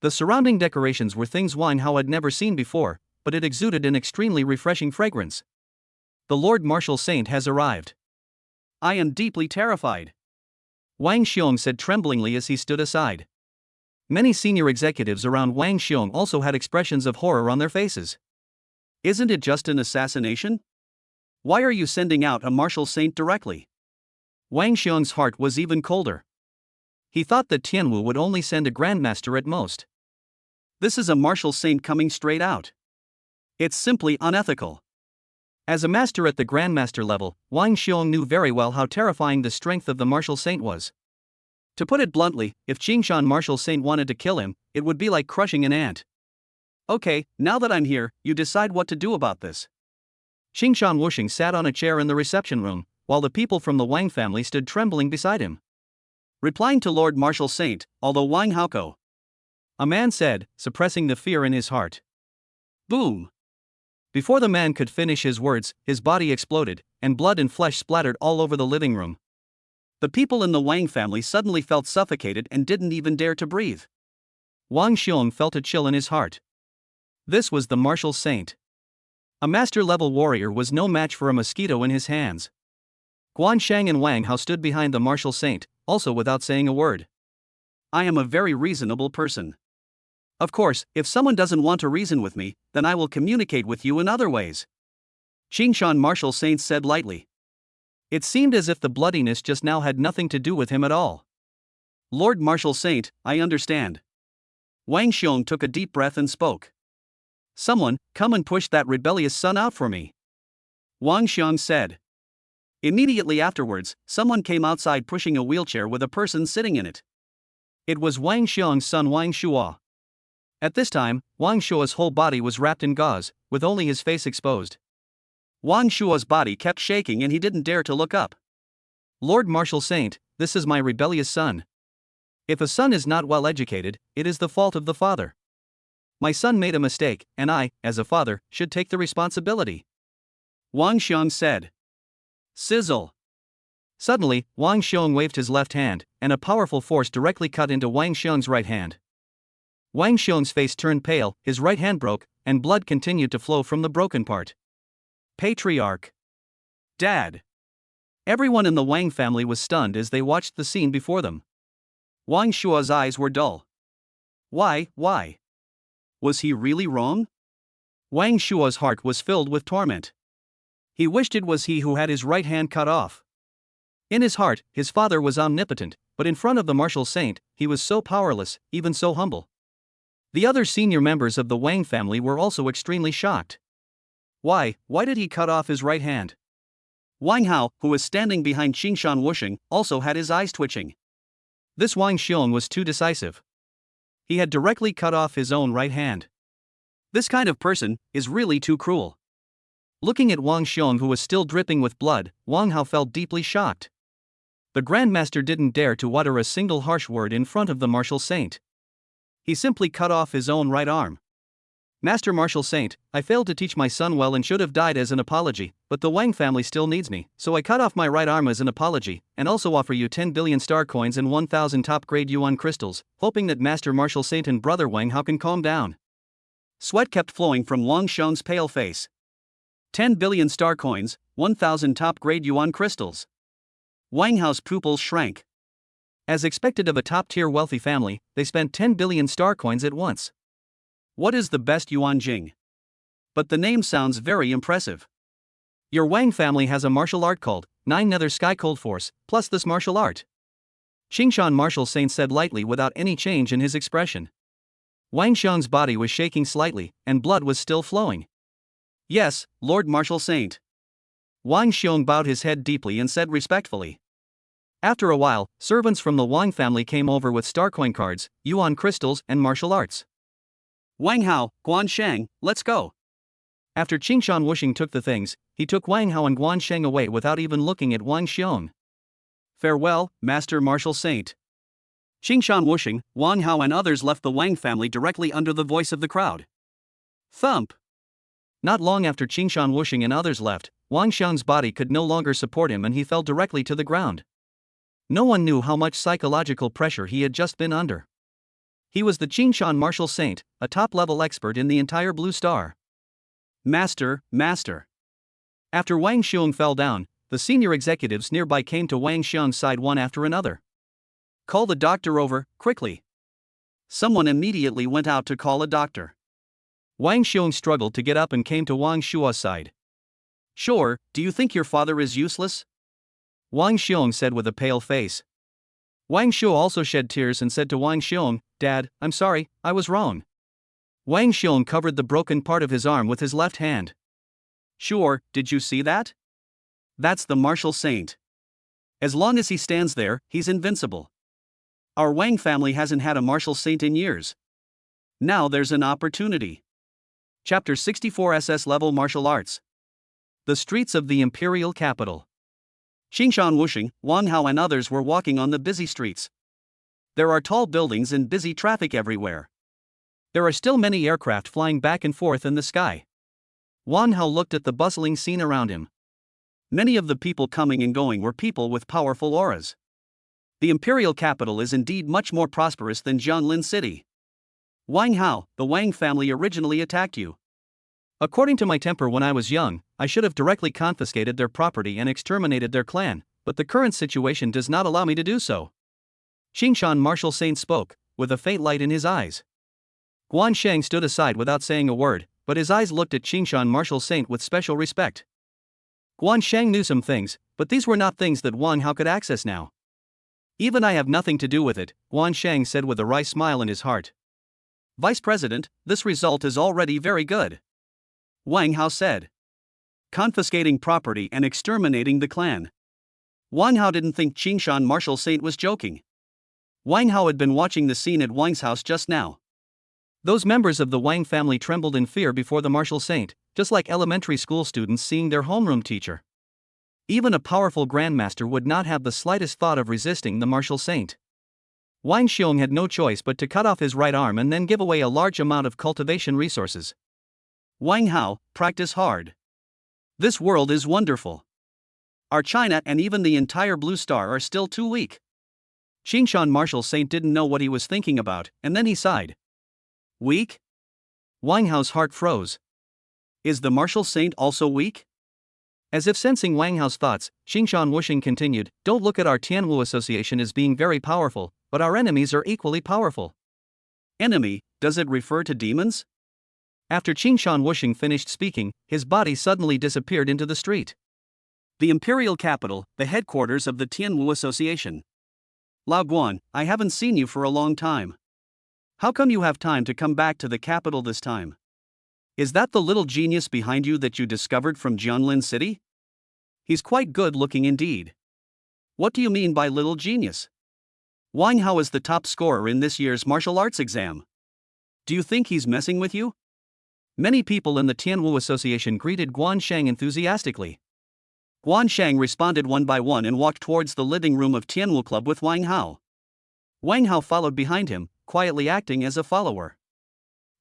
The surrounding decorations were things Wang Hao had never seen before, but it exuded an extremely refreshing fragrance. The Lord Martial Saint has arrived. I am deeply terrified, Wang Xiong said tremblingly as he stood aside. Many senior executives around Wang Xiong also had expressions of horror on their faces. Isn't it just an assassination? Why are you sending out a martial saint directly? Wang Xiong's heart was even colder. He thought that Tian Wu would only send a grandmaster at most. This is a martial saint coming straight out. It's simply unethical. As a master at the grandmaster level, Wang Xiong knew very well how terrifying the strength of the martial saint was. To put it bluntly, if Qingshan Martial Saint wanted to kill him, it would be like crushing an ant. Okay, now that I'm here, you decide what to do about this. Qingshan Wuxing sat on a chair in the reception room, while the people from the Wang family stood trembling beside him. Replying to Lord Martial Saint, although Wang Haoko, a man said, suppressing the fear in his heart. Boom! Before the man could finish his words, his body exploded, and blood and flesh splattered all over the living room. The people in the Wang family suddenly felt suffocated and didn't even dare to breathe. Wang Xiong felt a chill in his heart. This was the martial saint. A master-level warrior was no match for a mosquito in his hands. Guan Shang and Wang Hao stood behind the martial saint, also without saying a word. I am a very reasonable person. Of course, if someone doesn't want to reason with me, then I will communicate with you in other ways, Qingshan Martial Saint said lightly. It seemed as if the bloodiness just now had nothing to do with him at all. Lord Martial Saint, I understand. Wang Xiong took a deep breath and spoke. Someone, come and push that rebellious son out for me, Wang Xiong said. Immediately afterwards, someone came outside pushing a wheelchair with a person sitting in it. It was Wang Xiong's son Wang Shua. At this time, Wang Shua's whole body was wrapped in gauze, with only his face exposed. Wang Shua's body kept shaking and he didn't dare to look up. Lord Martial Saint, this is my rebellious son. If a son is not well educated, it is the fault of the father. My son made a mistake, and I, as a father, should take the responsibility, Wang Xiong said. Sizzle. Suddenly, Wang Xiong waved his left hand, and a powerful force directly cut into Wang Xiong's right hand. Wang Xiong's face turned pale, his right hand broke, and blood continued to flow from the broken part. Patriarch. Dad. Everyone in the Wang family was stunned as they watched the scene before them. Wang Shua's eyes were dull. Why? Was he really wrong? Wang Shua's heart was filled with torment. He wished it was he who had his right hand cut off. In his heart, his father was omnipotent, but in front of the martial saint, he was so powerless, even so humble. The other senior members of the Wang family were also extremely shocked. Why did he cut off his right hand? Wang Hao, who was standing behind Qingshan Wuxing, also had his eyes twitching. This Wang Xiong was too decisive. He had directly cut off his own right hand. This kind of person is really too cruel. Looking at Wang Xiong, who was still dripping with blood, Wang Hao felt deeply shocked. The Grandmaster didn't dare to utter a single harsh word in front of the martial saint. He simply cut off his own right arm. Master Martial Saint, I failed to teach my son well and should have died as an apology, but the Wang family still needs me, so I cut off my right arm as an apology, and also offer you 10 billion star coins and 1,000 top-grade yuan crystals, hoping that Master Martial Saint and Brother Wang Hao can calm down. Sweat kept flowing from Wang Xiong's pale face. 10 billion star coins, 1,000 top-grade yuan crystals. Wang Hao's pupils shrank. As expected of a top-tier wealthy family, they spent 10 billion star coins at once. What is the best yuan jing? But the name sounds very impressive. Your Wang family has a martial art called 9 Nether Sky Cold Force, plus this martial art. Qingshan Martial Saint said lightly without any change in his expression. Wang Xiong's body was shaking slightly, and blood was still flowing. Yes, Lord Martial Saint. Wang Xiong bowed his head deeply and said respectfully. After a while, servants from the Wang family came over with star coin cards, yuan crystals, and martial arts. Wang Hao, Guan Shang, let's go. After Qingshan Wuxing took the things, he took Wang Hao and Guan Sheng away without even looking at Wang Xiong. Farewell, Master Martial Saint. Qingshan Wuxing, Wang Hao and others left the Wang family directly under the voice of the crowd. Thump! Not long after Qingshan Wuxing and others left, Wang Xiong's body could no longer support him and he fell directly to the ground. No one knew how much psychological pressure he had just been under. He was the Qingshan Martial Saint, a top-level expert in the entire Blue Star. Master. After Wang Xiong fell down, the senior executives nearby came to Wang Xiong's side one after another. Call the doctor over, quickly. Someone immediately went out to call a doctor. Wang Xiong struggled to get up and came to Wang Shua's side. Sure, do you think your father is useless? Wang Xiong said with a pale face. Wang Shu also shed tears and said to Wang Xiong, Dad, I'm sorry, I was wrong. Wang Xiong covered the broken part of his arm with his left hand. Sure, did you see that? That's the Martial Saint. As long as he stands there, he's invincible. Our Wang family hasn't had a Martial Saint in years. Now there's an opportunity. Chapter 64 SS Level Martial Arts. The streets of the Imperial capital. Qingshan Wuxing, Wang Hao and others were walking on the busy streets. There are tall buildings and busy traffic everywhere. There are still many aircraft flying back and forth in the sky. Wang Hao looked at the bustling scene around him. Many of the people coming and going were people with powerful auras. The Imperial capital is indeed much more prosperous than Jianlin City. Wang Hao, the Wang family originally attacked you. According to my temper when I was young, I should have directly confiscated their property and exterminated their clan, but the current situation does not allow me to do so. Qingshan Martial Saint spoke, with a faint light in his eyes. Guan Sheng stood aside without saying a word, but his eyes looked at Qingshan Martial Saint with special respect. Guan Sheng knew some things, but these were not things that Wang Hao could access now. Even I have nothing to do with it, Guan Sheng said with a wry smile in his heart. Vice President, this result is already very good. Wang Hao said. Confiscating property and exterminating the clan. Wang Hao didn't think Qingshan Martial Saint was joking. Wang Hao had been watching the scene at Wang's house just now. Those members of the Wang family trembled in fear before the Martial Saint, just like elementary school students seeing their homeroom teacher. Even a powerful grandmaster would not have the slightest thought of resisting the Martial Saint. Wang Xiong had no choice but to cut off his right arm and then give away a large amount of cultivation resources. Wang Hao, practice hard. This world is wonderful. Our China and even the entire Blue Star are still too weak. Qingshan Martial Saint didn't know what he was thinking about, and then he sighed. Weak? Wang Hao's heart froze. Is the Martial Saint also weak? As if sensing Wang Hao's thoughts, Qingshan Wuxing continued, Don't look at our Tian Wu Association as being very powerful, but our enemies are equally powerful. Enemy, does it refer to demons? After Qingshan Wuxing finished speaking, his body suddenly disappeared into the street. The Imperial capital, the headquarters of the Tian Wu Association. Lao Guan, I haven't seen you for a long time. How come you have time to come back to the capital this time? Is that the little genius behind you that you discovered from Jianlin City? He's quite good looking indeed. What do you mean by little genius? Wang Hao is the top scorer in this year's martial arts exam. Do you think he's messing with you? Many people in the Tian Wu Association greeted Guan Sheng enthusiastically. Guan Sheng responded one by one and walked towards the living room of Tian Wu Club with Wang Hao. Wang Hao followed behind him, quietly acting as a follower.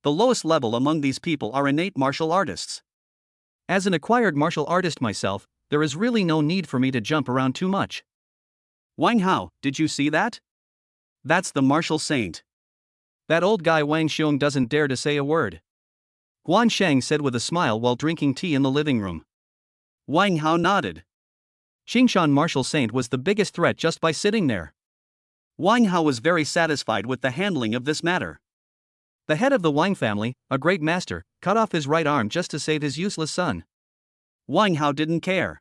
The lowest level among these people are innate martial artists. As an acquired martial artist myself, there is really no need for me to jump around too much. Wang Hao, did you see that? That's the Martial Saint. That old guy Wang Xiong doesn't dare to say a word. Guan Sheng said with a smile while drinking tea in the living room. Wang Hao nodded. Qingshan Martial Saint was the biggest threat just by sitting there. Wang Hao was very satisfied with the handling of this matter. The head of the Wang family, a great master, cut off his right arm just to save his useless son. Wang Hao didn't care.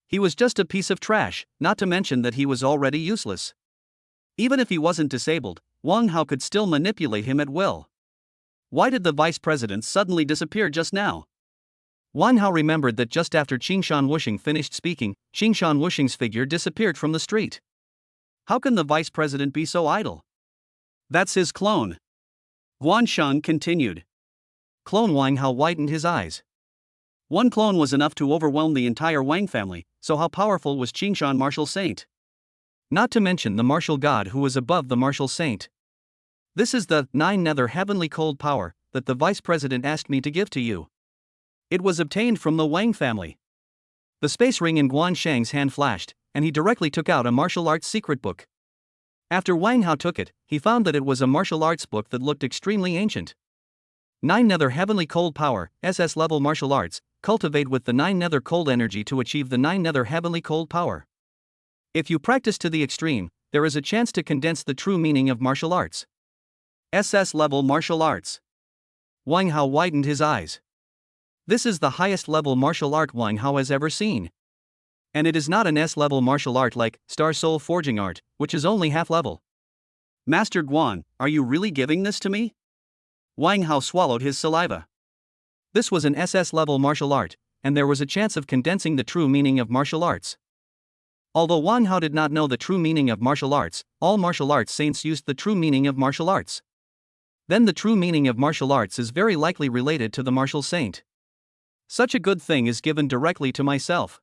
He was just a piece of trash, not to mention that he was already useless. Even if he wasn't disabled, Wang Hao could still manipulate him at will. Why did the vice president suddenly disappear just now? Wang Hao remembered that just after Qingshan Wuxing finished speaking, Qingshan Wuxing's figure disappeared from the street. How can the vice president be so idle? That's his clone. Guan Sheng continued. Clone Wang Hao widened his eyes. One clone was enough to overwhelm the entire Wang family, so how powerful was Qingshan martial saint? Not to mention the martial god who was above the martial saint. This is the 9 nether heavenly cold power that the vice president asked me to give to you. It was obtained from the Wang family. The space ring in Guan Shang's hand flashed, and he directly took out a martial arts secret book. After Wang Hao took it, he found that it was a martial arts book that looked extremely ancient. 9 nether heavenly cold power, SS level martial arts, cultivate with the 9 nether cold energy to achieve the 9 nether heavenly cold power. If you practice to the extreme, there is a chance to condense the true meaning of martial arts. SS level martial arts. Wang Hao widened his eyes. This is the highest level martial art Wang Hao has ever seen. And it is not an S-level martial art like Star Soul Forging Art, which is only half level. Master Guan, are you really giving this to me? Wang Hao swallowed his saliva. This was an SS level martial art, and there was a chance of condensing the true meaning of martial arts. Although Wang Hao did not know the true meaning of martial arts, all martial arts saints used the true meaning of martial arts. Then the true meaning of martial arts is very likely related to the martial saint. Such a good thing is given directly to myself.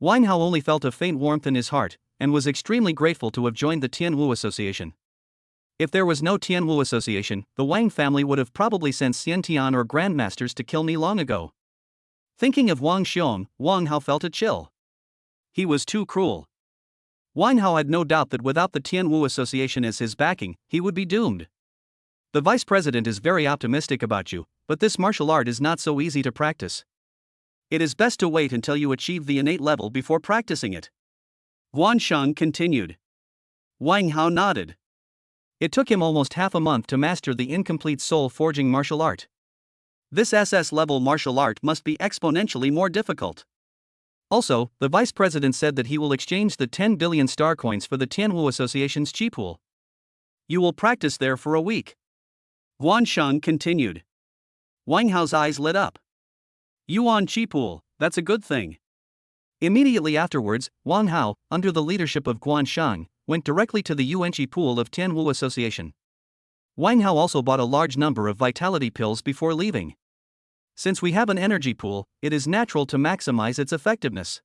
Wang Hao only felt a faint warmth in his heart, and was extremely grateful to have joined the Tian Wu Association. If there was no Tian Wu Association, the Wang family would have probably sent Xiantian or grandmasters to kill me long ago. Thinking of Wang Xiong, Wang Hao felt a chill. He was too cruel. Wang Hao had no doubt that without the Tian Wu Association as his backing, he would be doomed. The vice president is very optimistic about you, but this martial art is not so easy to practice. It is best to wait until you achieve the innate level before practicing it. Guan Shang continued. Wang Hao nodded. It took him almost half a month to master the incomplete soul forging martial art. This SS level martial art must be exponentially more difficult. Also, the vice president said that he will exchange the 10 billion star coins for the Tian Wu Association's chi pool. You will practice there for a week. Guan Shang continued. Wang Hao's eyes lit up. Yuan Chi Pool, that's a good thing. Immediately afterwards, Wang Hao, under the leadership of Guan Shang, went directly to the Yuan Chi Pool of Tian Wu Association. Wang Hao also bought a large number of vitality pills before leaving. Since we have an energy pool, it is natural to maximize its effectiveness.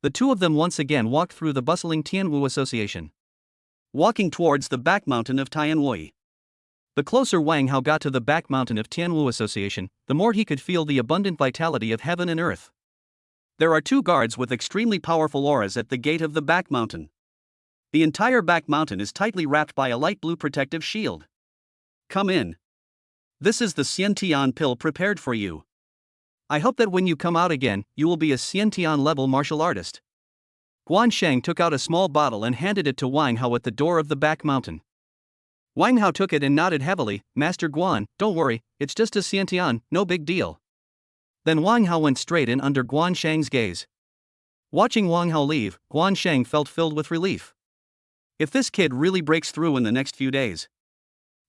The two of them once again walked through the bustling Tian Wu Association, walking towards the back mountain of Tianwui. The closer Wang Hao got to the back mountain of Tian Wu Association, the more he could feel the abundant vitality of heaven and earth. There are 2 guards with extremely powerful auras at the gate of the back mountain. The entire back mountain is tightly wrapped by a light blue protective shield. Come in. This is the Xiantian pill prepared for you. I hope that when you come out again, you will be a Xiantian level martial artist. Guan Shang took out a small bottle and handed it to Wang Hao at the door of the back mountain. Wang Hao took it and nodded heavily. Master Guan, don't worry, it's just a Xiantian, no big deal. Then Wang Hao went straight in under Guan Shang's gaze. Watching Wang Hao leave, Guan Shang felt filled with relief. If this kid really breaks through in the next few days.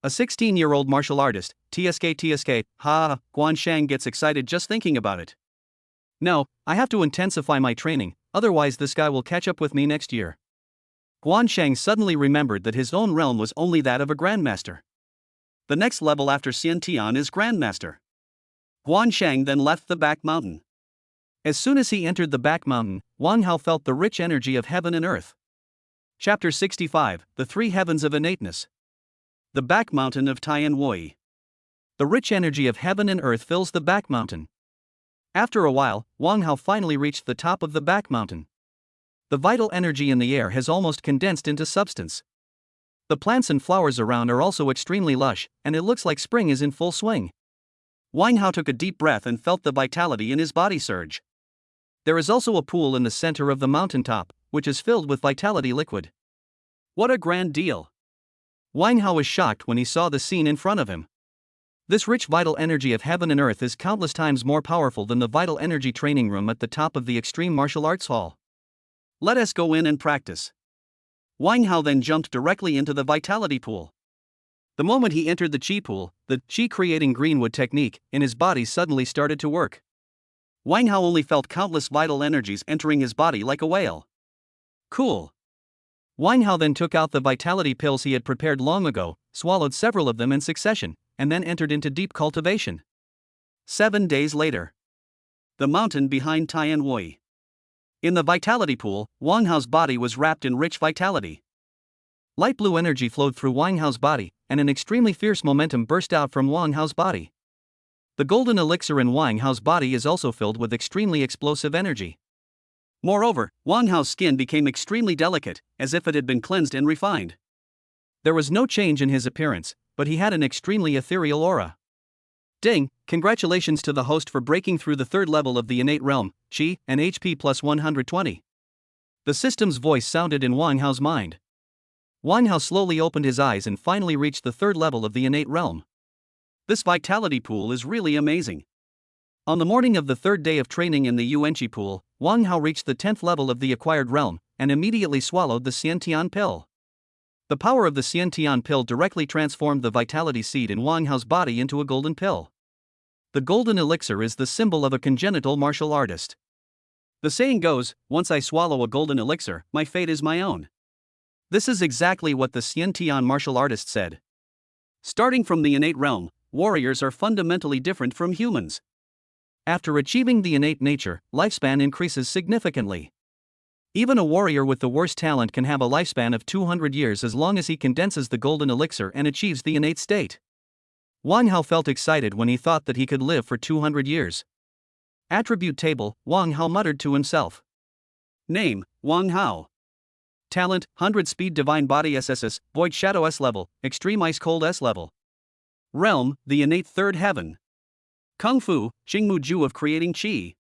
A 16-year-old martial artist, TSK, Guan Shang gets excited just thinking about it. No, I have to intensify my training, otherwise this guy will catch up with me next year. Guan Shang suddenly remembered that his own realm was only that of a grandmaster. The next level after Xiantian is grandmaster. Guan Shang then left the back mountain. As soon as he entered the back mountain, Wang Hao felt the rich energy of heaven and earth. Chapter 65, The 3 Heavens of Innateness. The back mountain of Tianwui. The rich energy of heaven and earth fills the back mountain. After a while, Wang Hao finally reached the top of the back mountain. The vital energy in the air has almost condensed into substance. The plants and flowers around are also extremely lush, and it looks like spring is in full swing. Wang Hao took a deep breath and felt the vitality in his body surge. There is also a pool in the center of the mountaintop, which is filled with vitality liquid. What a grand deal! Wang Hao was shocked when he saw the scene in front of him. This rich vital energy of heaven and earth is countless times more powerful than the vital energy training room at the top of the Extreme Martial Arts Hall. Let us go in and practice. Wang Hao then jumped directly into the vitality pool. The moment he entered the chi pool, the chi-creating greenwood technique in his body suddenly started to work. Wang Hao only felt countless vital energies entering his body like a whale. Cool. Wang Hao then took out the vitality pills he had prepared long ago, swallowed several of them in succession, and then entered into deep cultivation. 7 days later. the mountain behind Tian Wu. In the vitality pool, Wang Hao's body was wrapped in rich vitality. Light blue energy flowed through Wang Hao's body, and an extremely fierce momentum burst out from Wang Hao's body. The golden elixir in Wang Hao's body is also filled with extremely explosive energy. Moreover, Wang Hao's skin became extremely delicate, as if it had been cleansed and refined. There was no change in his appearance, but he had an extremely ethereal aura. Ding, congratulations to the host for breaking through the third level of the innate realm, Qi, and HP plus 120. The system's voice sounded in Wang Hao's mind. Wang Hao slowly opened his eyes and finally reached the third level of the innate realm. This vitality pool is really amazing. On the morning of the third day of training in the Yuanqi pool, Wang Hao reached the 10th level of the acquired realm, and immediately swallowed the Xiantian pill. The power of the Xiantian pill directly transformed the vitality seed in Wang Hao's body into a golden pill. The golden elixir is the symbol of a congenital martial artist. The saying goes, once I swallow a golden elixir, my fate is my own. This is exactly what the Xiantian martial artist said. Starting from the innate realm, warriors are fundamentally different from humans. After achieving the innate nature, lifespan increases significantly. Even a warrior with the worst talent can have a lifespan of 200 years as long as he condenses the golden elixir and achieves the innate state. Wang Hao felt excited when he thought that he could live for 200 years. Attribute table, Wang Hao muttered to himself. Name, Wang Hao. Talent, 100 speed divine body SSS, void shadow S level, extreme ice cold S level. Realm, the innate third heaven. Kung Fu, Jingmu Ju of creating Qi.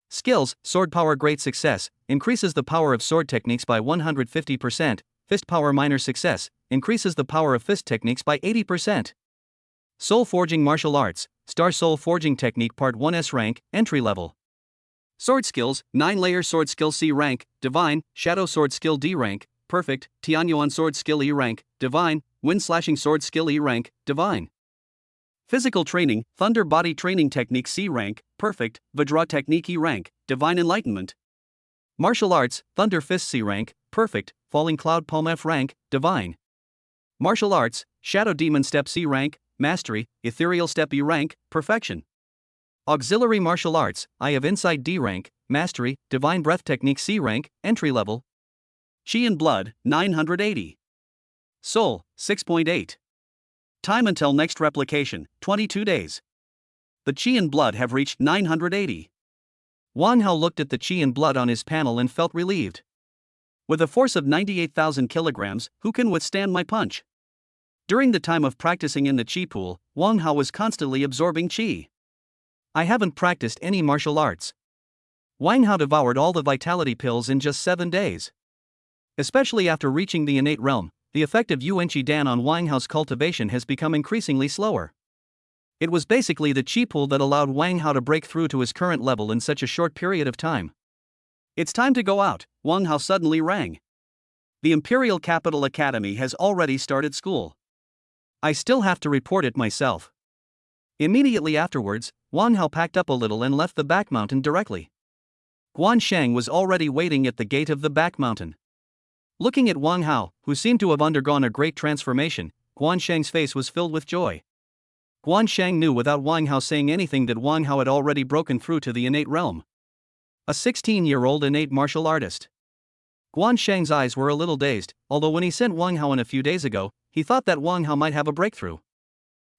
Skills, sword power great success, increases the power of sword techniques by 150%, fist power minor success, increases the power of fist techniques by 80%. Soul forging martial arts, star soul forging technique part 1S rank, entry level. Sword skills, 9-layer sword skill C rank, divine, shadow sword skill D rank, perfect, Tianyuan sword skill E rank, divine, wind slashing sword skill E rank, divine. Physical training, thunder body training technique C rank, perfect, Vajra technique E rank, divine enlightenment. Martial arts, thunder fist C rank, perfect, falling cloud palm F rank, divine. Martial arts, shadow demon step C rank, mastery, ethereal step E rank, perfection. Auxiliary martial arts, Eye of Insight D rank, mastery, divine breath technique C rank, entry level. Qi and blood, 980. Soul, 6.8. Time until next replication, 22 days. The Qi and blood have reached 980. Wang Hao looked at the Qi and blood on his panel and felt relieved. With a force of 98,000 kilograms, who can withstand my punch? During the time of practicing in the Qi pool, Wang Hao was constantly absorbing Qi. I haven't practiced any martial arts. Wang Hao devoured all the vitality pills in just 7 days. Especially after reaching the innate realm, the effect of Yuanqi Dan on Wang Hao's cultivation has become increasingly slower. It was basically the Qi pool that allowed Wang Hao to break through to his current level in such a short period of time. It's time to go out, Wang Hao suddenly rang. The Imperial Capital Academy has already started school. I still have to report it myself. Immediately afterwards, Wang Hao packed up a little and left the back mountain directly. Guan Shang was already waiting at the gate of the back mountain. Looking at Wang Hao, who seemed to have undergone a great transformation, Guan Shang's face was filled with joy. Guan Shang knew without Wang Hao saying anything that Wang Hao had already broken through to the innate realm. A 16-year-old innate martial artist. Guan Shang's eyes were a little dazed, although when he sent Wang Hao in a few days ago, he thought that Wang Hao might have a breakthrough.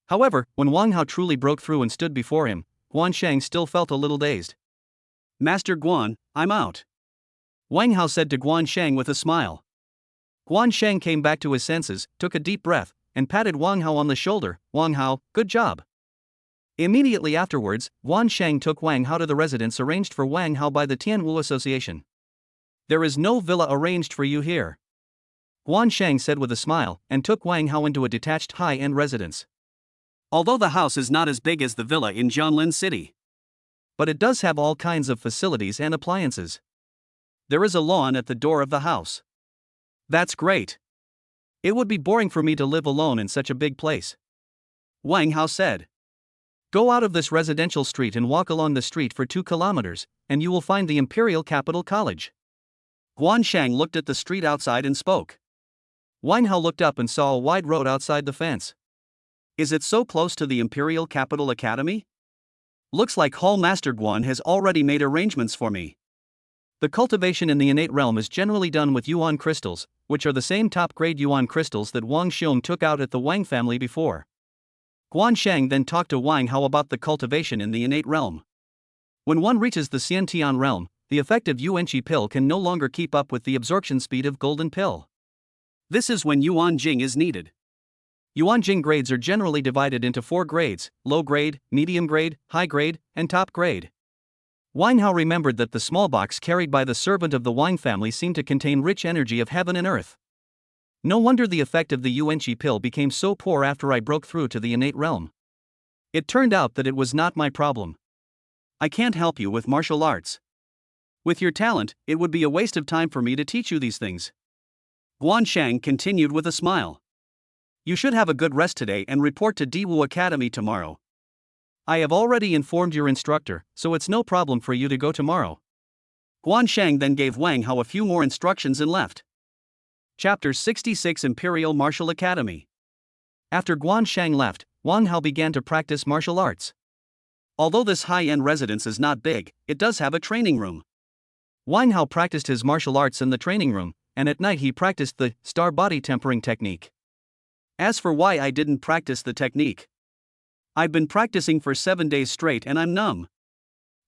However, when Wang Hao truly broke through and stood before him, Guan Shang still felt a little dazed. Master Guan, I'm out. Wang Hao said to Guan Shang with a smile. Guan Shang came back to his senses, took a deep breath, and patted Wang Hao on the shoulder. Wang Hao, good job. Immediately afterwards, Guan Shang took Wang Hao to the residence arranged for Wang Hao by the Tian Wu Association. There is no villa arranged for you here, Guan Shang said with a smile, and took Wang Hao into a detached high-end residence. Although the house is not as big as the villa in Jianlin City, but it does have all kinds of facilities and appliances. There is a lawn at the door of the house. That's great. It would be boring for me to live alone in such a big place, Wang Hao said. Go out of this residential street and walk along the street for 2 kilometers, and you will find the Imperial Capital College. Guan Shang looked at the street outside and spoke. Wang Hao looked up and saw a wide road outside the fence. Is it so close to the Imperial Capital Academy? Looks like Hall Master Guan has already made arrangements for me. The cultivation in the innate realm is generally done with Yuan crystals, which are the same top-grade Yuan crystals that Wang Xiong took out at the Wang family before. Guan Shang then talked to Wang Hao about the cultivation in the innate realm. When one reaches the Xiantian realm, the effective Yuanqi pill can no longer keep up with the absorption speed of golden pill. This is when Yuan Jing is needed. Yuan Jing grades are generally divided into 4 grades: low grade, medium grade, high grade, and top grade. Wang Hao remembered that the small box carried by the servant of the Wang family seemed to contain rich energy of heaven and earth. No wonder the effect of the Yuanqi pill became so poor after I broke through to the innate realm. It turned out that it was not my problem. I can't help you with martial arts. With your talent, it would be a waste of time for me to teach you these things. Guan Shang continued with a smile. You should have a good rest today and report to Diwu Academy tomorrow. I have already informed your instructor, so it's no problem for you to go tomorrow. Guan Shang then gave Wang Hao a few more instructions and left. Chapter 66 Imperial Martial Academy. After Guan Shang left, Wang Hao began to practice martial arts. Although this high-end residence is not big, it does have a training room. Wang Hao practiced his martial arts in the training room, and at night he practiced the star body tempering technique. As for why I didn't practice the technique, I've been practicing for 7 days straight and I'm numb.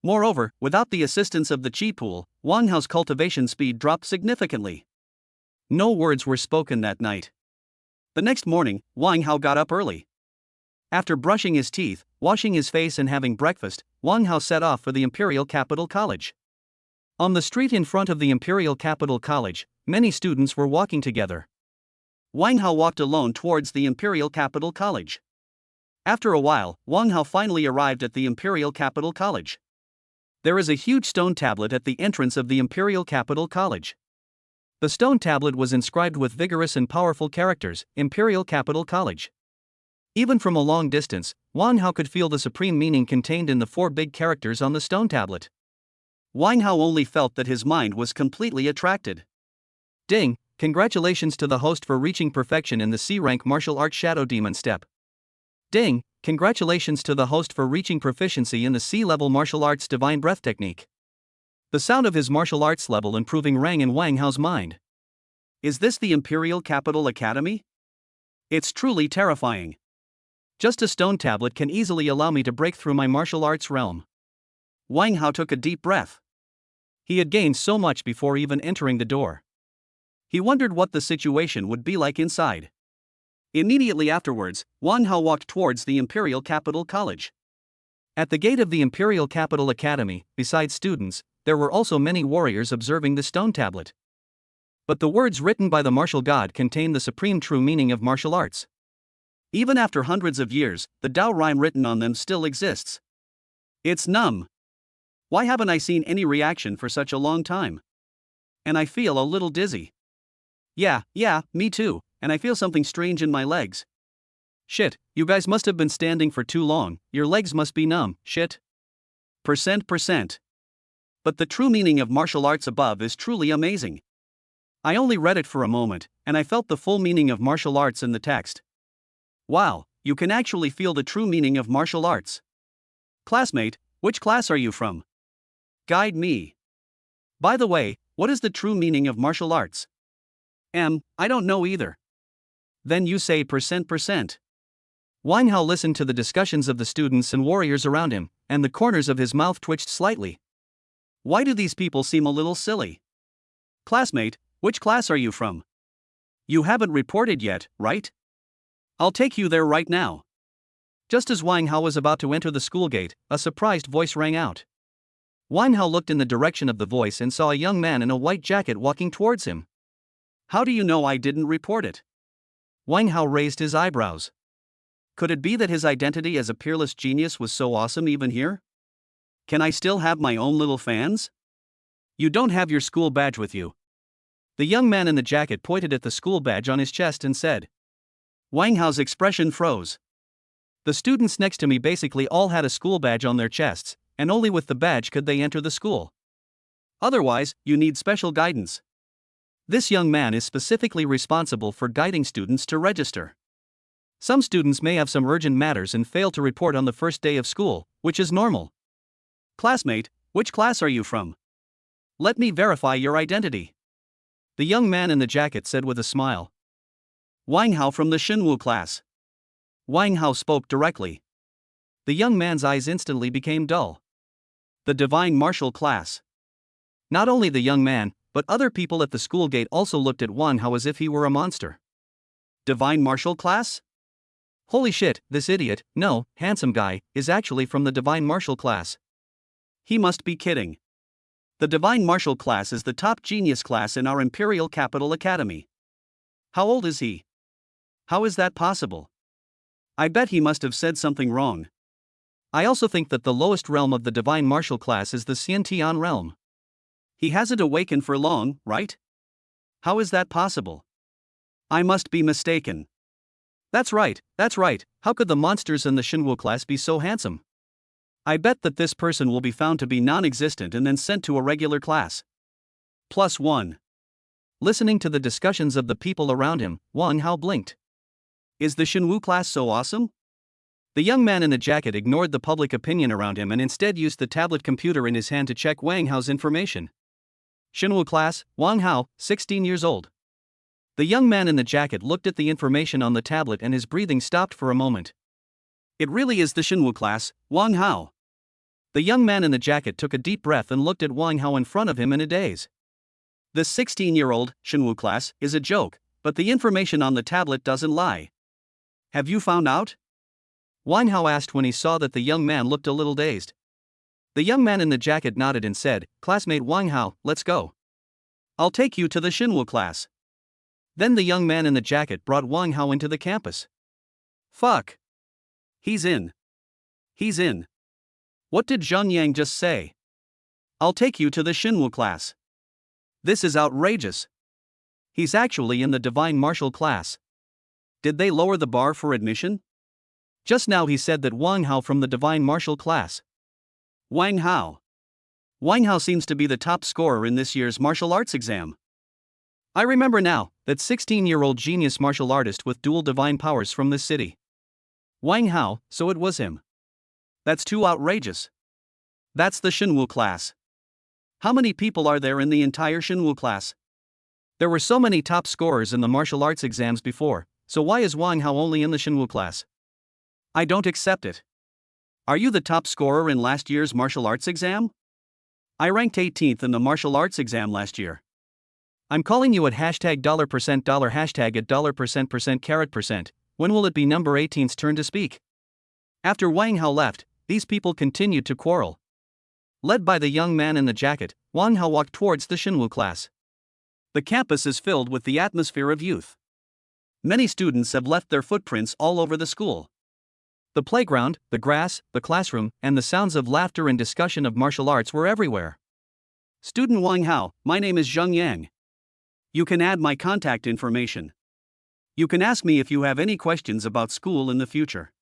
Moreover, without the assistance of the chi pool, Wang Hao's cultivation speed dropped significantly. No words were spoken that night. The next morning, Wang Hao got up early. After brushing his teeth, washing his face and having breakfast, Wang Hao set off for the Imperial Capital College. On the street in front of the Imperial Capital College, many students were walking together. Wang Hao walked alone towards the Imperial Capital College. After a while, Wang Hao finally arrived at the Imperial Capital College. There is a huge stone tablet at the entrance of the Imperial Capital College. The stone tablet was inscribed with vigorous and powerful characters, Imperial Capital College. Even from a long distance, Wang Hao could feel the supreme meaning contained in the 4 big characters on the stone tablet. Wang Hao only felt that his mind was completely attracted. Ding, congratulations to the host for reaching perfection in the C-rank martial arts Shadow Demon step. Ding, congratulations to the host for reaching proficiency in the C-level martial arts Divine Breath technique. The sound of his martial arts level improving rang in Wang Hao's mind. Is this the Imperial Capital Academy? It's truly terrifying. Just a stone tablet can easily allow me to break through my martial arts realm. Wang Hao took a deep breath. He had gained so much before even entering the door. He wondered what the situation would be like inside. Immediately afterwards, Wang Hao walked towards the Imperial Capital College. At the gate of the Imperial Capital Academy, besides students, there were also many warriors observing the stone tablet. But the words written by the martial god contain the supreme true meaning of martial arts. Even after hundreds of years, the Dao rhyme written on them still exists. It's numb. Why haven't I seen any reaction for such a long time? And I feel a little dizzy. Yeah, me too, and I feel something strange in my legs. Shit, you guys must have been standing for too long, your legs must be numb, shit. %. But the true meaning of martial arts above is truly amazing. I only read it for a moment, and I felt the full meaning of martial arts in the text. Wow, you can actually feel the true meaning of martial arts. Classmate, which class are you from? Guide me. By the way, what is the true meaning of martial arts? I don't know either. Then you say %. Wang Hao listened to the discussions of the students and warriors around him, and the corners of his mouth twitched slightly. Why do these people seem a little silly? Classmate, which class are you from? You haven't reported yet, right? I'll take you there right now. Just as Wang Hao was about to enter the school gate, a surprised voice rang out. Wang Hao looked in the direction of the voice and saw a young man in a white jacket walking towards him. How do you know I didn't report it? Wang Hao raised his eyebrows. Could it be that his identity as a peerless genius was so awesome even here? Can I still have my own little fans? You don't have your school badge with you. The young man in the jacket pointed at the school badge on his chest and said. Wang Hao's expression froze. The students next to me basically all had a school badge on their chests, and only with the badge could they enter the school. Otherwise, you need special guidance. This young man is specifically responsible for guiding students to register. Some students may have some urgent matters and fail to report on the first day of school, which is normal. Classmate, which class are you from? Let me verify your identity. The young man in the jacket said with a smile. Wang Hao from the Xinwu class. Wang Hao spoke directly. The young man's eyes instantly became dull. The divine martial class. Not only the young man, but other people at the school gate also looked at Wang Hao as if he were a monster. Divine martial class? Holy shit, this idiot, no, handsome guy, is actually from the divine martial class. He must be kidding. The divine martial class is the top genius class in our Imperial Capital Academy. How old is he? How is that possible? I bet he must have said something wrong. I also think that the lowest realm of the divine martial class is the Xiantian realm. He hasn't awakened for long, right? How is that possible? I must be mistaken. That's right, how could the monsters in the Xinwu class be so handsome? I bet that this person will be found to be non-existent and then sent to a regular class. +1. Listening to the discussions of the people around him, Wang Hao blinked. Is the Xinwu class so awesome? The young man in the jacket ignored the public opinion around him and instead used the tablet computer in his hand to check Wang Hao's information. Xinwu class, Wang Hao, 16 years old. The young man in the jacket looked at the information on the tablet and his breathing stopped for a moment. It really is the Xinwu class, Wang Hao. The young man in the jacket took a deep breath and looked at Wang Hao in front of him in a daze. This 16-year-old Xinwu class is a joke, but the information on the tablet doesn't lie. Have you found out? Wang Hao asked when he saw that the young man looked a little dazed. The young man in the jacket nodded and said, "Classmate Wang Hao, let's go. I'll take you to the Xinwu class." Then the young man in the jacket brought Wang Hao into the campus. Fuck. He's in. He's in. What did Zhang Yang just say? I'll take you to the Xinwu class. This is outrageous. He's actually in the divine martial class. Did they lower the bar for admission? Just now he said that Wang Hao from the divine martial class. Wang Hao. Wang Hao seems to be the top scorer in this year's martial arts exam. I remember now, that 16-year-old genius martial artist with dual divine powers from this city. Wang Hao, so it was him. That's too outrageous. That's the Xinwu class. How many people are there in the entire Xinwu class? There were so many top scorers in the martial arts exams before, so why is Wang Hao only in the Xinwu class? I don't accept it. Are you the top scorer in last year's martial arts exam? I ranked 18th in the martial arts exam last year. I'm calling you at $%, hashtag at $%. When will it be number 18's turn to speak? After Wang Hao left, these people continued to quarrel. Led by the young man in the jacket, Wang Hao walked towards the Xinwu class. The campus is filled with the atmosphere of youth. Many students have left their footprints all over the school. The playground, the grass, the classroom, and the sounds of laughter and discussion of martial arts were everywhere. Student Wang Hao, my name is Zhang Yang. You can add my contact information. You can ask me if you have any questions about school in the future.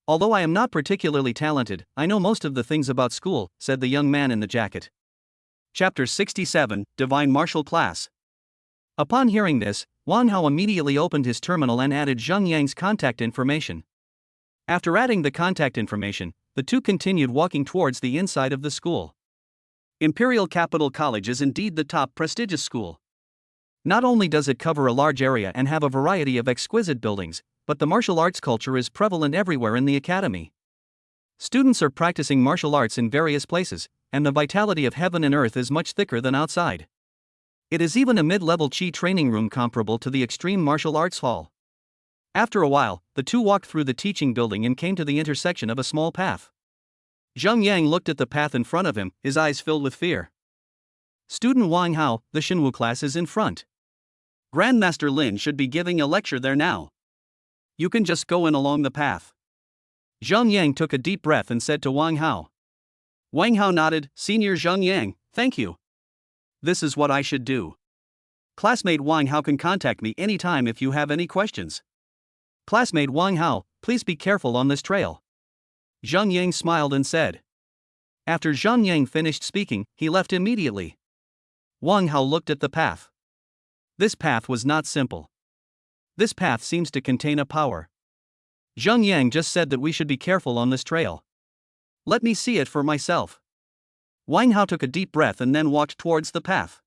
Although I am not particularly talented, I know most of the things about school, said the young man in the jacket. Chapter 67, Divine Martial Class. Upon hearing this, Wang Hao immediately opened his terminal and added Zhang Yang's contact information. After adding the contact information, the two continued walking towards the inside of the school. Imperial Capital College is indeed the top prestigious school. Not only does it cover a large area and have a variety of exquisite buildings, but the martial arts culture is prevalent everywhere in the academy. Students are practicing martial arts in various places, and the vitality of heaven and earth is much thicker than outside. It is even a mid-level Qi training room comparable to the Extreme Martial Arts Hall. After a while, the two walked through the teaching building and came to the intersection of a small path. Zhang Yang looked at the path in front of him, his eyes filled with fear. Student Wang Hao, the Xinwu class is in front. Grandmaster Lin should be giving a lecture there now. You can just go in along the path. Zhang Yang took a deep breath and said to Wang Hao. Wang Hao nodded, Senior Zhang Yang, thank you. This is what I should do. Classmate Wang Hao can contact me anytime if you have any questions. Classmate Wang Hao, please be careful on this trail. Zhang Yang smiled and said. After Zhang Yang finished speaking, he left immediately. Wang Hao looked at the path. This path was not simple. This path seems to contain a power. Zhang Yang just said that we should be careful on this trail. Let me see it for myself. Wang Hao took a deep breath and then walked towards the path.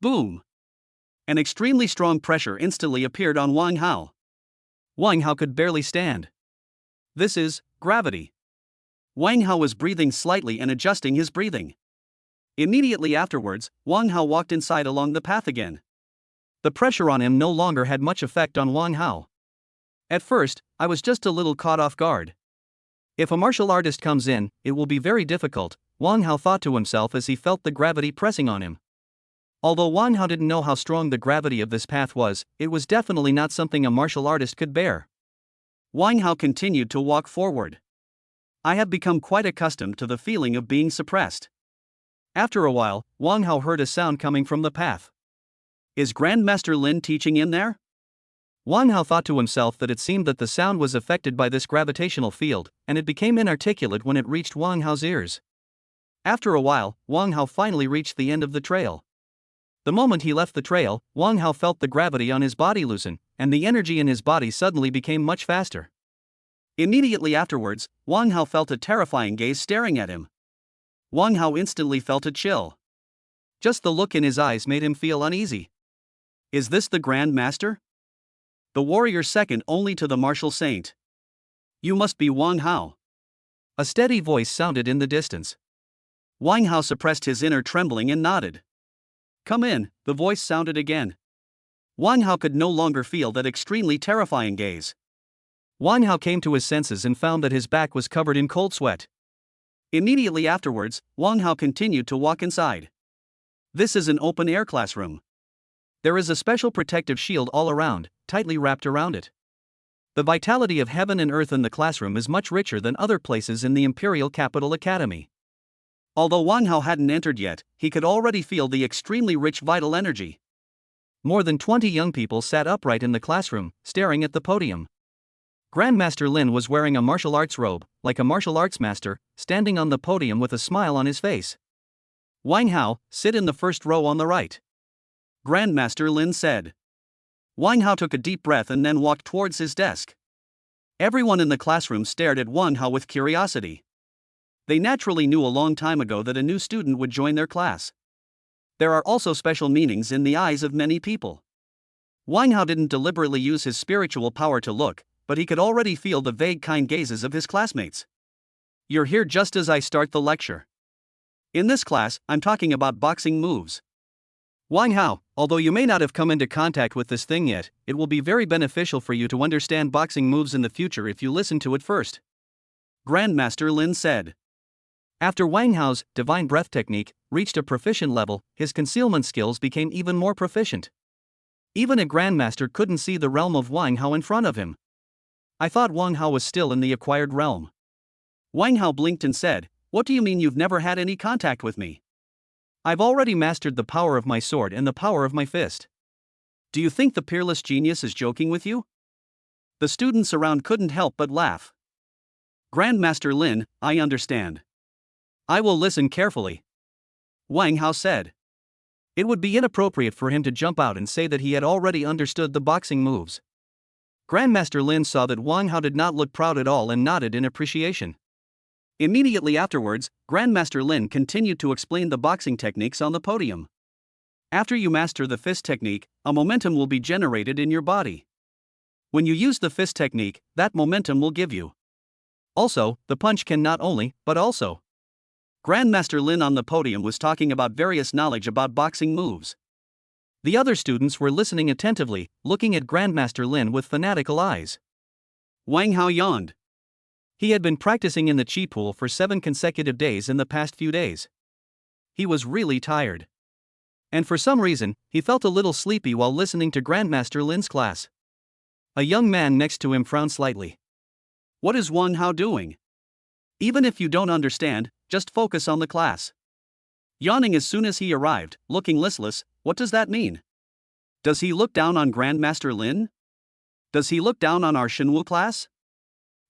Boom! An extremely strong pressure instantly appeared on Wang Hao. Wang Hao could barely stand. This is gravity. Wang Hao was breathing slightly and adjusting his breathing. Immediately afterwards, Wang Hao walked inside along the path again. The pressure on him no longer had much effect on Wang Hao. At first, I was just a little caught off guard. If a martial artist comes in, it will be very difficult, Wang Hao thought to himself as he felt the gravity pressing on him. Although Wang Hao didn't know how strong the gravity of this path was, it was definitely not something a martial artist could bear. Wang Hao continued to walk forward. I have become quite accustomed to the feeling of being suppressed. After a while, Wang Hao heard a sound coming from the path. Is Grandmaster Lin teaching in there? Wang Hao thought to himself that it seemed that the sound was affected by this gravitational field, and it became inarticulate when it reached Wang Hao's ears. After a while, Wang Hao finally reached the end of the trail. The moment he left the trail, Wang Hao felt the gravity on his body loosen, and the energy in his body suddenly became much faster. Immediately afterwards, Wang Hao felt a terrifying gaze staring at him. Wang Hao instantly felt a chill. Just the look in his eyes made him feel uneasy. Is this the Grand Master? The warrior second only to the martial saint. You must be Wang Hao. A steady voice sounded in the distance. Wang Hao suppressed his inner trembling and nodded. Come in, the voice sounded again. Wang Hao could no longer feel that extremely terrifying gaze. Wang Hao came to his senses and found that his back was covered in cold sweat. Immediately afterwards, Wang Hao continued to walk inside. This is an open-air classroom. There is a special protective shield all around, tightly wrapped around it. The vitality of heaven and earth in the classroom is much richer than other places in the Imperial Capital Academy. Although Wang Hao hadn't entered yet, he could already feel the extremely rich vital energy. More than 20 young people sat upright in the classroom, staring at the podium. Grandmaster Lin was wearing a martial arts robe, like a martial arts master, standing on the podium with a smile on his face. Wang Hao, sit in the first row on the right. Grandmaster Lin said. Wang Hao took a deep breath and then walked towards his desk. Everyone in the classroom stared at Wang Hao with curiosity. They naturally knew a long time ago that a new student would join their class. There are also special meanings in the eyes of many people. Wang Hao didn't deliberately use his spiritual power to look, but he could already feel the vague kind gazes of his classmates. You're here just as I start the lecture. In this class, I'm talking about boxing moves. Wang Hao, although you may not have come into contact with this thing yet, it will be very beneficial for you to understand boxing moves in the future if you listen to it first. Grandmaster Lin said. After Wang Hao's divine breath technique reached a proficient level, his concealment skills became even more proficient. Even a grandmaster couldn't see the realm of Wang Hao in front of him. I thought Wang Hao was still in the acquired realm. Wang Hao blinked and said, What do you mean you've never had any contact with me? I've already mastered the power of my sword and the power of my fist. Do you think the peerless genius is joking with you? The students around couldn't help but laugh. Grandmaster Lin, I understand. I will listen carefully. Wang Hao said. It would be inappropriate for him to jump out and say that he had already understood the boxing moves. Grandmaster Lin saw that Wang Hao did not look proud at all and nodded in appreciation. Immediately afterwards, Grandmaster Lin continued to explain the boxing techniques on the podium. After you master the fist technique, a momentum will be generated in your body. When you use the fist technique, that momentum will give you. Also, the punch can not only, but also. Grandmaster Lin on the podium was talking about various knowledge about boxing moves. The other students were listening attentively, looking at Grandmaster Lin with fanatical eyes. Wang Hao yawned. He had been practicing in the chi pool for 7 consecutive days in the past few days. He was really tired. And for some reason, he felt a little sleepy while listening to Grandmaster Lin's class. A young man next to him frowned slightly. What is Wang Hao doing? Even if you don't understand, just focus on the class. Yawning as soon as he arrived, looking listless, what does that mean? Does he look down on Grandmaster Lin? Does he look down on our Shenwu class?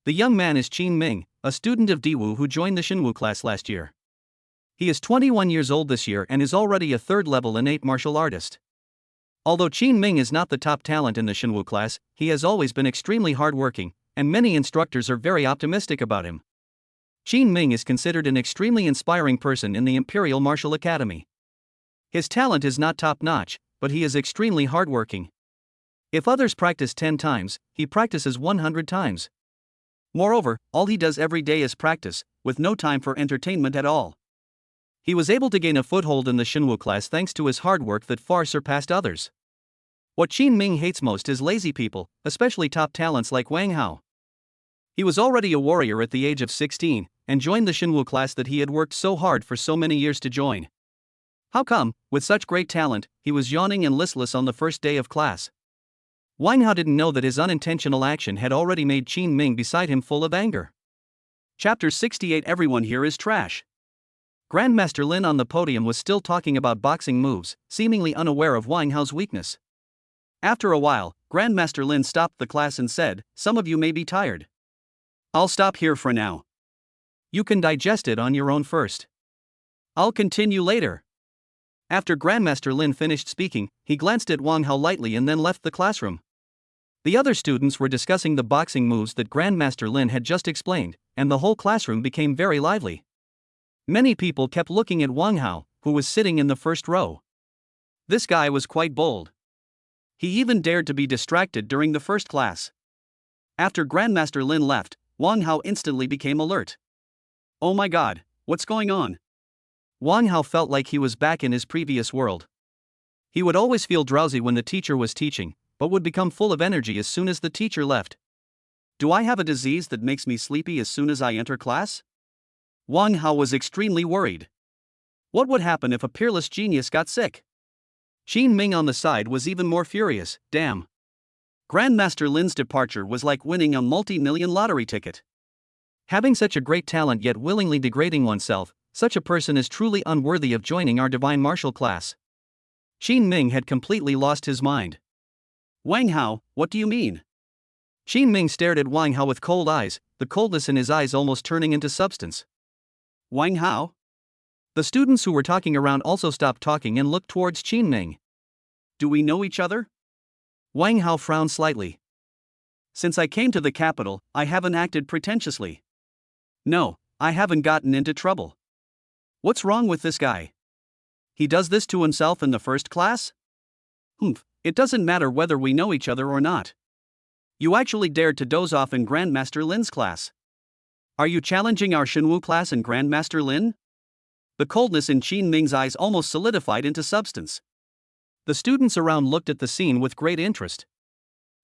The young man is Qin Ming, a student of Diwu who joined the Shenwu class last year. He is 21 years old this year and is already a 3rd-level innate martial artist. Although Qin Ming is not the top talent in the Shenwu class, he has always been extremely hardworking, and many instructors are very optimistic about him. Qin Ming is considered an extremely inspiring person in the Imperial Martial Academy. His talent is not top-notch, but he is extremely hardworking. If others practice 10 times, he practices 100 times. Moreover, all he does every day is practice, with no time for entertainment at all. He was able to gain a foothold in the Shenwu class thanks to his hard work that far surpassed others. What Qin Ming hates most is lazy people, especially top talents like Wang Hao. He was already a warrior at the age of 16, and joined the Shenwu class that he had worked so hard for so many years to join. How come, with such great talent, he was yawning and listless on the first day of class? Wang Hao didn't know that his unintentional action had already made Qin Ming beside him full of anger. Chapter 68. Everyone here is trash. Grandmaster Lin on the podium was still talking about boxing moves, seemingly unaware of Wang Hao's weakness. After a while, Grandmaster Lin stopped the class and said, "Some of you may be tired. I'll stop here for now. You can digest it on your own first. I'll continue later." After Grandmaster Lin finished speaking, he glanced at Wang Hao lightly and then left the classroom. The other students were discussing the boxing moves that Grandmaster Lin had just explained, and the whole classroom became very lively. Many people kept looking at Wang Hao, who was sitting in the first row. This guy was quite bold. He even dared to be distracted during the first class. After Grandmaster Lin left, Wang Hao instantly became alert. Oh my god, what's going on? Wang Hao felt like he was back in his previous world. He would always feel drowsy when the teacher was teaching, but would become full of energy as soon as the teacher left. Do I have a disease that makes me sleepy as soon as I enter class? Wang Hao was extremely worried. What would happen if a peerless genius got sick? Qin Ming on the side was even more furious. Damn. Grandmaster Lin's departure was like winning a multi-million lottery ticket. Having such a great talent yet willingly degrading oneself, such a person is truly unworthy of joining our divine martial class. Qin Ming had completely lost his mind. Wang Hao, what do you mean? Qin Ming stared at Wang Hao with cold eyes, the coldness in his eyes almost turning into substance. Wang Hao? The students who were talking around also stopped talking and looked towards Qin Ming. Do we know each other? Wang Hao frowned slightly. Since I came to the capital, I haven't acted pretentiously. No, I haven't gotten into trouble. What's wrong with this guy? He does this to himself in the first class? It doesn't matter whether we know each other or not. You actually dared to doze off in Grandmaster Lin's class. Are you challenging our Shenwu class and Grandmaster Lin? The coldness in Qin Ming's eyes almost solidified into substance. The students around looked at the scene with great interest.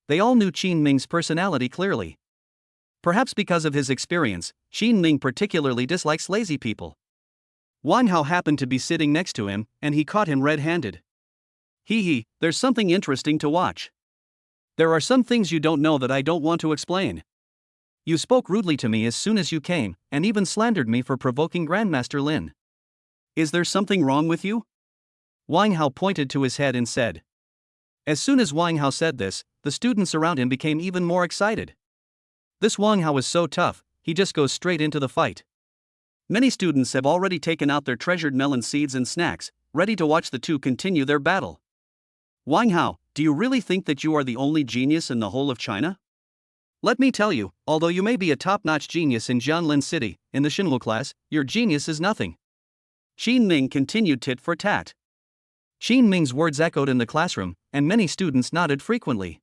They all knew Qin Ming's personality clearly. Perhaps because of his experience, Qin Ming particularly dislikes lazy people. Wang Hao happened to be sitting next to him, and he caught him red-handed. There's something interesting to watch. There are some things you don't know that I don't want to explain. You spoke rudely to me as soon as you came, and even slandered me for provoking Grandmaster Lin. Is there something wrong with you? Wang Hao pointed to his head and said. As soon as Wang Hao said this, the students around him became even more excited. This Wang Hao is so tough, he just goes straight into the fight. Many students have already taken out their treasured melon seeds and snacks, ready to watch the two continue their battle. Wang Hao, do you really think that you are the only genius in the whole of China? Let me tell you, although you may be a top-notch genius in Jianlin City, in the Shenwu class, your genius is nothing. Qin Ming continued tit for tat. Qin Ming's words echoed in the classroom, and many students nodded frequently.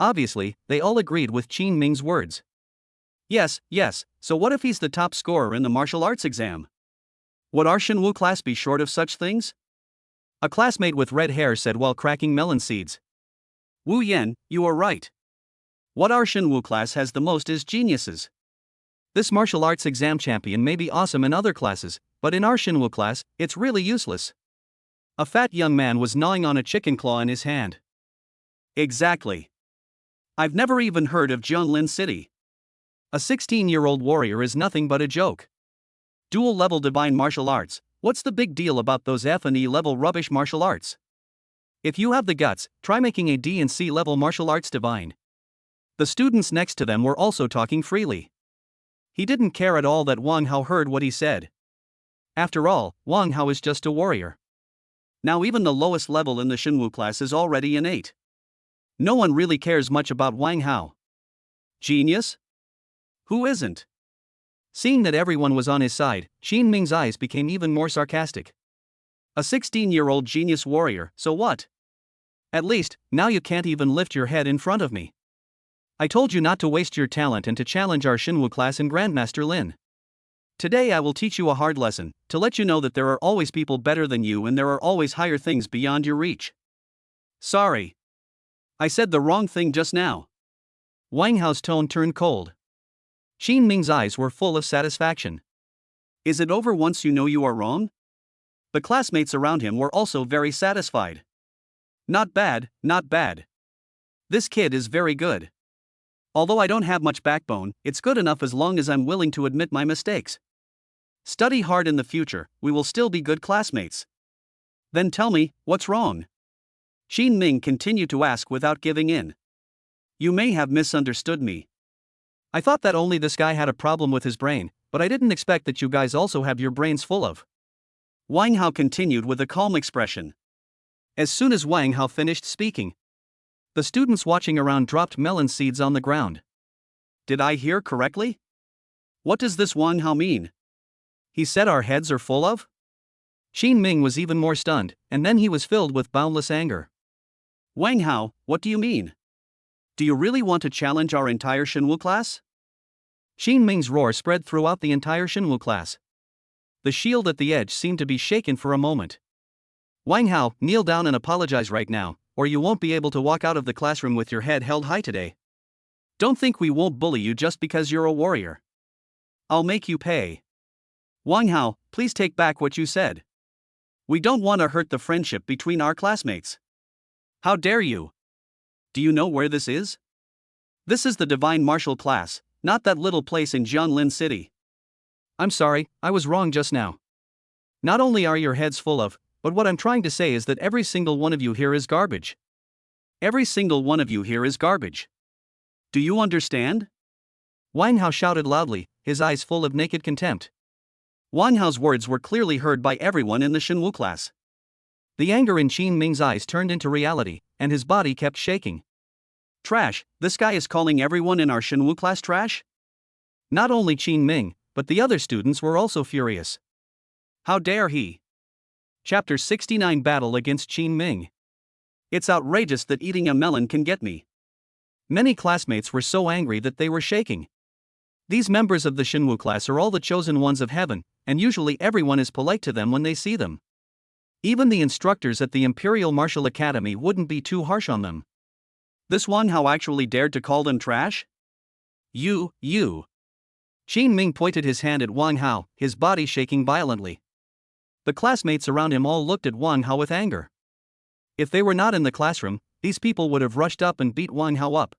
Obviously, they all agreed with Qin Ming's words. Yes, so what if he's the top scorer in the martial arts exam? Would our Shenwu class be short of such things? A classmate with red hair said while cracking melon seeds. Wu Yan, you are right. What our Shenwu class has the most is geniuses. This martial arts exam champion may be awesome in other classes, but in our Shenwu class, it's really useless. A fat young man was gnawing on a chicken claw in his hand. Exactly. I've never even heard of Jianlin City. A 16-year-old warrior is nothing but a joke. Dual-level divine martial arts, what's the big deal about those F and E level rubbish martial arts? If you have the guts, try making a D and C level martial arts divine. The students next to them were also talking freely. He didn't care at all that Wang Hao heard what he said. After all, Wang Hao is just a warrior. Now even the lowest level in the Shenwu class is already innate. No one really cares much about Wang Hao. Genius? Who isn't? Seeing that everyone was on his side, Qin Ming's eyes became even more sarcastic. A 16-year-old genius warrior, so what? At least, now you can't even lift your head in front of me. I told you not to waste your talent and to challenge our Shinwu class and Grandmaster Lin. Today I will teach you a hard lesson, to let you know that there are always people better than you and there are always higher things beyond your reach. Sorry. I said the wrong thing just now. Wang Hao's tone turned cold. Qin Ming's eyes were full of satisfaction. Is it over once you know you are wrong? The classmates around him were also very satisfied. Not bad, not bad. This kid is very good. Although I don't have much backbone, it's good enough as long as I'm willing to admit my mistakes. Study hard in the future, we will still be good classmates. Then tell me, what's wrong? Qin Ming continued to ask without giving in. You may have misunderstood me. I thought that only this guy had a problem with his brain, but I didn't expect that you guys also have your brains full of. Wang Hao continued with a calm expression. As soon as Wang Hao finished speaking, the students watching around dropped melon seeds on the ground. Did I hear correctly? What does this Wang Hao mean? He said our heads are full of? Qin Ming was even more stunned, and then he was filled with boundless anger. Wang Hao, what do you mean? Do you really want to challenge our entire Shinwu class? Qin Ming's roar spread throughout the entire Shinwu class. The shield at the edge seemed to be shaken for a moment. Wang Hao, kneel down and apologize right now, or you won't be able to walk out of the classroom with your head held high today. Don't think we won't bully you just because you're a warrior. I'll make you pay. Wang Hao, please take back what you said. We don't want to hurt the friendship between our classmates. How dare you? Do you know where this is? This is the Divine Martial class, not that little place in Jianlin City. I'm sorry, I was wrong just now. Not only are your heads full of, but what I'm trying to say is that every single one of you here is garbage. Every single one of you here is garbage. Do you understand? Wang Hao shouted loudly, his eyes full of naked contempt. Wang Hao's words were clearly heard by everyone in the Shinwu class. The anger in Qin Ming's eyes turned into reality, and his body kept shaking. Trash, this guy is calling everyone in our Shinwu class trash? Not only Qin Ming, but the other students were also furious. How dare he? Chapter 69 Battle against Qin Ming. It's outrageous that eating a melon can get me. Many classmates were so angry that they were shaking. These members of the Shinwu class are all the chosen ones of heaven, and usually everyone is polite to them when they see them. Even the instructors at the Imperial Martial Academy wouldn't be too harsh on them. This Wang Hao actually dared to call them trash? You. Qin Ming pointed his hand at Wang Hao, his body shaking violently. The classmates around him all looked at Wang Hao with anger. If they were not in the classroom, these people would have rushed up and beat Wang Hao up.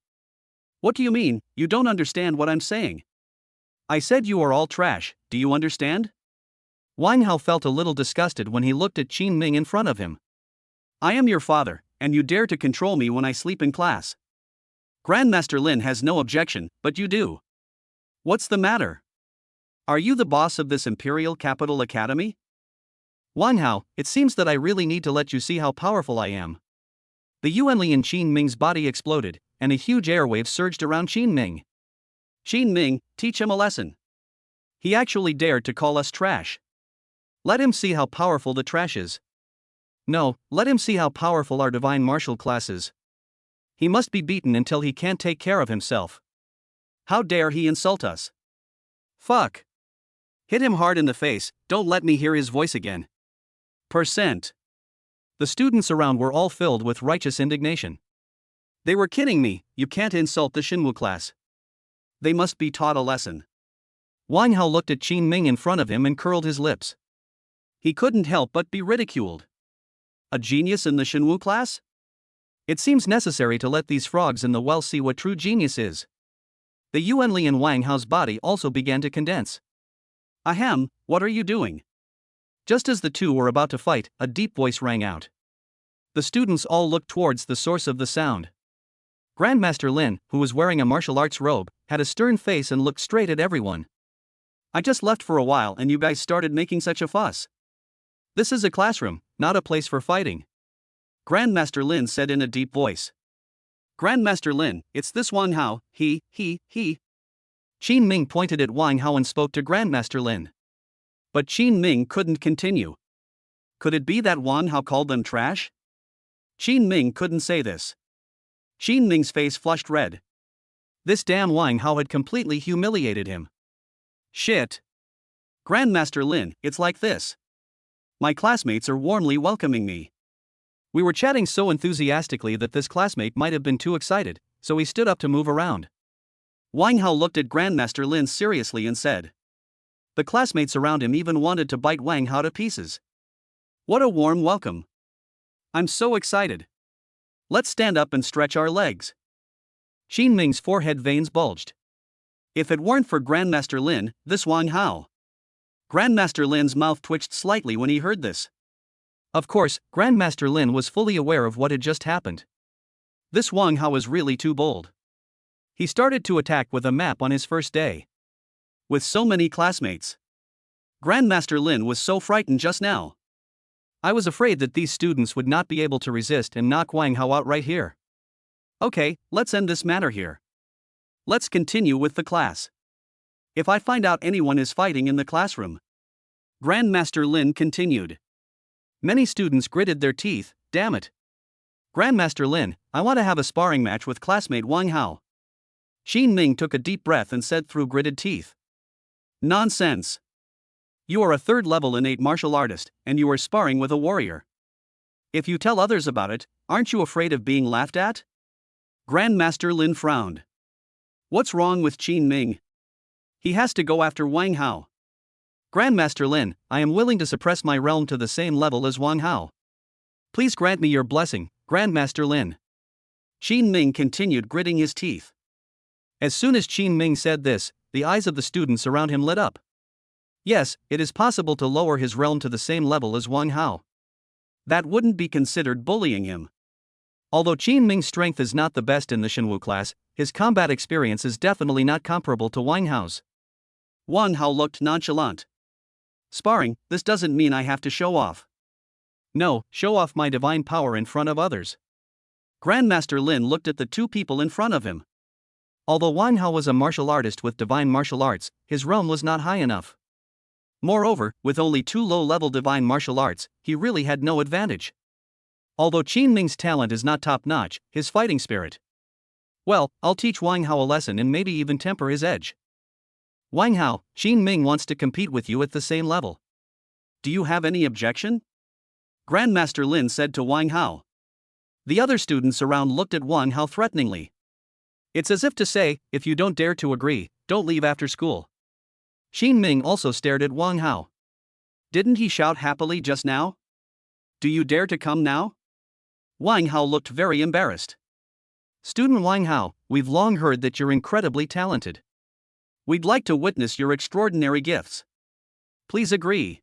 What do you mean? You don't understand what I'm saying. I said you are all trash, do you understand? Wang Hao felt a little disgusted when he looked at Qin Ming in front of him. I am your father, and you dare to control me when I sleep in class. Grandmaster Lin has no objection, but you do. What's the matter? Are you the boss of this Imperial Capital Academy? Wang Hao, it seems that I really need to let you see how powerful I am. The Yuanli in Qin Ming's body exploded, and a huge airwave surged around Qin Ming. Qin Ming, teach him a lesson. He actually dared to call us trash. Let him see how powerful the trash is. No, let him see how powerful our divine martial class is. He must be beaten until he can't take care of himself. How dare he insult us? Fuck. Hit him hard in the face, don't let me hear his voice again. %. The students around were all filled with righteous indignation. They were kidding me, you can't insult the Shinwu class. They must be taught a lesson. Wang Hao looked at Qin Ming in front of him and curled his lips. He couldn't help but be ridiculed. A genius in the Shinwu class? It seems necessary to let these frogs in the well see what true genius is. The Yuanli in Wang Hao's body also began to condense. Ahem, what are you doing? Just as the two were about to fight, a deep voice rang out. The students all looked towards the source of the sound. Grandmaster Lin, who was wearing a martial arts robe, had a stern face and looked straight at everyone. I just left for a while and you guys started making such a fuss. This is a classroom, not a place for fighting. Grandmaster Lin said in a deep voice. Grandmaster Lin, it's this Wang Hao, he. Qin Ming pointed at Wang Hao and spoke to Grandmaster Lin. But Qin Ming couldn't continue. Could it be that Wang Hao called them trash? Qin Ming couldn't say this. Qin Ming's face flushed red. This damn Wang Hao had completely humiliated him. Shit. Grandmaster Lin, it's like this. My classmates are warmly welcoming me. We were chatting so enthusiastically that this classmate might have been too excited, so he stood up to move around. Wang Hao looked at Grandmaster Lin seriously and said. The classmates around him even wanted to bite Wang Hao to pieces. What a warm welcome. I'm so excited. Let's stand up and stretch our legs. Qin Ming's forehead veins bulged. If it weren't for Grandmaster Lin, this Wang Hao. Grandmaster Lin's mouth twitched slightly when he heard this. Of course, Grandmaster Lin was fully aware of what had just happened. This Wang Hao was really too bold. He started to attack with a map on his first day. With so many classmates. Grandmaster Lin was so frightened just now. I was afraid that these students would not be able to resist and knock Wang Hao out right here. Okay, let's end this matter here. Let's continue with the class. If I find out anyone is fighting in the classroom. Grandmaster Lin continued. Many students gritted their teeth, damn it. Grandmaster Lin, I want to have a sparring match with classmate Wang Hao. Qin Ming took a deep breath and said through gritted teeth. Nonsense. You are a third-level innate martial artist, and you are sparring with a warrior. If you tell others about it, aren't you afraid of being laughed at? Grandmaster Lin frowned. What's wrong with Qin Ming? He has to go after Wang Hao. Grandmaster Lin, I am willing to suppress my realm to the same level as Wang Hao. Please grant me your blessing, Grandmaster Lin. Qin Ming continued gritting his teeth. As soon as Qin Ming said this, the eyes of the students around him lit up. Yes, it is possible to lower his realm to the same level as Wang Hao. That wouldn't be considered bullying him. Although Qin Ming's strength is not the best in the Shenwu class, his combat experience is definitely not comparable to Wang Hao's. Wang Hao looked nonchalant. Sparring, this doesn't mean I have to show off. No, show off my divine power in front of others. Grandmaster Lin looked at the two people in front of him. Although Wang Hao was a martial artist with divine martial arts, his realm was not high enough. Moreover, with only 2 low-level divine martial arts, he really had no advantage. Although Qin Ming's talent is not top-notch, his fighting spirit. Well, I'll teach Wang Hao a lesson and maybe even temper his edge. Wang Hao, Qin Ming wants to compete with you at the same level. Do you have any objection? Grandmaster Lin said to Wang Hao. The other students around looked at Wang Hao threateningly. It's as if to say, if you don't dare to agree, don't leave after school. Qin Ming also stared at Wang Hao. Didn't he shout happily just now? Do you dare to come now? Wang Hao looked very embarrassed. Student Wang Hao, we've long heard that you're incredibly talented. We'd like to witness your extraordinary gifts. Please agree.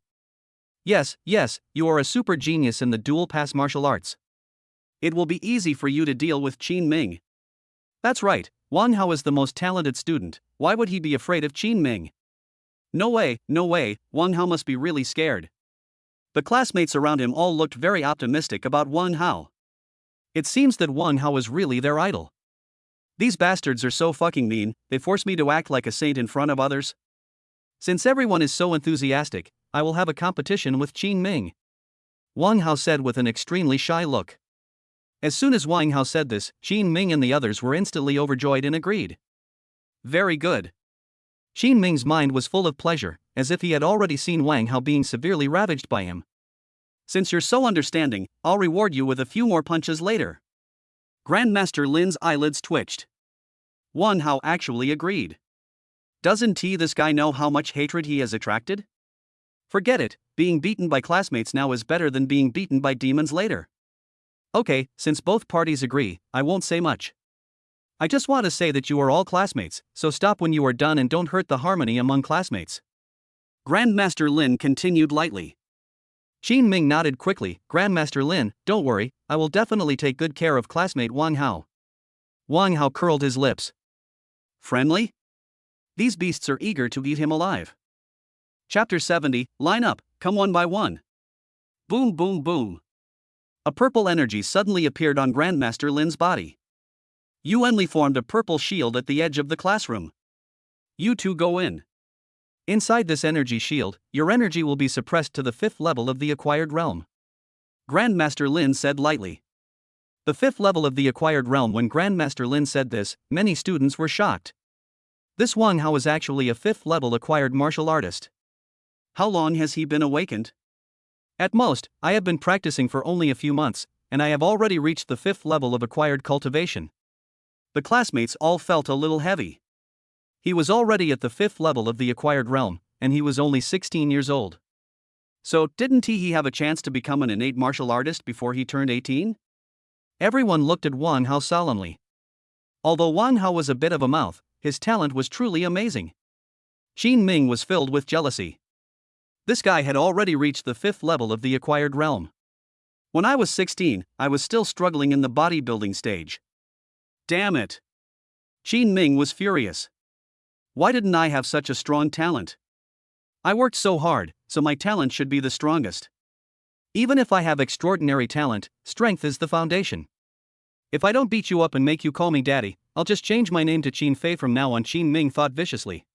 Yes, you are a super genius in the dual pass martial arts. It will be easy for you to deal with Qin Ming. That's right, Wang Hao is the most talented student, why would he be afraid of Qin Ming? No way, Wang Hao must be really scared. The classmates around him all looked very optimistic about Wang Hao. It seems that Wang Hao is really their idol. These bastards are so fucking mean, they force me to act like a saint in front of others. Since everyone is so enthusiastic, I will have a competition with Qin Ming. Wang Hao said with an extremely shy look. As soon as Wang Hao said this, Qin Ming and the others were instantly overjoyed and agreed. Very good. Qin Ming's mind was full of pleasure, as if he had already seen Wang Hao being severely ravaged by him. Since you're so understanding, I'll reward you with a few more punches later. Grandmaster Lin's eyelids twitched. Wang Hao actually agreed. Doesn't this guy know how much hatred he has attracted? Forget it, being beaten by classmates now is better than being beaten by demons later. Okay, since both parties agree, I won't say much. I just want to say that you are all classmates, so stop when you are done and don't hurt the harmony among classmates. Grandmaster Lin continued lightly. Qin Ming nodded quickly. Grandmaster Lin, don't worry, I will definitely take good care of classmate Wang Hao. Wang Hao curled his lips. Friendly? These beasts are eager to eat him alive. Chapter 70, line up, come one by one. Boom boom boom. A purple energy suddenly appeared on Grandmaster Lin's body. Yuanli formed a purple shield at the edge of the classroom. You two go in. Inside this energy shield, your energy will be suppressed to the 5th level of the acquired realm. Grandmaster Lin said lightly. The 5th level of the acquired realm. When Grandmaster Lin said this, many students were shocked. This Wang Hao is actually a 5th level acquired martial artist. How long has he been awakened? At most, I have been practicing for only a few months, and I have already reached the 5th level of acquired cultivation. The classmates all felt a little heavy. He was already at the 5th level of the acquired realm, and he was only 16 years old. So, didn't he have a chance to become an innate martial artist before he turned 18? Everyone looked at Wang Hao solemnly. Although Wang Hao was a bit of a mouth, his talent was truly amazing. Qin Ming was filled with jealousy. This guy had already reached the 5th level of the acquired realm. When I was 16, I was still struggling in the bodybuilding stage. Damn it! Qin Ming was furious. Why didn't I have such a strong talent? I worked so hard, so my talent should be the strongest. Even if I have extraordinary talent, strength is the foundation. If I don't beat you up and make you call me daddy, I'll just change my name to Qin Fei from now on. Qin Ming thought viciously.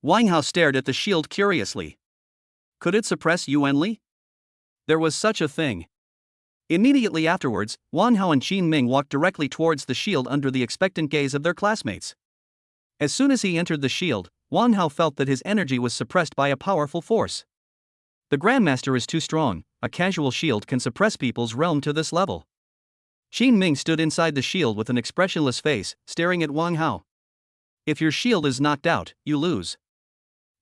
Wang Hao stared at the shield curiously. Could it suppress Yuan Li? There was such a thing. Immediately afterwards, Wang Hao and Qin Ming walked directly towards the shield under the expectant gaze of their classmates. As soon as he entered the shield, Wang Hao felt that his energy was suppressed by a powerful force. The Grandmaster is too strong. A casual shield can suppress people's realm to this level. Qin Ming stood inside the shield with an expressionless face, staring at Wang Hao. If your shield is knocked out, you lose.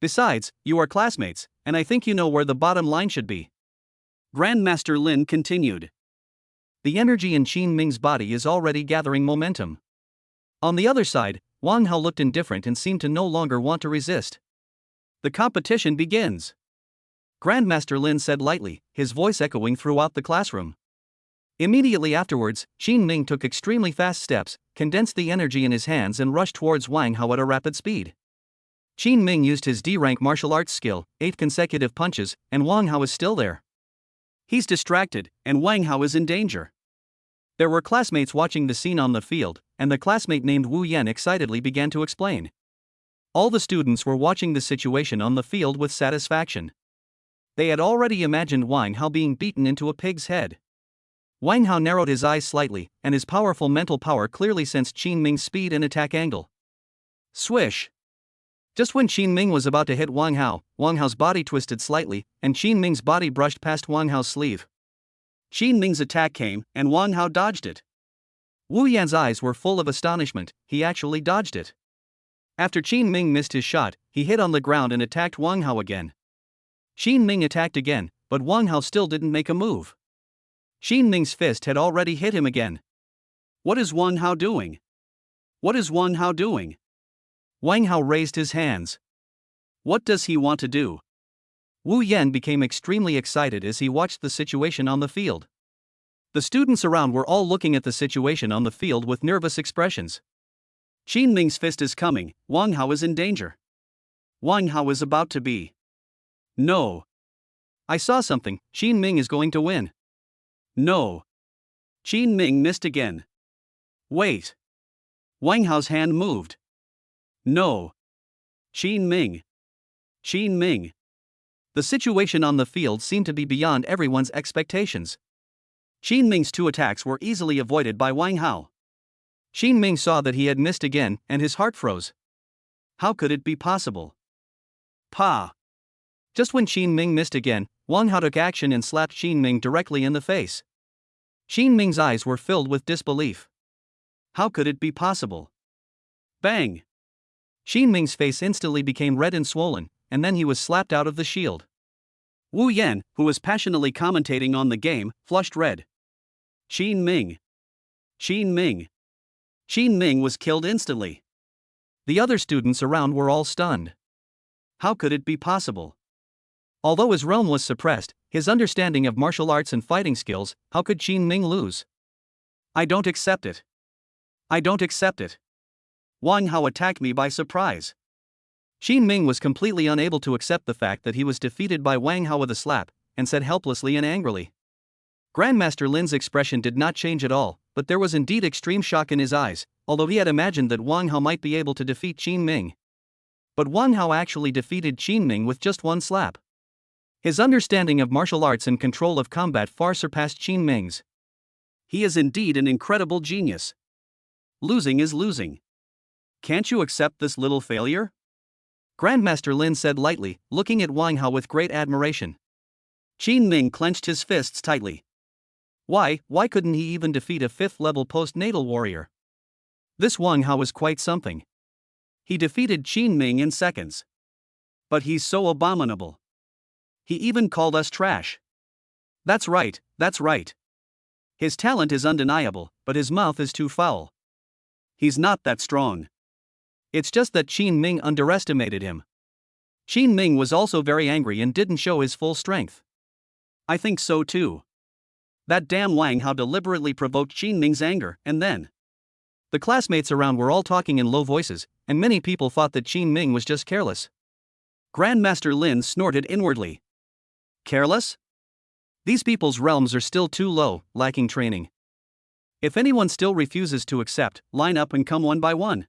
Besides, you are classmates, and I think you know where the bottom line should be. Grandmaster Lin continued. The energy in Qin Ming's body is already gathering momentum. On the other side, Wang Hao looked indifferent and seemed to no longer want to resist. The competition begins. Grandmaster Lin said lightly, his voice echoing throughout the classroom. Immediately afterwards, Qin Ming took extremely fast steps, condensed the energy in his hands and rushed towards Wang Hao at a rapid speed. Qin Ming used his D-rank martial arts skill, 8 consecutive punches, and Wang Hao is still there. He's distracted, and Wang Hao is in danger. There were classmates watching the scene on the field, and the classmate named Wu Yan excitedly began to explain. All the students were watching the situation on the field with satisfaction. They had already imagined Wang Hao being beaten into a pig's head. Wang Hao narrowed his eyes slightly, and his powerful mental power clearly sensed Qin Ming's speed and attack angle. Swish! Just when Qin Ming was about to hit Wang Hao's body twisted slightly, and Qin Ming's body brushed past Wang Hao's sleeve. Qin Ming's attack came, and Wang Hao dodged it. Wu Yan's eyes were full of astonishment. He actually dodged it. After Qin Ming missed his shot, he hit on the ground and attacked Wang Hao again. Qin Ming attacked again, but Wang Hao still didn't make a move. Qin Ming's fist had already hit him again. What is Wang Hao doing? What is Wang Hao doing? Wang Hao raised his hands. What does he want to do? Wu Yan became extremely excited as he watched the situation on the field. The students around were all looking at the situation on the field with nervous expressions. Qin Ming's fist is coming. Wang Hao is in danger. Wang Hao is about to be. No. I saw something. Qin Ming is going to win. No. Qin Ming missed again. Wait. Wang Hao's hand moved. No. Qin Ming. Qin Ming. The situation on the field seemed to be beyond everyone's expectations. Qin Ming's 2 attacks were easily avoided by Wang Hao. Qin Ming saw that he had missed again, and his heart froze. How could it be possible? Pa! Just when Qin Ming missed again, Wang Hao took action and slapped Qin Ming directly in the face. Qin Ming's eyes were filled with disbelief. How could it be possible? Bang! Qin Ming's face instantly became red and swollen, and then he was slapped out of the shield. Wu Yan, who was passionately commentating on the game, flushed red. Qin Ming. Qin Ming. Qin Ming was killed instantly. The other students around were all stunned. How could it be possible? Although his realm was suppressed, his understanding of martial arts and fighting skills, how could Qin Ming lose? I don't accept it. I don't accept it. Wang Hao attacked me by surprise. Qin Ming was completely unable to accept the fact that he was defeated by Wang Hao with a slap, and said helplessly and angrily. Grandmaster Lin's expression did not change at all, but there was indeed extreme shock in his eyes, although he had imagined that Wang Hao might be able to defeat Qin Ming. But Wang Hao actually defeated Qin Ming with just one slap. His understanding of martial arts and control of combat far surpassed Qin Ming's. He is indeed an incredible genius. Losing is losing. Can't you accept this little failure? Grandmaster Lin said lightly, looking at Wang Hao with great admiration. Qin Ming clenched his fists tightly. Why couldn't he even defeat a 5th-level post-natal warrior? This Wang Hao was quite something. He defeated Qin Ming in seconds. But he's so abominable. He even called us trash. That's right. His talent is undeniable, but his mouth is too foul. He's not that strong. It's just that Qin Ming underestimated him. Qin Ming was also very angry and didn't show his full strength. I think so too. That damn Wang Hao deliberately provoked Qin Ming's anger, and then. The classmates around were all talking in low voices, and many people thought that Qin Ming was just careless. Grandmaster Lin snorted inwardly. Careless? These people's realms are still too low, lacking training. If anyone still refuses to accept, line up and come one by one.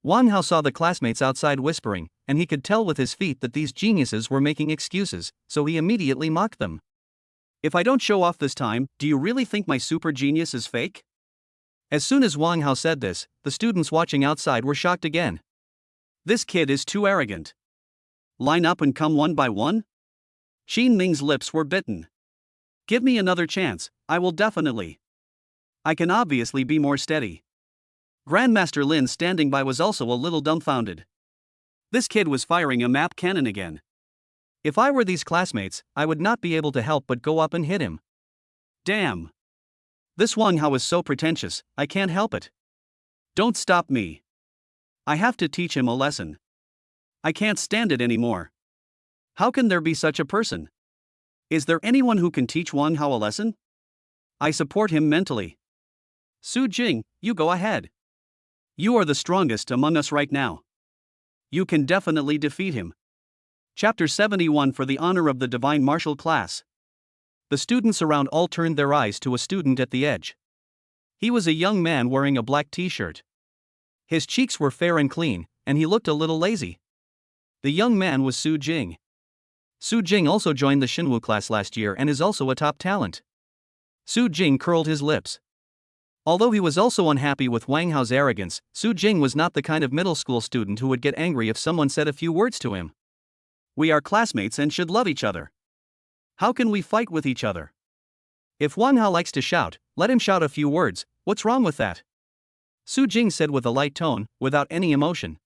Wang Hao saw the classmates outside whispering, and he could tell with his feet that these geniuses were making excuses, so he immediately mocked them. If I don't show off this time, do you really think my super genius is fake? As soon as Wang Hao said this, the students watching outside were shocked again. This kid is too arrogant. Line up and come one by one? Qin Ming's lips were bitten. Give me another chance, I will definitely. I can obviously be more steady. Grandmaster Lin standing by was also a little dumbfounded. This kid was firing a map cannon again. If I were these classmates, I would not be able to help but go up and hit him. Damn. This Wang Hao is so pretentious, I can't help it. Don't stop me. I have to teach him a lesson. I can't stand it anymore. How can there be such a person? Is there anyone who can teach Wang Hao a lesson? I support him mentally. Su Jing, you go ahead. You are the strongest among us right now. You can definitely defeat him. Chapter 71 For the honor of the Divine Martial Class. The students around all turned their eyes to a student at the edge. He was a young man wearing a black t-shirt. His cheeks were fair and clean, and he looked a little lazy. The young man was Su Jing. Su Jing also joined the Shenwu class last year and is also a top talent. Su Jing curled his lips. Although he was also unhappy with Wang Hao's arrogance, Su Jing was not the kind of middle school student who would get angry if someone said a few words to him. We are classmates and should love each other. How can we fight with each other? If Wang Hao likes to shout, let him shout a few words, what's wrong with that? Su Jing said with a light tone, without any emotion.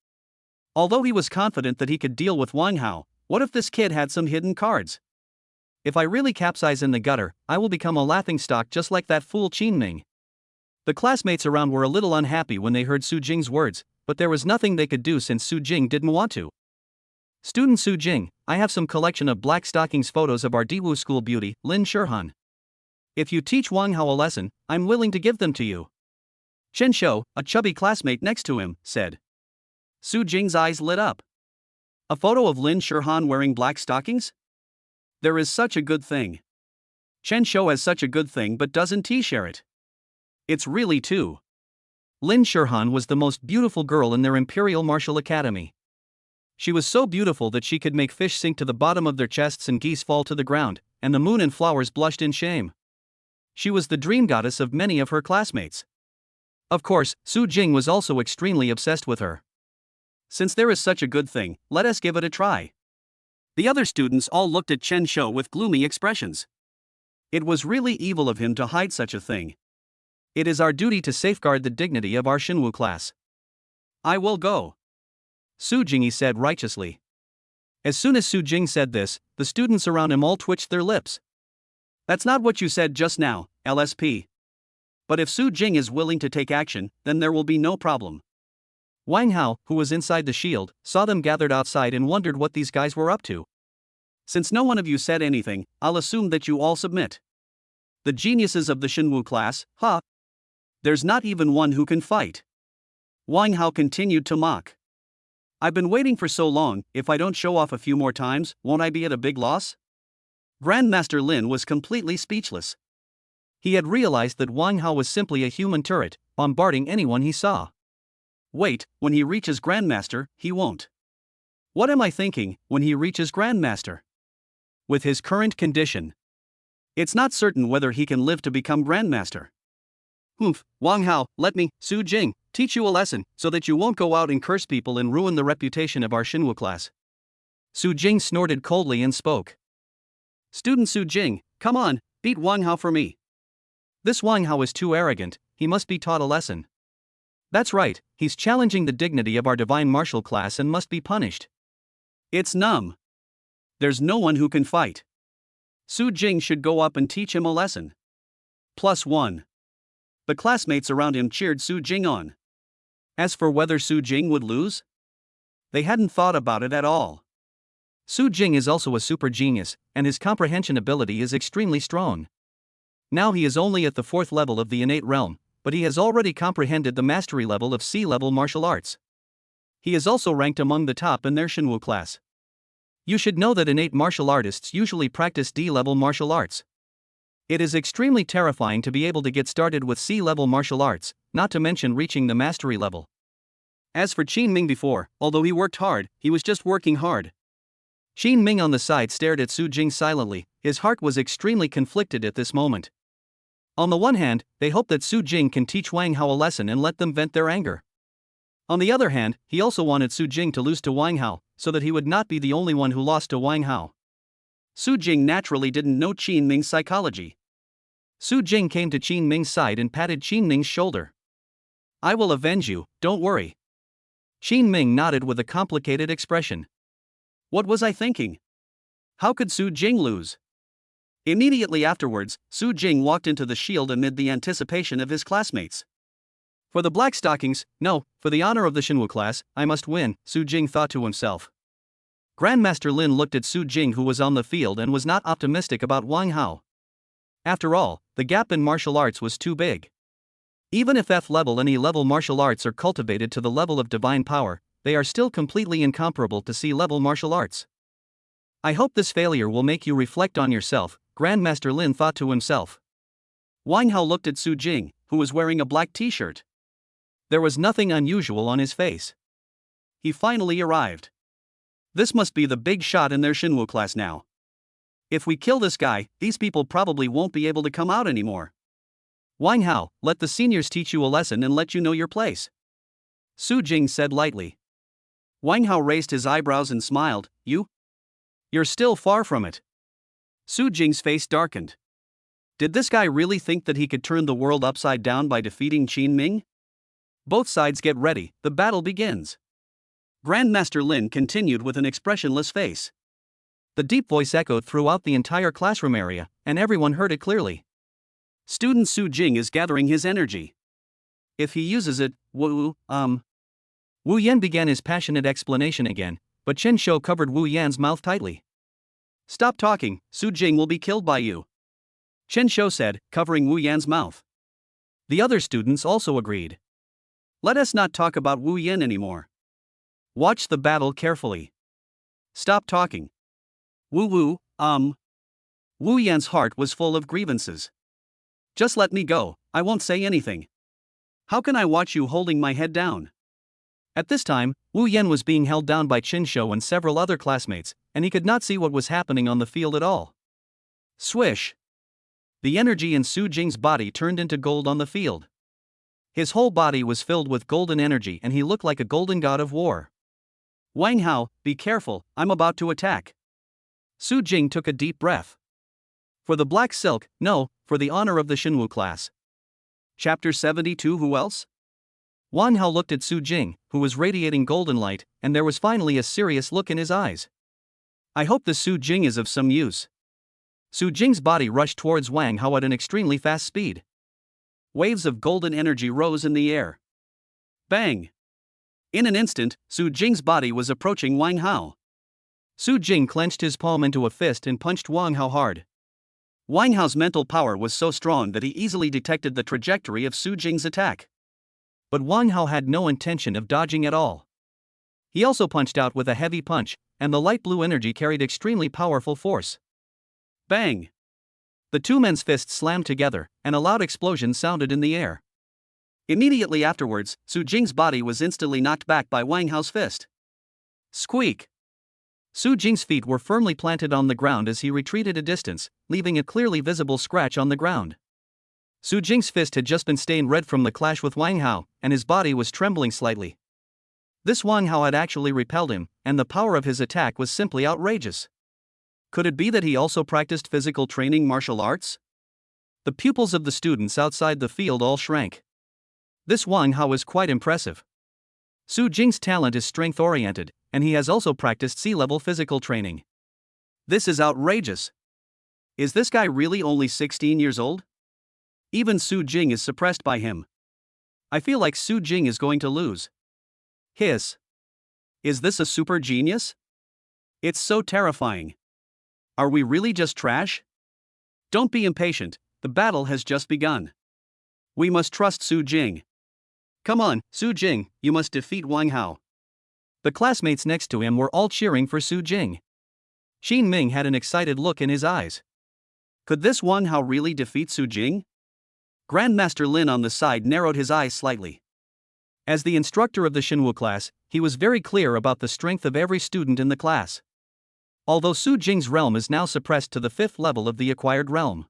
Although he was confident that he could deal with Wang Hao, what if this kid had some hidden cards? If I really capsize in the gutter, I will become a laughingstock just like that fool Qin Ming. The classmates around were a little unhappy when they heard Su Jing's words, but there was nothing they could do since Su Jing didn't want to. Student Su Jing, I have some collection of black stockings photos of our Diwu school beauty, Lin Shurhan. If you teach Wang Hao a lesson, I'm willing to give them to you. Chen Shou, a chubby classmate next to him, said. Su Jing's eyes lit up. A photo of Lin Shurhan wearing black stockings? There is such a good thing. Chen Shou has such a good thing but doesn't he share it? It's really too. Lin Shurhan was the most beautiful girl in their Imperial Martial Academy. She was so beautiful that she could make fish sink to the bottom of their chests and geese fall to the ground, and the moon and flowers blushed in shame. She was the dream goddess of many of her classmates. Of course, Su Jing was also extremely obsessed with her. Since there is such a good thing, let us give it a try. The other students all looked at Chen Shou with gloomy expressions. It was really evil of him to hide such a thing. It is our duty to safeguard the dignity of our Shenwu class. I will go. Su Jing said righteously. As soon as Su Jing said this, the students around him all twitched their lips. That's not what you said just now, LSP. But if Su Jing is willing to take action, then there will be no problem. Wang Hao, who was inside the shield, saw them gathered outside and wondered what these guys were up to. Since no one of you said anything, I'll assume that you all submit. The geniuses of the Shenwu class, huh? There's not even one who can fight. Wang Hao continued to mock. I've been waiting for so long, if I don't show off a few more times, won't I be at a big loss? Grandmaster Lin was completely speechless. He had realized that Wang Hao was simply a human turret, bombarding anyone he saw. Wait, when he reaches Grandmaster, he won't. What am I thinking when he reaches Grandmaster? With his current condition, it's not certain whether he can live to become Grandmaster. Humph, Wang Hao, let me, Su Jing, teach you a lesson so that you won't go out and curse people and ruin the reputation of our Xinwu class. Su Jing snorted coldly and spoke. Student Su Jing, come on, beat Wang Hao for me. This Wang Hao is too arrogant, he must be taught a lesson. That's right, he's challenging the dignity of our divine martial class and must be punished. It's numb. There's no one who can fight. Su Jing should go up and teach him a lesson. +1. The classmates around him cheered Su Jing on. As for whether Su Jing would lose, they hadn't thought about it at all. Su Jing is also a super genius, and his comprehension ability is extremely strong. Now he is only at the 4th level of the innate realm, but he has already comprehended the mastery level of C-level martial arts. He is also ranked among the top in their Xinwu class. You should know that innate martial artists usually practice D-level martial arts. It is extremely terrifying to be able to get started with C-level martial arts, not to mention reaching the mastery level. As for Qin Ming before, although he worked hard, he was just working hard. Qin Ming on the side stared at Su Jing silently, his heart was extremely conflicted at this moment. On the one hand, they hoped that Su Jing can teach Wang Hao a lesson and let them vent their anger. On the other hand, he also wanted Su Jing to lose to Wang Hao, so that he would not be the only one who lost to Wang Hao. Su Jing naturally didn't know Qin Ming's psychology. Su Jing came to Qin Ming's side and patted Qin Ming's shoulder. I will avenge you, don't worry. Qin Ming nodded with a complicated expression. What was I thinking? How could Su Jing lose? Immediately afterwards, Su Jing walked into the shield amid the anticipation of his classmates. For the black stockings, no, for the honor of the Xinwu class, I must win, Su Jing thought to himself. Grandmaster Lin looked at Su Jing, who was on the field and was not optimistic about Wang Hao. After all, the gap in martial arts was too big. Even if F-level and E-level martial arts are cultivated to the level of divine power, they are still completely incomparable to C-level martial arts. I hope this failure will make you reflect on yourself, Grandmaster Lin thought to himself. Wang Hao looked at Su Jing, who was wearing a black t-shirt. There was nothing unusual on his face. He finally arrived. This must be the big shot in their Xinwu class now. If we kill this guy, these people probably won't be able to come out anymore. Wang Hao, let the seniors teach you a lesson and let you know your place. Su Jing said lightly. Wang Hao raised his eyebrows and smiled. You're still far from it. Su Jing's face darkened. Did this guy really think that he could turn the world upside down by defeating Qin Ming? Both sides get ready, the battle begins. Grandmaster Lin continued with an expressionless face. The deep voice echoed throughout the entire classroom area, and everyone heard it clearly. Student Su Jing is gathering his energy. If he uses it, Wu Yan began his passionate explanation again, but Chen Shou covered Wu Yan's mouth tightly. Stop talking, Su Jing will be killed by you. Chen Shou said, covering Wu Yan's mouth. The other students also agreed. Let us not talk about Wu Yan anymore. Watch the battle carefully. Stop talking. Wu Yan's heart was full of grievances. Just let me go, I won't say anything. How can I watch you holding my head down? At this time, Wu Yan was being held down by Chen Shou and several other classmates, and he could not see what was happening on the field at all. Swish! The energy in Su Jing's body turned into gold on the field. His whole body was filled with golden energy and he looked like a golden god of war. Wang Hao, be careful, I'm about to attack. Su Jing took a deep breath. For the black silk, no, for the honor of the Xinwu class. Chapter 72. Who else? Wang Hao looked at Su Jing, who was radiating golden light, and there was finally a serious look in his eyes. I hope this Su Jing is of some use. Su Jing's body rushed towards Wang Hao at an extremely fast speed. Waves of golden energy rose in the air. Bang! In an instant, Su Jing's body was approaching Wang Hao. Su Jing clenched his palm into a fist and punched Wang Hao hard. Wang Hao's mental power was so strong that he easily detected the trajectory of Su Jing's attack. But Wang Hao had no intention of dodging at all. He also punched out with a heavy punch, and the light blue energy carried extremely powerful force. Bang! The two men's fists slammed together, and a loud explosion sounded in the air. Immediately afterwards, Su Jing's body was instantly knocked back by Wang Hao's fist. Squeak! Su Jing's feet were firmly planted on the ground as he retreated a distance, leaving a clearly visible scratch on the ground. Su Jing's fist had just been stained red from the clash with Wang Hao, and his body was trembling slightly. This Wang Hao had actually repelled him, and the power of his attack was simply outrageous. Could it be that he also practiced physical training martial arts? The pupils of the students outside the field all shrank. This Wang Hao is quite impressive. Su Jing's talent is strength-oriented, and he has also practiced sea-level physical training. This is outrageous. Is this guy really only 16 years old? Even Su Jing is suppressed by him. I feel like Su Jing is going to lose. Hiss. Is this a super genius? It's so terrifying. Are we really just trash? Don't be impatient, the battle has just begun. We must trust Su Jing. Come on, Su Jing, you must defeat Wang Hao. The classmates next to him were all cheering for Su Jing. Xin Ming had an excited look in his eyes. Could this Wang Hao really defeat Su Jing? Grandmaster Lin on the side narrowed his eyes slightly. As the instructor of the Xinwu class, he was very clear about the strength of every student in the class. Although Su Jing's realm is now suppressed to the 5th level of the acquired realm.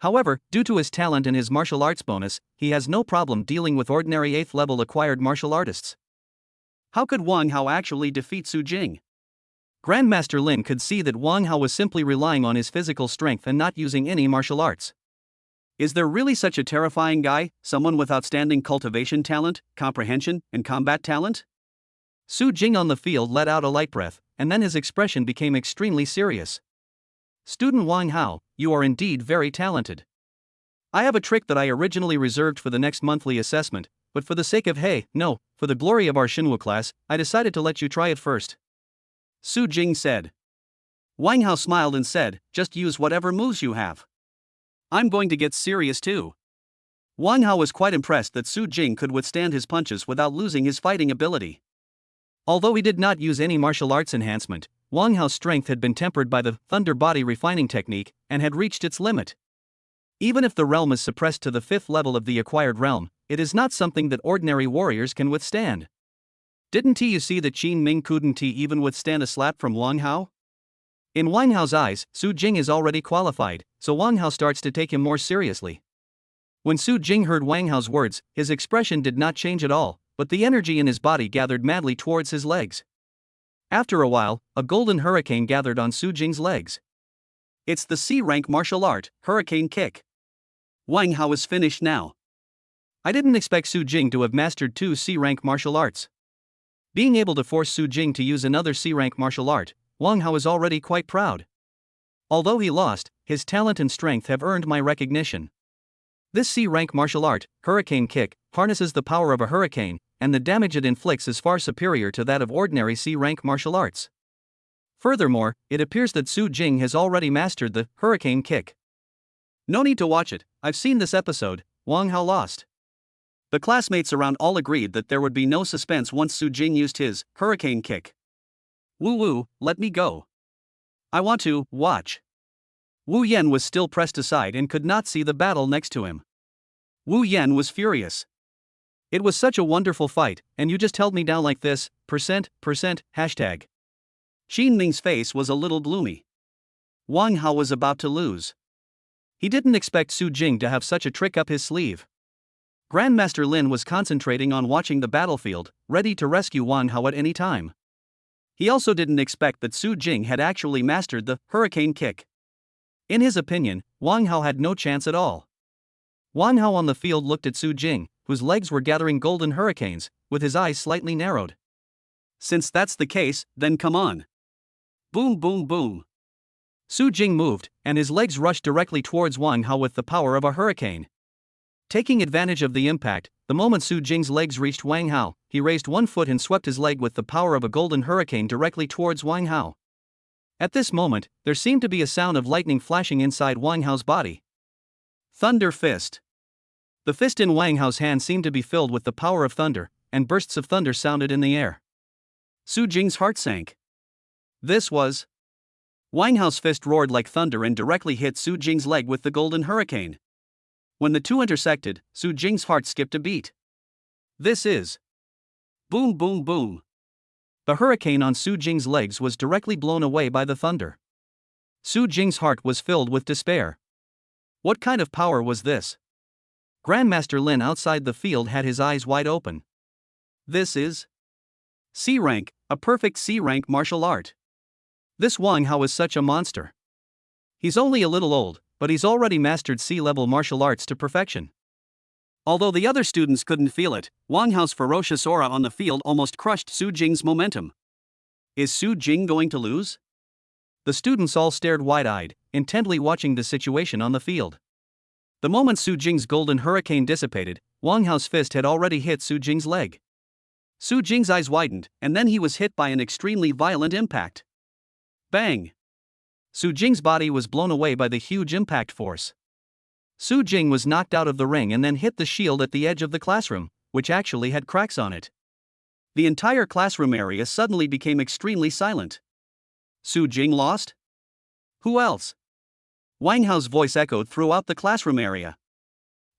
However, due to his talent and his martial arts bonus, he has no problem dealing with ordinary 8th level acquired martial artists. How could Wang Hao actually defeat Su Jing? Grandmaster Lin could see that Wang Hao was simply relying on his physical strength and not using any martial arts. Is there really such a terrifying guy, someone with outstanding cultivation talent, comprehension, and combat talent? Su Jing on the field let out a light breath, and then his expression became extremely serious. Student Wang Hao, you are indeed very talented. I have a trick that I originally reserved for the next monthly assessment, but for the sake of for the glory of our Xinwu class, I decided to let you try it first. Su Jing said. Wang Hao smiled and said, just use whatever moves you have. I'm going to get serious too. Wang Hao was quite impressed that Su Jing could withstand his punches without losing his fighting ability. Although he did not use any martial arts enhancement, Wang Hao's strength had been tempered by the thunder body refining technique and had reached its limit. Even if the realm is suppressed to the 5th level of the acquired realm, it is not something that ordinary warriors can withstand. Didn't you see that Qin Ming couldn't even withstand a slap from Wang Hao? In Wang Hao's eyes, Su Jing is already qualified, so Wang Hao starts to take him more seriously. When Su Jing heard Wang Hao's words, his expression did not change at all, but the energy in his body gathered madly towards his legs. After a while, a golden hurricane gathered on Su Jing's legs. It's the C-rank martial art, Hurricane Kick. Wang Hao is finished now. I didn't expect Su Jing to have mastered 2 C-rank martial arts. Being able to force Su Jing to use another C-rank martial art, Wang Hao is already quite proud. Although he lost, his talent and strength have earned my recognition. This C-rank martial art, Hurricane Kick, harnesses the power of a hurricane, and the damage it inflicts is far superior to that of ordinary C-rank martial arts. Furthermore, it appears that Su Jing has already mastered the Hurricane Kick. No need to watch it, I've seen this episode. Wang Hao lost. The classmates around all agreed that there would be no suspense once Su Jing used his Hurricane Kick. Woo, let me go. I want to watch. Wu Yan was still pressed aside and could not see the battle next to him. Wu Yan was furious. It was such a wonderful fight, and you just held me down like this, %. Xin Ming's face was a little gloomy. Wang Hao was about to lose. He didn't expect Su Jing to have such a trick up his sleeve. Grandmaster Lin was concentrating on watching the battlefield, ready to rescue Wang Hao at any time. He also didn't expect that Su Jing had actually mastered the Hurricane Kick. In his opinion, Wang Hao had no chance at all. Wang Hao on the field looked at Su Jing, whose legs were gathering golden hurricanes, with his eyes slightly narrowed. Since that's the case, then come on. Boom, boom, boom. Su Jing moved, and his legs rushed directly towards Wang Hao with the power of a hurricane. Taking advantage of the impact, the moment Su Jing's legs reached Wang Hao, he raised one foot and swept his leg with the power of a golden hurricane directly towards Wang Hao. At this moment, there seemed to be a sound of lightning flashing inside Wang Hao's body. Thunder Fist. The fist in Wang Hao's hand seemed to be filled with the power of thunder, and bursts of thunder sounded in the air. Su Jing's heart sank. This was... Wang Hao's fist roared like thunder and directly hit Su Jing's leg with the golden hurricane. When the two intersected, Su Jing's heart skipped a beat. This is... Boom, boom, boom. The hurricane on Su Jing's legs was directly blown away by the thunder. Su Jing's heart was filled with despair. What kind of power was this? Grandmaster Lin outside the field had his eyes wide open. This is C rank, a perfect C rank martial art. This Wang Hao is such a monster. He's only a little old, but he's already mastered C-level martial arts to perfection. Although the other students couldn't feel it, Wang Hao's ferocious aura on the field almost crushed Su Jing's momentum. Is Su Jing going to lose? The students all stared wide-eyed, intently watching the situation on the field. The moment Su Jing's golden hurricane dissipated, Wang Hao's fist had already hit Su Jing's leg. Su Jing's eyes widened, and then he was hit by an extremely violent impact. Bang! Su Jing's body was blown away by the huge impact force. Su Jing was knocked out of the ring and then hit the shield at the edge of the classroom, which actually had cracks on it. The entire classroom area suddenly became extremely silent. Su Jing lost? Who else? Wang Hao's voice echoed throughout the classroom area.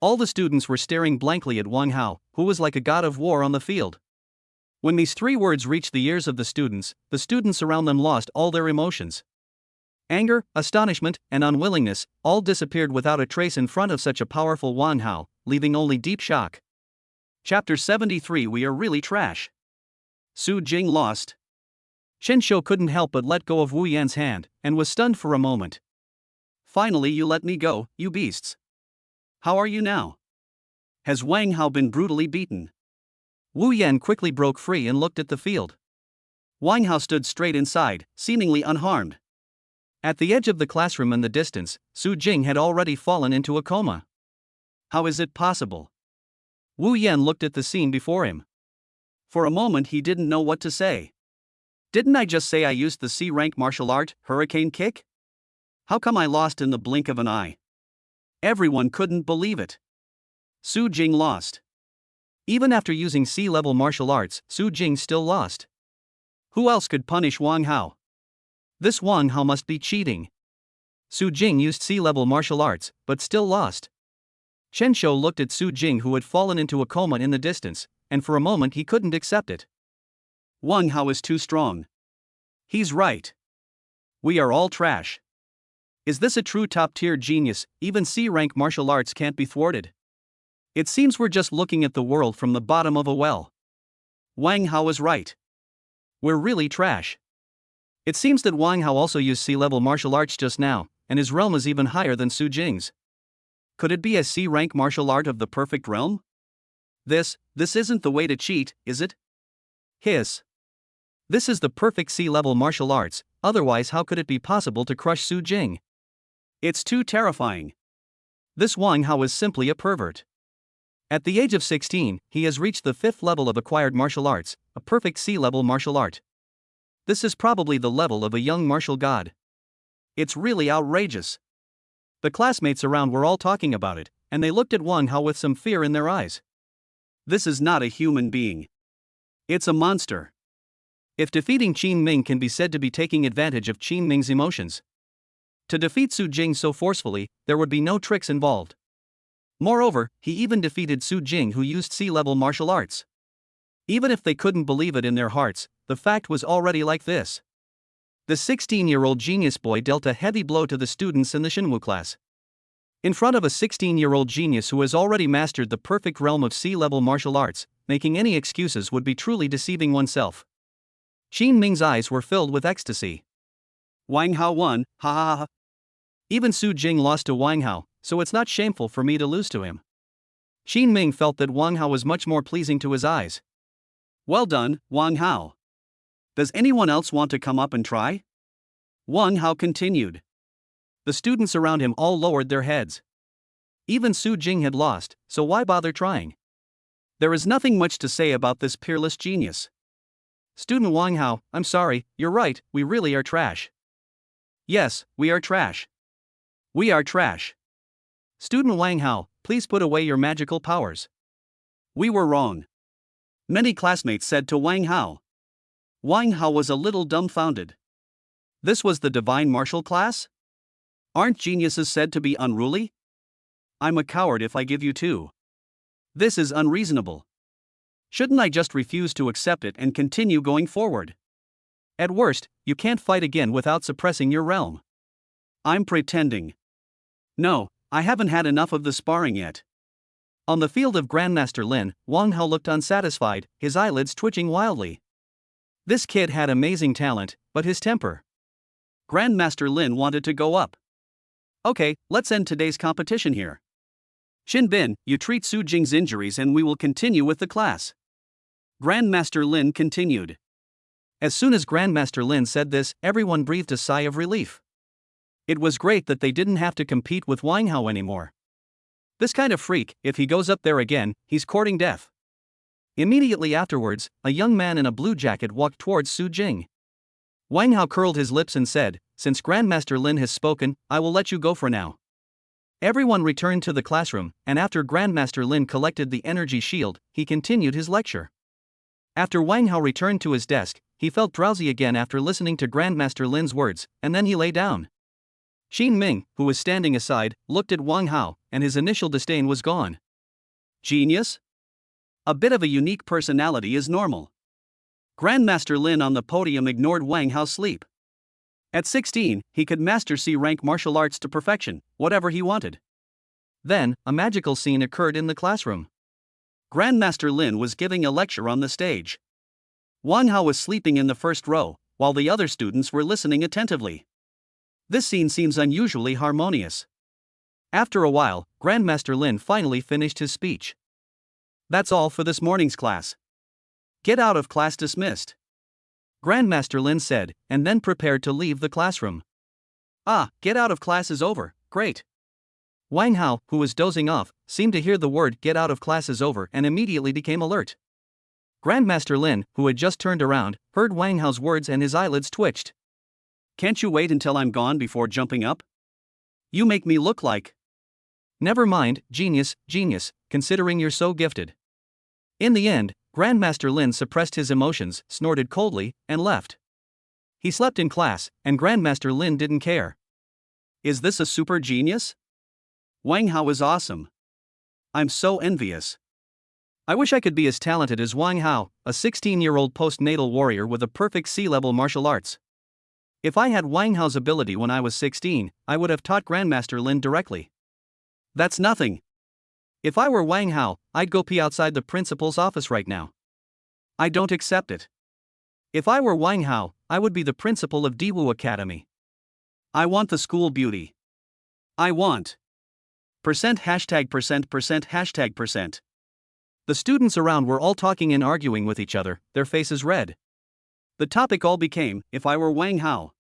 All the students were staring blankly at Wang Hao, who was like a god of war on the field. When these three words reached the ears of the students around them lost all their emotions. Anger, astonishment, and unwillingness all disappeared without a trace in front of such a powerful Wang Hao, leaving only deep shock. Chapter 73 We Are Really Trash. Su Jing lost. Chen Shou couldn't help but let go of Wu Yan's hand, and was stunned for a moment. Finally you let me go, you beasts. How are you now? Has Wang Hao been brutally beaten? Wu Yan quickly broke free and looked at the field. Wang Hao stood straight inside, seemingly unharmed. At the edge of the classroom in the distance, Su Jing had already fallen into a coma. How is it possible? Wu Yan looked at the scene before him. For a moment he didn't know what to say. Didn't I just say I used the C-rank martial art, Hurricane Kick? How come I lost in the blink of an eye? Everyone couldn't believe it. Su Jing lost. Even after using C-level martial arts, Su Jing still lost. Who else could punish Wang Hao? This Wang Hao must be cheating. Su Jing used C-level martial arts, but still lost. Chen Shou looked at Su Jing, who had fallen into a coma in the distance, and for a moment he couldn't accept it. Wang Hao is too strong. He's right. We are all trash. Is this a true top-tier genius? Even C-rank martial arts can't be thwarted. It seems we're just looking at the world from the bottom of a well. Wang Hao is right. We're really trash. It seems that Wang Hao also used C-level martial arts just now, and his realm is even higher than Su Jing's. Could it be a C-rank martial art of the perfect realm? This isn't the way to cheat, is it? Hiss. This is the perfect C-level martial arts, otherwise how could it be possible to crush Su Jing? It's too terrifying. This Wang Hao is simply a pervert. At the age of 16, he has reached the 5th level of acquired martial arts, a perfect C-level martial art. This is probably the level of a young martial god. It's really outrageous. The classmates around were all talking about it, and they looked at Wang Hao with some fear in their eyes. This is not a human being. It's a monster. If defeating Qin Ming can be said to be taking advantage of Qin Ming's emotions, to defeat Su Jing so forcefully, there would be no tricks involved. Moreover, he even defeated Su Jing, who used C-level martial arts. Even if they couldn't believe it in their hearts, the fact was already like this. The 16-year-old genius boy dealt a heavy blow to the students in the Xinwu class. In front of a 16-year-old genius who has already mastered the perfect realm of C-level martial arts, making any excuses would be truly deceiving oneself. Qin Ming's eyes were filled with ecstasy. Wang Hao won, ha ha ha. Even Su Jing lost to Wang Hao, so it's not shameful for me to lose to him. Qin Ming felt that Wang Hao was much more pleasing to his eyes. Well done, Wang Hao. Does anyone else want to come up and try? Wang Hao continued. The students around him all lowered their heads. Even Su Jing had lost, so why bother trying? There is nothing much to say about this peerless genius. Student Wang Hao, I'm sorry, you're right, we really are trash. Yes, we are trash. We are trash. Student Wang Hao, please put away your magical powers. We were wrong. Many classmates said to Wang Hao. Wang Hao was a little dumbfounded. This was the divine martial class? Aren't geniuses said to be unruly? I'm a coward if I give you two. This is unreasonable. Shouldn't I just refuse to accept it and continue going forward? At worst, you can't fight again without suppressing your realm. I'm pretending. No, I haven't had enough of the sparring yet. On the field of Grandmaster Lin, Wang Hao looked unsatisfied, his eyelids twitching wildly. This kid had amazing talent, but his temper. Grandmaster Lin wanted to go up. Okay, let's end today's competition here. Xin Bin, you treat Su Jing's injuries and we will continue with the class. Grandmaster Lin continued. As soon as Grandmaster Lin said this, everyone breathed a sigh of relief. It was great that they didn't have to compete with Wang Hao anymore. This kind of freak, if he goes up there again, he's courting death. Immediately afterwards, a young man in a blue jacket walked towards Su Jing. Wang Hao curled his lips and said, "Since Grandmaster Lin has spoken, I will let you go for now." Everyone returned to the classroom, and after Grandmaster Lin collected the energy shield, he continued his lecture. After Wang Hao returned to his desk, he felt drowsy again after listening to Grandmaster Lin's words, and then he lay down. Xin Ming, who was standing aside, looked at Wang Hao, and his initial disdain was gone. Genius? A bit of a unique personality is normal. Grandmaster Lin on the podium ignored Wang Hao's sleep. At 16, he could master C-rank martial arts to perfection, whatever he wanted. Then, a magical scene occurred in the classroom. Grandmaster Lin was giving a lecture on the stage. Wang Hao was sleeping in the first row, while the other students were listening attentively. This scene seems unusually harmonious. After a while, Grandmaster Lin finally finished his speech. That's all for this morning's class. Get out of class dismissed. Grandmaster Lin said, and then prepared to leave the classroom. Ah, get out of class is over, great. Wang Hao, who was dozing off, seemed to hear the word "get out of class is over" and immediately became alert. Grandmaster Lin, who had just turned around, heard Wang Hao's words and his eyelids twitched. Can't you wait until I'm gone before jumping up? You make me look like... Never mind, genius, considering you're so gifted. In the end, Grandmaster Lin suppressed his emotions, snorted coldly, and left. He slept in class, and Grandmaster Lin didn't care. Is this a super genius? Wang Hao is awesome. I'm so envious. I wish I could be as talented as Wang Hao, a 16-year-old post-natal warrior with a perfect C-level martial arts. If I had Wang Hao's ability when I was 16, I would have taught Grandmaster Lin directly. That's nothing. If I were Wang Hao, I'd go pee outside the principal's office right now. I don't accept it. If I were Wang Hao, I would be the principal of Diwu Academy. I want the school beauty. I want percent hashtag percent percent hashtag percent. The students around were all talking and arguing with each other, their faces red. The topic all became, if I were Wang Hao.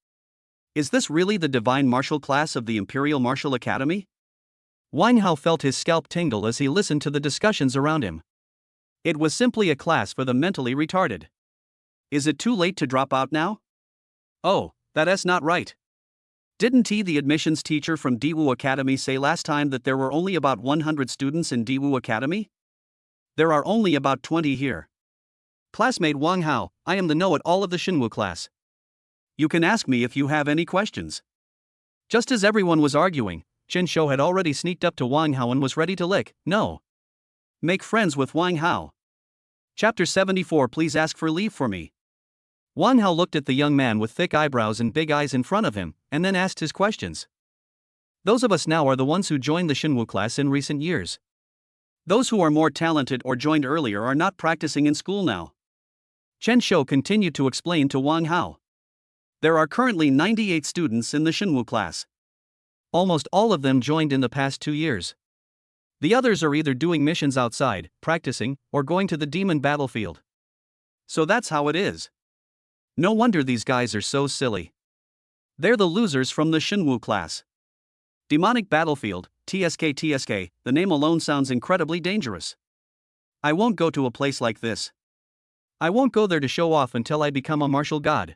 Is this really the divine martial class of the Imperial Martial Academy? Wang Hao felt his scalp tingle as he listened to the discussions around him. It was simply a class for the mentally retarded. Is it too late to drop out now? Oh, that's not right. Didn't the admissions teacher from Diwu Academy say last time that there were only about 100 students in Diwu Academy? There are only about 20 here. Classmate Wang Hao, I am the know-it-all of the Xinwu class. You can ask me if you have any questions. Just as everyone was arguing, Chen Shou had already sneaked up to Wang Hao and was ready to lick. No. Make friends with Wang Hao. Chapter 74. Please ask for leave for me. Wang Hao looked at the young man with thick eyebrows and big eyes in front of him, and then asked his questions. Those of us now are the ones who joined the Xinwu class in recent years. Those who are more talented or joined earlier are not practicing in school now. Chen Shou continued to explain to Wang Hao. There are currently 98 students in the Xinwu class. Almost all of them joined in the past 2 years. The others are either doing missions outside, practicing, or going to the demon battlefield. So that's how it is. No wonder these guys are so silly. They're the losers from the Xinwu class. Demonic battlefield, TSK, the name alone sounds incredibly dangerous. I won't go to a place like this. I won't go there to show off until I become a martial god.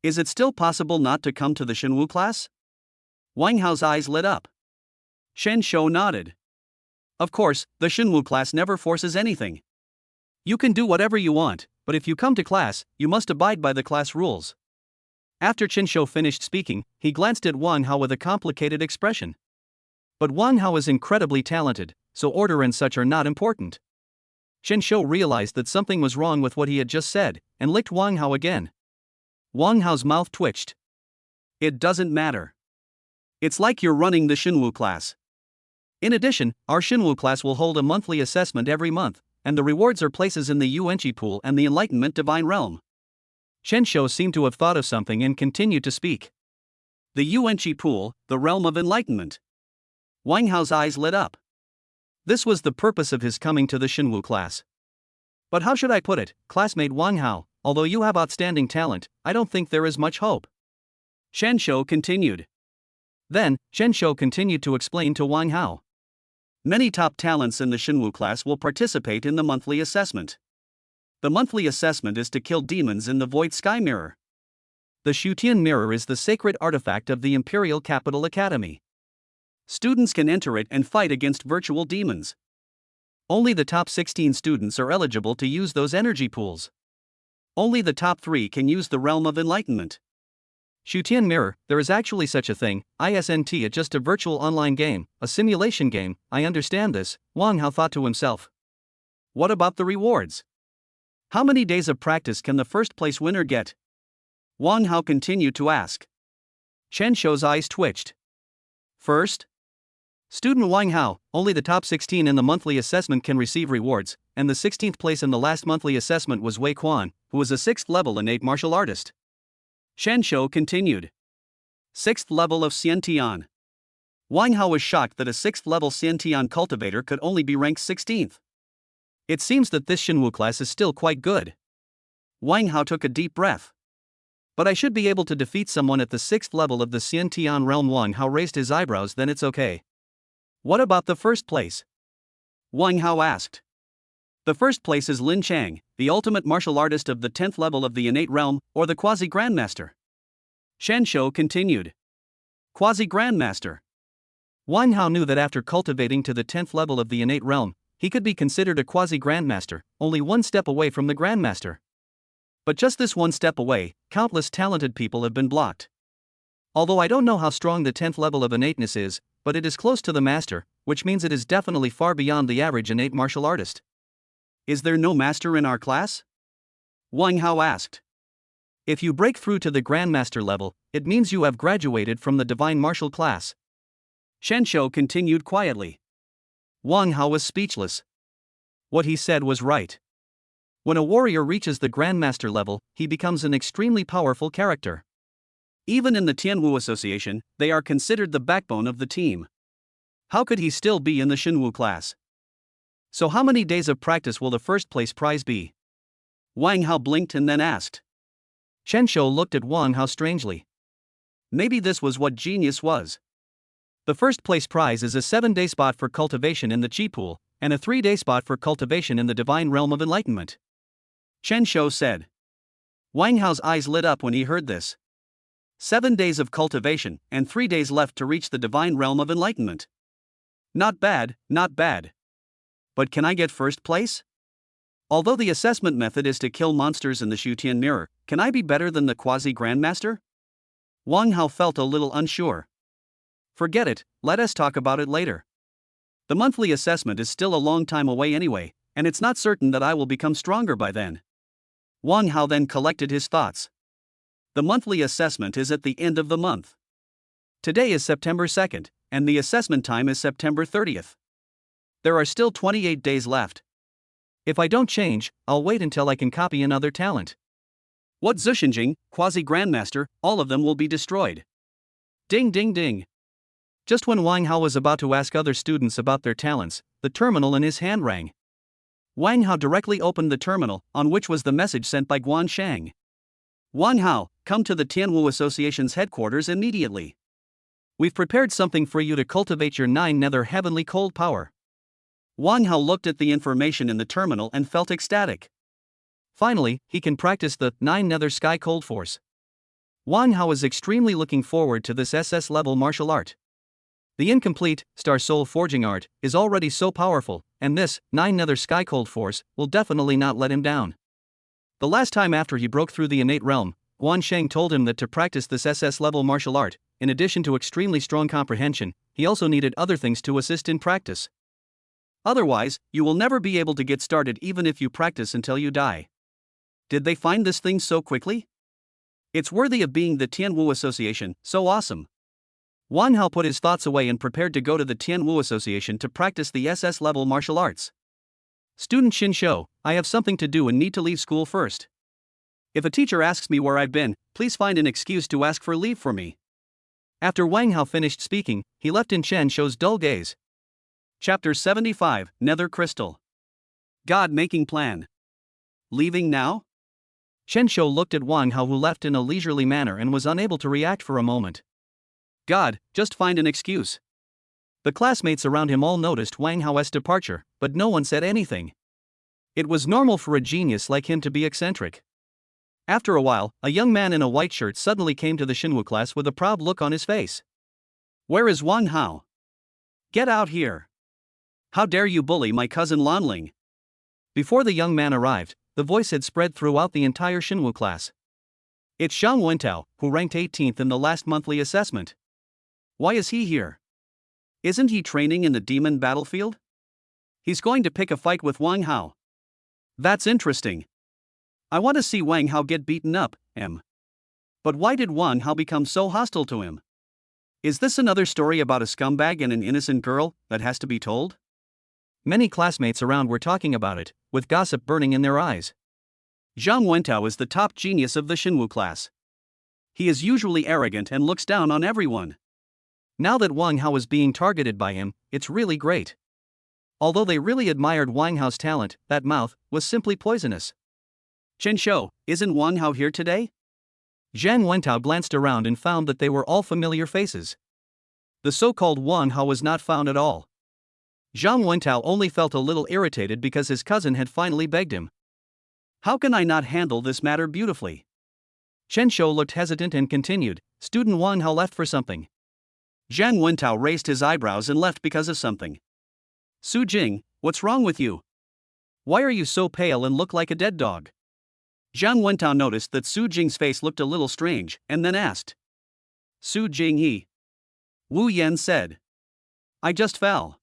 Is it still possible not to come to the Xinwu class? Wang Hao's eyes lit up. Chen Shou nodded. Of course, the Xinwu class never forces anything. You can do whatever you want, but if you come to class, you must abide by the class rules. After Chen Shou finished speaking, he glanced at Wang Hao with a complicated expression. But Wang Hao is incredibly talented, so order and such are not important. Shen Shou realized that something was wrong with what he had just said, and licked Wang Hao again. Wang Hao's mouth twitched. It doesn't matter. It's like you're running the Xinwu class. In addition, our Xinwu class will hold a monthly assessment every month, and the rewards are places in the Yuanqi pool and the Enlightenment Divine Realm. Shen Shou seemed to have thought of something and continued to speak. The Yuanqi pool, the realm of enlightenment. Wang Hao's eyes lit up. This was the purpose of his coming to the Xinwu class. But how should I put it, classmate Wang Hao, although you have outstanding talent, I don't think there is much hope. Shen Shou continued. Then, Shen Shou continued to explain to Wang Hao. Many top talents in the Xinwu class will participate in the monthly assessment. The monthly assessment is to kill demons in the Void Sky Mirror. The Shutian Mirror is the sacred artifact of the Imperial Capital Academy. Students can enter it and fight against virtual demons. Only the top 16 students are eligible to use those energy pools. Only the top 3 can use the realm of enlightenment. Shutian Mirror, there is actually such a thing, isn't it just a virtual online game, a simulation game, I understand this, Wang Hao thought to himself. What about the rewards? How many days of practice can the first place winner get? Wang Hao continued to ask. Shen Shou's eyes twitched. First, student Wang Hao, only the top 16 in the monthly assessment can receive rewards, and the 16th place in the last monthly assessment was Wei Quan, who was a 6th level innate martial artist. Shen Shou continued. 6th level of Xiantian. Wang Hao was shocked that a 6th level Xiantian cultivator could only be ranked 16th. It seems that this Xinwu class is still quite good. Wang Hao took a deep breath. But I should be able to defeat someone at the 6th level of the Xiantian realm. Wang Hao raised his eyebrows. Then it's okay. What about the first place? Wang Hao asked. The first place is Lin Chang, the ultimate martial artist of the 10th level of the innate realm, or the quasi-grandmaster. Shen Shou continued. Quasi-grandmaster. Wang Hao knew that after cultivating to the 10th level of the innate realm, he could be considered a quasi-grandmaster, only one step away from the grandmaster. But just this one step away, countless talented people have been blocked. Although I don't know how strong the 10th level of innateness is, but it is close to the master, which means it is definitely far beyond the average innate martial artist. Is there no master in our class? Wang Hao asked. If you break through to the grandmaster level, it means you have graduated from the divine martial class. Shen Shou continued quietly. Wang Hao was speechless. What he said was right. When a warrior reaches the grandmaster level, he becomes an extremely powerful character. Even in the Tian Wu Association, they are considered the backbone of the team. How could he still be in the Xinwu class? So how many days of practice will the first place prize be? Wang Hao blinked and then asked. Shen Shou looked at Wang Hao strangely. Maybe this was what genius was. The first place prize is a 7-day spot for cultivation in the Qi pool, and a 3-day spot for cultivation in the divine realm of enlightenment. Shen Shou said. Wang Hao's eyes lit up when he heard this. 7 days of cultivation, and 3 days left to reach the divine realm of enlightenment. Not bad, not bad. But can I get first place? Although the assessment method is to kill monsters in the Shutian Mirror, can I be better than the quasi-grandmaster? Wang Hao felt a little unsure. Forget it, let us talk about it later. The monthly assessment is still a long time away anyway, and it's not certain that I will become stronger by then. Wang Hao then collected his thoughts. The monthly assessment is at the end of the month. Today is September 2nd, and the assessment time is September 30th. There are still 28 days left. If I don't change, I'll wait until I can copy another talent. What Zhixinjing, quasi-grandmaster, all of them will be destroyed. Ding ding ding. Just when Wang Hao was about to ask other students about their talents, the terminal in his hand rang. Wang Hao directly opened the terminal, on which was the message sent by Guan Shang. Wang Hao, come to the Tian Wu Association's headquarters immediately. We've prepared something for you to cultivate your 9 nether heavenly cold power. Wang Hao looked at the information in the terminal and felt ecstatic. Finally, he can practice the 9 nether sky cold force. Wang Hao is extremely looking forward to this SS level martial art. The incomplete, Star Soul forging art, is already so powerful, and this 9 nether sky cold force will definitely not let him down. The last time after he broke through the innate realm, Guan Sheng told him that to practice this SS level martial art, in addition to extremely strong comprehension, he also needed other things to assist in practice. Otherwise, you will never be able to get started even if you practice until you die. Did they find this thing so quickly? It's worthy of being the Tian Wu Association, so awesome. Wang Hao put his thoughts away and prepared to go to the Tian Wu Association to practice the SS-level martial arts. Student Xin Shou, I have something to do and need to leave school first. If a teacher asks me where I've been, please find an excuse to ask for leave for me. After Wang Hao finished speaking, he left in Chen Shou's dull gaze. Chapter 75, Nether Crystal. God-making plan. Leaving now? Chen Shou looked at Wang Hao, who left in a leisurely manner and was unable to react for a moment. God, just find an excuse. The classmates around him all noticed Wang Hao's departure, but no one said anything. It was normal for a genius like him to be eccentric. After a while, a young man in a white shirt suddenly came to the Xinwu class with a proud look on his face. Where is Wang Hao? Get out here. How dare you bully my cousin Lan Lling? Before the young man arrived, the voice had spread throughout the entire Xinwu class. It's Zhang Wentao, who ranked 18th in the last monthly assessment. Why is he here? Isn't he training in the demon battlefield? He's going to pick a fight with Wang Hao. That's interesting. I want to see Wang Hao get beaten up, But why did Wang Hao become so hostile to him? Is this another story about a scumbag and an innocent girl that has to be told? Many classmates around were talking about it, with gossip burning in their eyes. Zhang Wentao is the top genius of the Xinwu class. He is usually arrogant and looks down on everyone. Now that Wang Hao is being targeted by him, it's really great. Although they really admired Wang Hao's talent, that mouth was simply poisonous. Chen Shou, isn't Wang Hao here today? Zhang Wentao glanced around and found that they were all familiar faces. The so-called Wang Hao was not found at all. Zhang Wentao only felt a little irritated because his cousin had finally begged him. How can I not handle this matter beautifully? Chen Shou looked hesitant and continued, Student Wang Hao left for something. Zhang Wentao raised his eyebrows and left because of something. Su Jing, what's wrong with you? Why are you so pale and look like a dead dog? Zhang Wentao noticed that Su Jing's face looked a little strange, and then asked. Su Jing he. Wu Yan said. I just fell.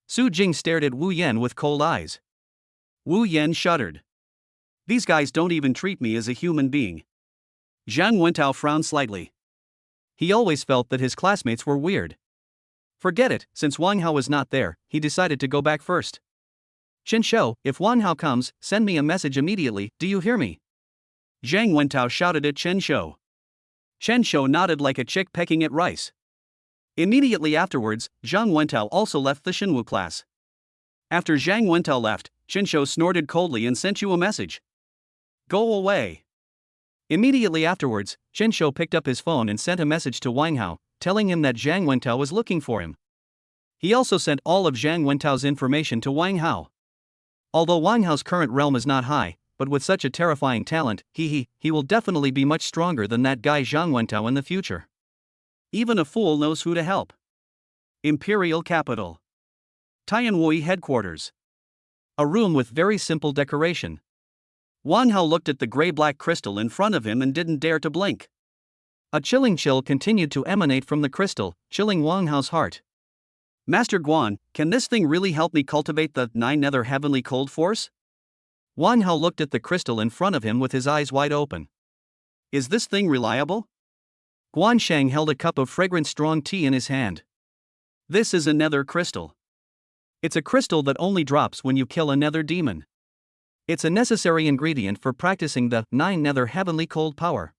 Su Jing stared at Wu Yan with cold eyes. Wu Yan shuddered. These guys don't even treat me as a human being. Zhang Wentao frowned slightly. He always felt that his classmates were weird. Forget it, since Wang Hao was not there, he decided to go back first. Chen Shou, if Wang Hao comes, send me a message immediately, do you hear me? Zhang Wentao shouted at Chen Shou. Chen Shou nodded like a chick pecking at rice. Immediately afterwards, Zhang Wentao also left the Xinwu class. After Zhang Wentao left, Chen Shou snorted coldly and sent you a message. Go away. Immediately afterwards, Chen Shou picked up his phone and sent a message to Wang Hao, telling him that Zhang Wentao was looking for him. He also sent all of Zhang Wentao's information to Wang Hao. Although Wang Hao's current realm is not high, but with such a terrifying talent, he will definitely be much stronger than that guy Zhang Wentao in the future. Even a fool knows who to help. Imperial capital. Tianyuan headquarters. A room with very simple decoration. Wang Hao looked at the gray-black crystal in front of him and didn't dare to blink. A chilling chill continued to emanate from the crystal, chilling Wang Hao's heart. Master Guan, can this thing really help me cultivate the 9 Nether Heavenly Cold Force? Wang Hao looked at the crystal in front of him with his eyes wide open. Is this thing reliable? Guan Shang held a cup of fragrant strong tea in his hand. This is a nether crystal. It's a crystal that only drops when you kill a nether demon. It's a necessary ingredient for practicing the 9 Nether Heavenly Cold Power.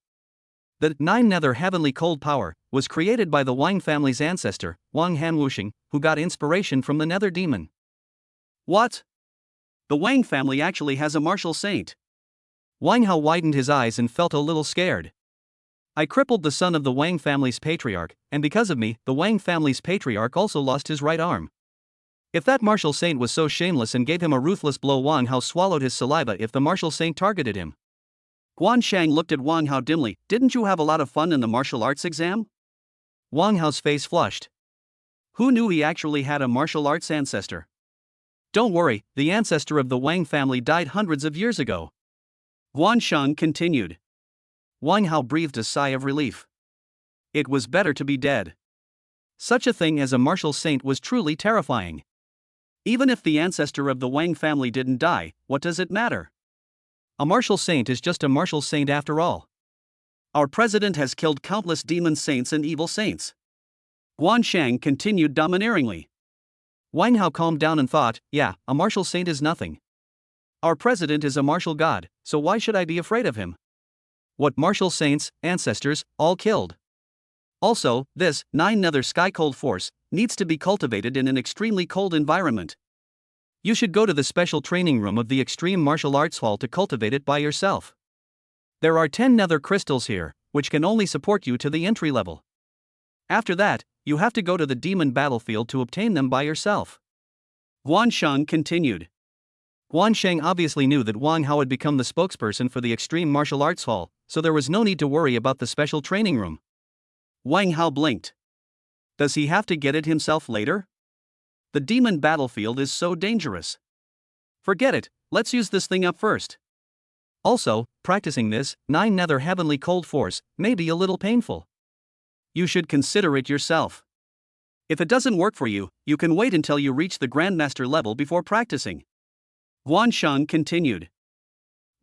The 9 Nether Heavenly Cold Power was created by the Wang family's ancestor, Wang Hanwusheng, who got inspiration from the Nether Demon. What? The Wang family actually has a martial saint. Wang Hao widened his eyes and felt a little scared. I crippled the son of the Wang family's patriarch, and because of me, the Wang family's patriarch also lost his right arm. If that martial saint was so shameless and gave him a ruthless blow, Wang Hao swallowed his saliva if the martial saint targeted him. Guan Shang looked at Wang Hao dimly. Didn't you have a lot of fun in the martial arts exam? Wang Hao's face flushed. Who knew he actually had a martial arts ancestor? Don't worry, the ancestor of the Wang family died hundreds of years ago. Guan Shang continued. Wang Hao breathed a sigh of relief. It was better to be dead. Such a thing as a martial saint was truly terrifying. Even if the ancestor of the Wang family didn't die, what does it matter? A martial saint is just a martial saint after all. Our president has killed countless demon saints and evil saints. Guansheng continued domineeringly. Wang Hao calmed down and thought, yeah, a martial saint is nothing. Our president is a martial god, so why should I be afraid of him? What martial saints, ancestors, all killed. Also, this 9-nether sky cold force needs to be cultivated in an extremely cold environment. You should go to the special training room of the Extreme Martial Arts Hall to cultivate it by yourself. There are 10 nether crystals here, which can only support you to the entry level. After that, you have to go to the demon battlefield to obtain them by yourself. Guansheng continued. Guansheng obviously knew that Wang Hao had become the spokesperson for the Extreme Martial Arts Hall, so there was no need to worry about the special training room. Wang Hao blinked. Does he have to get it himself later? The demon battlefield is so dangerous. Forget it, let's use this thing up first. Also, practicing this 9-nether heavenly cold force may be a little painful. You should consider it yourself. If it doesn't work for you, you can wait until you reach the Grandmaster level before practicing. Guansheng continued.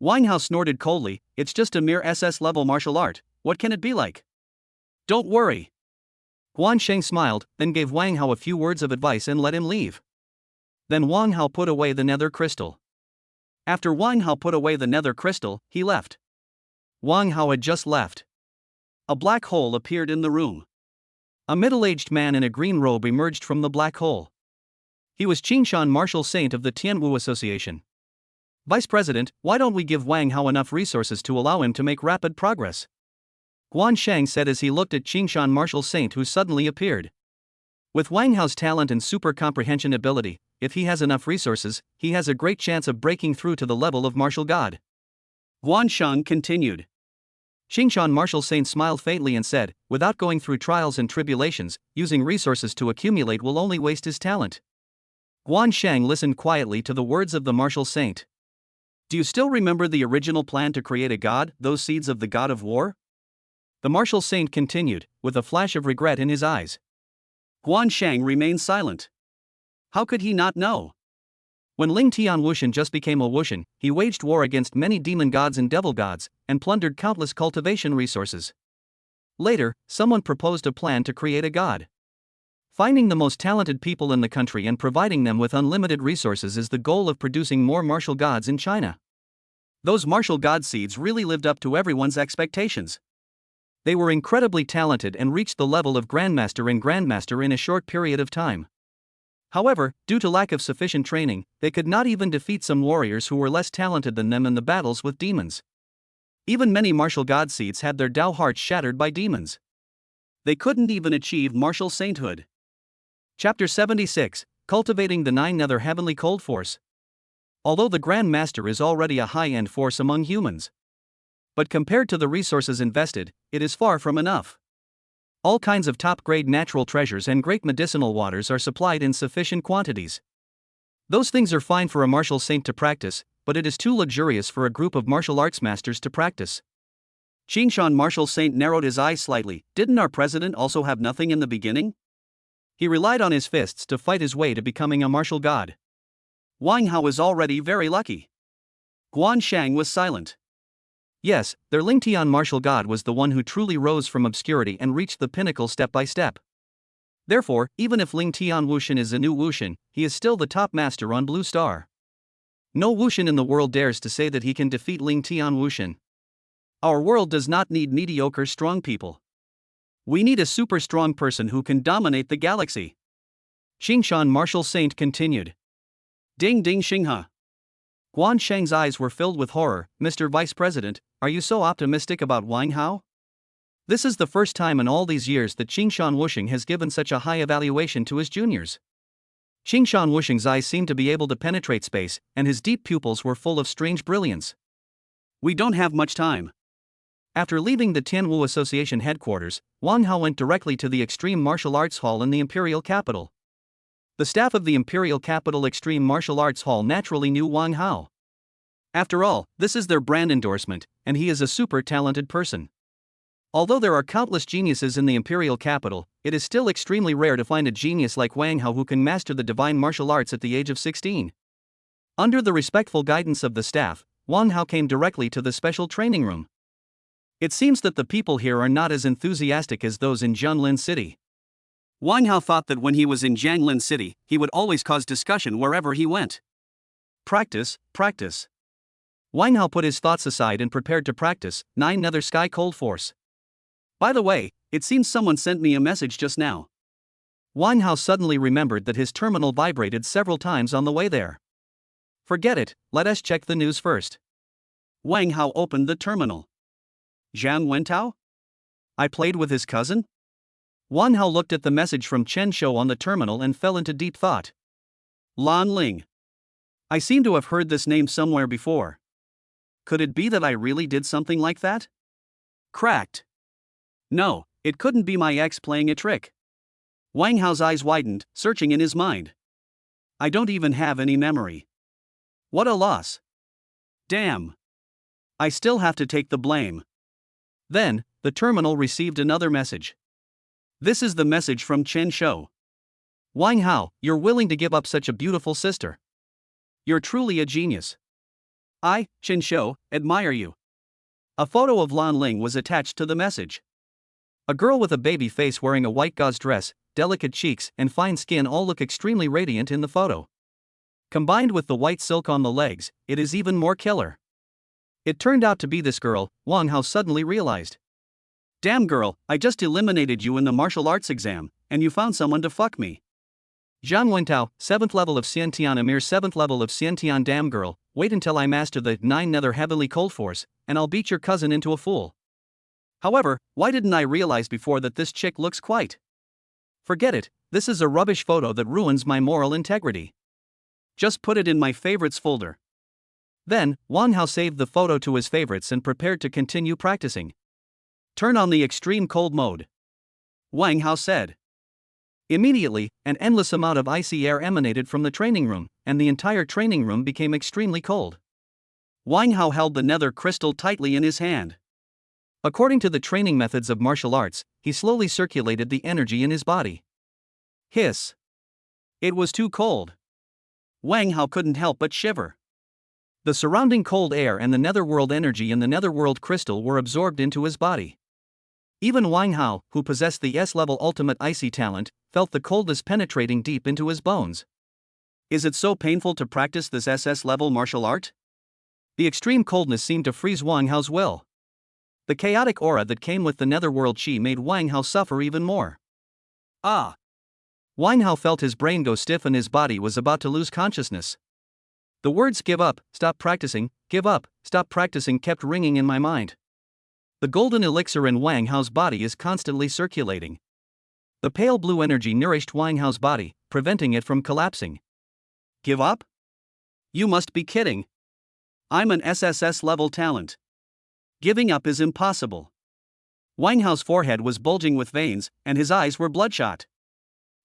Wang Hao snorted coldly, it's just a mere SS level martial art, what can it be like? Don't worry. Guansheng smiled, then gave Wang Hao a few words of advice and let him leave. Then Wang Hao put away the nether crystal. After Wang Hao put away the nether crystal, he left. Wang Hao had just left. A black hole appeared in the room. A middle-aged man in a green robe emerged from the black hole. He was Qingshan Martial Saint of the Tian Wu Association. Vice President, why don't we give Wang Hao enough resources to allow him to make rapid progress? Guansheng said as he looked at Qingshan Martial Saint who suddenly appeared. With Wang Hao's talent and super comprehension ability, if he has enough resources, he has a great chance of breaking through to the level of martial god. Guansheng continued. Qingshan Martial Saint smiled faintly and said, without going through trials and tribulations, using resources to accumulate will only waste his talent. Guansheng listened quietly to the words of the Martial Saint. Do you still remember the original plan to create a god, those seeds of the god of war? The Martial Saint continued, with a flash of regret in his eyes. Guansheng remained silent. How could he not know? When Ling Tian Wushan just became a Wushan, he waged war against many demon gods and devil gods, and plundered countless cultivation resources. Later, someone proposed a plan to create a god. Finding the most talented people in the country and providing them with unlimited resources is the goal of producing more martial gods in China. Those martial god seeds really lived up to everyone's expectations. They were incredibly talented and reached the level of Grandmaster and Grandmaster in a short period of time. However, due to lack of sufficient training, they could not even defeat some warriors who were less talented than them in the battles with demons. Even many martial god seeds had their Dao hearts shattered by demons. They couldn't even achieve martial sainthood. Chapter 76, Cultivating the 9-nether Heavenly Cold Force. Although the Grand Master is already a high-end force among humans, but compared to the resources invested, it is far from enough. All kinds of top-grade natural treasures and great medicinal waters are supplied in sufficient quantities. Those things are fine for a martial saint to practice, but it is too luxurious for a group of martial arts masters to practice. Qingshan Martial Saint narrowed his eyes slightly. Didn't our president also have nothing in the beginning? He relied on his fists to fight his way to becoming a martial god. Wang Hao is already very lucky. Guansheng was silent. Yes, their Lingtian martial god was the one who truly rose from obscurity and reached the pinnacle step by step. Therefore, even if Ling Tian Wushan is a new Wushan, he is still the top master on Blue Star. No Wushan in the world dares to say that he can defeat Ling Tian Wushan. Our world does not need mediocre strong people. We need a super strong person who can dominate the galaxy. Qingshan Martial Saint continued. Ding ding Xinghe. Guansheng's eyes were filled with horror. Mr. Vice President, are you so optimistic about Wang Hao? This is the first time in all these years that Qingshan Wushing has given such a high evaluation to his juniors. Qingshan Wushing's eyes seemed to be able to penetrate space, and his deep pupils were full of strange brilliance. We don't have much time. After leaving the Tian Wu Association headquarters, Wang Hao went directly to the Extreme Martial Arts Hall in the Imperial capital. The staff of the Imperial Capital Extreme Martial Arts Hall naturally knew Wang Hao. After all, this is their brand endorsement, and he is a super talented person. Although there are countless geniuses in the Imperial capital, it is still extremely rare to find a genius like Wang Hao who can master the divine martial arts at the age of 16. Under the respectful guidance of the staff, Wang Hao came directly to the special training room. It seems that the people here are not as enthusiastic as those in Jianlin City. Wang Hao thought that when he was in Jianlin City, he would always cause discussion wherever he went. Practice, practice. Wang Hao put his thoughts aside and prepared to practice 9 Nether Sky Cold Force. By the way, it seems someone sent me a message just now. Wang Hao suddenly remembered that his terminal vibrated several times on the way there. Forget it, let us check the news first. Wang Hao opened the terminal. Zhang Wentao? I played with his cousin? Wang Hao looked at the message from Chen Shou on the terminal and fell into deep thought. Lan Lling. I seem to have heard this name somewhere before. Could it be that I really did something like that? Cracked. No, it couldn't be my ex playing a trick. Wang Hao's eyes widened, searching in his mind. I don't even have any memory. What a loss. Damn. I still have to take the blame. Then, the terminal received another message. This is the message from Chen Shou. Wang Hao, you're willing to give up such a beautiful sister. You're truly a genius. I, Chen Shou, admire you. A photo of Lan Lling was attached to the message. A girl with a baby face wearing a white gauze dress, delicate cheeks, and fine skin all look extremely radiant in the photo. Combined with the white silk on the legs, it is even more killer. It turned out to be this girl, Wang Hao suddenly realized. Damn girl, I just eliminated you in the martial arts exam, and you found someone to fuck me. Zhang Wentao, 7th level of Xiantian, a mere 7th level of Xiantian. Damn girl, wait until I master the 9 Nether Heavenly Cold Force, and I'll beat your cousin into a fool. However, why didn't I realize before that this chick looks quite? Forget it, this is a rubbish photo that ruins my moral integrity. Just put it in my favorites folder. Then, Wang Hao saved the photo to his favorites and prepared to continue practicing. Turn on the extreme cold mode, Wang Hao said. Immediately, an endless amount of icy air emanated from the training room, and the entire training room became extremely cold. Wang Hao held the nether crystal tightly in his hand. According to the training methods of martial arts, he slowly circulated the energy in his body. Hiss. It was too cold. Wang Hao couldn't help but shiver. The surrounding cold air and the netherworld energy in the netherworld crystal were absorbed into his body. Even Wang Hao, who possessed the S-level ultimate icy talent, felt the coldness penetrating deep into his bones. Is it so painful to practice this SS-level martial art? The extreme coldness seemed to freeze Wang Hao's will. The chaotic aura that came with the netherworld chi made Wang Hao suffer even more. Ah! Wang Hao felt his brain go stiff and his body was about to lose consciousness. The words give up, stop practicing, give up, stop practicing kept ringing in my mind. The golden elixir in Wang Hao's body is constantly circulating. The pale blue energy nourished Wang Hao's body, preventing it from collapsing. Give up? You must be kidding. I'm an SSS level talent. Giving up is impossible. Wang Hao's forehead was bulging with veins, and his eyes were bloodshot.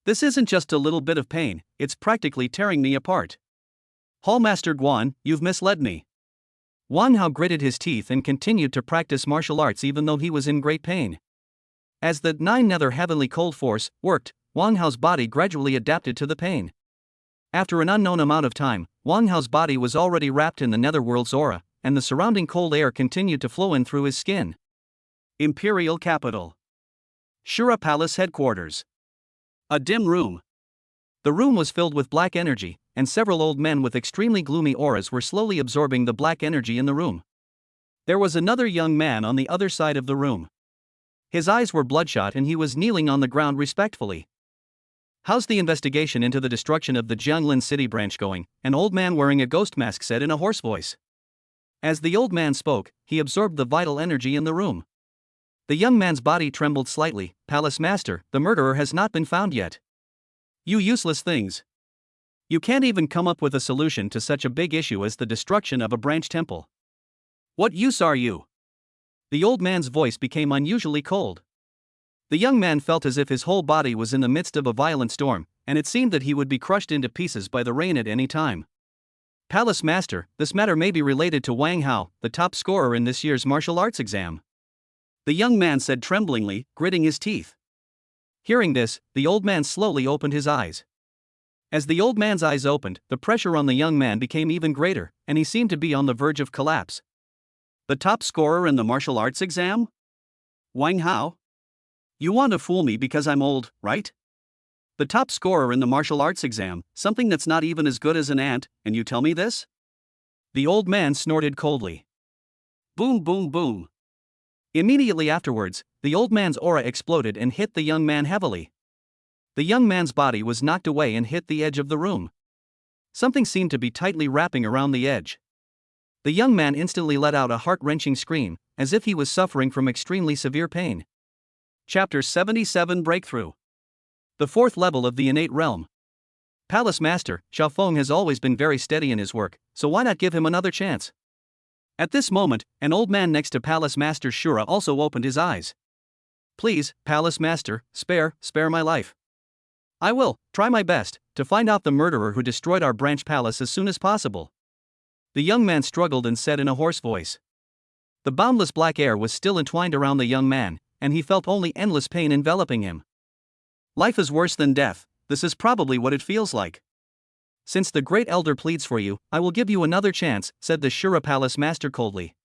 This isn't just a little bit of pain, it's practically tearing me apart. Hallmaster Guan, you've misled me. Wang Hao gritted his teeth and continued to practice martial arts even though he was in great pain. As the 9 Nether Heavenly Cold Force worked, Wang Hao's body gradually adapted to the pain. After an unknown amount of time, Wang Hao's body was already wrapped in the netherworld's aura, and the surrounding cold air continued to flow in through his skin. Imperial capital. Shur Palace headquarters. A dim room. The room was filled with black energy, and several old men with extremely gloomy auras were slowly absorbing the black energy in the room. There was another young man on the other side of the room. His eyes were bloodshot and he was kneeling on the ground respectfully. How's the investigation into the destruction of the Jianlin City branch going? An old man wearing a ghost mask said in a hoarse voice. As the old man spoke, he absorbed the vital energy in the room. The young man's body trembled slightly. Palace Master, the murderer has not been found yet. You useless things. You can't even come up with a solution to such a big issue as the destruction of a branch temple. What use are you? The old man's voice became unusually cold. The young man felt as if his whole body was in the midst of a violent storm, and it seemed that he would be crushed into pieces by the rain at any time. Palace Master, this matter may be related to Wang Hao, the top scorer in this year's martial arts exam. the young man said tremblingly, gritting his teeth. Hearing this, the old man slowly opened his eyes. As the old man's eyes opened, the pressure on the young man became even greater, and he seemed to be on the verge of collapse. The top scorer in the martial arts exam? Wang Hao? You want to fool me because I'm old, right? The top scorer in the martial arts exam, something that's not even as good as an ant, and you tell me this? The old man snorted coldly. Boom, boom, boom. Immediately afterwards, the old man's aura exploded and hit the young man heavily. The young man's body was knocked away and hit the edge of the room. Something seemed to be tightly wrapping around the edge. The young man instantly let out a heart-wrenching scream, as if he was suffering from extremely severe pain. Chapter 77 Breakthrough. The fourth level of the innate realm. Palace Master Xiaofeng has always been very steady in his work, so why not give him another chance? At this moment, an old man next to Palace Master Shura also opened his eyes. Please, Palace Master, spare my life. I will try my best to find out the murderer who destroyed our branch palace as soon as possible. The young man struggled and said in a hoarse voice. The boundless black air was still entwined around the young man, and he felt only endless pain enveloping him. Life is worse than death, this is probably what it feels like. Since the great elder pleads for you, I will give you another chance, said the Shur Palace Master coldly.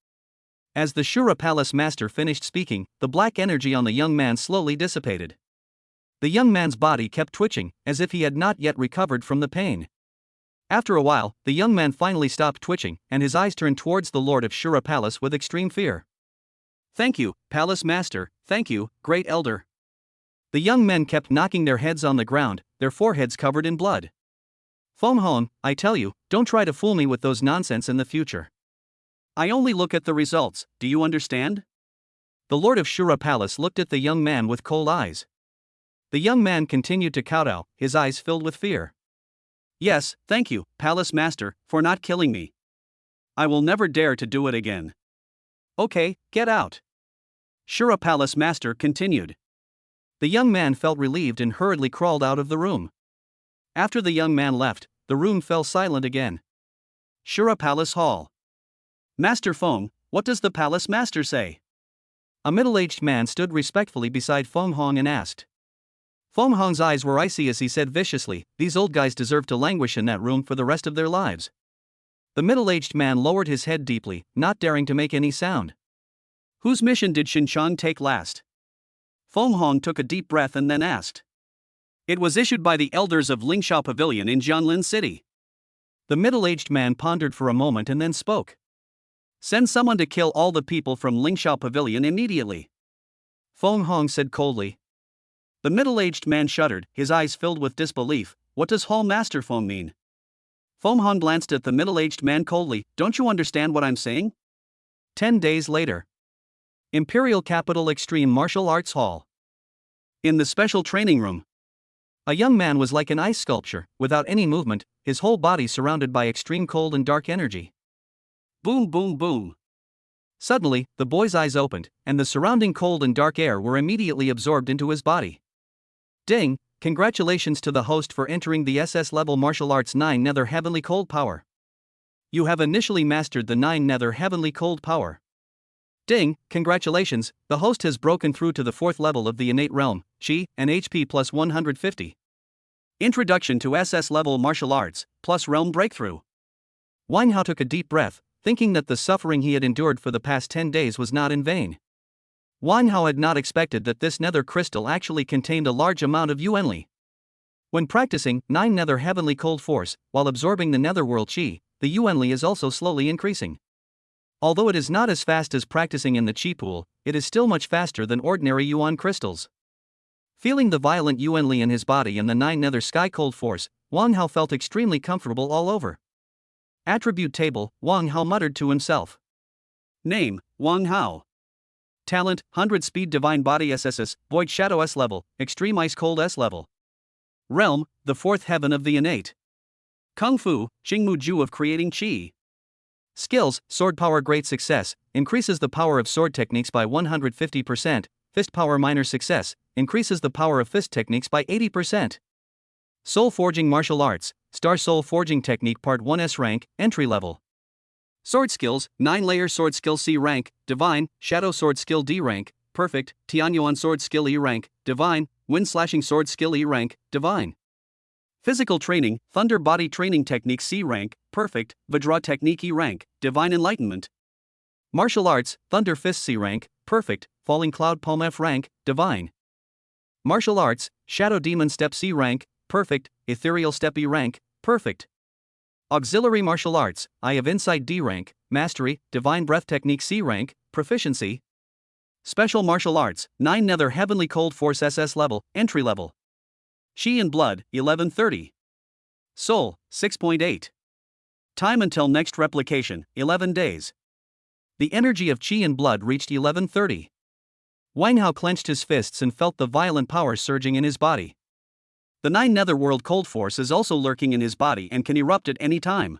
As the Shur Palace Master finished speaking, the black energy on the young man slowly dissipated. The young man's body kept twitching, as if he had not yet recovered from the pain. After a while, the young man finally stopped twitching, and his eyes turned towards the Lord of Shur Palace with extreme fear. Thank you, Palace Master, thank you, Great Elder. The young men kept knocking their heads on the ground, their foreheads covered in blood. Feng Hong, I tell you, don't try to fool me with those nonsense in the future. I only look at the results, do you understand? The Lord of Shur Palace looked at the young man with cold eyes. The young man continued to kowtow, his eyes filled with fear. Yes, thank you, Palace Master, for not killing me. I will never dare to do it again. Okay, get out. Shur Palace Master continued. The young man felt relieved and hurriedly crawled out of the room. After the young man left, the room fell silent again. Shur Palace Hall. Master Feng, what does the Palace Master say? A middle-aged man stood respectfully beside Feng Hong and asked. Feng Hong's eyes were icy as he said viciously, these old guys deserve to languish in that room for the rest of their lives. The middle-aged man lowered his head deeply, not daring to make any sound. Whose mission did Xinchang take last? Feng Hong took a deep breath and then asked. It was issued by the elders of Lingsha Pavilion in Jianlin City. The middle-aged man pondered for a moment and then spoke. Send someone to kill all the people from Lingsha Pavilion immediately. Feng Hong said coldly. The middle-aged man shuddered, his eyes filled with disbelief. What does Hall Master Feng mean? Feng Hong glanced at the middle-aged man coldly. Don't you understand what I'm saying? 10 days later. Imperial Capital Extreme Martial Arts Hall. In the special training room. A young man was like an ice sculpture, without any movement, his whole body surrounded by extreme cold and dark energy. Boom, boom, boom. Suddenly, the boy's eyes opened, and the surrounding cold and dark air were immediately absorbed into his body. Ding, congratulations to the host for entering the SS level Martial Arts 9 Nether Heavenly Cold Power. You have initially mastered the 9 Nether Heavenly Cold Power. Ding, congratulations, the host has broken through to the 4th level of the innate realm, Qi, and HP plus 150. Introduction to SS level Martial Arts, plus Realm Breakthrough. Wang Hao took a deep breath, thinking that the suffering he had endured for the past 10 days was not in vain. Wang Hao had not expected that this nether crystal actually contained a large amount of yuanli. When practicing 9 Nether Heavenly Cold Force, while absorbing the netherworld Qi, the yuanli is also slowly increasing. Although it is not as fast as practicing in the Qi pool, it is still much faster than ordinary yuan crystals. Feeling the violent yuanli in his body and the 9 Nether Sky Cold Force, Wang Hao felt extremely comfortable all over. Attribute table, Wang Hao muttered to himself. Name, Wang Hao. Talent, 100 Speed Divine Body SSS, Void Shadow S level, Extreme Ice Cold S level. Realm, the 4th Heaven of the Innate. Kung Fu, Jingmu Ju of Creating Qi. Skills, Sword Power Great Success, increases the power of sword techniques by 150%, Fist Power Minor Success, increases the power of fist techniques by 80%. Soul Forging Martial Arts, Star Soul Forging Technique Part 1S Rank, Entry Level. Sword Skills, 9 Layer Sword Skill C Rank, Divine, Shadow Sword Skill D Rank, perfect, Tianyuan sword skill E rank, divine, wind slashing sword skill E rank, divine. Physical training, thunder body training technique C rank, perfect, Vajra technique E rank, divine enlightenment. Martial arts, thunder fist C rank, perfect, falling cloud palm F rank, divine. Martial arts, shadow demon step C rank, perfect, ethereal step E rank, perfect. Auxiliary martial arts, Eye of Insight D rank, mastery, divine breath technique C rank, proficiency. Special martial arts, 9 Nether Heavenly Cold Force SS level, entry level. Chi and blood, 1130. Soul, 6.8. Time until next replication, 11 days. The energy of Chi and blood reached 1130. Wang Hao clenched his fists and felt the violent power surging in his body. The 9 Netherworld Cold Force is also lurking in his body and can erupt at any time.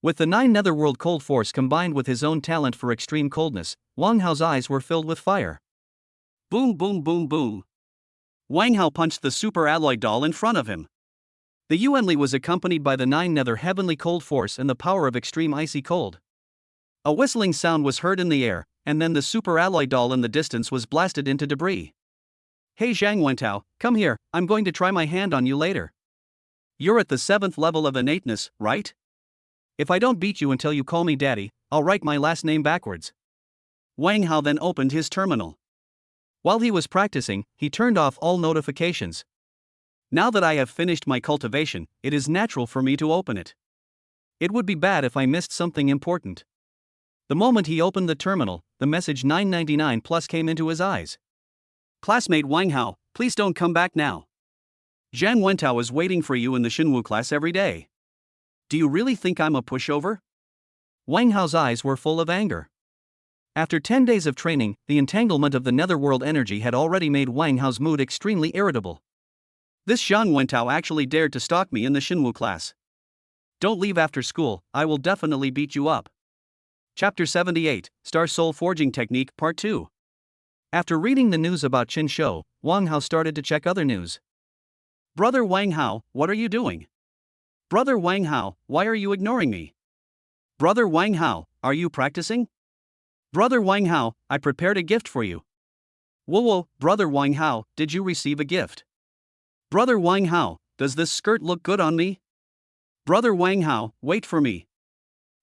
With the 9 Netherworld Cold Force combined with his own talent for extreme coldness, Wang Hao's eyes were filled with fire. Boom boom boom boom. Wang Hao punched the super alloy doll in front of him. The Yuanli was accompanied by the 9 Nether Heavenly Cold Force and the power of extreme icy cold. A whistling sound was heard in the air, and then the super alloy doll in the distance was blasted into debris. Hey Zhang Wentao, come here, I'm going to try my hand on you later. You're at the 7th level of innateness, right? If I don't beat you until you call me daddy, I'll write my last name backwards. Wang Hao then opened his terminal. While he was practicing, he turned off all notifications. Now that I have finished my cultivation, it is natural for me to open it. It would be bad if I missed something important. The moment he opened the terminal, the message 999 plus came into his eyes. Classmate Wang Hao, please don't come back now. Zhang Wentao is waiting for you in the Xinwu class every day. Do you really think I'm a pushover? Wang Hao's eyes were full of anger. After 10 days of training, the entanglement of the netherworld energy had already made Wang Hao's mood extremely irritable. This Zhang Wentao actually dared to stalk me in the Xinwu class. Don't leave after school, I will definitely beat you up. Chapter 78, Star Soul Forging Technique, Part 2. After reading the news about Qin Shou, Wang Hao started to check other news. Brother Wang Hao, what are you doing? Brother Wang Hao, why are you ignoring me? Brother Wang Hao, are you practicing? Brother Wang Hao, I prepared a gift for you. Whoa, Brother Wang Hao, did you receive a gift? Brother Wang Hao, does this skirt look good on me? Brother Wang Hao, wait for me.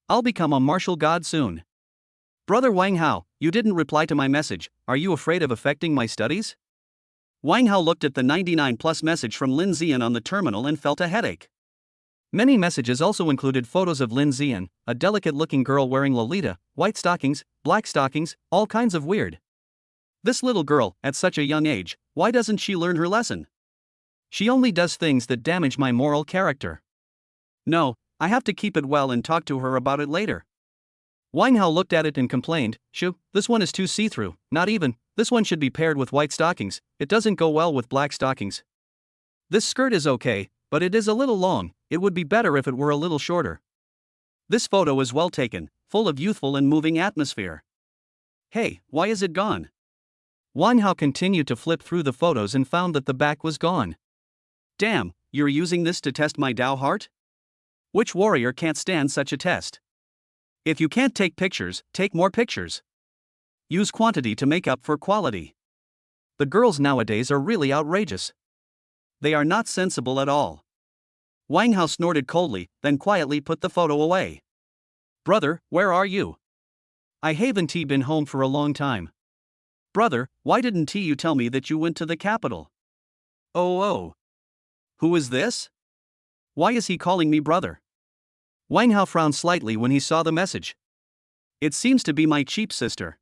I'll become a martial god soon. Brother Wang Hao, you didn't reply to my message, are you afraid of affecting my studies? Wang Hao looked at the 99 plus message from Lin Zian on the terminal and felt a headache. Many messages also included photos of Lin Zian, a delicate-looking girl wearing Lolita, white stockings, black stockings, all kinds of weird. This little girl, at such a young age, why doesn't she learn her lesson? She only does things that damage my moral character. No, I have to keep it well and talk to her about it later. Wang Hao looked at it and complained, Shoo, this one is too see-through, not even, this one should be paired with white stockings, it doesn't go well with black stockings. This skirt is okay, but it is a little long, it would be better if it were a little shorter. This photo is well taken, full of youthful and moving atmosphere. Hey, why is it gone? Wang Hao continued to flip through the photos and found that the back was gone. Damn, you're using this to test my Dao heart? Which warrior can't stand such a test? If you can't take pictures, take more pictures. Use quantity to make up for quality. The girls nowadays are really outrageous. They are not sensible at all. Wang Hao snorted coldly, then quietly put the photo away. Brother, where are you? I haven't been home for a long time. Brother, why didn't you tell me that you went to the capital? Oh. Who is this? Why is he calling me brother? Wang Hao frowned slightly when he saw the message. It seems to be my cheap sister.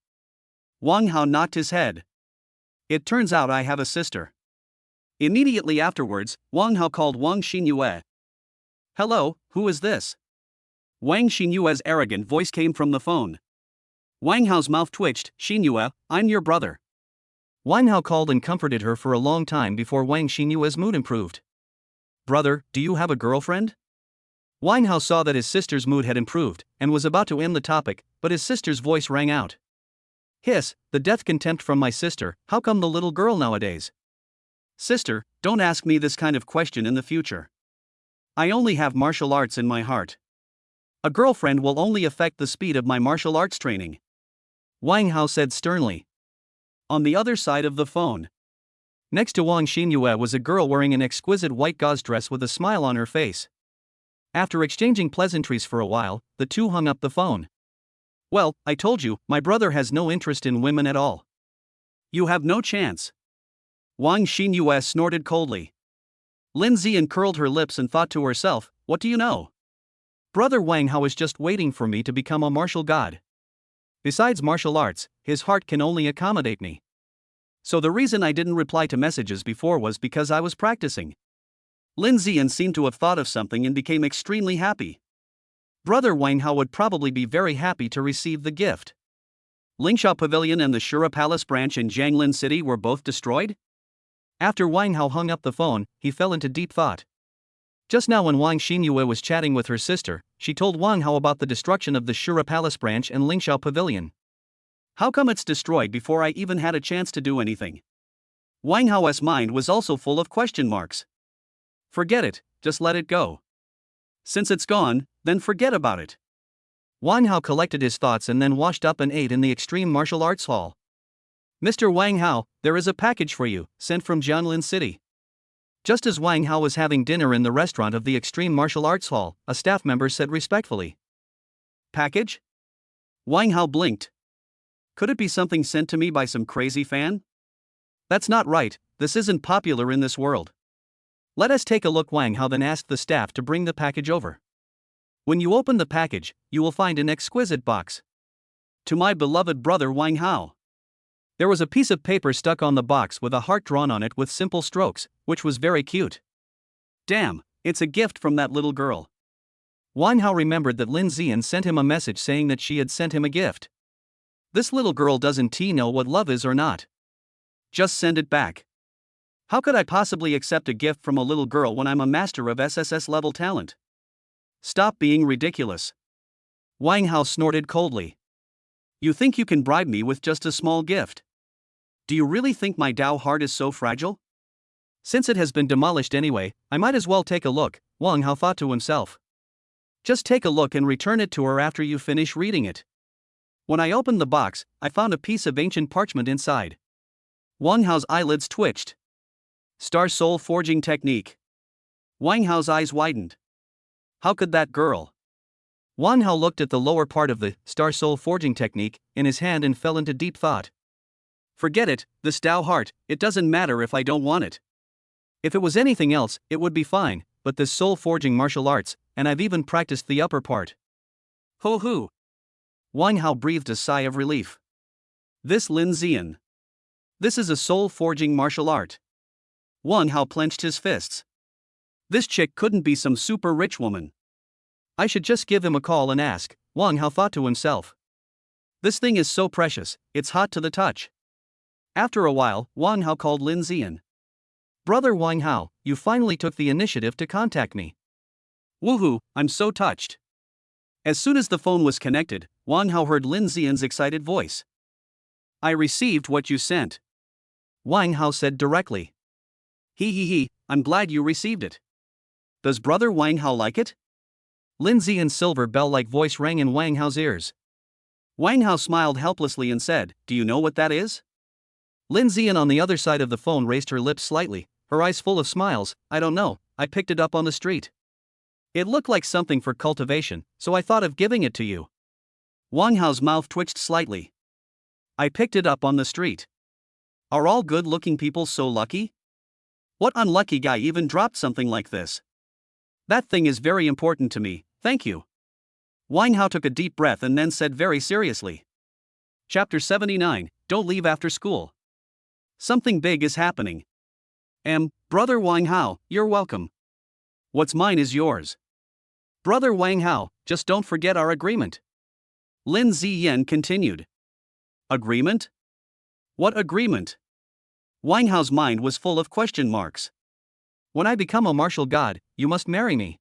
Wang Hao nodded his head. It turns out I have a sister. Immediately afterwards, Wang Hao called Wang Xinyue. Hello, who is this? Wang Xinyue's arrogant voice came from the phone. Wang Hao's mouth twitched. Xinyue, I'm your brother. Wang Hao called and comforted her for a long time before Wang Xinyue's mood improved. Brother, do you have a girlfriend? Wang Hao saw that his sister's mood had improved, and was about to end the topic, but his sister's voice rang out. Hiss, the death contempt from my sister, how come the little girl nowadays? Sister, don't ask me this kind of question in the future. I only have martial arts in my heart. A girlfriend will only affect the speed of my martial arts training. Wang Hao said sternly. On the other side of the phone. Next to Wang Xinyue was a girl wearing an exquisite white gauze dress with a smile on her face. After exchanging pleasantries for a while, the two hung up the phone. Well, I told you, my brother has no interest in women at all. You have no chance. Wang Xinyue snorted coldly. Lin Ziyan curled her lips and thought to herself, what do you know? Brother Wang Hao is just waiting for me to become a martial god. Besides martial arts, his heart can only accommodate me. So the reason I didn't reply to messages before was because I was practicing. Lin Ziyan seemed to have thought of something and became extremely happy. Brother Wang Hao would probably be very happy to receive the gift. Lingsha Pavilion and the Shur Palace branch in Jianglin City were both destroyed? After Wang Hao hung up the phone, he fell into deep thought. Just now when Wang Xinyue was chatting with her sister, she told Wang Hao about the destruction of the Shur Palace branch and Lingsha Pavilion. How come it's destroyed before I even had a chance to do anything? Wang Hao's mind was also full of question marks. Forget it, just let it go. Since it's gone, then forget about it. Wang Hao collected his thoughts and then washed up and ate in the Extreme Martial Arts Hall. Mr. Wang Hao, there is a package for you, sent from Jianlin City. Just as Wang Hao was having dinner in the restaurant of the Extreme Martial Arts Hall, a staff member said respectfully. Package? Wang Hao blinked. Could it be something sent to me by some crazy fan? That's not right, this isn't popular in this world. Let us take a look. Wang Hao then asked the staff to bring the package over. When you open the package, you will find an exquisite box. To my beloved brother Wang Hao. There was a piece of paper stuck on the box with a heart drawn on it with simple strokes, which was very cute. Damn, it's a gift from that little girl. Wang Hao remembered that Lin Ziyan sent him a message saying that she had sent him a gift. This little girl doesn't know what love is or not. Just send it back. How could I possibly accept a gift from a little girl when I'm a master of SSS level talent? Stop being ridiculous. Wang Hao snorted coldly. You think you can bribe me with just a small gift? Do you really think my Dao heart is so fragile? Since it has been demolished anyway, I might as well take a look, Wang Hao thought to himself. Just take a look and return it to her after you finish reading it. When I opened the box, I found a piece of ancient parchment inside. Wang Hao's eyelids twitched. Star Soul Forging Technique. Wang Hao's eyes widened. How could that girl? Wang Hao looked at the lower part of the Star Soul Forging Technique in his hand and fell into deep thought. Forget it, this Dao heart, it doesn't matter if I don't want it. If it was anything else, it would be fine, but this soul forging martial arts, and I've even practiced the upper part. Ho hoo! Wang Hao breathed a sigh of relief. This Lin Ziyan. This is a soul forging martial art. Wang Hao clenched his fists. This chick couldn't be some super rich woman. I should just give him a call and ask, Wang Hao thought to himself. This thing is so precious, it's hot to the touch. After a while, Wang Hao called Lin Ziyan. Brother Wang Hao, you finally took the initiative to contact me. Woohoo, I'm so touched. As soon as the phone was connected, Wang Hao heard Lin Ziyan's excited voice. I received what you sent. Wang Hao said directly. He, I'm glad you received it. Does brother Wang Hao like it? Lin Ziyan's silver bell-like voice rang in Wang Hao's ears. Wang Hao smiled helplessly and said, do you know what that is? Lin Ziyan on the other side of the phone raised her lips slightly, her eyes full of smiles. I don't know, I picked it up on the street. It looked like something for cultivation, so I thought of giving it to you. Wang Hao's mouth twitched slightly. I picked it up on the street. Are all good-looking people so lucky? What unlucky guy even dropped something like this? That thing is very important to me, thank you. Wang Hao took a deep breath and then said very seriously. Chapter 79, Don't Leave After School. Something big is happening. Brother Wang Hao, you're welcome. What's mine is yours. Brother Wang Hao, just don't forget our agreement. Lin Ziyan continued. Agreement? What agreement? Wang Hao's mind was full of question marks. When I become a martial god, you must marry me.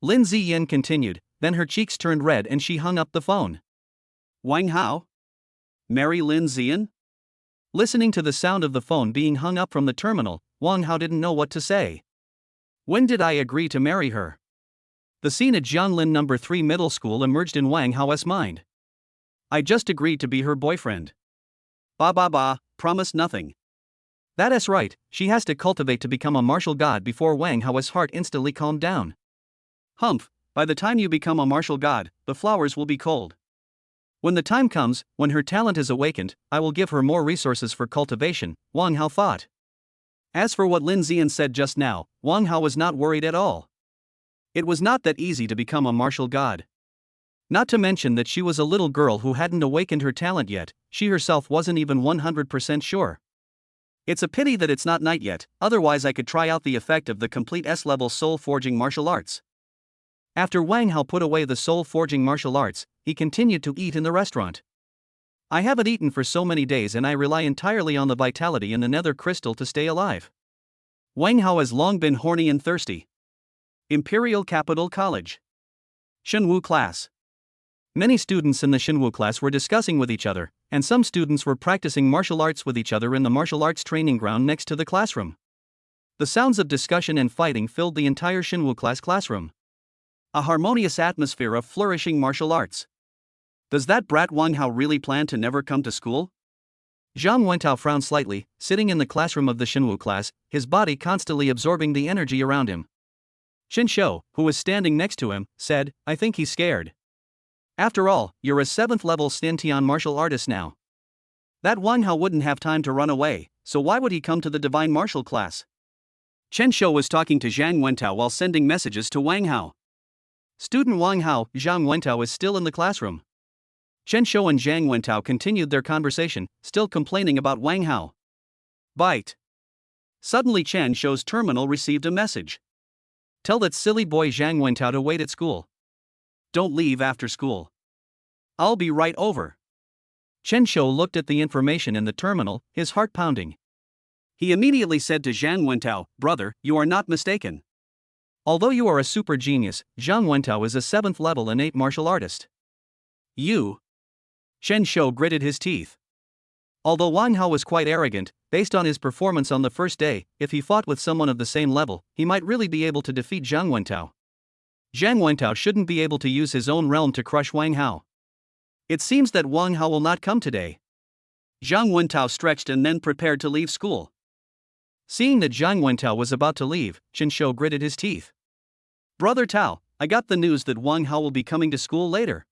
Lin Ziyan continued, then her cheeks turned red and she hung up the phone. Wang Hao? Marry Lin Ziyan? Listening to the sound of the phone being hung up from the terminal, Wang Hao didn't know what to say. When did I agree to marry her? The scene at Jianlin No. 3 Middle School emerged in Wang Hao's mind. I just agreed to be her boyfriend. Ba, promised nothing. That's right, she has to cultivate to become a martial god before Wang Hao's heart instantly calmed down. Humph, by the time you become a martial god, the flowers will be cold. When the time comes, when her talent is awakened, I will give her more resources for cultivation, Wang Hao thought. As for what Lin Zian said just now, Wang Hao was not worried at all. It was not that easy to become a martial god. Not to mention that she was a little girl who hadn't awakened her talent yet, she herself wasn't even 100% sure. It's a pity that it's not night yet, otherwise I could try out the effect of the complete S-level soul-forging martial arts. After Wang Hao put away the soul-forging martial arts, he continued to eat in the restaurant. I haven't eaten for so many days and I rely entirely on the vitality in the nether crystal to stay alive. Wang Hao has long been horny and thirsty. Imperial Capital College. Shenwu class. Many students in the Shenwu class were discussing with each other, and some students were practicing martial arts with each other in the martial arts training ground next to the classroom. The sounds of discussion and fighting filled the entire Shenwu class classroom. A harmonious atmosphere of flourishing martial arts. Does that brat Wang Hao really plan to never come to school? Zhang Wentao frowned slightly, sitting in the classroom of the Shenwu class, his body constantly absorbing the energy around him. Chen Shou, who was standing next to him, said, I think he's scared. After all, you're a 7th level Stantian martial artist now. That Wang Hao wouldn't have time to run away, so why would he come to the divine martial class? Chen Shou was talking to Zhang Wentao while sending messages to Wang Hao. Student Wang Hao, Zhang Wentao is still in the classroom. Chen Shou and Zhang Wentao continued their conversation, still complaining about Wang Hao. Bite. Suddenly Chen Shou's terminal received a message. Tell that silly boy Zhang Wentao to wait at school. Don't leave after school. I'll be right over. Chen Shou looked at the information in the terminal, his heart pounding. He immediately said to Zhang Wentao, brother, you are not mistaken. Although you are a super genius, Zhang Wentao is a 7th level innate martial artist. You? Chen Shou gritted his teeth. Although Wang Hao was quite arrogant, based on his performance on the first day, if he fought with someone of the same level, he might really be able to defeat Zhang Wentao. Zhang Wentao shouldn't be able to use his own realm to crush Wang Hao. It seems that Wang Hao will not come today. Zhang Wentao stretched and then prepared to leave school. Seeing that Zhang Wentao was about to leave, Chen Shou gritted his teeth. Brother Tao, I got the news that Wang Hao will be coming to school later.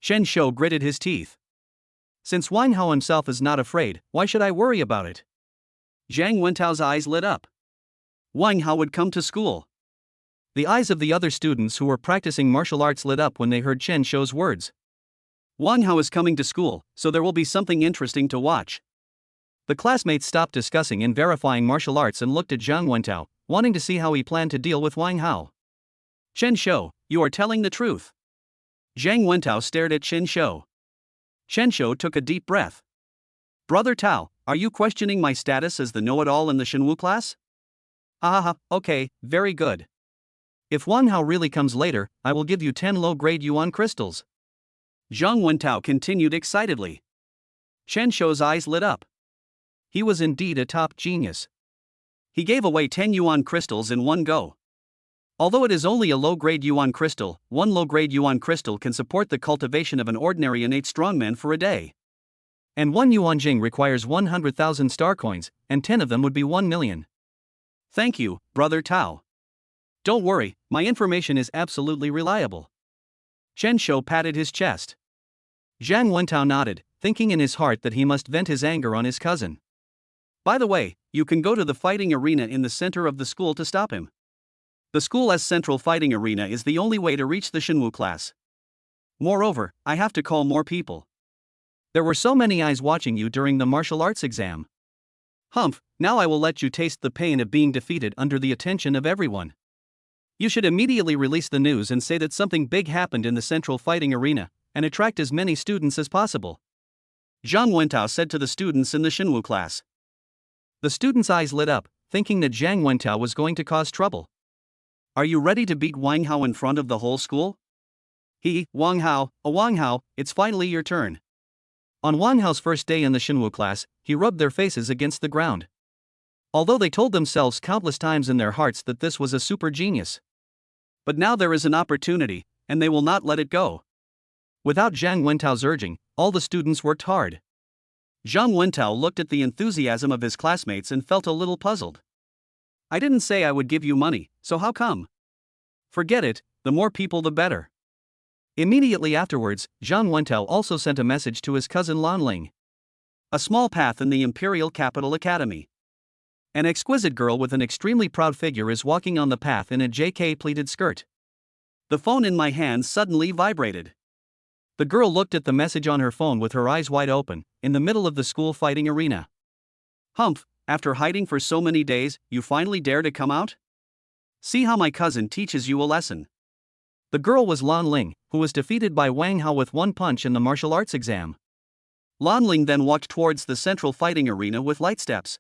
Chen Shou gritted his teeth. Since Wang Hao himself is not afraid, why should I worry about it? Zhang Wentao's eyes lit up. Wang Hao would come to school. The eyes of the other students who were practicing martial arts lit up when they heard Chen Shou's words. Wang Hao is coming to school, so there will be something interesting to watch. The classmates stopped discussing and verifying martial arts and looked at Zhang Wentao, wanting to see how he planned to deal with Wang Hao. Chen Shou, you are telling the truth. Zhang Wentao stared at Chen Shou. Chen Shou took a deep breath. Brother Tao, are you questioning my status as the know-it-all in the Shenwu class? Okay, very good. If Wang Hao really comes later, I will give you 10 low-grade yuan crystals. Zhang Wentao continued excitedly. Chen Shou's eyes lit up. He was indeed a top genius. He gave away 10 yuan crystals in one go. Although it is only a low-grade yuan crystal, one low-grade yuan crystal can support the cultivation of an ordinary innate strongman for a day. And one yuan jing requires 100,000 star coins, and 10 of them would be 1 million. Thank you, Brother Tao. Don't worry, my information is absolutely reliable. Chen Shou patted his chest. Zhang Wentao nodded, thinking in his heart that he must vent his anger on his cousin. By the way, you can go to the fighting arena in the center of the school to stop him. The school's central fighting arena is the only way to reach the Shenwu class. Moreover, I have to call more people. There were so many eyes watching you during the martial arts exam. Humph, now I will let you taste the pain of being defeated under the attention of everyone. You should immediately release the news and say that something big happened in the central fighting arena, and attract as many students as possible. Zhang Wentao said to the students in the Shenwu class. The students' eyes lit up, thinking that Zhang Wentao was going to cause trouble. Are you ready to beat Wang Hao in front of the whole school? Wang Hao, it's finally your turn. On Wang Hao's first day in the Shenwu class, he rubbed their faces against the ground. Although they told themselves countless times in their hearts that this was a super genius. But now there is an opportunity, and they will not let it go. Without Zhang Wentao's urging, all the students worked hard. Zhang Wentao looked at the enthusiasm of his classmates and felt a little puzzled. I didn't say I would give you money, so how come? Forget it, the more people the better. Immediately afterwards, Zhang Wentao also sent a message to his cousin Lan Lling. A small path in the Imperial Capital Academy. An exquisite girl with an extremely proud figure is walking on the path in a JK pleated skirt. The phone in my hand suddenly vibrated. The girl looked at the message on her phone with her eyes wide open, in the middle of the school fighting arena. Humph, after hiding for so many days, you finally dare to come out? See how my cousin teaches you a lesson. The girl was Lan Lling, who was defeated by Wang Hao with one punch in the martial arts exam. Lan Lling then walked towards the central fighting arena with light steps.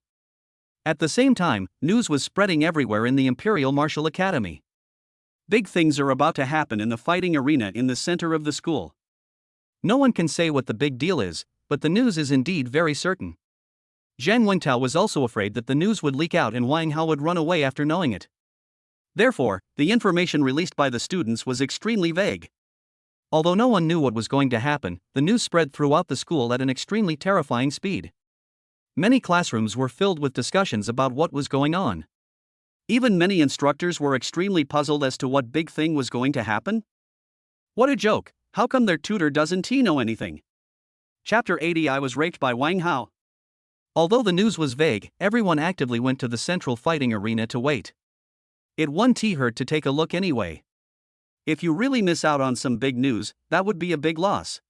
At the same time, news was spreading everywhere in the Imperial Martial Academy. Big things are about to happen in the fighting arena in the center of the school. No one can say what the big deal is, but the news is indeed very certain. Zhang Wentao was also afraid that the news would leak out and Wang Hao would run away after knowing it. Therefore, the information released by the students was extremely vague. Although no one knew what was going to happen, the news spread throughout the school at an extremely terrifying speed. Many classrooms were filled with discussions about what was going on. Even many instructors were extremely puzzled as to what big thing was going to happen. What a joke, how come their tutor doesn't know anything? Chapter 80 I was raped by Wang Hao. Although the news was vague, everyone actively went to the central fighting arena to wait. It wouldn't hurt to take a look anyway. If you really miss out on some big news, that would be a big loss.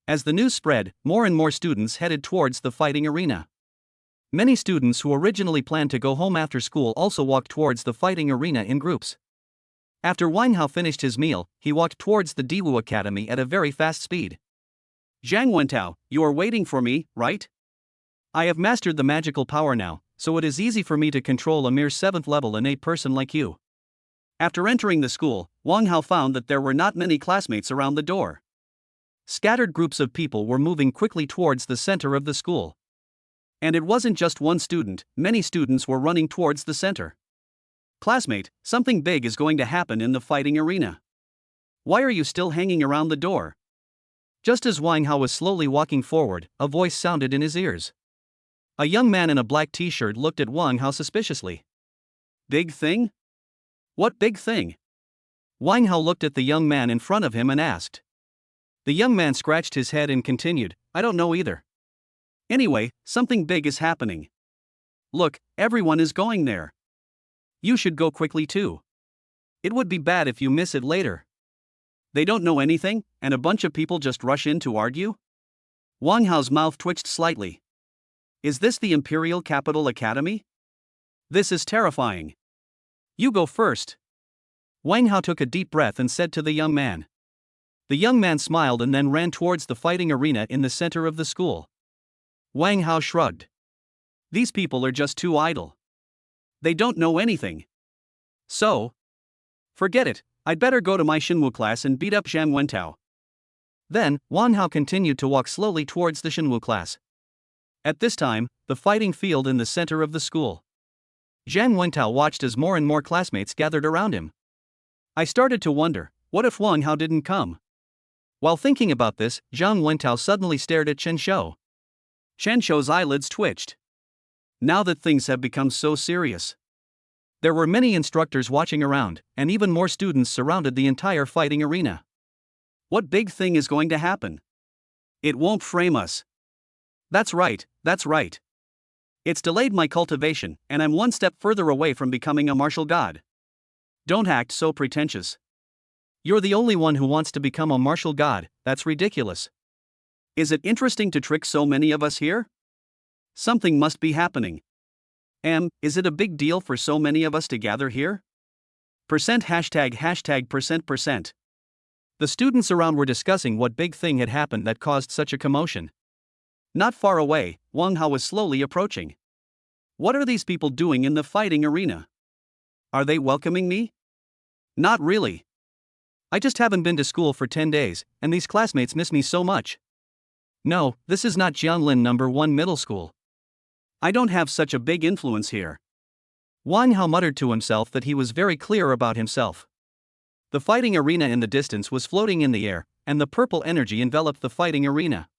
As the news spread, more and more students headed towards the fighting arena. Many students who originally planned to go home after school also walked towards the fighting arena in groups. After Wang Hao finished his meal, he walked towards the Diwu Academy at a very fast speed. Zhang Wentao, you are waiting for me, right? I have mastered the magical power now, so it is easy for me to control a mere 7th level innate person like you. After entering the school, Wang Hao found that there were not many classmates around the door. Scattered groups of people were moving quickly towards the center of the school. And it wasn't just one student, many students were running towards the center. Classmate, something big is going to happen in the fighting arena. Why are you still hanging around the door? Just as Wang Hao was slowly walking forward, a voice sounded in his ears. A young man in a black t-shirt looked at Wang Hao suspiciously. Big thing? What big thing? Wang Hao looked at the young man in front of him and asked. The young man scratched his head and continued, I don't know either. Anyway, something big is happening. Look, everyone is going there. You should go quickly too. It would be bad if you miss it later. They don't know anything, and a bunch of people just rush in to argue? Wang Hao's mouth twitched slightly. Is this the Imperial Capital Academy? This is terrifying. You go first. Wang Hao took a deep breath and said to the young man. The young man smiled and then ran towards the fighting arena in the center of the school. Wang Hao shrugged. These people are just too idle. They don't know anything. So? Forget it, I'd better go to my Shenwu class and beat up Zhang Wentao. Then, Wang Hao continued to walk slowly towards the Shenwu class. At this time, the fighting field in the center of the school. Zhang Wentao watched as more and more classmates gathered around him. I started to wonder, what if Wang Hao didn't come? While thinking about this, Zhang Wentao suddenly stared at Chen Shou. Chen Shou's eyelids twitched. Now that things have become so serious. There were many instructors watching around, and even more students surrounded the entire fighting arena. What big thing is going to happen? It won't frame us. That's right, that's right. It's delayed my cultivation, and I'm one step further away from becoming a martial god. Don't act so pretentious. You're the only one who wants to become a martial god, that's ridiculous. Is it interesting to trick so many of us here? Something must be happening. Is it a big deal for so many of us to gather here? %#%%. The students around were discussing what big thing had happened that caused such a commotion. Not far away, Wang Hao was slowly approaching. What are these people doing in the fighting arena? Are they welcoming me? Not really. I just haven't been to school for 10 days, and these classmates miss me so much. No, this is not Jianlin No. 1 middle school. I don't have such a big influence here. Wang Hao muttered to himself that he was very clear about himself. The fighting arena in the distance was floating in the air, and the purple energy enveloped the fighting arena.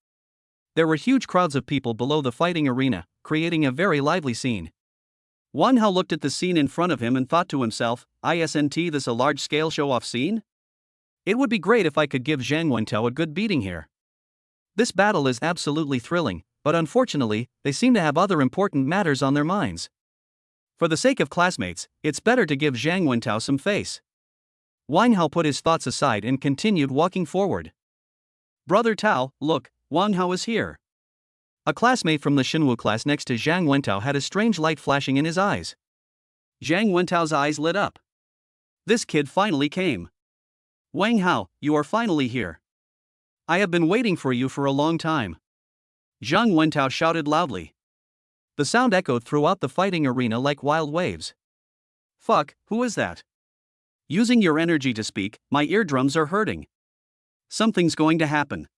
There were huge crowds of people below the fighting arena, creating a very lively scene. Wang Hao looked at the scene in front of him and thought to himself, isn't this a large-scale show-off scene? It would be great if I could give Zhang Wentao a good beating here. This battle is absolutely thrilling, but unfortunately, they seem to have other important matters on their minds. For the sake of classmates, it's better to give Zhang Wentao some face. Wang Hao put his thoughts aside and continued walking forward. Brother Tao, look, Wang Hao is here. A classmate from the Xinwu class next to Zhang Wentao had a strange light flashing in his eyes. Zhang Wentao's eyes lit up. This kid finally came. Wang Hao, you are finally here. I have been waiting for you for a long time. Zhang Wentao shouted loudly. The sound echoed throughout the fighting arena like wild waves. Fuck, who is that? Using your energy to speak, my eardrums are hurting. Something's going to happen.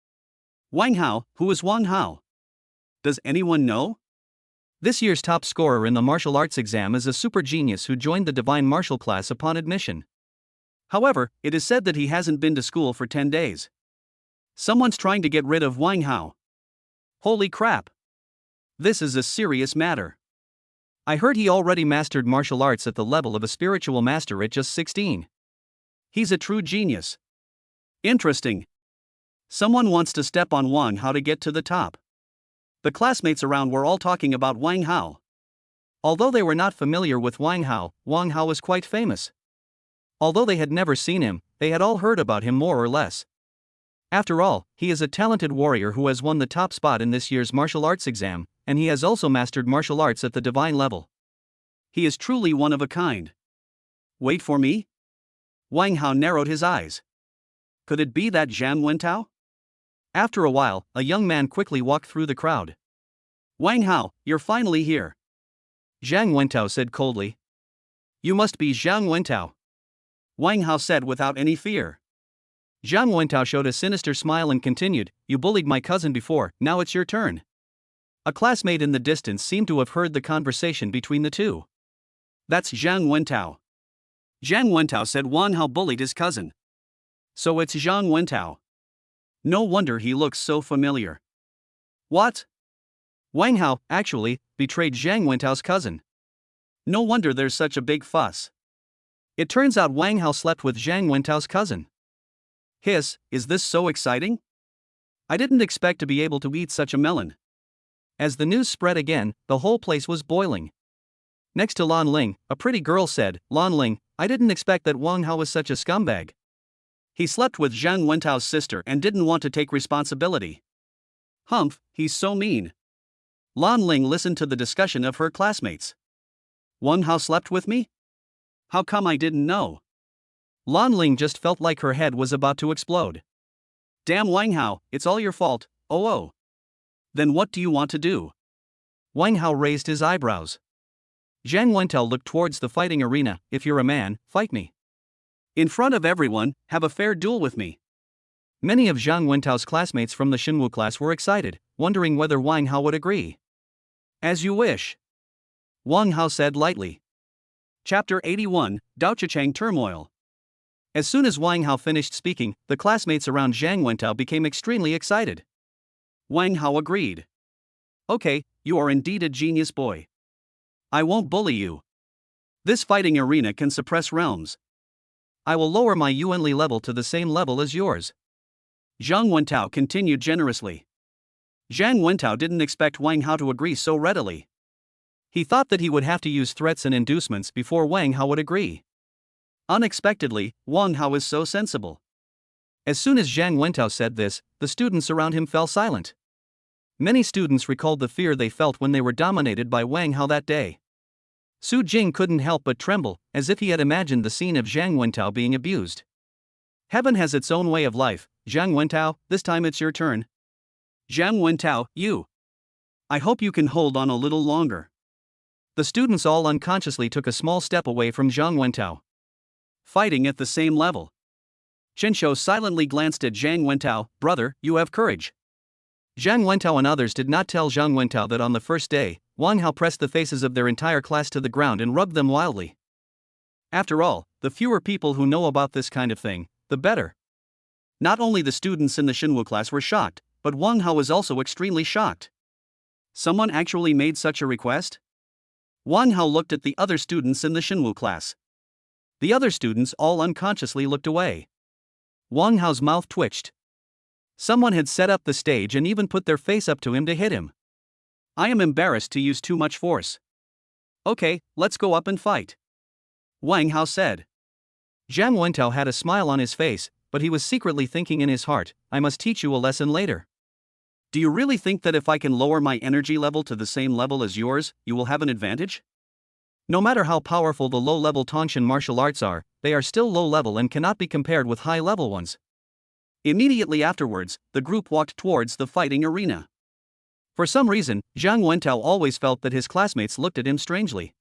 Wang Hao, who is Wang Hao? Does anyone know? This year's top scorer in the martial arts exam is a super genius who joined the divine martial class upon admission. However, it is said that he hasn't been to school for 10 days. Someone's trying to get rid of Wang Hao. Holy crap! This is a serious matter. I heard he already mastered martial arts at the level of a spiritual master at just 16. He's a true genius. Interesting. Someone wants to step on Wang Hao to get to the top. The classmates around were all talking about Wang Hao. Although they were not familiar with Wang Hao was quite famous. Although they had never seen him, they had all heard about him more or less. After all, he is a talented warrior who has won the top spot in this year's martial arts exam, and he has also mastered martial arts at the divine level. He is truly one of a kind. Wait for me? Wang Hao narrowed his eyes. Could it be that Zhang Wentao? After a while, a young man quickly walked through the crowd. Wang Hao, you're finally here. Zhang Wentao said coldly. You must be Zhang Wentao. Wang Hao said without any fear. Zhang Wentao showed a sinister smile and continued, you bullied my cousin before, now it's your turn. A classmate in the distance seemed to have heard the conversation between the two. That's Zhang Wentao. Zhang Wentao said Wang Hao bullied his cousin. So it's Zhang Wentao. No wonder he looks so familiar. What? Wang Hao, actually, betrayed Zhang Wentao's cousin. No wonder there's such a big fuss. It turns out Wang Hao slept with Zhang Wentao's cousin. Hiss, is this so exciting? I didn't expect to be able to eat such a melon. As the news spread again, the whole place was boiling. Next to Lan Lling, a pretty girl said, Lan Lling, I didn't expect that Wang Hao was such a scumbag. He slept with Zhang Wentao's sister and didn't want to take responsibility. Humph, he's so mean. Lan Lling listened to the discussion of her classmates. Wang Hao slept with me? How come I didn't know? Lan Lling just felt like her head was about to explode. Damn Wang Hao, it's all your fault, oh. Then what do you want to do? Wang Hao raised his eyebrows. Zhang Wentao looked towards the fighting arena, if you're a man, fight me. In front of everyone, have a fair duel with me. Many of Zhang Wentao's classmates from the Xinwu class were excited, wondering whether Wang Hao would agree. As you wish. Wang Hao said lightly. Chapter 81, Daochichang Turmoil. As soon as Wang Hao finished speaking, the classmates around Zhang Wentao became extremely excited. Wang Hao agreed. Okay, you are indeed a genius boy. I won't bully you. This fighting arena can suppress realms. I will lower my Yuanli level to the same level as yours. Zhang Wentao continued generously. Zhang Wentao didn't expect Wang Hao to agree so readily. He thought that he would have to use threats and inducements before Wang Hao would agree. Unexpectedly, Wang Hao is so sensible. As soon as Zhang Wentao said this, the students around him fell silent. Many students recalled the fear they felt when they were dominated by Wang Hao that day. Su Jing couldn't help but tremble, as if he had imagined the scene of Zhang Wentao being abused. Heaven has its own way of life, Zhang Wentao, this time it's your turn. Zhang Wentao, you. I hope you can hold on a little longer. The students all unconsciously took a small step away from Zhang Wentao. Fighting at the same level. Chen Shou silently glanced at Zhang Wentao, brother, you have courage. Zhang Wentao and others did not tell Zhang Wentao that on the first day, Wang Hao pressed the faces of their entire class to the ground and rubbed them wildly. After all, the fewer people who know about this kind of thing, the better. Not only the students in the Xinwu class were shocked, but Wang Hao was also extremely shocked. Someone actually made such a request? Wang Hao looked at the other students in the Shenwu class. The other students all unconsciously looked away. Wang Hao's mouth twitched. Someone had set up the stage and even put their face up to him to hit him. I am embarrassed to use too much force. Okay, let's go up and fight, Wang Hao said. Zhang Wentao had a smile on his face, but he was secretly thinking in his heart, I must teach you a lesson later. Do you really think that if I can lower my energy level to the same level as yours, you will have an advantage? No matter how powerful the low-level Tongshan martial arts are, they are still low-level and cannot be compared with high-level ones. Immediately afterwards, the group walked towards the fighting arena. For some reason, Zhang Wentao always felt that his classmates looked at him strangely.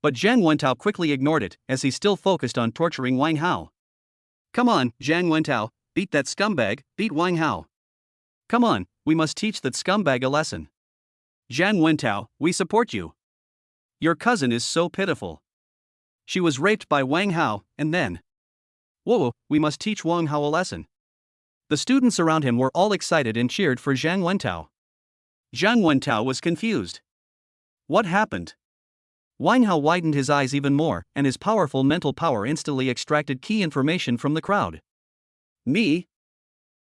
But Zhang Wentao quickly ignored it, as he still focused on torturing Wang Hao. Come on, Zhang Wentao, beat that scumbag, beat Wang Hao. Come on, we must teach that scumbag a lesson. Zhang Wentao, we support you. Your cousin is so pitiful. She was raped by Wang Hao, and then. Whoa, we must teach Wang Hao a lesson. The students around him were all excited and cheered for Zhang Wentao. Zhang Wentao was confused. What happened? Wang Hao widened his eyes even more, and his powerful mental power instantly extracted key information from the crowd. Me?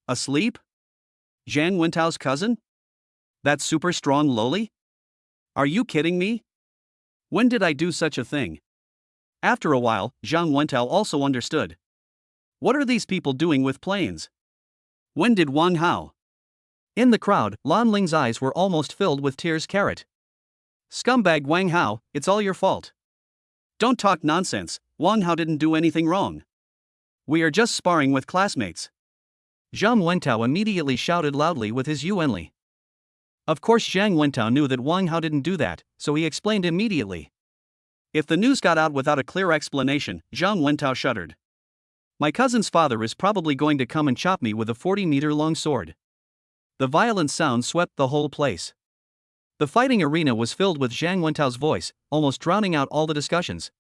Asleep? Zhang Wentao's cousin? That super strong loli? Are you kidding me? When did I do such a thing? After a while, Zhang Wentao also understood. What are these people doing with planes? When did Wang Hao? In the crowd, Lan Ling's eyes were almost filled with tears. Scumbag Wang Hao, it's all your fault. Don't talk nonsense, Wang Hao didn't do anything wrong. We are just sparring with classmates. Zhang Wentao immediately shouted loudly with his Yuanli. Of course Zhang Wentao knew that Wang Hao didn't do that, so he explained immediately. If the news got out without a clear explanation, Zhang Wentao shuddered. My cousin's father is probably going to come and chop me with a 40-meter-long sword. The violent sound swept the whole place. The fighting arena was filled with Zhang Wentao's voice, almost drowning out all the discussions.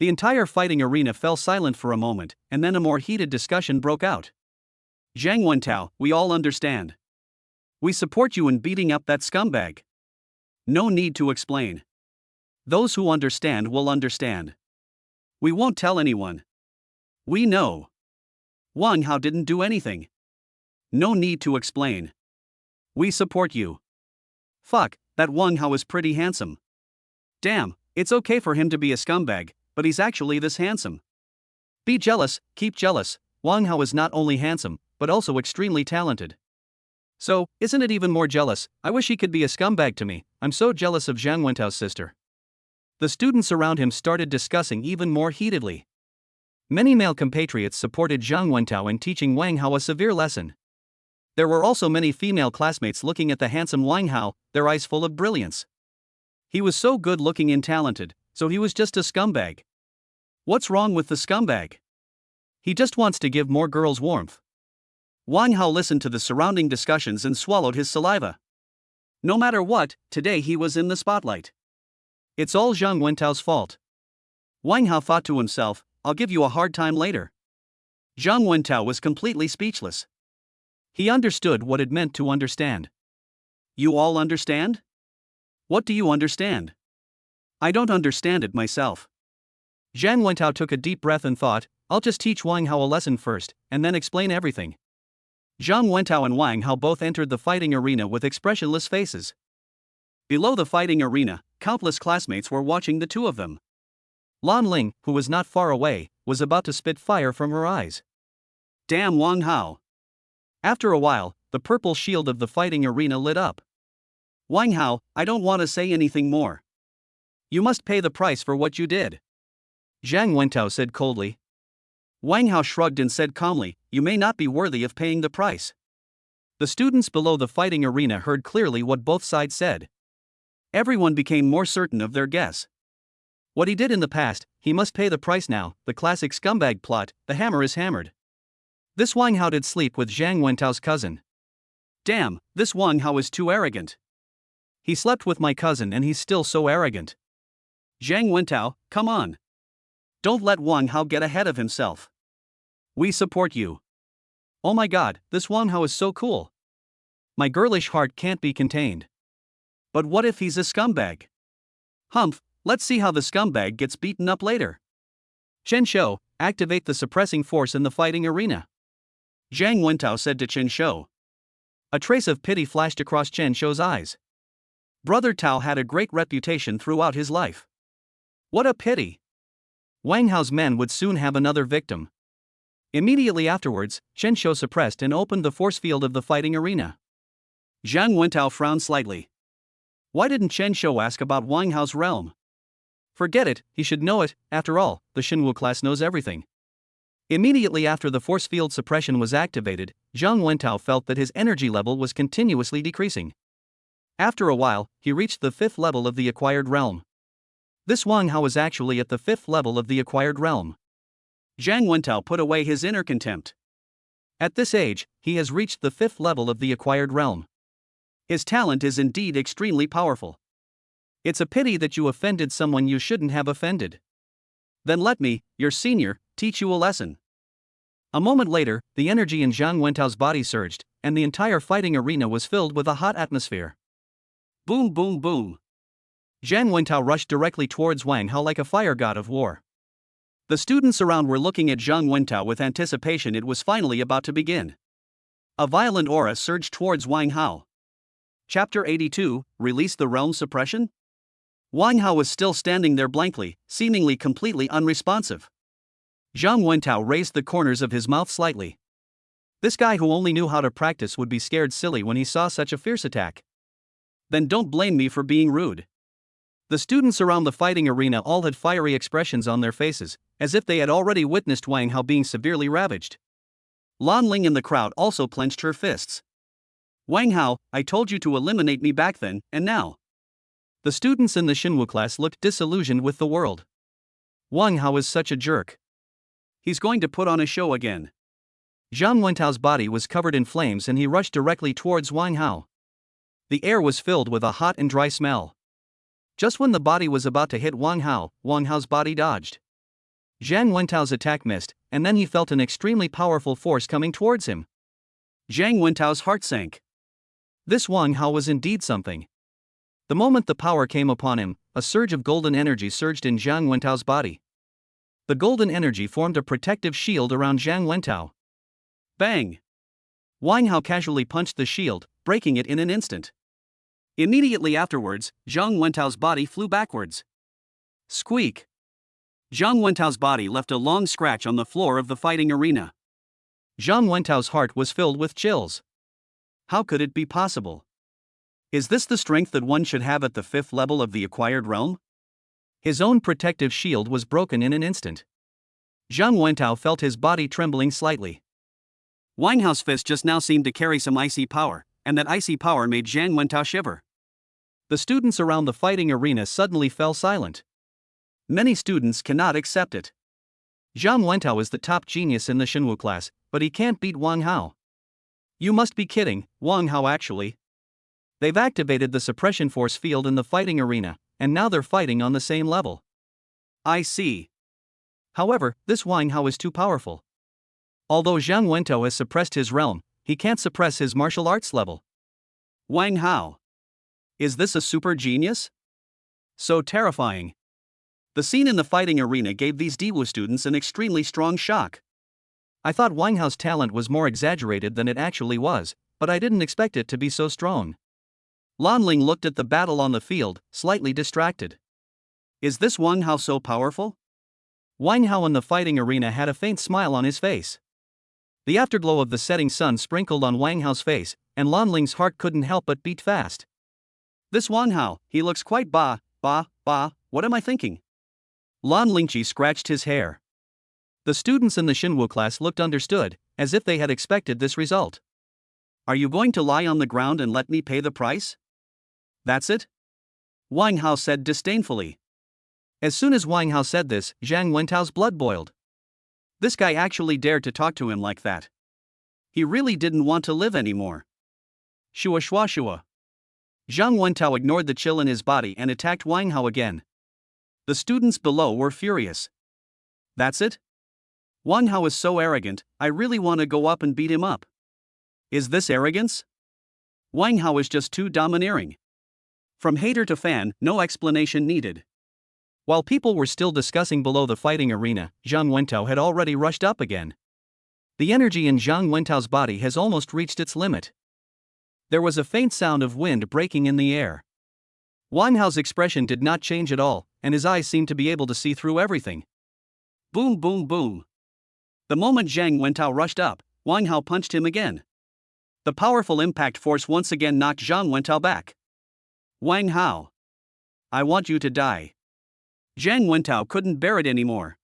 The entire fighting arena fell silent for a moment, and then a more heated discussion broke out. Zhang Wentao, we all understand. We support you in beating up that scumbag. No need to explain. Those who understand will understand. We won't tell anyone. We know. Wang Hao didn't do anything. No need to explain. We support you. Fuck, that Wang Hao is pretty handsome. Damn, it's okay for him to be a scumbag, but he's actually this handsome. Be jealous, keep jealous. Wang Hao is not only handsome, but also extremely talented. So, isn't it even more jealous? I wish he could be a scumbag to me. I'm so jealous of Zhang Wentao's sister. The students around him started discussing even more heatedly. Many male compatriots supported Zhang Wentao in teaching Wang Hao a severe lesson. There were also many female classmates looking at the handsome Wang Hao, their eyes full of brilliance. He was so good-looking and talented, so he was just a scumbag. What's wrong with the scumbag? He just wants to give more girls warmth. Wang Hao listened to the surrounding discussions and swallowed his saliva. No matter what, today he was in the spotlight. It's all Zhang Wentao's fault. Wang Hao thought to himself, I'll give you a hard time later. Zhang Wentao was completely speechless. He understood what it meant to understand. You all understand? What do you understand? I don't understand it myself. Zhang Wentao took a deep breath and thought, I'll just teach Wang Hao a lesson first, and then explain everything. Zhang Wentao and Wang Hao both entered the fighting arena with expressionless faces. Below the fighting arena, countless classmates were watching the two of them. Lan Lling, who was not far away, was about to spit fire from her eyes. Damn Wang Hao. After a while, the purple shield of the fighting arena lit up. Wang Hao, I don't want to say anything more. You must pay the price for what you did. Zhang Wentao said coldly. Wang Hao shrugged and said calmly, you may not be worthy of paying the price. The students below the fighting arena heard clearly what both sides said. Everyone became more certain of their guess. What he did in the past, he must pay the price now. The classic scumbag plot, the hammer is hammered. This Wang Hao did sleep with Zhang Wentao's cousin. Damn, this Wang Hao is too arrogant. He slept with my cousin and he's still so arrogant. Zhang Wentao, come on. Don't let Wang Hao get ahead of himself. We support you. Oh my god, this Wang Hao is so cool. My girlish heart can't be contained. But what if he's a scumbag? Humph, let's see how the scumbag gets beaten up later. Chen Shou, activate the suppressing force in the fighting arena. Zhang Wentao said to Chen Shou. A trace of pity flashed across Chen Shou's eyes. Brother Tao had a great reputation throughout his life. What a pity! Wang Hao's men would soon have another victim. Immediately afterwards, Chen Shou suppressed and opened the force field of the fighting arena. Zhang Wentao frowned slightly. Why didn't Chen Shou ask about Wang Hao's realm? Forget it, he should know it. After all, the Xinwu class knows everything. Immediately after the force field suppression was activated, Zhang Wentao felt that his energy level was continuously decreasing. After a while, he reached the 5th level of the acquired realm. This Wang Hao was actually at the 5th level of the acquired realm. Zhang Wentao put away his inner contempt. At this age, he has reached the 5th level of the acquired realm. His talent is indeed extremely powerful. It's a pity that you offended someone you shouldn't have offended. Then let me, your senior, teach you a lesson. A moment later, the energy in Zhang Wentao's body surged, and the entire fighting arena was filled with a hot atmosphere. Boom boom boom. Zhang Wentao rushed directly towards Wang Hao like a fire god of war. The students around were looking at Zhang Wentao with anticipation. It was finally about to begin. A violent aura surged towards Wang Hao. Chapter 82, Release the Realm Suppression? Wang Hao was still standing there blankly, seemingly completely unresponsive. Zhang Wentao raised the corners of his mouth slightly. This guy who only knew how to practice would be scared silly when he saw such a fierce attack. Then don't blame me for being rude. The students around the fighting arena all had fiery expressions on their faces, as if they had already witnessed Wang Hao being severely ravaged. Lan Lling in the crowd also clenched her fists. Wang Hao, I told you to eliminate me back then, and now. The students in the Xinwu class looked disillusioned with the world. Wang Hao is such a jerk. He's going to put on a show again. Zhang Wentao's body was covered in flames and he rushed directly towards Wang Hao. The air was filled with a hot and dry smell. Just when the body was about to hit Wang Hao's body dodged. Zhang Wentao's attack missed, and then he felt an extremely powerful force coming towards him. Zhang Wentao's heart sank. This Wang Hao was indeed something. The moment the power came upon him, a surge of golden energy surged in Zhang Wentao's body. The golden energy formed a protective shield around Zhang Wentao. Bang! Wang Hao casually punched the shield, breaking it in an instant. Immediately afterwards, Zhang Wentao's body flew backwards. Squeak! Zhang Wentao's body left a long scratch on the floor of the fighting arena. Zhang Wentao's heart was filled with chills. How could it be possible? Is this the strength that one should have at the 5th level of the acquired realm? His own protective shield was broken in an instant. Zhang Wentao felt his body trembling slightly. Wang Hao's fist just now seemed to carry some icy power, and that icy power made Zhang Wentao shiver. The students around the fighting arena suddenly fell silent. Many students cannot accept it. Zhang Wentao is the top genius in the Xinwu class, but he can't beat Wang Hao. You must be kidding, Wang Hao actually. They've activated the suppression force field in the fighting arena, and now they're fighting on the same level. I see. However, this Wang Hao is too powerful. Although Zhang Wentao has suppressed his realm, he can't suppress his martial arts level. Wang Hao. Is this a super genius? So terrifying. The scene in the fighting arena gave these Diwu students an extremely strong shock. I thought Wang Hao's talent was more exaggerated than it actually was, but I didn't expect it to be so strong. Lan Lling looked at the battle on the field, slightly distracted. Is this Wang Hao so powerful? Wang Hao in the fighting arena had a faint smile on his face. The afterglow of the setting sun sprinkled on Wang Hao's face, and Lan Ling's heart couldn't help but beat fast. This Wang Hao, he looks quite what am I thinking? Lan Lingqi scratched his hair. The students in the Xinwu class looked understood, as if they had expected this result. Are you going to lie on the ground and let me pay the price? That's it? Wang Hao said disdainfully. As soon as Wang Hao said this, Zhang Wentao's blood boiled. This guy actually dared to talk to him like that. He really didn't want to live anymore. Shua shua shua. Zhang Wentao ignored the chill in his body and attacked Wang Hao again. The students below were furious. That's it? Wang Hao is so arrogant, I really want to go up and beat him up. Is this arrogance? Wang Hao is just too domineering. From hater to fan, no explanation needed. While people were still discussing below the fighting arena, Zhang Wentao had already rushed up again. The energy in Zhang Wentao's body has almost reached its limit. There was a faint sound of wind breaking in the air. Wang Hao's expression did not change at all, and his eyes seemed to be able to see through everything. Boom, boom, boom. The moment Zhang Wentao rushed up, Wang Hao punched him again. The powerful impact force once again knocked Zhang Wentao back. Wang Hao, I want you to die. Zhang Wentao couldn't bear it anymore.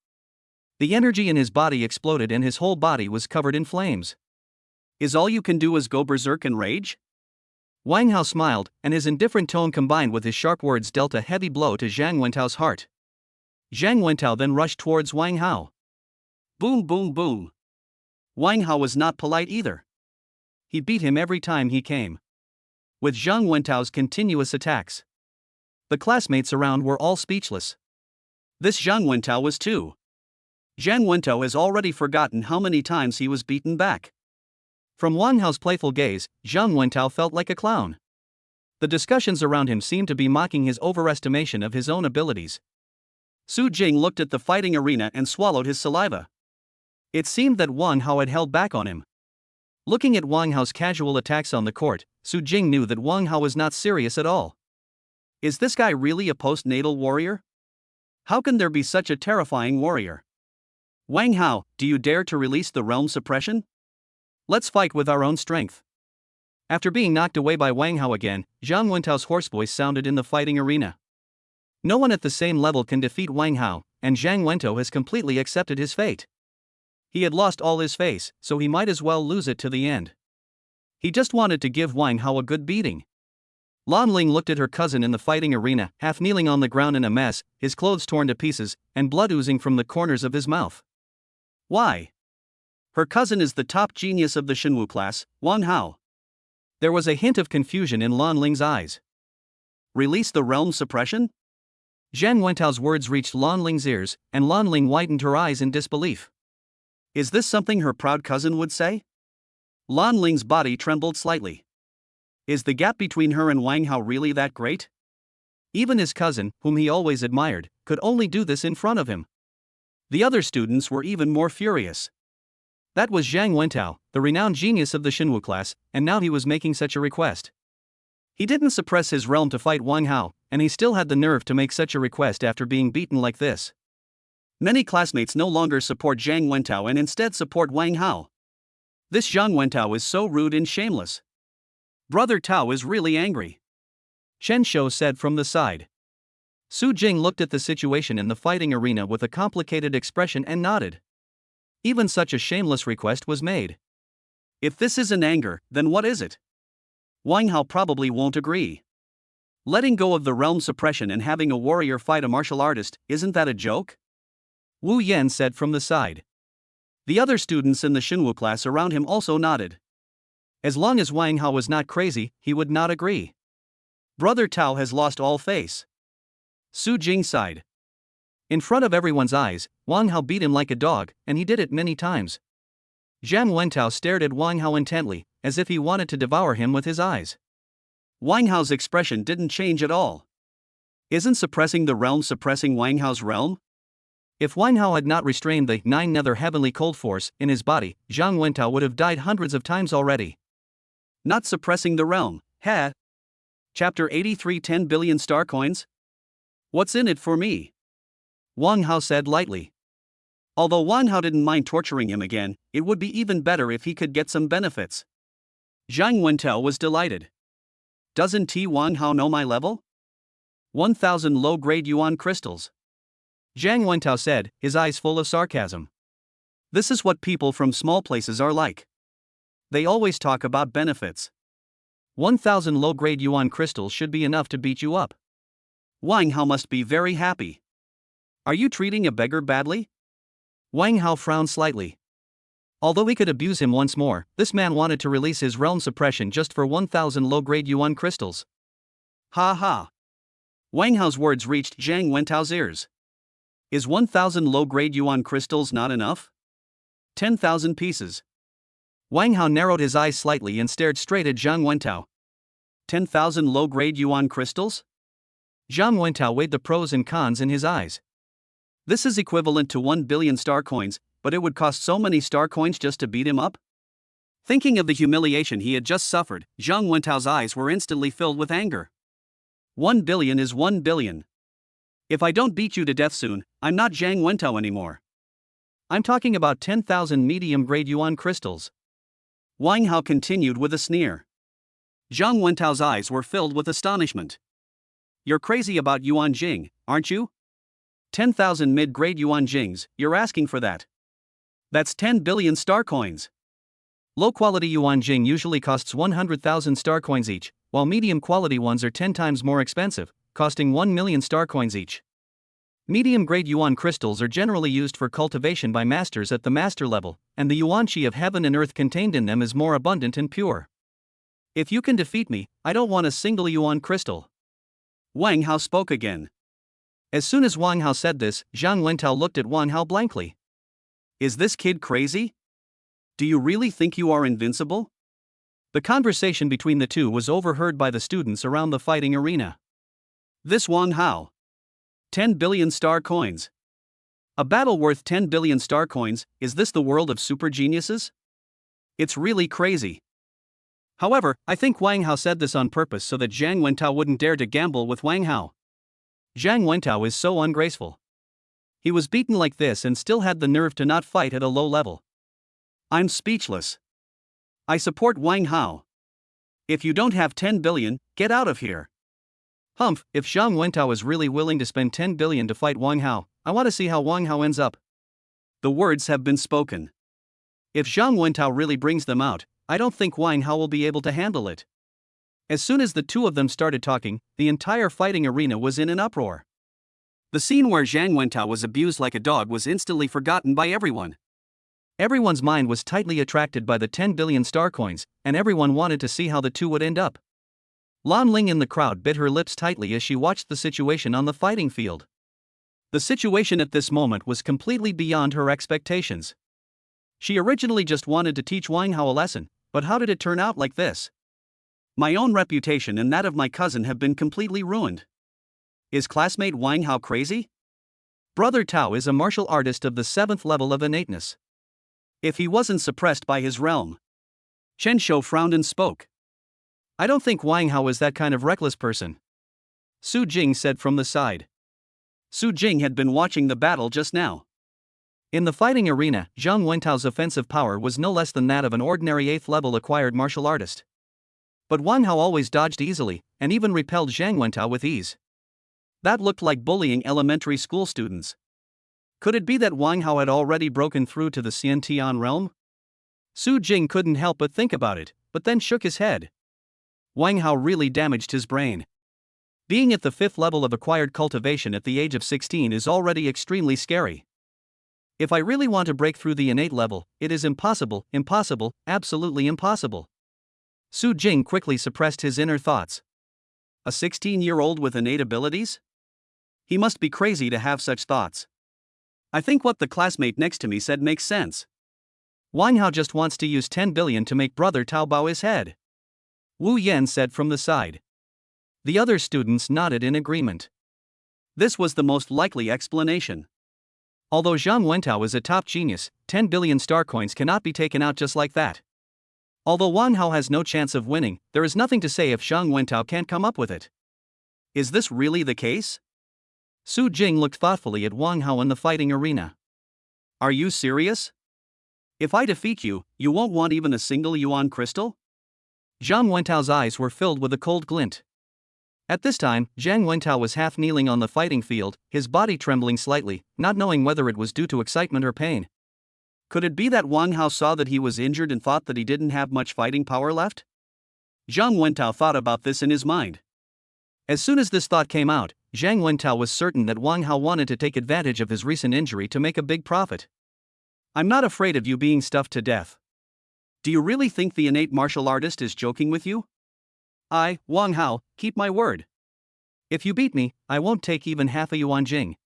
The energy in his body exploded and his whole body was covered in flames. Is all you can do is go berserk and rage? Wang Hao smiled, and his indifferent tone combined with his sharp words dealt a heavy blow to Zhang Wentao's heart. Zhang Wentao then rushed towards Wang Hao. Boom, boom, boom. Wang Hao was not polite either. He beat him every time he came. With Zhang Wentao's continuous attacks, the classmates around were all speechless. This Zhang Wentao was too. Zhang Wentao has already forgotten how many times he was beaten back. From Wang Hao's playful gaze, Zhang Wentao felt like a clown. The discussions around him seemed to be mocking his overestimation of his own abilities. Su Jing looked at the fighting arena and swallowed his saliva. It seemed that Wang Hao had held back on him. Looking at Wang Hao's casual attacks on the court, Su Jing knew that Wang Hao was not serious at all. Is this guy really a post-natal warrior? How can there be such a terrifying warrior? Wang Hao, do you dare to release the realm suppression? Let's fight with our own strength. After being knocked away by Wang Hao again, Zhang Wentao's hoarse voice sounded in the fighting arena. No one at the same level can defeat Wang Hao, and Zhang Wentao has completely accepted his fate. He had lost all his face, so he might as well lose it to the end. He just wanted to give Wang Hao a good beating. Lan Lling looked at her cousin in the fighting arena, half kneeling on the ground in a mess, his clothes torn to pieces, and blood oozing from the corners of his mouth. Why? Her cousin is the top genius of the Shenwu class, Wang Hao. There was a hint of confusion in Lan Ling's eyes. Release the realm suppression? Zhang Wentao's words reached Lan Ling's ears, and Lan Lling widened her eyes in disbelief. Is this something her proud cousin would say? Lan Ling's body trembled slightly. Is the gap between her and Wang Hao really that great? Even his cousin, whom he always admired, could only do this in front of him. The other students were even more furious. That was Zhang Wentao, the renowned genius of the Shenwu class, and now he was making such a request. He didn't suppress his realm to fight Wang Hao, and he still had the nerve to make such a request after being beaten like this. Many classmates no longer support Zhang Wentao and instead support Wang Hao. This Zhang Wentao is so rude and shameless. Brother Tao is really angry, Chen Shou said from the side. Su Jing looked at the situation in the fighting arena with a complicated expression and nodded. Even such a shameless request was made. If this isn't anger, then what is it? Wang Hao probably won't agree. Letting go of the realm suppression and having a warrior fight a martial artist, isn't that a joke? Wu Yan said from the side. The other students in the Shenwu class around him also nodded. As long as Wang Hao was not crazy, he would not agree. Brother Tao has lost all face. Su Jing sighed. In front of everyone's eyes, Wang Hao beat him like a dog, and he did it many times. Zhang Wentao stared at Wang Hao intently, as if he wanted to devour him with his eyes. Wang Hao's expression didn't change at all. Isn't suppressing the realm suppressing Wang Hao's realm? If Wang Hao had not restrained the 9 nether heavenly cold force in his body, Zhang Wentao would have died hundreds of times already. Not suppressing the realm, ha? Chapter 83 10 billion star coins? What's in it for me? Wang Hao said lightly. Although Wang Hao didn't mind torturing him again, it would be even better if he could get some benefits. Zhang Wentao was delighted. Doesn't T Wang Hao know my level? 1,000 low-grade yuan crystals. Zhang Wentao said, his eyes full of sarcasm. This is what people from small places are like. They always talk about benefits. 1,000 low-grade yuan crystals should be enough to beat you up. Wang Hao must be very happy. Are you treating a beggar badly? Wang Hao frowned slightly. Although he could abuse him once more, this man wanted to release his realm suppression just for 1,000 low-grade yuan crystals. Ha ha. Wang Hao's words reached Zhang Wentao's ears. Is 1,000 low-grade yuan crystals not enough? 10,000 pieces. Wang Hao narrowed his eyes slightly and stared straight at Zhang Wentao. 10,000 low-grade yuan crystals? Zhang Wentao weighed the pros and cons in his eyes. This is equivalent to 1 billion star coins, but it would cost so many star coins just to beat him up? Thinking of the humiliation he had just suffered, Zhang Wentao's eyes were instantly filled with anger. 1 billion is 1 billion. If I don't beat you to death soon, I'm not Zhang Wentao anymore. I'm talking about 10,000 medium-grade yuan crystals. Wang Hao continued with a sneer. Zhang Wentao's eyes were filled with astonishment. You're crazy about yuan jing, aren't you? 10,000 mid-grade yuan jings, you're asking for that. That's 10 billion star coins. Low-quality yuan jing usually costs 100,000 star coins each, while medium-quality ones are 10 times more expensive, costing 1 million star coins each. Medium-grade yuan crystals are generally used for cultivation by masters at the master level, and the yuan qi of heaven and earth contained in them is more abundant and pure. If you can defeat me, I don't want a single yuan crystal. Wang Hao spoke again. As soon as Wang Hao said this, Zhang Wentao looked at Wang Hao blankly. Is this kid crazy? Do you really think you are invincible? The conversation between the two was overheard by the students around the fighting arena. This Wang Hao. 10 billion star coins. A battle worth 10 billion star coins, is this the world of super geniuses? It's really crazy. However, I think Wang Hao said this on purpose so that Zhang Wentao wouldn't dare to gamble with Wang Hao. Zhang Wentao is so ungraceful. He was beaten like this and still had the nerve to not fight at a low level. I'm speechless. I support Wang Hao. If you don't have 10 billion, get out of here. Humph, if Zhang Wentao is really willing to spend 10 billion to fight Wang Hao, I want to see how Wang Hao ends up. The words have been spoken. If Zhang Wentao really brings them out, I don't think Wang Hao will be able to handle it. As soon as the two of them started talking, the entire fighting arena was in an uproar. The scene where Zhang Wentao was abused like a dog was instantly forgotten by everyone. Everyone's mind was tightly attracted by the 10 billion star coins, and everyone wanted to see how the two would end up. Lan Lling in the crowd bit her lips tightly as she watched the situation on the fighting field. The situation at this moment was completely beyond her expectations. She originally just wanted to teach Wang Hao a lesson, but how did it turn out like this? My own reputation and that of my cousin have been completely ruined. Is classmate Wang Hao crazy? Brother Tao is a martial artist of the 7th level of innateness. If he wasn't suppressed by his realm. Chen Shou frowned and spoke. I don't think Wang Hao is that kind of reckless person. Su Jing said from the side. Su Jing had been watching the battle just now. In the fighting arena, Zhang Wentao's offensive power was no less than that of an ordinary 8th level acquired martial artist. But Wang Hao always dodged easily, and even repelled Zhang Wentao with ease. That looked like bullying elementary school students. Could it be that Wang Hao had already broken through to the Xiantian realm? Su Jing couldn't help but think about it, but then shook his head. Wang Hao really damaged his brain. Being at the 5th level of acquired cultivation at the age of 16 is already extremely scary. If I really want to break through the innate level, it is impossible, absolutely impossible. Su Jing quickly suppressed his inner thoughts. A 16-year-old with innate abilities? He must be crazy to have such thoughts. I think what the classmate next to me said makes sense. Wang Hao just wants to use 10 billion to make Brother Tao bow his head. Wu Yan said from the side. The other students nodded in agreement. This was the most likely explanation. Although Zhang Wentao is a top genius, 10 billion star coins cannot be taken out just like that. Although Wang Hao has no chance of winning, there is nothing to say if Zhang Wentao can't come up with it. Is this really the case? Su Jing looked thoughtfully at Wang Hao in the fighting arena. Are you serious? If I defeat you, you won't want even a single yuan crystal? Zhang Wentao's eyes were filled with a cold glint. At this time, Zhang Wentao was half kneeling on the fighting field, his body trembling slightly, not knowing whether it was due to excitement or pain. Could it be that Wang Hao saw that he was injured and thought that he didn't have much fighting power left? Zhang Wentao thought about this in his mind. As soon as this thought came out, Zhang Wentao was certain that Wang Hao wanted to take advantage of his recent injury to make a big profit. I'm not afraid of you being stuffed to death. Do you really think the innate martial artist is joking with you? I, Wang Hao, keep my word. If you beat me, I won't take even half a yuan jing.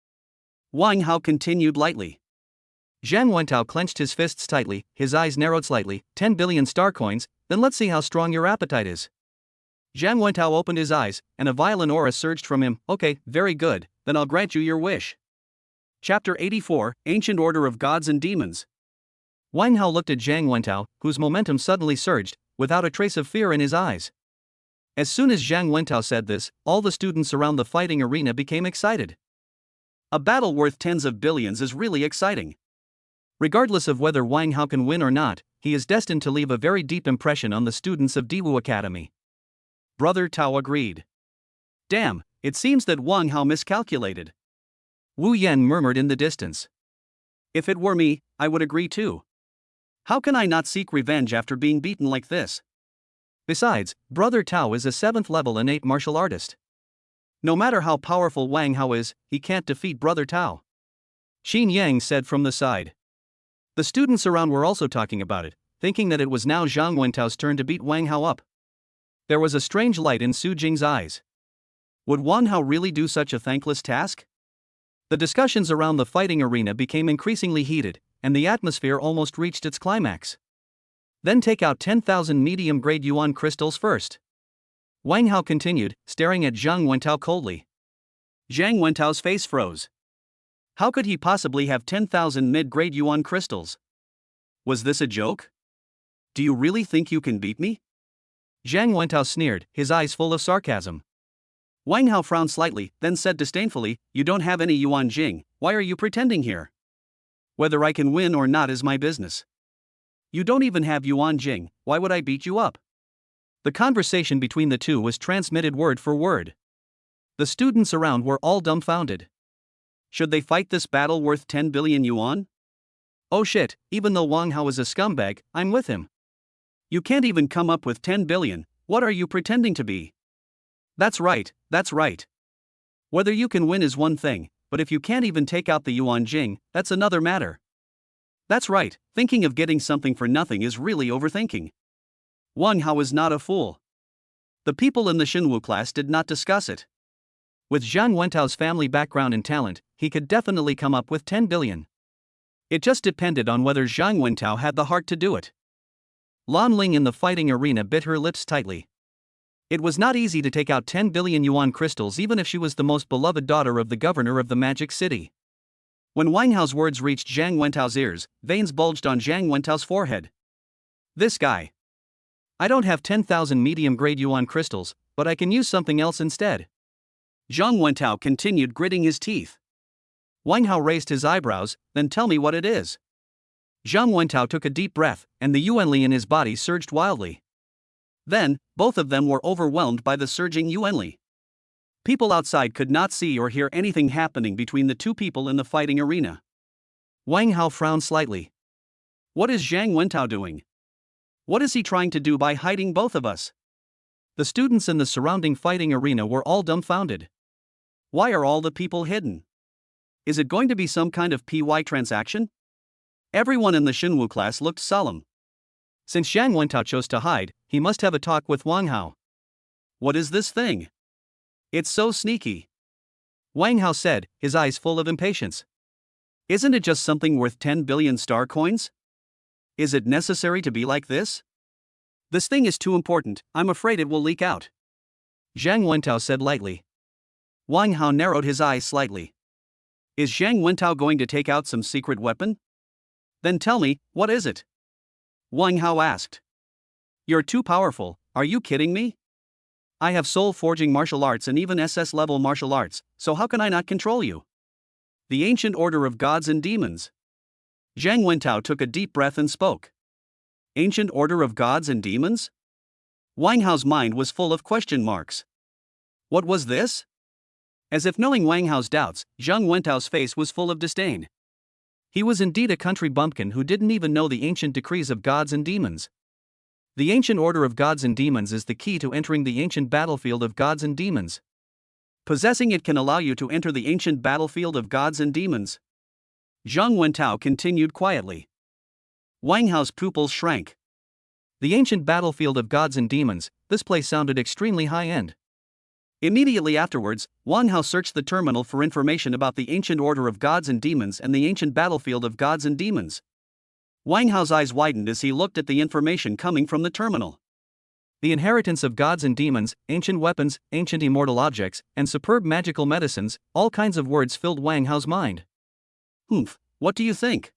Wang Hao continued lightly. Zhang Wentao clenched his fists tightly, his eyes narrowed slightly. 10 billion star coins, then let's see how strong your appetite is. Zhang Wentao opened his eyes, and a violent aura surged from him. Okay, very good, then I'll grant you your wish. Chapter 84, Ancient Order of Gods and Demons. Wang Hao looked at Zhang Wentao, whose momentum suddenly surged, without a trace of fear in his eyes. As soon as Zhang Wentao said this, all the students around the fighting arena became excited. A battle worth tens of billions is really exciting. Regardless of whether Wang Hao can win or not, he is destined to leave a very deep impression on the students of Diwu Academy. Brother Tao agreed. Damn, it seems that Wang Hao miscalculated. Wu Yan murmured in the distance. If it were me, I would agree too. How can I not seek revenge after being beaten like this? Besides, Brother Tao is a 7th level innate martial artist. No matter how powerful Wang Hao is, he can't defeat Brother Tao. Xin Yang said from the side. The students around were also talking about it, thinking that it was now Zhang Wentao's turn to beat Wang Hao up. There was a strange light in Su Jing's eyes. Would Wang Hao really do such a thankless task? The discussions around the fighting arena became increasingly heated, and the atmosphere almost reached its climax. Then take out 10,000 medium-grade yuan crystals first. Wang Hao continued, staring at Zhang Wentao coldly. Zhang Wentao's face froze. How could he possibly have 10,000 mid-grade yuan crystals? Was this a joke? Do you really think you can beat me? Zhang Wentao sneered, his eyes full of sarcasm. Wang Hao frowned slightly, then said disdainfully, You don't have any yuan jing, why are you pretending here? Whether I can win or not is my business. You don't even have yuan jing, why would I beat you up? The conversation between the two was transmitted word for word. The students around were all dumbfounded. Should they fight this battle worth 10 billion yuan? Oh shit, even though Wang Hao is a scumbag, I'm with him. You can't even come up with 10 billion, what are you pretending to be? That's right, that's right. Whether you can win is one thing, but if you can't even take out the yuan jing, that's another matter. That's right, thinking of getting something for nothing is really overthinking. Wang Hao is not a fool. The people in the Xinwu class did not discuss it. With Zhang Wentao's family background and talent, he could definitely come up with 10 billion. It just depended on whether Zhang Wentao had the heart to do it. Lan Lling in the fighting arena bit her lips tightly. It was not easy to take out 10 billion yuan crystals even if she was the most beloved daughter of the governor of the Magic City. When Wang Hao's words reached Zhang Wentao's ears, veins bulged on Zhang Wentao's forehead. This guy. I don't have 10,000 medium-grade yuan crystals, but I can use something else instead. Zhang Wentao continued gritting his teeth. Wang Hao raised his eyebrows, then tell me what it is. Zhang Wentao took a deep breath, and the yuanli in his body surged wildly. Then, both of them were overwhelmed by the surging yuanli. People outside could not see or hear anything happening between the two people in the fighting arena. Wang Hao frowned slightly. What is Zhang Wentao doing? What is he trying to do by hiding both of us? The students in the surrounding fighting arena were all dumbfounded. Why are all the people hidden? Is it going to be some kind of PY transaction? Everyone in the Xinwu class looked solemn. Since Zhang Wentao chose to hide, he must have a talk with Wang Hao. What is this thing? It's so sneaky. Wang Hao said, his eyes full of impatience. Isn't it just something worth 10 billion star coins? Is it necessary to be like this? This thing is too important, I'm afraid it will leak out. Zhang Wentao said lightly. Wang Hao narrowed his eyes slightly. Is Zhang Wentao going to take out some secret weapon? Then tell me, what is it? Wang Hao asked. You're too powerful, are you kidding me? I have soul-forging martial arts and even SS-level martial arts, so how can I not control you? The Ancient Order of Gods and Demons. Zhang Wentao took a deep breath and spoke. Ancient Order of Gods and Demons? Wang Hao's mind was full of question marks. What was this? As if knowing Wang Hao's doubts, Zhang Wentao's face was full of disdain. He was indeed a country bumpkin who didn't even know the ancient decrees of gods and demons. The Ancient Order of Gods and Demons is the key to entering the ancient battlefield of gods and demons. Possessing it can allow you to enter the ancient battlefield of gods and demons. Zhang Wentao continued quietly. Wang Hao's pupils shrank. The ancient battlefield of gods and demons, this place sounded extremely high-end. Immediately afterwards, Wang Hao searched the terminal for information about the Ancient Order of Gods and Demons and the ancient battlefield of gods and demons. Wang Hao's eyes widened as he looked at the information coming from the terminal. the inheritance of gods and demons, ancient weapons, ancient immortal objects, and superb magical medicines, all kinds of words filled Wang Hao's mind. Humph, what do you think?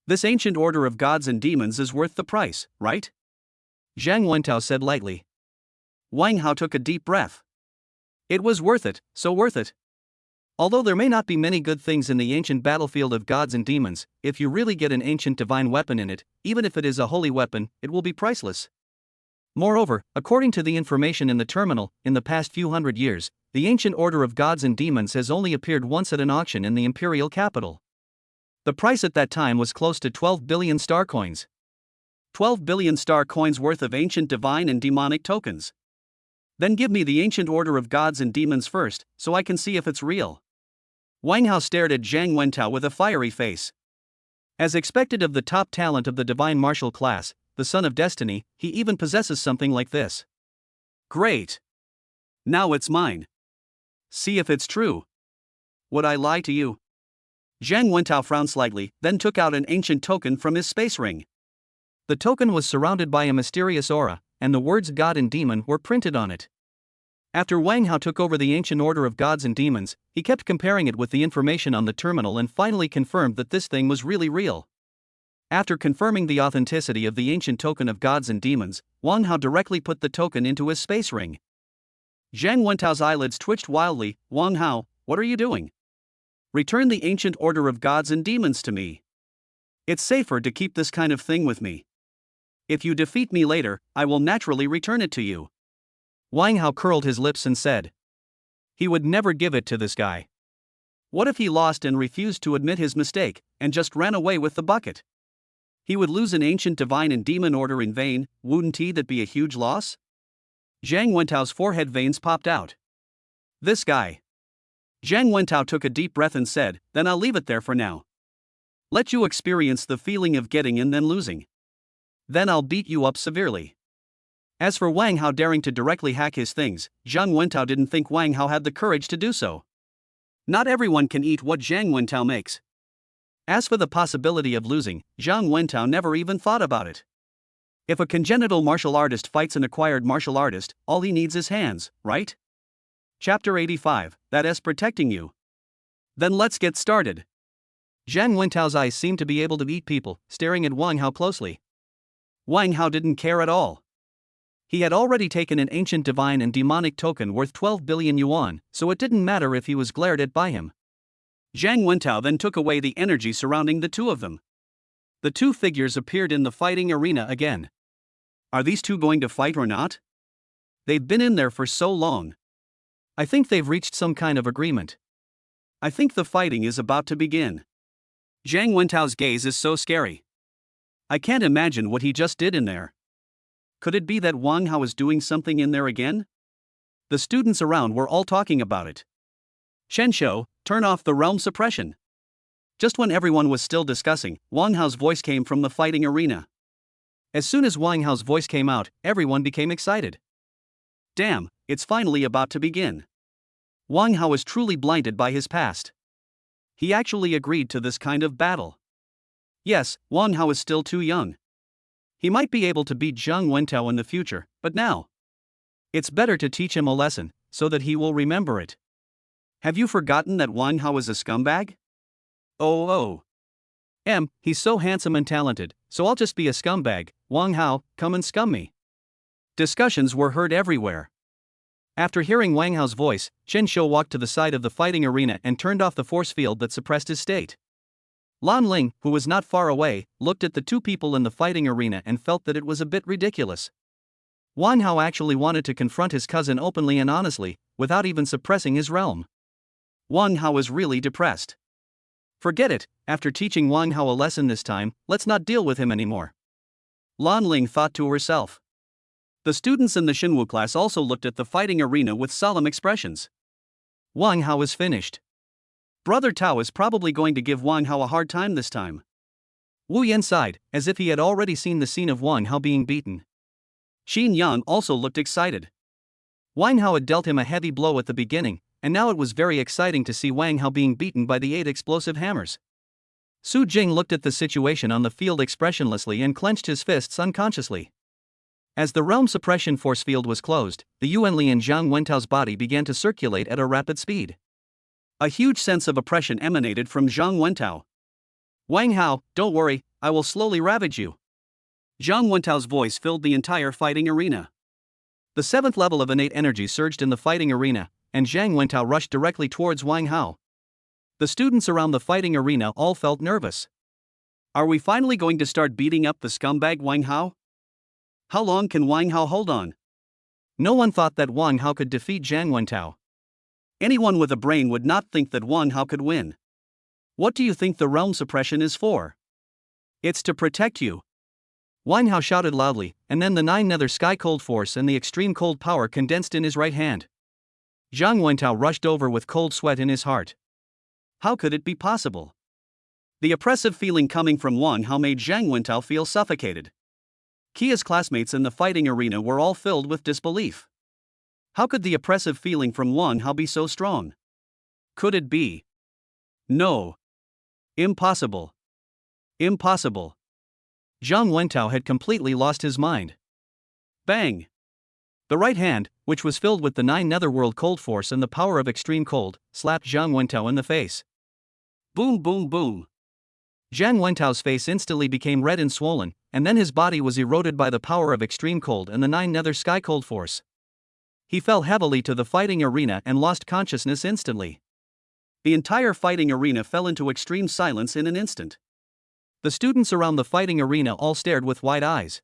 This ancient order of gods and demons is worth the price, right? Zhang Wentao said lightly. Wang Hao took a deep breath. It was worth it, so worth it. Although there may not be many good things in the ancient battlefield of gods and demons, if you really get an ancient divine weapon in it, even if it is a holy weapon, it will be priceless. Moreover, according to the information in the terminal, in the past few hundred years, the ancient order of gods and demons has only appeared once at an auction in the Imperial capital. The price at that time was close to 12 billion star coins. 12 billion star coins worth of ancient divine and demonic tokens. Then give me the ancient order of gods and demons first, so I can see if it's real. Wang Hao stared at Zhang Wentao with a fiery face. As expected of the top talent of the divine martial class, the son of destiny, he even possesses something like this. Great. Now it's mine. See if it's true. Would I lie to you? Zhang Wentao frowned slightly, then took out an ancient token from his space ring. The token was surrounded by a mysterious aura, and the words God and Demon were printed on it. After Wang Hao took over the ancient order of gods and demons, he kept comparing it with the information on the terminal and finally confirmed that this thing was really real. After confirming the authenticity of the ancient token of gods and demons, Wang Hao directly put the token into his space ring. Zhang Wentao's eyelids twitched wildly. Wang Hao, what are you doing? Return the ancient order of gods and demons to me. It's safer to keep this kind of thing with me. If you defeat me later, I will naturally return it to you. Wang Hao curled his lips and said. He would never give it to this guy. What if he lost and refused to admit his mistake, and just ran away with the bucket? He would lose an ancient divine and demon order in vain. Wouldn't that be a huge loss? Zhang Wentao's forehead veins popped out. This guy. Zhang Wentao took a deep breath and said, then I'll leave it there for now. Let you experience the feeling of getting and then losing. Then I'll beat you up severely. As for Wang Hao daring to directly hack his things, Zhang Wentao didn't think Wang Hao had the courage to do so. Not everyone can eat what Zhang Wentao makes. As for the possibility of losing, Zhang Wentao never even thought about it. If a congenital martial artist fights an acquired martial artist, all he needs is hands, right? Chapter 85, that is protecting you. Then let's get started. Zhang Wentao's eyes seemed to be able to eat people, staring at Wang Hao closely. Wang Hao didn't care at all. He had already taken an ancient divine and demonic token worth 12 billion yuan, so it didn't matter if he was glared at by him. Zhang Wentao then took away the energy surrounding the two of them. The two figures appeared in the fighting arena again. Are these two going to fight or not? They've been in there for so long. I think they've reached some kind of agreement. I think the fighting is about to begin. Zhang Wentao's gaze is so scary. I can't imagine what he just did in there. Could it be that Wang Hao is doing something in there again? The students around were all talking about it. Shensho, turn off the realm suppression. Just when everyone was still discussing, Wang Hao's voice came from the fighting arena. As soon as Wang Hao's voice came out, everyone became excited. Damn, it's finally about to begin. Wang Hao is truly blinded by his past. He actually agreed to this kind of battle. Yes, Wang Hao is still too young. He might be able to beat Zhang Wentao in the future, but now. It's better to teach him a lesson, so that he will remember it. Have you forgotten that Wang Hao is a scumbag? Oh. He's so handsome and talented, so I'll just be a scumbag. Wang Hao, come and scum me. Discussions were heard everywhere. After hearing Wang Hao's voice, Chen Shou walked to the side of the fighting arena and turned off the force field that suppressed his state. Lan Lling, who was not far away, looked at the two people in the fighting arena and felt that it was a bit ridiculous. Wang Hao actually wanted to confront his cousin openly and honestly, without even suppressing his realm. Wang Hao is really depressed. Forget it, after teaching Wang Hao a lesson this time, let's not deal with him anymore. Lan Lling thought to herself. The students in the Xinwu class also looked at the fighting arena with solemn expressions. Wang Hao is finished. Brother Tao is probably going to give Wang Hao a hard time this time. Wu Yan sighed, as if he had already seen the scene of Wang Hao being beaten. Xin Yang also looked excited. Wang Hao had dealt him a heavy blow at the beginning, and now it was very exciting to see Wang Hao being beaten by the 8 explosive hammers. Su Jing looked at the situation on the field expressionlessly and clenched his fists unconsciously. As the realm suppression force field was closed, the Yuanli in Zhang Wentao's body began to circulate at a rapid speed. A huge sense of oppression emanated from Zhang Wentao. Wang Hao, don't worry, I will slowly ravage you. Zhang Wentao's voice filled the entire fighting arena. The 7th level of innate energy surged in the fighting arena, and Zhang Wentao rushed directly towards Wang Hao. The students around the fighting arena all felt nervous. Are we finally going to start beating up the scumbag Wang Hao? How long can Wang Hao hold on? No one thought that Wang Hao could defeat Zhang Wentao. Anyone with a brain would not think that Wang Hao could win. What do you think the realm suppression is for? It's to protect you. Wang Hao shouted loudly, and then the 9 nether sky cold force and the extreme cold power condensed in his right hand. Zhang Wentao rushed over with cold sweat in his heart. How could it be possible? The oppressive feeling coming from Wang Hao made Zhang Wentao feel suffocated. Kia's classmates in the fighting arena were all filled with disbelief. How could the oppressive feeling from Wang Hao be so strong? Could it be? No. Impossible. Impossible. Zhang Wentao had completely lost his mind. Bang! The right hand, which was filled with the 9 netherworld cold force and the power of extreme cold, slapped Zhang Wentao in the face. Boom boom boom. Zhang Wentao's face instantly became red and swollen, and then his body was eroded by the power of extreme cold and the 9 nether sky cold force. He fell heavily to the fighting arena and lost consciousness instantly. The entire fighting arena fell into extreme silence in an instant. The students around the fighting arena all stared with wide eyes.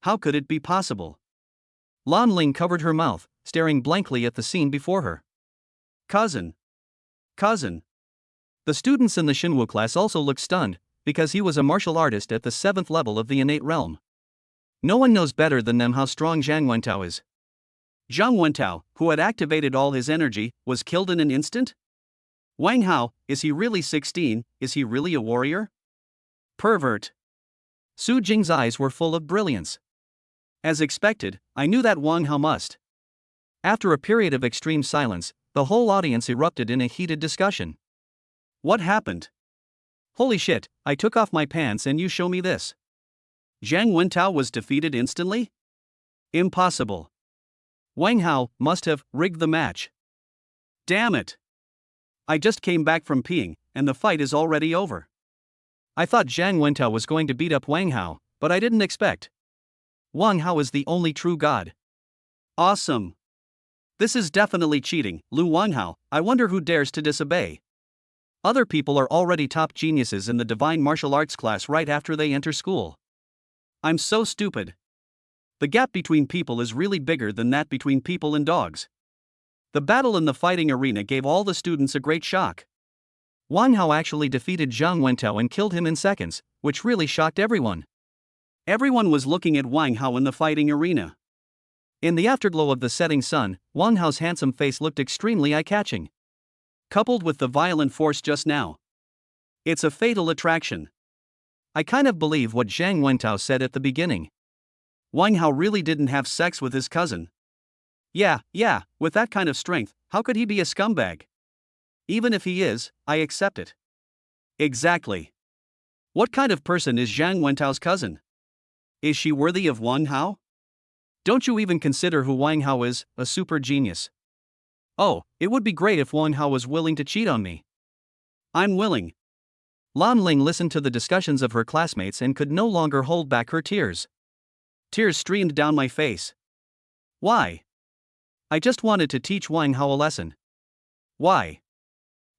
How could it be possible? Lan Lling covered her mouth, staring blankly at the scene before her. Cousin. Cousin. The students in the Xinwu class also looked stunned, because he was a martial artist at the 7th level of the innate realm. No one knows better than them how strong Zhang Wentao is. Zhang Wentao, who had activated all his energy, was killed in an instant? Wang Hao, is he really 16, is he really a warrior? Pervert. Su Jing's eyes were full of brilliance. As expected, I knew that Wang Hao must. After a period of extreme silence, the whole audience erupted in a heated discussion. What happened? Holy shit, I took off my pants and you show me this. Zhang Wentao was defeated instantly? Impossible. Wang Hao must have rigged the match. Damn it. I just came back from peeing, and the fight is already over. I thought Zhang Wentao was going to beat up Wang Hao, but I didn't expect. Wang Hao is the only true god. Awesome. This is definitely cheating, Lu Wang Hao. I wonder who dares to disobey. Other people are already top geniuses in the divine martial arts class right after they enter school. I'm so stupid. The gap between people is really bigger than that between people and dogs. The battle in the fighting arena gave all the students a great shock. Wang Hao actually defeated Zhang Wentao and killed him in seconds, which really shocked everyone. Everyone was looking at Wang Hao in the fighting arena. In the afterglow of the setting sun, Wang Hao's handsome face looked extremely eye-catching. Coupled with the violent force just now. It's a fatal attraction. I kind of believe what Zhang Wentao said at the beginning. Wang Hao really didn't have sex with his cousin. Yeah, with that kind of strength, how could he be a scumbag? Even if he is, I accept it. Exactly. What kind of person is Zhang Wentao's cousin? Is she worthy of Wang Hao? Don't you even consider who Wang Hao is, a super genius. Oh, it would be great if Wang Hao was willing to cheat on me. I'm willing. Lan Lling listened to the discussions of her classmates and could no longer hold back her tears. Tears streamed down my face. Why? I just wanted to teach Wang Hao a lesson. Why?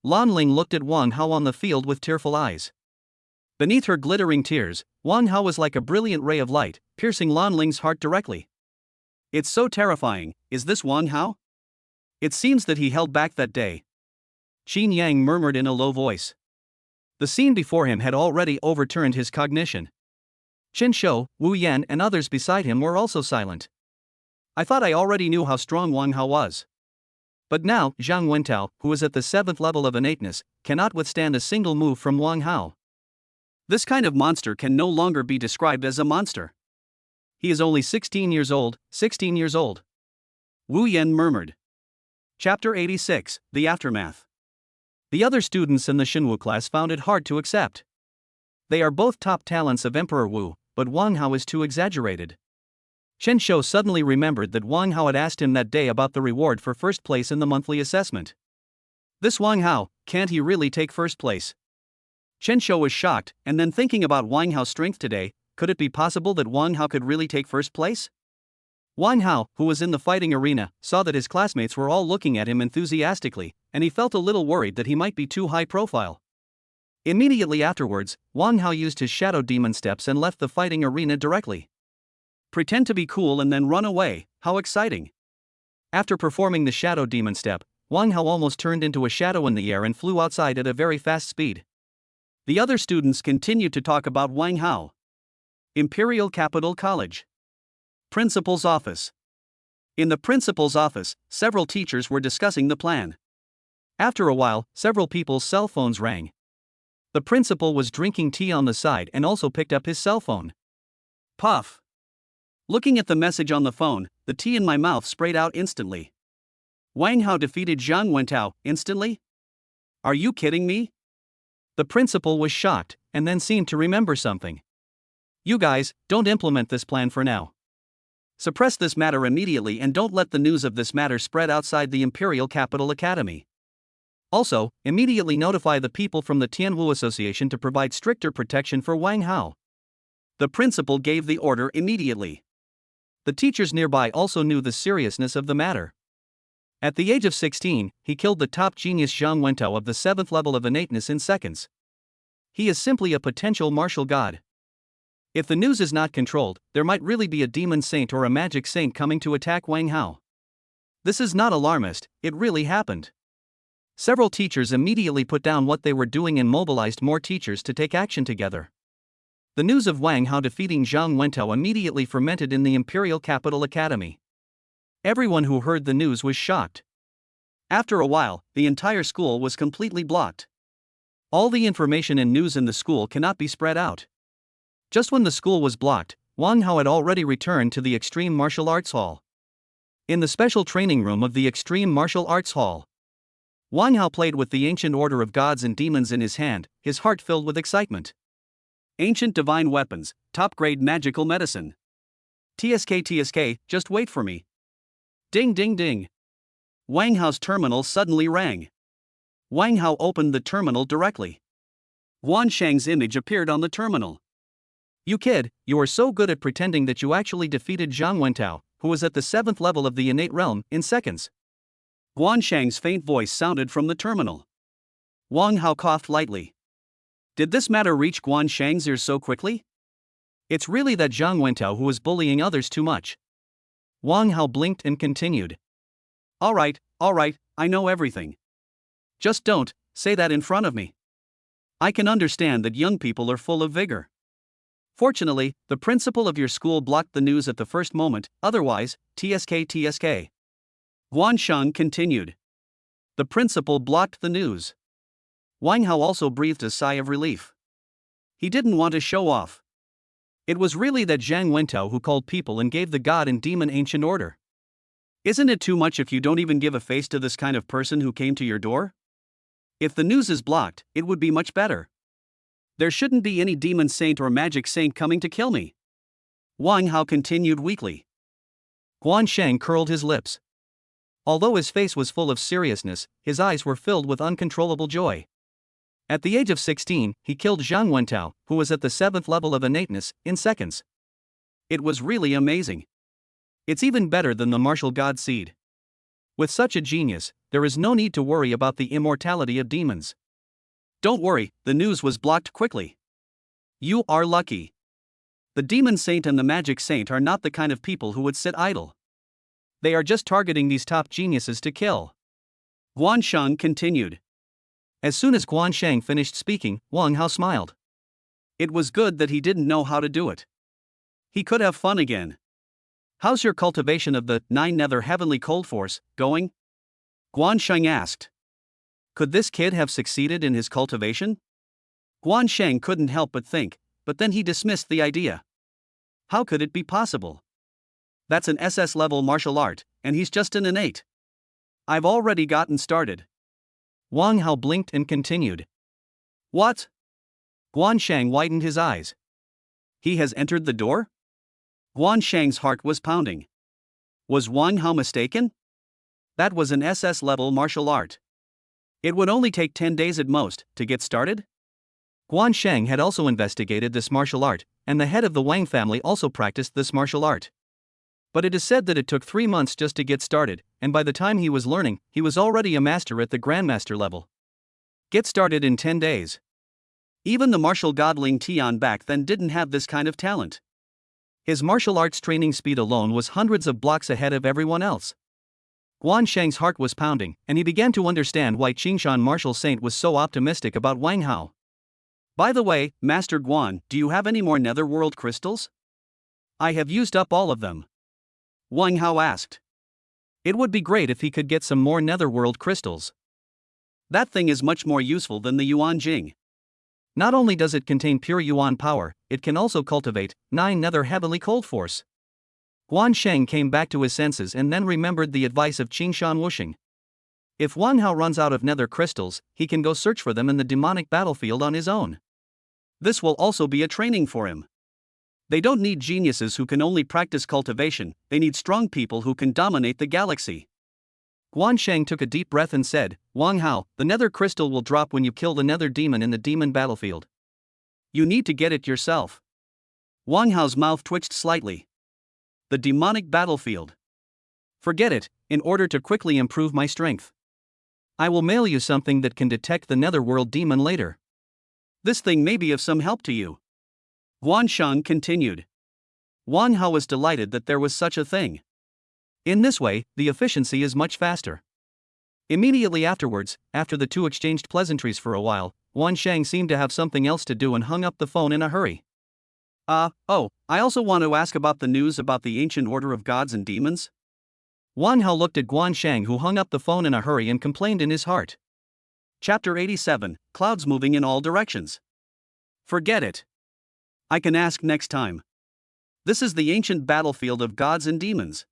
Lan Lling looked at Wang Hao on the field with tearful eyes. Beneath her glittering tears, Wang Hao was like a brilliant ray of light, piercing Lan Ling's heart directly. It's so terrifying. Is this Wang Hao? It seems that he held back that day. Qin Yang murmured in a low voice. The scene before him had already overturned his cognition. Chen Shou, Wu Yan and others beside him were also silent. I thought I already knew how strong Wang Hao was. But now, Zhang Wentao, who is at the 7th level of innateness, cannot withstand a single move from Wang Hao. This kind of monster can no longer be described as a monster. He is only 16 years old, 16 years old. Wu Yan murmured. Chapter 86, The Aftermath. The other students in the Xinwu class found it hard to accept. They are both top talents of Emperor Wu, but Wang Hao is too exaggerated. Chen Shou suddenly remembered that Wang Hao had asked him that day about the reward for first place in the monthly assessment. This Wang Hao, can't he really take first place? Chen Shou was shocked, and then thinking about Wang Hao's strength today, could it be possible that Wang Hao could really take first place? Wang Hao, who was in the fighting arena, saw that his classmates were all looking at him enthusiastically, and he felt a little worried that he might be too high profile. Immediately afterwards, Wang Hao used his shadow demon steps and left the fighting arena directly. Pretend to be cool and then run away, how exciting! After performing the shadow demon step, Wang Hao almost turned into a shadow in the air and flew outside at a very fast speed. The other students continued to talk about Wang Hao. Imperial Capital College. Principal's office. In the principal's office, several teachers were discussing the plan. After a while, several people's cell phones rang. The principal was drinking tea on the side and also picked up his cell phone. Puff. Looking at the message on the phone, the tea in my mouth sprayed out instantly. Wang Hao defeated Zhang Wentao instantly? Are you kidding me? The principal was shocked, and then seemed to remember something. You guys, don't implement this plan for now. Suppress this matter immediately and don't let the news of this matter spread outside the Imperial Capital Academy. Also, immediately notify the people from the Tian Wu Association to provide stricter protection for Wang Hao. The principal gave the order immediately. The teachers nearby also knew the seriousness of the matter. At the age of 16, he killed the top genius Zhang Wentao of the 7th level of innateness in seconds. He is simply a potential martial god. If the news is not controlled, there might really be a demon saint or a magic saint coming to attack Wang Hao. This is not alarmist, it really happened. Several teachers immediately put down what they were doing and mobilized more teachers to take action together. The news of Wang Hao defeating Zhang Wentao immediately fermented in the Imperial Capital Academy. Everyone who heard the news was shocked. After a while, the entire school was completely blocked. All the information and news in the school cannot be spread out. Just when the school was blocked, Wang Hao had already returned to the Extreme Martial Arts Hall. In the special training room of the Extreme Martial Arts Hall, Wang Hao played with the ancient order of gods and demons in his hand, his heart filled with excitement. Ancient divine weapons, top-grade magical medicine. TSK, just wait for me. Ding ding ding. Wang Hao's terminal suddenly rang. Wang Hao opened the terminal directly. Wan Shang's image appeared on the terminal. You kid, you are so good at pretending that you actually defeated Zhang Wentao, who was at the 7th level of the innate realm, in seconds. Guan Shang's faint voice sounded from the terminal. Wang Hao coughed lightly. Did this matter reach Guan Shang's ears so quickly? It's really that Zhang Wentao who was bullying others too much. Wang Hao blinked and continued. Alright, I know everything. Just don't say that in front of me. I can understand that young people are full of vigor. Fortunately, the principal of your school blocked the news at the first moment, otherwise, TSK. Guan Shang continued. The principal blocked the news. Wang Hao also breathed a sigh of relief. He didn't want to show off. It was really that Zhang Wentao who called people and gave the god and demon ancient order. Isn't it too much if you don't even give a face to this kind of person who came to your door? If the news is blocked, it would be much better. There shouldn't be any demon saint or magic saint coming to kill me. Wang Hao continued weakly. Guan Shang curled his lips. Although his face was full of seriousness, his eyes were filled with uncontrollable joy. At the age of 16, he killed Zhang Wentao, who was at the 7th level of innateness, in seconds. It was really amazing. It's even better than the martial god seed. With such a genius, there is no need to worry about the immortality of demons. Don't worry, the news was blocked quickly. You are lucky. The demon saint and the magic saint are not the kind of people who would sit idle. They are just targeting these top geniuses to kill. Guan Shang continued. As soon as Guan Shang finished speaking, Wang Hao smiled. It was good that he didn't know how to do it. He could have fun again. How's your cultivation of the 9 Nether Heavenly Cold Force going? Guan Shang asked. Could this kid have succeeded in his cultivation? Guan Shang couldn't help but think, but then he dismissed the idea. How could it be possible? That's an SS level martial art, and he's just an innate. I've already gotten started. Wang Hao blinked and continued. What? Guan Shang widened his eyes. He has entered the door? Guan Shang's heart was pounding. Was Wang Hao mistaken? That was an SS-level martial art. It would only take 10 days at most to get started? Guan Shang had also investigated this martial art, and the head of the Wang family also practiced this martial art. But it is said that it took 3 months just to get started, and by the time he was learning, he was already a master at the Grandmaster level. Get started in 10 days. Even the martial godling Tian back then didn't have this kind of talent. His martial arts training speed alone was hundreds of blocks ahead of everyone else. Guan Shang's heart was pounding, and he began to understand why Qingshan Martial Saint was so optimistic about Wang Hao. By the way, Master Guan, do you have any more netherworld crystals? I have used up all of them. Wang Hao asked. It would be great if he could get some more netherworld crystals. That thing is much more useful than the Yuan Jing. Not only does it contain pure Yuan power, it can also cultivate 9 nether heavenly cold force. Guan Sheng came back to his senses and then remembered the advice of Qingshan Wuxing. If Wang Hao runs out of nether crystals, he can go search for them in the demonic battlefield on his own. This will also be a training for him. They don't need geniuses who can only practice cultivation, they need strong people who can dominate the galaxy. Guan Sheng took a deep breath and said, Wang Hao, the nether crystal will drop when you kill the nether demon in the demon battlefield. You need to get it yourself. Wang Hao's mouth twitched slightly. The demonic battlefield. Forget it, in order to quickly improve my strength. I will mail you something that can detect the netherworld demon later. This thing may be of some help to you. Guan Sheng continued. Wang Hao was delighted that there was such a thing. In this way, the efficiency is much faster. Immediately afterwards, after the two exchanged pleasantries for a while, Guan Sheng seemed to have something else to do and hung up the phone in a hurry. I also want to ask about the news about the ancient order of gods and demons. Wang Hao looked at Guan Sheng, who hung up the phone in a hurry and complained in his heart. Chapter 87, Clouds Moving in All Directions. Forget it. I can ask next time. This is the ancient battlefield of gods and demons.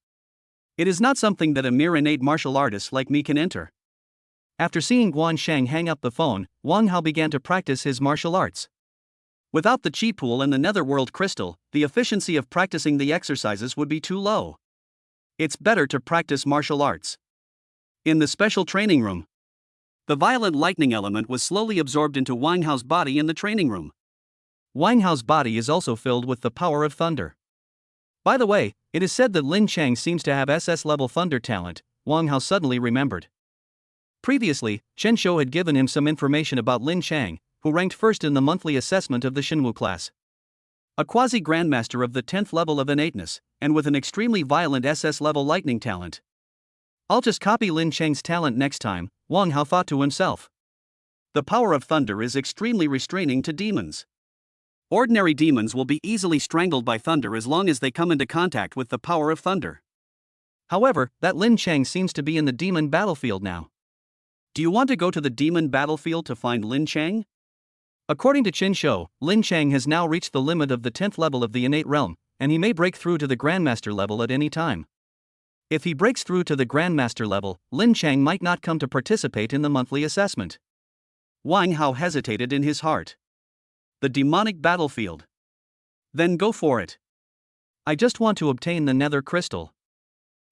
It is not something that a mere innate martial artist like me can enter. After seeing Guan Sheng hang up the phone, Wang Hao began to practice his martial arts. Without the chi pool and the netherworld crystal, the efficiency of practicing the exercises would be too low. It's better to practice martial arts. In the special training room, the violent lightning element was slowly absorbed into Wang Hao's body in the training room. Wang Hao's body is also filled with the power of thunder. By the way, it is said that Lin Chang seems to have SS-level thunder talent, Wang Hao suddenly remembered. Previously, Chen Shou had given him some information about Lin Chang, who ranked first in the monthly assessment of the Shenwu class. A quasi-grandmaster of the 10th level of innateness, and with an extremely violent SS-level lightning talent. I'll just copy Lin Chang's talent next time, Wang Hao thought to himself. The power of thunder is extremely restraining to demons. Ordinary demons will be easily strangled by thunder as long as they come into contact with the power of thunder. However, that Lin Chang seems to be in the demon battlefield now. Do you want to go to the demon battlefield to find Lin Chang? According to Qin Shou, Lin Chang has now reached the limit of the 10th level of the innate realm, and he may break through to the Grandmaster level at any time. If he breaks through to the Grandmaster level, Lin Chang might not come to participate in the monthly assessment. Wang Hao hesitated in his heart. The demonic battlefield. Then go for it. I just want to obtain the nether crystal.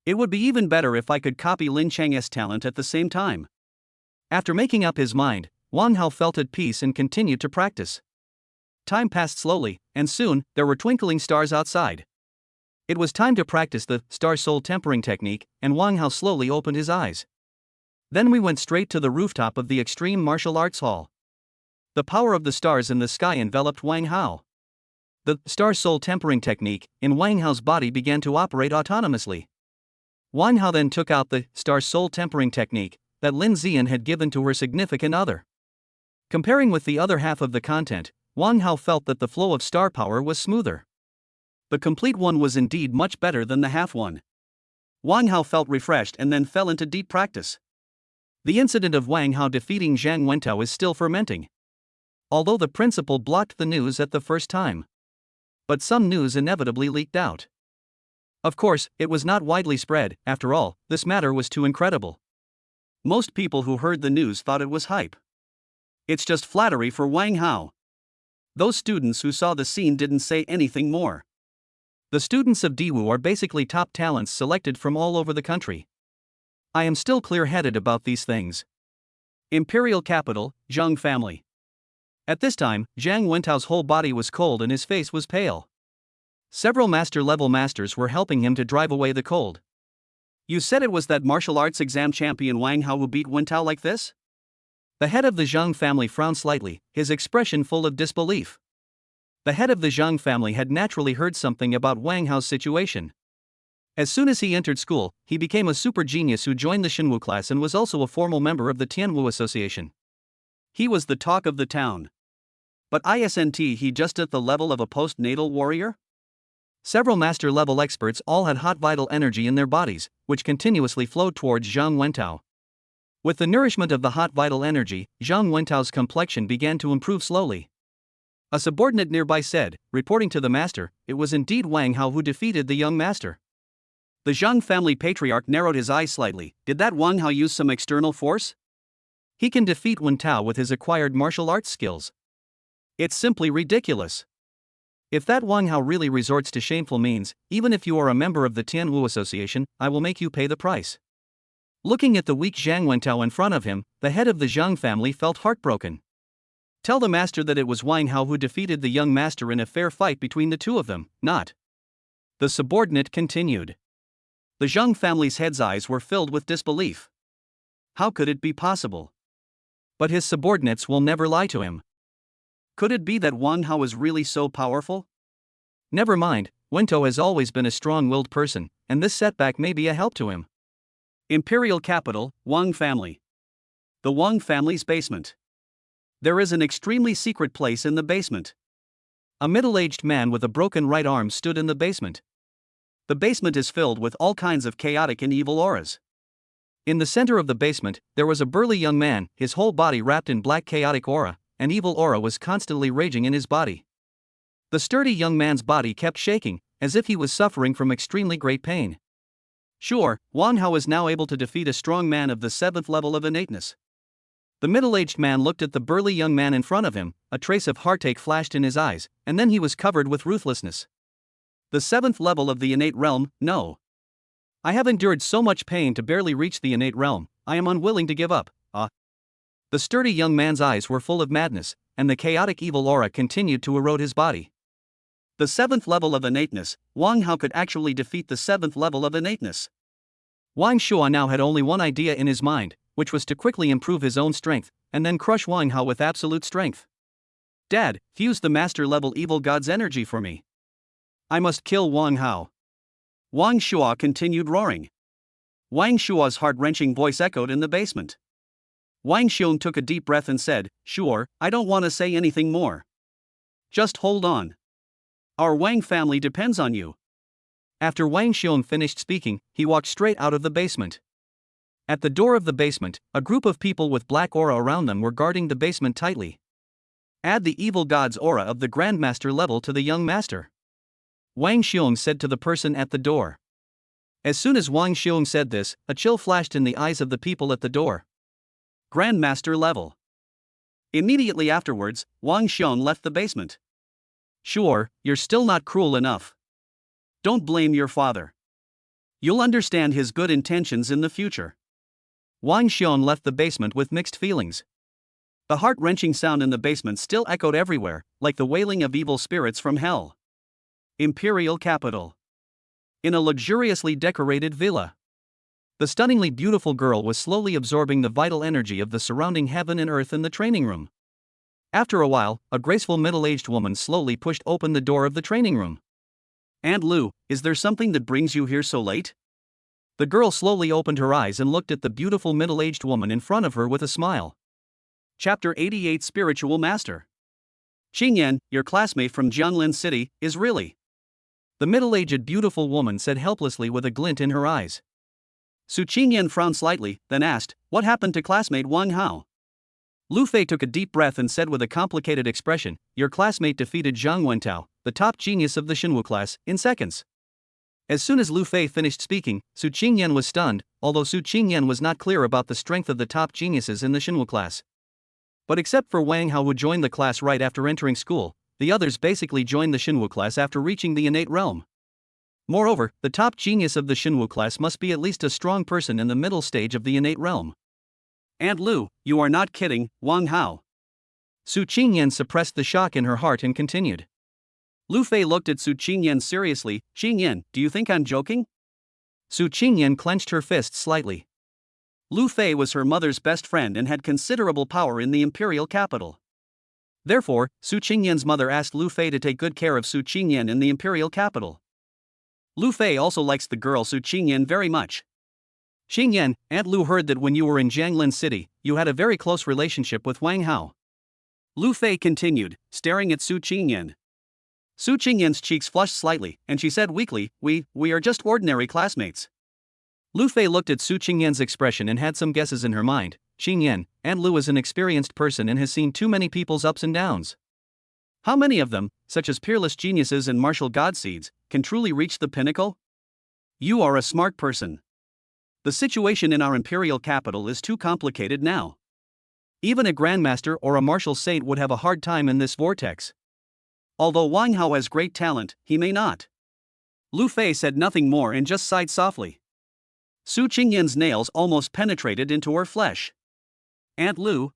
It would be even better if I could copy Lin Chang's talent at the same time. After making up his mind, Wang Hao felt at peace and continued to practice. Time passed slowly, and soon, there were twinkling stars outside. It was time to practice the star-soul tempering technique, and Wang Hao slowly opened his eyes. Then we went straight to the rooftop of the Extreme Martial Arts Hall. The power of the stars in the sky enveloped Wang Hao. The star-soul tempering technique in Wang Hao's body began to operate autonomously. Wang Hao then took out the star-soul tempering technique that Lin Zian had given to her significant other. Comparing with the other half of the content, Wang Hao felt that the flow of star power was smoother. The complete one was indeed much better than the half one. Wang Hao felt refreshed and then fell into deep practice. The incident of Wang Hao defeating Zhang Wentao is still fermenting. Although the principal blocked the news at the first time. But some news inevitably leaked out. Of course, it was not widely spread, after all, this matter was too incredible. Most people who heard the news thought it was hype. It's just flattery for Wang Hao. Those students who saw the scene didn't say anything more. The students of Diwu are basically top talents selected from all over the country. I am still clear-headed about these things. Imperial capital, Zhang family. At this time, Zhang Wentao's whole body was cold and his face was pale. Several master-level masters were helping him to drive away the cold. You said it was that martial arts exam champion Wang Hao who beat Wentao like this? The head of the Zhang family frowned slightly, his expression full of disbelief. The head of the Zhang family had naturally heard something about Wang Hao's situation. As soon as he entered school, he became a super genius who joined the Xinwu class and was also a formal member of the Tian Wu Association. He was the talk of the town. But isn't he just at the level of a post-natal warrior? Several master-level experts all had hot vital energy in their bodies, which continuously flowed towards Zhang Wentao. With the nourishment of the hot vital energy, Zhang Wentao's complexion began to improve slowly. A subordinate nearby said, reporting to the master, it was indeed Wang Hao who defeated the young master. The Zhang family patriarch narrowed his eyes slightly. Did that Wang Hao use some external force? He can defeat Wentao with his acquired martial arts skills. It's simply ridiculous. If that Wang Hao really resorts to shameful means, even if you are a member of the Tian Wu Association, I will make you pay the price. Looking at the weak Zhang Wentao in front of him, the head of the Zhang family felt heartbroken. Tell the master that it was Wang Hao who defeated the young master in a fair fight between the two of them, not. The subordinate continued. The Zhang family's head's eyes were filled with disbelief. How could it be possible? But his subordinates will never lie to him. Could it be that Wang Hao is really so powerful? Never mind, Wentao has always been a strong-willed person, and this setback may be a help to him. Imperial capital, Wang family. The Wang family's basement. There is an extremely secret place in the basement. A middle-aged man with a broken right arm stood in the basement. The basement is filled with all kinds of chaotic and evil auras. In the center of the basement, there was a burly young man, his whole body wrapped in black chaotic aura. An evil aura was constantly raging in his body. The sturdy young man's body kept shaking, as if he was suffering from extremely great pain. Sure, Wang Hao is now able to defeat a strong man of the 7th level of innateness. The middle-aged man looked at the burly young man in front of him, a trace of heartache flashed in his eyes, and then he was covered with ruthlessness. The 7th level of the innate realm, no. I have endured so much pain to barely reach the innate realm, I am unwilling to give up. The sturdy young man's eyes were full of madness, and the chaotic evil aura continued to erode his body. The 7th level of innateness, Wang Hao could actually defeat the 7th level of innateness. Wang Shua now had only one idea in his mind, which was to quickly improve his own strength, and then crush Wang Hao with absolute strength. Dad, fuse the master-level evil god's energy for me. I must kill Wang Hao. Wang Shua continued roaring. Wang Shua's heart-wrenching voice echoed in the basement. Wang Xiong took a deep breath and said, Sure, I don't want to say anything more. Just hold on. Our Wang family depends on you. After Wang Xiong finished speaking, he walked straight out of the basement. At the door of the basement, a group of people with black aura around them were guarding the basement tightly. Add the evil god's aura of the Grandmaster level to the young master. Wang Xiong said to the person at the door. As soon as Wang Xiong said this, a chill flashed in the eyes of the people at the door. Grandmaster level. Immediately afterwards, Wang Xiong left the basement. Sure, you're still not cruel enough. Don't blame your father. You'll understand his good intentions in the future. Wang Xiong left the basement with mixed feelings. The heart-wrenching sound in the basement still echoed everywhere, like the wailing of evil spirits from hell. Imperial capital. In a luxuriously decorated villa. The stunningly beautiful girl was slowly absorbing the vital energy of the surrounding heaven and earth in the training room. After a while, a graceful middle-aged woman slowly pushed open the door of the training room. Aunt Lu, is there something that brings you here so late? The girl slowly opened her eyes and looked at the beautiful middle-aged woman in front of her with a smile. Chapter 88 Spiritual Master. Qingyan, your classmate from Jianlin City, is really. The middle-aged beautiful woman said helplessly with a glint in her eyes. Su Qingyan frowned slightly, then asked, what happened to classmate Wang Hao? Lu Fei took a deep breath and said with a complicated expression, your classmate defeated Zhang Wentao, the top genius of the Xinwu class, in seconds. As soon as Lu Fei finished speaking, Su Qingyan was stunned, although Su Qingyan was not clear about the strength of the top geniuses in the Xinwu class. But except for Wang Hao who joined the class right after entering school, the others basically joined the Xinwu class after reaching the innate realm. Moreover, the top genius of the Shinwu class must be at least a strong person in the middle stage of the innate realm. Aunt Lu, you are not kidding, Wang Hao. Su Qingyan suppressed the shock in her heart and continued. Lu Fei looked at Su Qingyan seriously. Qingyan, do you think I'm joking? Su Qingyan clenched her fists slightly. Lu Fei was her mother's best friend and had considerable power in the imperial capital. Therefore, Su Qingyan's mother asked Lu Fei to take good care of Su Qingyan in the imperial capital. Lu Fei also likes the girl Su Qingyan very much. Qingyan, Aunt Lu heard that when you were in Jianglin City, you had a very close relationship with Wang Hao. Lu Fei continued, staring at Su Qingyan. Su Qingyan's cheeks flushed slightly, and she said weakly, We are just ordinary classmates. Lu Fei looked at Su Qingyan's expression and had some guesses in her mind. Qingyan, Aunt Lu is an experienced person and has seen too many people's ups and downs. How many of them, such as peerless geniuses and martial godseeds, can truly reach the pinnacle? You are a smart person. The situation in our imperial capital is too complicated now. Even a grandmaster or a martial saint would have a hard time in this vortex. Although Wang Hao has great talent, he may not. Lu Fei said nothing more and just sighed softly. Su Qingyan's nails almost penetrated into her flesh. Aunt Lu,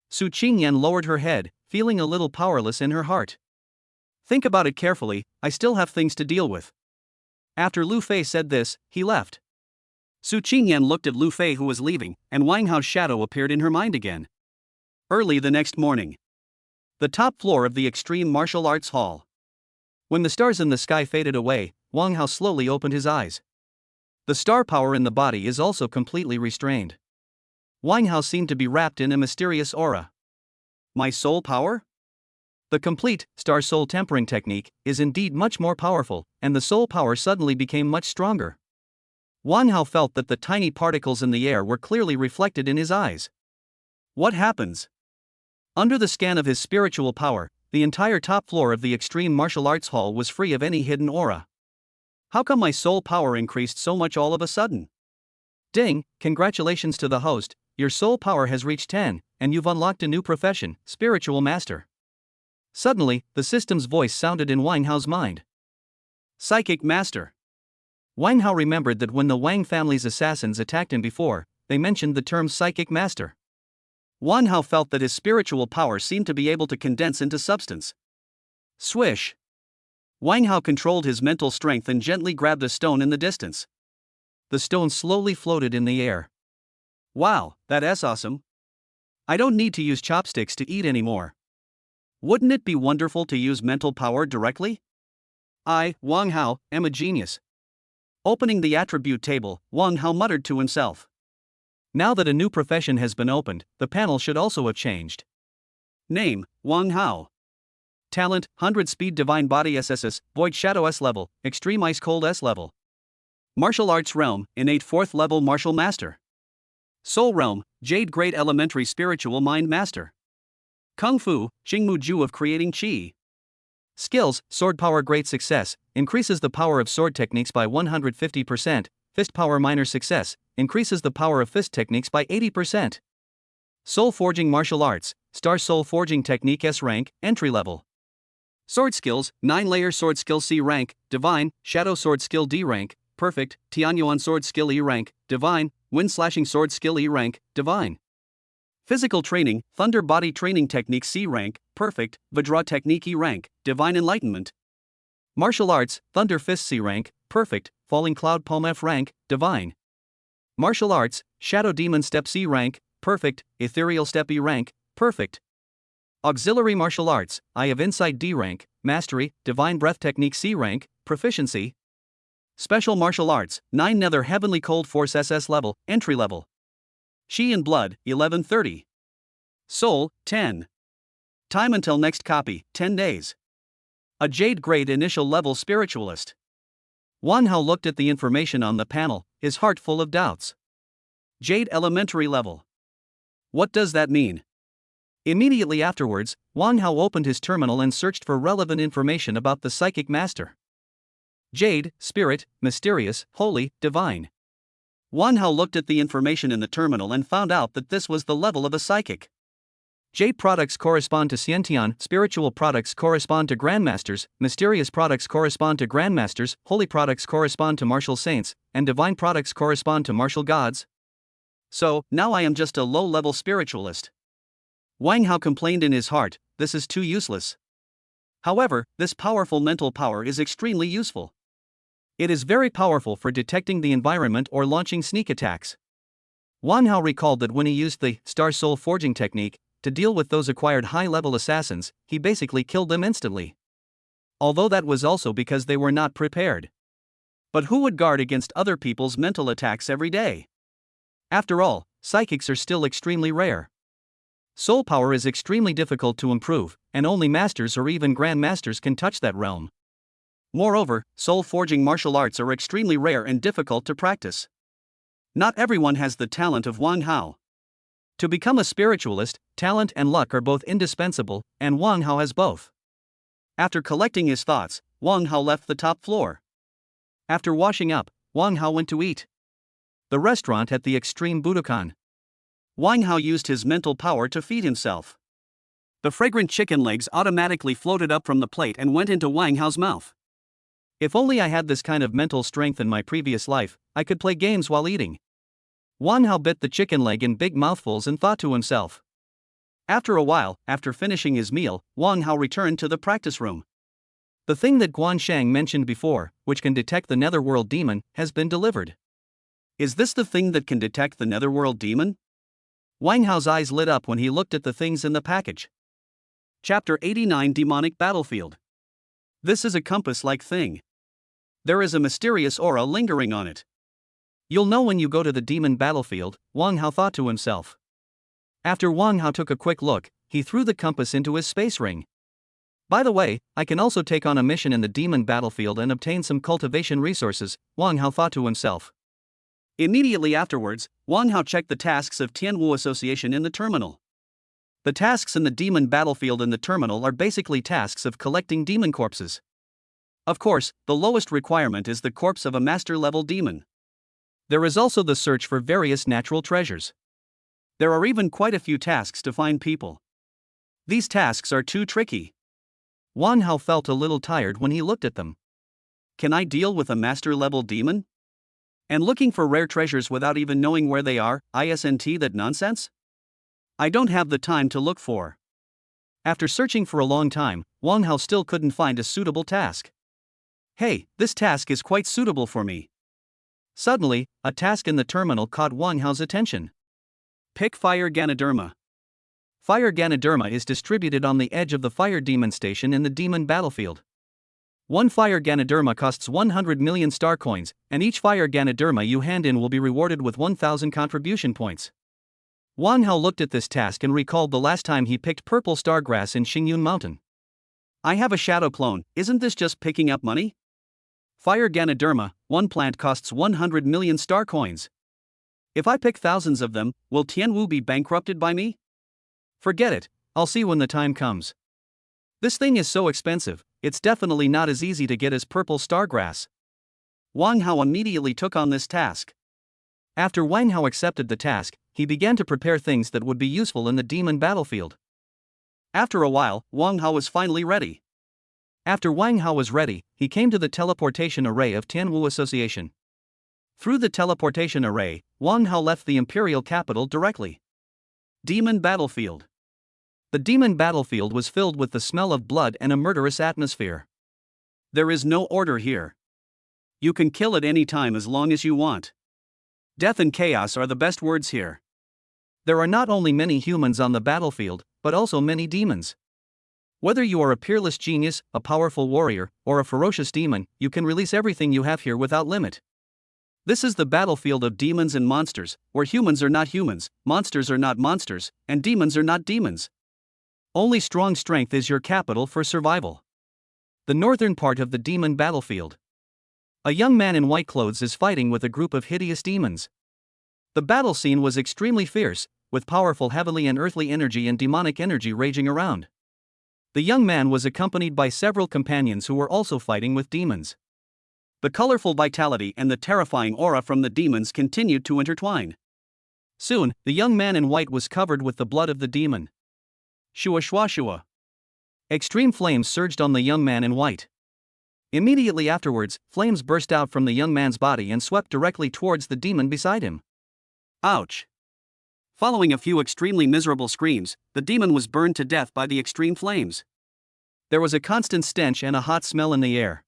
Su Qingyan lowered her head, feeling a little powerless in her heart. Think about it carefully, I still have things to deal with. After Lu Fei said this, he left. Su Qingyan looked at Lu Fei who was leaving, and Wang Hao's shadow appeared in her mind again. Early the next morning. The top floor of the Extreme Martial Arts Hall. When the stars in the sky faded away, Wang Hao slowly opened his eyes. The star power in the body is also completely restrained. Wang Hao seemed to be wrapped in a mysterious aura. My soul power? The complete star soul tempering technique is indeed much more powerful, and the soul power suddenly became much stronger. Wang Hao felt that the tiny particles in the air were clearly reflected in his eyes. What happens? Under the scan of his spiritual power, the entire top floor of the Extreme Martial Arts Hall was free of any hidden aura. How come my soul power increased so much all of a sudden? Ding, congratulations to the host, your soul power has reached 10, and you've unlocked a new profession, Spiritual Master. Suddenly, the system's voice sounded in Wang Hao's mind. Psychic Master. Wang Hao remembered that when the Wang family's assassins attacked him before, they mentioned the term Psychic Master. Wang Hao felt that his spiritual power seemed to be able to condense into substance. Swish. Wang Hao controlled his mental strength and gently grabbed a stone in the distance. The stone slowly floated in the air. Wow, that's awesome. I don't need to use chopsticks to eat anymore. Wouldn't it be wonderful to use mental power directly? I, Wang Hao, am a genius. Opening the attribute table, Wang Hao muttered to himself. Now that a new profession has been opened, the panel should also have changed. Name, Wang Hao. Talent, 100 Speed Divine Body SSS, Void Shadow S level, Extreme Ice Cold S level. Martial Arts Realm, Innate 4th level Martial Master. Soul Realm, Jade Great Elementary Spiritual Mind Master. Kung Fu, Jingmu Ju of Creating Qi. Skills, Sword Power Great Success, increases the power of sword techniques by 150%, Fist Power Minor Success, increases the power of fist techniques by 80%. Soul Forging Martial Arts, Star Soul Forging Technique S rank, entry level. Sword Skills, 9-layer Sword Skill C rank, Divine, Shadow Sword Skill D rank, Perfect, Tianyuan Sword Skill E rank, Divine, Wind Slashing Sword Skill E rank, Divine. Physical Training, Thunder Body Training Technique C rank, Perfect, Vajra Technique E rank, Divine Enlightenment. Martial Arts, Thunder Fist C rank, Perfect, Falling Cloud Palm F rank, Divine. Martial Arts, Shadow Demon Step C rank, Perfect, Ethereal Step E rank, Perfect. Auxiliary Martial Arts, Eye of Insight D rank, Mastery, Divine Breath Technique C rank, Proficiency. Special Martial Arts, 9 Nether Heavenly Cold Force SS level, entry level. Shi and Blood, 1130. Soul, 10. Time until next copy, 10 days. A Jade Grade Initial Level Spiritualist. Wang Hao looked at the information on the panel, his heart full of doubts. Jade Elementary Level. What does that mean? Immediately afterwards, Wang Hao opened his terminal and searched for relevant information about the Psychic Master. Jade, Spirit, Mysterious, Holy, Divine. Wang Hao looked at the information in the terminal and found out that this was the level of a psychic. Jade products correspond to Xiantian, spiritual products correspond to grandmasters, mysterious products correspond to grandmasters, holy products correspond to martial saints, and divine products correspond to martial gods. So, now I am just a low-level spiritualist. Wang Hao complained in his heart, this is too useless. However, this powerful mental power is extremely useful. It is very powerful for detecting the environment or launching sneak attacks. Wang Hao recalled that when he used the Star Soul Forging technique to deal with those acquired high-level assassins, he basically killed them instantly. Although that was also because they were not prepared. But who would guard against other people's mental attacks every day? After all, psychics are still extremely rare. Soul power is extremely difficult to improve, and only masters or even grandmasters can touch that realm. Moreover, soul forging martial arts are extremely rare and difficult to practice. Not everyone has the talent of Wang Hao. To become a spiritualist, talent and luck are both indispensable, and Wang Hao has both. After collecting his thoughts, Wang Hao left the top floor. After washing up, Wang Hao went to eat. The restaurant at the extreme Budokan. Wang Hao used his mental power to feed himself. The fragrant chicken legs automatically floated up from the plate and went into Wang Hao's mouth. If only I had this kind of mental strength in my previous life, I could play games while eating. Wang Hao bit the chicken leg in big mouthfuls and thought to himself. After a while, after finishing his meal, Wang Hao returned to the practice room. The thing that Guan Shang mentioned before, which can detect the netherworld demon, has been delivered. Is this the thing that can detect the netherworld demon? Wang Hao's eyes lit up when he looked at the things in the package. Chapter 89 Demonic Battlefield. This is a compass-like thing. There is a mysterious aura lingering on it. You'll know when you go to the demon battlefield, Wang Hao thought to himself. After Wang Hao took a quick look, he threw the compass into his space ring. By the way, I can also take on a mission in the demon battlefield and obtain some cultivation resources, Wang Hao thought to himself. Immediately afterwards, Wang Hao checked the tasks of Tian Wu Association in the terminal. The tasks in the demon battlefield in the terminal are basically tasks of collecting demon corpses. Of course, the lowest requirement is the corpse of a master-level demon. There is also the search for various natural treasures. There are even quite a few tasks to find people. These tasks are too tricky. Wang Hao felt a little tired when he looked at them. Can I deal with a master-level demon? And looking for rare treasures without even knowing where they are, isn't that nonsense? I don't have the time to look for. After searching for a long time, Wang Hao still couldn't find a suitable task. Hey, this task is quite suitable for me. Suddenly, a task in the terminal caught Wang Hao's attention. Pick Fire Ganoderma. Fire Ganoderma is distributed on the edge of the fire demon station in the demon battlefield. One Fire Ganoderma costs 100 million star coins, and each Fire Ganoderma you hand in will be rewarded with 1,000 contribution points. Wang Hao looked at this task and recalled the last time he picked purple star grass in Xingyun Mountain. I have a shadow clone, isn't this just picking up money? Fire Ganoderma, one plant costs 100 million star coins. If I pick thousands of them, will Tian Wu be bankrupted by me? Forget it, I'll see when the time comes. This thing is so expensive, it's definitely not as easy to get as purple star grass. Wang Hao immediately took on this task. After Wang Hao accepted the task, he began to prepare things that would be useful in the demon battlefield. After a while, Wang Hao was finally ready. After Wang Hao was ready, he came to the teleportation array of Tian Wu Association. Through the teleportation array, Wang Hao left the Imperial capital directly. Demon Battlefield. The demon battlefield was filled with the smell of blood and a murderous atmosphere. There is no order here. You can kill at any time as long as you want. Death and chaos are the best words here. There are not only many humans on the battlefield, but also many demons. Whether you are a peerless genius, a powerful warrior, or a ferocious demon, you can release everything you have here without limit. This is the battlefield of demons and monsters, where humans are not humans, monsters are not monsters, and demons are not demons. Only strong strength is your capital for survival. The northern part of the demon battlefield. A young man in white clothes is fighting with a group of hideous demons. The battle scene was extremely fierce, with powerful heavenly and earthly energy and demonic energy raging around. The young man was accompanied by several companions who were also fighting with demons. The colorful vitality and the terrifying aura from the demons continued to intertwine. Soon, the young man in white was covered with the blood of the demon. Shua shua shua. Extreme flames surged on the young man in white. Immediately afterwards, flames burst out from the young man's body and swept directly towards the demon beside him. Ouch. Following a few extremely miserable screams, the demon was burned to death by the extreme flames. There was a constant stench and a hot smell in the air.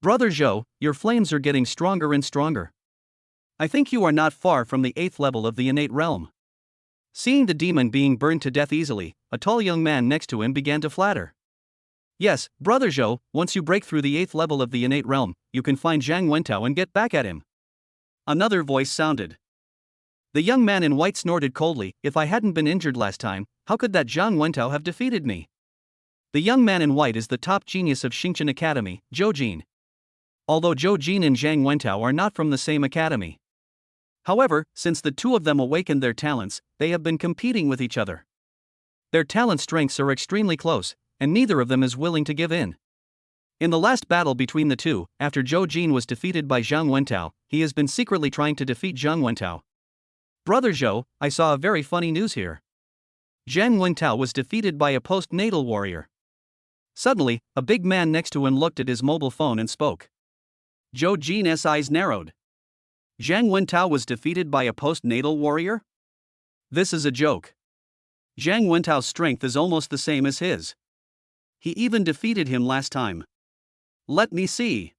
Brother Zhou, your flames are getting stronger and stronger. I think you are not far from the 8th level of the innate realm. Seeing the demon being burned to death easily, a tall young man next to him began to flatter. Yes, Brother Zhou, once you break through the 8th level of the innate realm, you can find Zhang Wentao and get back at him. Another voice sounded. The young man in white snorted coldly, if I hadn't been injured last time, how could that Zhang Wentao have defeated me? The young man in white is the top genius of Xingqian Academy, Zhou Jin. Although Zhou Jin and Zhang Wentao are not from the same academy. However, since the two of them awakened their talents, they have been competing with each other. Their talent strengths are extremely close, and neither of them is willing to give in. In the last battle between the two, after Zhou Jin was defeated by Zhang Wentao, he has been secretly trying to defeat Zhang Wentao. Brother Zhou, I saw a very funny news here. Zhang Wentao was defeated by a post-natal warrior. Suddenly, a big man next to him looked at his mobile phone and spoke. Zhou Jin's eyes narrowed. Zhang Wentao was defeated by a post-natal warrior? This is a joke. Zhang Wentao's strength is almost the same as his. He even defeated him last time. Let me see.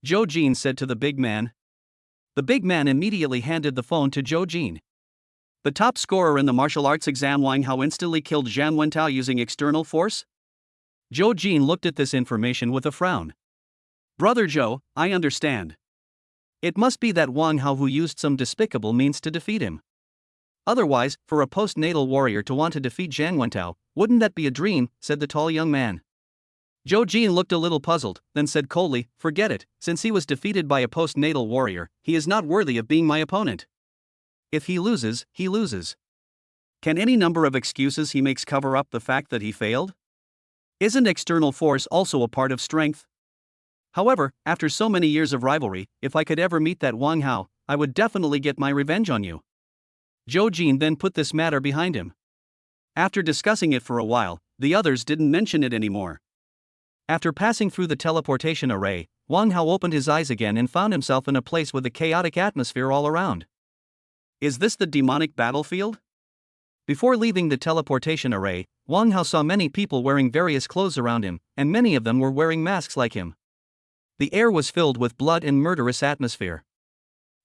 Zhou Jin said to the big man. The big man immediately handed the phone to Zhou Jin. The top scorer in the martial arts exam Wang Hao instantly killed Zhang Wentao using external force? Zhou Jin looked at this information with a frown. Brother Zhou, I understand. It must be that Wang Hao who used some despicable means to defeat him. Otherwise, for a post-natal warrior to want to defeat Zhang Wentao, wouldn't that be a dream, said the tall young man. Zhou Jin looked a little puzzled, then said coldly, forget it, since he was defeated by a post-natal warrior, he is not worthy of being my opponent. If he loses, he loses. Can any number of excuses he makes cover up the fact that he failed? Isn't external force also a part of strength? However, after so many years of rivalry, if I could ever meet that Wang Hao, I would definitely get my revenge on you. Zhou Jin then put this matter behind him. After discussing it for a while, the others didn't mention it anymore. After passing through the teleportation array, Wang Hao opened his eyes again and found himself in a place with a chaotic atmosphere all around. Is this the demonic battlefield? Before leaving the teleportation array, Wang Hao saw many people wearing various clothes around him, and many of them were wearing masks like him. The air was filled with blood and murderous atmosphere.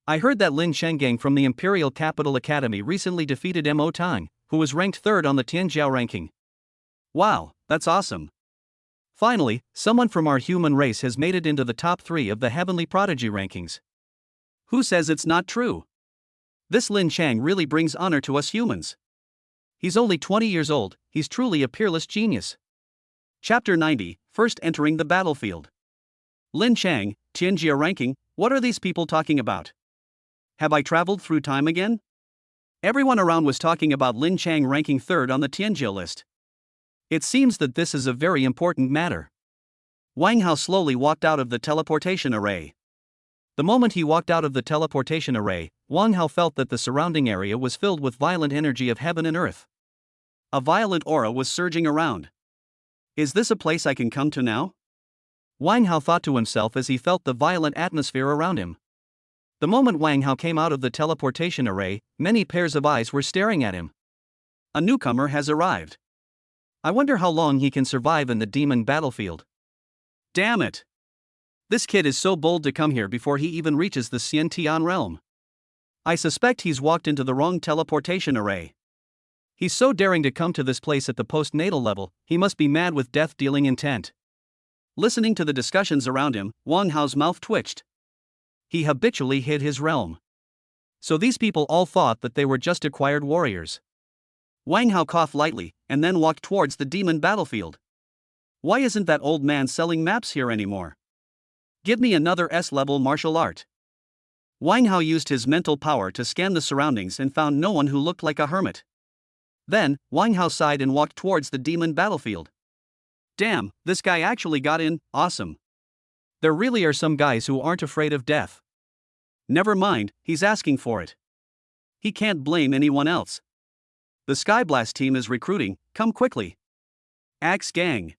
I heard that Lin Shenggang from the Imperial Capital Academy recently defeated Mo Tang, who was ranked 3rd on the Tianjiao ranking. Wow, that's awesome. Finally, someone from our human race has made it into the top 3 of the Heavenly Prodigy rankings. Who says it's not true? This Lin Chang really brings honor to us humans. He's only 20 years old, he's truly a peerless genius. Chapter 90, First Entering the Battlefield. Lin Chang, Tianjia ranking, what are these people talking about? Have I traveled through time again? Everyone around was talking about Lin Chang ranking 3rd on the Tianjia list. It seems that this is a very important matter. Wang Hao slowly walked out of the teleportation array. The moment he walked out of the teleportation array, Wang Hao felt that the surrounding area was filled with violent energy of heaven and earth. A violent aura was surging around. Is this a place I can come to now? Wang Hao thought to himself as he felt the violent atmosphere around him. The moment Wang Hao came out of the teleportation array, many pairs of eyes were staring at him. A newcomer has arrived. I wonder how long he can survive in the demon battlefield. Damn it! This kid is so bold to come here before he even reaches the Xian realm. I suspect he's walked into the wrong teleportation array. He's so daring to come to this place at the post-natal level, he must be mad with death-dealing intent. Listening to the discussions around him, Wang Hao's mouth twitched. He habitually hid his realm. So these people all thought that they were just acquired warriors. Wang Hao coughed lightly, and then walked towards the demon battlefield. Why isn't that old man selling maps here anymore? Give me another S-level martial art. Wang Hao used his mental power to scan the surroundings and found no one who looked like a hermit. Then, Wang Hao sighed and walked towards the demon battlefield. Damn, this guy actually got in, awesome. There really are some guys who aren't afraid of death. Never mind, he's asking for it. He can't blame anyone else. The Skyblast team is recruiting, come quickly. Axe Gang.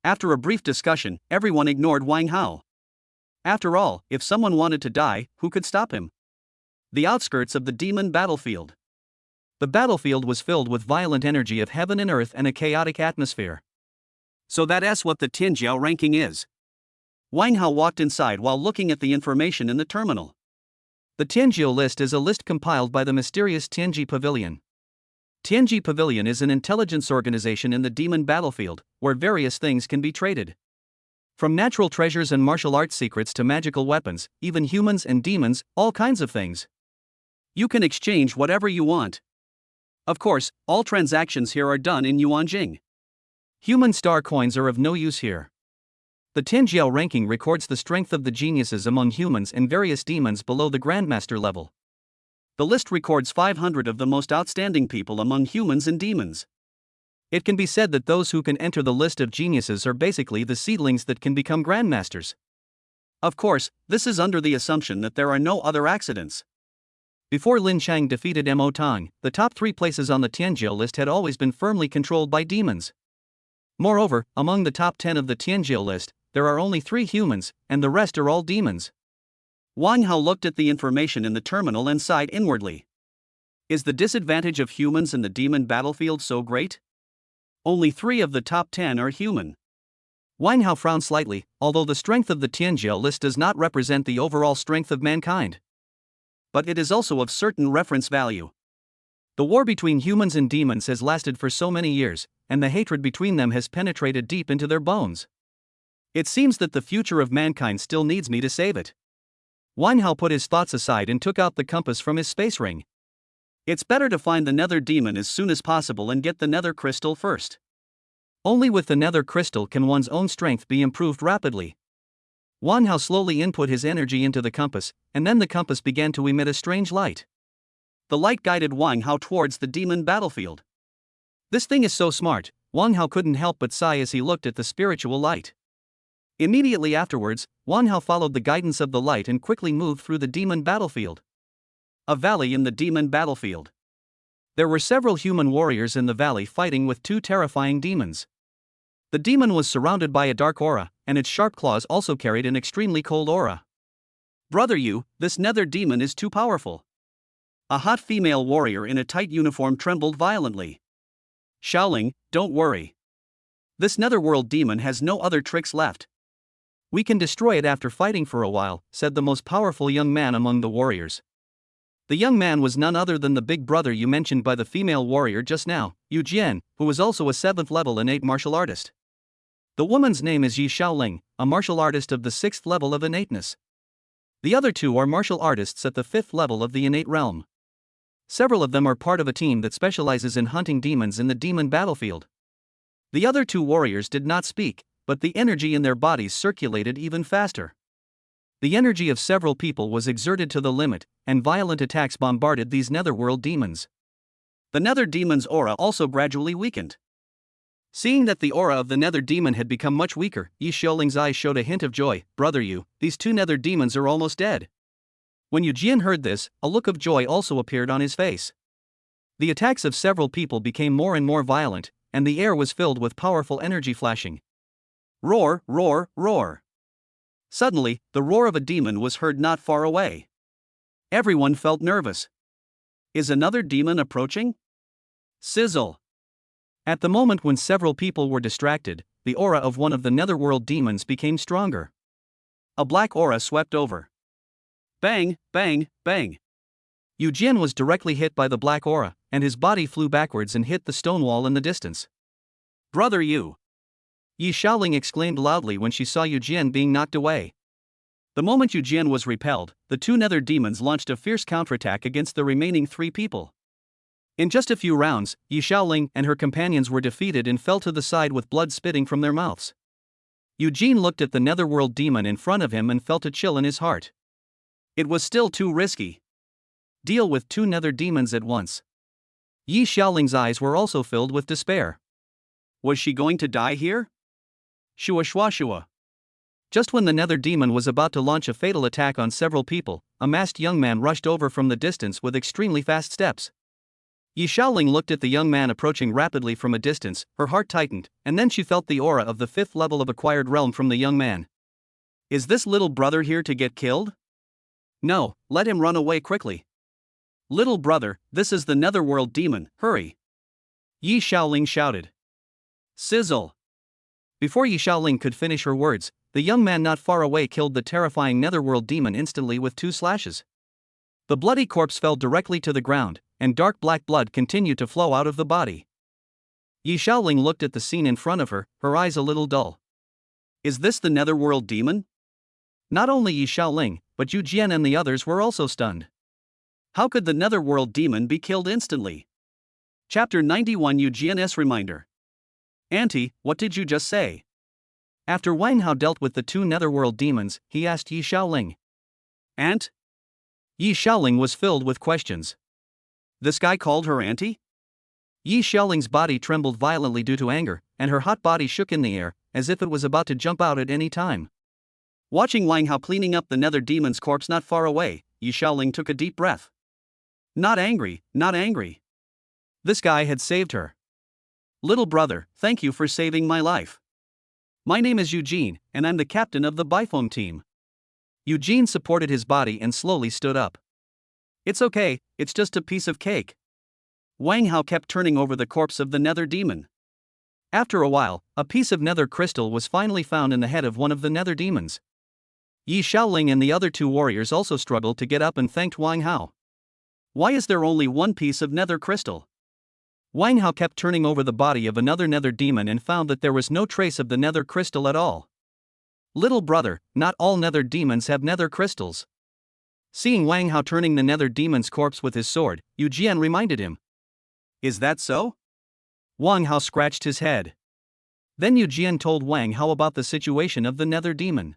After a brief discussion, everyone ignored Wang Hao. After all, if someone wanted to die, who could stop him? The outskirts of the demon battlefield. The battlefield was filled with violent energy of heaven and earth and a chaotic atmosphere. So that's what the Tianjiao ranking is. Wang Hao walked inside while looking at the information in the terminal. The Tianjiao list is a list compiled by the mysterious Tianji Pavilion. Tianji Pavilion is an intelligence organization in the demon battlefield, where various things can be traded. From natural treasures and martial arts secrets to magical weapons, even humans and demons, all kinds of things. You can exchange whatever you want. Of course, all transactions here are done in yuanjing. Human star coins are of no use here. The Tianjiao ranking records the strength of the geniuses among humans and various demons below the Grandmaster level. The list records 500 of the most outstanding people among humans and demons. It can be said that those who can enter the list of geniuses are basically the seedlings that can become Grandmasters. Of course, this is under the assumption that there are no other accidents. Before Lin Chang defeated Mo Tang, the top 3 places on the Tianjiao list had always been firmly controlled by demons. Moreover, among the top 10 of the Tianjiao list, there are only 3 humans, and the rest are all demons. Wang Hao looked at the information in the terminal and sighed inwardly. Is the disadvantage of humans in the demon battlefield so great? Only 3 of the top 10 are human. Wang Hao frowned slightly, although the strength of the Tianjiao list does not represent the overall strength of mankind. But it is also of certain reference value. The war between humans and demons has lasted for so many years, and the hatred between them has penetrated deep into their bones. It seems that the future of mankind still needs me to save it. Wang Hao put his thoughts aside and took out the compass from his space ring. It's better to find the nether demon as soon as possible and get the nether crystal first. Only with the nether crystal can one's own strength be improved rapidly. Wang Hao slowly input his energy into the compass, and then the compass began to emit a strange light. The light guided Wang Hao towards the demon battlefield. This thing is so smart, Wang Hao couldn't help but sigh as he looked at the spiritual light. Immediately afterwards, Wang Hao followed the guidance of the light and quickly moved through the demon battlefield. A valley in the demon battlefield. There were several human warriors in the valley fighting with 2 terrifying demons. The demon was surrounded by a dark aura, and its sharp claws also carried an extremely cold aura. Brother Yu, this nether demon is too powerful. A hot female warrior in a tight uniform trembled violently. Shaoling, don't worry. This netherworld demon has no other tricks left. We can destroy it after fighting for a while, said the most powerful young man among the warriors. The young man was none other than the big brother you mentioned by the female warrior just now, Yu Jian, who was also a 7th level innate martial artist. The woman's name is Yi Shaoling, a martial artist of the 6th level of innateness. The other 2 are martial artists at the 5th level of the innate realm. Several of them are part of a team that specializes in hunting demons in the demon battlefield. The other 2 warriors did not speak, but the energy in their bodies circulated even faster. The energy of several people was exerted to the limit, and violent attacks bombarded these netherworld demons. The nether demon's aura also gradually weakened. Seeing that the aura of the nether demon had become much weaker, Yi Xiaoling's eyes showed a hint of joy. Brother Yu, these 2 nether demons are almost dead. When Yu Jian heard this, a look of joy also appeared on his face. The attacks of several people became more and more violent, and the air was filled with powerful energy flashing. Roar, roar, roar. Suddenly, the roar of a demon was heard not far away. Everyone felt nervous. Is another demon approaching? Sizzle. At the moment when several people were distracted, the aura of one of the netherworld demons became stronger. A black aura swept over. Bang, bang, bang. Yu Jian was directly hit by the black aura, and his body flew backwards and hit the stone wall in the distance. Brother Yu! Yi Shaoling exclaimed loudly when she saw Yu Jian being knocked away. The moment Yu Jian was repelled, the 2 nether demons launched a fierce counterattack against the remaining 3 people. In just a few rounds, Yi Shaoling and her companions were defeated and fell to the side with blood spitting from their mouths. Yu Jian looked at the netherworld demon in front of him and felt a chill in his heart. It was still too risky. Deal with 2 nether demons at once. Yi Xiaoling's eyes were also filled with despair. Was she going to die here? Shua shua shua. Just when the nether demon was about to launch a fatal attack on several people, a masked young man rushed over from the distance with extremely fast steps. Yi Xiaoling looked at the young man approaching rapidly from a distance, her heart tightened, and then she felt the aura of the 5th level of acquired realm from the young man. Is this little brother here to get killed? No, let him run away quickly. Little brother, this is the netherworld demon, hurry. Yi Xiaoling shouted. Sizzle. Before Yi Xiaoling could finish her words, the young man not far away killed the terrifying netherworld demon instantly with 2 slashes. The bloody corpse fell directly to the ground, and dark black blood continued to flow out of the body. Yi Xiaoling looked at the scene in front of her, her eyes a little dull. Is this the netherworld demon? Not only Yi Xiaoling, but Yu Jian and the others were also stunned. How could the netherworld demon be killed instantly? Chapter 91 Yu Jian's Reminder. Auntie, what did you just say? After Wang Hao dealt with the 2 netherworld demons, he asked Yi Xiaoling. Aunt? Yi Xiaoling was filled with questions. This guy called her auntie? Yi Xiaoling's body trembled violently due to anger, and her hot body shook in the air, as if it was about to jump out at any time. Watching Wang Hao cleaning up the nether demon's corpse not far away, Yi Xiaoling took a deep breath. Not angry, not angry. This guy had saved her. Little brother, thank you for saving my life. My name is Eugene, and I'm the captain of the Bifong team. Eugene supported his body and slowly stood up. It's okay, it's just a piece of cake. Wang Hao kept turning over the corpse of the nether demon. After a while, a piece of nether crystal was finally found in the head of one of the nether demons. Yi Xiaoling and the other 2 warriors also struggled to get up and thanked Wang Hao. Why is there only one piece of nether crystal? Wang Hao kept turning over the body of another nether demon and found that there was no trace of the nether crystal at all. Little brother, not all nether demons have nether crystals. Seeing Wang Hao turning the nether demon's corpse with his sword, Yu Jian reminded him. Is that so? Wang Hao scratched his head. Then Yu Jian told Wang Hao about the situation of the nether demon.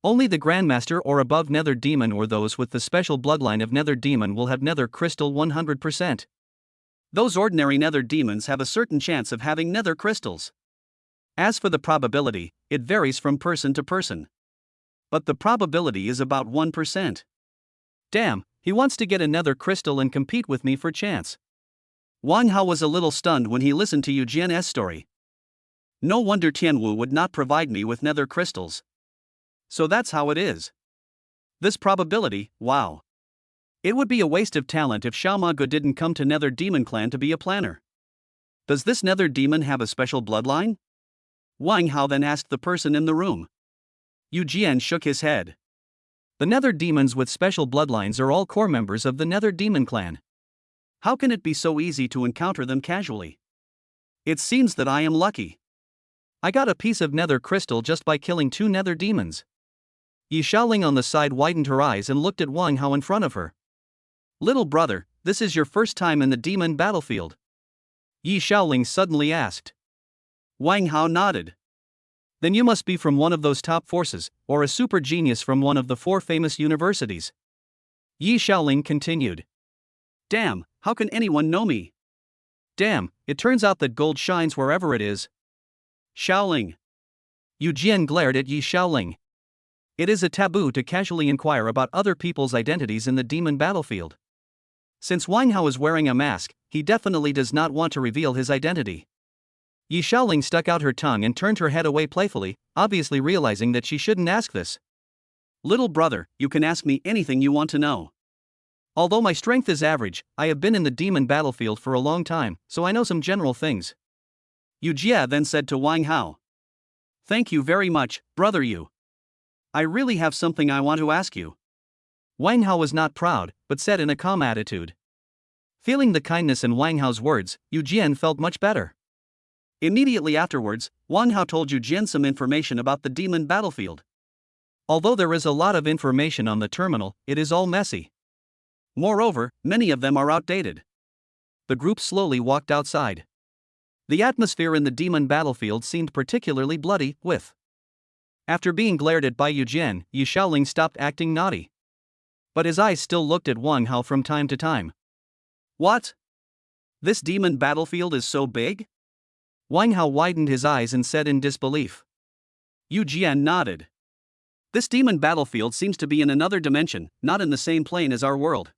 Only the Grandmaster or above nether demon or those with the special bloodline of nether demon will have nether crystal 100%. Those ordinary nether demons have a certain chance of having nether crystals. As for the probability, it varies from person to person. But the probability is about 1%. Damn, he wants to get a nether crystal and compete with me for chance. Wang Hao was a little stunned when he listened to Yu Jian's story. No wonder Tian Wu would not provide me with nether crystals. So that's how it is. This probability, wow. It would be a waste of talent if Xiao Ma Ge didn't come to Nether Demon Clan to be a planner. Does this nether demon have a special bloodline? Wang Hao then asked the person in the room. Yu Jian shook his head. The nether demons with special bloodlines are all core members of the Nether Demon Clan. How can it be so easy to encounter them casually? It seems that I am lucky. I got a piece of nether crystal just by killing 2 nether demons. Yi Xiaoling on the side widened her eyes and looked at Wang Hao in front of her. Little brother, this is your first time in the demon battlefield? Yi Xiaoling suddenly asked. Wang Hao nodded. Then you must be from one of those top forces, or a super genius from one of the 4 famous universities. Yi Xiaoling continued. Damn, how can anyone know me? Damn, it turns out that gold shines wherever it is. Xiaoling. Yu Jian glared at Yi Xiaoling. It is a taboo to casually inquire about other people's identities in the demon battlefield. Since Wang Hao is wearing a mask, he definitely does not want to reveal his identity. Yi Xiaoling stuck out her tongue and turned her head away playfully, obviously realizing that she shouldn't ask this. Little brother, you can ask me anything you want to know. Although my strength is average, I have been in the demon battlefield for a long time, so I know some general things. Yu Jia then said to Wang Hao. Thank you very much, brother Yu. I really have something I want to ask you. Wang Hao was not proud, but said in a calm attitude. Feeling the kindness in Wang Hao's words, Yu Jian felt much better. Immediately afterwards, Wang Hao told Yu Jian some information about the demon battlefield. Although there is a lot of information on the terminal, it is all messy. Moreover, many of them are outdated. The group slowly walked outside. The atmosphere in the demon battlefield seemed particularly bloody, with. After being glared at by Yu Jian, Yi Xiaoling stopped acting naughty. But his eyes still looked at Wang Hao from time to time. What? This demon battlefield is so big? Wang Hao widened his eyes and said in disbelief. Yu Jian nodded. This demon battlefield seems to be in another dimension, not in the same plane as our world.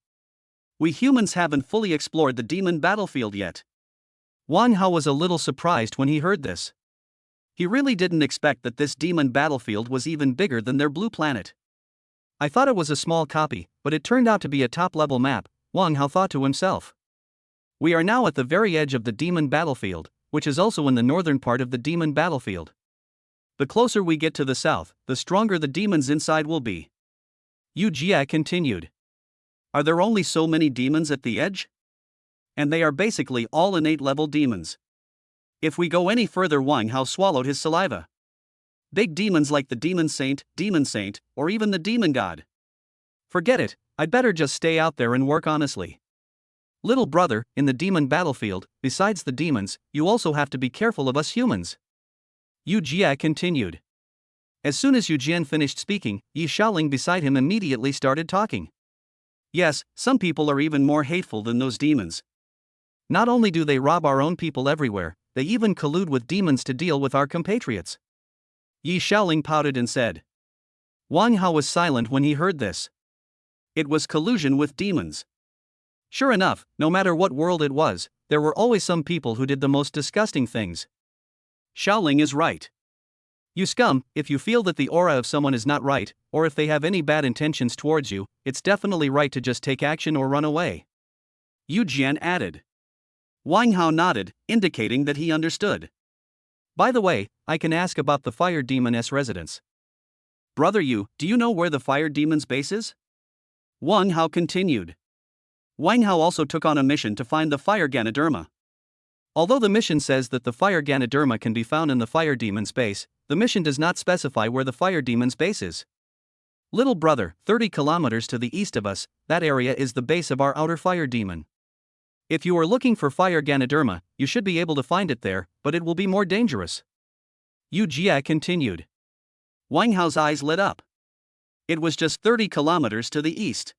We humans haven't fully explored the demon battlefield yet. Wang Hao was a little surprised when he heard this. He really didn't expect that this demon battlefield was even bigger than their blue planet. I thought it was a small copy, but it turned out to be a top-level map, Wang Hao thought to himself. We are now at the very edge of the demon battlefield, which is also in the northern part of the demon battlefield. The closer we get to the south, the stronger the demons inside will be. Yu Jia continued. Are there only so many demons at the edge? And they are basically all innate level demons. If we go any further, Wang Hao swallowed his saliva. Big demons like the Demon Saint, or even the Demon God. Forget it, I'd better just stay out there and work honestly. Little brother, in the demon battlefield, besides the demons, you also have to be careful of us humans. Yu Jia continued. As soon as Yu Jian finished speaking, Yi Shaoling beside him immediately started talking. Yes, some people are even more hateful than those demons. Not only do they rob our own people everywhere, they even collude with demons to deal with our compatriots. Yi Shaoling pouted and said. Wang Hao was silent when he heard this. It was collusion with demons. Sure enough, no matter what world it was, there were always some people who did the most disgusting things. Shaoling is right. You scum, if you feel that the aura of someone is not right, or if they have any bad intentions towards you, it's definitely right to just take action or run away. Yu Jian added. Wang Hao nodded, indicating that he understood. By the way, I can ask about the Fire Demon's residence. Brother Yu, do you know where the Fire Demon's base is? Wang Hao continued. Wang Hao also took on a mission to find the Fire Ganoderma. Although the mission says that the Fire Ganoderma can be found in the Fire Demon's base, the mission does not specify where the Fire Demon's base is. Little brother, 30 kilometers to the east of us, that area is the base of our outer Fire Demon. If you are looking for Fire Ganoderma, you should be able to find it there, but it will be more dangerous. Yu Jia continued. Wang Hao's eyes lit up. It was just 30 kilometers to the east.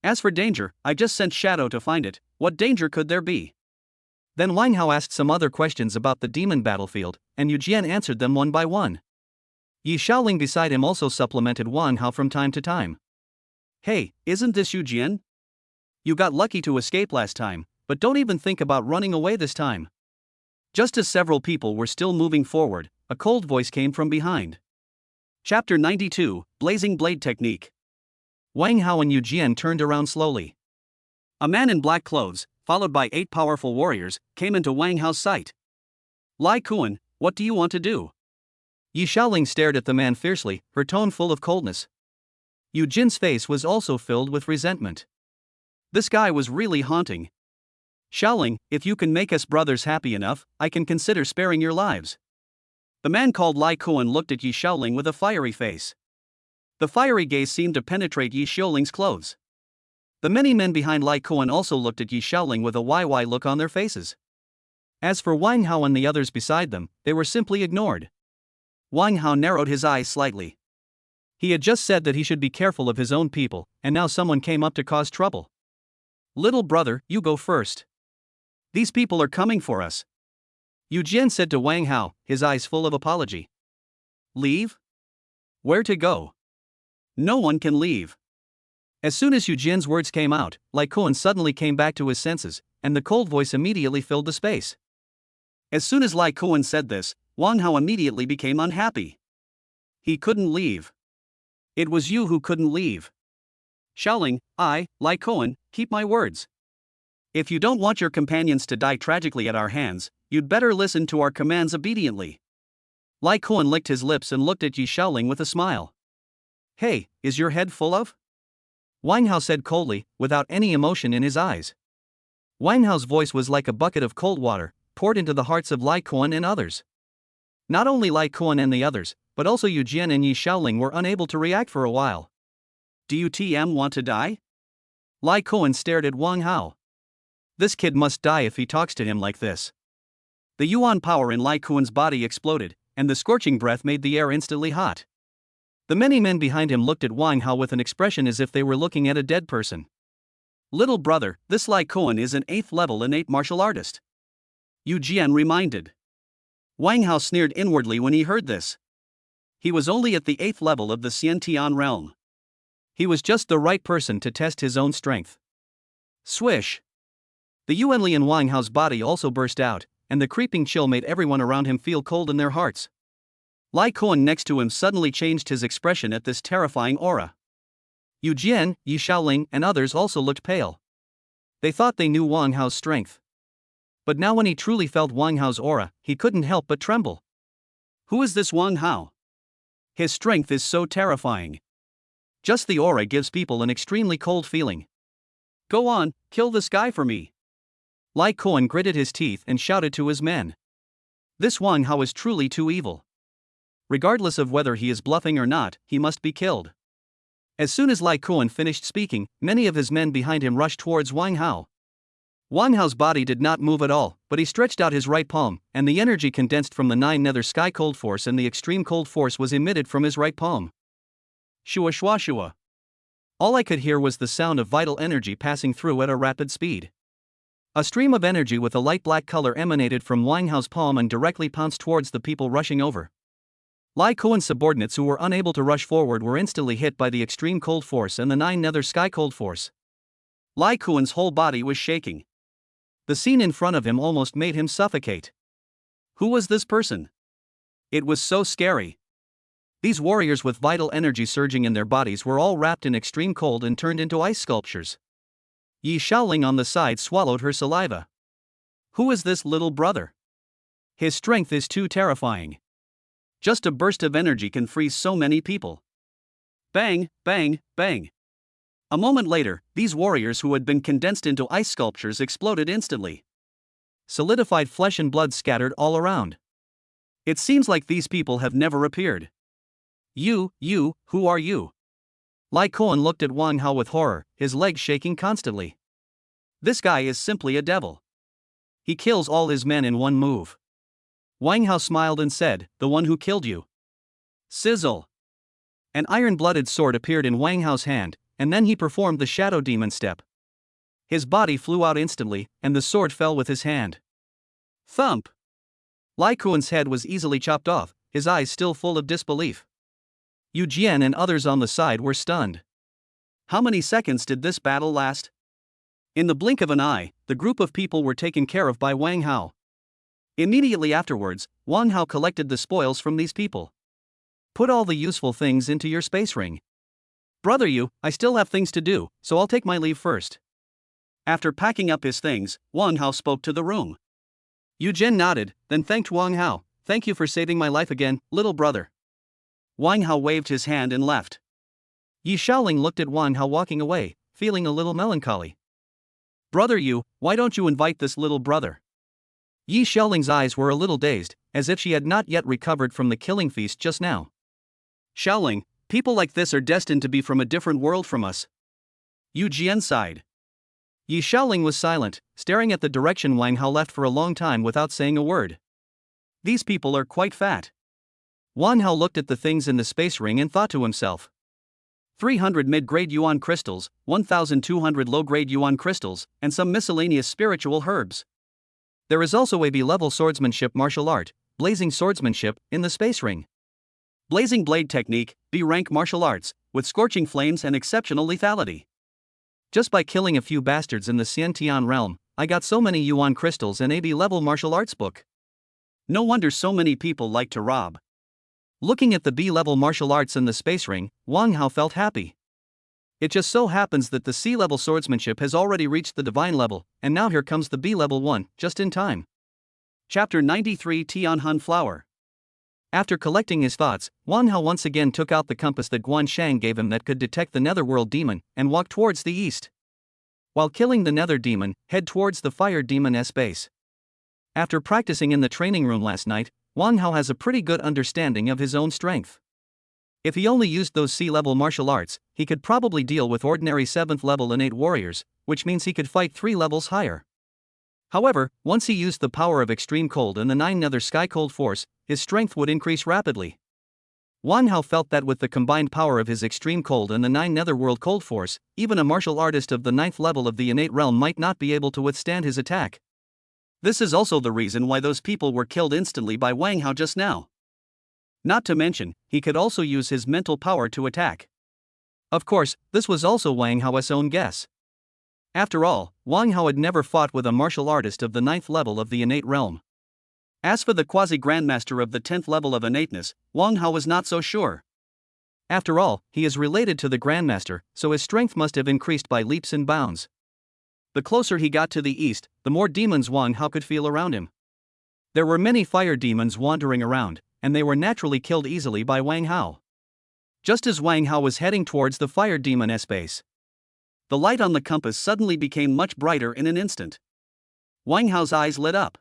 As for danger, I just sent Shadow to find it. What danger could there be? Then Wang Hao asked some other questions about the demon battlefield, and Yu Jian answered them one by one. Yi Shaoling beside him also supplemented Wang Hao from time to time. Hey, isn't this Yu Jian? You got lucky to escape last time, but don't even think about running away this time. Just as several people were still moving forward, a cold voice came from behind. Chapter 92, Blazing Blade Technique. Wang Hao and Yu Jian turned around slowly. A man in black clothes, followed by 8 powerful warriors, came into Wang Hao's sight. Lai Kuan, what do you want to do? Yi Shaoling stared at the man fiercely, her tone full of coldness. Yu Jin's face was also filled with resentment. This guy was really haunting. Shaoling, if you can make us brothers happy enough, I can consider sparing your lives. The man called Lai Kuan looked at Yi Shaoling with a fiery face. The fiery gaze seemed to penetrate Yi Shaoling's clothes. The many men behind Lai Kuan also looked at Yi Shaoling with a YY look on their faces. As for Wang Hao and the others beside them, they were simply ignored. Wang Hao narrowed his eyes slightly. He had just said that he should be careful of his own people, and now someone came up to cause trouble. Little brother, you go first. These people are coming for us. Yu Jian said to Wang Hao, his eyes full of apology. Leave? Where to go? No one can leave. As soon as Yu Jian's words came out, Lai Kuan suddenly came back to his senses, and the cold voice immediately filled the space. As soon as Lai Kuan said this, Wang Hao immediately became unhappy. He couldn't leave. It was you who couldn't leave. Shaoling, Lai Kuan, keep my words. If you don't want your companions to die tragically at our hands, you'd better listen to our commands obediently. Lai Kuan licked his lips and looked at Yi Shaoling with a smile. Hey, is your head full of? Wang Hao said coldly, without any emotion in his eyes. Wang Hao's voice was like a bucket of cold water, poured into the hearts of Lai Kuan and others. Not only Lai Kuan and the others, but also Yu Jian and Yi Shaoling were unable to react for a while. Do you want to die? Lai Kuan stared at Wang Hao. This kid must die if he talks to him like this. The Yuan power in Lai Kuan's body exploded, and the scorching breath made the air instantly hot. The many men behind him looked at Wang Hao with an expression as if they were looking at a dead person. Little brother, this Lai Kuan is an 8th level innate martial artist. Yu Jian reminded. Wang Hao sneered inwardly when he heard this. He was only at the 8th level of the Xian Tian realm. He was just the right person to test his own strength. Swish! The Yuanli in Wang Hao's body also burst out, and the creeping chill made everyone around him feel cold in their hearts. Lai Kuan next to him suddenly changed his expression at this terrifying aura. Yu Jian, Yi Shaoling, and others also looked pale. They thought they knew Wang Hao's strength. But now when he truly felt Wang Hao's aura, he couldn't help but tremble. Who is this Wang Hao? His strength is so terrifying. Just the aura gives people an extremely cold feeling. Go on, kill this guy for me. Lai Kuan gritted his teeth and shouted to his men. This Wang Hao is truly too evil. Regardless of whether he is bluffing or not, he must be killed. As soon as Lai Kuan finished speaking, many of his men behind him rushed towards Wang Hao. Wang Hao's body did not move at all, but he stretched out his right palm, and the energy condensed from the 9 nether sky cold force and the extreme cold force was emitted from his right palm. Shua shua shua. All I could hear was the sound of vital energy passing through at a rapid speed. A stream of energy with a light black color emanated from Wang Hao's palm and directly pounced towards the people rushing over. Lai Kuan's subordinates who were unable to rush forward were instantly hit by the extreme cold force and the 9 nether sky cold force. Lai Kuan's whole body was shaking. The scene in front of him almost made him suffocate. Who was this person? It was so scary. These warriors with vital energy surging in their bodies were all wrapped in extreme cold and turned into ice sculptures. Yi Shaoling on the side swallowed her saliva. Who is this little brother? His strength is too terrifying. Just a burst of energy can freeze so many people. Bang, bang, bang. A moment later, these warriors who had been condensed into ice sculptures exploded instantly. Solidified flesh and blood scattered all around. It seems like these people have never appeared. You, who are you? Lai Kuan looked at Wang Hao with horror, his legs shaking constantly. This guy is simply a devil. He kills all his men in one move. Wang Hao smiled and said, the one who killed you. Sizzle! An iron-blooded sword appeared in Wang Hao's hand, and then he performed the shadow demon step. His body flew out instantly, and the sword fell with his hand. Thump! Lai Kuan's head was easily chopped off, his eyes still full of disbelief. Yu Jian and others on the side were stunned. How many seconds did this battle last? In the blink of an eye, the group of people were taken care of by Wang Hao. Immediately afterwards, Wang Hao collected the spoils from these people. Put all the useful things into your space ring. Brother Yu, I still have things to do, so I'll take my leave first. After packing up his things, Wang Hao spoke to the room. Yu Jian nodded, then thanked Wang Hao. Thank you for saving my life again, little brother. Wang Hao waved his hand and left. Yi Shaoling looked at Wang Hao walking away, feeling a little melancholy. Brother Yu, why don't you invite this little brother? Yi Shaoling's eyes were a little dazed, as if she had not yet recovered from the killing feast just now. Shaoling, people like this are destined to be from a different world from us. Yu Jian sighed. Yi Shaoling was silent, staring at the direction Wang Hao left for a long time without saying a word. These people are quite fat. Wang Hao looked at the things in the space ring and thought to himself. 300 mid-grade yuan crystals, 1,200 low-grade yuan crystals, and some miscellaneous spiritual herbs. There is also a B-level swordsmanship martial art, blazing swordsmanship, in the space ring. Blazing blade technique, B-rank martial arts, with scorching flames and exceptional lethality. Just by killing a few bastards in the Xiantian realm, I got so many yuan crystals and a B-level martial arts book. No wonder so many people like to rob. Looking at the B-level martial arts in the space ring, Wang Hao felt happy. It just so happens that the C-level swordsmanship has already reached the divine level, and now here comes the B-level one, just in time. Chapter 93 Tianhan Flower. After collecting his thoughts, Wang Hao once again took out the compass that Guan Shang gave him that could detect the netherworld demon, and walked towards the east. While killing the nether demon, head towards the fire demon's base. After practicing in the training room last night, Wang Hao has a pretty good understanding of his own strength. If he only used those C-level martial arts, he could probably deal with ordinary 7th level innate warriors, which means he could fight 3 levels higher. However, once he used the power of extreme cold and the 9 nether sky cold force, his strength would increase rapidly. Wang Hao felt that with the combined power of his extreme cold and the 9 netherworld cold force, even a martial artist of the 9th level of the innate realm might not be able to withstand his attack. This is also the reason why those people were killed instantly by Wang Hao just now. Not to mention, he could also use his mental power to attack. Of course, this was also Wang Hao's own guess. After all, Wang Hao had never fought with a martial artist of the 9th level of the innate realm. As for the quasi-grandmaster of the 10th level of innateness, Wang Hao was not so sure. After all, he is related to the grandmaster, so his strength must have increased by leaps and bounds. The closer he got to the east, the more demons Wang Hao could feel around him. There were many fire demons wandering around, and they were naturally killed easily by Wang Hao. Just as Wang Hao was heading towards the fire demon's base, the light on the compass suddenly became much brighter in an instant. Wang Hao's eyes lit up.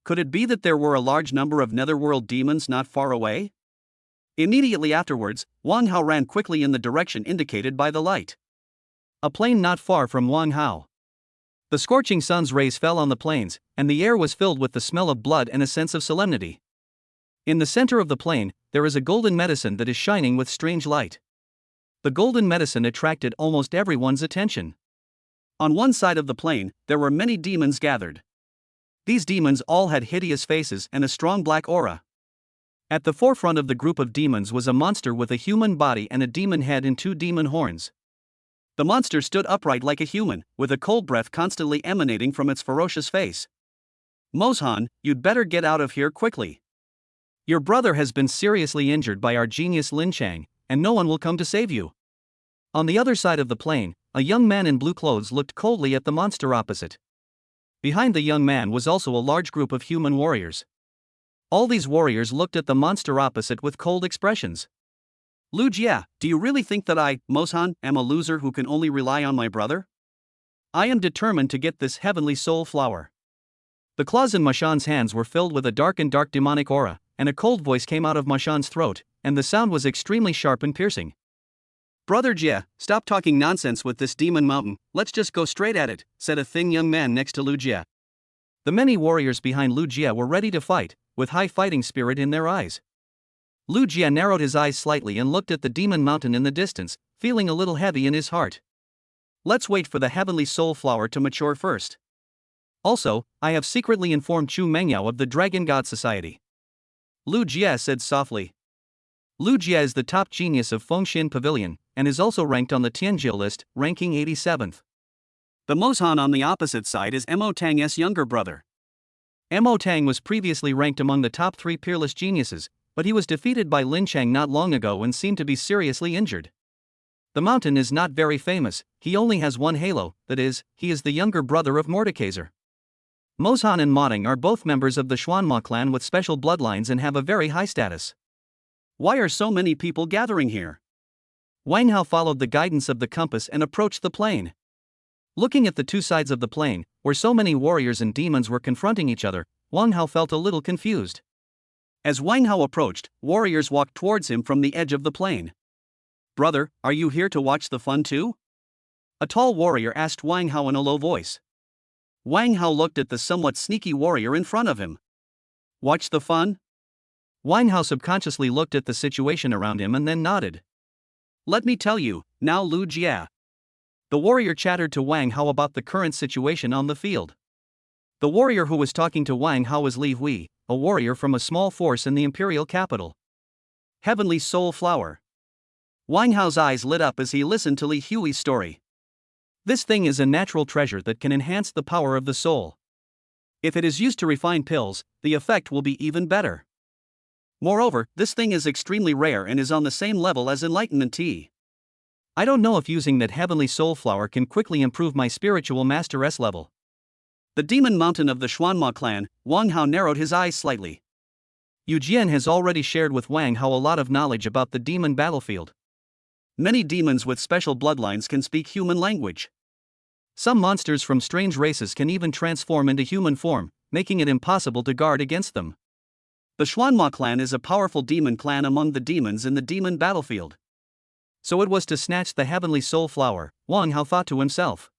Could it be that there were a large number of netherworld demons not far away? Immediately afterwards, Wang Hao ran quickly in the direction indicated by the light. A plain not far from Wang Hao. The scorching sun's rays fell on the plains, and the air was filled with the smell of blood and a sense of solemnity. In the center of the plain, there is a golden medicine that is shining with strange light. The golden medicine attracted almost everyone's attention. On one side of the plain, there were many demons gathered. These demons all had hideous faces and a strong black aura. At the forefront of the group of demons was a monster with a human body and a demon head and 2 demon horns. The monster stood upright like a human, with a cold breath constantly emanating from its ferocious face. "Mozhan, you'd better get out of here quickly. Your brother has been seriously injured by our genius Lin Chang, and no one will come to save you." On the other side of the plain, a young man in blue clothes looked coldly at the monster opposite. Behind the young man was also a large group of human warriors. All these warriors looked at the monster opposite with cold expressions. "Lu Jie, do you really think that I, Mozhan, am a loser who can only rely on my brother? I am determined to get this heavenly soul flower." The claws in Moshan's hands were filled with a dark demonic aura, and a cold voice came out of Moshan's throat, and the sound was extremely sharp and piercing. "Brother Jie, stop talking nonsense with this demon mountain, let's just go straight at it," said a thin young man next to Lu Jie. The many warriors behind Lu Jie were ready to fight, with high fighting spirit in their eyes. Lu Jie narrowed his eyes slightly and looked at the demon mountain in the distance, feeling a little heavy in his heart. "Let's wait for the heavenly soul flower to mature first. Also, I have secretly informed Chu Mengyao of the Dragon God Society." Lu Jie said softly. Lu Jie is the top genius of Fongshin Pavilion, and is also ranked on the Tianjiu list, ranking 87th. The Mozhan on the opposite side is Mo Tang's younger brother. Mo Tang was previously ranked among the top 3 peerless geniuses, but he was defeated by Lin Chang not long ago and seemed to be seriously injured. The mountain is not very famous, he only has one halo, that is, he is the younger brother of Mordekaiser. Mozhan and Moding are both members of the Xuanma clan with special bloodlines and have a very high status. Why are so many people gathering here? Wang Hao followed the guidance of the compass and approached the plain. Looking at the 2 sides of the plain, where so many warriors and demons were confronting each other, Wang Hao felt a little confused. As Wang Hao approached, warriors walked towards him from the edge of the plain. "Brother, are you here to watch the fun too?" A tall warrior asked Wang Hao in a low voice. Wang Hao looked at the somewhat sneaky warrior in front of him. "Watch the fun?" Wang Hao subconsciously looked at the situation around him and then nodded. "Let me tell you, now Lu Jie." The warrior chattered to Wang Hao about the current situation on the field. The warrior who was talking to Wang Hao was Li Hui, a warrior from a small force in the Imperial capital. Heavenly Soul Flower. Wang Hao's eyes lit up as he listened to Li Hui's story. This thing is a natural treasure that can enhance the power of the soul. If it is used to refine pills, the effect will be even better. Moreover, this thing is extremely rare and is on the same level as enlightenment tea. I don't know if using that heavenly soul flower can quickly improve my spiritual master S level. The demon mountain of the Xuanma clan, Wang Hao narrowed his eyes slightly. Yu Jian has already shared with Wang Hao a lot of knowledge about the demon battlefield. Many demons with special bloodlines can speak human language. Some monsters from strange races can even transform into human form, making it impossible to guard against them. The Xuanma clan is a powerful demon clan among the demons in the demon battlefield. So it was to snatch the heavenly soul flower, Wang Hao thought to himself.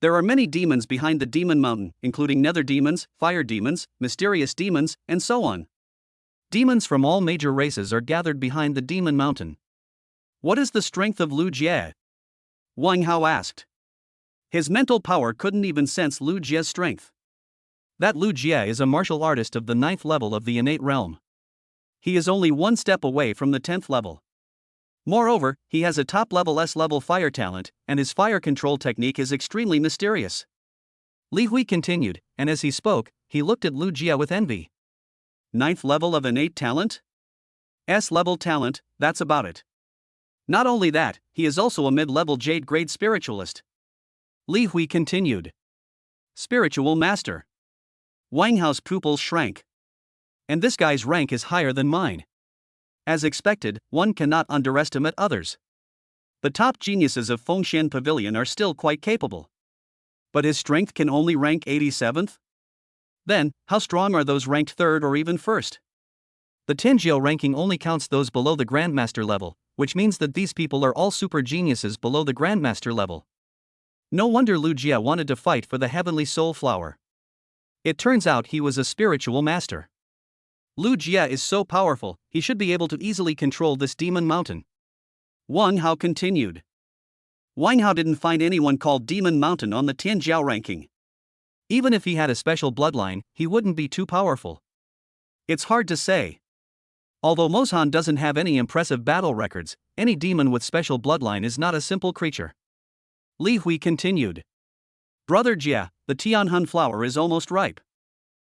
There are many demons behind the demon mountain, including nether demons, fire demons, mysterious demons, and so on. Demons from all major races are gathered behind the demon mountain. What is the strength of Lu Jie? Wang Hao asked. His mental power couldn't even sense Lu Jie's strength. That Lu Jie is a martial artist of the 9th level of the innate realm. He is only 1 step away from the 10th level. Moreover, he has a top-level S-level fire talent, and his fire control technique is extremely mysterious. Li Hui continued, and as he spoke, he looked at Lu Jia with envy. 9th level of innate talent? S-level talent, that's about it. Not only that, he is also a mid-level Jade-grade spiritualist. Li Hui continued. Spiritual master. Wang Hao's pupils shrank. And this guy's rank is higher than mine. As expected, one cannot underestimate others. The top geniuses of Fongshin Pavilion are still quite capable. But his strength can only rank 87th? Then, how strong are those ranked 3rd or even 1st? The Tianjiao ranking only counts those below the Grandmaster level, which means that these people are all super geniuses below the Grandmaster level. No wonder Lu Jia wanted to fight for the Heavenly Soul Flower. It turns out he was a spiritual master. Lu Jia is so powerful, he should be able to easily control this demon mountain. Wang Hao continued. Wang Hao didn't find anyone called Demon Mountain on the Tianjiao ranking. Even if he had a special bloodline, he wouldn't be too powerful. It's hard to say. Although Moshan doesn't have any impressive battle records, any demon with special bloodline is not a simple creature. Li Hui continued. Brother Jia, the Tianyuan flower is almost ripe.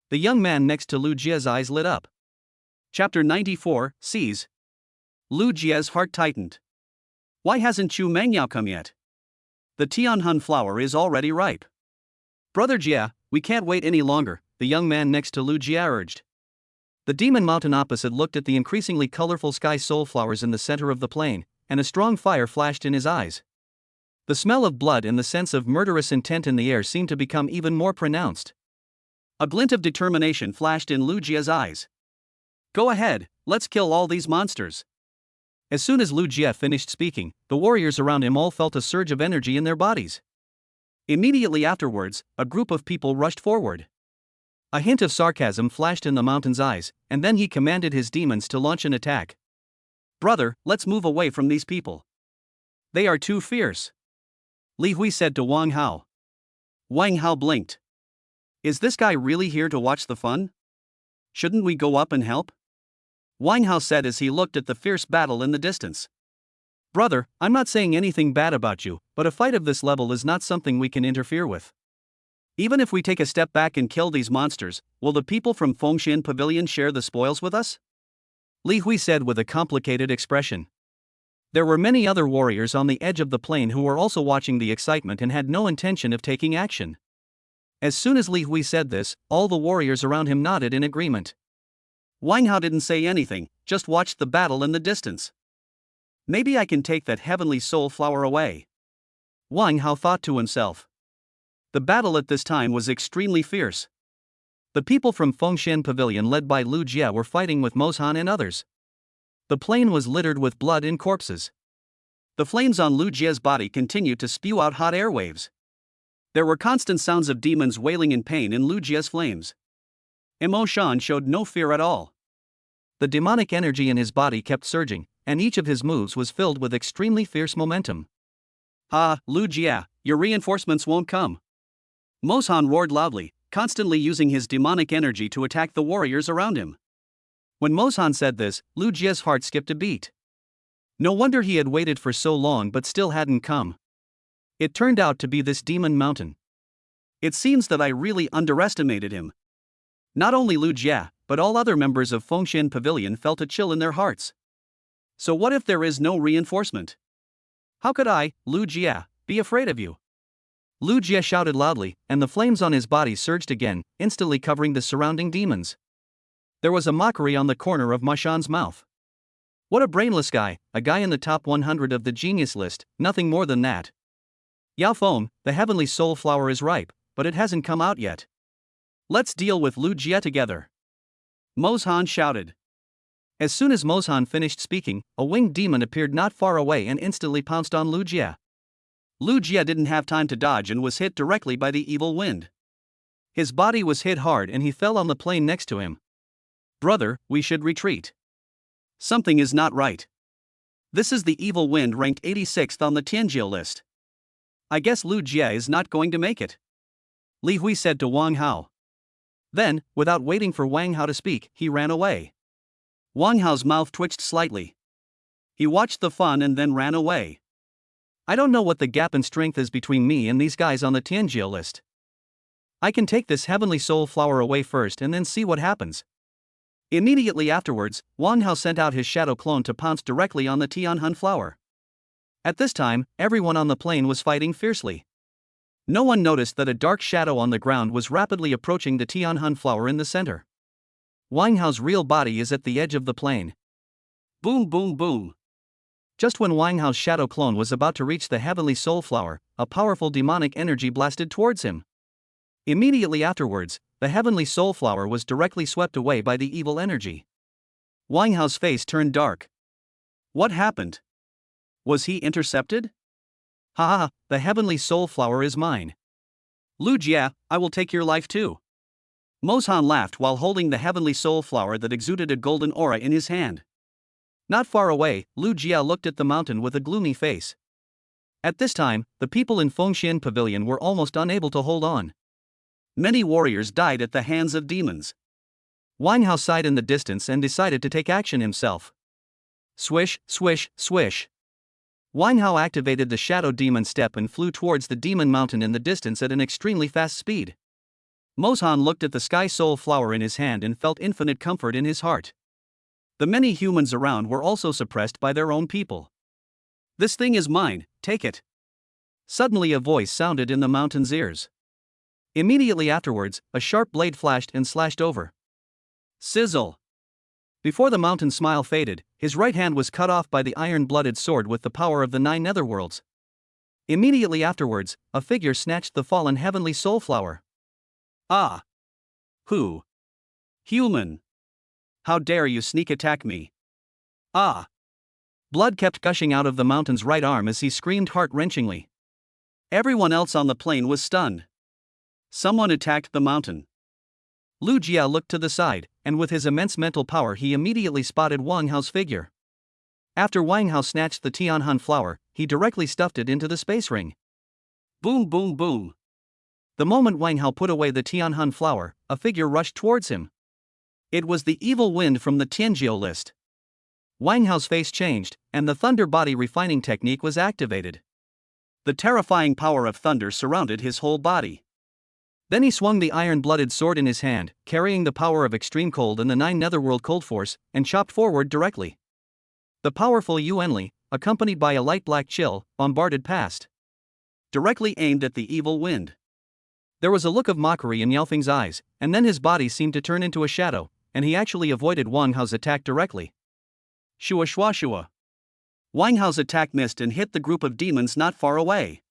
The young man next to Lu Jia's eyes lit up. Chapter 94, Seize. Lu Jia's heart tightened. Why hasn't Chu Mangyao come yet? The Tianyuan flower is already ripe. Brother Jia, we can't wait any longer, the young man next to Lu Jia urged. The demon mountain opposite looked at the increasingly colorful sky soul flowers in the center of the plain, and a strong fire flashed in his eyes. The smell of blood and the sense of murderous intent in the air seemed to become even more pronounced. A glint of determination flashed in Lu Jia's eyes. Go ahead, let's kill all these monsters. As soon as Lu Jia finished speaking, the warriors around him all felt a surge of energy in their bodies. Immediately afterwards, a group of people rushed forward. A hint of sarcasm flashed in the mountain's eyes, and then he commanded his demons to launch an attack. Brother, let's move away from these people. They are too fierce. Li Hui said to Wang Hao. Wang Hao blinked. Is this guy really here to watch the fun? Shouldn't we go up and help? Wang Hao said as he looked at the fierce battle in the distance. Brother, I'm not saying anything bad about you, but a fight of this level is not something we can interfere with. Even if we take a step back and kill these monsters, will the people from Fongshin Pavilion share the spoils with us? Li Hui said with a complicated expression. There were many other warriors on the edge of the plain who were also watching the excitement and had no intention of taking action. As soon as Li Hui said this, all the warriors around him nodded in agreement. Wang Hao didn't say anything, just watched the battle in the distance. Maybe I can take that heavenly soul flower away. Wang Hao thought to himself. The battle at this time was extremely fierce. The people from Fongshin Pavilion led by Lu Jia were fighting with Moshan and others. The plain was littered with blood and corpses. The flames on Lu Jia's body continued to spew out hot air waves. There were constant sounds of demons wailing in pain in Lu Jia's flames. Moshan showed no fear at all. The demonic energy in his body kept surging, and each of his moves was filled with extremely fierce momentum. Ah, Lu Jia, your reinforcements won't come. Moshan roared loudly, constantly using his demonic energy to attack the warriors around him. When Moshan said this, Lu Jia's heart skipped a beat. No wonder he had waited for so long but still hadn't come. It turned out to be this demon mountain. It seems that I really underestimated him. Not only Lu Jia, but all other members of Fongshin Pavilion felt a chill in their hearts. So what if there is no reinforcement? How could I, Lu Jia, be afraid of you? Lu Jia shouted loudly, and the flames on his body surged again, instantly covering the surrounding demons. There was a mockery on the corner of Moshan's mouth. What a brainless guy, a guy in the top 100 of the genius list, nothing more than that. Yaoong, the heavenly soul flower is ripe, but it hasn't come out yet. Let's deal with Lu Jia together. Moshan shouted. As soon as Moshan finished speaking, a winged demon appeared not far away and instantly pounced on Lu Jia. Lu Jia didn't have time to dodge and was hit directly by the evil wind. His body was hit hard and he fell on the plain next to him. Brother, we should retreat. Something is not right. This is the evil wind ranked 86th on the Tianjiao list. I guess Lu Jia is not going to make it. Li Hui said to Wang Hao. Then, without waiting for Wang Hao to speak, he ran away. Wang Hao's mouth twitched slightly. He watched the fun and then ran away. I don't know what the gap in strength is between me and these guys on the Tianyuan list. I can take this heavenly soul flower away first and then see what happens. Immediately afterwards, Wang Hao sent out his shadow clone to pounce directly on the Tianyuan flower. At this time, everyone on the plane was fighting fiercely. No one noticed that a dark shadow on the ground was rapidly approaching the Tianyuan flower in the center. Wang Hao's real body is at the edge of the plane. Boom boom boom. Just when Wang Hao's shadow clone was about to reach the heavenly soul flower, a powerful demonic energy blasted towards him. Immediately afterwards, the heavenly soul flower was directly swept away by the evil energy. Wang Hao's face turned dark. What happened? Was he intercepted? Ha ha, the heavenly soul flower is mine. Lu Jia, I will take your life too. Mozhan laughed while holding the heavenly soul flower that exuded a golden aura in his hand. Not far away, Lu Jia looked at the mountain with a gloomy face. At this time, the people in Fongshin Pavilion were almost unable to hold on. Many warriors died at the hands of demons. Wang Hao sighed in the distance and decided to take action himself. Swish, swish, swish. Wang Hao activated the shadow demon step and flew towards the demon mountain in the distance at an extremely fast speed. Mozhan looked at the sky soul flower in his hand and felt infinite comfort in his heart. The many humans around were also suppressed by their own people. This thing is mine, take it. Suddenly a voice sounded in the mountain's ears. Immediately afterwards, a sharp blade flashed and slashed over. Sizzle! Before the mountain's smile faded, his right hand was cut off by the iron-blooded sword with the power of the 9 netherworlds. Immediately afterwards, a figure snatched the fallen heavenly soul flower. Ah! Who? Human! How dare you sneak attack me? Ah! Blood kept gushing out of the mountain's right arm as he screamed heart-wrenchingly. Everyone else on the plane was stunned. Someone attacked the mountain. Lu Jia looked to the side, and with his immense mental power he immediately spotted Wang Hao's figure. After Wang Hao snatched the Tianyuan flower, he directly stuffed it into the space ring. Boom boom boom. The moment Wang Hao put away the Tianyuan flower, a figure rushed towards him. It was the evil wind from the Tianyuan list. Wang Hao's face changed, and the thunder body refining technique was activated. The terrifying power of thunder surrounded his whole body. Then he swung the iron-blooded sword in his hand, carrying the power of extreme cold and the 9 netherworld cold force, and chopped forward directly. The powerful Yuanli, accompanied by a light black chill, bombarded past. Directly aimed at the evil wind. There was a look of mockery in Yaoong's eyes, and then his body seemed to turn into a shadow, and he actually avoided Wang Hao's attack directly. Shua shua shua. Wang Hao's attack missed and hit the group of demons not far away.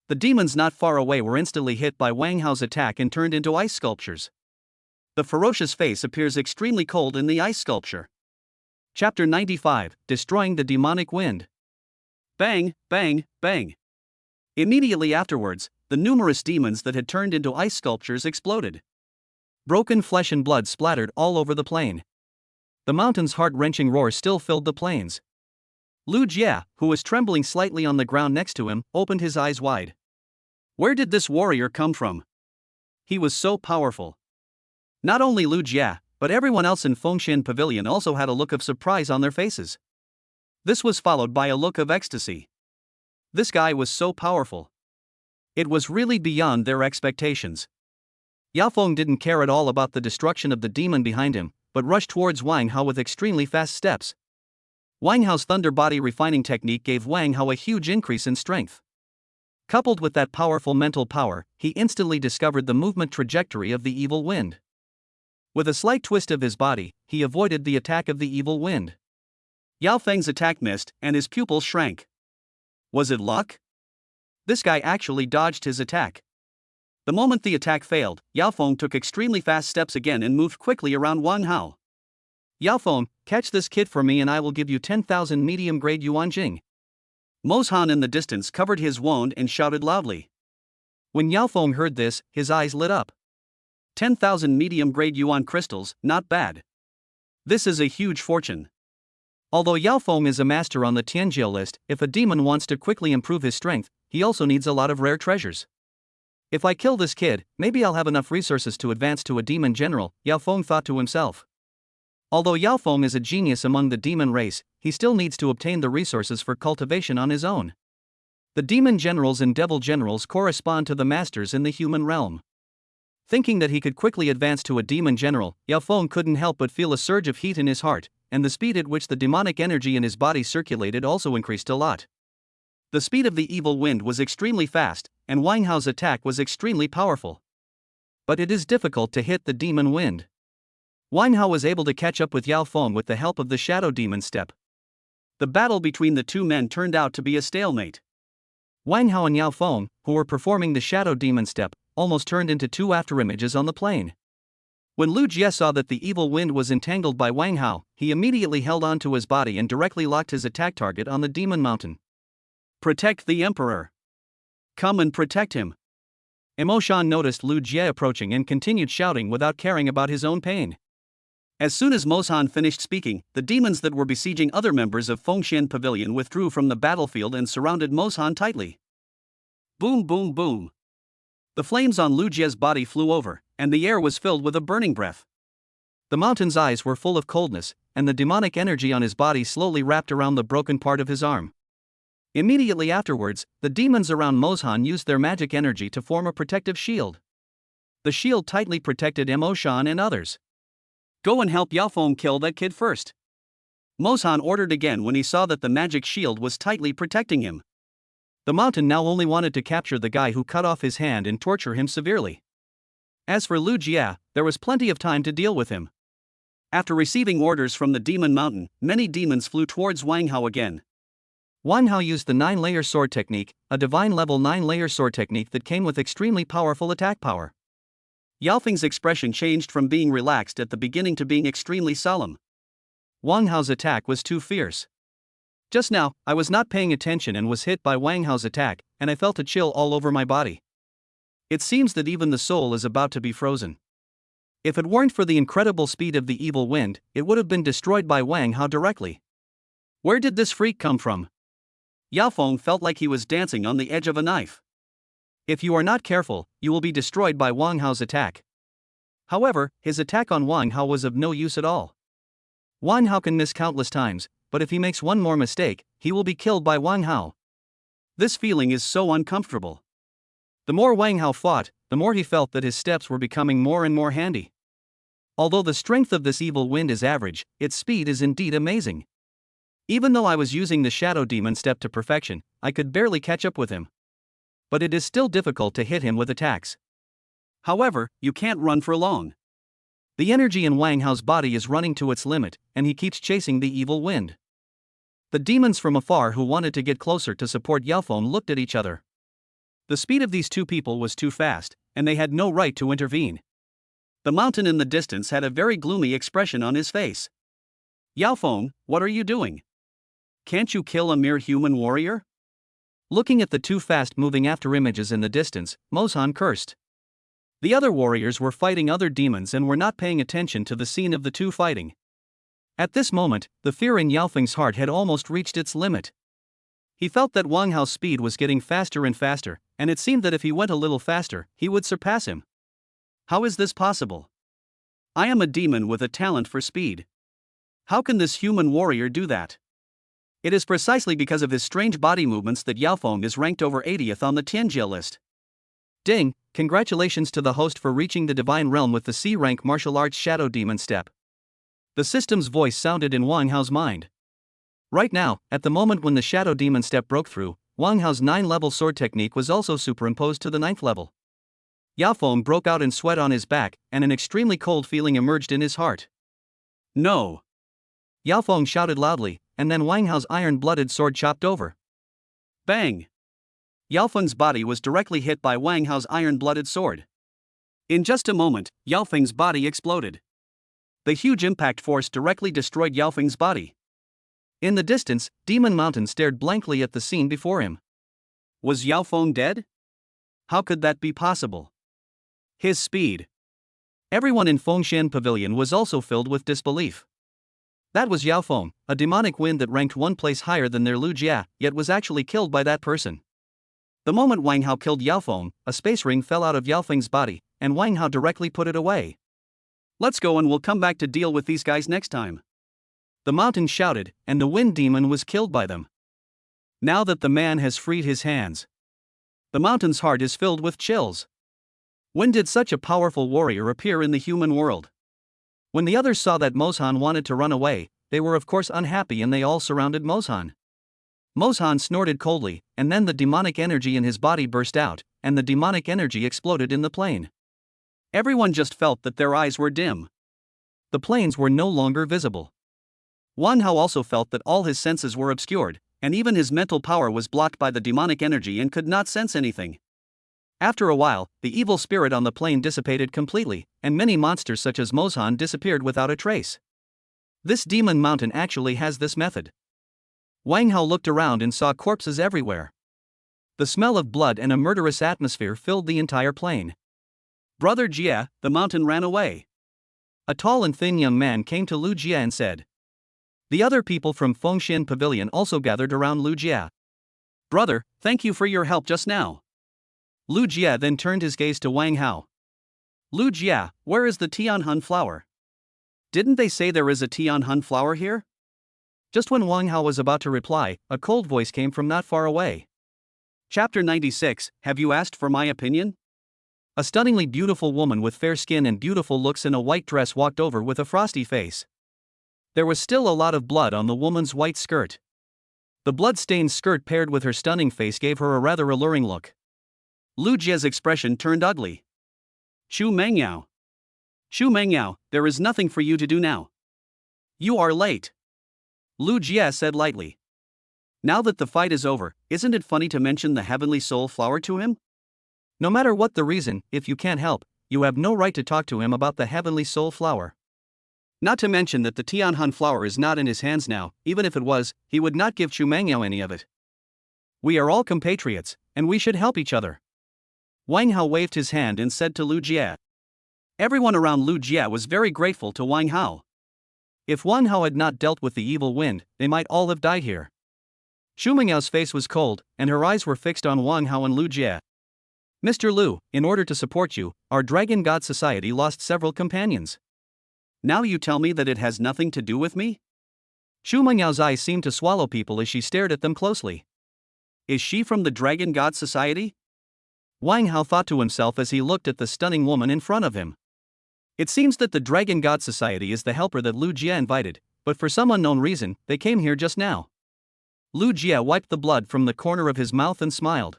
The demons not far away were instantly hit by Wang Hao's attack and turned into ice sculptures. The ferocious face appears extremely cold in the ice sculpture. Chapter 95, Destroying the Demonic Wind. Bang, bang, bang. Immediately afterwards, the numerous demons that had turned into ice sculptures exploded. Broken flesh and blood splattered all over the plain. The mountain's heart-wrenching roar still filled the plains. Lu Jia, who was trembling slightly on the ground next to him, opened his eyes wide. Where did this warrior come from? He was so powerful. Not only Lu Jia, but everyone else in Fongshin Pavilion also had a look of surprise on their faces. This was followed by a look of ecstasy. This guy was so powerful. It was really beyond their expectations. Yaoong didn't care at all about the destruction of the demon behind him, but rushed towards Wang Hao with extremely fast steps. Wang Hao's thunder body refining technique gave Wang Hao a huge increase in strength. Coupled with that powerful mental power, he instantly discovered the movement trajectory of the evil wind. With a slight twist of his body, he avoided the attack of the evil wind. Yao Feng's attack missed, and his pupils shrank. Was it luck? This guy actually dodged his attack. The moment the attack failed, Yaoong took extremely fast steps again and moved quickly around Wang Hao. Yaoong, catch this kid for me and I will give you 10,000 medium-grade yuan jing. Mozhan in the distance covered his wound and shouted loudly. When Yaoong heard this, his eyes lit up. 10,000 medium-grade yuan crystals, not bad. This is a huge fortune. Although Yaoong is a master on the Tianyuan list, if a demon wants to quickly improve his strength, he also needs a lot of rare treasures. If I kill this kid, maybe I'll have enough resources to advance to a demon general, Yaoong thought to himself. Although Yaoong is a genius among the demon race, he still needs to obtain the resources for cultivation on his own. The demon generals and devil generals correspond to the masters in the human realm. Thinking that he could quickly advance to a demon general, Yaoong couldn't help but feel a surge of heat in his heart, and the speed at which the demonic energy in his body circulated also increased a lot. The speed of the evil wind was extremely fast, and Wang Hao's attack was extremely powerful. But it is difficult to hit the demon wind. Wang Hao was able to catch up with Yaoong with the help of the shadow demon step. The battle between the two men turned out to be a stalemate. Wang Hao and Yaoong, who were performing the shadow demon step, almost turned into two afterimages on the plain. When Lu Jie saw that the evil wind was entangled by Wang Hao, he immediately held on to his body and directly locked his attack target on the demon mountain. Protect the emperor. Come and protect him. Emoshan noticed Lu Jie approaching and continued shouting without caring about his own pain. As soon as Moshan finished speaking, the demons that were besieging other members of Fongshin Pavilion withdrew from the battlefield and surrounded Moshan tightly. Boom boom boom. The flames on Lu Jie's body flew over, and the air was filled with a burning breath. The mountain's eyes were full of coldness, and the demonic energy on his body slowly wrapped around the broken part of his arm. Immediately afterwards, the demons around Moshan used their magic energy to form a protective shield. The shield tightly protected Emoshan and others. Go and help Yaoong kill that kid first. Moshan ordered again when he saw that the magic shield was tightly protecting him. The mountain now only wanted to capture the guy who cut off his hand and torture him severely. As for Lu Jie, there was plenty of time to deal with him. After receiving orders from the demon mountain, many demons flew towards Wang Hao again. Wang Hao used the 9-layer sword technique, a divine level 9-layer sword technique that came with extremely powerful attack power. Yaoong's expression changed from being relaxed at the beginning to being extremely solemn. Wang Hao's attack was too fierce. Just now, I was not paying attention and was hit by Wang Hao's attack, and I felt a chill all over my body. It seems that even the soul is about to be frozen. If it weren't for the incredible speed of the evil wind, it would have been destroyed by Wang Hao directly. Where did this freak come from? Yaoong felt like he was dancing on the edge of a knife. If you are not careful, you will be destroyed by Wang Hao's attack. However, his attack on Wang Hao was of no use at all. Wang Hao can miss countless times, but if he makes one more mistake, he will be killed by Wang Hao. This feeling is so uncomfortable. The more Wang Hao fought, the more he felt that his steps were becoming more and more handy. Although the strength of this evil wind is average, its speed is indeed amazing. Even though I was using the shadow demon step to perfection, I could barely catch up with him. But it is still difficult to hit him with attacks. However, you can't run for long. The energy in Wang Hao's body is running to its limit, and he keeps chasing the evil wind. The demons from afar who wanted to get closer to support Yaoong looked at each other. The speed of these two people was too fast, and they had no right to intervene. The mountain in the distance had a very gloomy expression on his face. Yaoong, what are you doing? Can't you kill a mere human warrior? Looking at the two fast-moving afterimages in the distance, Moshan cursed. The other warriors were fighting other demons and were not paying attention to the scene of the two fighting. At this moment, the fear in Yaoong's heart had almost reached its limit. He felt that Wang Hao's speed was getting faster and faster, and it seemed that if he went a little faster, he would surpass him. How is this possible? I am a demon with a talent for speed. How can this human warrior do that? It is precisely because of his strange body movements that Yaoong is ranked over 80th on the Tianjia list. Ding, congratulations to the host for reaching the divine realm with the C-rank martial arts shadow demon step. The system's voice sounded in Wang Hao's mind. Right now, at the moment when the shadow demon step broke through, Wang Hao's 9-level sword technique was also superimposed to the 9th level. Yaoong broke out in sweat on his back, and an extremely cold feeling emerged in his heart. No! Yaoong shouted loudly, and then Wang Hao's iron-blooded sword chopped over. Bang! Yaoong's body was directly hit by Wang Hao's iron-blooded sword. In just a moment, Yaoong's body exploded. The huge impact force directly destroyed Yaoong's body. In the distance, Demon Mountain stared blankly at the scene before him. Was Yaoong dead? How could that be possible? His speed. Everyone in Fongshin Pavilion was also filled with disbelief. That was Yaoong, a demonic wind that ranked one place higher than their Lu Jie, yet was actually killed by that person. The moment Wang Hao killed Yaoong, a space ring fell out of Yaoong's body, and Wang Hao directly put it away. Let's go and we'll come back to deal with these guys next time. The mountain shouted, and the wind demon was killed by them. Now that the man has freed his hands, the mountain's heart is filled with chills. When did such a powerful warrior appear in the human world? When the others saw that Moshan wanted to run away, they were of course unhappy and they all surrounded Moshan. Moshan snorted coldly, and then the demonic energy in his body burst out, and the demonic energy exploded in the plain. Everyone just felt that their eyes were dim. The plains were no longer visible. Wang Hao also felt that all his senses were obscured, and even his mental power was blocked by the demonic energy and could not sense anything. After a while, the evil spirit on the plain dissipated completely, and many monsters such as Moshan disappeared without a trace. This demon mountain actually has this method. Wang Hao looked around and saw corpses everywhere. The smell of blood and a murderous atmosphere filled the entire plain. Brother Jie, the mountain ran away. A tall and thin young man came to Lu Jie and said. The other people from Fongshin Pavilion also gathered around Lu Jie. Brother, thank you for your help just now. Lu Jie then turned his gaze to Wang Hao. Lu Jie, where is the Tianhun flower? Didn't they say there is a Tianhun flower here? Just when Wang Hao was about to reply, a cold voice came from not far away. Chapter 96, Have you asked for my opinion? A stunningly beautiful woman with fair skin and beautiful looks in a white dress walked over with a frosty face. There was still a lot of blood on the woman's white skirt. The blood-stained skirt paired with her stunning face gave her a rather alluring look. Lu Jie's expression turned ugly. Shu Mengyao. Shu Mengyao, there is nothing for you to do now. You are late. Lu Jie said lightly. Now that the fight is over, isn't it funny to mention the heavenly soul flower to him? No matter what the reason, if you can't help, you have no right to talk to him about the heavenly soul flower. Not to mention that the Tianhun flower is not in his hands now. Even if it was, he would not give Chu Mengyao any of it. We are all compatriots, and we should help each other. Wang Hao waved his hand and said to Lu Jie. Everyone around Lu Jie was very grateful to Wang Hao. If Wang Hao had not dealt with the evil wind, they might all have died here. Shu Mengyao's face was cold, and her eyes were fixed on Wang Hao and Lu Jie. Mr. Lu, in order to support you, our Dragon God Society lost several companions. Now you tell me that it has nothing to do with me? Shu Mengyao's eyes seemed to swallow people as she stared at them closely. Is she from the Dragon God Society? Wang Hao thought to himself as he looked at the stunning woman in front of him. It seems that the Dragon God Society is the helper that Lu Jie invited, but for some unknown reason, they came here just now. Lu Jie wiped the blood from the corner of his mouth and smiled.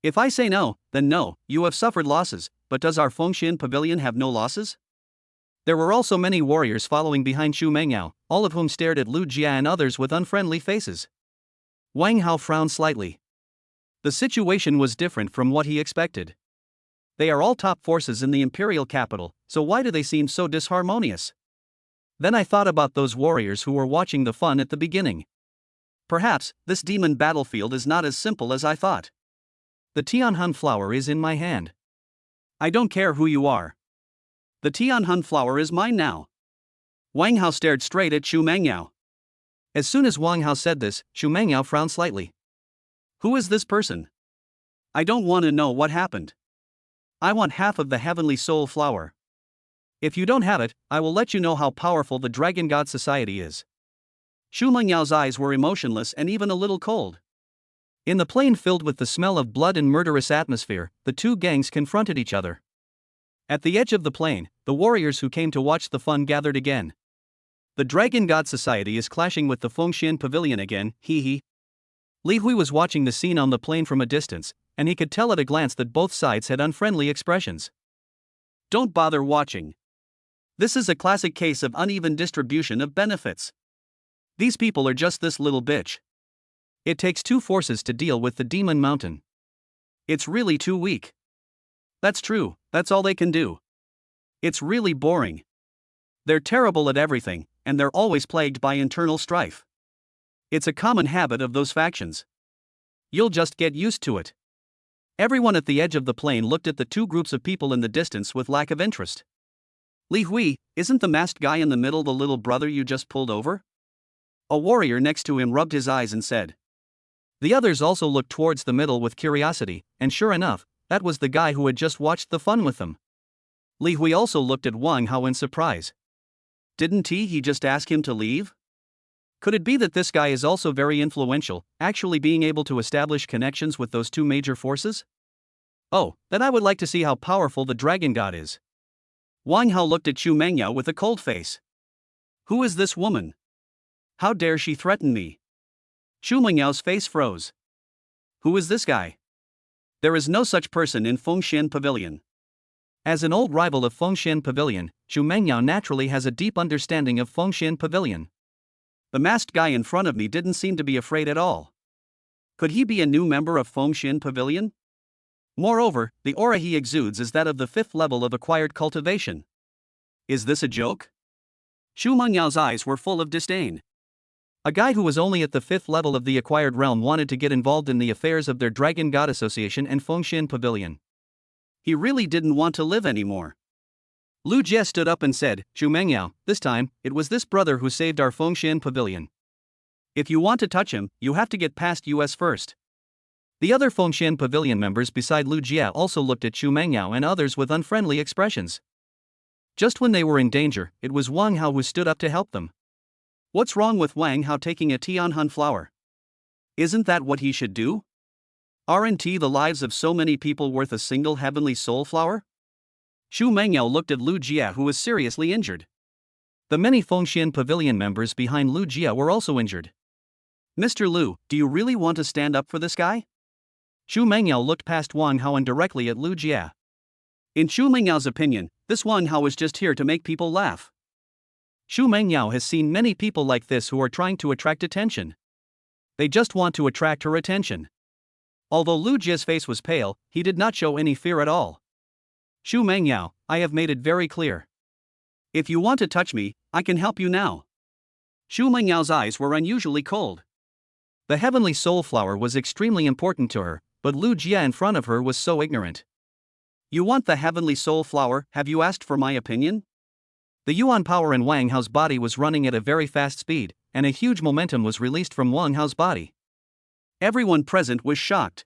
If I say no, then no, you have suffered losses, but does our Fongshin Pavilion have no losses? There were also many warriors following behind Shu Mengyao, all of whom stared at Lu Jie and others with unfriendly faces. Wang Hao frowned slightly. The situation was different from what he expected. They are all top forces in the Imperial capital, so why do they seem so disharmonious? Then I thought about those warriors who were watching the fun at the beginning. Perhaps, this demon battlefield is not as simple as I thought. The Tianhun flower is in my hand. I don't care who you are. The Tianhun flower is mine now. Wang Hao stared straight at Shu Mengyao. As soon as Wang Hao said this, Shu Mengyao frowned slightly. Who is this person? I don't want to know what happened. I want half of the heavenly soul flower. If you don't have it, I will let you know how powerful the Dragon God Society is. Shu Mengyao's eyes were emotionless and even a little cold. In the plain filled with the smell of blood and murderous atmosphere, the two gangs confronted each other. At the edge of the plain, the warriors who came to watch the fun gathered again. The Dragon God Society is clashing with the Fongshin Pavilion again, hee hee. Li Hui was watching the scene on the plain from a distance, and he could tell at a glance that both sides had unfriendly expressions. Don't bother watching. This is a classic case of uneven distribution of benefits. These people are just this little bitch. It takes two forces to deal with the Demon Mountain. It's really too weak. That's true, that's all they can do. It's really boring. They're terrible at everything, and they're always plagued by internal strife. It's a common habit of those factions. You'll just get used to it. Everyone at the edge of the plain looked at the two groups of people in the distance with lack of interest. Li Hui, isn't the masked guy in the middle the little brother you just pulled over? A warrior next to him rubbed his eyes and said. The others also looked towards the middle with curiosity, and sure enough, that was the guy who had just watched the fun with them. Li Hui also looked at Wang Hao in surprise. Didn't he just ask him to leave? Could it be that this guy is also very influential, actually being able to establish connections with those two major forces? Oh, then I would like to see how powerful the dragon god is. Wang Hao looked at Xu Mengyao with a cold face. Who is this woman? How dare she threaten me? Xu Mengyao's face froze. Who is this guy? There is no such person in Fongshin Pavilion. As an old rival of Fongshin Pavilion, Xu Mengyao naturally has a deep understanding of Fongshin Pavilion. The masked guy in front of me didn't seem to be afraid at all. Could he be a new member of Fongshin Pavilion? Moreover, the aura he exudes is that of the 5th level of acquired cultivation. Is this a joke? Xu Mengyao's eyes were full of disdain. A guy who was only at the 5th level of the acquired realm wanted to get involved in the affairs of their Dragon God Association and Fongshin Pavilion. He really didn't want to live anymore. Lu Jie stood up and said, Xu Mengyao, this time, it was this brother who saved our Fongshin Pavilion. If you want to touch him, you have to get past us first. The other Fongshin Pavilion members beside Lu Jie also looked at Xu Mengyao and others with unfriendly expressions. Just when they were in danger, it was Wang Hao who stood up to help them. What's wrong with Wang Hao taking a Tianhun flower? Isn't that what he should do? Aren't the lives of so many people worth a single heavenly soul flower? Xu Mengyao looked at Lu Jie, who was seriously injured. The many Fongshin Pavilion members behind Lu Jie were also injured. Mr. Lu, do you really want to stand up for this guy? Xu Mengyao looked past Wang Hao and directly at Lu Jie. In Xu Mengyao's opinion, this Wang Hao is just here to make people laugh. Xu Mengyao has seen many people like this who are trying to attract attention. They just want to attract her attention. Although Lu Jie's face was pale, he did not show any fear at all. Xu Mengyao, I have made it very clear. If you want to touch me, I can help you now. Xu Mengyao's eyes were unusually cold. The heavenly soul flower was extremely important to her, but Lu Jie in front of her was so ignorant. You want the heavenly soul flower? Have you asked for my opinion? The Yuan power in Wang Hao's body was running at a very fast speed, and a huge momentum was released from Wang Hao's body. Everyone present was shocked.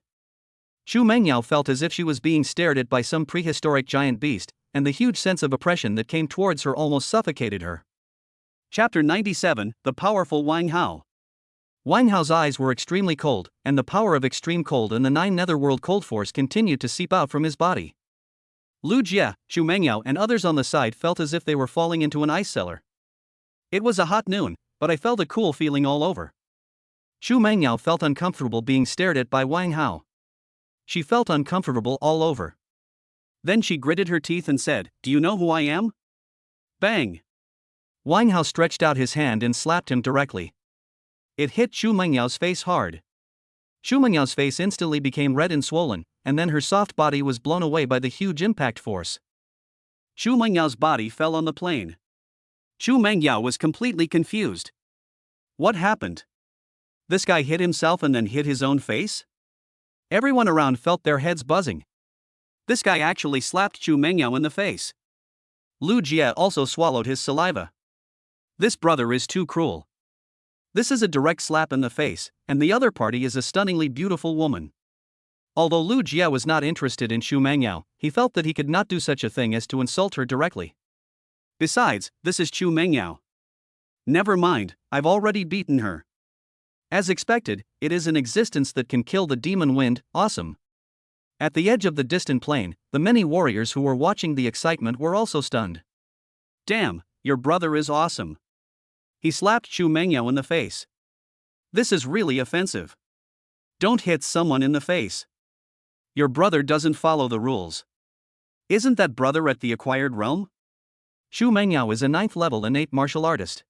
Xu Mengyao felt as if she was being stared at by some prehistoric giant beast, and the huge sense of oppression that came towards her almost suffocated her. Chapter 97, The Powerful Wang Hao. Wang Hao's eyes were extremely cold, and the power of extreme cold and the 9 netherworld cold force continued to seep out from his body. Lu Jie, Xu Mengyao and others on the side felt as if they were falling into an ice cellar. It was a hot noon, but I felt a cool feeling all over. Xu Mengyao felt uncomfortable being stared at by Wang Hao. She felt uncomfortable all over. Then she gritted her teeth and said, Do you know who I am? Bang! Wang Hao stretched out his hand and slapped him directly. It hit Xu Mengyao's face hard. Xu Mengyao's face instantly became red and swollen, and then her soft body was blown away by the huge impact force. Xu Mengyao's body fell on the plane. Xu Mengyao was completely confused. What happened? This guy hit himself and then hit his own face? Everyone around felt their heads buzzing. This guy actually slapped Xu Mengyao in the face. Lu Jie also swallowed his saliva. This brother is too cruel. This is a direct slap in the face, and the other party is a stunningly beautiful woman. Although Lu Jie was not interested in Xu Mengyao, he felt that he could not do such a thing as to insult her directly. Besides, this is Xu Mengyao. Never mind, I've already beaten her. As expected, it is an existence that can kill the demon wind, awesome. At the edge of the distant plain, the many warriors who were watching the excitement were also stunned. Damn, your brother is awesome. He slapped Xu Mengyao in the face. This is really offensive. Don't hit someone in the face. Your brother doesn't follow the rules. Isn't that brother at the acquired realm? Xu Mengyao is a 9th level innate martial artist.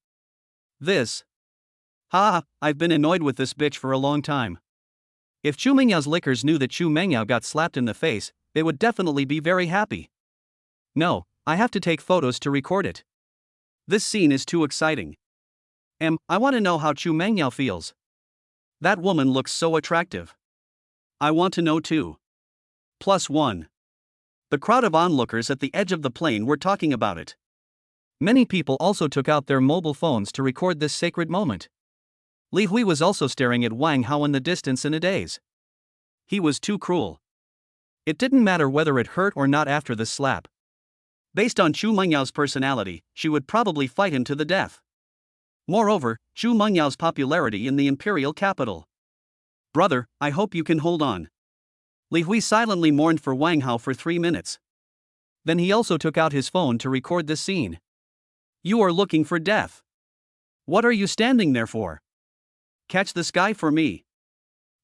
I've been annoyed with this bitch for a long time. If Xu Mengyao's lickers knew that Xu Mengyao got slapped in the face, they would definitely be very happy. No, I have to take photos to record it. This scene is too exciting. I want to know how Xu Mengyao feels. That woman looks so attractive. I want to know too. +1. The crowd of onlookers at the edge of the plain were talking about it. Many people also took out their mobile phones to record this sacred moment. Li Hui was also staring at Wang Hao in the distance in a daze. He was too cruel. It didn't matter whether it hurt or not after the slap. Based on Chu Mengyao's personality, she would probably fight him to the death. Moreover, Chu Mengyao's popularity in the imperial capital. Brother, I hope you can hold on. Li Hui silently mourned for Wang Hao for 3 minutes. Then he also took out his phone to record this scene. You are looking for death. What are you standing there for? Catch this guy for me.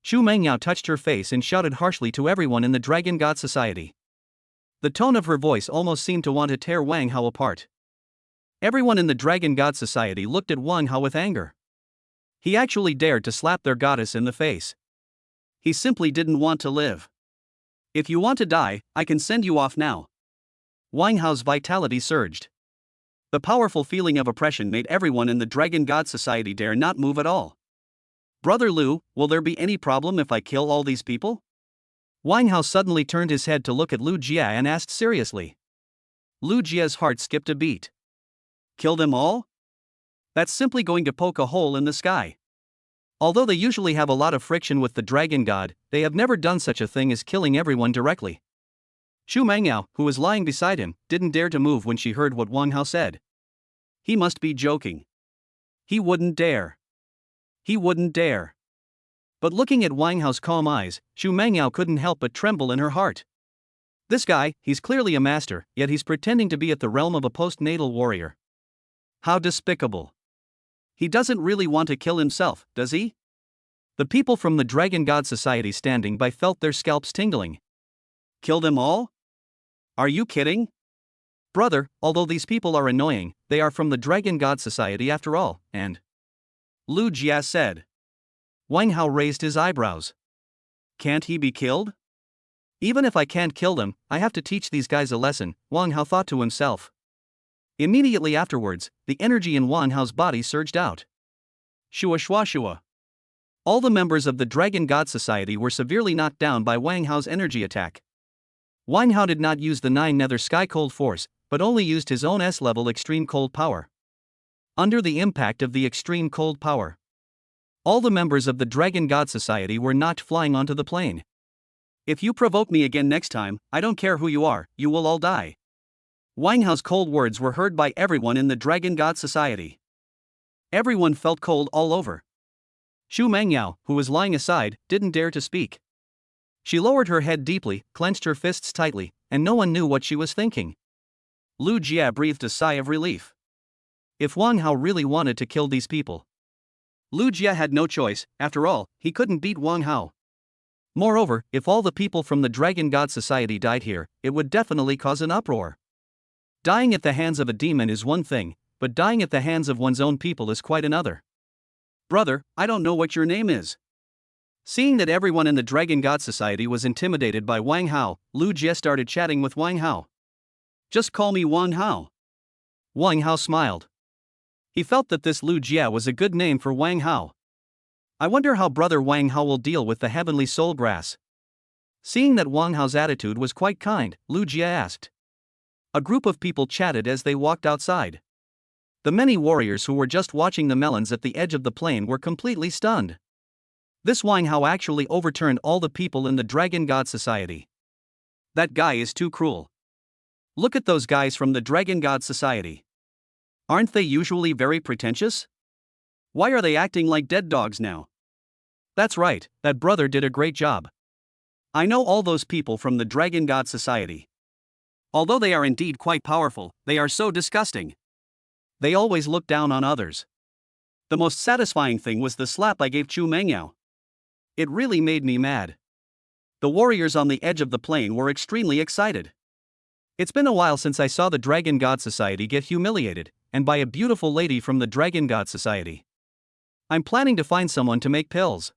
Chu Mengyao touched her face and shouted harshly to everyone in the Dragon God Society. The tone of her voice almost seemed to want to tear Wang Hao apart. Everyone in the Dragon God Society looked at Wang Hao with anger. He actually dared to slap their goddess in the face. He simply didn't want to live. If you want to die, I can send you off now. Wang Hao's vitality surged. The powerful feeling of oppression made everyone in the Dragon God Society dare not move at all. Brother Lu, will there be any problem if I kill all these people? Wang Hao suddenly turned his head to look at Lu Jia and asked seriously. Lu Jia's heart skipped a beat. Kill them all? That's simply going to poke a hole in the sky. Although they usually have a lot of friction with the Dragon God, they have never done such a thing as killing everyone directly. Chu Mengyao, who was lying beside him, didn't dare to move when she heard what Wang Hao said. He must be joking. He wouldn't dare. He wouldn't dare. But looking at Wang Hao's calm eyes, Chu Mengyao couldn't help but tremble in her heart. This guy, he's clearly a master, yet he's pretending to be at the realm of a post-natal warrior. How despicable. He doesn't really want to kill himself, does he? The people from the Dragon God Society standing by felt their scalps tingling. Kill them all? Are you kidding? Brother, although these people are annoying, they are from the Dragon God Society after all, and... Lu Jia said. Wang Hao raised his eyebrows. Can't he be killed? Even if I can't kill them, I have to teach these guys a lesson, Wang Hao thought to himself. Immediately afterwards, the energy in Wang Hao's body surged out. Shua shua shua. All the members of the Dragon God Society were severely knocked down by Wang Hao's energy attack. Wang Hao did not use the 9 Nether Sky Cold Force, but only used his own S-level Extreme Cold Power. Under the impact of the Extreme Cold Power, all the members of the Dragon God Society were knocked flying onto the plane. If you provoke me again next time, I don't care who you are, you will all die. Wang Hao's cold words were heard by everyone in the Dragon God Society. Everyone felt cold all over. Chu Mengyao, who was lying aside, didn't dare to speak. She lowered her head deeply, clenched her fists tightly, and no one knew what she was thinking. Lu Jia breathed a sigh of relief. If Wang Hao really wanted to kill these people, Lu Jia had no choice. After all, he couldn't beat Wang Hao. Moreover, if all the people from the Dragon God Society died here, it would definitely cause an uproar. Dying at the hands of a demon is one thing, but dying at the hands of one's own people is quite another. Brother, I don't know what your name is. Seeing that everyone in the Dragon God Society was intimidated by Wang Hao, Lu Jia started chatting with Wang Hao. Just call me Wang Hao. Wang Hao smiled. He felt that this Lu Jia was a good name for Wang Hao. I wonder how brother Wang Hao will deal with the heavenly soul grass. Seeing that Wang Hao's attitude was quite kind, Lu Jia asked. A group of people chatted as they walked outside. The many warriors who were just watching the melons at the edge of the plain were completely stunned. This Wang Hao actually overturned all the people in the Dragon God Society. That guy is too cruel. Look at those guys from the Dragon God Society. Aren't they usually very pretentious? Why are they acting like dead dogs now? That's right, that brother did a great job. I know all those people from the Dragon God Society. Although they are indeed quite powerful, they are so disgusting. They always look down on others. The most satisfying thing was the slap I gave Chu Mengyao. It really made me mad. The warriors on the edge of the plain were extremely excited. It's been a while since I saw the Dragon God Society get humiliated, and by a beautiful lady from the Dragon God Society. I'm planning to find someone to make pills.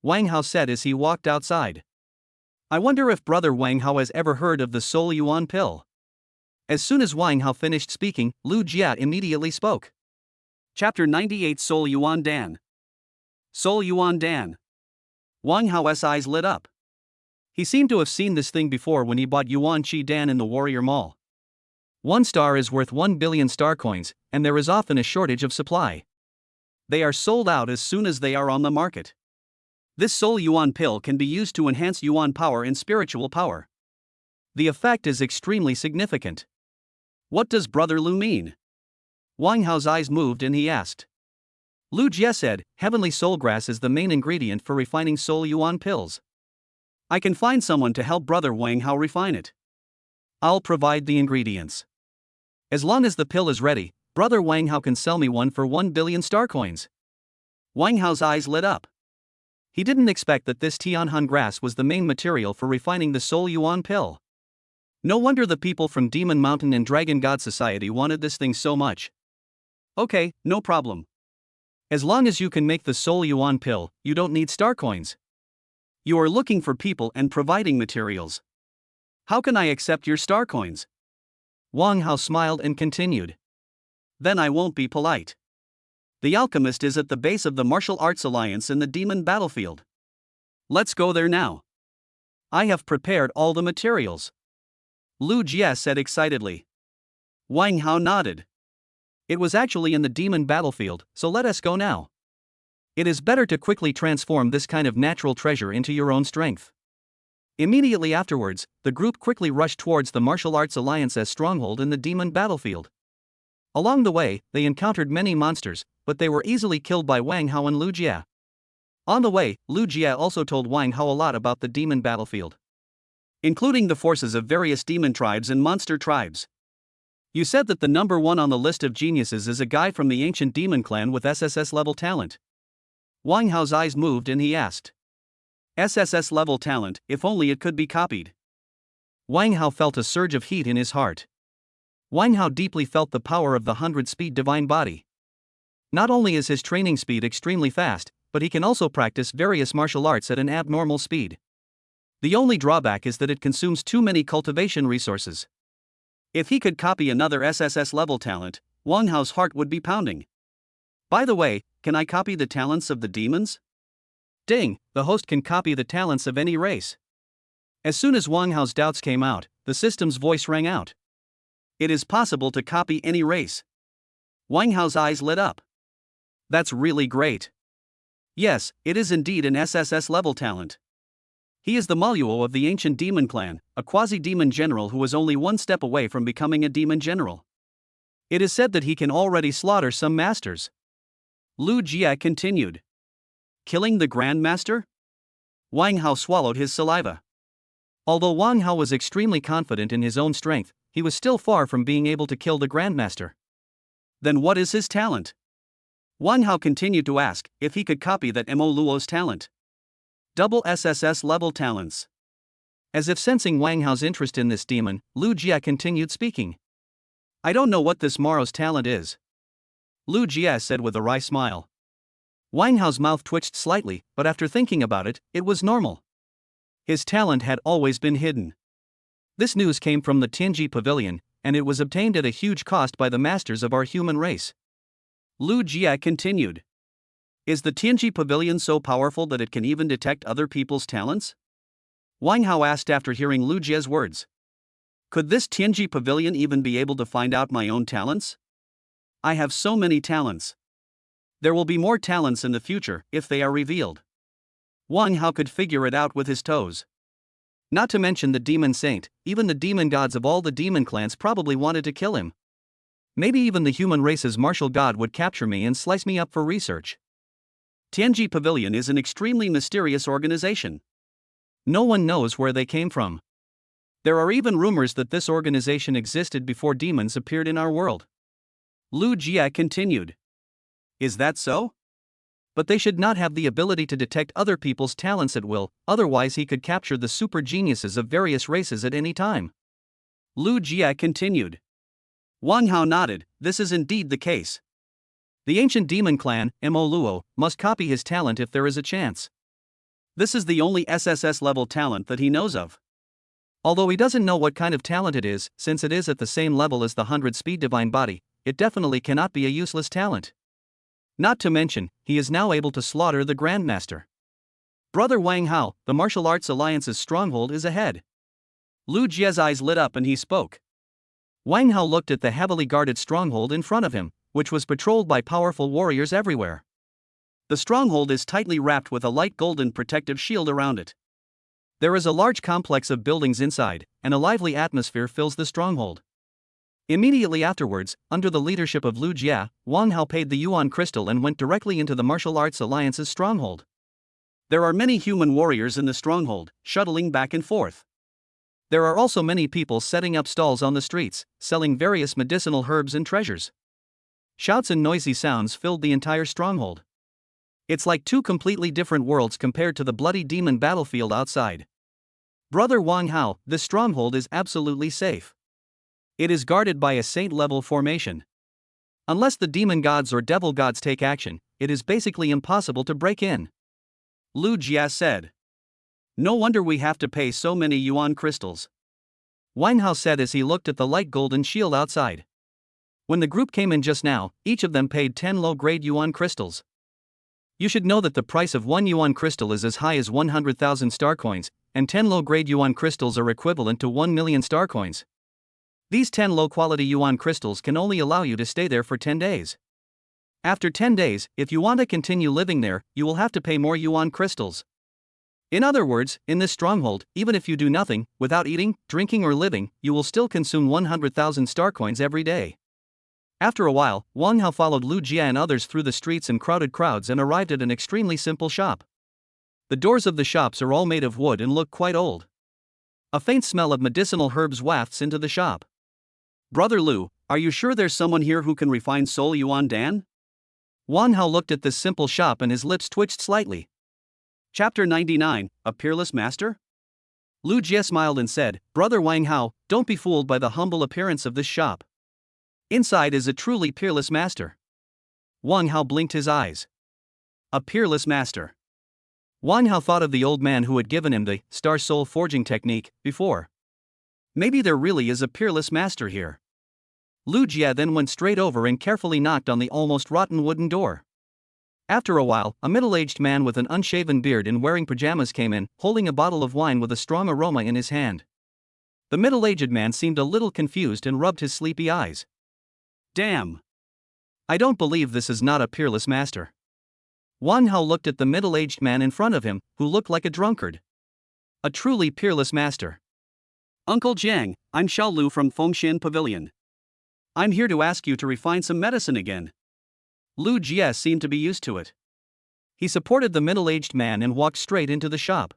Wang Hao said as he walked outside. I wonder if brother Wang Hao has ever heard of the Soul Yuan pill. As soon as Wang Hao finished speaking, Lu Jia immediately spoke. Chapter 98 Soul Yuan Dan. Soul Yuan Dan. Wang Hao's eyes lit up. He seemed to have seen this thing before when he bought Yuan Chi Dan in the Warrior Mall. 1 star is worth 1 billion star coins, and there is often a shortage of supply. They are sold out as soon as they are on the market. This Soul Yuan pill can be used to enhance Yuan power and spiritual power. The effect is extremely significant. What does Brother Lu mean? Wang Hao's eyes moved and he asked. Lu Jie said, heavenly soul grass is the main ingredient for refining soul yuan pills. I can find someone to help Brother Wang Hao refine it. I'll provide the ingredients. As long as the pill is ready, Brother Wang Hao can sell me one for 1 billion star coins. Wang Hao's eyes lit up. He didn't expect that this Tianhan grass was the main material for refining the soul yuan pill. No wonder the people from Demon Mountain and Dragon God Society wanted this thing so much. Okay, no problem. As long as you can make the soul yuan pill, you don't need star coins. You are looking for people and providing materials. How can I accept your star coins? Wang Hao smiled and continued. Then I won't be polite. The alchemist is at the base of the Martial Arts Alliance in the Demon Battlefield. Let's go there now. I have prepared all the materials. Lu Jie said excitedly. Wang Hao nodded. It was actually in the Demon Battlefield, so let us go now. It is better to quickly transform this kind of natural treasure into your own strength. Immediately afterwards, the group quickly rushed towards the Martial Arts Alliance's stronghold in the Demon Battlefield. Along the way, they encountered many monsters, but they were easily killed by Wang Hao and Lu Jie. On the way, Lu Jie also told Wang Hao a lot about the Demon Battlefield, including the forces of various demon tribes and monster tribes. You said that the number one on the list of geniuses is a guy from the ancient demon clan with SSS level talent. Wang Hao's eyes moved and he asked. SSS level talent, if only it could be copied. Wang Hao felt a surge of heat in his heart. Wang Hao deeply felt the power of the 100-speed divine body. Not only is his training speed extremely fast, but he can also practice various martial arts at an abnormal speed. The only drawback is that it consumes too many cultivation resources. If he could copy another SSS level talent, Wang Hao's heart would be pounding. By the way, can I copy the talents of the demons? Ding, the host can copy the talents of any race. As soon as Wang Hao's doubts came out, the system's voice rang out. It is possible to copy any race. Wang Hao's eyes lit up. That's really great. Yes, it is indeed an SSS level talent. He is the Maluo of the ancient demon clan, a quasi-demon general who was only one step away from becoming a demon general. It is said that he can already slaughter some masters. Lu Jie continued. Killing the Grand Master? Wang Hao swallowed his saliva. Although Wang Hao was extremely confident in his own strength, he was still far from being able to kill the Grandmaster. Then what is his talent? Wang Hao continued to ask if he could copy that Mo Luo's talent. Double SSS level talents. As if sensing Wang Hao's interest in this demon, Lu Jie continued speaking. I don't know what this Maro's talent is. Lu Jie said with a wry smile. Wang Hao's mouth twitched slightly, but after thinking about it, it was normal. His talent had always been hidden. This news came from the Tianji Pavilion, and it was obtained at a huge cost by the masters of our human race. Lu Jie continued. Is the Tianji Pavilion so powerful that it can even detect other people's talents? Wang Hao asked after hearing Lu Jie's words. Could this Tianji Pavilion even be able to find out my own talents? I have so many talents. There will be more talents in the future if they are revealed. Wang Hao could figure it out with his toes. Not to mention the demon saint, even the demon gods of all the demon clans probably wanted to kill him. Maybe even the human race's martial god would capture me and slice me up for research. Tianji Pavilion is an extremely mysterious organization. No one knows where they came from. There are even rumors that this organization existed before demons appeared in our world. Lu Jie continued. Is that so? But they should not have the ability to detect other people's talents at will, otherwise he could capture the super geniuses of various races at any time. Lu Jie continued. Wang Hao nodded, this is indeed the case. The ancient demon clan, Mo Luo, must copy his talent if there is a chance. This is the only SSS level talent that he knows of. Although he doesn't know what kind of talent it is, since it is at the same level as the 100-speed divine body, it definitely cannot be a useless talent. Not to mention, he is now able to slaughter the Grandmaster. Brother Wang Hao, the Martial Arts Alliance's stronghold is ahead. Lu Jie's eyes lit up and he spoke. Wang Hao looked at the heavily guarded stronghold in front of him, which was patrolled by powerful warriors everywhere. The stronghold is tightly wrapped with a light golden protective shield around it. There is a large complex of buildings inside, and a lively atmosphere fills the stronghold. Immediately afterwards, under the leadership of Lu Jia, Wang Hao paid the Yuan crystal and went directly into the Martial Arts Alliance's stronghold. There are many human warriors in the stronghold, shuttling back and forth. There are also many people setting up stalls on the streets, selling various medicinal herbs and treasures. Shouts and noisy sounds filled the entire stronghold. It's like two completely different worlds compared to the bloody demon battlefield outside. Brother Wang Hao, this stronghold is absolutely safe. It is guarded by a saint-level formation. Unless the demon gods or devil gods take action, it is basically impossible to break in. Lu Jia said. No wonder we have to pay so many yuan crystals. Wang Hao said as he looked at the light golden shield outside. When the group came in just now, each of them paid 10 low-grade yuan crystals. You should know that the price of 1 yuan crystal is as high as 100,000 star coins, and 10 low-grade yuan crystals are equivalent to 1 million star coins. These 10 low-quality yuan crystals can only allow you to stay there for 10 days. After 10 days, if you want to continue living there, you will have to pay more yuan crystals. In other words, in this stronghold, even if you do nothing, without eating, drinking or living, you will still consume 100,000 star coins every day. After a while, Wang Hao followed Lu Jia and others through the streets and crowded crowds and arrived at an extremely simple shop. The doors of the shops are all made of wood and look quite old. A faint smell of medicinal herbs wafts into the shop. Brother Lu, are you sure there's someone here who can refine Soul Yuan Dan? Wang Hao looked at this simple shop and his lips twitched slightly. Chapter 99, A Peerless Master? Lu Jia smiled and said, Brother Wang Hao, don't be fooled by the humble appearance of this shop. Inside is a truly peerless master. Wang Hao blinked his eyes. A peerless master. Wang Hao thought of the old man who had given him the star soul forging technique before. Maybe there really is a peerless master here. Lu Jia then went straight over and carefully knocked on the almost rotten wooden door. After a while, a middle-aged man with an unshaven beard and wearing pajamas came in, holding a bottle of wine with a strong aroma in his hand. The middle-aged man seemed a little confused and rubbed his sleepy eyes. Damn! I don't believe this is not a peerless master. Wang Hao looked at the middle-aged man in front of him, who looked like a drunkard. A truly peerless master. Uncle Jiang, I'm Xiao Lu from Fongshin Pavilion. I'm here to ask you to refine some medicine again. Lu Jia seemed to be used to it. He supported the middle-aged man and walked straight into the shop.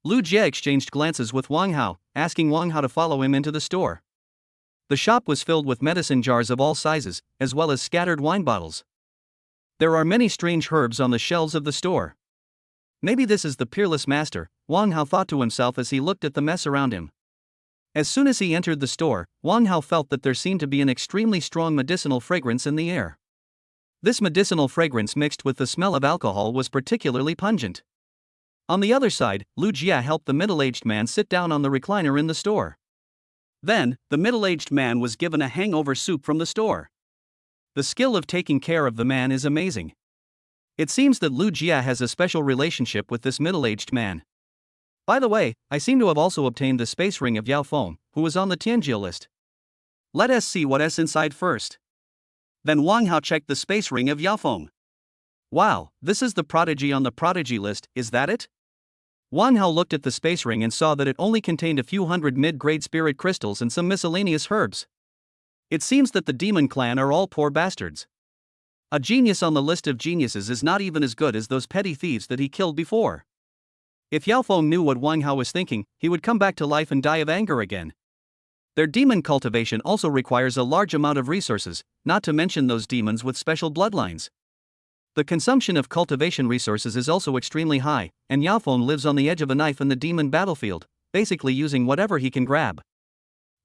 Lu Jia exchanged glances with Wang Hao, asking Wang Hao to follow him into the store. The shop was filled with medicine jars of all sizes, as well as scattered wine bottles. There are many strange herbs on the shelves of the store. Maybe this is the peerless master, Wang Hao thought to himself as he looked at the mess around him. As soon as he entered the store, Wang Hao felt that there seemed to be an extremely strong medicinal fragrance in the air. This medicinal fragrance mixed with the smell of alcohol was particularly pungent. On the other side, Lu Jia helped the middle-aged man sit down on the recliner in the store. Then, the middle-aged man was given a hangover soup from the store. The skill of taking care of the man is amazing. It seems that Lu Jia has a special relationship with this middle-aged man. By the way, I seem to have also obtained the space ring of Yaoong, who was on the Tianjia list. Let us see what's inside first. Then Wang Hao checked the space ring of Yaoong. Wow, this is the prodigy on the prodigy list, is that it? Wang Hao looked at the space ring and saw that it only contained a few hundred mid-grade spirit crystals and some miscellaneous herbs. It seems that the demon clan are all poor bastards. A genius on the list of geniuses is not even as good as those petty thieves that he killed before. If Yaoong knew what Wang Hao was thinking, he would come back to life and die of anger again. Their demon cultivation also requires a large amount of resources, not to mention those demons with special bloodlines. The consumption of cultivation resources is also extremely high, and Yaoong lives on the edge of a knife in the demon battlefield, basically using whatever he can grab.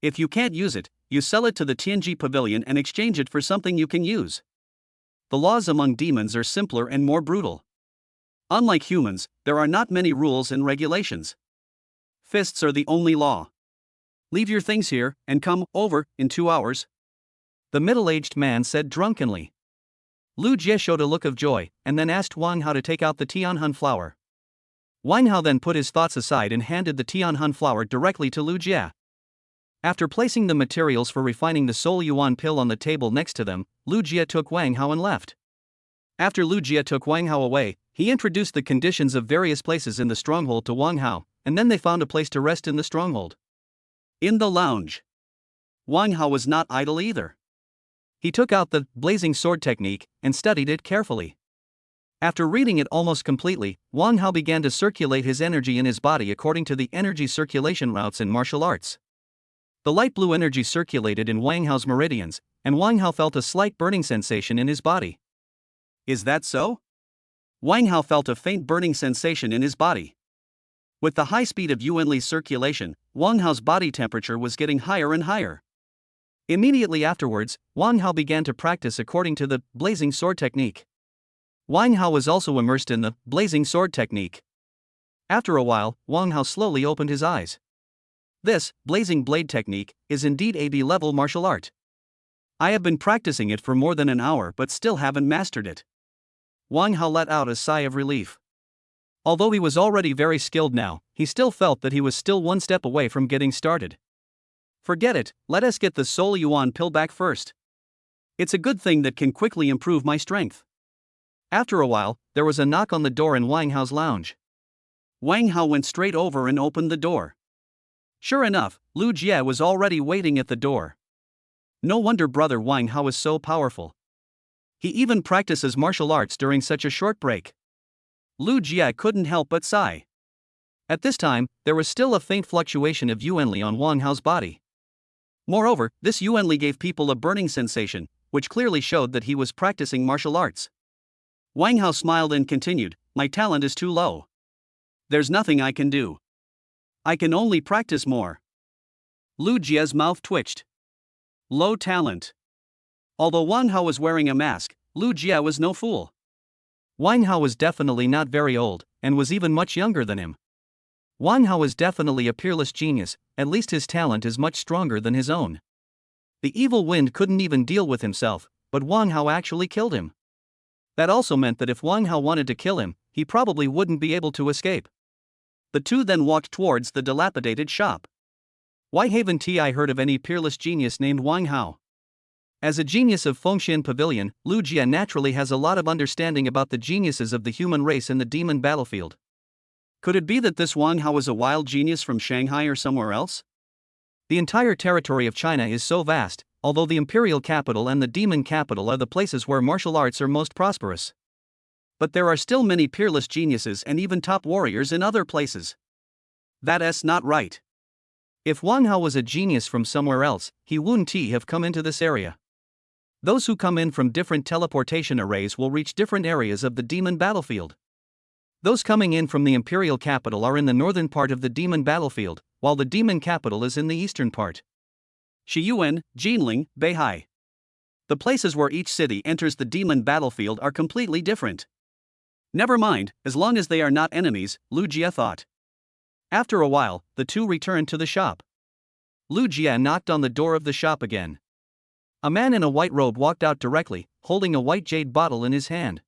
If you can't use it, you sell it to the Tianjia Pavilion and exchange it for something you can use. The laws among demons are simpler and more brutal. Unlike humans, there are not many rules and regulations. Fists are the only law. Leave your things here, and come over in 2 hours. The middle-aged man said drunkenly. Lu Jie showed a look of joy, and then asked Wang Hao to take out the Tianhun flower. Wang Hao then put his thoughts aside and handed the Tianhun flower directly to Lu Jie. After placing the materials for refining the Soul Yuan pill on the table next to them, Lu Jie took Wang Hao and left. After Lu Jie took Wang Hao away, he introduced the conditions of various places in the stronghold to Wang Hao, and then they found a place to rest in the stronghold. In the lounge. Wang Hao was not idle either. He took out the blazing sword technique and studied it carefully. After reading it almost completely, Wang Hao began to circulate his energy in his body according to the energy circulation routes in martial arts. The light blue energy circulated in Wang Hao's meridians, and Wang Hao felt a slight burning sensation in his body. Is that so? Wang Hao felt a faint burning sensation in his body. With the high speed of Yuanli's circulation, Wang Hao's body temperature was getting higher and higher. Immediately afterwards, Wang Hao began to practice according to the blazing sword technique. Wang Hao was also immersed in the blazing sword technique. After a while, Wang Hao slowly opened his eyes. This blazing blade technique is indeed a B-level martial art. I have been practicing it for more than an hour but still haven't mastered it. Wang Hao let out a sigh of relief. Although he was already very skilled now, he still felt that he was still one step away from getting started. Forget it, let us get the Soul Yuan pill back first. It's a good thing that can quickly improve my strength. After a while, there was a knock on the door in Wang Hao's lounge. Wang Hao went straight over and opened the door. Sure enough, Lu Jie was already waiting at the door. No wonder brother Wang Hao is so powerful. He even practices martial arts during such a short break. Lu Jie couldn't help but sigh. At this time, there was still a faint fluctuation of Yuanli on Wang Hao's body. Moreover, this Yuanli gave people a burning sensation, which clearly showed that he was practicing martial arts. Wang Hao smiled and continued, "My talent is too low. There's nothing I can do. I can only practice more." Lu Jie's mouth twitched. Low talent. Although Wang Hao was wearing a mask, Lu Jie was no fool. Wang Hao was definitely not very old, and was even much younger than him. Wang Hao is definitely a peerless genius, at least his talent is much stronger than his own. The evil wind couldn't even deal with himself, but Wang Hao actually killed him. That also meant that if Wang Hao wanted to kill him, he probably wouldn't be able to escape. The two then walked towards the dilapidated shop. Why haven't I heard of any peerless genius named Wang Hao? As a genius of Fongshin Pavilion, Lu Jie naturally has a lot of understanding about the geniuses of the human race in the demon battlefield. Could it be that this Wang Hao is a wild genius from Shanghai or somewhere else? The entire territory of China is so vast, although the Imperial capital and the demon capital are the places where martial arts are most prosperous. But there are still many peerless geniuses and even top warriors in other places. That's not right. If Wang Hao was a genius from somewhere else, he wouldn't have come into this area. Those who come in from different teleportation arrays will reach different areas of the demon battlefield. Those coming in from the Imperial capital are in the northern part of the demon battlefield, while the demon capital is in the eastern part. Shiyuan, Jinling, Beihai. The places where each city enters the demon battlefield are completely different. Never mind, as long as they are not enemies, Lu Jie thought. After a while, the two returned to the shop. Lu Jie knocked on the door of the shop again. A man in a white robe walked out directly, holding a white jade bottle in his hand.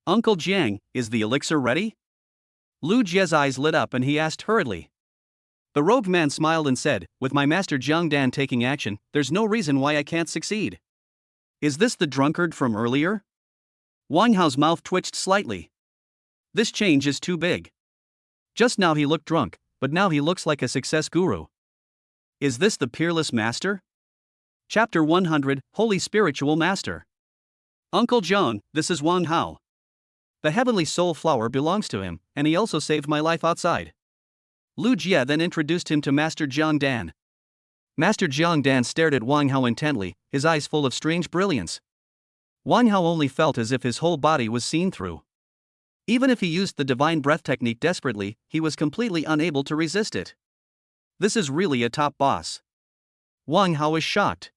"Uncle Jiang, is the elixir ready?" Lu Jie's eyes lit up and he asked hurriedly. The robed man smiled and said, "With my master Jiang Dan taking action, there's no reason why I can't succeed." Is this the drunkard from earlier? Wang Hao's mouth twitched slightly. This change is too big. Just now he looked drunk, but now he looks like a success guru. Is this the peerless master? Chapter 100, Holy Spiritual Master. Uncle Jiang, this is Wang Hao. The heavenly soul flower belongs to him, and he also saved my life outside. Lu Jie then introduced him to Master Jiang Dan. Master Jiang Dan stared at Wang Hao intently, his eyes full of strange brilliance. Wang Hao only felt as if his whole body was seen through. Even if he used the divine breath technique desperately, he was completely unable to resist it. This is really a top boss. Wang Hao was shocked.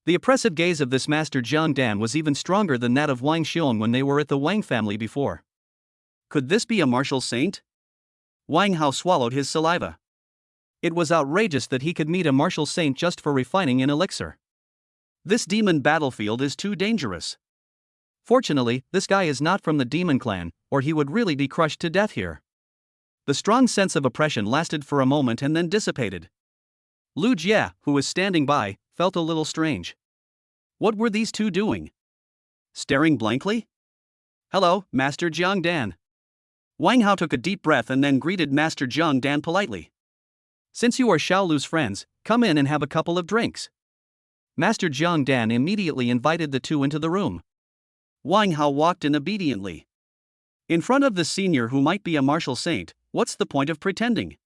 The oppressive gaze of this Master Jiang Dan was even stronger than that of Wang Xiong when they were at the Wang family before. Could this be a martial saint? Wang Hao swallowed his saliva. It was outrageous that he could meet a martial saint just for refining an elixir. This demon battlefield is too dangerous. Fortunately, this guy is not from the demon clan, or he would really be crushed to death here. The strong sense of oppression lasted for a moment and then dissipated. Lu Jie, who was standing by, felt a little strange. What were these two doing? Staring blankly? "Hello, Master Jiang Dan." Wang Hao took a deep breath and then greeted Master Jiang Dan politely. Since you are Xiaolu's friends, come in and have a couple of drinks. Master Jiang Dan immediately invited the two into the room. Wang Hao walked in obediently. In front of the senior who might be a martial saint, what's the point of pretending?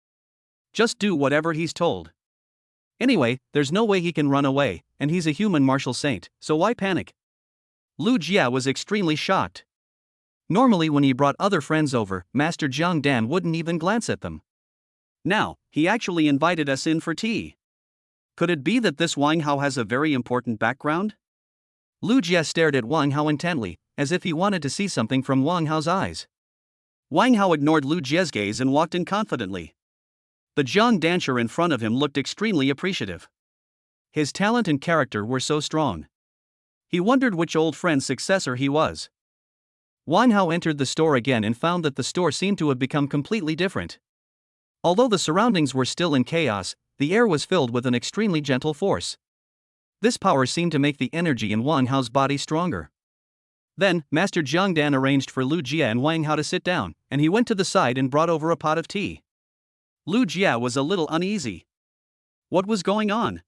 Just do whatever he's told. Anyway, there's no way he can run away, and he's a human martial saint, so why panic? Lu Jia was extremely shocked. Normally when he brought other friends over, Master Jiang Dan wouldn't even glance at them. Now, he actually invited us in for tea. Could it be that this Wang Hao has a very important background? Lu Jia stared at Wang Hao intently, as if he wanted to see something from Wang Hao's eyes. Wang Hao ignored Lu Jia's gaze and walked in confidently. The Jiang dancer in front of him looked extremely appreciative. His talent and character were so strong. He wondered which old friend's successor he was. Wang Hao entered the store again and found that the store seemed to have become completely different. Although the surroundings were still in chaos, the air was filled with an extremely gentle force. This power seemed to make the energy in Wang Hao's body stronger. Then, Master Jiang Dan arranged for Lu Jia and Wang Hao to sit down, and he went to the side and brought over a pot of tea. Lu Jia was a little uneasy. What was going on?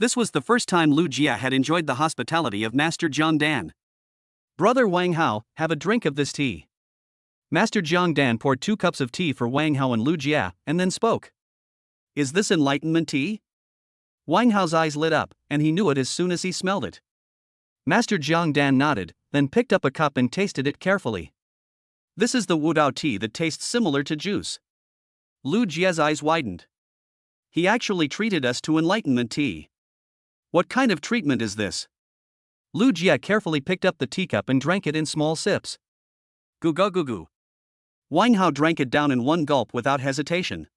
This was the first time Lu Jia had enjoyed the hospitality of Master Jiang Dan. Brother Wang Hao, have a drink of this tea. Master Jiang Dan poured 2 cups of tea for Wang Hao and Lu Jia, and then spoke. Is this enlightenment tea? Wang Hao's eyes lit up, and he knew it as soon as he smelled it. Master Jiang Dan nodded, then picked up a cup and tasted it carefully. This is the Wudao tea that tastes similar to juice. Lu Jia's eyes widened. He actually treated us to enlightenment tea. What kind of treatment is this? Lu Jia carefully picked up the teacup and drank it in small sips. Gu gu gu gu. Wang Hao drank it down in one gulp without hesitation.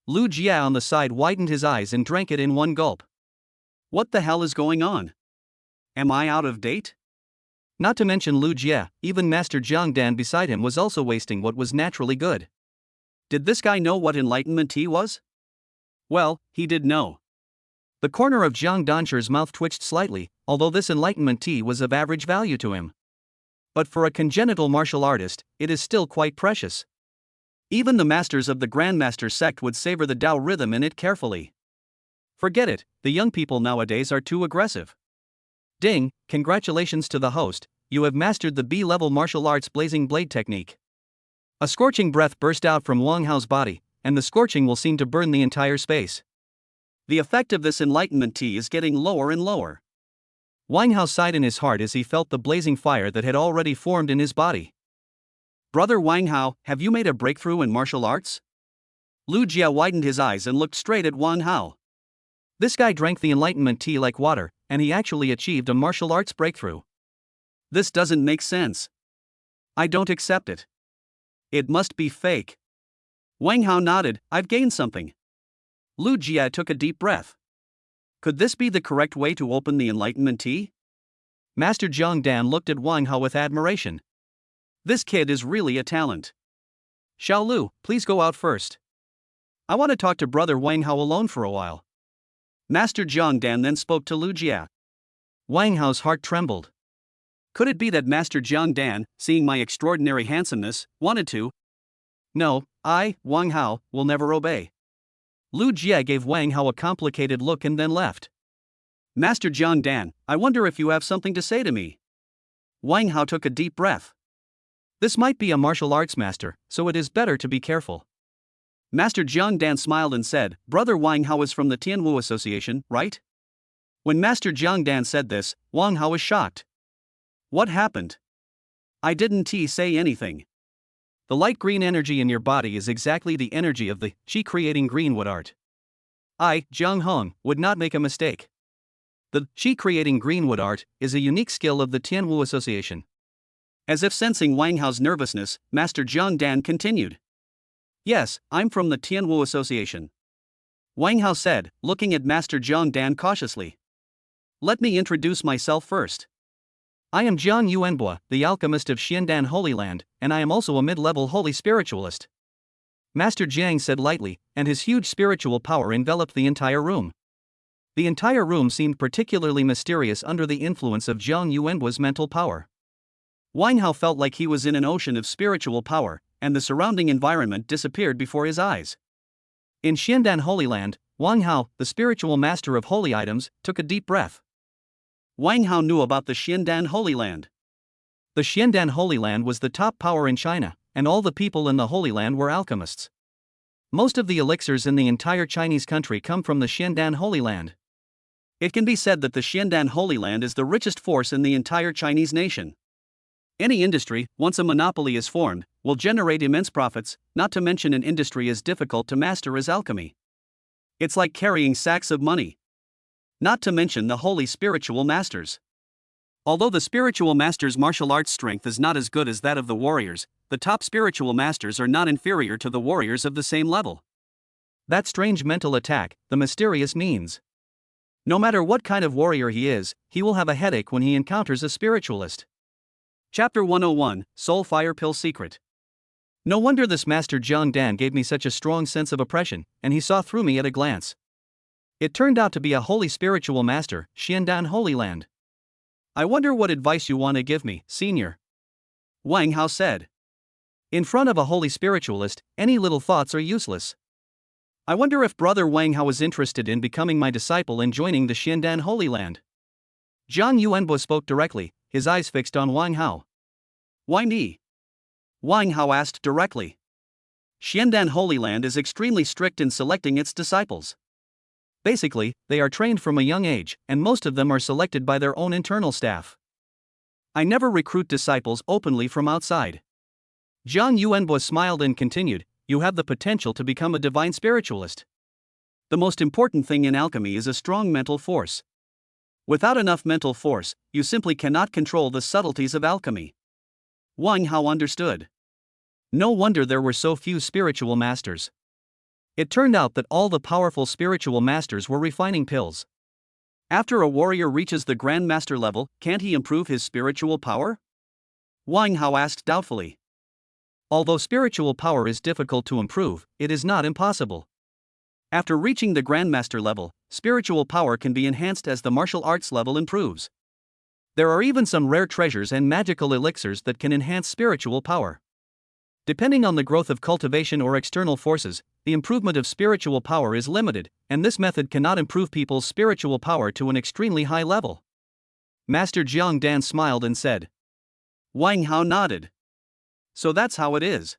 Lu Jia on the side widened his eyes and drank it in one gulp. What the hell is going on? Am I out of date? Not to mention Lu Jia, even Master Jiang Dan beside him was also wasting what was naturally good. Did this guy know what enlightenment tea was? Well, he did know. The corner of Jiang Dansher's mouth twitched slightly, although this enlightenment tea was of average value to him. But for a congenital martial artist, it is still quite precious. Even the masters of the Grandmaster sect would savor the Tao rhythm in it carefully. Forget it, the young people nowadays are too aggressive. Ding, congratulations to the host, you have mastered the B-level martial arts blazing blade technique. A scorching breath burst out from Wang Hao's body, and the scorching will seem to burn the entire space. The effect of this enlightenment tea is getting lower and lower. Wang Hao sighed in his heart as he felt the blazing fire that had already formed in his body. Brother Wang Hao, have you made a breakthrough in martial arts? Lu Jia widened his eyes and looked straight at Wang Hao. This guy drank the enlightenment tea like water, and he actually achieved a martial arts breakthrough. This doesn't make sense. I don't accept it. It must be fake. Wang Hao nodded, I've gained something. Lu Jia took a deep breath. Could this be the correct way to open the enlightenment tea? Master Jiang Dan looked at Wang Hao with admiration. This kid is really a talent. Xiaolu, please go out first. I want to talk to Brother Wang Hao alone for a while. Master Jiang Dan then spoke to Lu Jia. Wang Hao's heart trembled. Could it be that Master Jiang Dan, seeing my extraordinary handsomeness, wanted to? No, I, Wang Hao, will never obey. Lu Jia gave Wang Hao a complicated look and then left. Master Jiang Dan, I wonder if you have something to say to me. Wang Hao took a deep breath. This might be a martial arts master, so it is better to be careful. Master Jiang Dan smiled and said, Brother Wang Hao is from the Tian Wu Association, right? When Master Jiang Dan said this, Wang Hao was shocked. What happened? I didn't say anything. The light green energy in your body is exactly the energy of the chi-creating greenwood art. I, Jiang Hong, would not make a mistake. The chi-creating greenwood art is a unique skill of the Tian Wu Association. As if sensing Wang Hao's nervousness, Master Jiang Dan continued. Yes, I'm from the Tian Wu Association. Wang Hao said, looking at Master Jiang Dan cautiously. Let me introduce myself first. I am Jiang Yuanbua, the alchemist of Xiandan Holy Land, and I am also a mid-level holy spiritualist. Master Jiang said lightly, and his huge spiritual power enveloped the entire room. The entire room seemed particularly mysterious under the influence of Jiang Yuanbua's mental power. Wang Hao felt like he was in an ocean of spiritual power, and the surrounding environment disappeared before his eyes. In Xiandan Holy Land, Wang Hao, the spiritual master of holy items, took a deep breath. Wang Hao knew about the Xiandan Holy Land. The Xiandan Holy Land was the top power in China, and all the people in the Holy Land were alchemists. Most of the elixirs in the entire Chinese country come from the Xiandan Holy Land. It can be said that the Xiandan Holy Land is the richest force in the entire Chinese nation. Any industry, once a monopoly is formed, will generate immense profits, not to mention an industry as difficult to master as alchemy. It's like carrying sacks of money. Not to mention the holy spiritual masters. Although the spiritual masters' martial arts strength is not as good as that of the warriors, the top spiritual masters are not inferior to the warriors of the same level. That strange mental attack, the mysterious means. No matter what kind of warrior he is, he will have a headache when he encounters a spiritualist. Chapter 101, Soul Fire Pill Secret. No wonder this Master Jiang Dan gave me such a strong sense of oppression, and he saw through me at a glance. It turned out to be a holy spiritual master, Xiandan Holy Land. I wonder what advice you want to give me, senior. Wang Hao said. In front of a holy spiritualist, any little thoughts are useless. I wonder if Brother Wang Hao is interested in becoming my disciple and joining the Xiandan Holy Land. Zhang Yuanbo spoke directly, his eyes fixed on Wang Hao. Why me? Wang Hao asked directly. Xiandan Holy Land is extremely strict in selecting its disciples. Basically, they are trained from a young age, and most of them are selected by their own internal staff. I never recruit disciples openly from outside. Zhang Yuanbo smiled and continued, you have the potential to become a divine spiritualist. The most important thing in alchemy is a strong mental force. Without enough mental force, you simply cannot control the subtleties of alchemy. Wang Hao understood. No wonder there were so few spiritual masters. It turned out that all the powerful spiritual masters were refining pills. After a warrior reaches the Grand Master level, can't he improve his spiritual power? Wang Hao asked doubtfully. Although spiritual power is difficult to improve, it is not impossible. After reaching the Grandmaster level, spiritual power can be enhanced as the martial arts level improves. There are even some rare treasures and magical elixirs that can enhance spiritual power. Depending on the growth of cultivation or external forces, the improvement of spiritual power is limited, and this method cannot improve people's spiritual power to an extremely high level. Master Jiang Dan smiled and said. Wang Hao nodded. So that's how it is.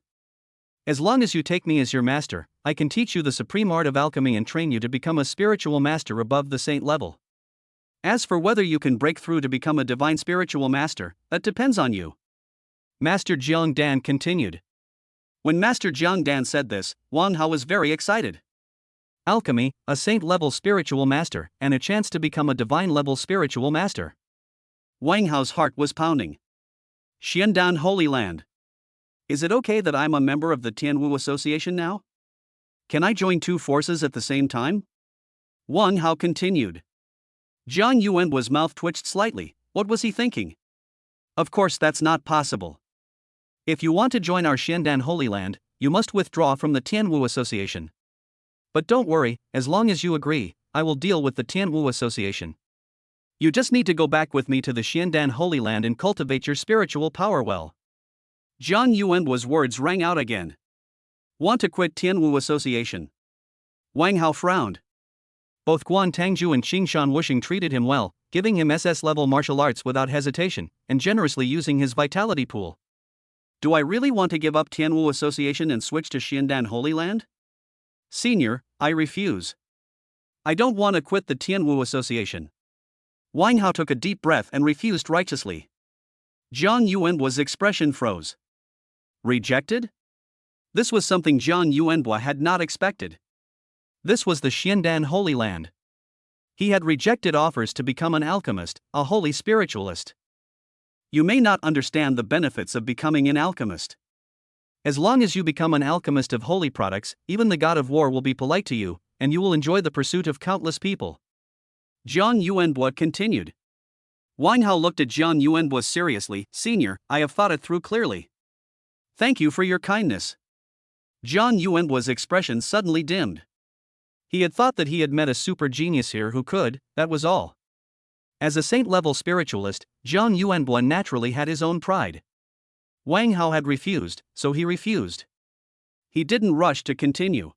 As long as you take me as your master, I can teach you the supreme art of alchemy and train you to become a spiritual master above the saint level. As for whether you can break through to become a divine spiritual master, that depends on you. Master Jiang Dan continued. When Master Jiang Dan said this, Wang Hao was very excited. Alchemy, a saint-level spiritual master, and a chance to become a divine-level spiritual master. Wang Hao's heart was pounding. Xiandan Holy Land. Is it okay that I'm a member of the Tian Wu Association now? Can I join two forces at the same time? Wang Hao continued. Zhang Yuanbo's mouth twitched slightly. What was he thinking? Of course that's not possible. If you want to join our Xiandan Holy Land, you must withdraw from the Tian Wu Association. But don't worry, as long as you agree, I will deal with the Tian Wu Association. You just need to go back with me to the Xiandan Holy Land and cultivate your spiritual power well. Zhang Yuanbo's words rang out again. Want to quit Tian Wu Association? Wang Hao frowned. Both Guan Tangju and Qingshan Wuxing treated him well, giving him SS-level martial arts without hesitation, and generously using his vitality pool. Do I really want to give up Tian Wu Association and switch to Xiandan Holy Land? Senior, I refuse. I don't want to quit the Tian Wu Association. Wang Hao took a deep breath and refused righteously. Zhang Yuanbo's expression froze. Rejected? This was something Zhang Yuanbo had not expected. This was the Xiandan Holy Land. He had rejected offers to become an alchemist, a holy spiritualist. You may not understand the benefits of becoming an alchemist. As long as you become an alchemist of holy products, even the god of war will be polite to you, and you will enjoy the pursuit of countless people. Zhang Yuanbo continued. Wang Hao looked at Zhang Yuanbo seriously. Senior, I have thought it through clearly. Thank you for your kindness. Zhang Yuanbo's expression suddenly dimmed. He had thought that he had met a super genius here who could, that was all. As a saint-level spiritualist, Zhang Yuanbo naturally had his own pride. Wang Hao had refused, so he refused. He didn't rush to continue.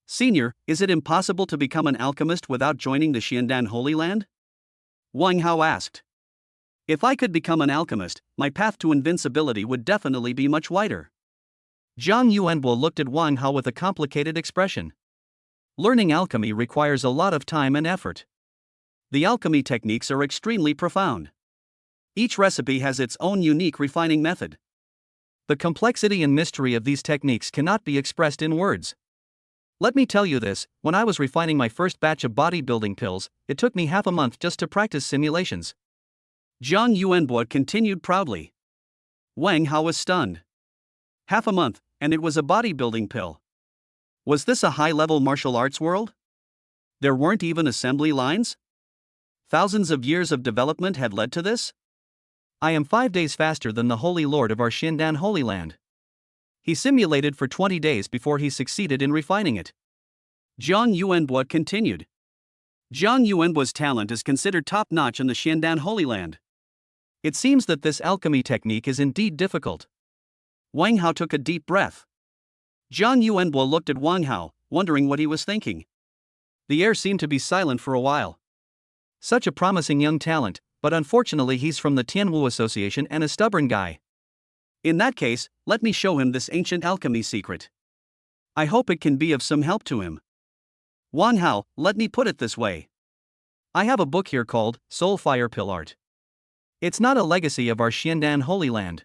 Senior, is it impossible to become an alchemist without joining the Xiandan Holy Land? Wang Hao asked. If I could become an alchemist, my path to invincibility would definitely be much wider. Zhang Yuanbo looked at Wang Hao with a complicated expression. Learning alchemy requires a lot of time and effort. The alchemy techniques are extremely profound. Each recipe has its own unique refining method. The complexity and mystery of these techniques cannot be expressed in words. Let me tell you this, when I was refining my first batch of bodybuilding pills, it took me half a month just to practice simulations. Zhang Yuanbo continued proudly. Wang Hao was stunned. Half a month, and it was a bodybuilding pill. Was this a high-level martial arts world? There weren't even assembly lines? Thousands of years of development had led to this? I am 5 days faster than the Holy Lord of our Xiandan Holy Land. He simulated for 20 days before he succeeded in refining it. Zhang Yuanbo continued. Zhang Yuanbo's talent is considered top-notch in the Xiandan Holy Land. It seems that this alchemy technique is indeed difficult. Wang Hao took a deep breath. Zhang Yuanbo looked at Wang Hao, wondering what he was thinking. The air seemed to be silent for a while. Such a promising young talent, but unfortunately he's from the Tian Wu Association and a stubborn guy. In that case, let me show him this ancient alchemy secret. I hope it can be of some help to him. Wang Hao, let me put it this way. I have a book here called Soul Fire Pill Art. It's not a legacy of our Xiandan Holy Land.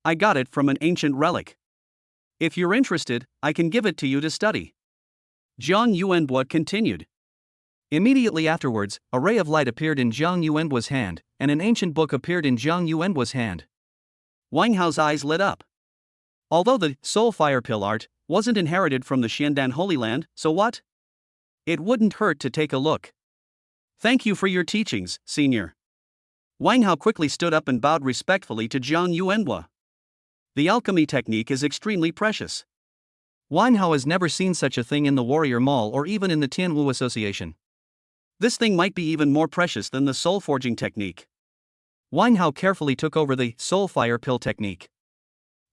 I got it from an ancient relic. If you're interested, I can give it to you to study. Zhang Yuanbo continued. Immediately afterwards, a ray of light appeared in Zhang Yuanbo's hand, and an ancient book appeared in Zhang Yuanbo's hand. Wang Hao's eyes lit up. Although the Soul Fire Pill art wasn't inherited from the Xiandan Holy Land, so what? It wouldn't hurt to take a look. Thank you for your teachings, Senior. Wang Hao quickly stood up and bowed respectfully to Zhang Yuanbo. The alchemy technique is extremely precious. Wang Hao has never seen such a thing in the Warrior Mall or even in the Tian Wu Association. This thing might be even more precious than the soul forging technique. Wang Hao carefully took over the Soul Fire Pill technique.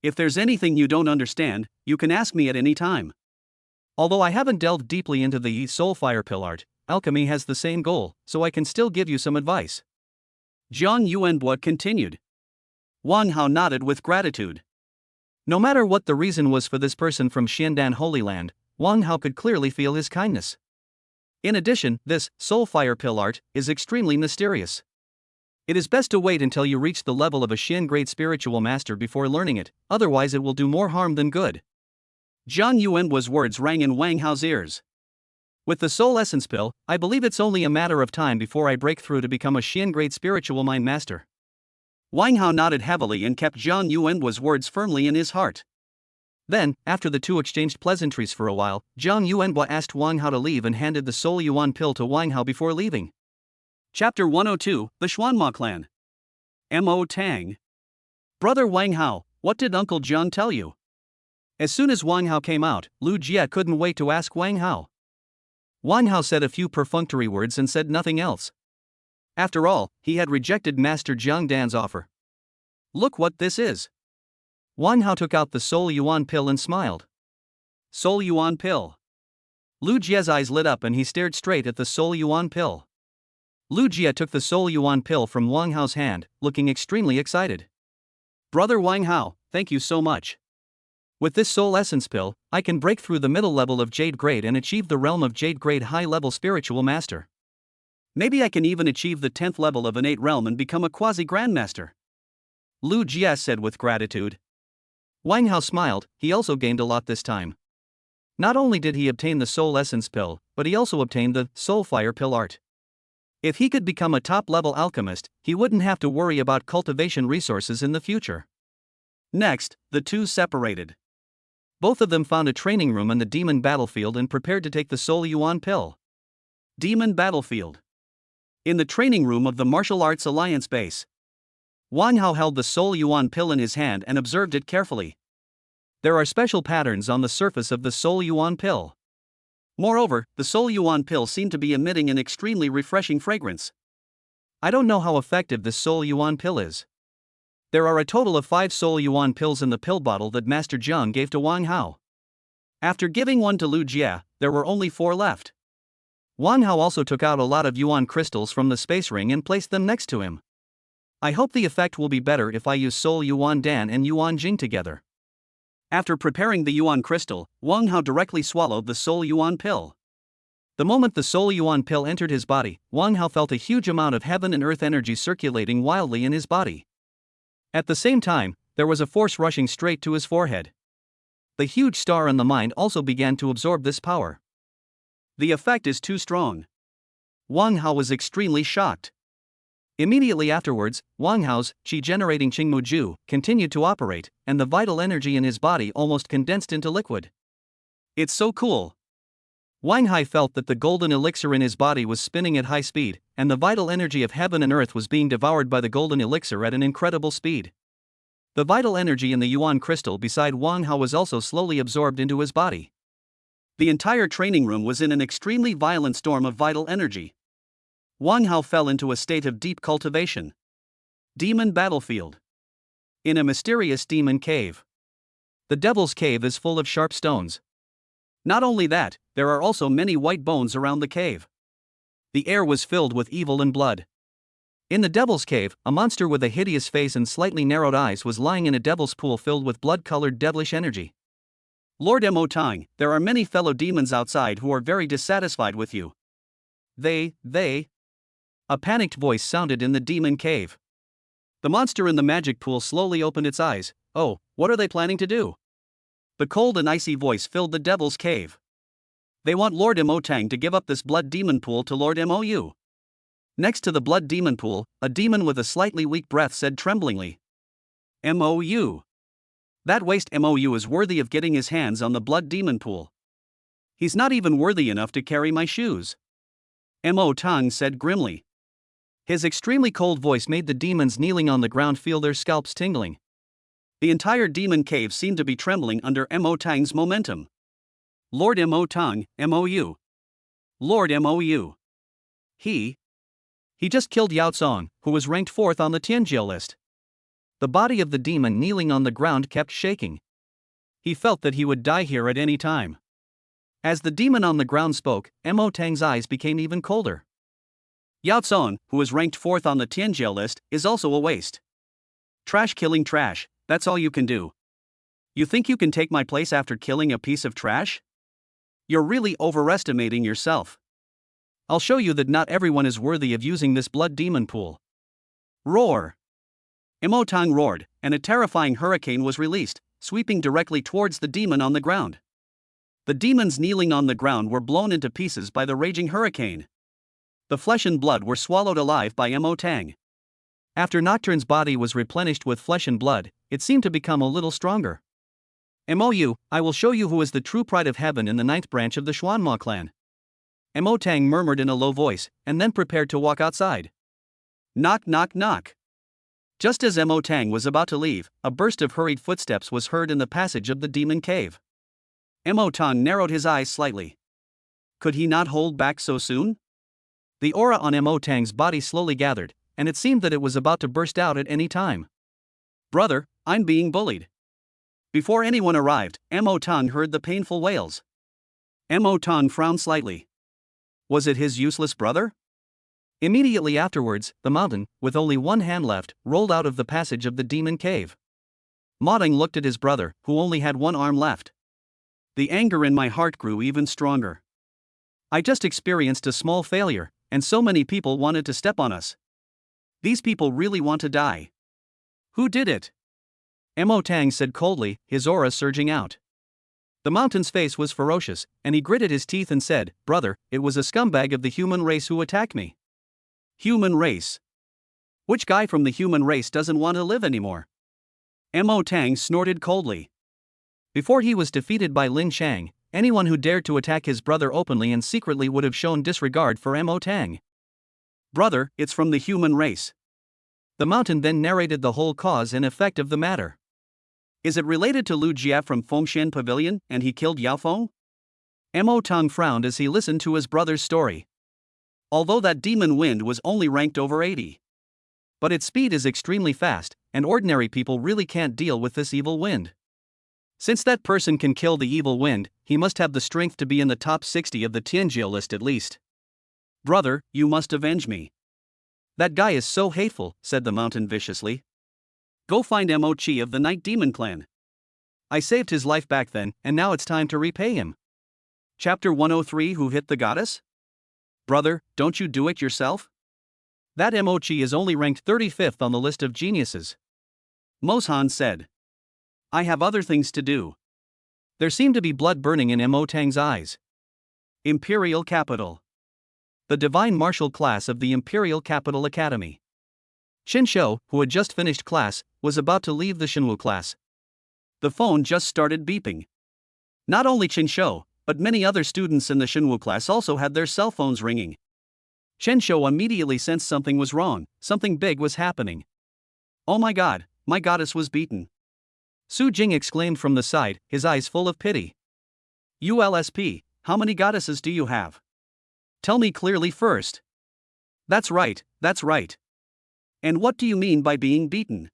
If there's anything you don't understand, you can ask me at any time. Although I haven't delved deeply into the Soul Fire Pill art, alchemy has the same goal, so I can still give you some advice. Zhang Yuanbo continued. Wang Hao nodded with gratitude. No matter what the reason was for this person from Xiandan Holy Land, Wang Hao could clearly feel his kindness. In addition, this Soul Fire Pill art is extremely mysterious. It is best to wait until you reach the level of a Xian Great Spiritual Master before learning it, otherwise it will do more harm than good. Zhang Yuanbo's words rang in Wang Hao's ears. With the Soul Essence Pill, I believe it's only a matter of time before I break through to become a Xian Great Spiritual Mind Master. Wang Hao nodded heavily and kept Zhang Yuanbo's words firmly in his heart. Then, after the two exchanged pleasantries for a while, Zhang Yuanbo asked Wang Hao to leave and handed the Soul Yuan Pill to Wang Hao before leaving. Chapter 102, The Xuanma Clan. M.O. Tang. Brother Wang Hao, what did Uncle Zhang tell you? As soon as Wang Hao came out, Lu Jie couldn't wait to ask Wang Hao. Wang Hao said a few perfunctory words and said nothing else. After all, he had rejected Master Zhang Dan's offer. Look what this is. Wang Hao took out the Soul Yuan Pill and smiled. Soul Yuan Pill. Lu Jie's eyes lit up and he stared straight at the Soul Yuan Pill. Lu Jie took the Soul Yuan Pill from Wang Hao's hand, looking extremely excited. Brother Wang Hao, thank you so much. With this Soul Essence Pill, I can break through the middle level of Jade Grade and achieve the realm of Jade Grade high-level spiritual master. Maybe I can even achieve the 10th level of Innate realm and become a quasi-grandmaster. Lu Jie said with gratitude. Wang Hao smiled, he also gained a lot this time. Not only did he obtain the Soul Essence Pill, but he also obtained the Soul Fire Pill art. If he could become a top-level alchemist, he wouldn't have to worry about cultivation resources in the future. Next, the two separated. Both of them found a training room on the Demon Battlefield and prepared to take the Soul Yuan Pill. Demon Battlefield. In the training room of the Martial Arts Alliance base. Wang Hao held the Soul Yuan Pill in his hand and observed it carefully. There are special patterns on the surface of the Soul Yuan Pill. Moreover, the Soul Yuan Pill seemed to be emitting an extremely refreshing fragrance. I don't know how effective this Soul Yuan Pill is. There are a total of 5 Soul Yuan Pills in the pill bottle that Master Zhang gave to Wang Hao. After giving one to Lu Jie, there were only 4 left. Wang Hao also took out a lot of yuan crystals from the space ring and placed them next to him. I hope the effect will be better if I use Soul Yuan Dan and Yuan Jing together. After preparing the yuan crystal, Wang Hao directly swallowed the Soul Yuan pill. The moment the Soul Yuan pill entered his body, Wang Hao felt a huge amount of heaven and earth energy circulating wildly in his body. At the same time, there was a force rushing straight to his forehead. The huge star on the mind also began to absorb this power. The effect is too strong. Wang Hao was extremely shocked. Immediately afterwards, Wang Hao's qi-generating Qingmu Ju continued to operate, and the vital energy in his body almost condensed into liquid. It's so cool. Wang Hai felt that the golden elixir in his body was spinning at high speed, and the vital energy of heaven and earth was being devoured by the golden elixir at an incredible speed. The vital energy in the yuan crystal beside Wang Hao was also slowly absorbed into his body. The entire training room was in an extremely violent storm of vital energy. Wang Hao fell into a state of deep cultivation. Demon battlefield. In a mysterious demon cave. The devil's cave is full of sharp stones. Not only that, there are also many white bones around the cave. The air was filled with evil and blood. In the devil's cave, a monster with a hideous face and slightly narrowed eyes was lying in a devil's pool filled with blood-colored devilish energy. Lord Mo Tang, there are many fellow demons outside who are very dissatisfied with you. They. A panicked voice sounded in the demon cave. The monster in the magic pool slowly opened its eyes. Oh, what are they planning to do? The cold and icy voice filled the devil's cave. They want Lord Mo Tang to give up this blood demon pool to Lord Mou. Next to the blood demon pool, a demon with a slightly weak breath said tremblingly. Mou. That waste Mou is worthy of getting his hands on the blood demon pool. He's not even worthy enough to carry my shoes. Mo Tang said grimly. His extremely cold voice made the demons kneeling on the ground feel their scalps tingling. The entire demon cave seemed to be trembling under Mo Tang's momentum. Lord Mo Tang, Mou. Lord Mou. He just killed Yao Zong, who was ranked 4th on the Tianjiao list. The body of the demon kneeling on the ground kept shaking. He felt that he would die here at any time. As the demon on the ground spoke, Mo Tang's eyes became even colder. Yao Zong, who is ranked 4th on the Tianjiao list, is also a waste. Trash killing trash, that's all you can do. You think you can take my place after killing a piece of trash? You're really overestimating yourself. I'll show you that not everyone is worthy of using this blood demon pool. Roar! Mo Tang roared, and a terrifying hurricane was released, sweeping directly towards the demon on the ground. The demons kneeling on the ground were blown into pieces by the raging hurricane. The flesh and blood were swallowed alive by Mo Tang. After Nocturne's body was replenished with flesh and blood, it seemed to become a little stronger. Mou, I will show you who is the true pride of heaven in the 9th branch of the Xuanma clan. Mo Tang murmured in a low voice, and then prepared to walk outside. Knock knock knock. Just as Mo Tang was about to leave, a burst of hurried footsteps was heard in the passage of the demon cave. Mo Tang narrowed his eyes slightly. Could he not hold back so soon? The aura on Mo Tang's body slowly gathered, and it seemed that it was about to burst out at any time. Brother, I'm being bullied. Before anyone arrived, Mo Tang heard the painful wails. Mo Tang frowned slightly. Was it his useless brother? Immediately afterwards, the mountain, with only one hand left, rolled out of the passage of the demon cave. Ma Deng looked at his brother, who only had one arm left. The anger in my heart grew even stronger. I just experienced a small failure, and so many people wanted to step on us. These people really want to die. Who did it? Mo Tang said coldly, his aura surging out. The mountain's face was ferocious, and he gritted his teeth and said, Brother, it was a scumbag of the human race who attacked me. Human race? Which guy from the human race doesn't want to live anymore? Mo Tang snorted coldly. Before he was defeated by Lin Shang, anyone who dared to attack his brother openly and secretly would have shown disregard for Mo Tang. Brother, it's from the human race. The mountain then narrated the whole cause and effect of the matter. Is it related to Lu Jie from Fongshin Pavilion and he killed Yaoong? Mo Tang frowned as he listened to his brother's story. Although that demon wind was only ranked over 80. But its speed is extremely fast, and ordinary people really can't deal with this evil wind. Since that person can kill the evil wind, he must have the strength to be in the top 60 of the Tianjia list at least. Brother, you must avenge me. That guy is so hateful, said the mountain viciously. Go find Mochi of the Night Demon Clan. I saved his life back then, and now it's time to repay him. Chapter 103 Who Hit the Goddess? Brother, don't you do it yourself? That Mochi is only ranked 35th on the list of geniuses. Moshan said. I have other things to do. There seemed to be blood burning in Mo Tang's eyes. Imperial Capital. The divine martial class of the Imperial Capital Academy. Qin Shou, who had just finished class, was about to leave the Shenwu class. The phone just started beeping. Not only Qin Shou, but many other students in the Shenwu class also had their cell phones ringing. Chen Shou immediately sensed something was wrong, something big was happening. Oh my god, my goddess was beaten. Su Jing exclaimed from the side, his eyes full of pity. ULSP, how many goddesses do you have? Tell me clearly first. That's right, that's right. And what do you mean by being beaten?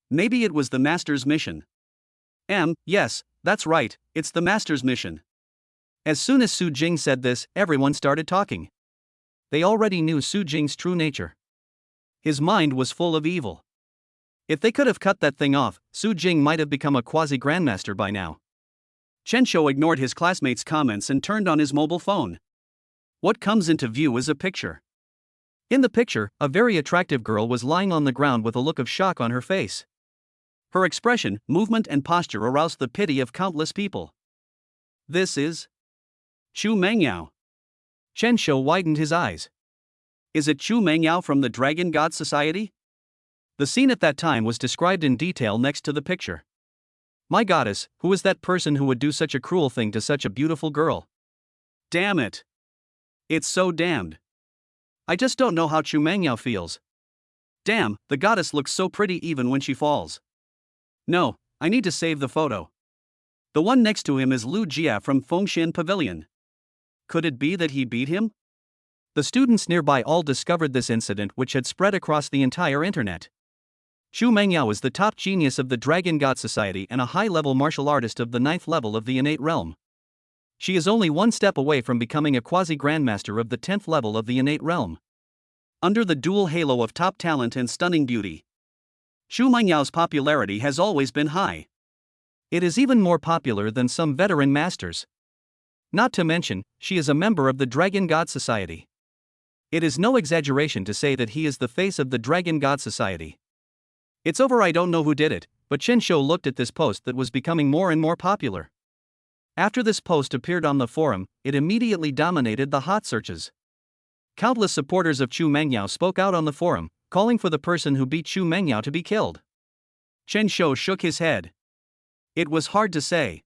Maybe it was the master's mission. Yes, that's right, it's the master's mission. As soon as Su Jing said this, everyone started talking. They already knew Su Jing's true nature. His mind was full of evil. If they could have cut that thing off, Su Jing might have become a quasi-grandmaster by now. Chen Shou ignored his classmates' comments and turned on his mobile phone. What comes into view is a picture. In the picture, a very attractive girl was lying on the ground with a look of shock on her face. Her expression, movement and posture aroused the pity of countless people. This is Chu Mengyao. Chen Shou widened his eyes. Is it Chu Mengyao from the Dragon God Society? The scene at that time was described in detail next to the picture. My goddess, who is that person who would do such a cruel thing to such a beautiful girl? Damn it. It's so damned. I just don't know how Chu Mengyao feels. Damn, the goddess looks so pretty even when she falls. No, I need to save the photo. The one next to him is Lu Jia from Fongshin Pavilion. Could it be that he beat him? The students nearby all discovered this incident, which had spread across the entire internet. Chu Mengyao is the top genius of the Dragon God Society and a high-level martial artist of the 9th level of the Innate realm. She is only one step away from becoming a quasi-grandmaster of the 10th level of the Innate realm. Under the dual halo of top talent and stunning beauty, Chu Mengyao's popularity has always been high. It is even more popular than some veteran masters. Not to mention, she is a member of the Dragon God Society. It is no exaggeration to say that he is the face of the Dragon God Society. It's over. I don't know who did it, but Chen Shou looked at this post that was becoming more and more popular. After this post appeared on the forum, it immediately dominated the hot searches. Countless supporters of Chu Mengyao spoke out on the forum, calling for the person who beat Chu Mengyao to be killed. Chen Shou shook his head. It was hard to say.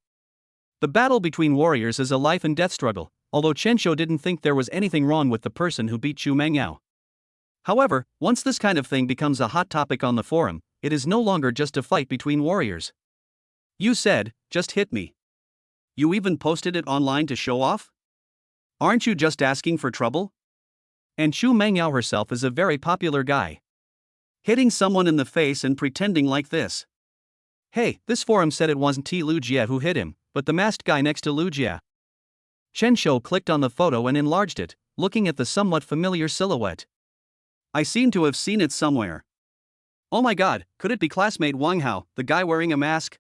The battle between warriors is a life and death struggle, although Chen Shou didn't think there was anything wrong with the person who beat Chu Mengyao. However, once this kind of thing becomes a hot topic on the forum, it is no longer just a fight between warriors. You said, just hit me. You even posted it online to show off? Aren't you just asking for trouble? And Chu Mengyao herself is a very popular guy. Hitting someone in the face and pretending like this. Hey, this forum said it wasn't Lu Jia who hit him, but the masked guy next to Lu Jia. Chen Shou clicked on the photo and enlarged it, looking at the somewhat familiar silhouette. I seem to have seen it somewhere. Oh my god, could it be classmate Wang Hao, the guy wearing a mask?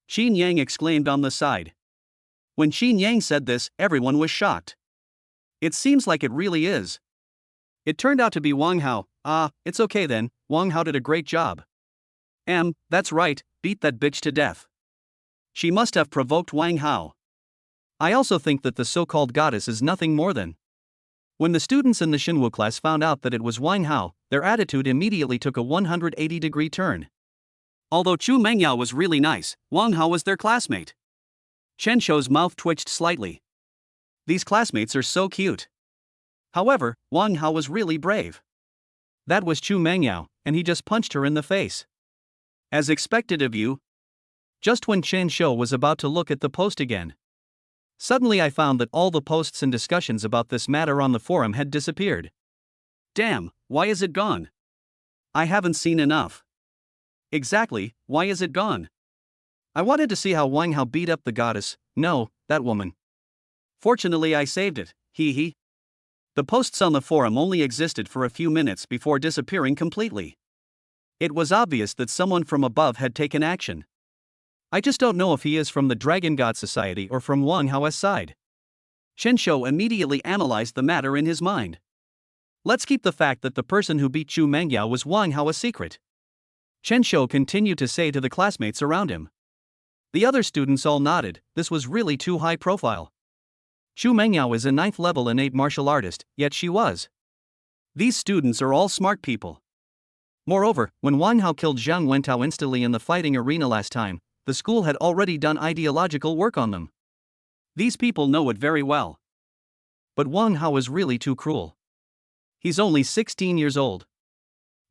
Xin Yang exclaimed on the side. When Xin Yang said this, everyone was shocked. It seems like it really is. It turned out to be Wang Hao. It's okay then, Wang Hao did a great job. That's right, beat that bitch to death. She must have provoked Wang Hao. I also think that the so-called goddess is nothing more than. When the students in the Shenwu class found out that it was Wang Hao, their attitude immediately took a 180-degree turn. Although Chu Mengyao was really nice, Wang Hao was their classmate. Chen Shou's mouth twitched slightly. These classmates are so cute. However, Wang Hao was really brave. That was Chu Mengyao, and he just punched her in the face. As expected of you. Just when Chen Shou was about to look at the post again, suddenly I found that all the posts and discussions about this matter on the forum had disappeared. Damn, why is it gone? I haven't seen enough. Exactly, why is it gone? I wanted to see how Wang Hao beat up the goddess, no, that woman. Fortunately I saved it, hee hee. The posts on the forum only existed for a few minutes before disappearing completely. It was obvious that someone from above had taken action. I just don't know if he is from the Dragon God Society or from Wang Hao's side. Shen Shou immediately analyzed the matter in his mind. Let's keep the fact that the person who beat Chu Mengyao was Wang Hao a secret. Chen Shou continued to say to the classmates around him. The other students all nodded, this was really too high profile. Chu Mengyao is a 9th level innate martial artist, yet she was. These students are all smart people. Moreover, when Wang Hao killed Zhang Wentao instantly in the fighting arena last time, the school had already done ideological work on them. These people know it very well. But Wang Hao is really too cruel. He's only 16 years old.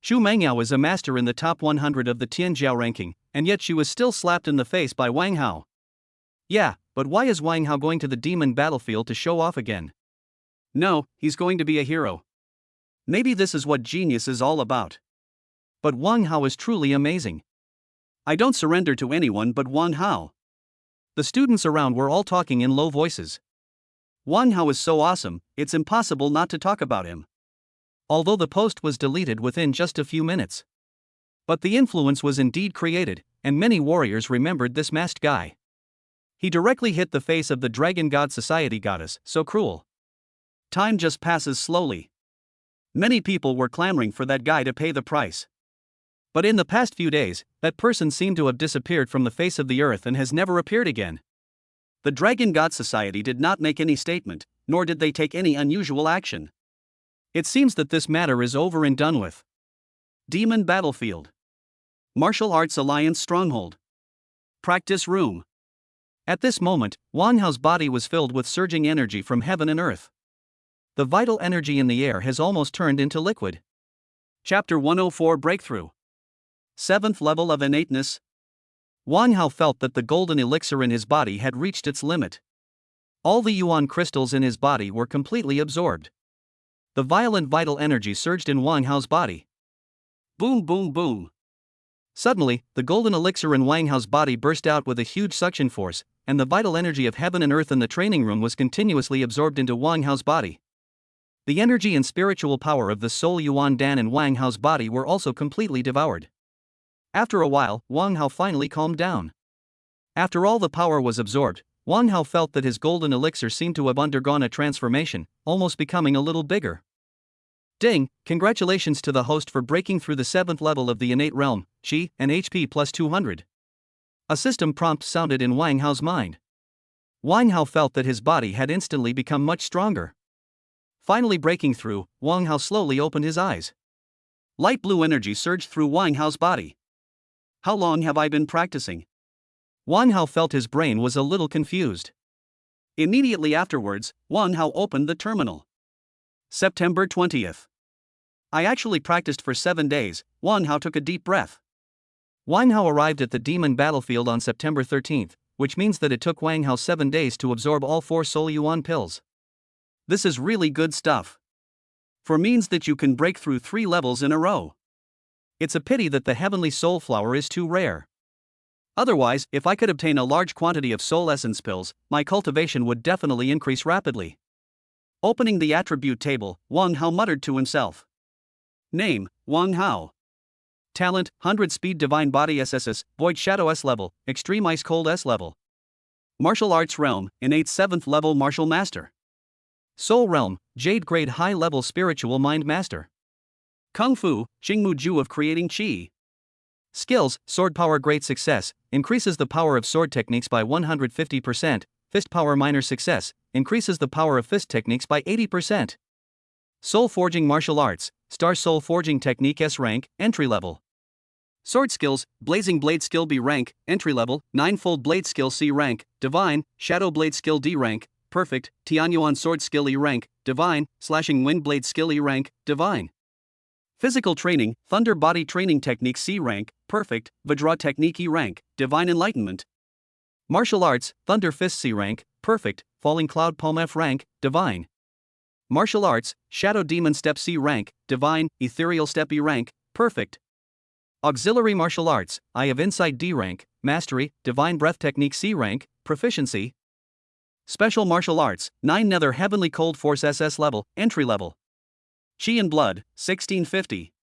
Chu Mengyao is a master in the top 100 of the Tianjiao ranking, and yet she was still slapped in the face by Wang Hao. Yeah, but why is Wang Hao going to the demon battlefield to show off again? No, he's going to be a hero. Maybe this is what genius is all about. But Wang Hao is truly amazing. I don't surrender to anyone but Wang Hao. The students around were all talking in low voices. Wang Hao is so awesome, it's impossible not to talk about him. Although the post was deleted within just a few minutes. But the influence was indeed created, and many warriors remembered this masked guy. He directly hit the face of the Dragon God Society goddess, so cruel. Time just passes slowly. Many people were clamoring for that guy to pay the price. But in the past few days, that person seemed to have disappeared from the face of the earth and has never appeared again. The Dragon God Society did not make any statement, nor did they take any unusual action. It seems that this matter is over and done with. Demon Battlefield. Martial Arts Alliance Stronghold. Practice Room. At this moment, Wang Hao's body was filled with surging energy from heaven and earth. The vital energy in the air has almost turned into liquid. Chapter 104 Breakthrough. 7th level of innateness. Wang Hao felt that the golden elixir in his body had reached its limit. All the yuan crystals in his body were completely absorbed. The violent vital energy surged in Wang Hao's body. Boom boom boom. Suddenly, the golden elixir in Wang Hao's body burst out with a huge suction force, and the vital energy of heaven and earth in the training room was continuously absorbed into Wang Hao's body. The energy and spiritual power of the soul Yuan Dan in Wang Hao's body were also completely devoured. After a while, Wang Hao finally calmed down. After all the power was absorbed, Wang Hao felt that his golden elixir seemed to have undergone a transformation, almost becoming a little bigger. Ding, congratulations to the host for breaking through the 7th level of the innate realm, Qi, and HP plus 200. A system prompt sounded in Wang Hao's mind. Wang Hao felt that his body had instantly become much stronger. Finally breaking through, Wang Hao slowly opened his eyes. Light blue energy surged through Wang Hao's body. How long have I been practicing? Wang Hao felt his brain was a little confused. Immediately afterwards, Wang Hao opened the terminal. September 20th. I actually practiced for 7 days. Wang Hao took a deep breath. Wang Hao arrived at the demon battlefield on September 13th, which means that it took Wang Hao 7 days to absorb all 4 Soul Yuan pills. This is really good stuff. For means that you can break through 3 levels in a row. It's a pity that the heavenly soul flower is too rare. Otherwise, if I could obtain a large quantity of soul essence pills, my cultivation would definitely increase rapidly. Opening the attribute table, Wang Hao muttered to himself. Name, Wang Hao. Talent, 100 Speed Divine Body SSS, Void Shadow S level, Extreme Ice Cold S level. Martial Arts Realm, Innate 7th level Martial Master. Soul Realm, Jade Grade High level Spiritual Mind Master. Kung Fu, Xingmu Ju of Creating Qi. Skills, Sword Power Great Success, increases the power of sword techniques by 150%, Fist Power Minor Success, increases the power of fist techniques by 80%. Soul Forging Martial Arts, Star Soul Forging Technique S rank, entry level. Sword Skills, Blazing Blade Skill B rank, entry level, Ninefold Blade Skill C rank, Divine, Shadow Blade Skill D rank, Perfect, Tianyuan Sword Skill E rank, Divine, Slashing Wind Blade Skill E rank, Divine. Physical Training, Thunder Body Training Technique C rank, Perfect, Vajra Technique E rank, Divine Enlightenment. Martial Arts, Thunder Fist C rank, Perfect, Falling Cloud Palm F rank, Divine. Martial Arts, Shadow Demon Step C rank, Divine, Ethereal Step E rank, Perfect. Auxiliary Martial Arts, Eye of Insight D rank, Mastery, Divine Breath Technique C rank, Proficiency. Special Martial Arts, 9 Nether Heavenly Cold Force SS level, entry level. Chi and Blood, 1650.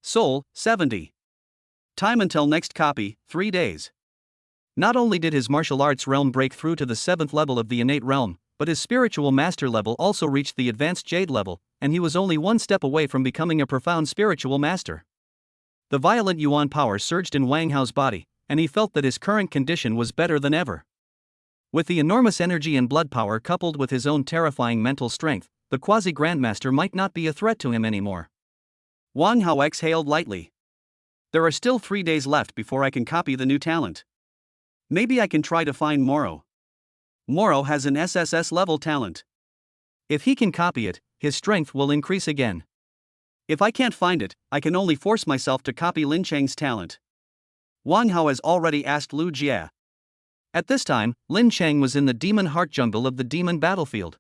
Soul, 70. Time until next copy, 3 days. Not only did his martial arts realm break through to the 7th level of the innate realm, but his spiritual master level also reached the advanced Jade level, and he was only one step away from becoming a profound spiritual master. The violent Yuan power surged in Wang Hao's body, and he felt that his current condition was better than ever. With the enormous energy and blood power coupled with his own terrifying mental strength, the quasi-grandmaster might not be a threat to him anymore. Wang Hao exhaled lightly. There are still 3 days left before I can copy the new talent. Maybe I can try to find Moro. Moro has an SSS level talent. If he can copy it, his strength will increase again. If I can't find it, I can only force myself to copy Lin Cheng's talent. Wang Hao has already asked Lu Jie. At this time, Lin Cheng was in the demon heart jungle of the demon battlefield.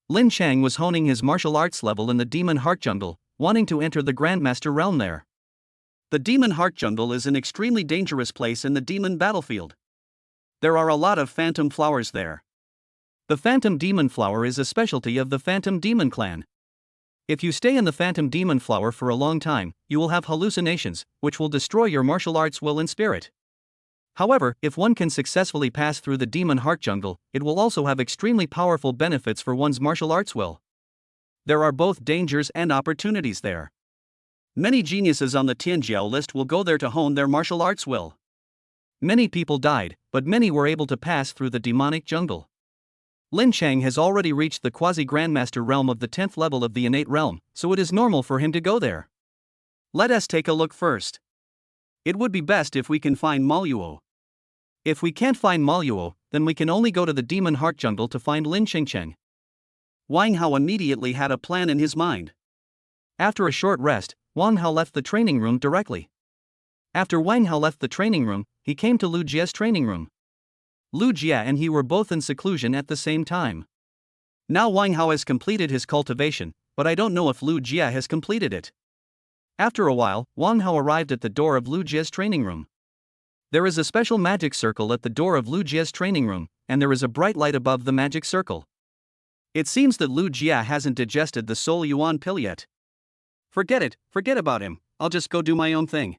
Lin Cheng was honing his martial arts level in the demon heart jungle, wanting to enter the Grandmaster realm there. The demon heart jungle is an extremely dangerous place in the demon battlefield. There are a lot of phantom flowers there. The phantom demon flower is a specialty of the phantom demon clan. If you stay in the phantom demon flower for a long time, you will have hallucinations, which will destroy your martial arts will and spirit. However, if one can successfully pass through the demon heart jungle, it will also have extremely powerful benefits for one's martial arts will. There are both dangers and opportunities there. Many geniuses on the Tianjiao list will go there to hone their martial arts will. Many people died, but many were able to pass through the demonic jungle. Lin Cheng has already reached the quasi-grandmaster realm of the 10th level of the innate realm, so it is normal for him to go there. Let us take a look first. It would be best if we can find Maluo. If we can't find Maluo, then we can only go to the demon heart jungle to find Lin Cheng. Wang Hao immediately had a plan in his mind. After a short rest, Wang Hao left the training room directly. After Wang Hao left the training room, he came to Lu Jie's training room. Lu Jie and he were both in seclusion at the same time. Now Wang Hao has completed his cultivation, but I don't know if Lu Jie has completed it. After a while, Wang Hao arrived at the door of Lu Jie's training room. There is a special magic circle at the door of Lu Jie's training room, and there is a bright light above the magic circle. It seems that Lu Jie hasn't digested the Soul Yuan pill yet. Forget about him, I'll just go do my own thing.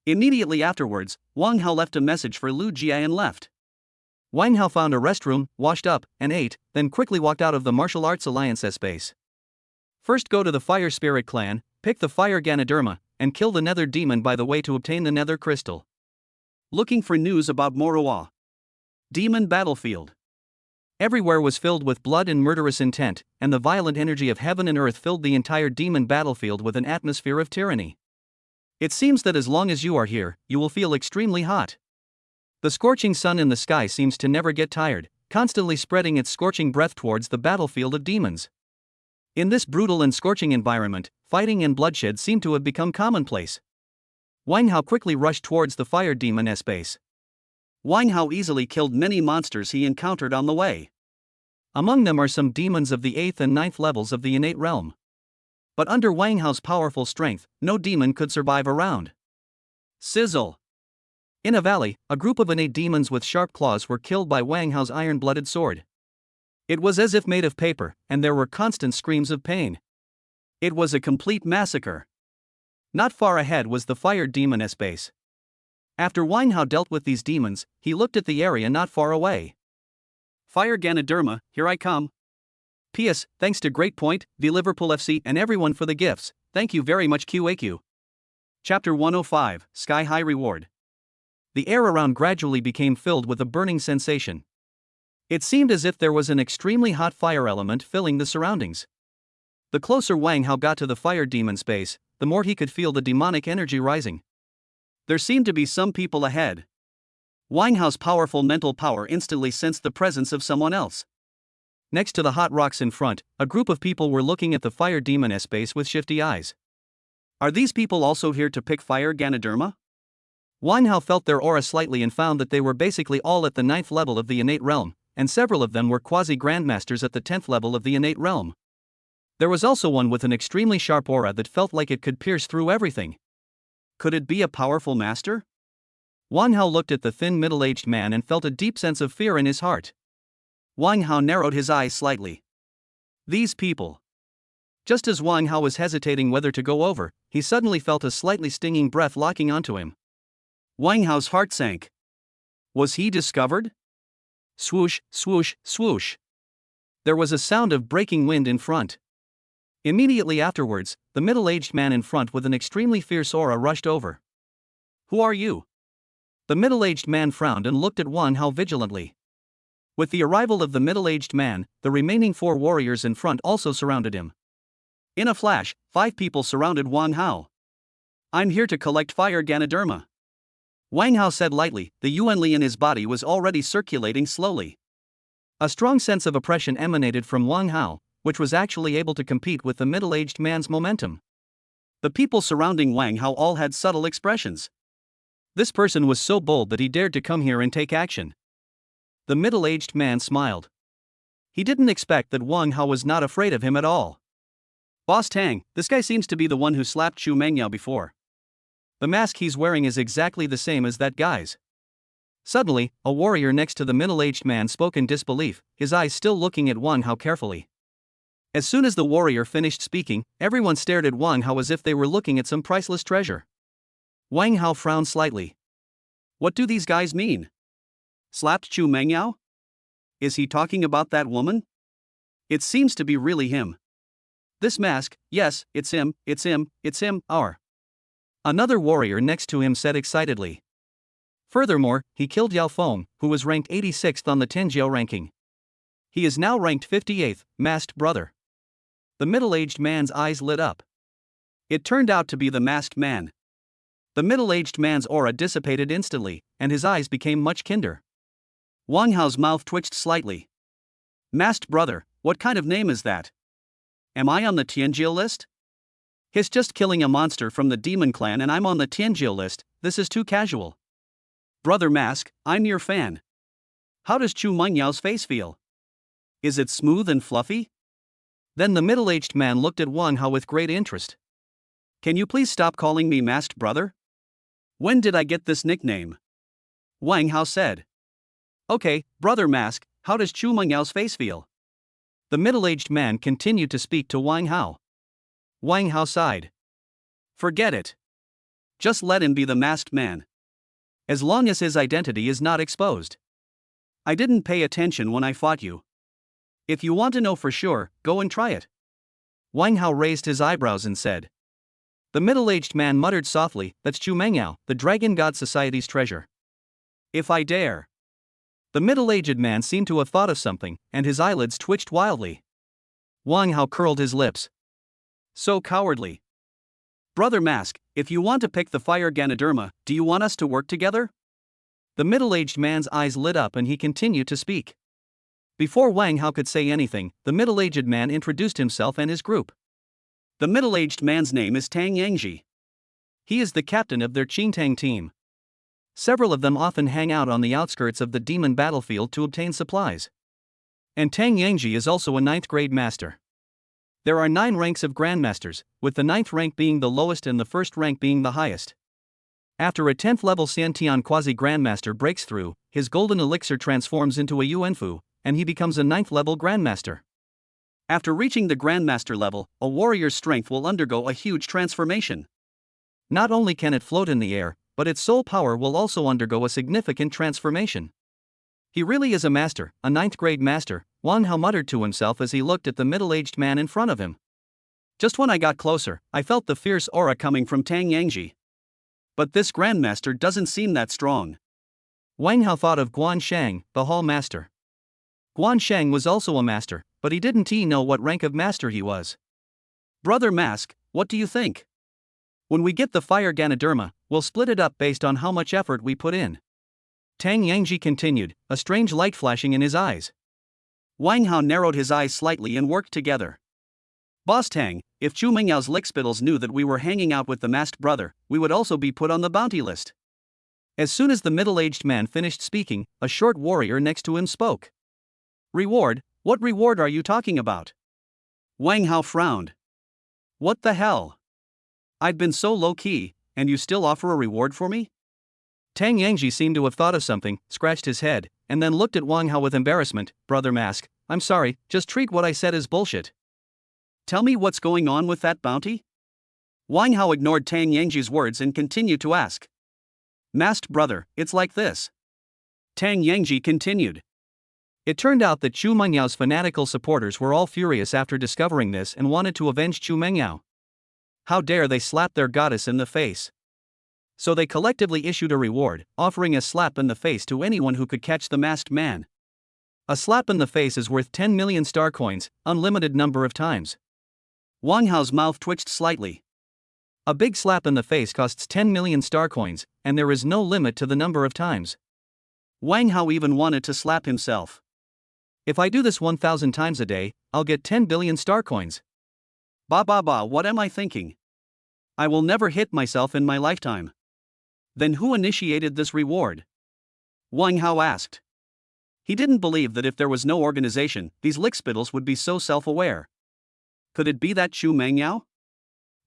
Immediately afterwards, Wang Hao left a message for Lu Jie and left. Wang Hao found a restroom, washed up, and ate, then quickly walked out of the Martial Arts Alliance base. First go to the Fire Spirit clan, pick the Fire Ganoderma, and kill the Nether Demon by the way to obtain the Nether Crystal. Looking for news about Moroa. Demon battlefield. Everywhere was filled with blood and murderous intent, and the violent energy of heaven and earth filled the entire demon battlefield with an atmosphere of tyranny. It seems that as long as you are here, you will feel extremely hot. The scorching sun in the sky seems to never get tired, constantly spreading its scorching breath towards the battlefield of demons. In this brutal and scorching environment, fighting and bloodshed seem to have become commonplace. Wang Hao quickly rushed towards the fire demon's base. Wang Hao easily killed many monsters he encountered on the way. Among them are some demons of the 8th and 9th levels of the innate realm. But under Wang Hao's powerful strength, no demon could survive around. Sizzle. In a valley, a group of innate demons with sharp claws were killed by Wang Hao's iron-blooded sword. It was as if made of paper, and there were constant screams of pain. It was a complete massacre. Not far ahead was the fire demon's base. After Wang Hao dealt with these demons, he looked at the area not far away. Fire Ganoderma, here I come. P.S. Thanks to Great Point, the Liverpool FC and everyone for the gifts, thank you very much QAQ. Chapter 105, Sky High Reward. The air around gradually became filled with a burning sensation. It seemed as if there was an extremely hot fire element filling the surroundings. The closer Wang Hao got to the fire demon's base, the more he could feel the demonic energy rising. There seemed to be some people ahead. Wang Hao's powerful mental power instantly sensed the presence of someone else. Next to the hot rocks in front, a group of people were looking at the fire demon's base with shifty eyes. Are these people also here to pick Fire Ganoderma? Wang Hao felt their aura slightly and found that they were basically all at the 9th level of the innate realm, and several of them were quasi-grandmasters at the 10th level of the innate realm. There was also one with an extremely sharp aura that felt like it could pierce through everything. Could it be a powerful master? Wang Hao looked at the thin middle-aged man and felt a deep sense of fear in his heart. Wang Hao narrowed his eyes slightly. These people. Just as Wang Hao was hesitating whether to go over, he suddenly felt a slightly stinging breath locking onto him. Wang Hao's heart sank. Was he discovered? Swoosh, swoosh, swoosh. There was a sound of breaking wind in front. Immediately afterwards, the middle-aged man in front with an extremely fierce aura rushed over. Who are you? The middle-aged man frowned and looked at Wang Hao vigilantly. With the arrival of the middle-aged man, the remaining 4 warriors in front also surrounded him. In a flash, 5 people surrounded Wang Hao. I'm here to collect fire Ganoderma. Wang Hao said lightly. The Yuanli in his body was already circulating slowly. A strong sense of oppression emanated from Wang Hao, which was actually able to compete with the middle-aged man's momentum. The people surrounding Wang Hao all had subtle expressions. This person was so bold that he dared to come here and take action. The middle-aged man smiled. He didn't expect that Wang Hao was not afraid of him at all. Boss Tang, this guy seems to be the one who slapped Chu Mengyao before. The mask he's wearing is exactly the same as that guy's. Suddenly, a warrior next to the middle-aged man spoke in disbelief, his eyes still looking at Wang Hao carefully. As soon as the warrior finished speaking, everyone stared at Wang Hao as if they were looking at some priceless treasure. Wang Hao frowned slightly. What do these guys mean? Slapped Chu Mengyao? Is he talking about that woman? It seems to be really him. This mask, yes, it's him, our. Another warrior next to him said excitedly. Furthermore, he killed Yao Feng, who was ranked 86th on the Tianjiao ranking. He is now ranked 58th, masked brother. The middle-aged man's eyes lit up. It turned out to be the masked man. The middle-aged man's aura dissipated instantly, and his eyes became much kinder. Wang Hao's mouth twitched slightly. Masked brother, what kind of name is that? Am I on the Tianjiao list? He's just killing a monster from the demon clan and I'm on the Tianjiao list. This is too casual. Brother Mask, I'm your fan. How does Chu Mengyao's face feel? Is it smooth and fluffy? Then the middle-aged man looked at Wang Hao with great interest. Can you please stop calling me masked brother? When did I get this nickname? Wang Hao said. Okay, brother Mask, how does Chu Mengyao's face feel? The middle-aged man continued to speak to Wang Hao. Wang Hao sighed. Forget it. Just let him be the masked man. As long as his identity is not exposed. I didn't pay attention when I fought you. If you want to know for sure, go and try it. Wang Hao raised his eyebrows and said. The middle-aged man muttered softly, that's Chu Mengyao, the Dragon God Society's treasure. If I dare. The middle-aged man seemed to have thought of something, and his eyelids twitched wildly. Wang Hao curled his lips. So cowardly. Brother Mask, if you want to pick the fire Ganoderma, do you want us to work together? The middle-aged man's eyes lit up and he continued to speak. Before Wang Hao could say anything, the middle-aged man introduced himself and his group. The middle-aged man's name is Tang Yangji. He is the captain of their Qingtang team. Several of them often hang out on the outskirts of the demon battlefield to obtain supplies. And Tang Yangji is also a 9th grade master. There are 9 ranks of grandmasters, with the 9th rank being the lowest and the 1st rank being the highest. After a 10th level Santian quasi-grandmaster breaks through, his golden elixir transforms into a Yuanfu, and he becomes a 9th level grandmaster. After reaching the grandmaster level, a warrior's strength will undergo a huge transformation. Not only can it float in the air, but its soul power will also undergo a significant transformation. He really is a master, a 9th grade master, Wang Hao muttered to himself as he looked at the middle-aged man in front of him. Just when I got closer, I felt the fierce aura coming from Tang Yangji. But this grandmaster doesn't seem that strong. Wang Hao thought of Guan Shang, the hall master. Guan Shang was also a master, but he didn't know what rank of master he was. Brother Mask, what do you think? When we get the fire Ganoderma, we'll split it up based on how much effort we put in. Tang Yangji continued, a strange light flashing in his eyes. Wang Hao narrowed his eyes slightly and worked together. Boss Tang, if Chu Mengyao's lickspittles knew that we were hanging out with the masked brother, we would also be put on the bounty list. As soon as the middle-aged man finished speaking, a short warrior next to him spoke. Reward? What reward are you talking about? Wang Hao frowned. What the hell? I've been so low-key, and you still offer a reward for me? Tang Yangji seemed to have thought of something, scratched his head, and then looked at Wang Hao with embarrassment. Brother Mask, I'm sorry, just treat what I said as bullshit. Tell me what's going on with that bounty? Wang Hao ignored Tang Yangji's words and continued to ask. Masked brother, it's like this. Tang Yangji continued. It turned out that Chu Mengyao fanatical supporters were all furious after discovering this and wanted to avenge Chu Mengyao. How dare they slap their goddess in the face? So they collectively issued a reward, offering a slap in the face to anyone who could catch the masked man. A slap in the face is worth 10 million star coins, unlimited number of times. Wang Hao's mouth twitched slightly. A big slap in the face costs 10 million star coins, and there is no limit to the number of times. Wang Hao even wanted to slap himself. If I do this 1,000 times a day, I'll get 10 billion star coins. What am I thinking? I will never hit myself in my lifetime. Then who initiated this reward? Wang Hao asked. He didn't believe that if there was no organization, these lickspittles would be so self-aware. Could it be that Chu Mengyao?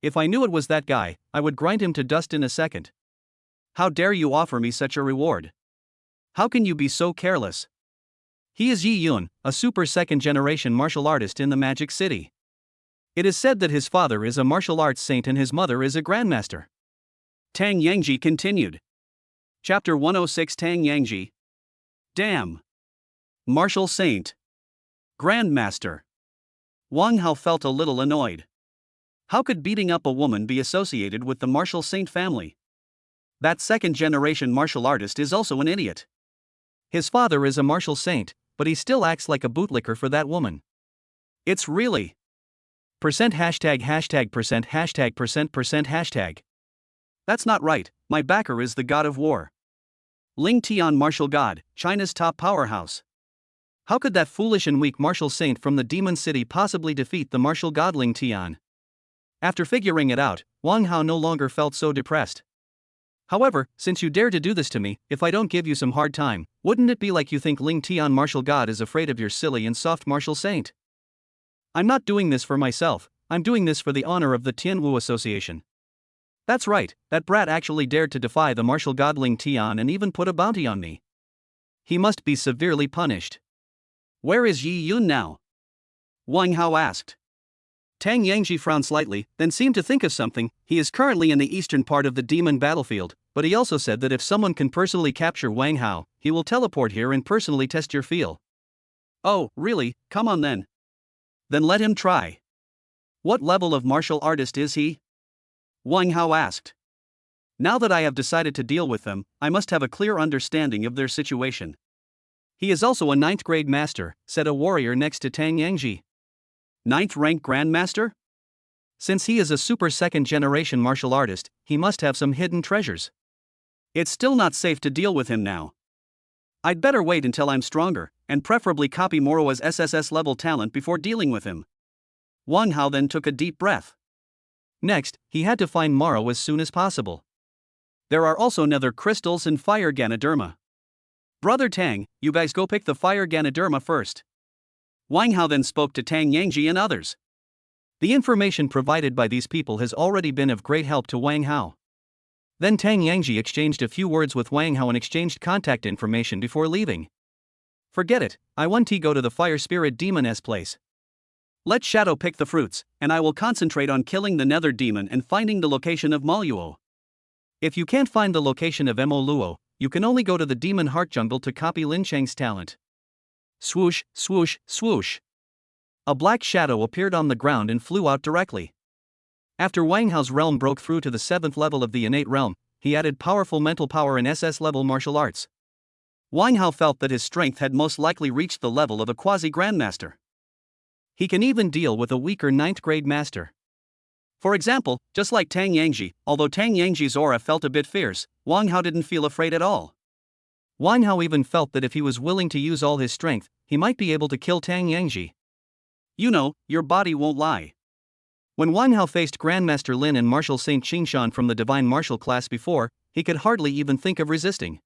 If I knew it was that guy, I would grind him to dust in a second. How dare you offer me such a reward? How can you be so careless? He is Yi Yun, a super second-generation martial artist in the Magic City. It is said that his father is a martial arts saint and his mother is a grandmaster. Tang Yangji continued. Chapter 106 Tang Yangji. Damn. Martial saint. Grandmaster. Wang Hao felt a little annoyed. How could beating up a woman be associated with the martial saint family? That second-generation martial artist is also an idiot. His father is a martial saint, but he still acts like a bootlicker for that woman. It's really. Percent hashtag percent hashtag percent hashtag. That's not right, my backer is the god of war. Ling Tian martial god, China's top powerhouse. How could that foolish and weak martial saint from the demon city possibly defeat the martial god Ling Tian? After figuring it out, Wang Hao no longer felt so depressed. However, since you dare to do this to me, if I don't give you some hard time, wouldn't it be like you think Ling Tian martial god is afraid of your silly and soft martial saint? I'm not doing this for myself, I'm doing this for the honor of the Tian Wu Association. That's right, that brat actually dared to defy the martial god Ling Tian and even put a bounty on me. He must be severely punished. Where is Yi Yun now? Wang Hao asked. Tang Yangji frowned slightly, then seemed to think of something. He is currently in the eastern part of the demon battlefield, but he also said that if someone can personally capture Wang Hao, he will teleport here and personally test your feel. Oh, really? Come on then. Then let him try. What level of martial artist is he? Wang Hao asked. Now that I have decided to deal with them, I must have a clear understanding of their situation. He is also a 9th grade master, said a warrior next to Tang Yangji. 9th rank grandmaster? Since he is a super second-generation martial artist, he must have some hidden treasures. It's still not safe to deal with him now. I'd better wait until I'm stronger, and preferably copy Moroa's SSS level talent before dealing with him. Wang Hao then took a deep breath. Next, he had to find Moro as soon as possible. There are also nether crystals and fire Ganoderma. Brother Tang, you guys go pick the fire Ganoderma first. Wang Hao then spoke to Tang Yangji and others. The information provided by these people has already been of great help to Wang Hao. Then Tang Yangji exchanged a few words with Wang Hao and exchanged contact information before leaving. Forget it, I want to go to the fire spirit demon's place. Let Shadow pick the fruits, and I will concentrate on killing the nether demon and finding the location of Moluo. If you can't find the location of Moluo, you can only go to the demon heart jungle to copy Lin Cheng's talent. Swoosh, swoosh, swoosh. A black shadow appeared on the ground and flew out directly. After Wang Hao's realm broke through to the 7th level of the innate realm, he added powerful mental power and SS level martial arts. Wang Hao felt that his strength had most likely reached the level of a quasi-grandmaster. He can even deal with a weaker 9th grade master. For example, just like Tang Yangji, although Tang Yangji's aura felt a bit fierce, Wang Hao didn't feel afraid at all. Wang Hao even felt that if he was willing to use all his strength, he might be able to kill Tang Yangji. You know, your body won't lie. When Wang Hao faced Grandmaster Lin and Martial Saint Qingshan from the Divine Martial class before, he could hardly even think of resisting.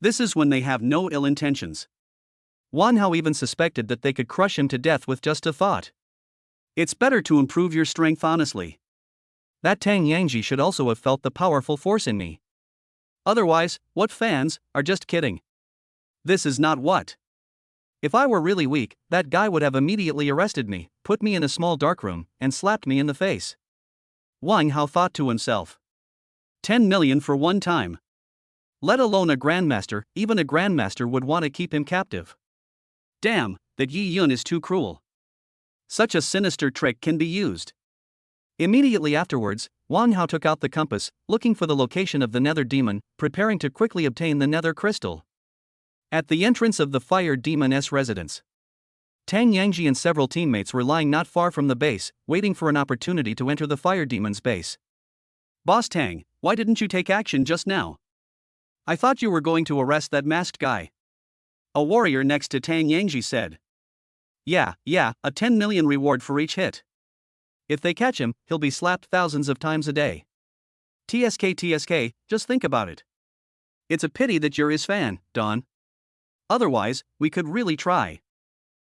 This is when they have no ill intentions. Wang Hao even suspected that they could crush him to death with just a thought. It's better to improve your strength honestly. That Tang Yangji should also have felt the powerful force in me. Otherwise, what fans are just kidding. This is not what. If I were really weak, that guy would have immediately arrested me, put me in a small darkroom, and slapped me in the face. Wang Hao thought to himself. 10 million for one time. Let alone a grandmaster, even a grandmaster would want to keep him captive. Damn, that Yi Yun is too cruel. Such a sinister trick can be used. Immediately afterwards, Wang Hao took out the compass, looking for the location of the nether demon, preparing to quickly obtain the nether crystal. At the entrance of the fire demon's residence, Tang Yangji and several teammates were lying not far from the base, waiting for an opportunity to enter the fire demon's base. Boss Tang, why didn't you take action just now? I thought you were going to arrest that masked guy. A warrior next to Tang Yangji said. Yeah, a 10 million reward for each hit. If they catch him, he'll be slapped thousands of times a day. TSK, just think about it. It's a pity that you're his fan, Don. Otherwise, we could really try.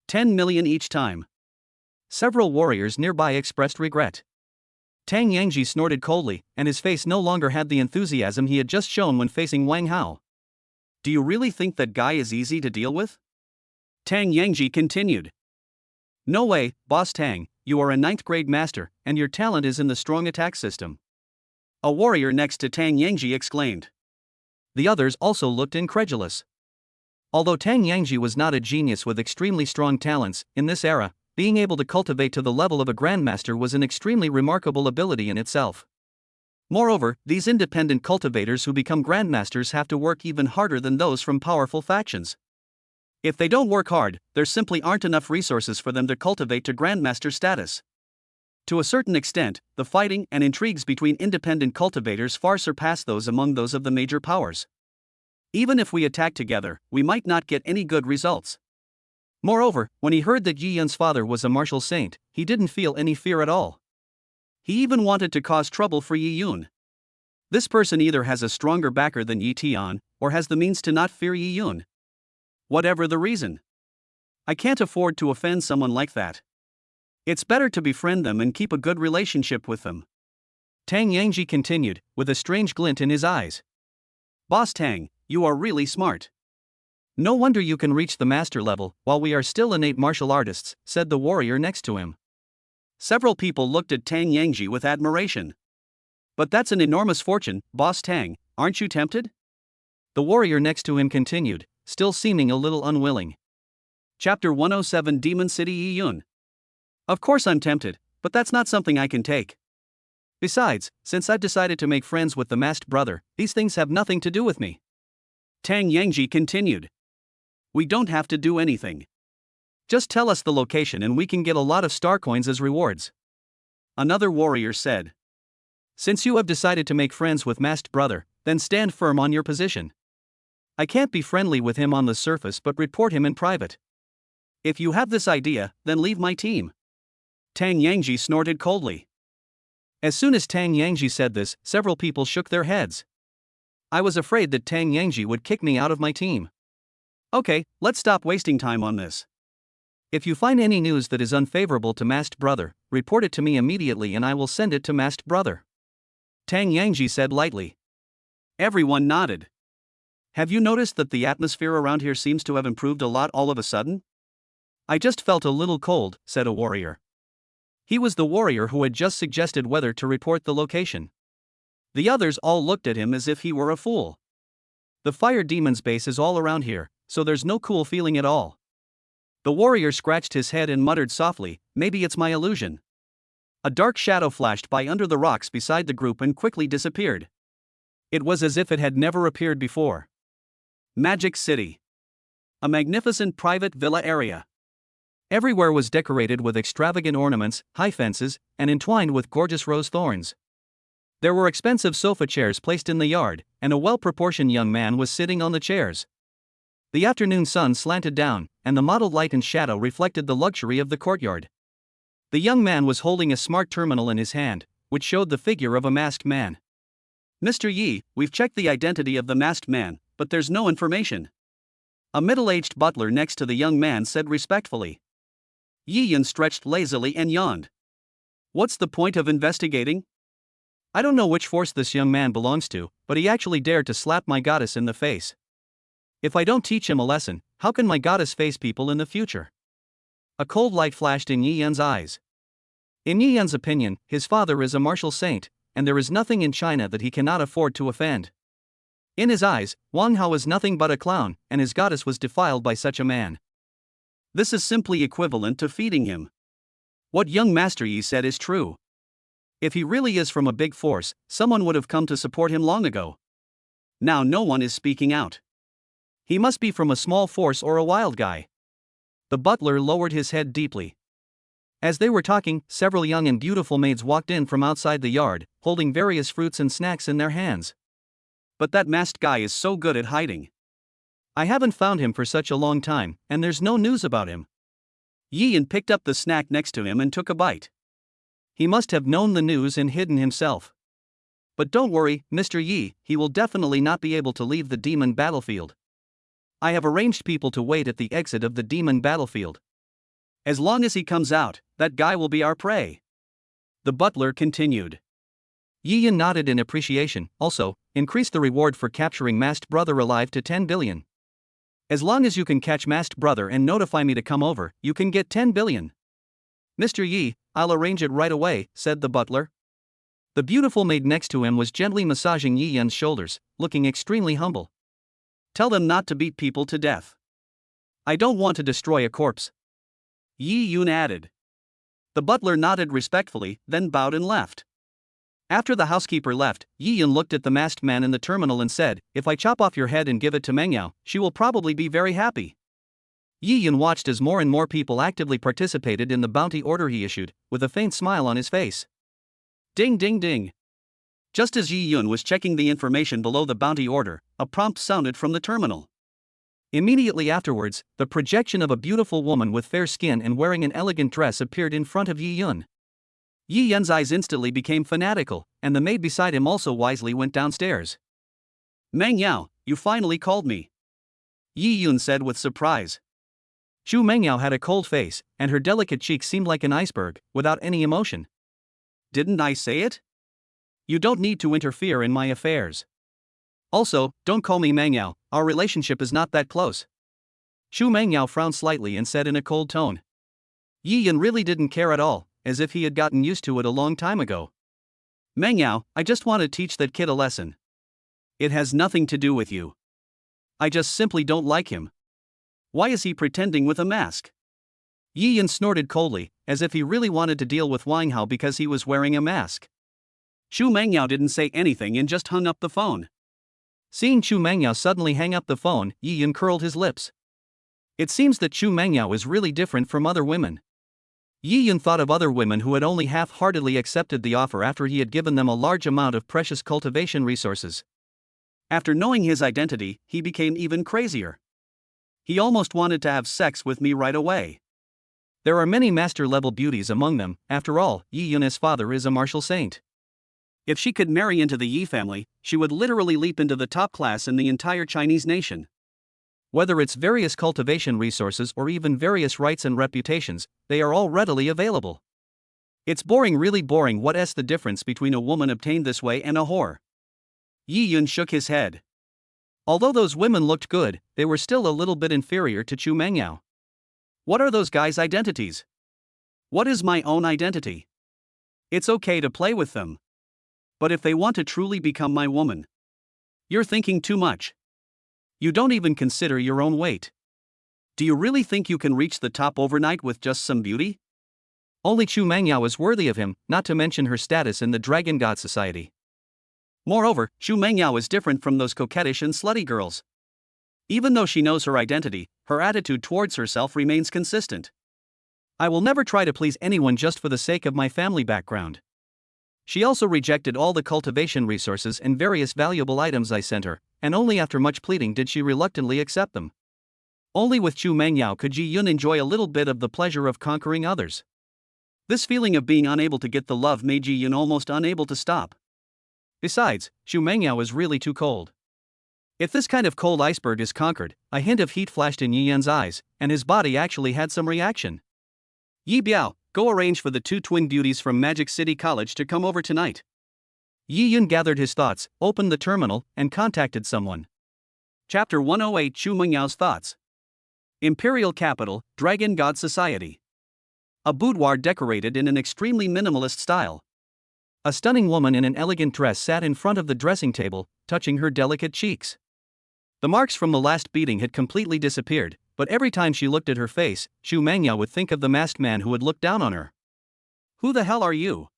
10 million each time. Several warriors nearby expressed regret. Tang Yangji snorted coldly, and his face no longer had the enthusiasm he had just shown when facing Wang Hao. Do you really think that guy is easy to deal with? Tang Yangji continued. No way, Boss Tang, you are a 9th grade master, and your talent is in the strong attack system. A warrior next to Tang Yangji exclaimed. The others also looked incredulous. Although Tang Yangji was not a genius with extremely strong talents, in this era, being able to cultivate to the level of a grandmaster was an extremely remarkable ability in itself. Moreover, these independent cultivators who become grandmasters have to work even harder than those from powerful factions. If they don't work hard, there simply aren't enough resources for them to cultivate to grandmaster status. To a certain extent, the fighting and intrigues between independent cultivators far surpass those among those of the major powers. Even if we attack together, we might not get any good results. Moreover, when he heard that Yi Yun's father was a martial saint, he didn't feel any fear at all. He even wanted to cause trouble for Yi Yun. This person either has a stronger backer than Yi Tian, or has the means to not fear Yi Yun. Whatever the reason, I can't afford to offend someone like that. It's better to befriend them and keep a good relationship with them. Tang Yangji continued, with a strange glint in his eyes. Boss Tang, you are really smart. No wonder you can reach the master level, while we are still innate martial artists, said the warrior next to him. Several people looked at Tang Yangji with admiration. But that's an enormous fortune, Boss Tang, aren't you tempted? The warrior next to him continued, still seeming a little unwilling. Chapter 107 Demon City Yi Yun. Of course I'm tempted, but that's not something I can take. Besides, since I've decided to make friends with the masked brother, these things have nothing to do with me. Tang Yangji continued. We don't have to do anything. Just tell us the location and we can get a lot of star coins as rewards. Another warrior said. Since you have decided to make friends with masked brother, then stand firm on your position. I can't be friendly with him on the surface but report him in private. If you have this idea, then leave my team. Tang Yangji snorted coldly. As soon as Tang Yangji said this, several people shook their heads. I was afraid that Tang Yangji would kick me out of my team. Okay, let's stop wasting time on this. If you find any news that is unfavorable to masked brother, report it to me immediately and I will send it to masked brother. Tang Yangji said lightly. Everyone nodded. Have you noticed that the atmosphere around here seems to have improved a lot all of a sudden? I just felt a little cold, said a warrior. He was the warrior who had just suggested whether to report the location. The others all looked at him as if he were a fool. The fire demon's base is all around here, so there's no cool feeling at all. The warrior scratched his head and muttered softly, maybe it's my illusion. A dark shadow flashed by under the rocks beside the group and quickly disappeared. It was as if it had never appeared before. Magic City. A magnificent private villa area. Everywhere was decorated with extravagant ornaments, high fences, and entwined with gorgeous rose thorns. There were expensive sofa chairs placed in the yard, and a well-proportioned young man was sitting on the chairs. The afternoon sun slanted down, and the mottled light and shadow reflected the luxury of the courtyard. The young man was holding a smart terminal in his hand, which showed the figure of a masked man. Mr. Yi, we've checked the identity of the masked man, but there's no information. A middle-aged butler next to the young man said respectfully. Yi Yun stretched lazily and yawned. What's the point of investigating? I don't know which force this young man belongs to, but he actually dared to slap my goddess in the face. If I don't teach him a lesson, how can my goddess face people in the future? A cold light flashed in Yi Yun's eyes. In Yi Yun's opinion, his father is a martial saint, and there is nothing in China that he cannot afford to offend. In his eyes, Wang Hao was nothing but a clown, and his goddess was defiled by such a man. This is simply equivalent to feeding him. What young Master Yi said is true. If he really is from a big force, someone would have come to support him long ago. Now no one is speaking out. He must be from a small force or a wild guy. The butler lowered his head deeply. As they were talking, several young and beautiful maids walked in from outside the yard, holding various fruits and snacks in their hands. But that masked guy is so good at hiding. I haven't found him for such a long time, and there's no news about him. Yi Yun picked up the snack next to him and took a bite. He must have known the news and hidden himself. But don't worry, Mr. Yi, he will definitely not be able to leave the demon battlefield. I have arranged people to wait at the exit of the demon battlefield. As long as he comes out, that guy will be our prey. The butler continued. Yi Yun nodded in appreciation. Also, increase the reward for capturing Masked Brother alive to 10 billion. As long as you can catch Masked Brother and notify me to come over, you can get 10 billion. Mr. Yi, I'll arrange it right away, said the butler. The beautiful maid next to him was gently massaging Yi Yun's shoulders, looking extremely humble. Tell them not to beat people to death. I don't want to destroy a corpse, Yi Yun added. The butler nodded respectfully, then bowed and left. After the housekeeper left, Yi Yun looked at the masked man in the terminal and said, if I chop off your head and give it to Meng Yao, she will probably be very happy. Yi Yun watched as more and more people actively participated in the bounty order he issued, with a faint smile on his face. Ding ding ding. Just as Yi Yun was checking the information below the bounty order, a prompt sounded from the terminal. Immediately afterwards, the projection of a beautiful woman with fair skin and wearing an elegant dress appeared in front of Yi Yun. Yi Yun's eyes instantly became fanatical, and the maid beside him also wisely went downstairs. Meng Yao, you finally called me, Yi Yun said with surprise. Xu Mengyao had a cold face, and her delicate cheeks seemed like an iceberg, without any emotion. Didn't I say it? You don't need to interfere in my affairs. Also, don't call me Mengyao, our relationship is not that close. Xu Mengyao frowned slightly and said in a cold tone. Yi Yun really didn't care at all, as if he had gotten used to it a long time ago. Mengyao, I just want to teach that kid a lesson. It has nothing to do with you. I just simply don't like him. Why is he pretending with a mask? Yi Yun snorted coldly, as if he really wanted to deal with Wang Hao because he was wearing a mask. Xu Mengyao didn't say anything and just hung up the phone. Seeing Xu Mengyao suddenly hang up the phone, Yi Yun curled his lips. It seems that Xu Mengyao is really different from other women. Yi Yun thought of other women who had only half-heartedly accepted the offer after he had given them a large amount of precious cultivation resources. After knowing his identity, he became even crazier. He almost wanted to have sex with me right away. There are many master-level beauties among them. After all, Yi Yun's father is a martial saint. If she could marry into the Yi family, she would literally leap into the top class in the entire Chinese nation. Whether it's various cultivation resources or even various rights and reputations, they are all readily available. It's boring, really boring. What's the difference between a woman obtained this way and a whore? Yi Yun shook his head. Although those women looked good, they were still a little bit inferior to Xu Mengyao. What are those guys' identities? What is my own identity? It's okay to play with them. But if they want to truly become my woman, you're thinking too much. You don't even consider your own weight. Do you really think you can reach the top overnight with just some beauty? Only Xu Mengyao is worthy of him, not to mention her status in the Dragon God Society. Moreover, Xu Mengyao is different from those coquettish and slutty girls. Even though she knows her identity, her attitude towards herself remains consistent. I will never try to please anyone just for the sake of my family background. She also rejected all the cultivation resources and various valuable items I sent her, and only after much pleading did she reluctantly accept them. Only with Xu Mengyao could Yi Yun enjoy a little bit of the pleasure of conquering others. This feeling of being unable to get the love made Yi Yun almost unable to stop. Besides, Xu Mengyao is really too cold. If this kind of cold iceberg is conquered, a hint of heat flashed in Yi Yun's eyes, and his body actually had some reaction. Yi Biao, go arrange for the two twin beauties from Magic City College to come over tonight. Yi Yun gathered his thoughts, opened the terminal, and contacted someone. Chapter 108 Chu Mengyao's Thoughts. Imperial Capital, Dragon God Society. A boudoir decorated in an extremely minimalist style. A stunning woman in an elegant dress sat in front of the dressing table, touching her delicate cheeks. The marks from the last beating had completely disappeared, but every time she looked at her face, Chu Mengyao would think of the masked man who had looked down on her. Who the hell are you?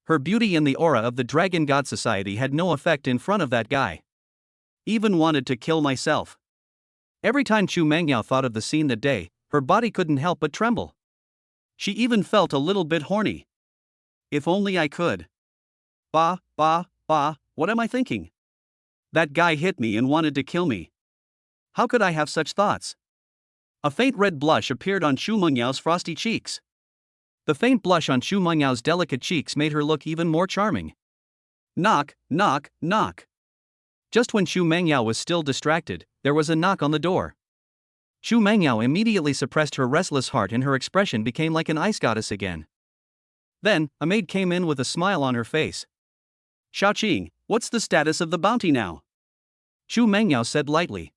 Her beauty and the aura of the Dragon God Society had no effect in front of that guy. Even wanted to kill myself. Every time Chu Mengyao thought of the scene that day, her body couldn't help but tremble. She even felt a little bit horny. If only I could. What am I thinking? That guy hit me and wanted to kill me. How could I have such thoughts? A faint red blush appeared on Chu Mengyao's frosty cheeks. The faint blush on Chu Mengyao's delicate cheeks made her look even more charming. Knock, knock, knock. Just when Chu Mengyao was still distracted, there was a knock on the door. Chu Mengyao immediately suppressed her restless heart and her expression became like an ice goddess again. Then, a maid came in with a smile on her face. Xiaoqing, what's the status of the bounty now? Chu Mengyao said lightly.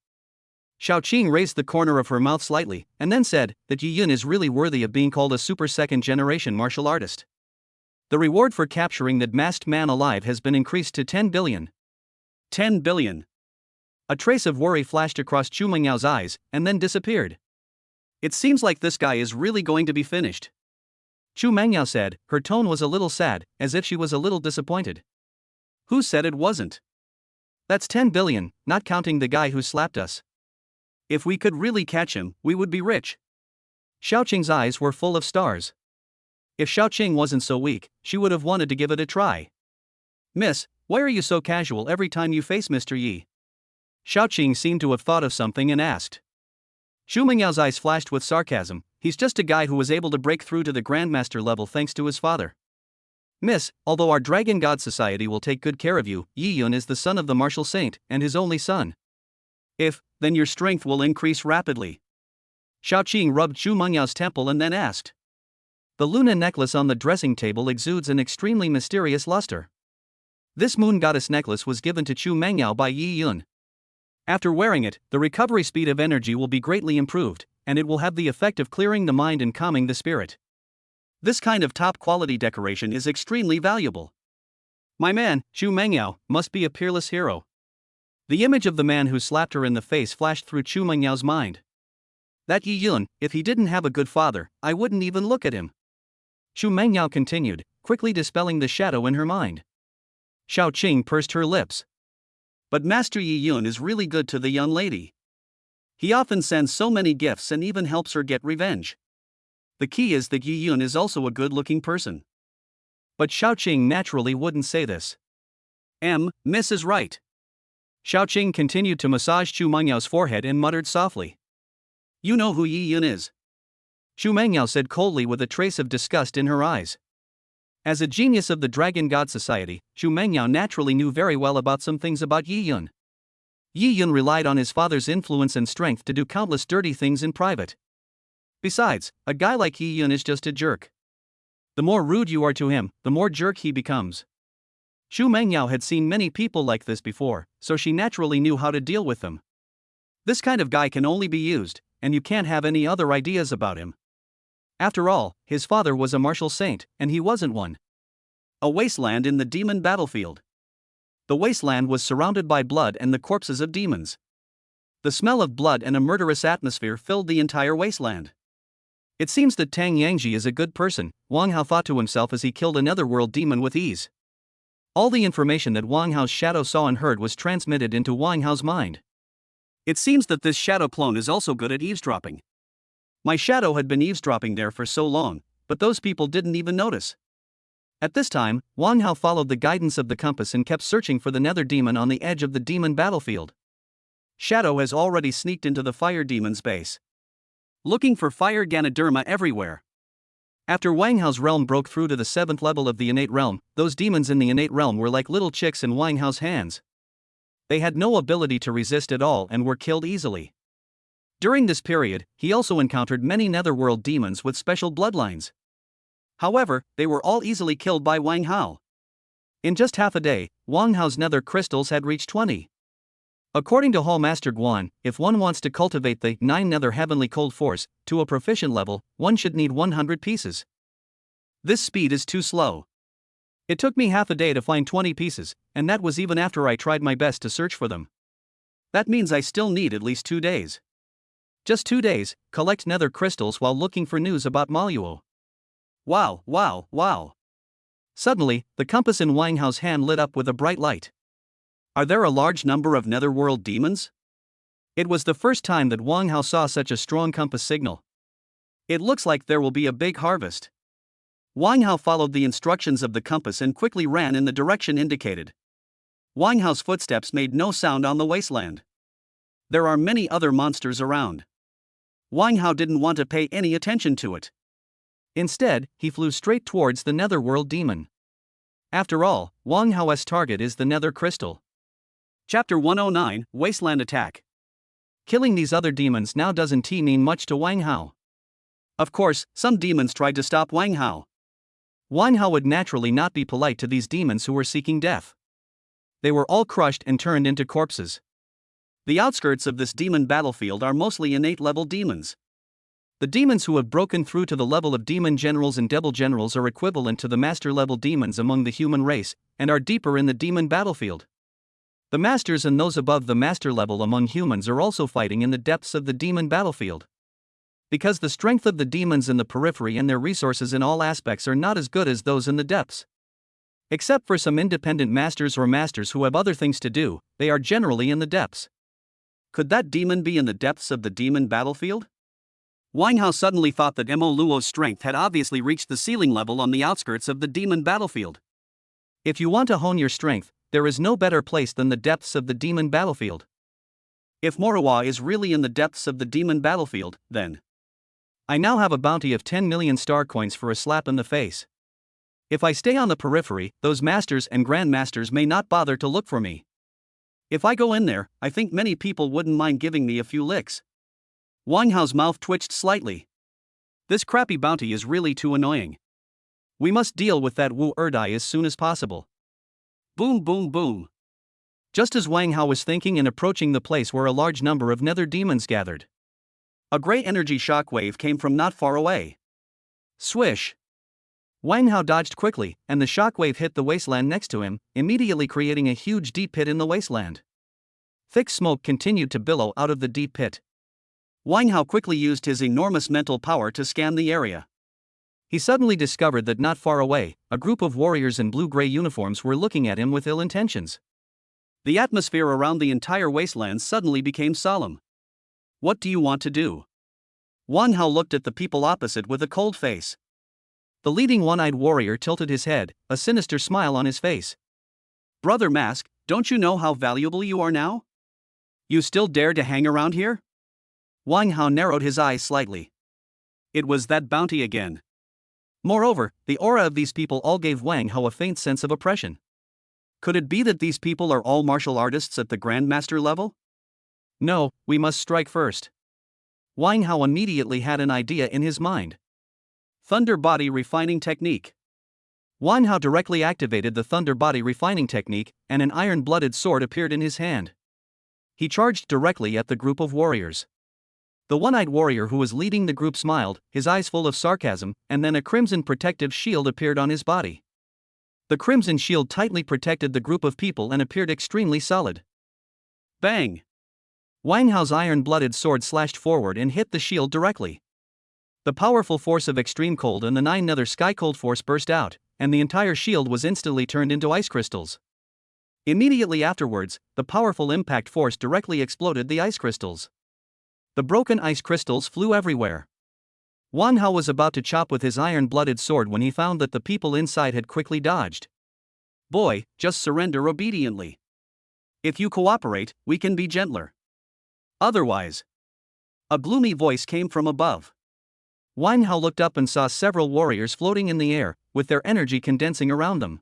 Xiaoqing raised the corner of her mouth slightly, and then said that Yi Yun is really worthy of being called a super second-generation martial artist. The reward for capturing that masked man alive has been increased to 10 billion. 10 billion. A trace of worry flashed across Chu Mengyao's eyes, and then disappeared. It seems like this guy is really going to be finished. Chu Mengyao said, her tone was a little sad, as if she was a little disappointed. Who said it wasn't? That's 10 billion, not counting the guy who slapped us. If we could really catch him, we would be rich. Xiaoqing's eyes were full of stars. If Xiaoqing wasn't so weak, she would have wanted to give it a try. Miss, why are you so casual every time you face Mr. Yi? Xiaoqing seemed to have thought of something and asked. Chu Mengyao's eyes flashed with sarcasm. He's just a guy who was able to break through to the Grandmaster level thanks to his father. Miss, although our Dragon God Society will take good care of you, Yi Yun is the son of the martial saint, and his only son. Then your strength will increase rapidly. Xiaoqing rubbed Chu Mengyao's temple and then asked. The Luna necklace on the dressing table exudes an extremely mysterious luster. This moon goddess necklace was given to Chu Mengyao by Yi Yun. After wearing it, the recovery speed of energy will be greatly improved, and it will have the effect of clearing the mind and calming the spirit. This kind of top-quality decoration is extremely valuable. My man, Chu Mengyao, must be a peerless hero. The image of the man who slapped her in the face flashed through Chu Mengyao's mind. That Yi Yun, if he didn't have a good father, I wouldn't even look at him. Chu Mengyao continued, quickly dispelling the shadow in her mind. Xiaoqing pursed her lips. But Master Yi Yun is really good to the young lady. He often sends so many gifts and even helps her get revenge. The key is that Yi Yun is also a good-looking person. But Xiaoqing naturally wouldn't say this. Miss is right. Xiaoqing continued to massage Chu Mengyao's forehead and muttered softly. You know who Yi Yun is? Chu Mengyao said coldly with a trace of disgust in her eyes. As a genius of the Dragon God Society, Chu Mengyao naturally knew very well about some things about Yi Yun. Yi Yun relied on his father's influence and strength to do countless dirty things in private. Besides, a guy like Yi Yun is just a jerk. The more rude you are to him, the more jerk he becomes. Chu Mengyao had seen many people like this before, so she naturally knew how to deal with them. This kind of guy can only be used, and you can't have any other ideas about him. After all, his father was a martial saint, and he wasn't one. A wasteland in the demon battlefield. The wasteland was surrounded by blood and the corpses of demons. The smell of blood and a murderous atmosphere filled the entire wasteland. It seems that Tang Yangji is a good person, Wang Hao thought to himself as he killed another world demon with ease. All the information that Wang Hao's shadow saw and heard was transmitted into Wang Hao's mind. It seems that this shadow clone is also good at eavesdropping. My shadow had been eavesdropping there for so long, but those people didn't even notice. At this time, Wang Hao followed the guidance of the compass and kept searching for the nether demon on the edge of the demon battlefield. Shadow has already sneaked into the fire demon's base, looking for fire Ganoderma everywhere. After Wang Hao's realm broke through to the 7th level of the Innate realm, those demons in the Innate realm were like little chicks in Wang Hao's hands. They had no ability to resist at all and were killed easily. During this period, he also encountered many netherworld demons with special bloodlines. However, they were all easily killed by Wang Hao. In just half a day, Wang Hao's nether crystals had reached 20. According to Hall Master Guan, if one wants to cultivate the 9 nether heavenly cold force to a proficient level, one should need 100 pieces. This speed is too slow. It took me half a day to find 20 pieces, and that was even after I tried my best to search for them. That means I still need at least 2 days. Just 2 days, collect nether crystals while looking for news about Maluo. Wow, wow, wow. Suddenly, the compass in Wang Hao's hand lit up with a bright light. Are there a large number of netherworld demons? It was the first time that Wang Hao saw such a strong compass signal. It looks like there will be a big harvest. Wang Hao followed the instructions of the compass and quickly ran in the direction indicated. Wang Hao's footsteps made no sound on the wasteland. There are many other monsters around. Wang Hao didn't want to pay any attention to it. Instead, he flew straight towards the netherworld demon. After all, Wang Hao's target is the nether crystal. Chapter 109, Wasteland Attack. Killing these other demons now doesn't mean much to Wang Hao. Of course, some demons tried to stop Wang Hao. Wang Hao would naturally not be polite to these demons who were seeking death. They were all crushed and turned into corpses. The outskirts of this demon battlefield are mostly innate level demons. The demons who have broken through to the level of demon generals and devil generals are equivalent to the master level demons among the human race, and are deeper in the demon battlefield. The masters and those above the master level among humans are also fighting in the depths of the demon battlefield. Because the strength of the demons in the periphery and their resources in all aspects are not as good as those in the depths. Except for some independent masters or masters who have other things to do, they are generally in the depths. Could that demon be in the depths of the demon battlefield? Wang Hao suddenly thought that Mo Luo's strength had obviously reached the ceiling level on the outskirts of the demon battlefield. If you want to hone your strength, there is no better place than the depths of the demon battlefield. If Moruwa is really in the depths of the demon battlefield, then I now have a bounty of 10 million star coins for a slap in the face. If I stay on the periphery, those masters and grandmasters may not bother to look for me. If I go in there, I think many people wouldn't mind giving me a few licks. Wang Hao's mouth twitched slightly. This crappy bounty is really too annoying. We must deal with that Wu Erdai as soon as possible. Boom boom boom. Just as Wang Hao was thinking and approaching the place where a large number of nether demons gathered, a grey energy shockwave came from not far away. Swish! Wang Hao dodged quickly, and the shockwave hit the wasteland next to him, immediately creating a huge deep pit in the wasteland. Thick smoke continued to billow out of the deep pit. Wang Hao quickly used his enormous mental power to scan the area. He suddenly discovered that not far away, a group of warriors in blue-gray uniforms were looking at him with ill intentions. The atmosphere around the entire wasteland suddenly became solemn. What do you want to do? Wang Hao looked at the people opposite with a cold face. The leading one-eyed warrior tilted his head, a sinister smile on his face. Brother Mask, don't you know how valuable you are now? You still dare to hang around here? Wang Hao narrowed his eyes slightly. It was that bounty again. Moreover, the aura of these people all gave Wang Hao a faint sense of oppression. Could it be that these people are all martial artists at the Grandmaster level? No, we must strike first. Wang Hao immediately had an idea in his mind. Thunder Body Refining Technique. Wang Hao directly activated the Thunder Body Refining Technique, and an iron-blooded sword appeared in his hand. He charged directly at the group of warriors. The one-eyed warrior who was leading the group smiled, his eyes full of sarcasm, and then a crimson protective shield appeared on his body. The crimson shield tightly protected the group of people and appeared extremely solid. Bang! Wang Hao's iron-blooded sword slashed forward and hit the shield directly. The powerful force of extreme cold and the 9 nether sky cold force burst out, and the entire shield was instantly turned into ice crystals. Immediately afterwards, the powerful impact force directly exploded the ice crystals. The broken ice crystals flew everywhere. Wang Hao was about to chop with his iron-blooded sword when he found that the people inside had quickly dodged. Boy, just surrender obediently. If you cooperate, we can be gentler. Otherwise. A gloomy voice came from above. Wang Hao looked up and saw several warriors floating in the air, with their energy condensing around them.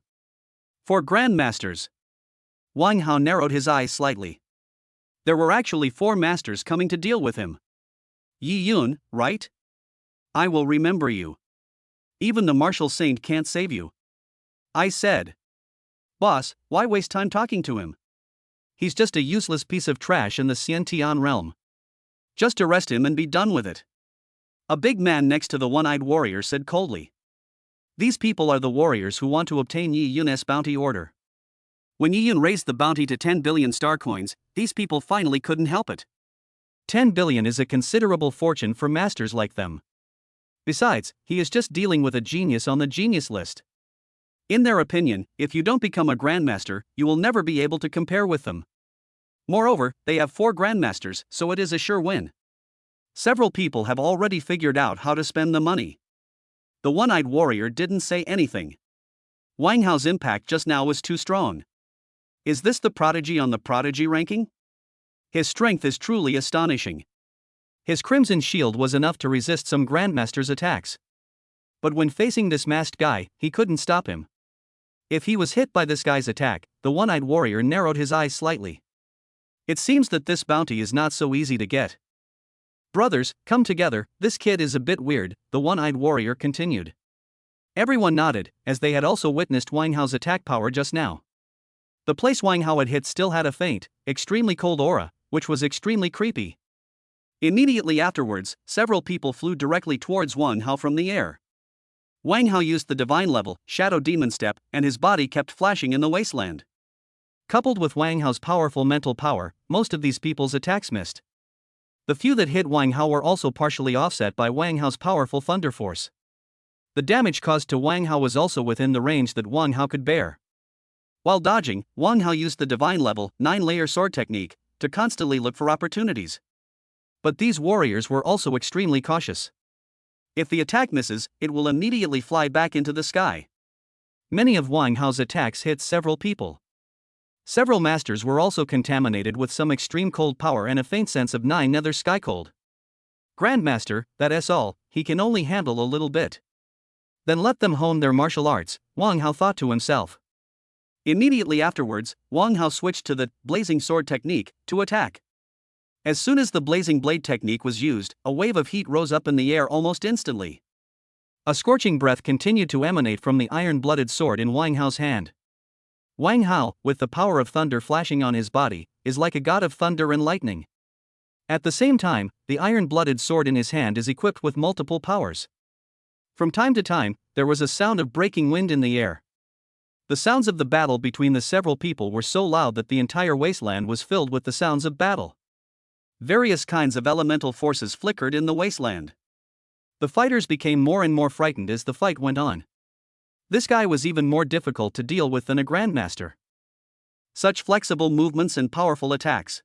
For Grandmasters. Wang Hao narrowed his eyes slightly. There were actually 4 masters coming to deal with him. Yi Yun, right? I will remember you. Even the martial saint can't save you. I said. Boss, why waste time talking to him? He's just a useless piece of trash in the Xiantian realm. Just arrest him and be done with it. A big man next to the one-eyed warrior said coldly. These people are the warriors who want to obtain Yi Yun's bounty order. When Yi Yun raised the bounty to 10 billion star coins, these people finally couldn't help it. 10 billion is a considerable fortune for masters like them. Besides, he is just dealing with a genius on the genius list. In their opinion, if you don't become a grandmaster, you will never be able to compare with them. Moreover, they have 4 grandmasters, so it is a sure win. Several people have already figured out how to spend the money. The one-eyed warrior didn't say anything. Wang Hao's impact just now was too strong. Is this the prodigy on the prodigy ranking? His strength is truly astonishing. His crimson shield was enough to resist some grandmaster's attacks. But when facing this masked guy, he couldn't stop him. If he was hit by this guy's attack, the one-eyed warrior narrowed his eyes slightly. It seems that this bounty is not so easy to get. Brothers, come together, this kid is a bit weird, the one-eyed warrior continued. Everyone nodded, as they had also witnessed Wang Hao's attack power just now. The place Wang Hao had hit still had a faint, extremely cold aura, which was extremely creepy. Immediately afterwards, several people flew directly towards Wang Hao from the air. Wang Hao used the divine level, Shadow Demon Step, and his body kept flashing in the wasteland. Coupled with Wang Hao's powerful mental power, most of these people's attacks missed. The few that hit Wang Hao were also partially offset by Wang Hao's powerful thunder force. The damage caused to Wang Hao was also within the range that Wang Hao could bear. While dodging, Wang Hao used the divine level, 9-layer sword technique, to constantly look for opportunities. But these warriors were also extremely cautious. If the attack misses, it will immediately fly back into the sky. Many of Wang Hao's attacks hit several people. Several masters were also contaminated with some extreme cold power and a faint sense of 9 nether sky cold. Grandmaster, that's all, he can only handle a little bit. Then let them hone their martial arts, Wang Hao thought to himself. Immediately afterwards, Wang Hao switched to the blazing sword technique to attack. As soon as the blazing blade technique was used, a wave of heat rose up in the air almost instantly. A scorching breath continued to emanate from the iron-blooded sword in Wang Hao's hand. Wang Hao, with the power of thunder flashing on his body, is like a god of thunder and lightning. At the same time, the iron-blooded sword in his hand is equipped with multiple powers. From time to time, there was a sound of breaking wind in the air. The sounds of the battle between the several people were so loud that the entire wasteland was filled with the sounds of battle. Various kinds of elemental forces flickered in the wasteland. The fighters became more and more frightened as the fight went on. This guy was even more difficult to deal with than a grandmaster. Such flexible movements and powerful attacks.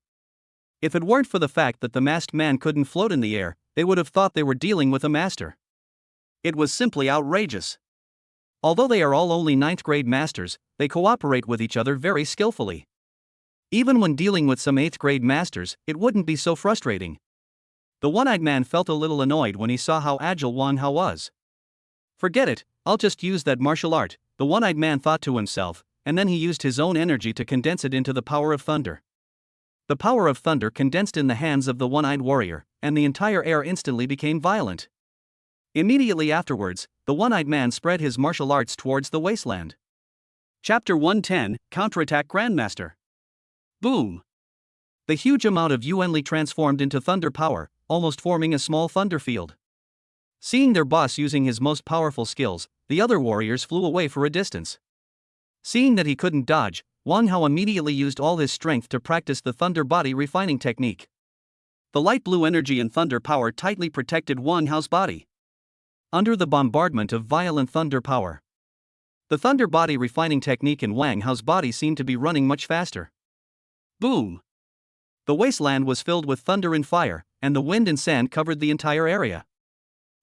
If it weren't for the fact that the masked man couldn't float in the air, they would have thought they were dealing with a master. It was simply outrageous. Although they are all only 9th grade masters, they cooperate with each other very skillfully. Even when dealing with some 8th grade masters, it wouldn't be so frustrating. The one-eyed man felt a little annoyed when he saw how agile Wang Hao was. Forget it, I'll just use that martial art, the one-eyed man thought to himself, and then he used his own energy to condense it into the power of thunder. The power of thunder condensed in the hands of the one-eyed warrior, and the entire air instantly became violent. Immediately afterwards, the one-eyed man spread his martial arts towards the wasteland. Chapter 110, Counterattack Grandmaster. Boom! The huge amount of Yuanli transformed into thunder power, almost forming a small thunder field. Seeing their boss using his most powerful skills, the other warriors flew away for a distance. Seeing that he couldn't dodge, Wang Hao immediately used all his strength to practice the thunder body refining technique. The light blue energy and thunder power tightly protected Wang Hao's body. Under the bombardment of violent thunder power, the thunder body refining technique in Wang Hao's body seemed to be running much faster. Boom! The wasteland was filled with thunder and fire, and the wind and sand covered the entire area.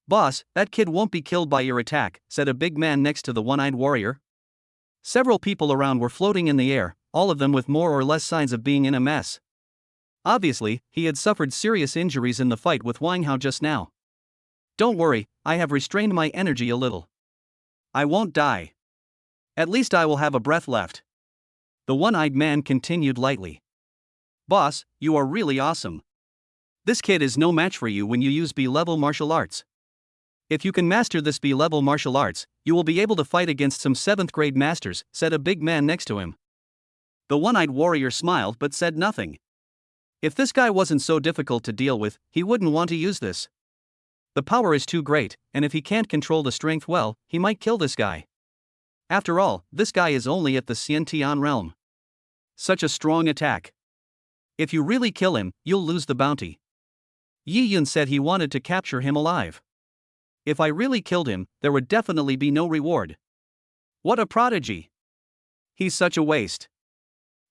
Boss, that kid won't be killed by your attack, said a big man next to the one-eyed warrior. Several people around were floating in the air, all of them with more or less signs of being in a mess. Obviously, he had suffered serious injuries in the fight with Wang Hao just now. Don't worry, I have restrained my energy a little. I won't die. At least I will have a breath left. The one-eyed man continued lightly. Boss, you are really awesome. This kid is no match for you when you use B-level martial arts. If you can master this B-level martial arts, you will be able to fight against some 7th grade masters, said a big man next to him. The one-eyed warrior smiled but said nothing. If this guy wasn't so difficult to deal with, he wouldn't want to use this. The power is too great, and if he can't control the strength well, he might kill this guy. After all, this guy is only at the Xiantian realm. Such a strong attack. If you really kill him, you'll lose the bounty. Yi Yun said he wanted to capture him alive. If I really killed him, there would definitely be no reward. What a prodigy! He's such a waste.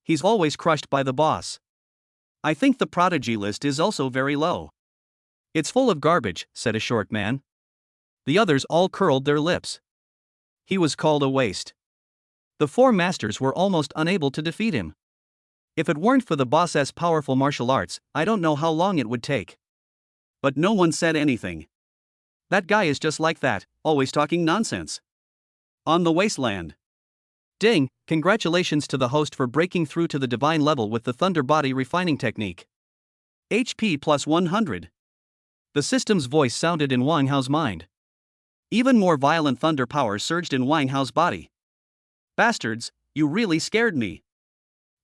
He's always crushed by the boss. I think the prodigy list is also very low. It's full of garbage, said a short man. The others all curled their lips. He was called a waste. The 4 masters were almost unable to defeat him. If it weren't for the boss's powerful martial arts, I don't know how long it would take. But no one said anything. That guy is just like that, always talking nonsense. On the wasteland. Ding, congratulations to the host for breaking through to the divine level with the Thunder Body refining technique. HP plus 100. The system's voice sounded in Wang Hao's mind. Even more violent thunder power surged in Wang Hao's body. Bastards, you really scared me.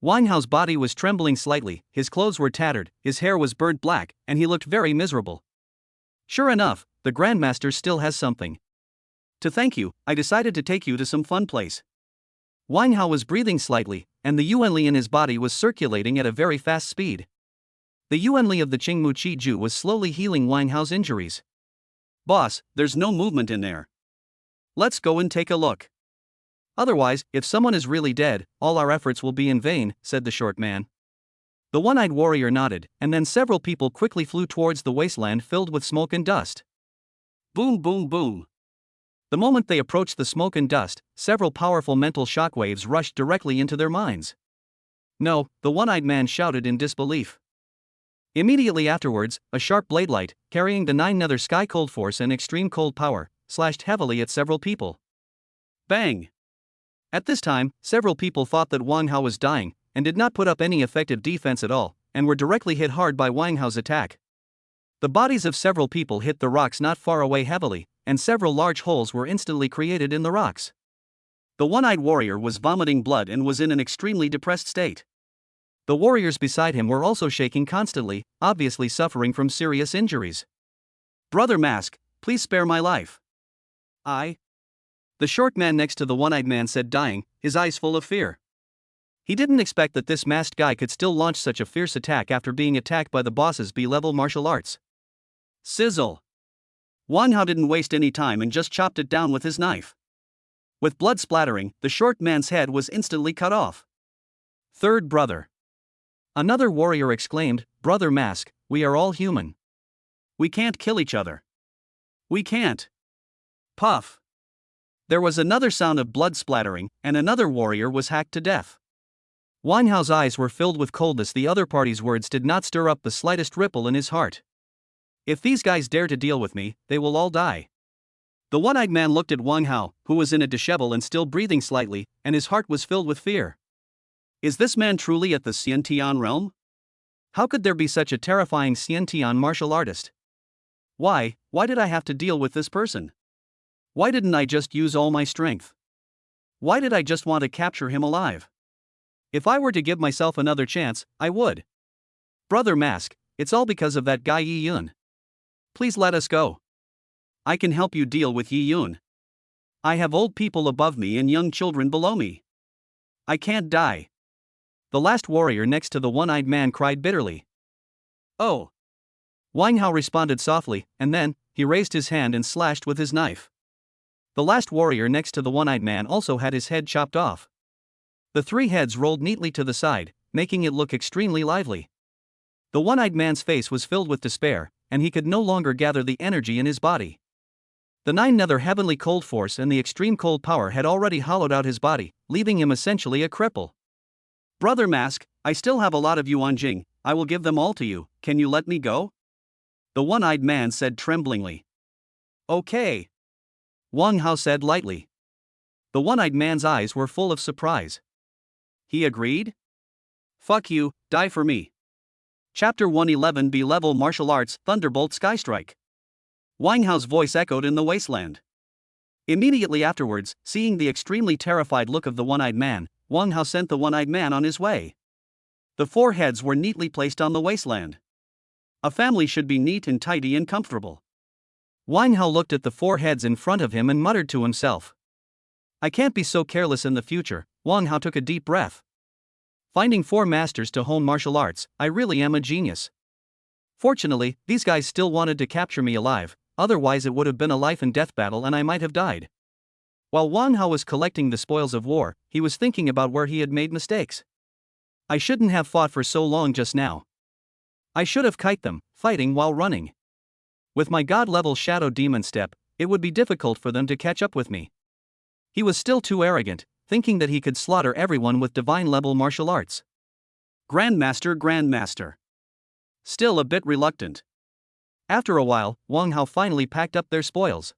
Wang Hao's body was trembling slightly, his clothes were tattered, his hair was burnt black, and he looked very miserable. Sure enough, the Grandmaster still has something. To thank you, I decided to take you to some fun place. Wang Hao was breathing slightly, and the Yuanli in his body was circulating at a very fast speed. The Yuanli of the Qingmu Qi Ju was slowly healing Wang Hao's injuries. Boss, there's no movement in there. Let's go and take a look. Otherwise, if someone is really dead, all our efforts will be in vain, said the short man. The one-eyed warrior nodded, and then several people quickly flew towards the wasteland filled with smoke and dust. Boom, boom, boom. The moment they approached the smoke and dust, several powerful mental shockwaves rushed directly into their minds. No, the one-eyed man shouted in disbelief. Immediately afterwards, a sharp blade light, carrying the 9 nether sky cold force and extreme cold power, slashed heavily at several people. Bang! At this time, several people thought that Wang Hao was dying, and did not put up any effective defense at all, and were directly hit hard by Wang Hao's attack. The bodies of several people hit the rocks not far away heavily, and several large holes were instantly created in the rocks. The one-eyed warrior was vomiting blood and was in an extremely depressed state. The warriors beside him were also shaking constantly, obviously suffering from serious injuries. Brother Mask, please spare my life. The short man next to the one-eyed man said, dying, his eyes full of fear. He didn't expect that this masked guy could still launch such a fierce attack after being attacked by the boss's B-level martial arts. Sizzle! Wang Hao didn't waste any time and just chopped it down with his knife. With blood splattering, the short man's head was instantly cut off. Third brother. Another warrior exclaimed, Brother Mask, we are all human. We can't kill each other. We can't. Puff. There was another sound of blood splattering, and another warrior was hacked to death. Wang Hao's eyes were filled with coldness. The other party's words did not stir up the slightest ripple in his heart. If these guys dare to deal with me, they will all die. The one-eyed man looked at Wang Hao, who was in a dishevel and still breathing slightly, and his heart was filled with fear. Is this man truly at the Xiantian realm? How could there be such a terrifying Xiantian martial artist? Why did I have to deal with this person? Why didn't I just use all my strength? Why did I just want to capture him alive? If I were to give myself another chance, I would. Brother Mask, it's all because of that guy Yi Yun. Please let us go. I can help you deal with Yi Yun. I have old people above me and young children below me. I can't die. The last warrior next to the one-eyed man cried bitterly. Oh! Wang Hao responded softly, and then, he raised his hand and slashed with his knife. The last warrior next to the one-eyed man also had his head chopped off. The 3 heads rolled neatly to the side, making it look extremely lively. The one-eyed man's face was filled with despair, and he could no longer gather the energy in his body. The 9 nether heavenly cold force and the extreme cold power had already hollowed out his body, leaving him essentially a cripple. Brother Mask, I still have a lot of Yuan Jing, I will give them all to you, can you let me go? The one-eyed man said tremblingly. Okay. Wang Hao said lightly. The one-eyed man's eyes were full of surprise. He agreed? Fuck you, die for me. Chapter 111 B-Level Martial Arts Thunderbolt Skystrike. Wang Hao's voice echoed in the wasteland. Immediately afterwards, seeing the extremely terrified look of the one-eyed man, Wang Hao sent the one-eyed man on his way. The 4 heads were neatly placed on the wasteland. A family should be neat and tidy and comfortable. Wang Hao looked at the 4 heads in front of him and muttered to himself. I can't be so careless in the future. Wang Hao took a deep breath. Finding 4 masters to hone martial arts, I really am a genius. Fortunately, these guys still wanted to capture me alive, otherwise it would have been a life and death battle and I might have died. While Wang Hao was collecting the spoils of war, he was thinking about where he had made mistakes. I shouldn't have fought for so long just now. I should have kite them, fighting while running. With my god-level shadow demon step, it would be difficult for them to catch up with me. He was still too arrogant, thinking that he could slaughter everyone with divine-level martial arts. Grandmaster. Still a bit reluctant. After a while, Wang Hao finally packed up their spoils.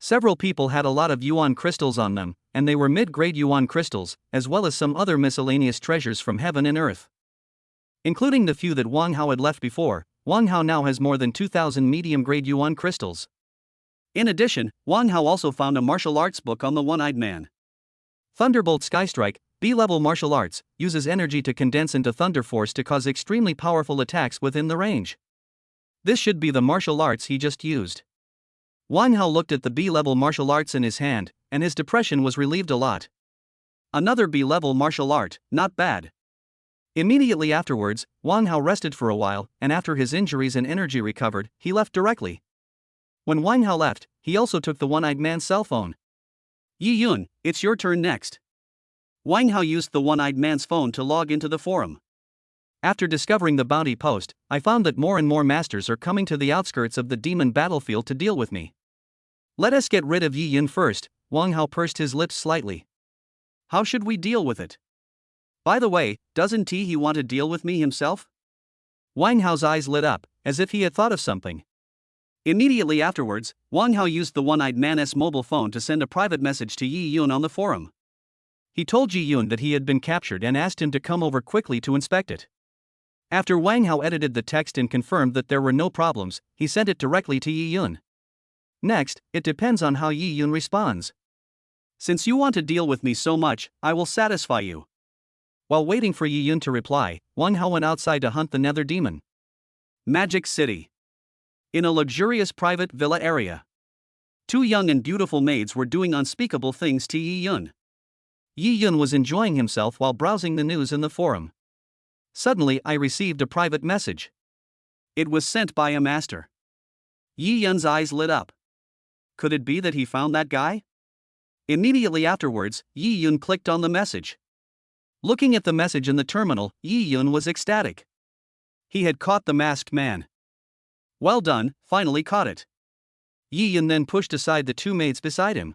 Several people had a lot of yuan crystals on them, and they were mid-grade yuan crystals, as well as some other miscellaneous treasures from heaven and earth. Including the few that Wang Hao had left before, Wang Hao now has more than 2,000 medium-grade yuan crystals. In addition, Wang Hao also found a martial arts book on the one-eyed man. Thunderbolt Skystrike, B-level martial arts, uses energy to condense into thunder force to cause extremely powerful attacks within the range. This should be the martial arts he just used. Wang Hao looked at the B-level martial arts in his hand, and his depression was relieved a lot. Another B-level martial art, not bad. Immediately afterwards, Wang Hao rested for a while, and after his injuries and energy recovered, he left directly. When Wang Hao left, he also took the one-eyed man's cell phone. Yi Yun, it's your turn next. Wang Hao used the one-eyed man's phone to log into the forum. After discovering the bounty post, I found that more and more masters are coming to the outskirts of the demon battlefield to deal with me. Let us get rid of Yi Yun first. Wang Hao pursed his lips slightly. How should we deal with it? By the way, doesn't he want to deal with me himself? Wang Hao's eyes lit up, as if he had thought of something. Immediately afterwards, Wang Hao used the one-eyed man's mobile phone to send a private message to Yi Yun on the forum. He told Yi Yun that he had been captured and asked him to come over quickly to inspect it. After Wang Hao edited the text and confirmed that there were no problems, he sent it directly to Yi Yun. Next, it depends on how Yi Yun responds. Since you want to deal with me so much, I will satisfy you. While waiting for Yi Yun to reply, Wang Hao went outside to hunt the nether demon. Magic City. In a luxurious private villa area. 2 young and beautiful maids were doing unspeakable things to Yi Yun. Yi Yun was enjoying himself while browsing the news in the forum. Suddenly I received a private message. It was sent by a master. Yi Yun's eyes lit up. Could it be that he found that guy? Immediately afterwards, Yi Yun clicked on the message. Looking at the message in the terminal, Yi Yun was ecstatic. He had caught the masked man. Well done, finally caught it. Yi Yun then pushed aside the 2 maids beside him.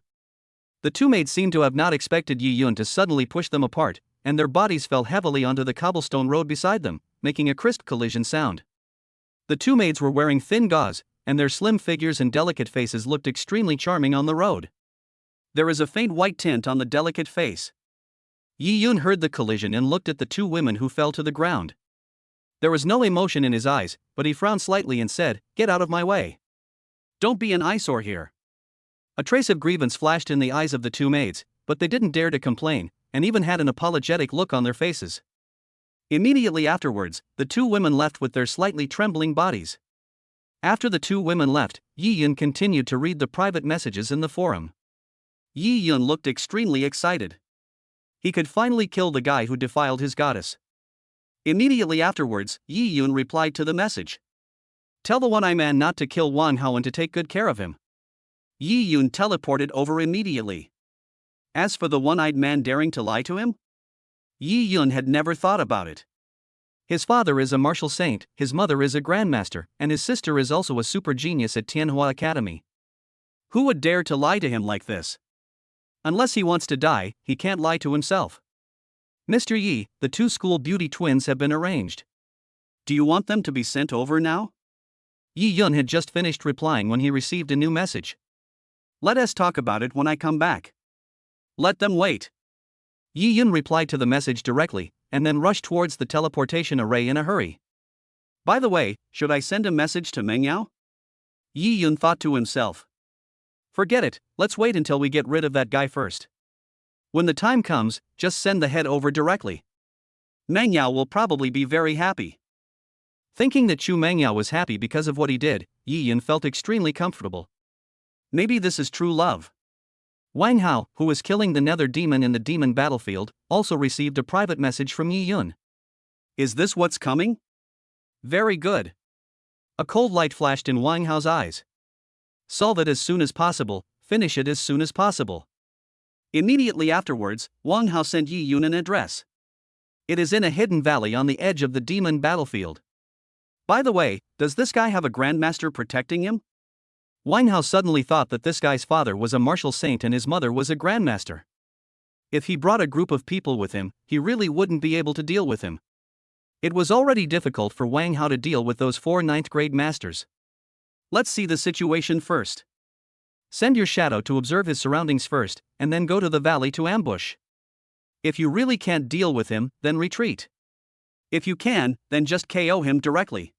The 2 maids seemed to have not expected Yi Yun to suddenly push them apart, and their bodies fell heavily onto the cobblestone road beside them, making a crisp collision sound. The 2 maids were wearing thin gauze, and their slim figures and delicate faces looked extremely charming on the road. There is a faint white tint on the delicate face. Yi Yun heard the collision and looked at the 2 women who fell to the ground. There was no emotion in his eyes, but he frowned slightly and said, "Get out of my way. Don't be an eyesore here." A trace of grievance flashed in the eyes of the 2 maids, but they didn't dare to complain, and even had an apologetic look on their faces. Immediately afterwards, the 2 women left with their slightly trembling bodies. After the 2 women left, Yi Yun continued to read the private messages in the forum. Yi Yun looked extremely excited. He could finally kill the guy who defiled his goddess. Immediately afterwards, Yi Yun replied to the message. Tell the one-eyed man not to kill Wang Hao and to take good care of him. Yi Yun teleported over immediately. As for the one-eyed man daring to lie to him, Yi Yun had never thought about it. His father is a martial saint, his mother is a grandmaster, and his sister is also a super genius at Tianyuan Academy. Who would dare to lie to him like this? Unless he wants to die, he can't lie to himself. Mr. Yi, the 2 school beauty twins have been arranged. Do you want them to be sent over now? Yi Yun had just finished replying when he received a new message. Let us talk about it when I come back. Let them wait. Yi Yun replied to the message directly, and then rushed towards the teleportation array in a hurry. By the way, should I send a message to Meng Yao? Yi Yun thought to himself. Forget it, let's wait until we get rid of that guy first. When the time comes, just send the head over directly. Meng Yao will probably be very happy. Thinking that Chu Mengyao was happy because of what he did, Yi Yun felt extremely comfortable. Maybe this is true love. Wang Hao, who was killing the nether demon in the demon battlefield, also received a private message from Yi Yun. Is this what's coming? Very good. A cold light flashed in Wang Hao's eyes. Solve it as soon as possible, finish it as soon as possible. Immediately afterwards, Wang Hao sent Yi Yun an address. It is in a hidden valley on the edge of the demon battlefield. By the way, does this guy have a grandmaster protecting him? Wang Hao suddenly thought that this guy's father was a martial saint and his mother was a grandmaster. If he brought a group of people with him, he really wouldn't be able to deal with him. It was already difficult for Wang Hao to deal with those 4 ninth-grade masters. Let's see the situation first. Send your shadow to observe his surroundings first, and then go to the valley to ambush. If you really can't deal with him, then retreat. If you can, then just KO him directly.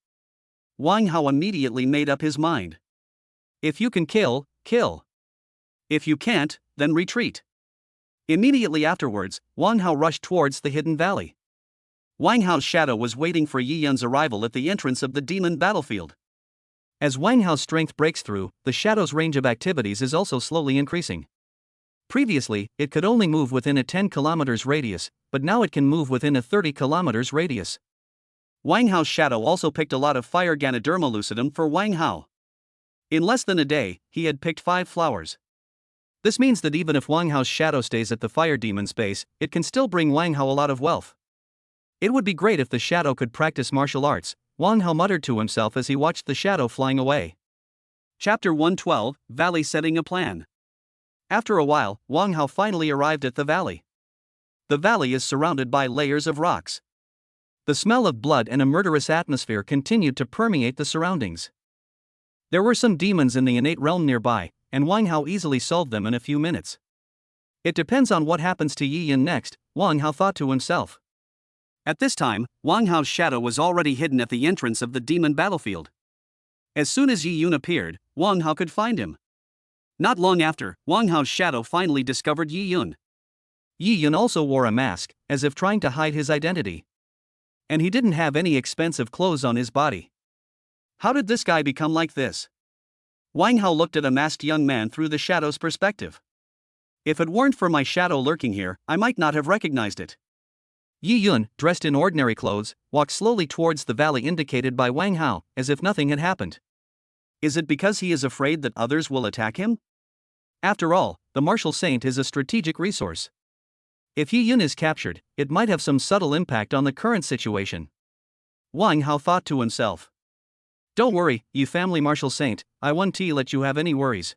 Wang Hao immediately made up his mind. If you can kill, kill. If you can't, then retreat. Immediately afterwards, Wang Hao rushed towards the hidden valley. Wang Hao's shadow was waiting for Yi Yun's arrival at the entrance of the demon battlefield. As Wang Hao's strength breaks through, the shadow's range of activities is also slowly increasing. Previously, it could only move within a 10 kilometers radius, but now it can move within a 30 kilometers radius. Wang Hao's shadow also picked a lot of fire Ganoderma lucidum for Wang Hao. In less than a day, he had picked 5 flowers. This means that even if Wang Hao's shadow stays at the fire demon's base, it can still bring Wang Hao a lot of wealth. It would be great if the shadow could practice martial arts, Wang Hao muttered to himself as he watched the shadow flying away. Chapter 112, Valley Setting a Plan. After a while, Wang Hao finally arrived at the valley. The valley is surrounded by layers of rocks. The smell of blood and a murderous atmosphere continued to permeate the surroundings. There were some demons in the innate realm nearby, and Wang Hao easily solved them in a few minutes. It depends on what happens to Yi Yun next, Wang Hao thought to himself. At this time, Wang Hao's shadow was already hidden at the entrance of the demon battlefield. As soon as Yi Yun appeared, Wang Hao could find him. Not long after, Wang Hao's shadow finally discovered Yi Yun. Yi Yun also wore a mask, as if trying to hide his identity. And he didn't have any expensive clothes on his body. How did this guy become like this? Wang Hao looked at a masked young man through the shadow's perspective. If it weren't for my shadow lurking here, I might not have recognized it. Yi Yun, dressed in ordinary clothes, walked slowly towards the valley indicated by Wang Hao, as if nothing had happened. Is it because he is afraid that others will attack him? After all, the martial saint is a strategic resource. If Yi Yun is captured, it might have some subtle impact on the current situation. Wang Hao thought to himself. Don't worry, you family martial saint, I won't let you have any worries.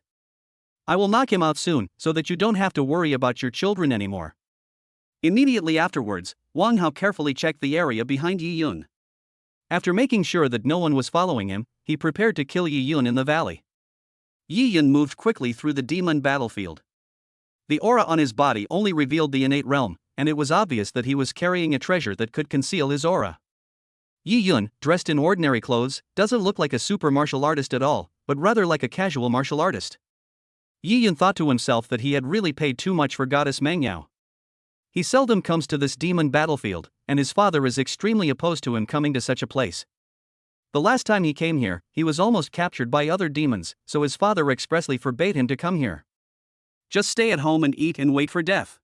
I will knock him out soon, so that you don't have to worry about your children anymore. Immediately afterwards, Wang Hao carefully checked the area behind Yi Yun. After making sure that no one was following him, he prepared to kill Yi Yun in the valley. Yi Yun moved quickly through the demon battlefield. The aura on his body only revealed the innate realm, and it was obvious that he was carrying a treasure that could conceal his aura. Yi Yun, dressed in ordinary clothes, doesn't look like a super martial artist at all, but rather like a casual martial artist. Yi Yun thought to himself that he had really paid too much for Goddess Meng Yao. He seldom comes to this demon battlefield, and his father is extremely opposed to him coming to such a place. The last time he came here, he was almost captured by other demons, so his father expressly forbade him to come here. Just stay at home and eat and wait for death.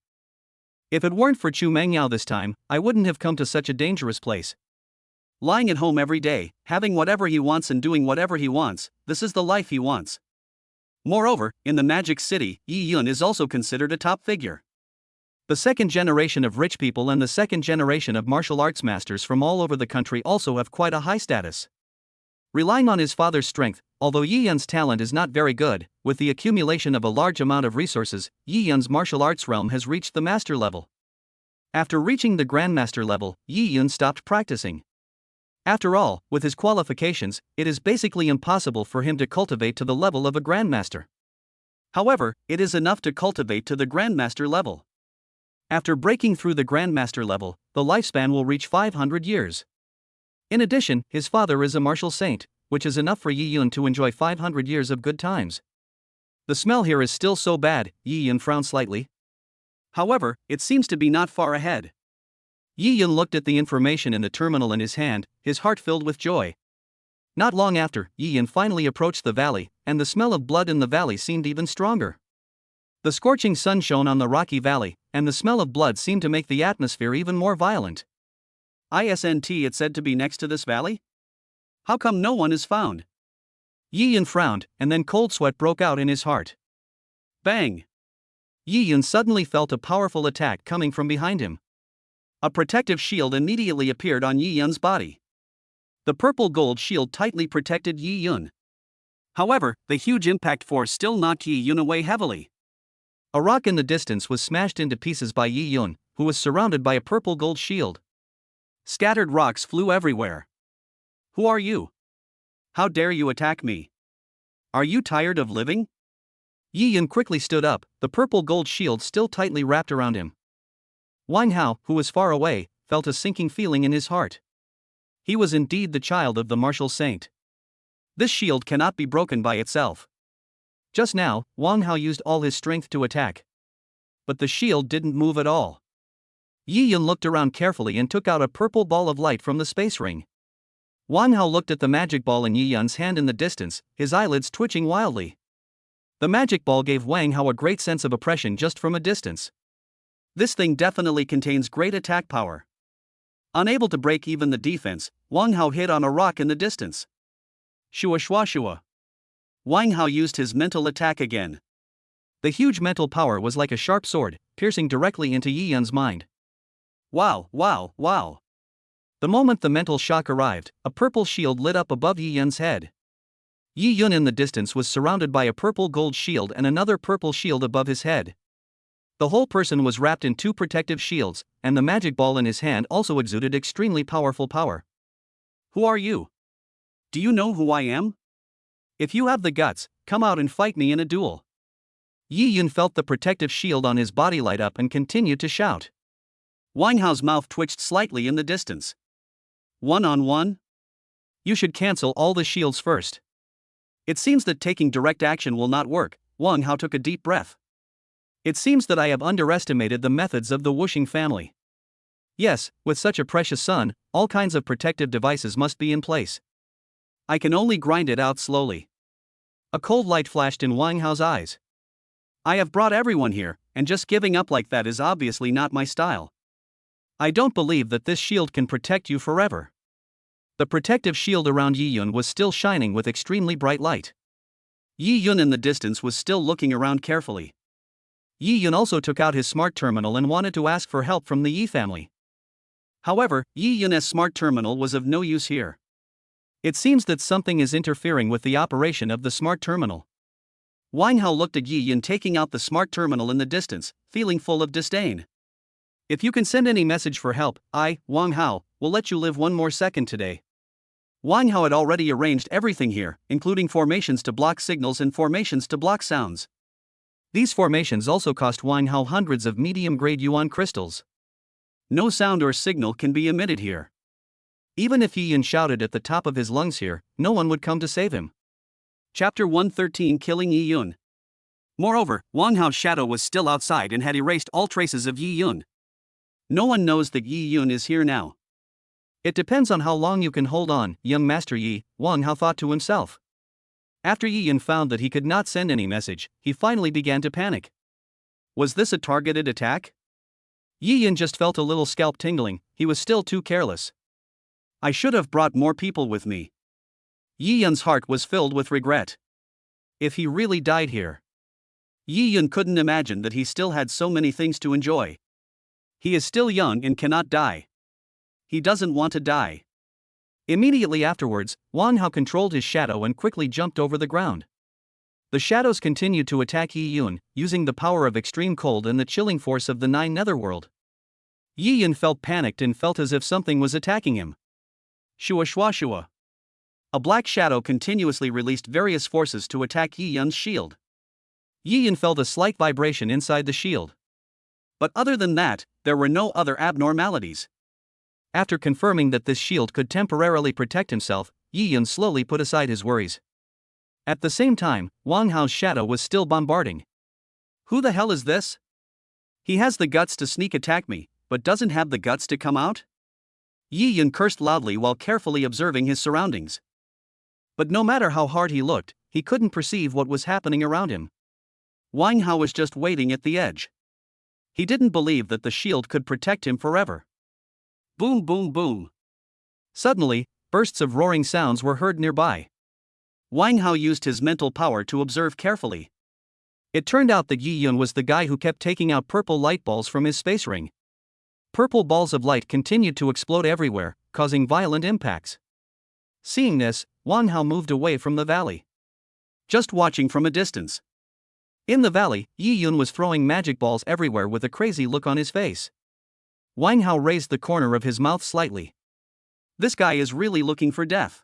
If it weren't for Chu Mengyao this time, I wouldn't have come to such a dangerous place. Lying at home every day, having whatever he wants and doing whatever he wants, this is the life he wants. Moreover, in the Magic City, Yi Yun is also considered a top figure. The second generation of rich people and the second generation of martial arts masters from all over the country also have quite a high status. Relying on his father's strength, although Yi Yun's talent is not very good, with the accumulation of a large amount of resources, Yi Yun's martial arts realm has reached the master level. After reaching the grandmaster level, Yi Yun stopped practicing. After all, with his qualifications, it is basically impossible for him to cultivate to the level of a grandmaster. However, it is enough to cultivate to the grandmaster level. After breaking through the grandmaster level, the lifespan will reach 500 years. In addition, his father is a martial saint, which is enough for Yi Yun to enjoy 500 years of good times. The smell here is still so bad, Yi Yun frowned slightly. However, it seems to be not far ahead. Yi Yun looked at the information in the terminal in his hand, his heart filled with joy. Not long after, Yi Yun finally approached the valley, and the smell of blood in the valley seemed even stronger. The scorching sun shone on the rocky valley, and the smell of blood seemed to make the atmosphere even more violent. Isn't it said to be next to this valley? How come no one is found? Yi Yun frowned, and then cold sweat broke out in his heart. Bang! Yi Yun suddenly felt a powerful attack coming from behind him. A protective shield immediately appeared on Yi Yun's body. The purple gold shield tightly protected Yi Yun. However, the huge impact force still knocked Yi Yun away heavily. A rock in the distance was smashed into pieces by Yi Yun, who was surrounded by a purple gold shield. Scattered rocks flew everywhere. Who are you? How dare you attack me? Are you tired of living? Yi Yun quickly stood up, the purple gold shield still tightly wrapped around him. Wang Hao, who was far away, felt a sinking feeling in his heart. He was indeed the child of the martial saint. This shield cannot be broken by itself. Just now, Wang Hao used all his strength to attack. But the shield didn't move at all. Yi Yun looked around carefully and took out a purple ball of light from the space ring. Wang Hao looked at the magic ball in Yi Yun's hand in the distance, his eyelids twitching wildly. The magic ball gave Wang Hao a great sense of oppression just from a distance. This thing definitely contains great attack power. Unable to break even the defense, Wang Hao hit on a rock in the distance. Shua shua shua. Wang Hao used his mental attack again. The huge mental power was like a sharp sword, piercing directly into Yi Yun's mind. Wow, wow, wow. The moment the mental shock arrived, a purple shield lit up above Yi Yun's head. Yi Yun in the distance was surrounded by a purple gold shield and another purple shield above his head. The whole person was wrapped in two protective shields, and the magic ball in his hand also exuded extremely powerful power. Who are you? Do you know who I am? If you have the guts, come out and fight me in a duel. Yi Yun felt the protective shield on his body light up and continued to shout. Wang Hao's mouth twitched slightly in the distance. 1-on-1? You should cancel all the shields first. It seems that taking direct action will not work. Wang Hao took a deep breath. It seems that I have underestimated the methods of the Wuxing family. Yes, with such a precious son, all kinds of protective devices must be in place. I can only grind it out slowly. A cold light flashed in Wang Hao's eyes. I have brought everyone here, and just giving up like that is obviously not my style. I don't believe that this shield can protect you forever. The protective shield around Yi Yun was still shining with extremely bright light. Yi Yun in the distance was still looking around carefully. Yi Yun also took out his smart terminal and wanted to ask for help from the Yi family. However, Yi Yun's smart terminal was of no use here. It seems that something is interfering with the operation of the smart terminal. Wang Hao looked at Yi Yun taking out the smart terminal in the distance, feeling full of disdain. If you can send any message for help, I, Wang Hao, will let you live one more second today. Wang Hao had already arranged everything here, including formations to block signals and formations to block sounds. These formations also cost Wang Hao hundreds of medium-grade yuan crystals. No sound or signal can be emitted here. Even if Yi Yun shouted at the top of his lungs here, no one would come to save him. Chapter 113 Killing Yi Yun. Moreover, Wang Hao's shadow was still outside and had erased all traces of Yi Yun. No one knows that Yi Yun is here now. It depends on how long you can hold on, young Master Yi, Wang Hao thought to himself. After Yi Yun found that he could not send any message, he finally began to panic. Was this a targeted attack? Yi Yun just felt a little scalp tingling, he was still too careless. I should have brought more people with me. Yi Yun's heart was filled with regret. If he really died here. Yi Yun couldn't imagine that he still had so many things to enjoy. He is still young and cannot die. He doesn't want to die. Immediately afterwards, Wang Hao controlled his shadow and quickly jumped over the ground. The shadows continued to attack Yi Yun, using the power of extreme cold and the chilling force of the 9 netherworld. Yi Yun felt panicked and felt as if something was attacking him. Shua shua shua. A black shadow continuously released various forces to attack Yi Yun's shield. Yi Yun felt a slight vibration inside the shield. But other than that, there were no other abnormalities. After confirming that this shield could temporarily protect himself, Yi Yun slowly put aside his worries. At the same time, Wang Hao's shadow was still bombarding. Who the hell is this? He has the guts to sneak attack me, but doesn't have the guts to come out? Yi Yun cursed loudly while carefully observing his surroundings. But no matter how hard he looked, he couldn't perceive what was happening around him. Wang Hao was just waiting at the edge. He didn't believe that the shield could protect him forever. Boom, boom, boom. Suddenly, bursts of roaring sounds were heard nearby. Wang Hao used his mental power to observe carefully. It turned out that Yi Yun was the guy who kept taking out purple light balls from his space ring. Purple balls of light continued to explode everywhere, causing violent impacts. Seeing this, Wang Hao moved away from the valley. Just watching from a distance. In the valley, Yi Yun was throwing magic balls everywhere with a crazy look on his face. Wang Hao raised the corner of his mouth slightly. This guy is really looking for death.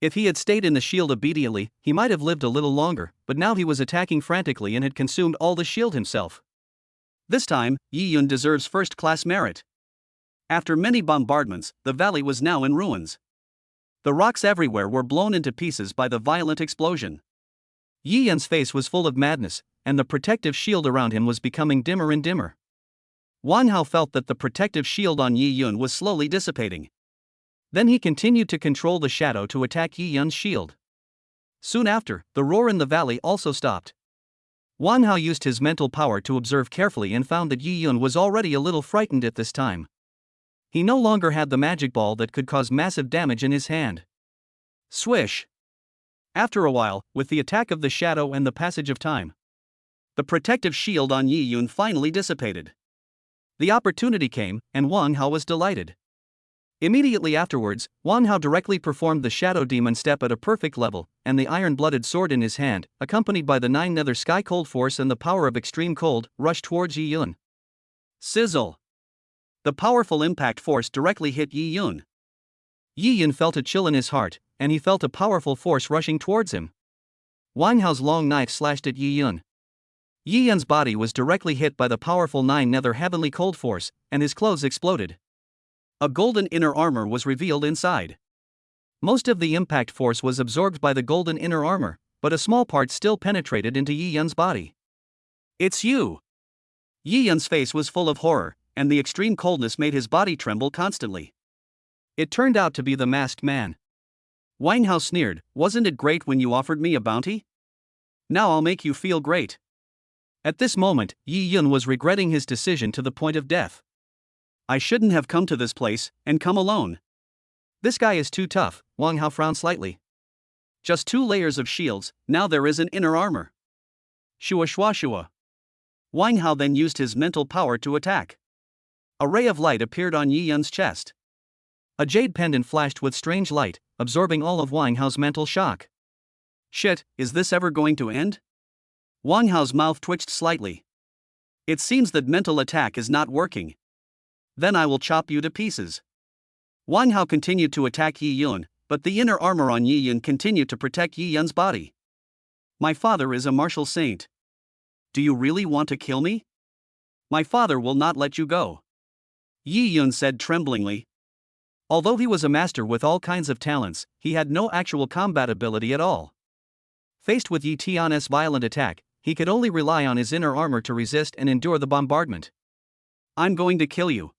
If he had stayed in the shield obediently, he might have lived a little longer, but now he was attacking frantically and had consumed all the shield himself. This time, Yi Yun deserves first-class merit. After many bombardments, the valley was now in ruins. The rocks everywhere were blown into pieces by the violent explosion. Yi Yun's face was full of madness, and the protective shield around him was becoming dimmer and dimmer. Wang Hao felt that the protective shield on Yi Yun was slowly dissipating. Then he continued to control the shadow to attack Yi Yun's shield. Soon after, the roar in the valley also stopped. Wang Hao used his mental power to observe carefully and found that Yi Yun was already a little frightened at this time. He no longer had the magic ball that could cause massive damage in his hand. Swish! After a while, with the attack of the shadow and the passage of time, the protective shield on Yi Yun finally dissipated. The opportunity came, and Wang Hao was delighted. Immediately afterwards, Wang Hao directly performed the Shadow Demon step at a perfect level, and the iron-blooded sword in his hand, accompanied by the 9 Nether Sky Cold Force and the power of extreme cold, rushed towards Yi Yun. Sizzle! The powerful impact force directly hit Yi Yun. Yi Yun felt a chill in his heart, and he felt a powerful force rushing towards him. Wang Hao's long knife slashed at Yi Yun. Yi Yun's body was directly hit by the powerful 9 Nether Heavenly Cold Force, and his clothes exploded. A golden inner armor was revealed inside. Most of the impact force was absorbed by the golden inner armor, but a small part still penetrated into Yi Yun's body. It's you! Yi Yun's face was full of horror, and the extreme coldness made his body tremble constantly. It turned out to be the masked man. Wang Hao sneered, "Wasn't it great when you offered me a bounty? Now I'll make you feel great." At this moment, Yi Yun was regretting his decision to the point of death. I shouldn't have come to this place, and come alone. This guy is too tough, Wang Hao frowned slightly. Just 2 layers of shields, now there is an inner armor. Shua shua shua. Wang Hao then used his mental power to attack. A ray of light appeared on Yi Yun's chest. A jade pendant flashed with strange light, absorbing all of Wang Hao's mental shock. Shit, is this ever going to end? Wang Hao's mouth twitched slightly. It seems that mental attack is not working. Then I will chop you to pieces. Wang Hao continued to attack Yi Yun, but the inner armor on Yi Yun continued to protect Yi Yun's body. My father is a martial saint. Do you really want to kill me? My father will not let you go. Yi Yun said tremblingly. Although he was a master with all kinds of talents, he had no actual combat ability at all. Faced with Yi Tian's violent attack, he could only rely on his inner armor to resist and endure the bombardment. I'm going to kill you.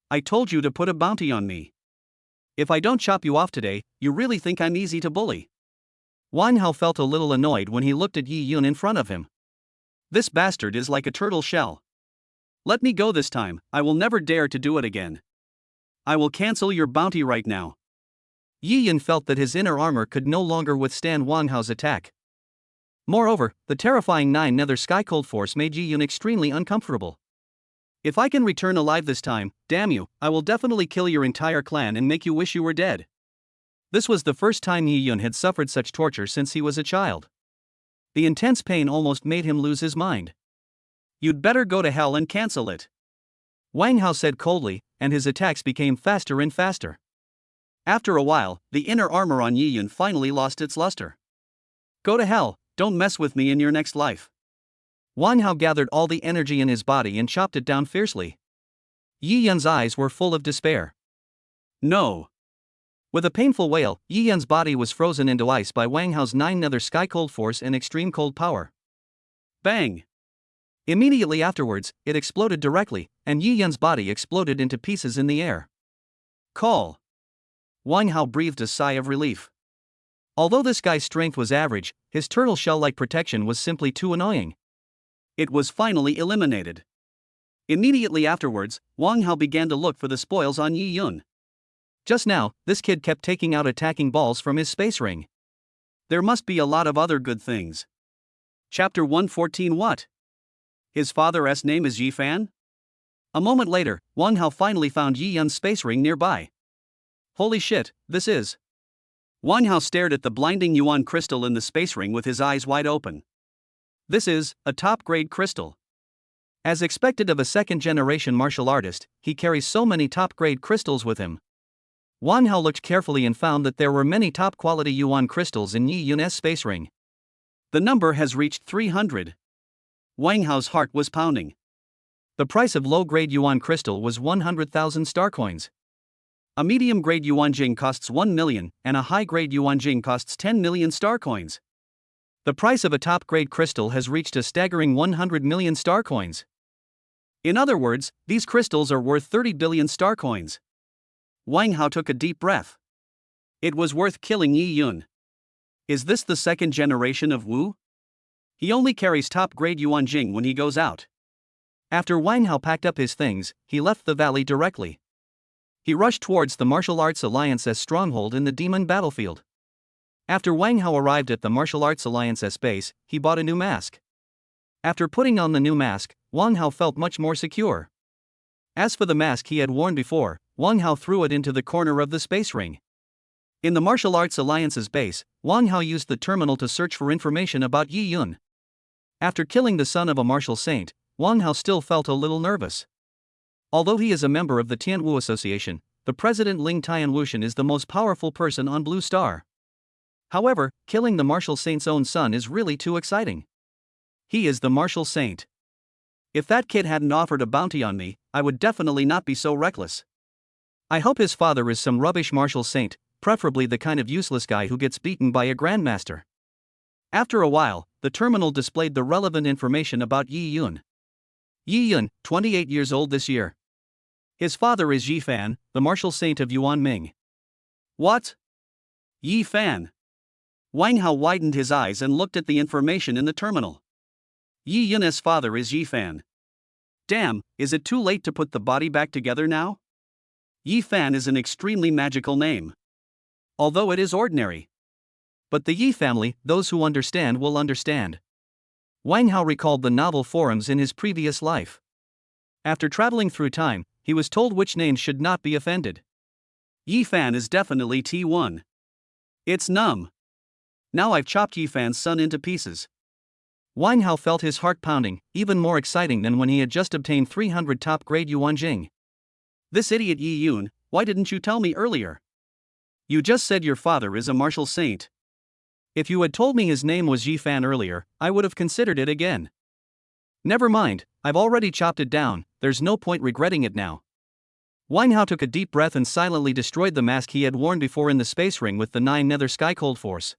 I told you to put a bounty on me. If I don't chop you off today, you really think I'm easy to bully? Wang Hao felt a little annoyed when he looked at Yi Yun in front of him. This bastard is like a turtle shell. Let me go this time, I will never dare to do it again. I will cancel your bounty right now. Yi Yun felt that his inner armor could no longer withstand Wang Hao's attack. Moreover, the terrifying 9 Nether Sky Cold Force made Yi Yun extremely uncomfortable. If I can return alive this time, damn you, I will definitely kill your entire clan and make you wish you were dead. This was the first time Yi Yun had suffered such torture since he was a child. The intense pain almost made him lose his mind. You'd better go to hell and cancel it. Wang Hao said coldly, and his attacks became faster and faster. After a while, the inner armor on Yi Yun finally lost its luster. Go to hell, don't mess with me in your next life. Wang Hao gathered all the energy in his body and chopped it down fiercely. Yi Yun's eyes were full of despair. No. With a painful wail, Yi Yun's body was frozen into ice by Wang Hao's 9 nether sky cold force and extreme cold power. Bang! Immediately afterwards, it exploded directly, and Yi Yun's body exploded into pieces in the air. Call! Wang Hao breathed a sigh of relief. Although this guy's strength was average, his turtle shell-like protection was simply too annoying. It was finally eliminated. Immediately afterwards, Wang Hao began to look for the spoils on Yi Yun. Just now, this kid kept taking out attacking balls from his space ring. There must be a lot of other good things. Chapter 114. What? His father's name is Yi Fan? A moment later, Wang Hao finally found Yi Yun's space ring nearby. Holy shit, this is. Wang Hao stared at the blinding Yuan crystal in the space ring with his eyes wide open. This is a top-grade crystal. As expected of a second-generation martial artist, he carries so many top-grade crystals with him. Wang Hao looked carefully and found that there were many top-quality Yuan crystals in Yi Yun's space ring. The number has reached 300. Wang Hao's heart was pounding. The price of low-grade Yuan crystal was 100,000 star coins. A medium-grade Yuan Jing costs 1 million, and a high-grade Yuan Jing costs 10 million star coins. The price of a top-grade crystal has reached a staggering 100 million star coins. In other words, these crystals are worth 30 billion star coins. Wang Hao took a deep breath. It was worth killing Yi Yun. Is this the second generation of Wu? He only carries top-grade Yuan Jing when he goes out. After Wang Hao packed up his things, he left the valley directly. He rushed towards the Martial Arts Alliance's stronghold in the Demon Battlefield. After Wang Hao arrived at the Martial Arts Alliance's base, he bought a new mask. After putting on the new mask, Wang Hao felt much more secure. As for the mask he had worn before, Wang Hao threw it into the corner of the space ring. In the Martial Arts Alliance's base, Wang Hao used the terminal to search for information about Yi Yun. After killing the son of a martial saint, Wang Hao still felt a little nervous. Although he is a member of the Tian Wu Association, the President Ling Tianyuan is the most powerful person on Blue Star. However, killing the martial saint's own son is really too exciting. He is the martial saint. If that kid hadn't offered a bounty on me, I would definitely not be so reckless. I hope his father is some rubbish martial saint, preferably the kind of useless guy who gets beaten by a grandmaster. After a while, the terminal displayed the relevant information about Yi Yun. Yi Yun, 28 years old this year. His father is Yi Fan, the martial saint of Yuan Ming. What? Yi Fan? Wang Hao widened his eyes and looked at the information in the terminal. Yi Yun's father is Yi Fan. Damn, is it too late to put the body back together now? Yi Fan is an extremely magical name. Although it is ordinary. But the Yi family, those who understand will understand. Wang Hao recalled the novel forums in his previous life. After traveling through time, he was told which names should not be offended. Yi Fan is definitely T1. It's numb. Now I've chopped Yi Fan's son into pieces. Wang Hao felt his heart pounding, even more exciting than when he had just obtained 300 top-grade Yuan Jing. This idiot Yi Yun, why didn't you tell me earlier? You just said your father is a martial saint. If you had told me his name was Yi Fan earlier, I would have considered it again. Never mind, I've already chopped it down, there's no point regretting it now. Wang Hao took a deep breath and silently destroyed the mask he had worn before in the space ring with the 9 nether sky cold force.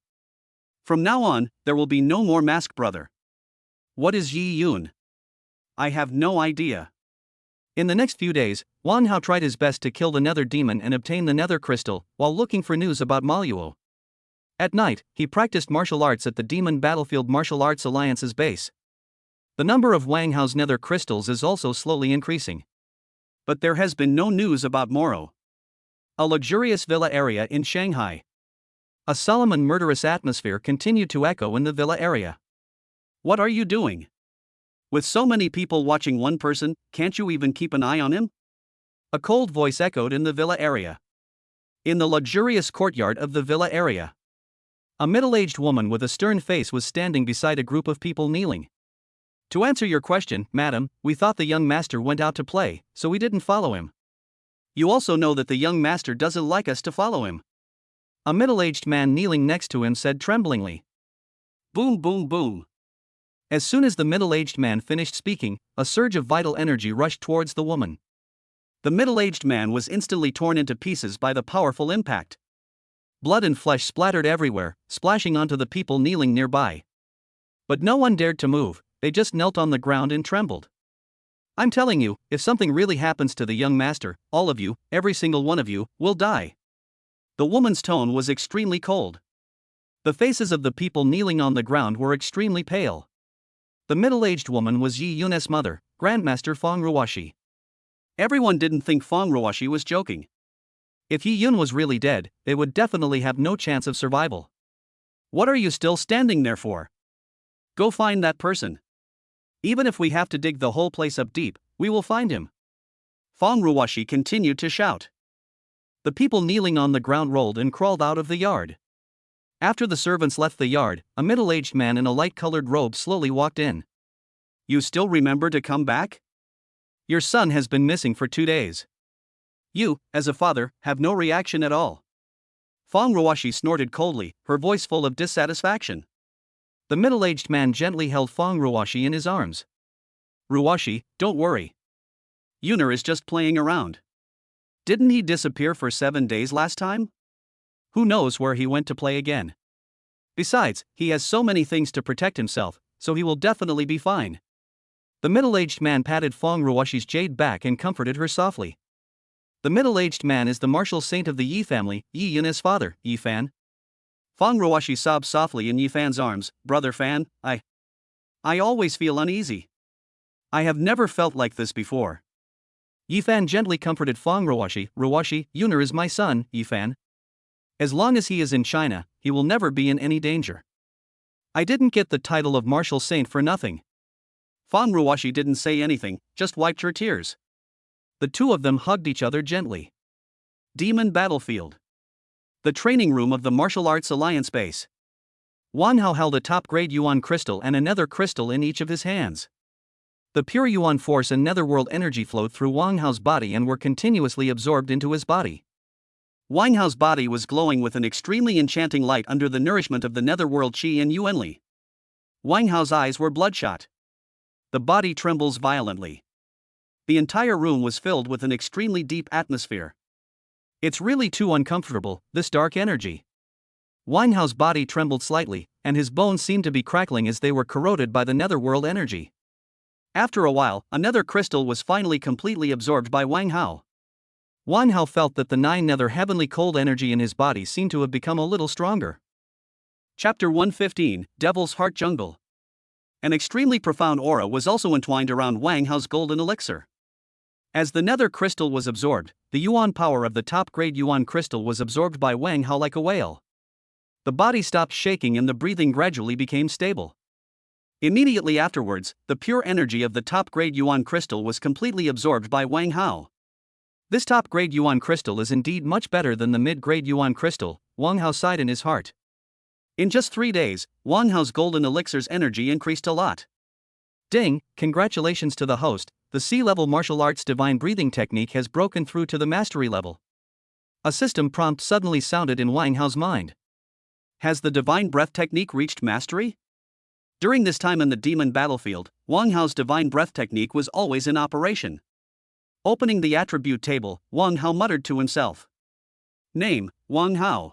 From now on, there will be no more mask, brother. What is Yi Yun? I have no idea. In the next few days, Wang Hao tried his best to kill the nether demon and obtain the nether crystal, while looking for news about Maluo. At night, he practiced martial arts at the Demon Battlefield Martial Arts Alliance's base. The number of Wang Hao's nether crystals is also slowly increasing. But there has been no news about Moro. A luxurious villa area in Shanghai. A solemn and murderous atmosphere continued to echo in the villa area. What are you doing? With so many people watching one person, can't you even keep an eye on him? A cold voice echoed in the villa area. In the luxurious courtyard of the villa area, a middle-aged woman with a stern face was standing beside a group of people kneeling. To answer your question, madam, we thought the young master went out to play, so we didn't follow him. You also know that the young master doesn't like us to follow him. A middle-aged man kneeling next to him said tremblingly. Boom, boom, boom. As soon as the middle-aged man finished speaking, a surge of vital energy rushed towards the woman. The middle-aged man was instantly torn into pieces by the powerful impact. Blood and flesh splattered everywhere, splashing onto the people kneeling nearby. But no one dared to move, they just knelt on the ground and trembled. I'm telling you, if something really happens to the young master, all of you, every single one of you, will die. The woman's tone was extremely cold. The faces of the people kneeling on the ground were extremely pale. The middle-aged woman was Yi Yun's mother, Grandmaster Fong Ruoshi. Everyone didn't think Fong Ruoshi was joking. If Yi Yun was really dead, they would definitely have no chance of survival. What are you still standing there for? Go find that person. Even if we have to dig the whole place up deep, we will find him. Fong Ruoshi continued to shout. The people kneeling on the ground rolled and crawled out of the yard. After the servants left the yard, a middle-aged man in a light-colored robe slowly walked in. You still remember to come back? Your son has been missing for 2 days. You, as a father, have no reaction at all. Fong Ruoshi snorted coldly, her voice full of dissatisfaction. The middle-aged man gently held Fong Ruoshi in his arms. Ruoshi, don't worry. Yuner is just playing around. Didn't he disappear for 7 days last time? Who knows where he went to play again? Besides, he has so many things to protect himself, so he will definitely be fine. The middle-aged man patted Fong Ruoshi's jade back and comforted her softly. The middle-aged man is the martial saint of the Yi family, Yi Yun's father, Yi Fan. Fong Ruoshi sobbed softly in Yi Fan's arms. Brother Fan, I always feel uneasy. I have never felt like this before. Yi Fan gently comforted Fong Ruoshi. Ruoshi, Yuner is my son, Yi Fan. As long as he is in China, he will never be in any danger. I didn't get the title of martial saint for nothing. Fong Ruoshi didn't say anything, just wiped her tears. The two of them hugged each other gently. Demon Battlefield. The training room of the Martial Arts Alliance base. Wang Hao held a top-grade Yuan crystal and a nether crystal in each of his hands. The pure Yuan force and netherworld energy flowed through Wang Hao's body and were continuously absorbed into his body. Wang Hao's body was glowing with an extremely enchanting light under the nourishment of the netherworld qi and yuanli. Wang Hao's eyes were bloodshot. The body trembles violently. The entire room was filled with an extremely deep atmosphere. It's really too uncomfortable, this dark energy. Wang Hao's body trembled slightly, and his bones seemed to be crackling as they were corroded by the netherworld energy. After a while, another crystal was finally completely absorbed by Wang Hao. Wang Hao felt that the 9 nether heavenly cold energy in his body seemed to have become a little stronger. Chapter 115, Devil's Heart Jungle. An extremely profound aura was also entwined around Wang Hao's golden elixir. As the nether crystal was absorbed, the Yuan power of the top-grade Yuan crystal was absorbed by Wang Hao like a whale. The body stopped shaking and the breathing gradually became stable. Immediately afterwards, the pure energy of the top-grade Yuan crystal was completely absorbed by Wang Hao. This top-grade Yuan crystal is indeed much better than the mid-grade Yuan crystal, Wang Hao sighed in his heart. In just 3 days, Wang Hao's golden elixir's energy increased a lot. Ding, congratulations to the host, the C-level martial arts divine breathing technique has broken through to the mastery level. A system prompt suddenly sounded in Wang Hao's mind. Has the divine breath technique reached mastery? During this time in the demon battlefield, Wang Hao's divine breath technique was always in operation. Opening the attribute table, Wang Hao muttered to himself. Name, Wang Hao.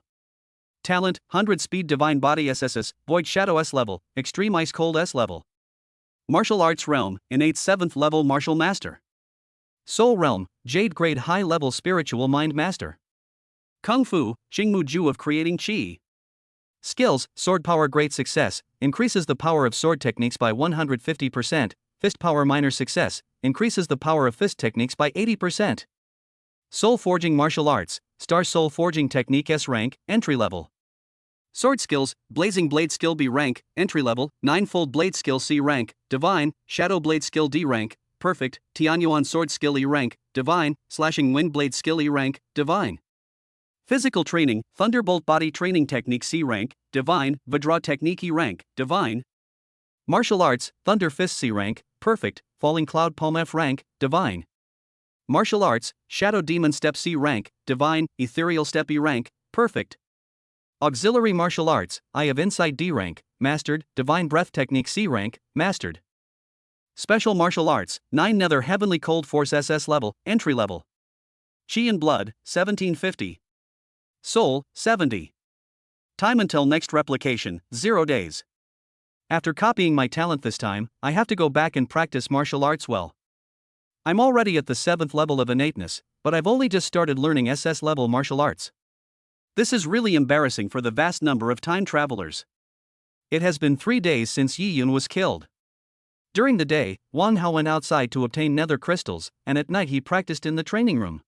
Talent, 100 Speed Divine Body SSS, Void Shadow S level, Extreme Ice Cold S level. Martial Arts Realm, Innate 7th level Martial Master. Soul Realm, Jade Grade High level Spiritual Mind Master. Kung Fu, Jingmu Ju of Creating Qi. Skills, Sword Power Great Success, increases the power of sword techniques by 150%, Fist Power Minor Success, increases the power of fist techniques by 80%. Soul Forging Martial Arts, Star Soul Forging Technique S rank, entry level. Sword Skills, Blazing Blade Skill B rank, entry level, Ninefold Blade Skill C rank, Divine, Shadow Blade Skill D rank, Perfect, Tianyuan Sword Skill E rank, Divine, Slashing Wind Blade Skill E rank, Divine. Physical Training, Thunderbolt Body Training Technique C rank, Divine, Vajra Technique E rank, Divine. Martial Arts, Thunder Fist C rank, Perfect, Falling Cloud Palm F rank, Divine. Martial Arts, Shadow Demon Step C rank, Divine, Ethereal Step E rank, Perfect. Auxiliary Martial Arts, Eye of Insight D rank, Mastered, Divine Breath Technique C rank, Mastered. Special Martial Arts, 9 Nether Heavenly Cold Force SS level, entry level. Qi and Blood, 1750. Soul, 70. Time until next replication, 0 days. After copying my talent this time, I have to go back and practice martial arts well. I'm already at the 7th level of innateness, but I've only just started learning SS level martial arts. This is really embarrassing for the vast number of time travelers. It has been 3 days since Yaoong was killed. During the day, Wang Hao went outside to obtain nether crystals, and at night he practiced in the training room.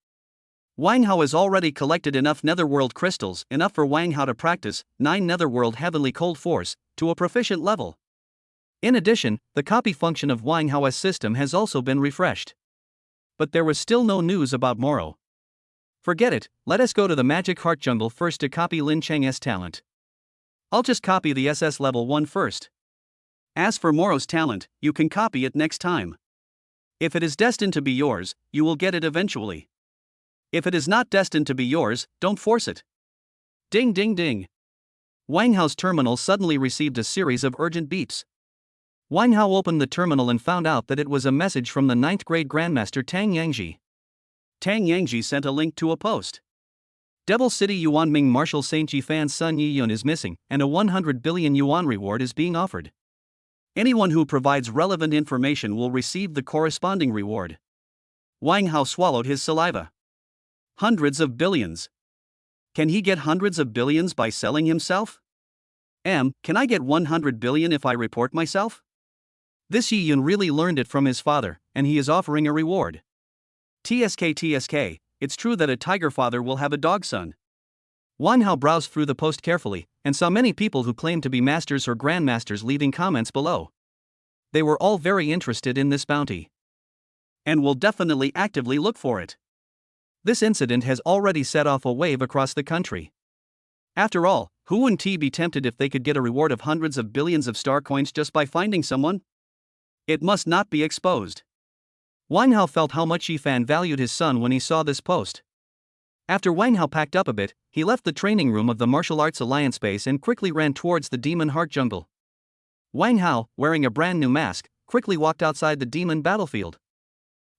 Wang Hao has already collected enough netherworld crystals, enough for Wang Hao to practice 9 netherworld heavenly cold force to a proficient level. In addition, the copy function of Wang Hao's system has also been refreshed. But there was still no news about Moro. Forget it, let us go to the Magic Heart Jungle first to copy Lin Cheng's talent. I'll just copy the SS level 1 first. As for Moro's talent, you can copy it next time. If it is destined to be yours, you will get it eventually. If it is not destined to be yours, don't force it. Ding ding ding. Wang Hao's terminal suddenly received a series of urgent beeps. Wang Hao opened the terminal and found out that it was a message from the 9th grade Grandmaster Tang Yangji. Tang Yangji sent a link to a post. Devil City Yuan Ming Marshal Saint Jifan's son Yiyun is missing, and a 100 billion yuan reward is being offered. Anyone who provides relevant information will receive the corresponding reward. Wang Hao swallowed his saliva. Hundreds of billions. Can he get hundreds of billions by selling himself? Can I get 100 billion if I report myself? This Yiyun really learned it from his father, and he is offering a reward. TSK, it's true that a tiger father will have a dog son. Wang Hao browsed through the post carefully, and saw many people who claimed to be masters or grandmasters leaving comments below. They were all very interested in this bounty. And will definitely actively look for it. This incident has already set off a wave across the country. After all, who wouldn't be tempted if they could get a reward of hundreds of billions of star coins just by finding someone? It must not be exposed. Wang Hao felt how much Yifan valued his son when he saw this post. After Wang Hao packed up a bit, he left the training room of the Martial Arts Alliance base and quickly ran towards the Demon Heart Jungle. Wang Hao, wearing a brand new mask, quickly walked outside the demon battlefield.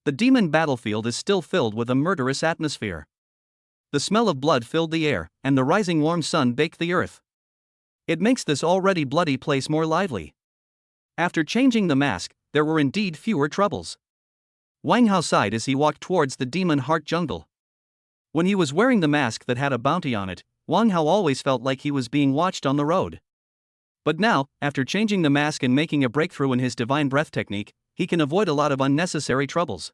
The demon battlefield is still filled with a murderous atmosphere. The smell of blood filled the air, and the rising warm sun baked the earth. It makes this already bloody place more lively. After changing the mask, there were indeed fewer troubles. Wang Hao sighed as he walked towards the Demon Heart Jungle. When he was wearing the mask that had a bounty on it, Wang Hao always felt like he was being watched on the road. But now, after changing the mask and making a breakthrough in his divine breath technique, he can avoid a lot of unnecessary troubles.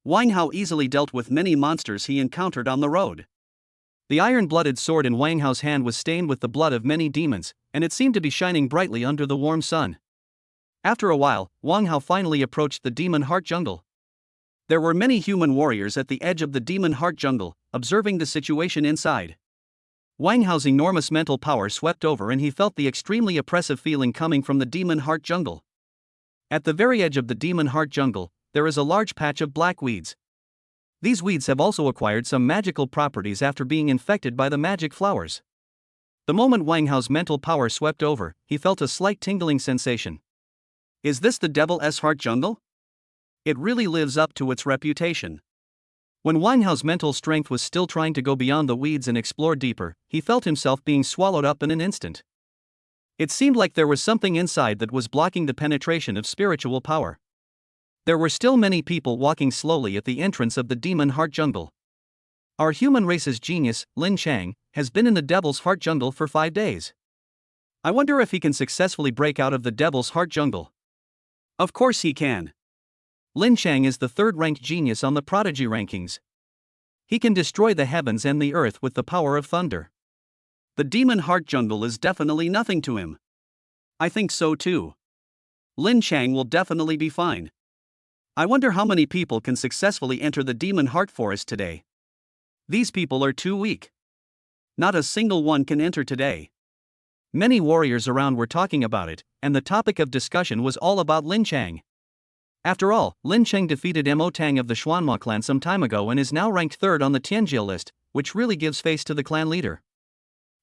Wang Hao easily dealt with many monsters he encountered on the road. The iron-blooded sword in Wang Hao's hand was stained with the blood of many demons, and it seemed to be shining brightly under the warm sun. After a while, Wang Hao finally approached the Demon Heart Jungle. There were many human warriors at the edge of the Demon Heart Jungle, observing the situation inside. Wang Hao's enormous mental power swept over and he felt the extremely oppressive feeling coming from the Demon Heart Jungle. At the very edge of the Demon Heart Jungle, there is a large patch of black weeds. These weeds have also acquired some magical properties after being infected by the magic flowers. The moment Wang Hao's mental power swept over, he felt a slight tingling sensation. Is this the Devil's Heart Jungle? It really lives up to its reputation. When Wang Hao's mental strength was still trying to go beyond the weeds and explore deeper, he felt himself being swallowed up in an instant. It seemed like there was something inside that was blocking the penetration of spiritual power. There were still many people walking slowly at the entrance of the Demon Heart Jungle. Our human race's genius, Lin Cheng, has been in the Devil's Heart Jungle for 5 days. I wonder if he can successfully break out of the Devil's Heart Jungle. Of course he can. Lin Cheng is the 3rd-ranked genius on the prodigy rankings. He can destroy the heavens and the earth with the power of thunder. The Demon Heart Jungle is definitely nothing to him. I think so too. Lin Cheng will definitely be fine. I wonder how many people can successfully enter the Demon Heart Forest today. These people are too weak. Not a single one can enter today. Many warriors around were talking about it, and the topic of discussion was all about Lin Cheng. After all, Lin Cheng defeated Mo Tang of the Xuanma clan some time ago and is now ranked 3rd on the Tianjia list, which really gives face to the clan leader.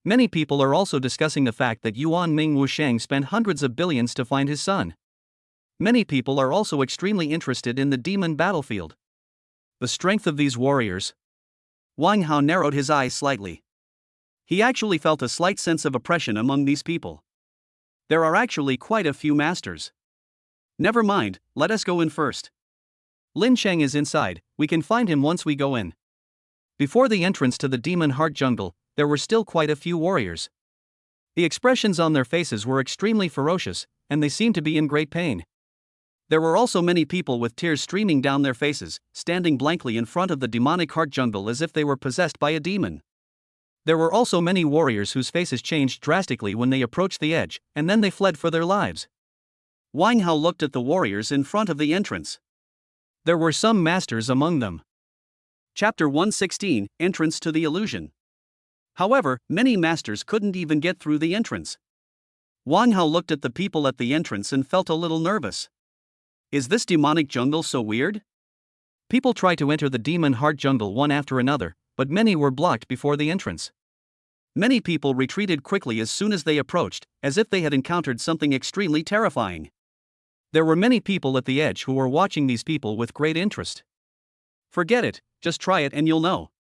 Many people are also discussing the fact that Yuan Ming Wusheng spent hundreds of billions to find his son. Many people are also extremely interested in the demon battlefield. The strength of these warriors. Wang Hao narrowed his eyes slightly. He actually felt a slight sense of oppression among these people. There are actually quite a few masters. Never mind, let us go in first. Lin Sheng is inside, we can find him once we go in. Before the entrance to the Demon Heart Jungle, there were still quite a few warriors. The expressions on their faces were extremely ferocious, and they seemed to be in great pain. There were also many people with tears streaming down their faces, standing blankly in front of the demonic heart jungle as if they were possessed by a demon. There were also many warriors whose faces changed drastically when they approached the edge, and then they fled for their lives. Wang Hao looked at the warriors in front of the entrance. There were some masters among them. Chapter 116, Entrance to the Illusion. However, many masters couldn't even get through the entrance. Wang Hao looked at the people at the entrance and felt a little nervous. Is this demonic jungle so weird? People tried to enter the Demon Heart Jungle one after another, but many were blocked before the entrance. Many people retreated quickly as soon as they approached, as if they had encountered something extremely terrifying. There were many people at the edge who were watching these people with great interest. Forget it, just try it and you'll know.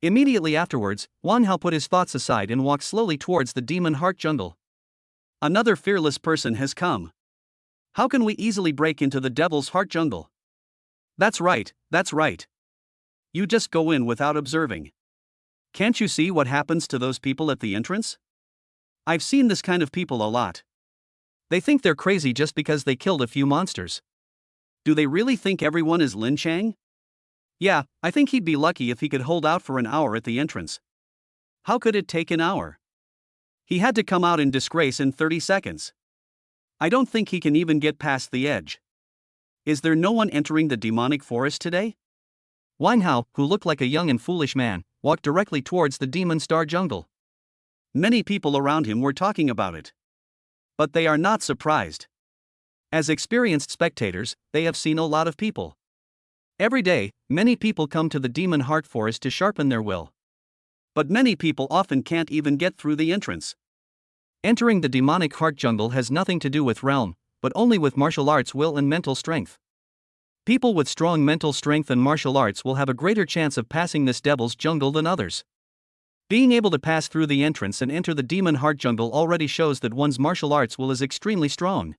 Immediately afterwards, Wang Hao put his thoughts aside and walked slowly towards the Demon Heart Jungle. Another fearless person has come. How can we easily break into the Devil's Heart Jungle? That's right, that's right. You just go in without observing. Can't you see what happens to those people at the entrance? I've seen this kind of people a lot. They think they're crazy just because they killed a few monsters. Do they really think everyone is Lin Sheng? Yeah, I think he'd be lucky if he could hold out for an hour at the entrance. How could it take an hour? He had to come out in disgrace in 30 seconds. I don't think he can even get past the edge. Is there no one entering the demonic forest today? Wang Hao, who looked like a young and foolish man, walked directly towards the Demon Star Jungle. Many people around him were talking about it. But they are not surprised. As experienced spectators, they have seen a lot of people. Every day, many people come to the Demon Heart Forest to sharpen their will. But many people often can't even get through the entrance. Entering the Demonic Heart Jungle has nothing to do with realm, but only with martial arts will and mental strength. People with strong mental strength and martial arts will have a greater chance of passing this devil's jungle than others. Being able to pass through the entrance and enter the Demon Heart Jungle already shows that one's martial arts will is extremely strong.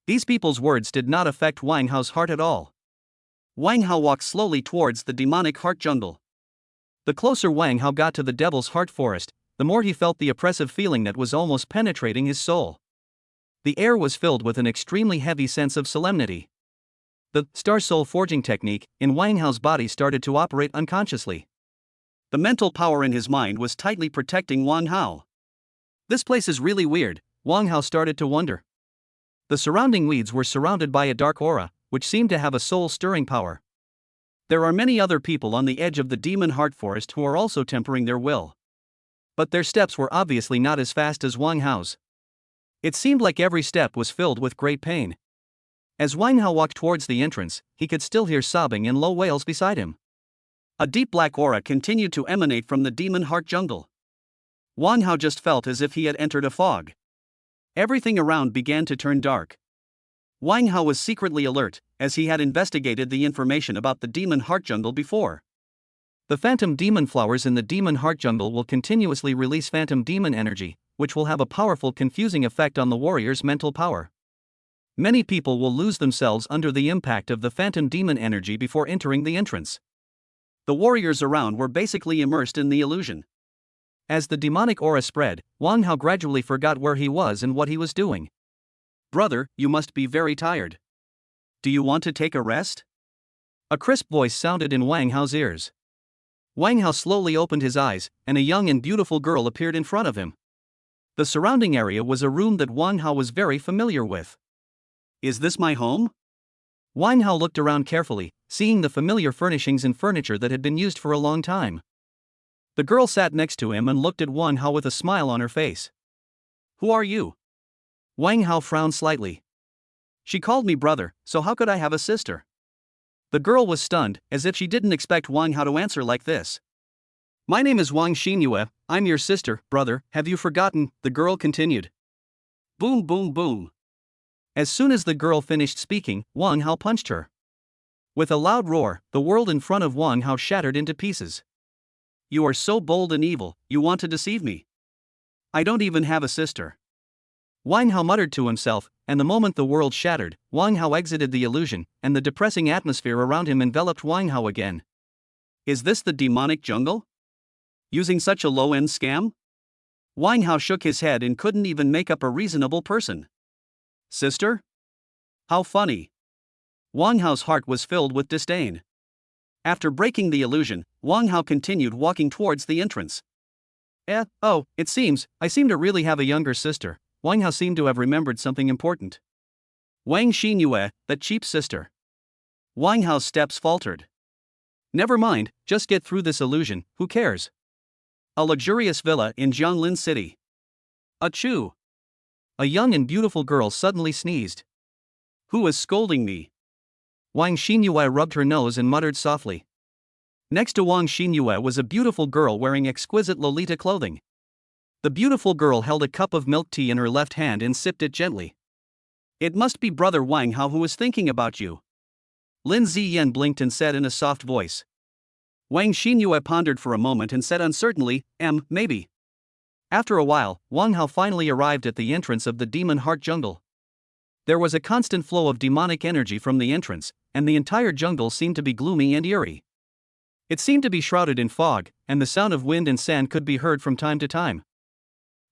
These people's words did not affect Wang Hao's heart at all. Wang Hao walked slowly towards the Demonic Heart Jungle. The closer Wang Hao got to the Devil's Heart Forest, the more he felt the oppressive feeling that was almost penetrating his soul. The air was filled with an extremely heavy sense of solemnity. The Star Soul Forging technique in Wang Hao's body started to operate unconsciously. The mental power in his mind was tightly protecting Wang Hao. This place is really weird, Wang Hao started to wonder. The surrounding weeds were surrounded by a dark aura, which seemed to have a soul-stirring power. There are many other people on the edge of the Demon Heart Forest who are also tempering their will. But their steps were obviously not as fast as Wang Hao's. It seemed like every step was filled with great pain. As Wang Hao walked towards the entrance, he could still hear sobbing and low wails beside him. A deep black aura continued to emanate from the Demon Heart Jungle. Wang Hao just felt as if he had entered a fog. Everything around began to turn dark. Wang Hao was secretly alert, as he had investigated the information about the Demon Heart Jungle before. The phantom demon flowers in the Demon Heart Jungle will continuously release phantom demon energy, which will have a powerful confusing effect on the warrior's mental power. Many people will lose themselves under the impact of the phantom demon energy before entering the entrance. The warriors around were basically immersed in the illusion. As the demonic aura spread, Wang Hao gradually forgot where he was and what he was doing. Brother, you must be very tired. Do you want to take a rest? A crisp voice sounded in Wang Hao's ears. Wang Hao slowly opened his eyes, and a young and beautiful girl appeared in front of him. The surrounding area was a room that Wang Hao was very familiar with. Is this my home? Wang Hao looked around carefully, seeing the familiar furnishings and furniture that had been used for a long time. The girl sat next to him and looked at Wang Hao with a smile on her face. Who are you? Wang Hao frowned slightly. She called me brother, so how could I have a sister? The girl was stunned, as if she didn't expect Wang Hao to answer like this. My name is Wang Xinyue, I'm your sister, brother, have you forgotten? The girl continued. Boom boom boom. As soon as the girl finished speaking, Wang Hao punched her. With a loud roar, the world in front of Wang Hao shattered into pieces. You are so bold and evil, you want to deceive me. I don't even have a sister. Wang Hao muttered to himself, and the moment the world shattered, Wang Hao exited the illusion, and the depressing atmosphere around him enveloped Wang Hao again. Is this the demonic jungle? Using such a low-end scam? Wang Hao shook his head and couldn't even make up a reasonable person. Sister? How funny. Wang Hao's heart was filled with disdain. After breaking the illusion, Wang Hao continued walking towards the entrance. It seems, I seem to really have a younger sister. Wang Hao seemed to have remembered something important. Wang Xinyue, that cheap sister. Wang Hao's steps faltered. Never mind, just get through this illusion, who cares? A luxurious villa in Jianglin City. Achoo! A young and beautiful girl suddenly sneezed. Who is scolding me? Wang Xinyue rubbed her nose and muttered softly. Next to Wang Xinyue was a beautiful girl wearing exquisite Lolita clothing. The beautiful girl held a cup of milk tea in her left hand and sipped it gently. It must be brother Wang Hao who is thinking about you. Lin Ziyan blinked and said in a soft voice. Wang Xinyue pondered for a moment and said uncertainly, maybe. After a while, Wang Hao finally arrived at the entrance of the Demon Heart Jungle. There was a constant flow of demonic energy from the entrance, and the entire jungle seemed to be gloomy and eerie. It seemed to be shrouded in fog, and the sound of wind and sand could be heard from time to time.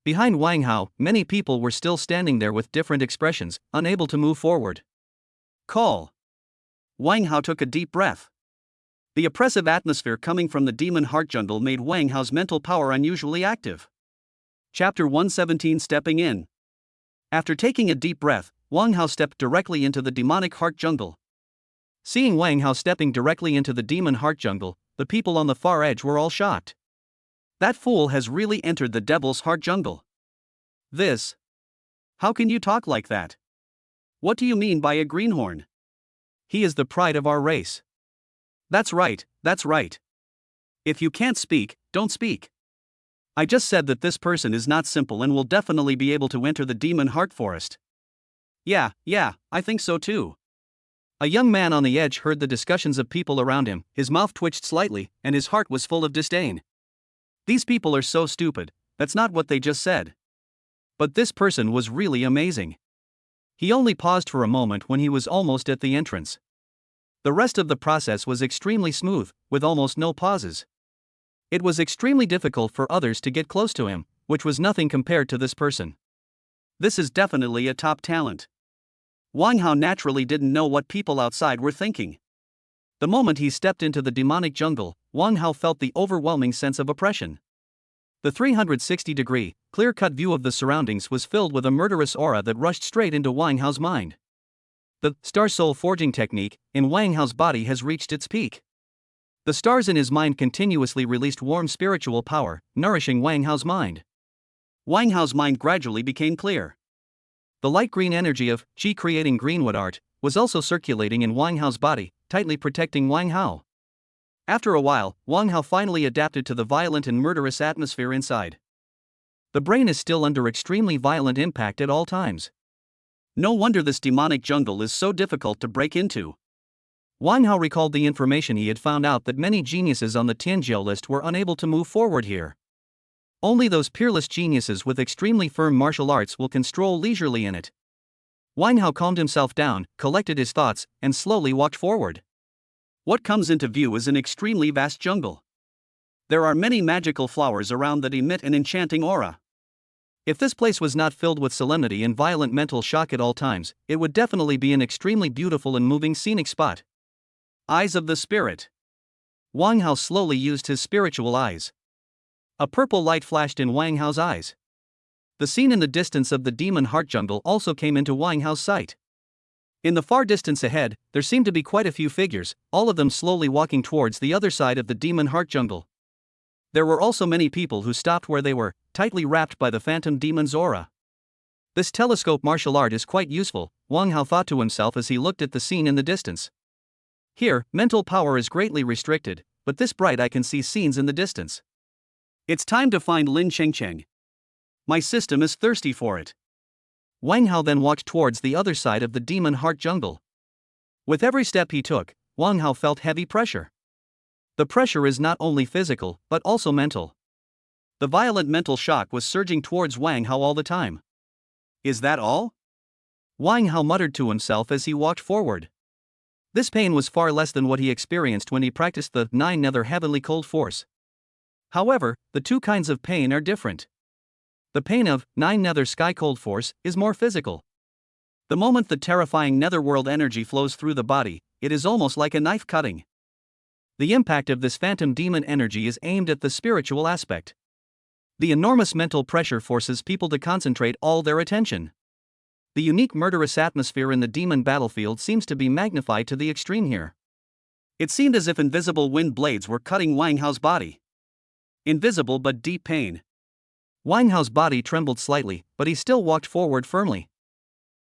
Behind Wang Hao, many people were still standing there with different expressions, unable to move forward. Call. Wang Hao took a deep breath. The oppressive atmosphere coming from the Demon Heart Jungle made Wang Hao's mental power unusually active. Chapter 117 Stepping In. After taking a deep breath, Wang Hao stepped directly into the Demonic Heart Jungle. Seeing Wang Hao stepping directly into the Demon Heart Jungle, the people on the far edge were all shocked. That fool has really entered the Devil's Heart Jungle. This. How can you talk like that? What do you mean by a greenhorn? He is the pride of our race. That's right, that's right. If you can't speak, don't speak. I just said that this person is not simple and will definitely be able to enter the Demon Heart Forest. Yeah, I think so too. A young man on the edge heard the discussions of people around him, his mouth twitched slightly, and his heart was full of disdain. These people are so stupid, that's not what they just said. But this person was really amazing. He only paused for a moment when he was almost at the entrance. The rest of the process was extremely smooth, with almost no pauses. It was extremely difficult for others to get close to him, which was nothing compared to this person. This is definitely a top talent. Wang Hao naturally didn't know what people outside were thinking. The moment he stepped into the demonic jungle, Wang Hao felt the overwhelming sense of oppression. The 360-degree, clear-cut view of the surroundings was filled with a murderous aura that rushed straight into Wang Hao's mind. The star soul forging technique in Wang Hao's body has reached its peak. The stars in his mind continuously released warm spiritual power, nourishing Wang Hao's mind. Wang Hao's mind gradually became clear. The light green energy of Qi creating greenwood art was also circulating in Wang Hao's body, tightly protecting Wang Hao. After a while, Wang Hao finally adapted to the violent and murderous atmosphere inside. The brain is still under extremely violent impact at all times. No wonder this demonic jungle is so difficult to break into. Wang Hao recalled the information he had found out that many geniuses on the Tianjiao list were unable to move forward here. Only those peerless geniuses with extremely firm martial arts will can stroll leisurely in it. Wang Hao calmed himself down, collected his thoughts, and slowly walked forward. What comes into view is an extremely vast jungle. There are many magical flowers around that emit an enchanting aura. If this place was not filled with solemnity and violent mental shock at all times, it would definitely be an extremely beautiful and moving scenic spot. Eyes of the spirit. Wang Hao slowly used his spiritual eyes. A purple light flashed in Wang Hao's eyes. The scene in the distance of the Demon Heart Jungle also came into Wang Hao's sight. In the far distance ahead, there seemed to be quite a few figures, all of them slowly walking towards the other side of the Demon Heart Jungle. There were also many people who stopped where they were, tightly wrapped by the phantom demon's aura. This telescope martial art is quite useful, Wang Hao thought to himself as he looked at the scene in the distance. Here, mental power is greatly restricted, but this bright eye can see scenes in the distance. It's time to find Lin Chengcheng. My system is thirsty for it. Wang Hao then walked towards the other side of the Demon Heart Jungle. With every step he took, Wang Hao felt heavy pressure. The pressure is not only physical, but also mental. The violent mental shock was surging towards Wang Hao all the time. Is that all? Wang Hao muttered to himself as he walked forward. This pain was far less than what he experienced when he practiced the 9 nether heavenly cold force. However, the two kinds of pain are different. The pain of 9 nether sky cold force is more physical. The moment the terrifying netherworld energy flows through the body, it is almost like a knife cutting. The impact of this phantom demon energy is aimed at the spiritual aspect. The enormous mental pressure forces people to concentrate all their attention. The unique murderous atmosphere in the demon battlefield seems to be magnified to the extreme here. It seemed as if invisible wind blades were cutting Wang Hao's body. Invisible but deep pain. Wang Hao's body trembled slightly, but he still walked forward firmly.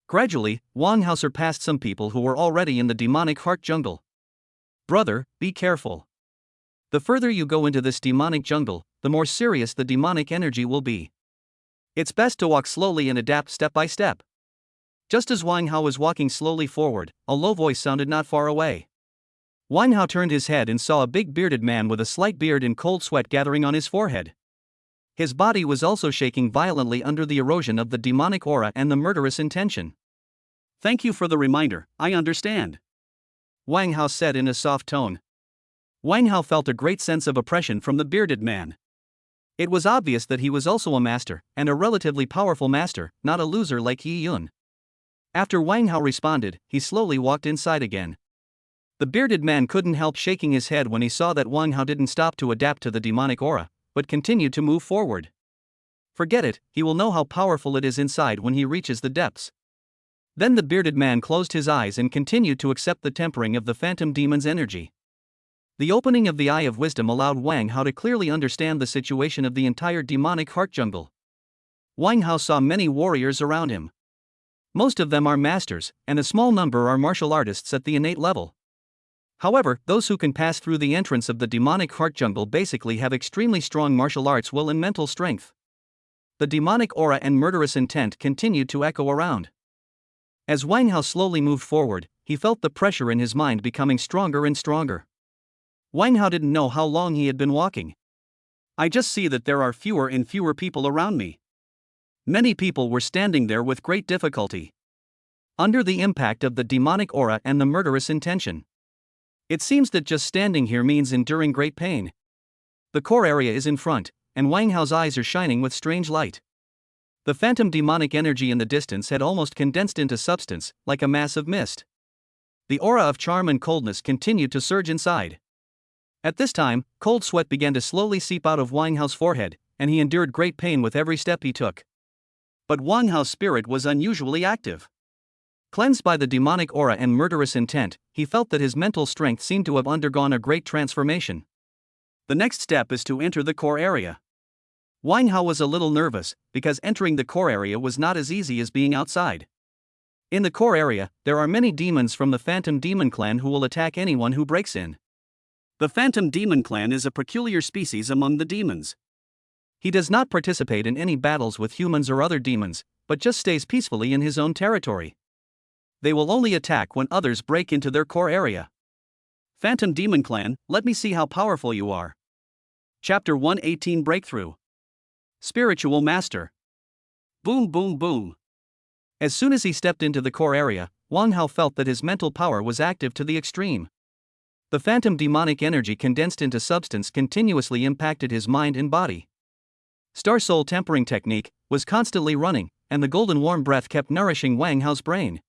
Gradually, Wang Hao surpassed some people who were already in the demonic heart jungle. Brother, be careful. The further you go into this demonic jungle, the more serious the demonic energy will be. It's best to walk slowly and adapt step by step. Just as Wang Hao was walking slowly forward, a low voice sounded not far away. Wang Hao turned his head and saw a big bearded man with a slight beard and cold sweat gathering on his forehead. His body was also shaking violently under the erosion of the demonic aura and the murderous intention. Thank you for the reminder, I understand, Wang Hao said in a soft tone. Wang Hao felt a great sense of oppression from the bearded man. It was obvious that he was also a master, and a relatively powerful master, not a loser like Yi Yun. After Wang Hao responded, he slowly walked inside again. The bearded man couldn't help shaking his head when he saw that Wang Hao didn't stop to adapt to the demonic aura, but continued to move forward. Forget it, he will know how powerful it is inside when he reaches the depths. Then the bearded man closed his eyes and continued to accept the tempering of the phantom demon's energy. The opening of the Eye of Wisdom allowed Wang Hao to clearly understand the situation of the entire demonic heart jungle. Wang Hao saw many warriors around him. Most of them are masters, and a small number are martial artists at the innate level. However, those who can pass through the entrance of the demonic heart jungle basically have extremely strong martial arts will and mental strength. The demonic aura and murderous intent continued to echo around. As Wang Hao slowly moved forward, he felt the pressure in his mind becoming stronger and stronger. Wang Hao didn't know how long he had been walking. I just see that there are fewer and fewer people around me. Many people were standing there with great difficulty, under the impact of the demonic aura and the murderous intention. It seems that just standing here means enduring great pain. The core area is in front, and Wang Hao's eyes are shining with strange light. The phantom demonic energy in the distance had almost condensed into substance, like a mass of mist. The aura of charm and coldness continued to surge inside. At this time, cold sweat began to slowly seep out of Wang Hao's forehead, and he endured great pain with every step he took. But Wang Hao's spirit was unusually active. Cleansed by the demonic aura and murderous intent, he felt that his mental strength seemed to have undergone a great transformation. The next step is to enter the core area. Wang Hao was a little nervous, because entering the core area was not as easy as being outside. In the core area, there are many demons from the Phantom Demon Clan who will attack anyone who breaks in. The Phantom Demon Clan is a peculiar species among the demons. He does not participate in any battles with humans or other demons, but just stays peacefully in his own territory. They will only attack when others break into their core area. Phantom Demon Clan, let me see how powerful you are. Chapter 118 Breakthrough. Spiritual Master. Boom boom boom. As soon as he stepped into the core area, Wang Hao felt that his mental power was active to the extreme. The phantom demonic energy condensed into substance continuously impacted his mind and body. Star Soul Tempering Technique was constantly running, and the golden warm breath kept nourishing Wang Hao's brain.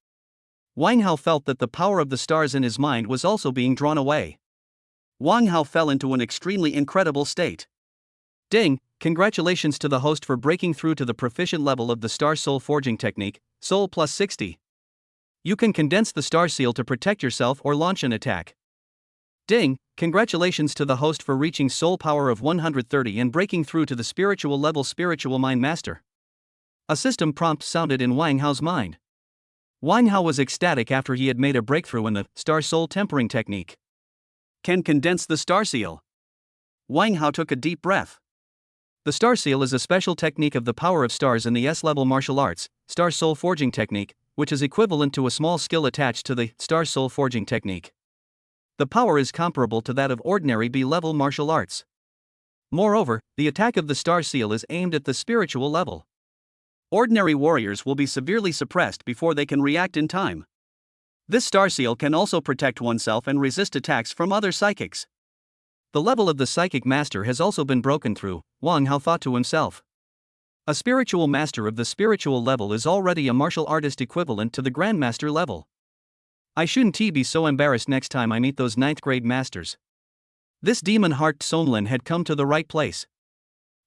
Wang Hao felt that the power of the stars in his mind was also being drawn away. Wang Hao fell into an extremely incredible state. Ding, congratulations to the host for breaking through to the proficient level of the Star Soul Forging Technique, Soul plus 60. You can condense the Star Seal to protect yourself or launch an attack. Ding, congratulations to the host for reaching Soul Power of 130 and breaking through to the spiritual level Spiritual Mind Master. A system prompt sounded in Wang Hao's mind. Wang Hao was ecstatic after he had made a breakthrough in the Star Soul Tempering Technique. Can condense the Star Seal. Wang Hao took a deep breath. The Star Seal is a special technique of the power of stars in the S-level martial arts, Star Soul Forging Technique, which is equivalent to a small skill attached to the Star Soul Forging Technique. The power is comparable to that of ordinary B-level martial arts. Moreover, the attack of the Star Seal is aimed at the spiritual level. Ordinary warriors will be severely suppressed before they can react in time. This Star Seal can also protect oneself and resist attacks from other psychics. The level of the psychic master has also been broken through, Wang Hao thought to himself. A spiritual master of the spiritual level is already a martial artist equivalent to the grandmaster level. I shouldn't be so embarrassed next time I meet those 9th grade masters. This demon heart Sonlin had come to the right place.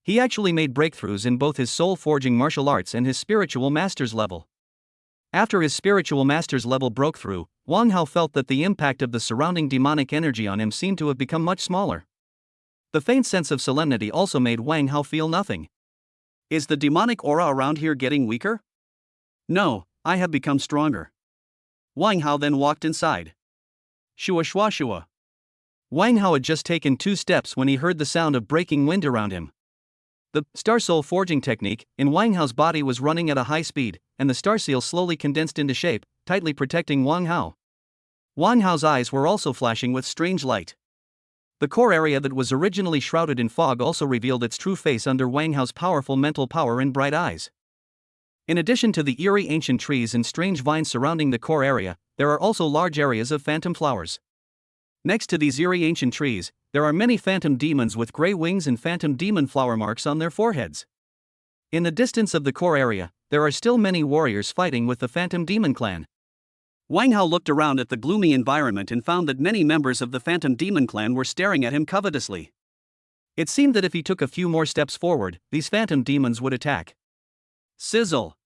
He actually made breakthroughs in both his soul-forging martial arts and his spiritual master's level. After his spiritual master's level broke through, Wang Hao felt that the impact of the surrounding demonic energy on him seemed to have become much smaller. The faint sense of solemnity also made Wang Hao feel nothing. Is the demonic aura around here getting weaker? No, I have become stronger. Wang Hao then walked inside. Shua shua shua. Wang Hao had just taken 2 steps when he heard the sound of breaking wind around him. The Star Soul forging technique in Wang Hao's body was running at a high speed, and the Star Seal slowly condensed into shape, tightly protecting Wang Hao. Wang Hao's eyes were also flashing with strange light. The core area that was originally shrouded in fog also revealed its true face under Wang Hao's powerful mental power and bright eyes. In addition to the eerie ancient trees and strange vines surrounding the core area, there are also large areas of phantom flowers. Next to these eerie ancient trees, there are many phantom demons with grey wings and phantom demon flower marks on their foreheads. In the distance of the core area, there are still many warriors fighting with the phantom demon clan. Wang Hao looked around at the gloomy environment and found that many members of the phantom demon clan were staring at him covetously. It seemed that if he took a few more steps forward, these phantom demons would attack. Sizzle!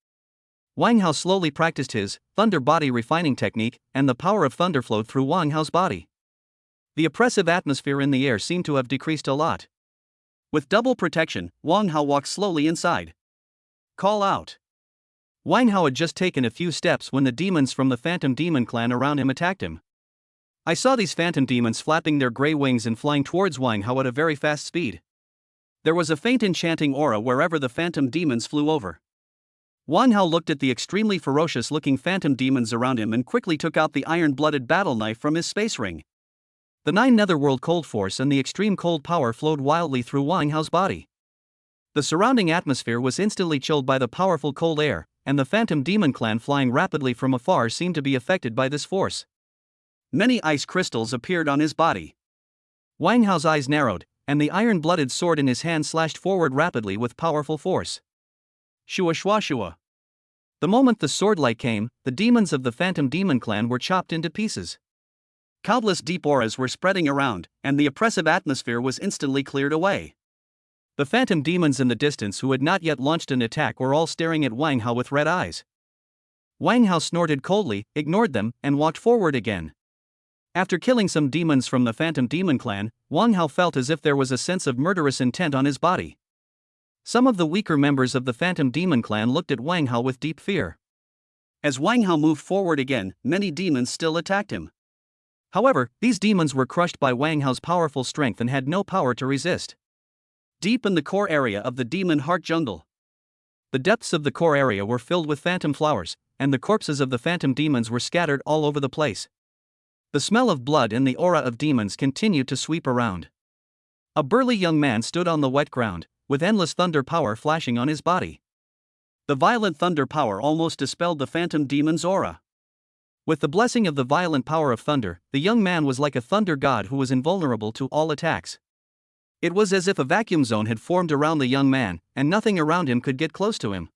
Wang Hao slowly practiced his thunder body refining technique, and the power of thunder flowed through Wang Hao's body. The oppressive atmosphere in the air seemed to have decreased a lot. With double protection, Wang Hao walked slowly inside. Call out! Wang Hao had just taken a few steps when the demons from the phantom demon clan around him attacked him. I saw these phantom demons flapping their grey wings and flying towards Wang Hao at a very fast speed. There was a faint enchanting aura wherever the phantom demons flew over. Wang Hao looked at the extremely ferocious-looking phantom demons around him and quickly took out the iron-blooded battle knife from his space ring. The 9 Netherworld cold force and the extreme cold power flowed wildly through Wang Hao's body. The surrounding atmosphere was instantly chilled by the powerful cold air, and the phantom demon clan flying rapidly from afar seemed to be affected by this force. Many ice crystals appeared on his body. Wang Hao's eyes narrowed, and the iron-blooded sword in his hand slashed forward rapidly with powerful force. Shua shua shua. The moment the sword light came, the demons of the phantom demon clan were chopped into pieces. Countless deep auras were spreading around, and the oppressive atmosphere was instantly cleared away. The phantom demons in the distance who had not yet launched an attack were all staring at Wang Hao with red eyes. Wang Hao snorted coldly, ignored them, and walked forward again. After killing some demons from the phantom demon clan, Wang Hao felt as if there was a sense of murderous intent on his body. Some of the weaker members of the phantom demon clan looked at Wang Hao with deep fear. As Wang Hao moved forward again, many demons still attacked him. However, these demons were crushed by Wang Hao's powerful strength and had no power to resist. Deep in the core area of the demon heart jungle, the depths of the core area were filled with phantom flowers, and the corpses of the phantom demons were scattered all over the place. The smell of blood and the aura of demons continued to sweep around. A burly young man stood on the wet ground, with endless thunder power flashing on his body. The violent thunder power almost dispelled the phantom demon's aura. With the blessing of the violent power of thunder, the young man was like a thunder god who was invulnerable to all attacks. It was as if a vacuum zone had formed around the young man, and nothing around him could get close to him.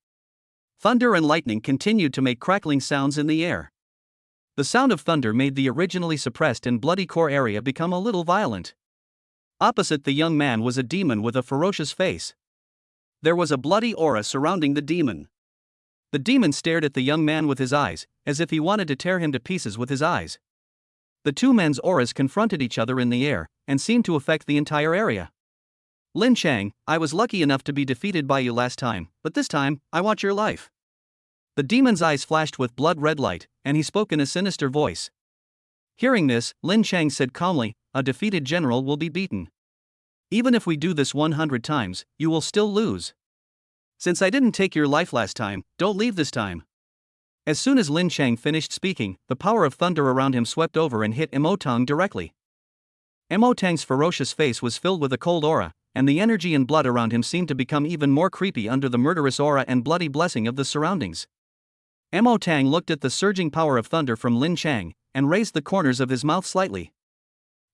Thunder and lightning continued to make crackling sounds in the air. The sound of thunder made the originally suppressed and bloody core area become a little violent. Opposite the young man was a demon with a ferocious face. There was a bloody aura surrounding the demon. The demon stared at the young man with his eyes, as if he wanted to tear him to pieces with his eyes. The two men's auras confronted each other in the air, and seemed to affect the entire area. Lin Chang, I was lucky enough to be defeated by you last time, but this time, I want your life. The demon's eyes flashed with blood-red light, and he spoke in a sinister voice. Hearing this, Lin Chang said calmly, a defeated general will be beaten. Even if we do this 100 times, you will still lose. Since I didn't take your life last time, don't leave this time. As soon as Lin Chang finished speaking, the power of thunder around him swept over and hit Mo Tang directly. Mo Tang's ferocious face was filled with a cold aura, and the energy and blood around him seemed to become even more creepy under the murderous aura and bloody blessing of the surroundings. Mo Tang looked at the surging power of thunder from Lin Chang, and raised the corners of his mouth slightly.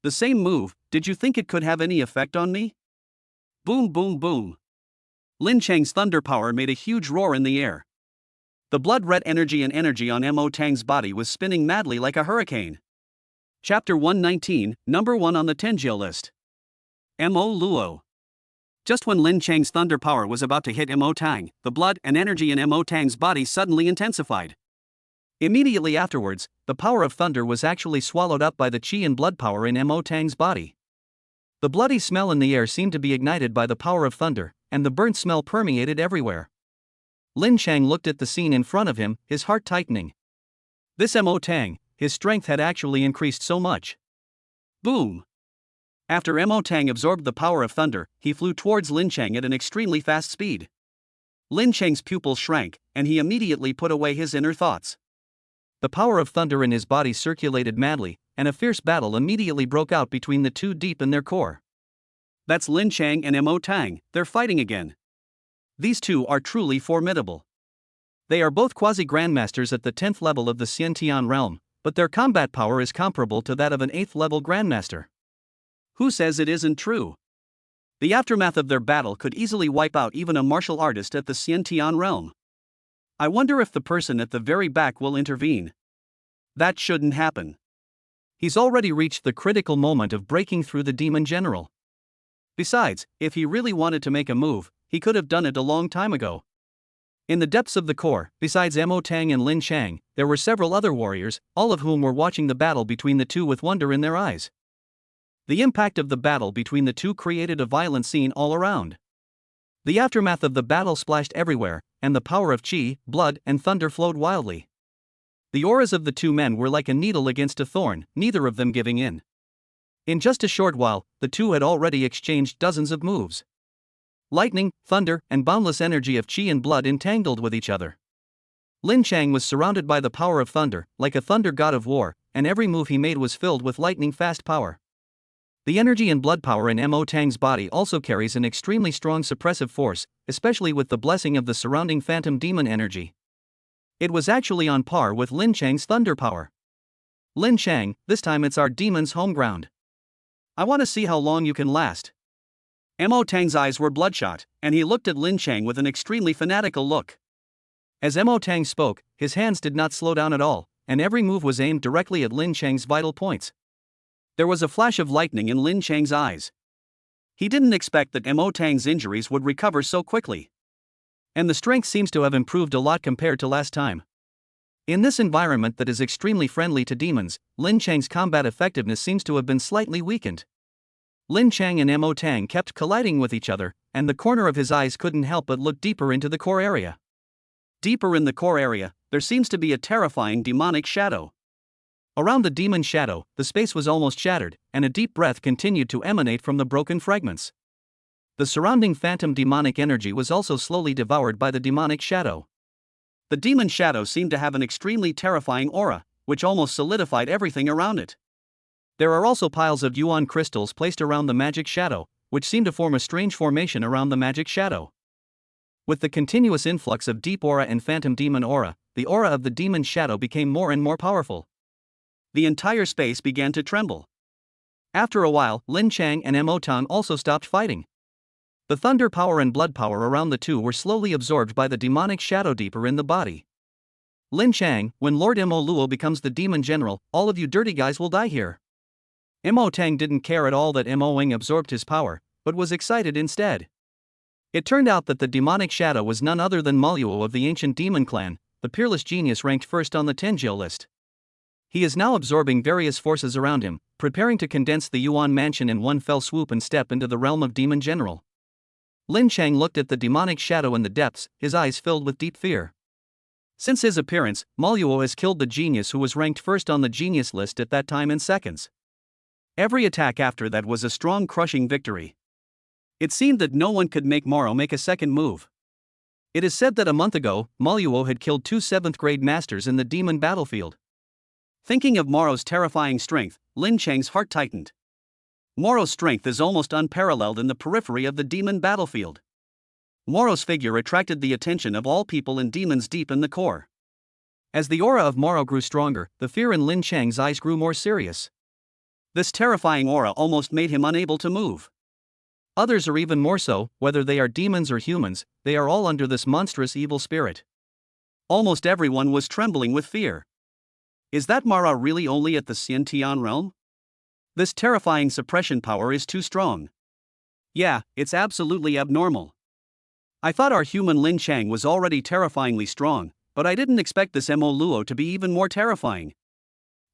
The same move, did you think it could have any effect on me? Boom boom boom. Lin Chang's thunder power made a huge roar in the air. The blood-red energy on Mo Tang's body was spinning madly like a hurricane. Chapter 119, number 1 on the Tenjil list. Mo Luo. Just when Lin Chang's thunder power was about to hit Mo Tang, the blood and energy in Mo Tang's body suddenly intensified. Immediately afterwards, the power of thunder was actually swallowed up by the qi and blood power in Mo Tang's body. The bloody smell in the air seemed to be ignited by the power of thunder, and the burnt smell permeated everywhere. Lin Chang looked at the scene in front of him, his heart tightening. This Mo Tang, his strength had actually increased so much. Boom! After Mo Tang absorbed the power of thunder, he flew towards Lin Chang at an extremely fast speed. Lin Chang's pupils shrank, and he immediately put away his inner thoughts. The power of thunder in his body circulated madly, and a fierce battle immediately broke out between the two deep in their core. That's Lin Chang and Mo Tang, they're fighting again. These two are truly formidable. They are both quasi-grandmasters at the 10th level of the Xiantian realm, but their combat power is comparable to that of an 8th level grandmaster. Who says it isn't true? The aftermath of their battle could easily wipe out even a martial artist at the Xiantian realm. I wonder if the person at the very back will intervene. That shouldn't happen. He's already reached the critical moment of breaking through the demon general. Besides, if he really wanted to make a move, he could have done it a long time ago. In the depths of the core, besides Mo Tang and Lin Chang, there were several other warriors, all of whom were watching the battle between the two with wonder in their eyes. The impact of the battle between the two created a violent scene all around. The aftermath of the battle splashed everywhere, and the power of qi, blood, and thunder flowed wildly. The auras of the two men were like a needle against a thorn, neither of them giving in. In just a short while, the two had already exchanged dozens of moves. Lightning, thunder, and boundless energy of qi and blood entangled with each other. Lin Chang was surrounded by the power of thunder, like a thunder god of war, and every move he made was filled with lightning-fast power. The energy and blood power in Mo Tang's body also carries an extremely strong suppressive force, especially with the blessing of the surrounding phantom demon energy. It was actually on par with Lin Chang's thunder power. Lin Chang, this time it's our demon's home ground. I want to see how long you can last. Mo Tang's eyes were bloodshot, and he looked at Lin Chang with an extremely fanatical look. As Mo Tang spoke, his hands did not slow down at all, and every move was aimed directly at Lin Chang's vital points. There was a flash of lightning in Lin Chang's eyes. He didn't expect that Mo Tang's injuries would recover so quickly. And the strength seems to have improved a lot compared to last time. In this environment that is extremely friendly to demons, Lin Chang's combat effectiveness seems to have been slightly weakened. Lin Chang and Mo Tang kept colliding with each other, and the corner of his eyes couldn't help but look deeper into the core area. Deeper in the core area, there seems to be a terrifying demonic shadow. Around the demon shadow, the space was almost shattered, and a deep breath continued to emanate from the broken fragments. The surrounding phantom demonic energy was also slowly devoured by the demonic shadow. The demon shadow seemed to have an extremely terrifying aura, which almost solidified everything around it. There are also piles of yuan crystals placed around the magic shadow, which seem to form a strange formation around the magic shadow. With the continuous influx of deep aura and phantom demon aura, the aura of the demon shadow became more and more powerful. The entire space began to tremble. After a while, Lin Chang and Mo Tang also stopped fighting. The thunder power and blood power around the two were slowly absorbed by the demonic shadow deeper in the body. Lin Chang, when Lord Mo Luo becomes the demon general, all of you dirty guys will die here. Mo Tang didn't care at all that Mo Wing absorbed his power, but was excited instead. It turned out that the demonic shadow was none other than Ma Luo of the ancient demon clan, the peerless genius ranked first on the Tenjil list. He is now absorbing various forces around him, preparing to condense the Yuan mansion in one fell swoop and step into the realm of demon general. Lin Chang looked at the demonic shadow in the depths, his eyes filled with deep fear. Since his appearance, Ma Luo has killed the genius who was ranked first on the genius list at that time in seconds. Every attack after that was a strong crushing victory. It seemed that no one could make Moro make a second move. It is said that a month ago, Maluo had killed 2 7th-grade masters in the demon battlefield. Thinking of Moro's terrifying strength, Lin Cheng's heart tightened. Moro's strength is almost unparalleled in the periphery of the demon battlefield. Moro's figure attracted the attention of all people and demons deep in the core. As the aura of Moro grew stronger, the fear in Lin Cheng's eyes grew more serious. This terrifying aura almost made him unable to move. Others are even more so, whether they are demons or humans, they are all under this monstrous evil spirit. Almost everyone was trembling with fear. Is that Mara really only at the Xian realm? This terrifying suppression power is too strong. Yeah, it's absolutely abnormal. I thought our human Lin Cheng was already terrifyingly strong, but I didn't expect this Mo Luo to be even more terrifying.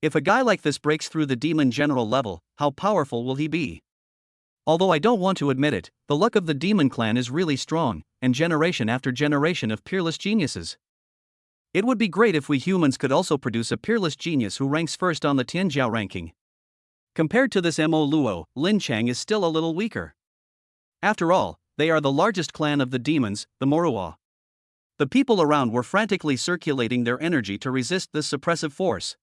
If a guy like this breaks through the demon general level, how powerful will he be? Although I don't want to admit it, the luck of the demon clan is really strong, and generation after generation of peerless geniuses. It would be great if we humans could also produce a peerless genius who ranks first on the Tianjiao ranking. Compared to this Mo Luo, Lin Cheng is still a little weaker. After all, they are the largest clan of the demons, the Moruo. The people around were frantically circulating their energy to resist this suppressive force.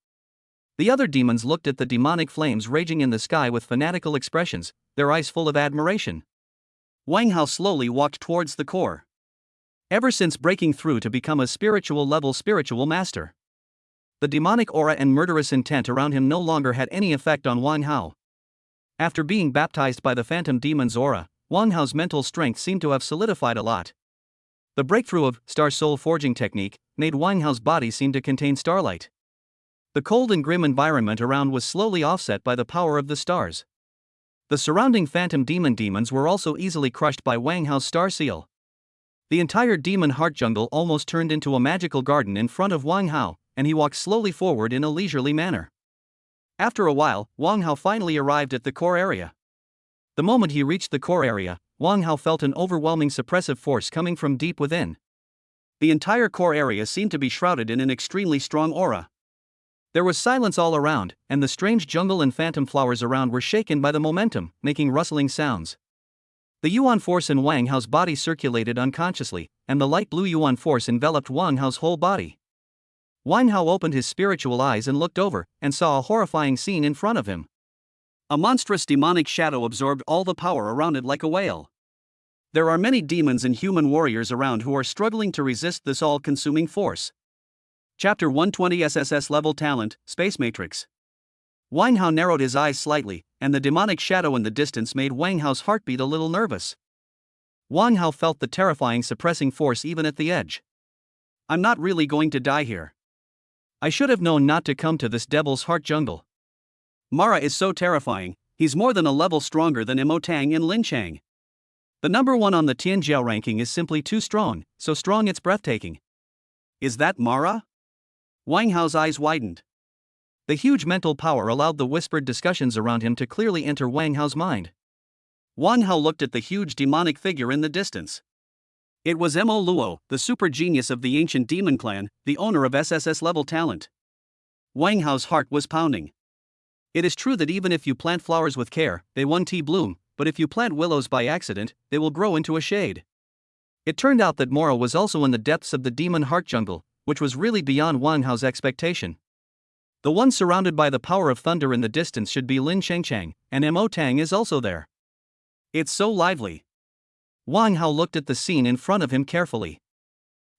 The other demons looked at the demonic flames raging in the sky with fanatical expressions, their eyes full of admiration. Wang Hao slowly walked towards the core. Ever since breaking through to become a spiritual master, the demonic aura and murderous intent around him no longer had any effect on Wang Hao. After being baptized by the phantom demon's aura, Wang Hao's mental strength seemed to have solidified a lot. The breakthrough of Star Soul Forging technique made Wang Hao's body seem to contain starlight. The cold and grim environment around was slowly offset by the power of the stars. The surrounding phantom demons were also easily crushed by Wang Hao's star seal. The entire demon heart jungle almost turned into a magical garden in front of Wang Hao, and he walked slowly forward in a leisurely manner. After a while, Wang Hao finally arrived at the core area. The moment he reached the core area, Wang Hao felt an overwhelming suppressive force coming from deep within. The entire core area seemed to be shrouded in an extremely strong aura. There was silence all around, and the strange jungle and phantom flowers around were shaken by the momentum, making rustling sounds. The Yuan force in Wang Hao's body circulated unconsciously, and the light blue Yuan force enveloped Wang Hao's whole body. Wang Hao opened his spiritual eyes and looked over, and saw a horrifying scene in front of him. A monstrous demonic shadow absorbed all the power around it like a whale. There are many demons and human warriors around who are struggling to resist this all-consuming force. Chapter 120 SSS Level Talent, Space Matrix. Wang Hao narrowed his eyes slightly, and the demonic shadow in the distance made Wang Hao's heartbeat a little nervous. Wang Hao felt the terrifying suppressing force even at the edge. I'm not really going to die here. I should have known not to come to this devil's heart jungle. Mara is so terrifying, he's more than a level stronger than Mo Tang and Lin Cheng. The number 1 on the Tianjiao ranking is simply too strong, so strong it's breathtaking. Is that Mara? Wang Hao's eyes widened. The huge mental power allowed the whispered discussions around him to clearly enter Wang Hao's mind. Wang Hao looked at the huge demonic figure in the distance. It was Mo Luo, the super genius of the ancient demon clan, the owner of SSS level talent. Wang Hao's heart was pounding. It is true that even if you plant flowers with care, they won't bloom, but if you plant willows by accident, they will grow into a shade. It turned out that Moro was also in the depths of the demon heart jungle, which was really beyond Wang Hao's expectation. The one surrounded by the power of thunder in the distance should be Lin Chengchang, and Mo Tang is also there. It's so lively. Wang Hao looked at the scene in front of him carefully.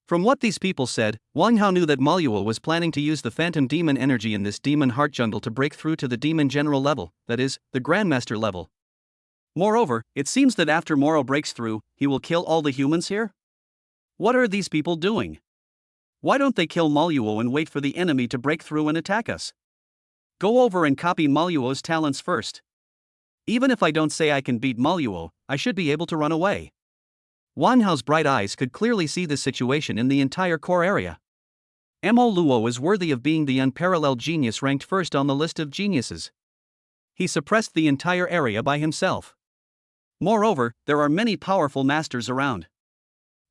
From what these people said, Wang Hao knew that Maluo was planning to use the phantom demon energy in this demon heart jungle to break through to the demon general level, that is, the Grandmaster level. Moreover, it seems that after Moro breaks through, he will kill all the humans here? What are these people doing? Why don't they kill Maluo and wait for the enemy to break through and attack us? Go over and copy Maluo's talents first. Even if I don't say I can beat Maluo, I should be able to run away. Wang Hao's bright eyes could clearly see the situation in the entire core area. Mo Luo is worthy of being the unparalleled genius ranked first on the list of geniuses. He suppressed the entire area by himself. Moreover, there are many powerful masters around.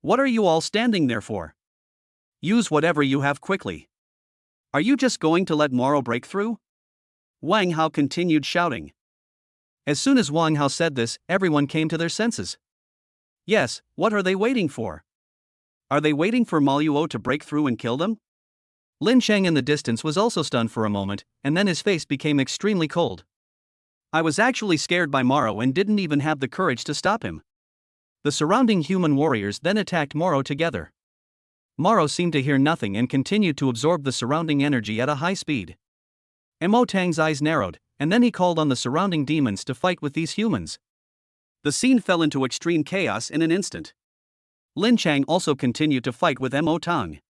What are you all standing there for? Use whatever you have quickly. Are you just going to let Moro break through? Wang Hao continued shouting. As soon as Wang Hao said this, everyone came to their senses. Yes, what are they waiting for? Are they waiting for Maluo to break through and kill them? Lin Cheng in the distance was also stunned for a moment, and then his face became extremely cold. I was actually scared by Moro and didn't even have the courage to stop him. The surrounding human warriors then attacked Moro together. Moro seemed to hear nothing and continued to absorb the surrounding energy at a high speed. Mo Tang's eyes narrowed, and then he called on the surrounding demons to fight with these humans. The scene fell into extreme chaos in an instant. Lin Cheng also continued to fight with Mo Tang.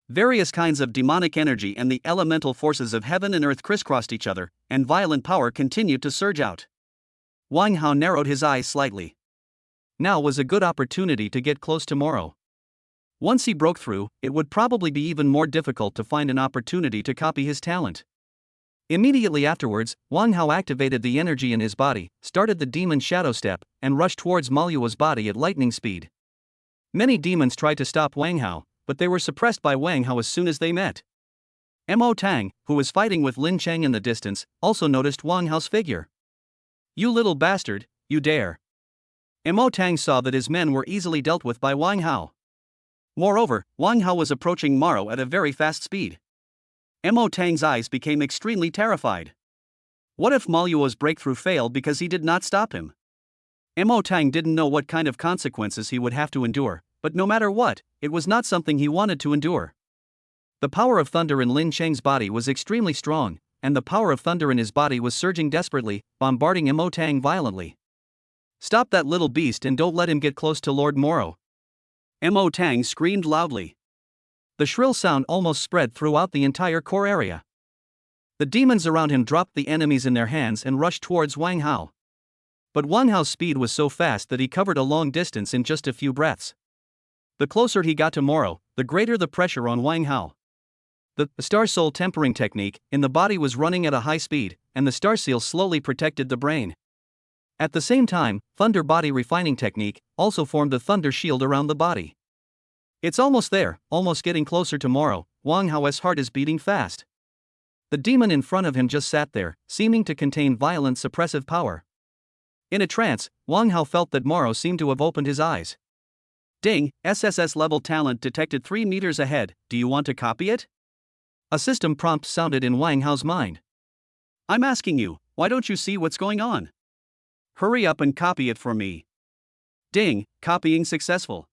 Various kinds of demonic energy and the elemental forces of heaven and earth crisscrossed each other, and violent power continued to surge out. Wang Hao narrowed his eyes slightly. Now was a good opportunity to get close to Moro. Once he broke through, it would probably be even more difficult to find an opportunity to copy his talent. Immediately afterwards, Wang Hao activated the energy in his body, started the demon shadow step, and rushed towards Maluo's body at lightning speed. Many demons tried to stop Wang Hao, but they were suppressed by Wang Hao as soon as they met. Mo Tang, who was fighting with Lin Cheng in the distance, also noticed Wang Hao's figure. "You little bastard, you dare." Mo Tang saw that his men were easily dealt with by Wang Hao. Moreover, Wang Hao was approaching Moro at a very fast speed. Mo Tang's eyes became extremely terrified. What if Maluo's breakthrough failed because he did not stop him? Mo Tang didn't know what kind of consequences he would have to endure, but no matter what, it was not something he wanted to endure. The power of thunder in Lin Cheng's body was extremely strong, and the power of thunder in his body was surging desperately, bombarding Mo Tang violently. "Stop that little beast and don't let him get close to Lord Moro." Mo Tang screamed loudly. The shrill sound almost spread throughout the entire core area. The demons around him dropped the enemies in their hands and rushed towards Wang Hao. But Wang Hao's speed was so fast that he covered a long distance in just a few breaths. The closer he got to Moro, the greater the pressure on Wang Hao. The Star Soul tempering technique in the body was running at a high speed, and the Star Seal slowly protected the brain. At the same time, Thunder Body Refining Technique also formed a thunder shield around the body. "It's almost there, almost getting closer to Moro." Wang Hao's heart is beating fast. The demon in front of him just sat there, seeming to contain violent suppressive power. In a trance, Wang Hao felt that Moro seemed to have opened his eyes. "Ding, SSS level talent detected 3 meters ahead, do you want to copy it?" A system prompt sounded in Wang Hao's mind. "I'm asking you, why don't you see what's going on? Hurry up and copy it for me." Ding, copying successful.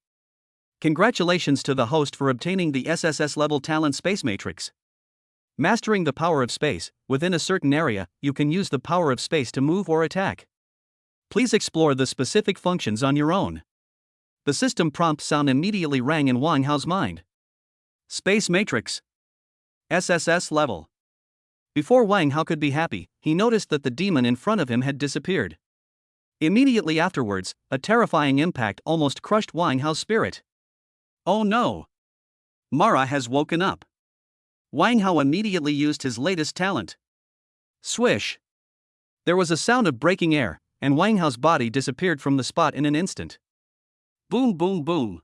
Congratulations to the host for obtaining the SSS level talent space matrix. Mastering the power of space, within a certain area, you can use the power of space to move or attack. Please explore the specific functions on your own. The system prompt sound immediately rang in Wang Hao's mind. Space matrix. SSS level. Before Wang Hao could be happy, he noticed that the demon in front of him had disappeared. Immediately afterwards, a terrifying impact almost crushed Wang Hao's spirit. "Oh no! Mara has woken up." Wang Hao immediately used his latest talent. Swish! There was a sound of breaking air, and Wang Hao's body disappeared from the spot in an instant. Boom boom boom.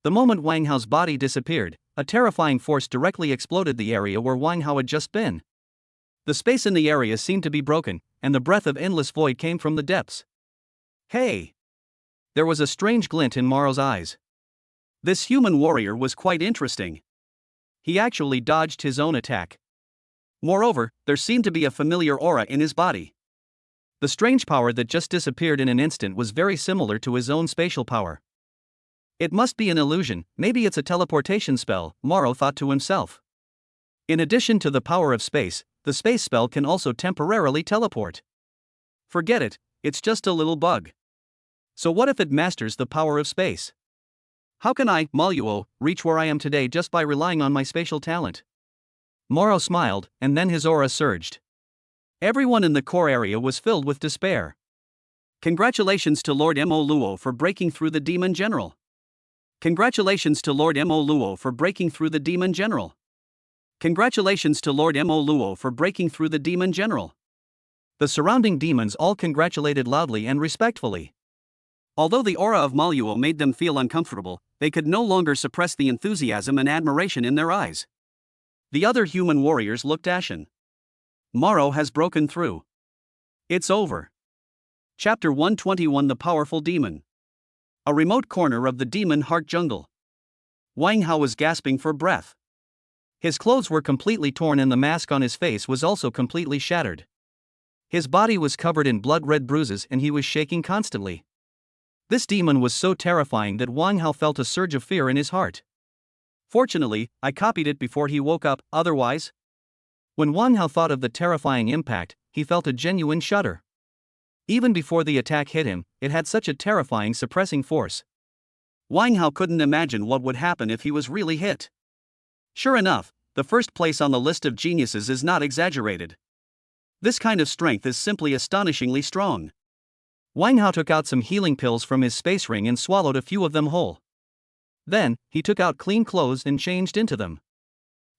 The moment Wang Hao's body disappeared, a terrifying force directly exploded the area where Wang Hao had just been. The space in the area seemed to be broken, and the breath of endless void came from the depths. "Hey!" There was a strange glint in Moro's eyes. This human warrior was quite interesting. He actually dodged his own attack. Moreover, there seemed to be a familiar aura in his body. The strange power that just disappeared in an instant was very similar to his own spatial power. It must be an illusion, maybe it's a teleportation spell, Moro thought to himself. In addition to the power of space, the space spell can also temporarily teleport. Forget it, it's just a little bug. So what if it masters the power of space? How can I, Maluo, reach where I am today just by relying on my spatial talent? Moro smiled, and then his aura surged. Everyone in the core area was filled with despair. Congratulations to Lord Mo Luo for breaking through the Demon General. Congratulations to Lord Mo Luo for breaking through the Demon General. Congratulations to Lord Mo Luo for breaking through the Demon General. The surrounding demons all congratulated loudly and respectfully. Although the aura of Maluo made them feel uncomfortable, they could no longer suppress the enthusiasm and admiration in their eyes. The other human warriors looked ashen. Moro has broken through. It's over. Chapter 121: The Powerful Demon. A remote corner of the Demon Heart Jungle. Wang Hao was gasping for breath. His clothes were completely torn and the mask on his face was also completely shattered. His body was covered in blood-red bruises and he was shaking constantly. This demon was so terrifying that Wang Hao felt a surge of fear in his heart. Fortunately, I copied it before he woke up, otherwise. When Wang Hao thought of the terrifying impact, he felt a genuine shudder. Even before the attack hit him, it had such a terrifying suppressing force. Wang Hao couldn't imagine what would happen if he was really hit. Sure enough, the first place on the list of geniuses is not exaggerated. This kind of strength is simply astonishingly strong. Wang Hao took out some healing pills from his space ring and swallowed a few of them whole. Then, he took out clean clothes and changed into them.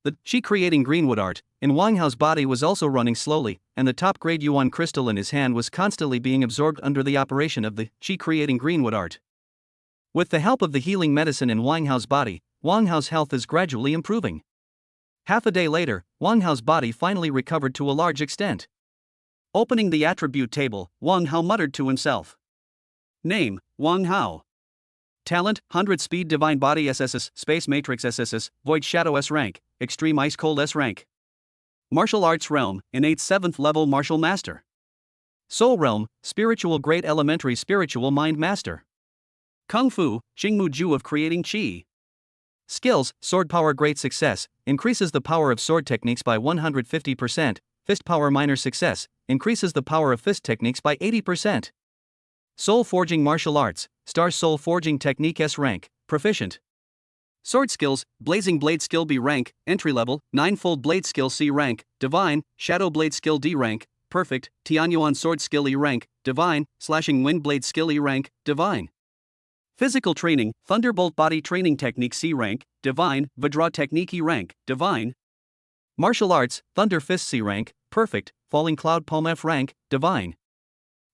The chi-creating greenwood art in Wang Hao's body was also running slowly, and the top-grade Yuan crystal in his hand was constantly being absorbed under the operation of the chi-creating greenwood art. With the help of the healing medicine in Wang Hao's body, Wang Hao's health is gradually improving. Half a day later, Wang Hao's body finally recovered to a large extent. Opening the attribute table, Wang Hao muttered to himself. Name, Wang Hao. Talent, 100 Speed Divine Body SSS, Space Matrix SSS, Void Shadow S rank, Extreme Ice Cold S rank. Martial Arts Realm, Innate 7th Level Martial Master. Soul Realm, Spiritual Great Elementary Spiritual Mind Master. Kung Fu, Jingmu Ju of Creating Qi. Skills, Sword Power Great Success, increases the power of sword techniques by 150%, Fist Power Minor Success, increases the power of fist techniques by 80%. Soul Forging Martial Arts, Star Soul Forging Technique S rank, Proficient. Sword Skills, Blazing Blade Skill B rank, Entry Level, Ninefold Blade Skill C rank, Divine, Shadow Blade Skill D rank, Perfect, Tianyuan Sword Skill E rank, Divine, Slashing Wind Blade Skill E rank, Divine. Physical Training, Thunderbolt Body Training Technique C rank, Divine, Vajra Technique E rank, Divine. Martial Arts, Thunder Fist C rank, Perfect, Falling Cloud Palm F rank, Divine.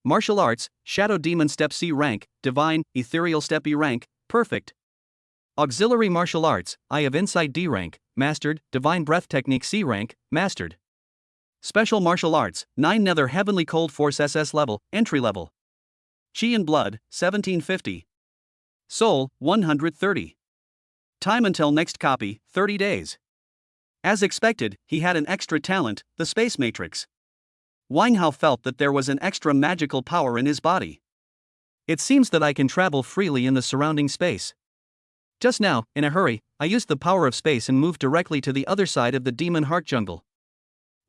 Martial Arts, Shadow Demon Step C rank, Divine, Ethereal Step E rank, Perfect. Auxiliary Martial Arts, Eye of Insight D rank, Mastered, Divine Breath Technique C rank, Mastered. Special Martial Arts, 9 Nether Heavenly Cold Force SS level, Entry level. Chi and Blood, 1750. Soul, 130. Time until next copy, 30 days. As expected, he had an extra talent, the Space Matrix. Wang Hao felt that there was an extra magical power in his body. It seems that I can travel freely in the surrounding space. Just now, in a hurry, I used the power of space and moved directly to the other side of the Demon Heart Jungle.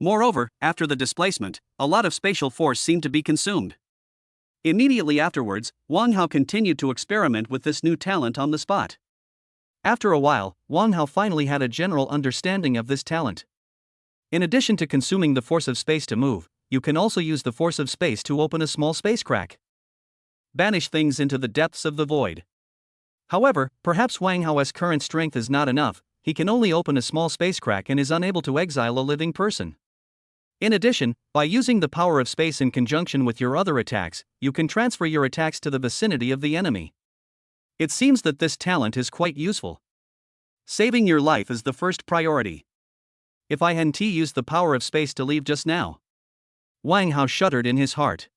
Moreover, after the displacement, a lot of spatial force seemed to be consumed. Immediately afterwards, Wang Hao continued to experiment with this new talent on the spot. After a while, Wang Hao finally had a general understanding of this talent. In addition to consuming the force of space to move, you can also use the force of space to open a small space crack. Banish things into the depths of the void. However, perhaps Wang Hao's current strength is not enough, he can only open a small space crack and is unable to exile a living person. In addition, by using the power of space in conjunction with your other attacks, you can transfer your attacks to the vicinity of the enemy. It seems that this talent is quite useful. Saving your life is the first priority. If I hadn't used the power of space to leave just now. Wang Hao shuddered in his heart.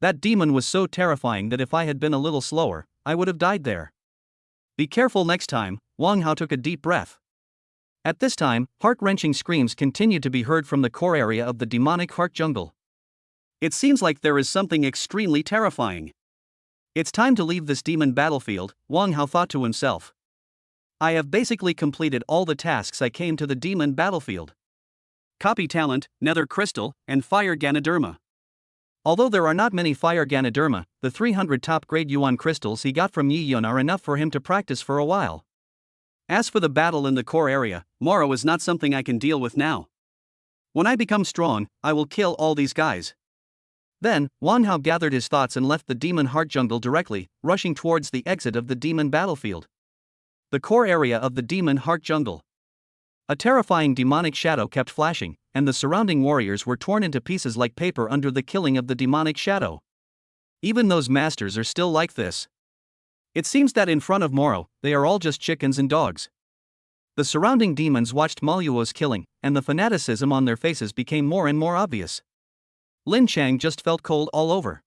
That demon was so terrifying that if I had been a little slower, I would have died there. Be careful next time. Wang Hao took a deep breath. At this time, heart-wrenching screams continued to be heard from the core area of the demonic heart jungle. It seems like there is something extremely terrifying. It's time to leave this demon battlefield, Wang Hao thought to himself. I have basically completed all the tasks I came to the demon battlefield. Copy talent, Nether Crystal, and Fire Ganoderma. Although there are not many Fire Ganoderma, the 300 top-grade Yuan crystals he got from Yi Yun are enough for him to practice for a while. As for the battle in the core area, Moro is not something I can deal with now. When I become strong, I will kill all these guys. Then, Wang Hao gathered his thoughts and left the demon heart jungle directly, rushing towards the exit of the demon battlefield. The core area of the demon heart jungle. A terrifying demonic shadow kept flashing, and the surrounding warriors were torn into pieces like paper under the killing of the demonic shadow. Even those masters are still like this. It seems that in front of Moro, they are all just chickens and dogs. The surrounding demons watched Maluo's killing, and the fanaticism on their faces became more and more obvious. Lin Chang just felt cold all over.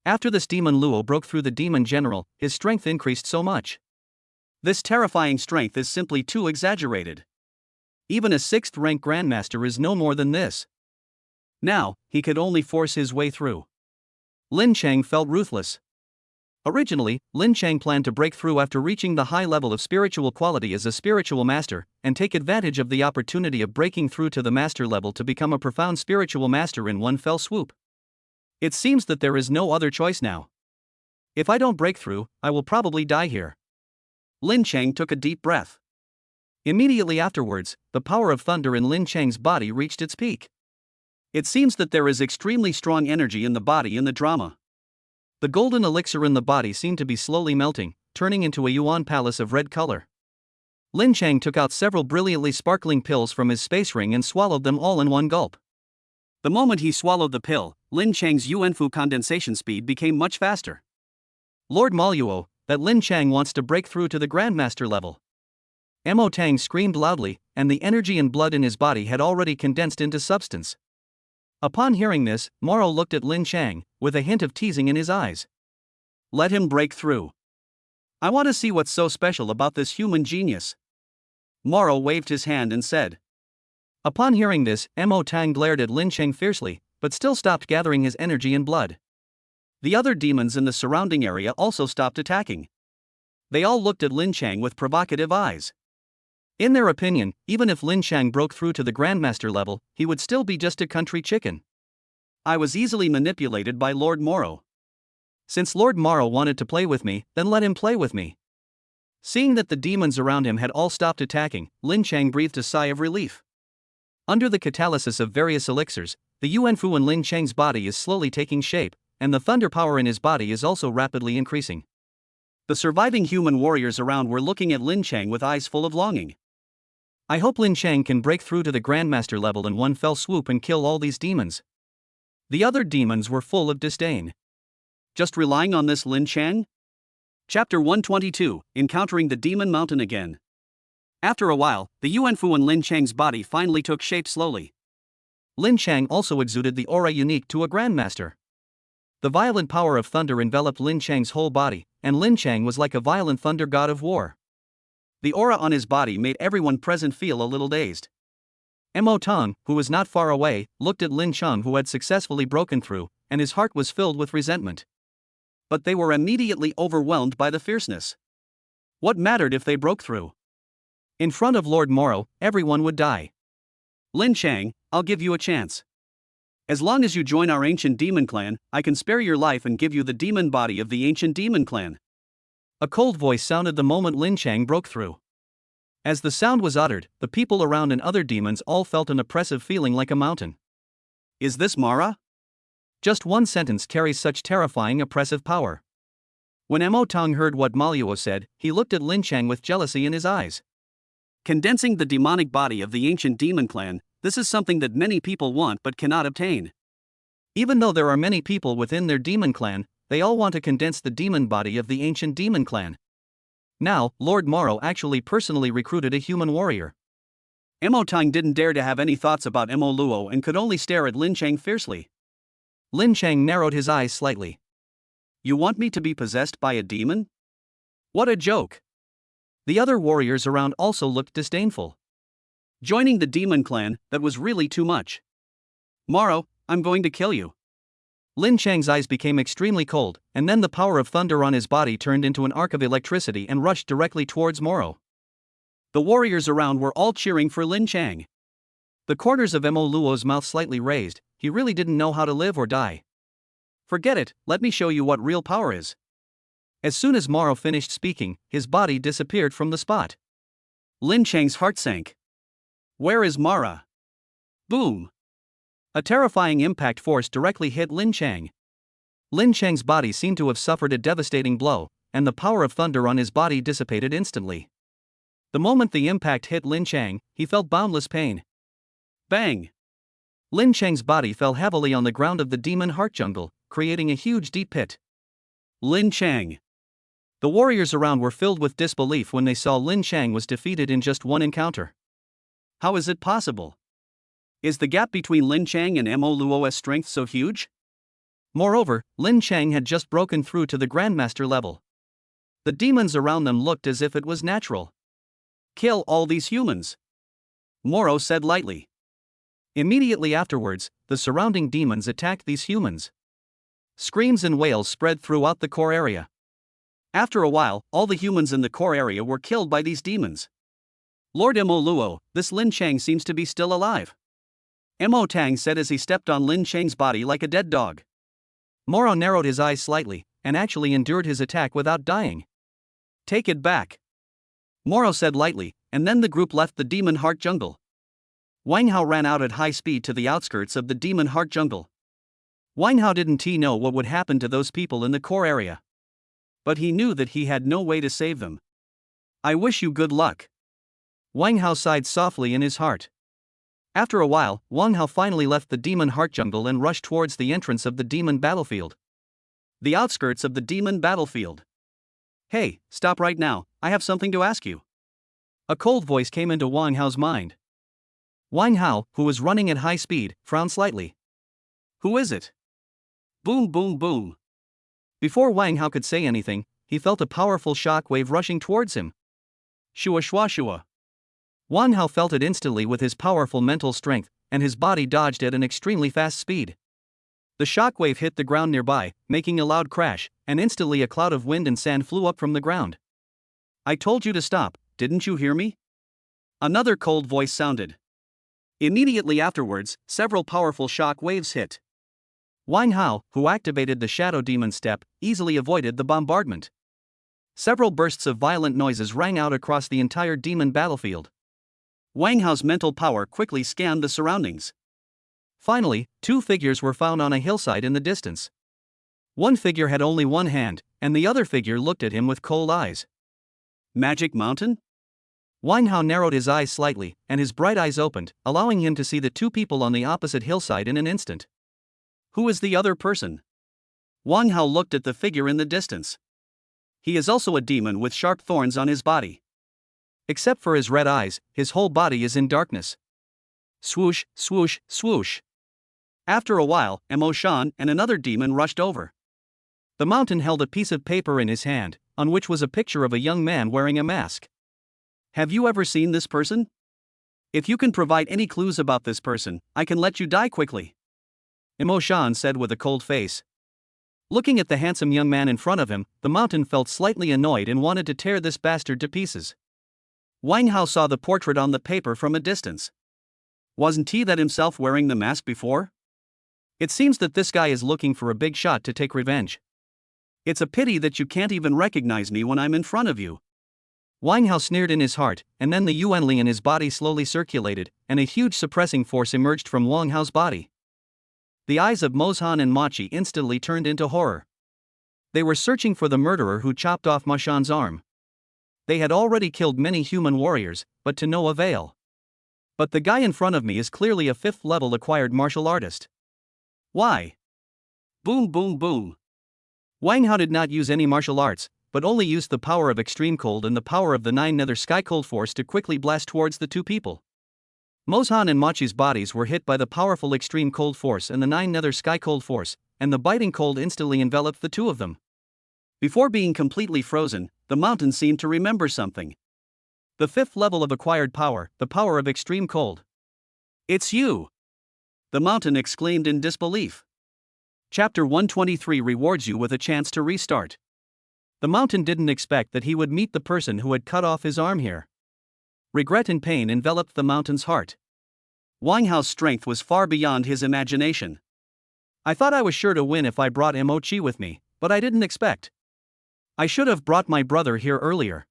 After this demon Luo broke through the demon general, his strength increased so much. This terrifying strength is simply too exaggerated. Even a 6th rank Grandmaster is no more than this. Now, he could only force his way through. Lin Chang felt ruthless. Originally, Lin Chang planned to break through after reaching the high level of spiritual quality as a spiritual master, and take advantage of the opportunity of breaking through to the master level to become a profound spiritual master in one fell swoop. It seems that there is no other choice now. If I don't break through, I will probably die here. Lin Chang took a deep breath. Immediately afterwards, the power of thunder in Lin Chang's body reached its peak. It seems that there is extremely strong energy in the body in the drama. The golden elixir in the body seemed to be slowly melting, turning into a Yuan Palace of red color. Lin Chang took out several brilliantly sparkling pills from his space ring and swallowed them all in one gulp. The moment he swallowed the pill, Lin Chang's Yuanfu condensation speed became much faster. Lord Maluo, that Lin Chang wants to break through to the Grandmaster level. Mo Tang screamed loudly, and the energy and blood in his body had already condensed into substance. Upon hearing this, Moro looked at Lin Chang, with a hint of teasing in his eyes. Let him break through. I want to see what's so special about this human genius. Moro waved his hand and said. Upon hearing this, Mo Tang glared at Lin Chang fiercely, but still stopped gathering his energy and blood. The other demons in the surrounding area also stopped attacking. They all looked at Lin Chang with provocative eyes. In their opinion, even if Lin Chang broke through to the Grandmaster level, he would still be just a country chicken. I was easily manipulated by Lord Moro. Since Lord Moro wanted to play with me, then let him play with me. Seeing that the demons around him had all stopped attacking, Lin Chang breathed a sigh of relief. Under the catalysis of various elixirs, the Yuanfu in Lin Chang's body is slowly taking shape, and the thunder power in his body is also rapidly increasing. The surviving human warriors around were looking at Lin Chang with eyes full of longing. I hope Lin Chang can break through to the Grandmaster level in one fell swoop and kill all these demons. The other demons were full of disdain. Just relying on this Lin Chang? Chapter 122, Encountering the Demon Mountain Again. After a while, the Yuanfu in Lin Chang's body finally took shape slowly. Lin Chang also exuded the aura unique to a Grandmaster. The violent power of thunder enveloped Lin Chang's whole body, and Lin Chang was like a violent thunder god of war. The aura on his body made everyone present feel a little dazed. Mo Tang, who was not far away, looked at Lin Chang, who had successfully broken through, and his heart was filled with resentment. But they were immediately overwhelmed by the fierceness. What mattered if they broke through? In front of Lord Moro, everyone would die. Lin Chang, I'll give you a chance. As long as you join our ancient demon clan, I can spare your life and give you the demon body of the ancient demon clan. A cold voice sounded the moment Lin Chang broke through. As the sound was uttered, the people around and other demons all felt an oppressive feeling like a mountain. Is this Mara? Just one sentence carries such terrifying oppressive power. When Mo Tang heard what Maluo said, he looked at Lin Chang with jealousy in his eyes. Condensing the demonic body of the ancient demon clan, this is something that many people want but cannot obtain. Even though there are many people within their demon clan, they all want to condense the demon body of the ancient demon clan. Now, Lord Moro actually personally recruited a human warrior. Mo Tang didn't dare to have any thoughts about Mo Luo and could only stare at Lin Chang fiercely. Lin Chang narrowed his eyes slightly. You want me to be possessed by a demon? What a joke! The other warriors around also looked disdainful. Joining the demon clan, that was really too much. Moro, I'm going to kill you. Lin Chang's eyes became extremely cold, and then the power of thunder on his body turned into an arc of electricity and rushed directly towards Moro. The warriors around were all cheering for Lin Chang. The corners of Mo Luo's mouth slightly raised. He really didn't know how to live or die. Forget it, let me show you what real power is. As soon as Moro finished speaking, his body disappeared from the spot. Lin Chang's heart sank. Where is Mara? Boom! A terrifying impact force directly hit Lin Chang. Lin Chang's body seemed to have suffered a devastating blow, and the power of thunder on his body dissipated instantly. The moment the impact hit Lin Chang, he felt boundless pain. Bang! Lin Chang's body fell heavily on the ground of the demon heart jungle, creating a huge deep pit. Lin Chang. The warriors around were filled with disbelief when they saw Lin Chang was defeated in just one encounter. How is it possible? Is the gap between Lin Chang and Mo Luo's strength so huge? Moreover, Lin Chang had just broken through to the Grandmaster level. The demons around them looked as if it was natural. Kill all these humans, Moro said lightly. Immediately afterwards, the surrounding demons attacked these humans. Screams and wails spread throughout the core area. After a while, all the humans in the core area were killed by these demons. Lord Mo Luo, this Lin Chang seems to be still alive, Mo Tang said as he stepped on Lin Chang's body like a dead dog. Moro narrowed his eyes slightly, and actually endured his attack without dying. Take it back, Moro said lightly, and then the group left the Demon Heart Jungle. Wang Hao ran out at high speed to the outskirts of the Demon Heart Jungle. Wang Hao didn't know what would happen to those people in the core area, but he knew that he had no way to save them. I wish you good luck, Wang Hao sighed softly in his heart. After a while, Wang Hao finally left the Demon Heart Jungle and rushed towards the entrance of the Demon Battlefield. The outskirts of the Demon Battlefield. Hey, stop right now, I have something to ask you. A cold voice came into Wang Hao's mind. Wang Hao, who was running at high speed, frowned slightly. Who is it? Boom boom boom. Before Wang Hao could say anything, he felt a powerful shock wave rushing towards him. Shua shua shua. Wang Hao felt it instantly with his powerful mental strength, and his body dodged at an extremely fast speed. The shockwave hit the ground nearby, making a loud crash, and instantly a cloud of wind and sand flew up from the ground. I told you to stop, didn't you hear me? Another cold voice sounded. Immediately afterwards, several powerful shock waves hit. Wang Hao, who activated the Shadow Demon step, easily avoided the bombardment. Several bursts of violent noises rang out across the entire demon battlefield. Wang Hao's mental power quickly scanned the surroundings. Finally, two figures were found on a hillside in the distance. One figure had only one hand, and the other figure looked at him with cold eyes. Magic Mountain? Wang Hao narrowed his eyes slightly, and his bright eyes opened, allowing him to see the two people on the opposite hillside in an instant. Who is the other person? Wang Hao looked at the figure in the distance. He is also a demon with sharp thorns on his body. Except for his red eyes, his whole body is in darkness. Swoosh, swoosh, swoosh. After a while, Mo Shan and another demon rushed over. The mountain held a piece of paper in his hand, on which was a picture of a young man wearing a mask. Have you ever seen this person? If you can provide any clues about this person, I can let you die quickly, Mo Shan said with a cold face. Looking at the handsome young man in front of him, the mountain felt slightly annoyed and wanted to tear this bastard to pieces. Wang Hao saw the portrait on the paper from a distance. Wasn't he that himself wearing the mask before? It seems that this guy is looking for a big shot to take revenge. It's a pity that you can't even recognize me when I'm in front of you, Wang Hao sneered in his heart, and then the yuanli in his body slowly circulated, and a huge suppressing force emerged from Wang Hao's body. The eyes of Mozhan and Machi instantly turned into horror. They were searching for the murderer who chopped off Ma Shan's arm. They had already killed many human warriors, but to no avail. But the guy in front of me is clearly a 5th-level acquired martial artist. Why? Boom boom boom. Wang Hao did not use any martial arts, but only used the power of extreme cold and the power of the 9 nether sky cold force to quickly blast towards the two people. Mozhan and Machi's bodies were hit by the powerful extreme cold force and the 9 nether sky cold force, and the biting cold instantly enveloped the two of them. Before being completely frozen, the mountain seemed to remember something. The 5th level of acquired power, the power of extreme cold. It's you! The mountain exclaimed in disbelief. Chapter 123 rewards you with a chance to restart. The mountain didn't expect that he would meet the person who had cut off his arm here. Regret and pain enveloped the mountain's heart. Wang Hao's strength was far beyond his imagination. I thought I was sure to win if I brought Mochi with me, but I didn't expect. I should have brought my brother here earlier.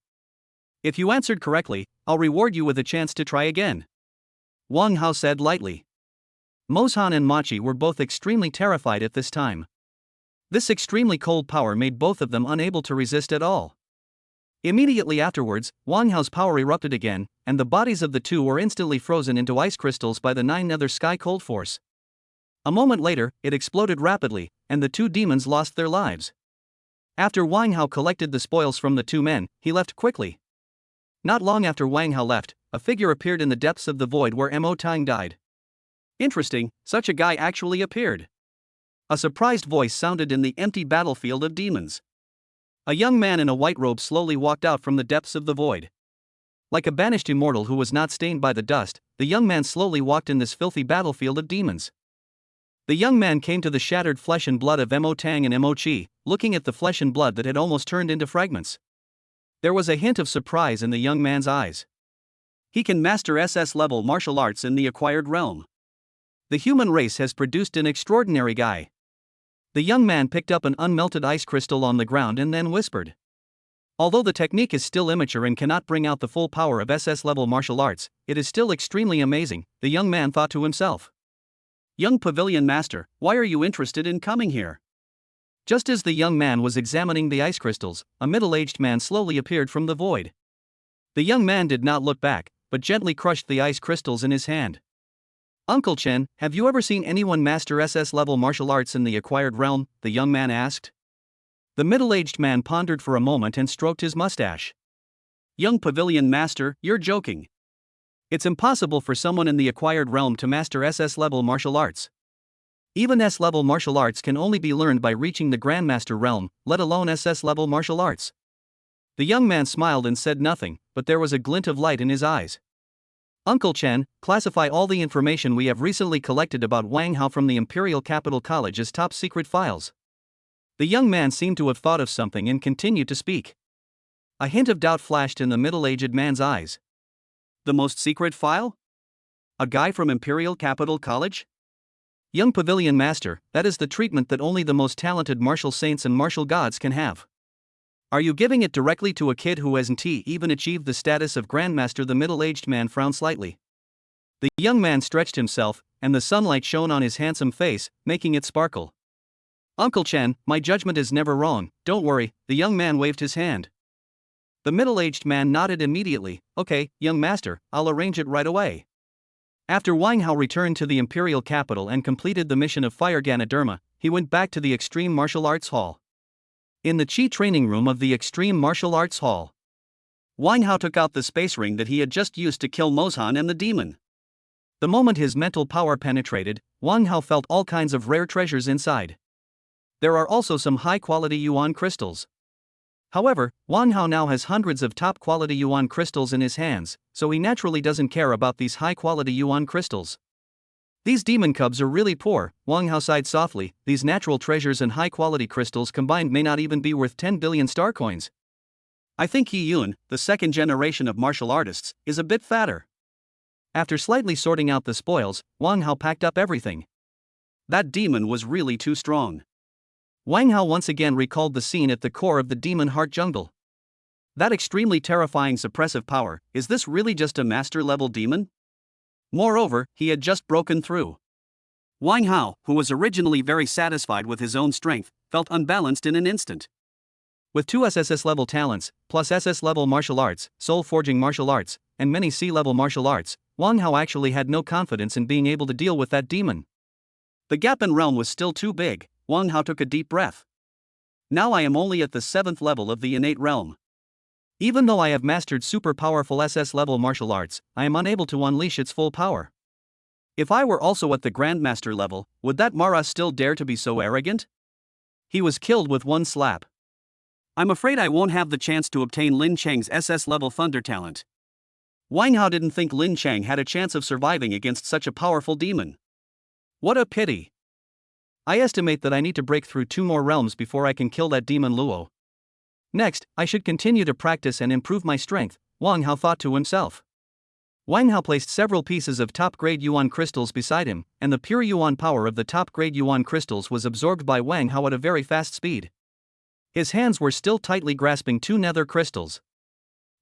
If you answered correctly, I'll reward you with a chance to try again, Wang Hao said lightly. Mozhan and Machi were both extremely terrified at this time. This extremely cold power made both of them unable to resist at all. Immediately afterwards, Wang Hao's power erupted again, and the bodies of the two were instantly frozen into ice crystals by the 9 nether sky cold force. A moment later, it exploded rapidly, and the two demons lost their lives. After Wang Hao collected the spoils from the two men, he left quickly. Not long after Wang Hao left, a figure appeared in the depths of the void where Mo Tang died. Interesting, such a guy actually appeared. A surprised voice sounded in the empty battlefield of demons. A young man in a white robe slowly walked out from the depths of the void. Like a banished immortal who was not stained by the dust, the young man slowly walked in this filthy battlefield of demons. The young man came to the shattered flesh and blood of Mo Tang and Mo Chi, looking at the flesh and blood that had almost turned into fragments. There was a hint of surprise in the young man's eyes. He can master SS-level martial arts in the acquired realm. The human race has produced an extraordinary guy. The young man picked up an unmelted ice crystal on the ground and then whispered. Although the technique is still immature and cannot bring out the full power of SS-level martial arts, it is still extremely amazing, the young man thought to himself. Young Pavilion Master, why are you interested in coming here? Just as the young man was examining the ice crystals, a middle-aged man slowly appeared from the void. The young man did not look back, but gently crushed the ice crystals in his hand. Uncle Chen, have you ever seen anyone master SS-level martial arts in the acquired realm? The young man asked. The middle-aged man pondered for a moment and stroked his mustache. Young Pavilion Master, you're joking. It's impossible for someone in the acquired realm to master SS-level martial arts. Even S-level martial arts can only be learned by reaching the Grandmaster realm, let alone SS-level martial arts. The young man smiled and said nothing, but there was a glint of light in his eyes. Uncle Chen, classify all the information we have recently collected about Wang Hao from the Imperial Capital College as top-secret files. The young man seemed to have thought of something and continued to speak. A hint of doubt flashed in the middle-aged man's eyes. The most secret file? A guy from Imperial Capital College? Young Pavilion Master, that is the treatment that only the most talented martial saints and martial gods can have. Are you giving it directly to a kid who hasn't even achieved the status of Grandmaster? The middle-aged man frowned slightly. The young man stretched himself, and the sunlight shone on his handsome face, making it sparkle. Uncle Chen, my judgment is never wrong, don't worry, the young man waved his hand. The middle-aged man nodded immediately. Okay, young master, I'll arrange it right away. After Wang Hao returned to the Imperial capital and completed the mission of Fire Ganaderma, he went back to the Extreme Martial Arts Hall. In the Chi training room of the Extreme Martial Arts Hall, Wang Hao took out the space ring that he had just used to kill Mozhan and the demon. The moment his mental power penetrated, Wang Hao felt all kinds of rare treasures inside. There are also some high-quality yuan crystals. However, Wang Hao now has hundreds of top-quality yuan crystals in his hands, so he naturally doesn't care about these high-quality yuan crystals. These demon cubs are really poor, Wang Hao sighed softly. These natural treasures and high-quality crystals combined may not even be worth 10 billion star coins. I think He Yun, the second generation of martial artists, is a bit fatter. After slightly sorting out the spoils, Wang Hao packed up everything. That demon was really too strong. Wang Hao once again recalled the scene at the core of the Demon Heart Jungle. That extremely terrifying suppressive power, is this really just a master-level demon? Moreover, he had just broken through. Wang Hao, who was originally very satisfied with his own strength, felt unbalanced in an instant. With 2 SSS-level talents, plus SS-level martial arts, soul-forging martial arts, and many C-level martial arts, Wang Hao actually had no confidence in being able to deal with that demon. The gap in realm was still too big. Wang Hao took a deep breath. Now I am only at the 7th level of the innate realm. Even though I have mastered super powerful SS-level martial arts, I am unable to unleash its full power. If I were also at the Grandmaster level, would that Mara still dare to be so arrogant? He was killed with one slap. I'm afraid I won't have the chance to obtain Lin Chang's SS-level thunder talent. Wang Hao didn't think Lin Chang had a chance of surviving against such a powerful demon. What a pity. I estimate that I need to break through 2 more realms before I can kill that demon Luo. Next, I should continue to practice and improve my strength, Wang Hao thought to himself. Wang Hao placed several pieces of top-grade yuan crystals beside him, and the pure yuan power of the top-grade yuan crystals was absorbed by Wang Hao at a very fast speed. His hands were still tightly grasping 2 nether crystals.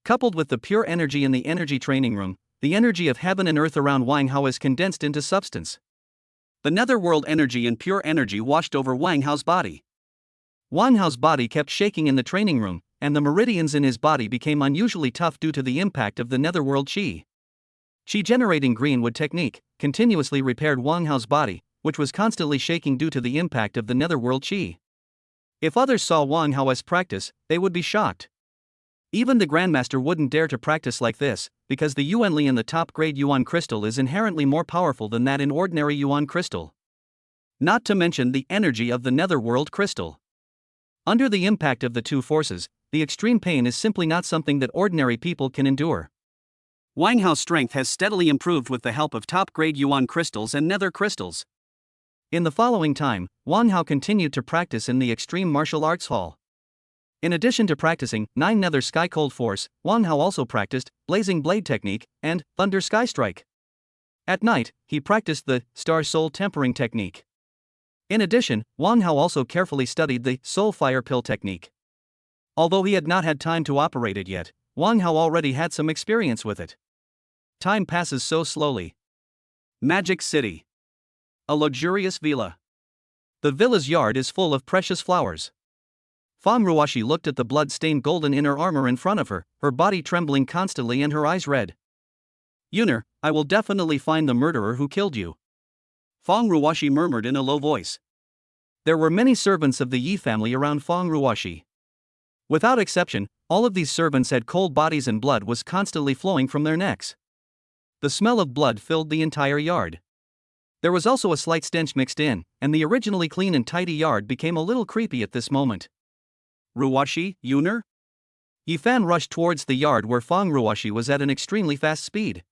Coupled with the pure energy in the energy training room, the energy of heaven and earth around Wang Hao is condensed into substance. The netherworld energy and pure energy washed over Wang Hao's body. Wang Hao's body kept shaking in the training room, and the meridians in his body became unusually tough due to the impact of the netherworld qi. Qi-generating greenwood technique continuously repaired Wang Hao's body, which was constantly shaking due to the impact of the netherworld qi. If others saw Wang Hao's practice, they would be shocked. Even the Grandmaster wouldn't dare to practice like this, because the Yuanli in the top-grade Yuan crystal is inherently more powerful than that in ordinary Yuan crystal. Not to mention the energy of the netherworld crystal. Under the impact of the two forces, the extreme pain is simply not something that ordinary people can endure. Wang Hao's strength has steadily improved with the help of top-grade Yuan crystals and nether crystals. In the following time, Wang Hao continued to practice in the Extreme Martial Arts Hall. In addition to practicing 9 Nether Sky Cold Force, Wang Hao also practiced Blazing Blade Technique and Thunder Sky Strike. At night, he practiced the Star Soul Tempering Technique. In addition, Wang Hao also carefully studied the Soul Fire Pill Technique. Although he had not had time to operate it yet, Wang Hao already had some experience with it. Time passes so slowly. Magic City. A luxurious villa. The villa's yard is full of precious flowers. Fang Ruoshi looked at the blood-stained golden inner armor in front of her, her body trembling constantly and her eyes red. Yuner, I will definitely find the murderer who killed you. Fang Ruoshi murmured in a low voice. There were many servants of the Yi family around Fang Ruoshi. Without exception, all of these servants had cold bodies and blood was constantly flowing from their necks. The smell of blood filled the entire yard. There was also a slight stench mixed in, and the originally clean and tidy yard became a little creepy at this moment. Ruoshi, Yuner? Yifan rushed towards the yard where Fang Ruoshi was at an extremely fast speed.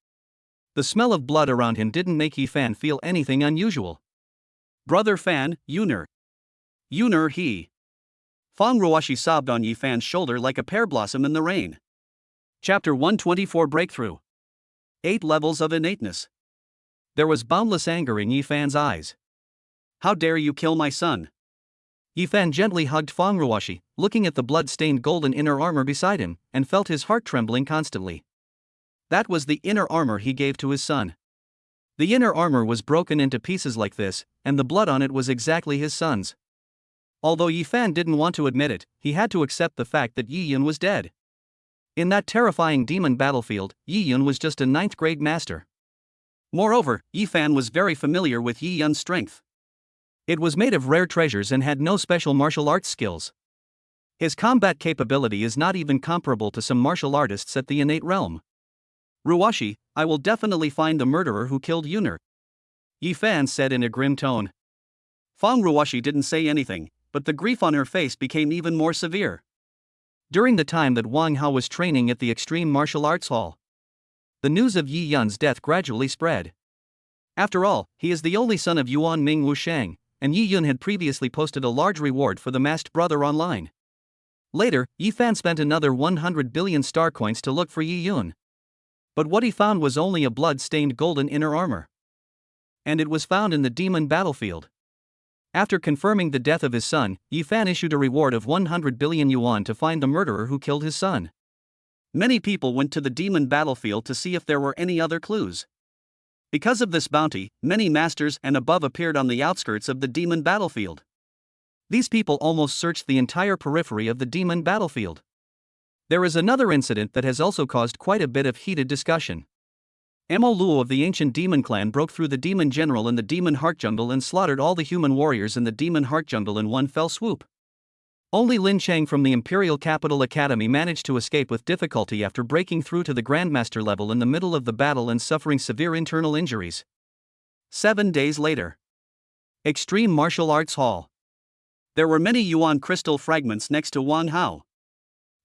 The smell of blood around him didn't make Yifan feel anything unusual. Brother Fan, Yuner. Yuner he. Fang Ruoshi sobbed on Yifan's shoulder like a pear blossom in the rain. Chapter 124 Breakthrough. 8 Levels of Innateness. There was boundless anger in Yifan's eyes. How dare you kill my son? Yifan gently hugged Fang Ruoshi, looking at the blood-stained golden inner armor beside him, and felt his heart trembling constantly. That was the inner armor he gave to his son. The inner armor was broken into pieces like this, and the blood on it was exactly his son's. Although Yifan didn't want to admit it, he had to accept the fact that Yi Yun was dead. In that terrifying demon battlefield, Yi Yun was just a 9th grade master. Moreover, Yifan was very familiar with Yi Yun's strength. It was made of rare treasures and had no special martial arts skills. His combat capability is not even comparable to some martial artists at the innate realm. Ruoshi, I will definitely find the murderer who killed Yuner. Yifan said in a grim tone. Fang Ruoshi didn't say anything, but the grief on her face became even more severe. During the time that Wang Hao was training at the Extreme Martial Arts Hall, the news of Yi Yun's death gradually spread. After all, he is the only son of Yuan Ming Wushang, and Yi Yun had previously posted a large reward for the masked brother online. Later, Yifan spent another 100 billion star coins to look for Yi Yun. But what he found was only a blood-stained golden inner armor. And it was found in the demon battlefield. After confirming the death of his son, Yifan issued a reward of 100 billion yuan to find the murderer who killed his son. Many people went to the demon battlefield to see if there were any other clues. Because of this bounty, many masters and above appeared on the outskirts of the demon battlefield. These people almost searched the entire periphery of the demon battlefield. There is another incident that has also caused quite a bit of heated discussion. Mo Luo of the ancient demon clan broke through the demon general in the demon heart jungle and slaughtered all the human warriors in the demon heart jungle in one fell swoop. Only Lin Chang from the Imperial Capital Academy managed to escape with difficulty after breaking through to the Grandmaster level in the middle of the battle and suffering severe internal injuries. 7 days later. Extreme Martial Arts Hall. There were many Yuan crystal fragments next to Wang Hao.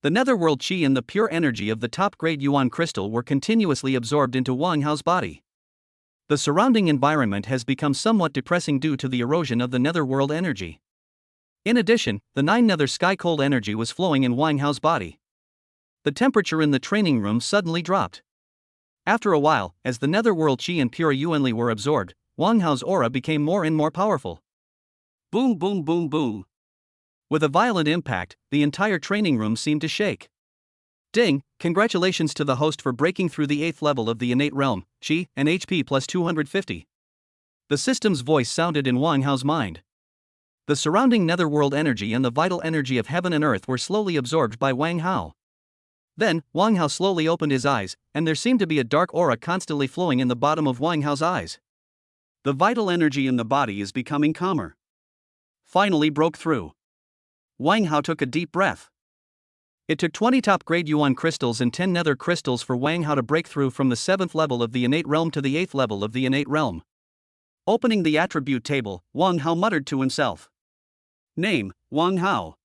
The netherworld chi and the pure energy of the top-grade Yuan crystal were continuously absorbed into Wang Hao's body. The surrounding environment has become somewhat depressing due to the erosion of the netherworld energy. In addition, the 9 nether sky cold energy was flowing in Wang Hao's body. The temperature in the training room suddenly dropped. After a while, as the netherworld chi and pure Yuanli were absorbed, Wang Hao's aura became more and more powerful. Boom boom boom boom. With a violent impact, the entire training room seemed to shake. Ding, congratulations to the host for breaking through the 8th level of the innate realm, Chi, and HP plus 250. The system's voice sounded in Wang Hao's mind. The surrounding netherworld energy and the vital energy of heaven and earth were slowly absorbed by Wang Hao. Then, Wang Hao slowly opened his eyes, and there seemed to be a dark aura constantly flowing in the bottom of Wang Hao's eyes. The vital energy in the body is becoming calmer. Finally broke through. Wang Hao took a deep breath. It took 20 top-grade Yuan crystals and 10 nether crystals for Wang Hao to break through from the 7th level of the innate realm to the 8th level of the innate realm. Opening the attribute table, Wang Hao muttered to himself. Name, Wang Hao.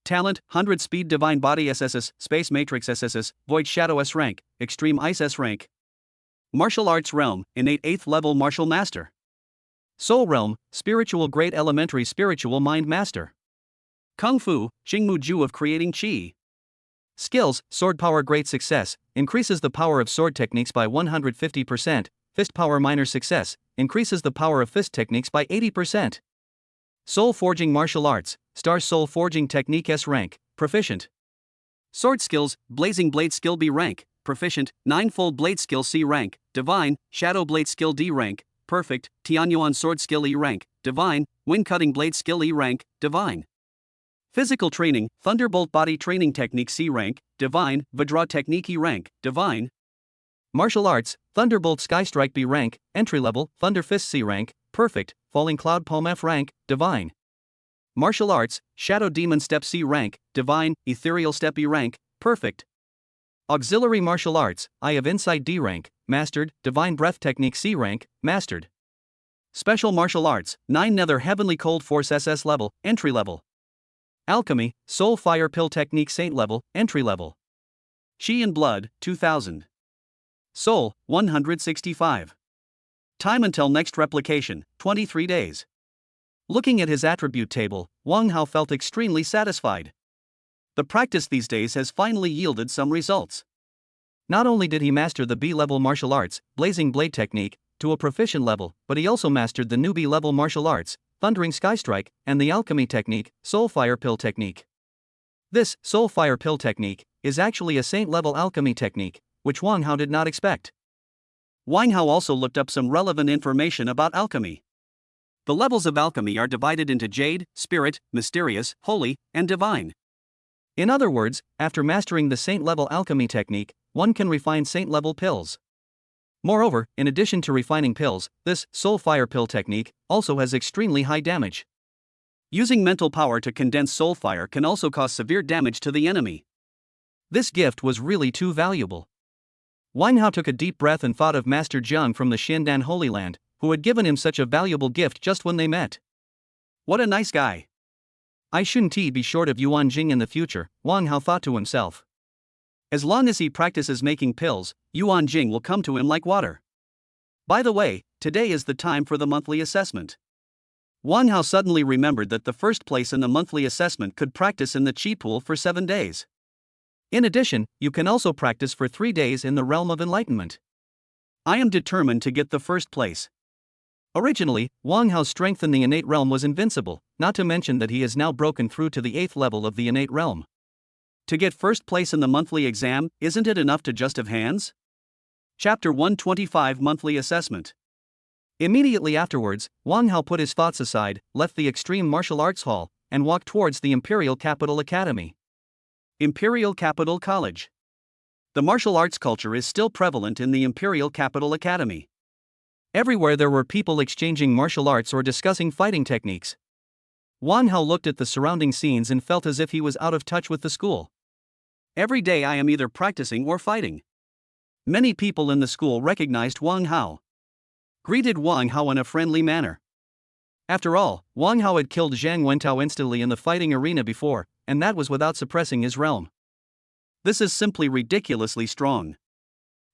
Talent, 100 Speed Divine Body SSS, Space Matrix SSS, Void Shadow S rank, Extreme Ice S rank. Martial Arts Realm, Innate 8th Level Martial Master. Soul Realm, Spiritual Great Elementary Spiritual Mind Master. Kung Fu, Jingmu Ju of Creating Qi. Skills, Sword Power Great Success, increases the power of sword techniques by 150%, Fist Power Minor Success, increases the power of fist techniques by 80%. Soul Forging Martial Arts, Star Soul Forging Technique S rank, Proficient. Sword Skills, Blazing Blade Skill B rank, Proficient, Ninefold Blade Skill C rank, Divine, Shadow Blade Skill D rank, Perfect, Tianyuan Sword Skill E rank, Divine, Wind Cutting Blade Skill E rank, Divine. Physical Training, Thunderbolt Body Training Technique C rank, Divine, Vajra Technique E rank, Divine. Martial Arts, Thunderbolt Sky Strike B rank, Entry Level, Thunder Fist C rank, Perfect, Falling Cloud Palm F rank, Divine. Martial Arts, Shadow Demon Step C rank, Divine, Ethereal Step E rank, Perfect. Auxiliary Martial Arts, Eye of Insight D rank, Mastered, Divine Breath Technique C rank, Mastered. Special Martial Arts, 9 Nether Heavenly Cold Force SS level, Entry Level. Alchemy, Soul Fire Pill Technique Saint level, Entry Level. Qi and Blood, 2000. Soul, 165. Time until next replication, 23 days. Looking at his attribute table, Wang Hao felt extremely satisfied. The practice these days has finally yielded some results. Not only did he master the B-level martial arts, Blazing Blade Technique, to a proficient level, but he also mastered the newbie level martial arts, Thundering Sky Strike, and the alchemy technique, Soul Fire Pill Technique. This Soul Fire Pill Technique is actually a saint-level alchemy technique, which Wang Hao did not expect. Wang Hao also looked up some relevant information about alchemy. The levels of alchemy are divided into Jade, Spirit, Mysterious, Holy, and Divine. In other words, after mastering the saint-level alchemy technique, one can refine saint-level pills. Moreover, in addition to refining pills, this Soul Fire Pill technique also has extremely high damage. Using mental power to condense soul fire can also cause severe damage to the enemy. This gift was really too valuable. Wang Hao took a deep breath and thought of Master Jiang from the Xindan Holy Land, who had given him such a valuable gift just when they met. What a nice guy. I shouldn't be short of Yuan Jing in the future, Wang Hao thought to himself. As long as he practices making pills, Yuan Jing will come to him like water. By the way, today is the time for the monthly assessment. Wang Hao suddenly remembered that the first place in the monthly assessment could practice in the Qi pool for 7 days. In addition, you can also practice for 3 days in the realm of enlightenment. I am determined to get the first place. Originally, Wang Hao's strength in the innate realm was invincible, not to mention that he has now broken through to the 8th level of the innate realm. To get first place in the monthly exam, isn't it enough to just have hands? Chapter 125 Monthly Assessment. Immediately afterwards, Wang Hao put his thoughts aside, left the Extreme Martial Arts Hall, and walked towards the Imperial Capital Academy. Imperial Capital College. The martial arts culture is still prevalent in the Imperial Capital Academy. Everywhere there were people exchanging martial arts or discussing fighting techniques. Wang Hao looked at the surrounding scenes and felt as if he was out of touch with the school. Every day I am either practicing or fighting. Many people in the school recognized Wang Hao. Greeted Wang Hao in a friendly manner. After all, Wang Hao had killed Zhang Wentao instantly in the fighting arena before, and that was without suppressing his realm. This is simply ridiculously strong.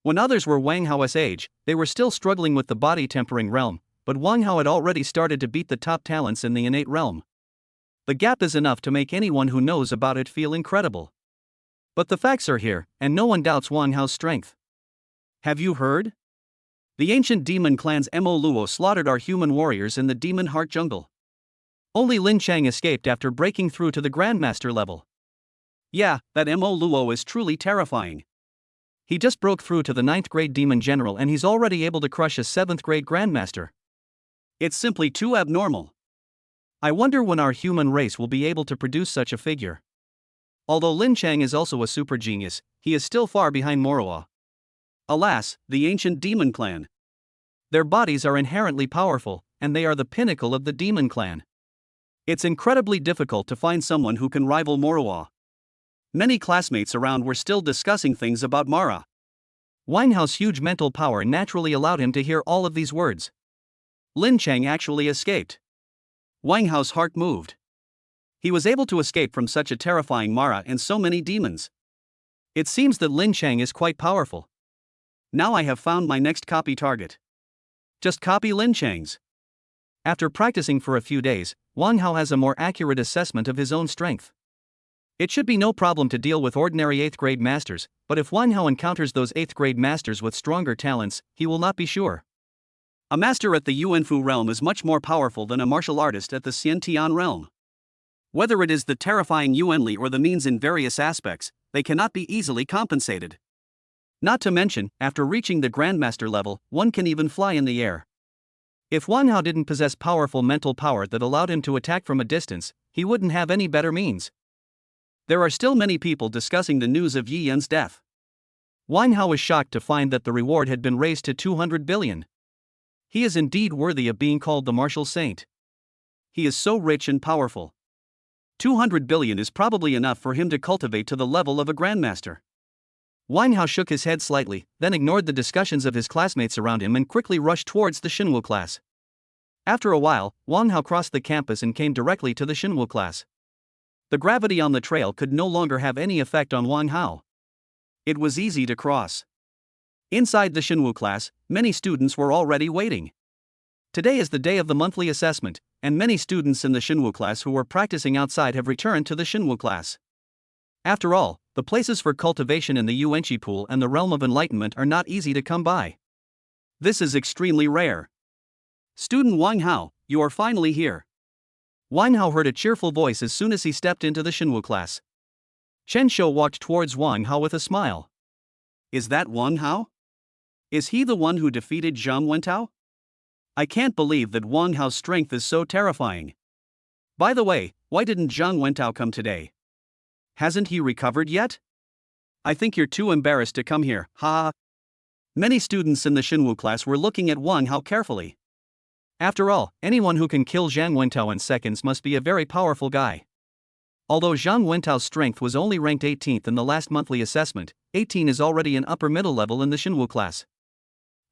When others were Wang Hao's age, they were still struggling with the body tempering realm, but Wang Hao had already started to beat the top talents in the innate realm. The gap is enough to make anyone who knows about it feel incredible. But the facts are here, and no one doubts Wang Hao's strength. Have you heard? The ancient demon clan's Mo Luo slaughtered our human warriors in the Demon Heart Jungle. Only Lin Chang escaped after breaking through to the Grandmaster level. Yeah, that Mo Luo is truly terrifying. He just broke through to the 9th grade Demon General and he's already able to crush a 7th grade Grandmaster. It's simply too abnormal. I wonder when our human race will be able to produce such a figure. Although Lin Chang is also a super genius, he is still far behind Moroa. Alas, the ancient demon clan. Their bodies are inherently powerful, and they are the pinnacle of the demon clan. It's incredibly difficult to find someone who can rival Moroa. Many classmates around were still discussing things about Mara. Wang Hao's huge mental power naturally allowed him to hear all of these words. Lin Chang actually escaped. Wang Hao's heart moved. He was able to escape from such a terrifying Mara and so many demons. It seems that Lin Chang is quite powerful. Now I have found my next copy target. Just copy Lin Chang's. After practicing for a few days, Wang Hao has a more accurate assessment of his own strength. It should be no problem to deal with ordinary 8th grade masters, but if Wang Hao encounters those 8th grade masters with stronger talents, he will not be sure. A master at the Yuanfu realm is much more powerful than a martial artist at the Xiantian realm. Whether it is the terrifying Yuanli or the means in various aspects, they cannot be easily compensated. Not to mention, after reaching the Grandmaster level, one can even fly in the air. If Wang Hao didn't possess powerful mental power that allowed him to attack from a distance, he wouldn't have any better means. There are still many people discussing the news of Yi Yan's death. Wang Hao was shocked to find that the reward had been raised to 200 billion. He is indeed worthy of being called the martial saint. He is so rich and powerful. 200 billion is probably enough for him to cultivate to the level of a grandmaster. Wang Hao shook his head slightly, then ignored the discussions of his classmates around him and quickly rushed towards the Xinwu class. After a while, Wang Hao crossed the campus and came directly to the Xinwu class. The gravity on the trail could no longer have any effect on Wang Hao. It was easy to cross. Inside the Xinwu class, many students were already waiting. Today is the day of the monthly assessment, and many students in the Xinwu class who were practicing outside have returned to the Xinwu class. After all, the places for cultivation in the Yuanqi pool and the realm of enlightenment are not easy to come by. This is extremely rare. Student Wang Hao, you are finally here. Wang Hao heard a cheerful voice as soon as he stepped into the Xinwu class. Chen Shou walked towards Wang Hao with a smile. Is that Wang Hao? Is he the one who defeated Zhang Wentao? I can't believe that Wang Hao's strength is so terrifying. By the way, why didn't Zhang Wentao come today? Hasn't he recovered yet? I think you're too embarrassed to come here, ha. Many students in the Xinwu class were looking at Wang Hao carefully. After all, anyone who can kill Zhang Wentao in seconds must be a very powerful guy. Although Zhang Wentao's strength was only ranked 18th in the last monthly assessment, 18 is already an upper middle level in the Xinwu class.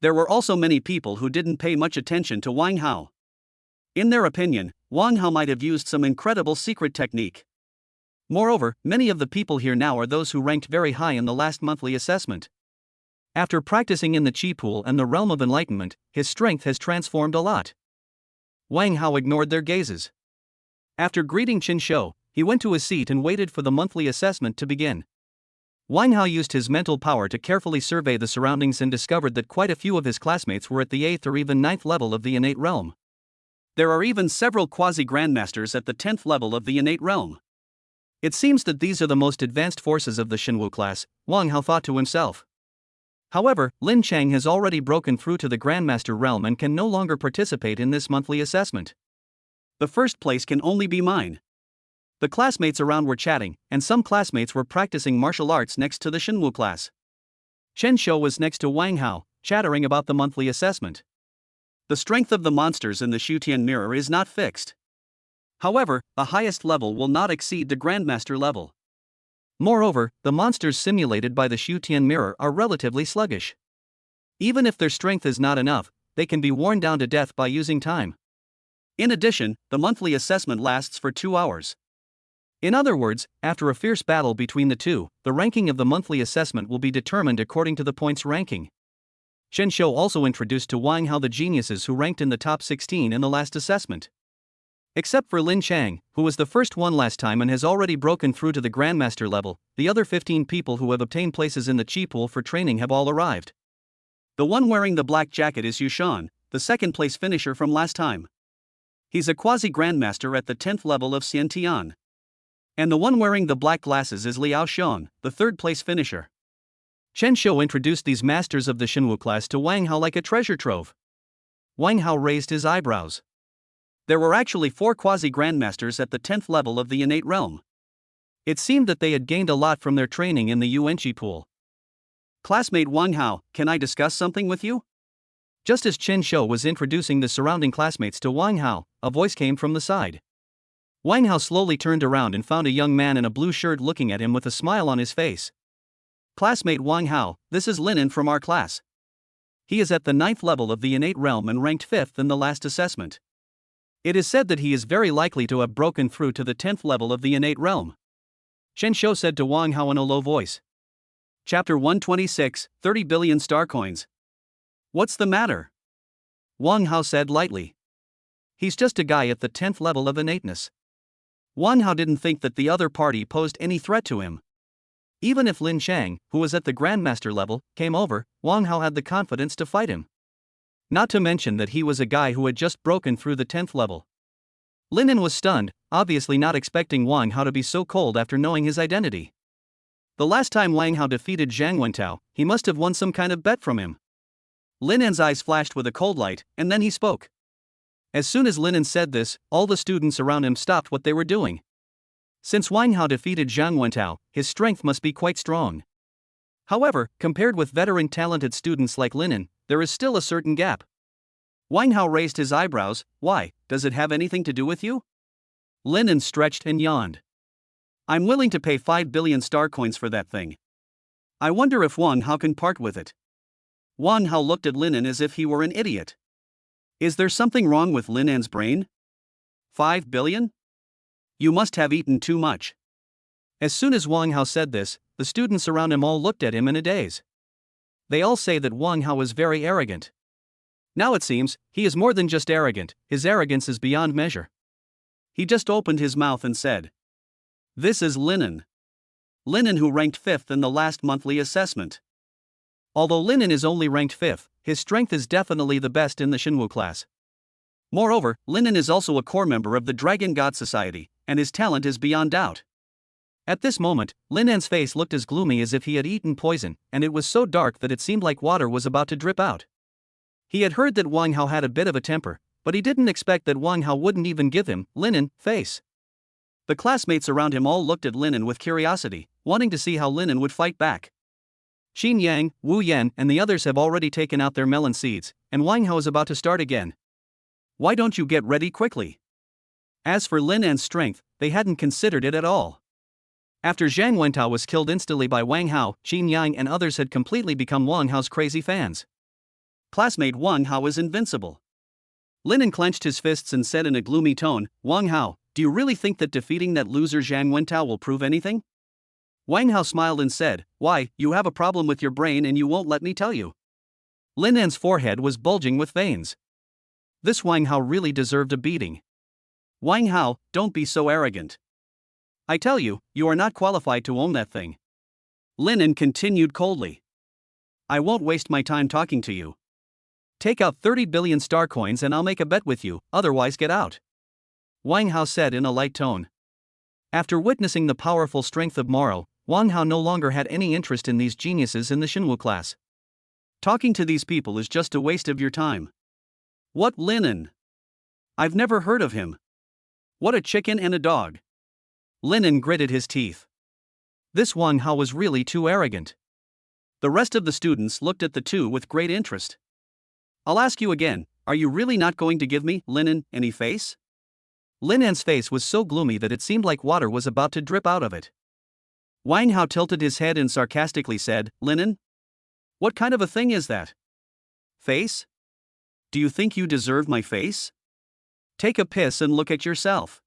There were also many people who didn't pay much attention to Wang Hao. In their opinion, Wang Hao might have used some incredible secret technique. Moreover, many of the people here now are those who ranked very high in the last monthly assessment. After practicing in the Qi pool and the realm of enlightenment, his strength has transformed a lot. Wang Hao ignored their gazes. After greeting Qin Shou, he went to his seat and waited for the monthly assessment to begin. Wang Hao used his mental power to carefully survey the surroundings and discovered that quite a few of his classmates were at the 8th or even 9th level of the innate realm. There are even several quasi-grandmasters at the 10th level of the innate realm. It seems that these are the most advanced forces of the Xinwu class, Wang Hao thought to himself. However, Lin Chang has already broken through to the Grandmaster realm and can no longer participate in this monthly assessment. The first place can only be mine. The classmates around were chatting, and some classmates were practicing martial arts next to the Xinwu class. Chen Shou was next to Wang Hao, chattering about the monthly assessment. The strength of the monsters in the Shutian mirror is not fixed. However, the highest level will not exceed the Grandmaster level. Moreover, the monsters simulated by the Shutian mirror are relatively sluggish. Even if their strength is not enough, they can be worn down to death by using time. In addition, the monthly assessment lasts for 2 hours. In other words, after a fierce battle between the two, the ranking of the monthly assessment will be determined according to the points ranking. Chen Shou also introduced to Wang Hao the geniuses who ranked in the top 16 in the last assessment. Except for Lin Chang, who was the first one last time and has already broken through to the Grandmaster level, the other 15 people who have obtained places in the Qi pool for training have all arrived. The one wearing the black jacket is Yushan, the second place finisher from last time. He's a quasi-grandmaster at the 10th level of Xiantian. And the one wearing the black glasses is Liao Xiong, the third place finisher. Chen Shou introduced these masters of the Xinwu class to Wang Hao like a treasure trove. Wang Hao raised his eyebrows. There were actually 4 quasi-grandmasters at the 10th level of the innate realm. It seemed that they had gained a lot from their training in the Yuanqi pool. Classmate Wang Hao, can I discuss something with you? Just as Chen Shou was introducing the surrounding classmates to Wang Hao, a voice came from the side. Wang Hao slowly turned around and found a young man in a blue shirt looking at him with a smile on his face. Classmate Wang Hao, this is Linen from our class. He is at the 9th level of the innate realm and ranked 5th in the last assessment. It is said that he is very likely to have broken through to the 10th level of the innate realm. Shen Shou said to Wang Hao in a low voice. Chapter 126, 30 billion star coins. What's the matter? Wang Hao said lightly. He's just a guy at the 10th level of innateness. Wang Hao didn't think that the other party posed any threat to him. Even if Lin Shang, who was at the Grandmaster level, came over, Wang Hao had the confidence to fight him. Not to mention that he was a guy who had just broken through the 10th level. Linen was stunned, obviously not expecting Wang Hao to be so cold after knowing his identity. The last time Wang Hao defeated Zhang Wentao, he must have won some kind of bet from him. Linen's eyes flashed with a cold light, and then he spoke. As soon as Linen said this, all the students around him stopped what they were doing. Since Wang Hao defeated Zhang Wentao, his strength must be quite strong. However, compared with veteran talented students like Linen, there is still a certain gap. Wang Hao raised his eyebrows. Why, does it have anything to do with you? Linen stretched and yawned. I'm willing to pay 5 billion star coins for that thing. I wonder if Wang Hao can part with it. Wang Hao looked at Linen as if he were an idiot. Is there something wrong with Linen's brain? 5 billion? You must have eaten too much. As soon as Wang Hao said this, the students around him all looked at him in a daze. They all say that Wang Hao is very arrogant. Now it seems, he is more than just arrogant, his arrogance is beyond measure. He just opened his mouth and said. This is Linen. Linen who ranked 5th in the last monthly assessment. Although Linen is only ranked 5th, his strength is definitely the best in the Xinwu class. Moreover, Linen is also a core member of the Dragon God Society, and his talent is beyond doubt. At this moment, Linen's face looked as gloomy as if he had eaten poison, and it was so dark that it seemed like water was about to drip out. He had heard that Wang Hao had a bit of a temper, but he didn't expect that Wang Hao wouldn't even give him, Linen, face. The classmates around him all looked at Linen with curiosity, wanting to see how Linen would fight back. Xin Yang, Wu Yan, and the others have already taken out their melon seeds, and Wang Hao is about to start again. Why don't you get ready quickly? As for Linen's strength, they hadn't considered it at all. After Zhang Wentao was killed instantly by Wang Hao, Xin Yang and others had completely become Wang Hao's crazy fans. Classmate Wang Hao is invincible. Linen clenched his fists and said in a gloomy tone, Wang Hao, do you really think that defeating that loser Zhang Wentao will prove anything? Wang Hao smiled and said, why, you have a problem with your brain and you won't let me tell you. Linen's forehead was bulging with veins. This Wang Hao really deserved a beating. Wang Hao, don't be so arrogant. I tell you, you are not qualified to own that thing. Linen continued coldly. I won't waste my time talking to you. Take out 30 billion star coins and I'll make a bet with you, otherwise get out. Wang Hao said in a light tone. After witnessing the powerful strength of Moro, Wang Hao no longer had any interest in these geniuses in the Xinwu class. Talking to these people is just a waste of your time. What Linen? I've never heard of him. What a chicken and a dog. Linen gritted his teeth. This Wang Hao was really too arrogant. The rest of the students looked at the two with great interest. I'll ask you again, are you really not going to give me, Linen, any face? Linen's face was so gloomy that it seemed like water was about to drip out of it. Wang Hao tilted his head and sarcastically said, Linen? What kind of a thing is that? Face? Do you think you deserve my face? Take a piss and look at yourself.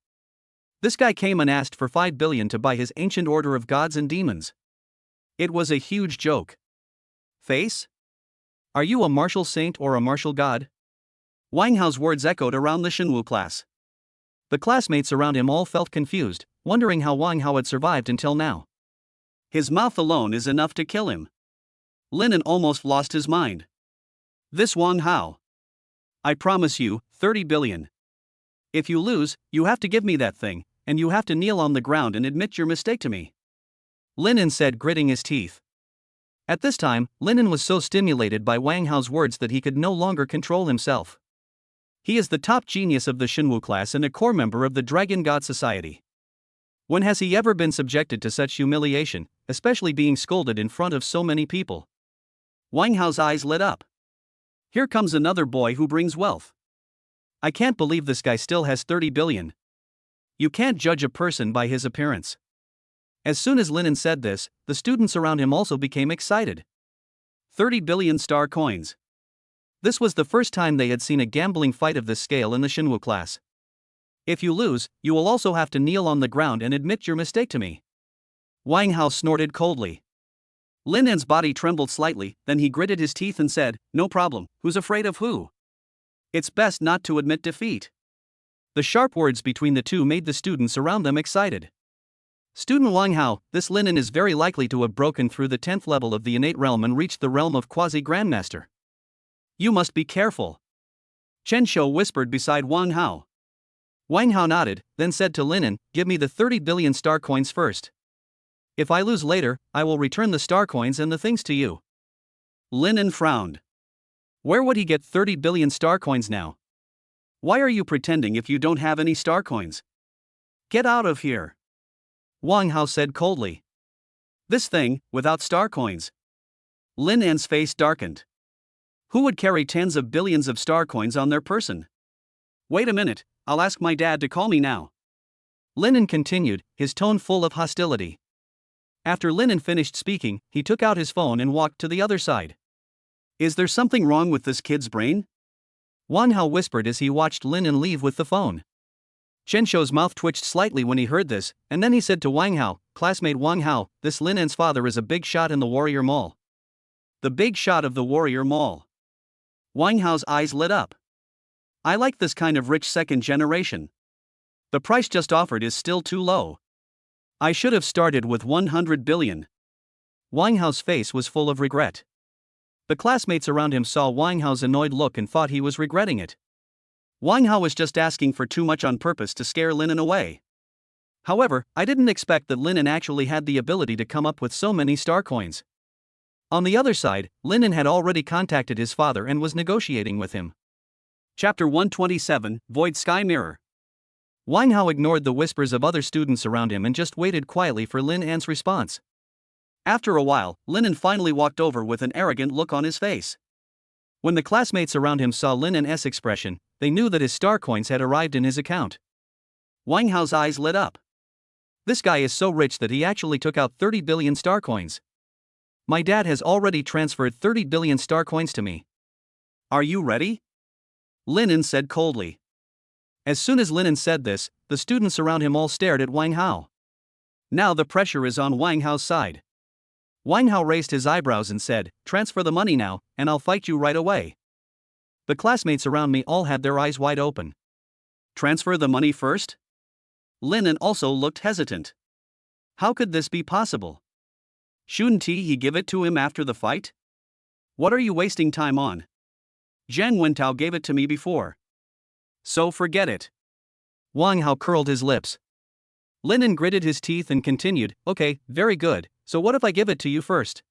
This guy came and asked for 5 billion to buy his ancient order of gods and demons. It was a huge joke. Face? Are you a martial saint or a martial god? Wang Hao's words echoed around the Xinwu class. The classmates around him all felt confused, wondering how Wang Hao had survived until now. His mouth alone is enough to kill him. Linen almost lost his mind. This Wang Hao. I promise you, 30 billion. If you lose, you have to give me that thing, and you have to kneel on the ground and admit your mistake to me. Linen said, gritting his teeth. At this time, Linen was so stimulated by Wang Hao's words that he could no longer control himself. He is the top genius of the Xinwu class and a core member of the Dragon God Society. When has he ever been subjected to such humiliation, especially being scolded in front of so many people? Wang Hao's eyes lit up. Here comes another boy who brings wealth. I can't believe this guy still has 30 billion. You can't judge a person by his appearance. As soon as Linen said this, the students around him also became excited. 30 billion star coins. This was the first time they had seen a gambling fight of this scale in the Xinwu class. If you lose, you will also have to kneel on the ground and admit your mistake to me. Wang Hao snorted coldly. Lin An's body trembled slightly, then he gritted his teeth and said, "No problem, who's afraid of who? It's best not to admit defeat." The sharp words between the two made the students around them excited. Student Wang Hao, this Lin is very likely to have broken through the 10th level of the innate realm and reached the realm of quasi-grandmaster. You must be careful. Chen Shou whispered beside Wang Hao. Wang Hao nodded, then said to Lin, "Give me the 30 billion star coins first. If I lose later, I will return the star coins and the things to you." Lin frowned. Where would he get 30 billion star coins now? Why are you pretending if you don't have any star coins? Get out of here. Wang Hao said coldly. This thing, without star coins. Lin An's face darkened. Who would carry tens of billions of star coins on their person? Wait a minute, I'll ask my dad to call me now. Lin continued, his tone full of hostility. After Lin finished speaking, he took out his phone and walked to the other side. Is there something wrong with this kid's brain? Wang Hao whispered as he watched Lin leave with the phone. Chen Shou's mouth twitched slightly when he heard this, and then he said to Wang Hao, "Classmate Wang Hao, this Lin's father is a big shot in the Warrior Mall." The big shot of the Warrior Mall. Wang Hao's eyes lit up. I like this kind of rich second generation. The price just offered is still too low. I should have started with 100 billion. Wang Hao's face was full of regret. The classmates around him saw Wang Hao's annoyed look and thought he was regretting it. Wang Hao was just asking for too much on purpose to scare Lin away. However, I didn't expect that Lin actually had the ability to come up with so many star coins. On the other side, Lin had already contacted his father and was negotiating with him. Chapter 127, Void Sky Mirror. Wang Hao ignored the whispers of other students around him and just waited quietly for Lin An's response. After a while, Lin finally walked over with an arrogant look on his face. When the classmates around him saw Lin's expression, they knew that his star coins had arrived in his account. Wang Hao's eyes lit up. This guy is so rich that he actually took out 30 billion star coins. My dad has already transferred 30 billion star coins to me. Are you ready? Lin said coldly. As soon as Lin said this, the students around him all stared at Wang Hao. Now the pressure is on Wang Hao's side. Wang Hao raised his eyebrows and said, "Transfer the money now, and I'll fight you right away." The classmates around me all had their eyes wide open. Transfer the money first? Lin also looked hesitant. How could this be possible? Shouldn't he give it to him after the fight? What are you wasting time on? Zhang Wentao gave it to me before. So forget it. Wang Hao curled his lips. Lin gritted his teeth and continued, "Okay, very good, so what if I give it to you first?"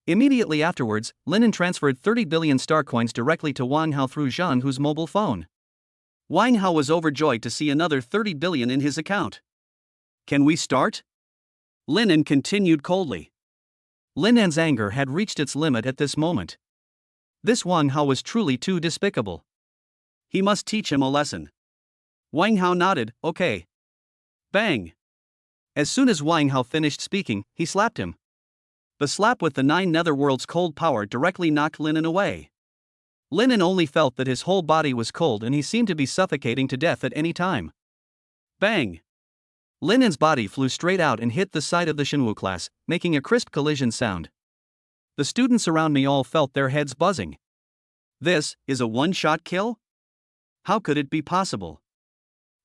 Immediately afterwards, Lin transferred 30 billion star coins directly to Wang Hao through Zhang Hu's mobile phone. Wang Hao was overjoyed to see another 30 billion in his account. Can we start? Lin continued coldly. Lin's anger had reached its limit at this moment. This Wang Hao was truly too despicable. He must teach him a lesson. Wang Hao nodded, "Okay." Bang! As soon as Wang Hao finished speaking, he slapped him. The slap with the 9 netherworld's cold power directly knocked Lin away. Lin only felt that his whole body was cold and he seemed to be suffocating to death at any time. Bang! Lin's body flew straight out and hit the side of the Shenwu class, making a crisp collision sound. The students around me all felt their heads buzzing. This is a one-shot kill? How could it be possible?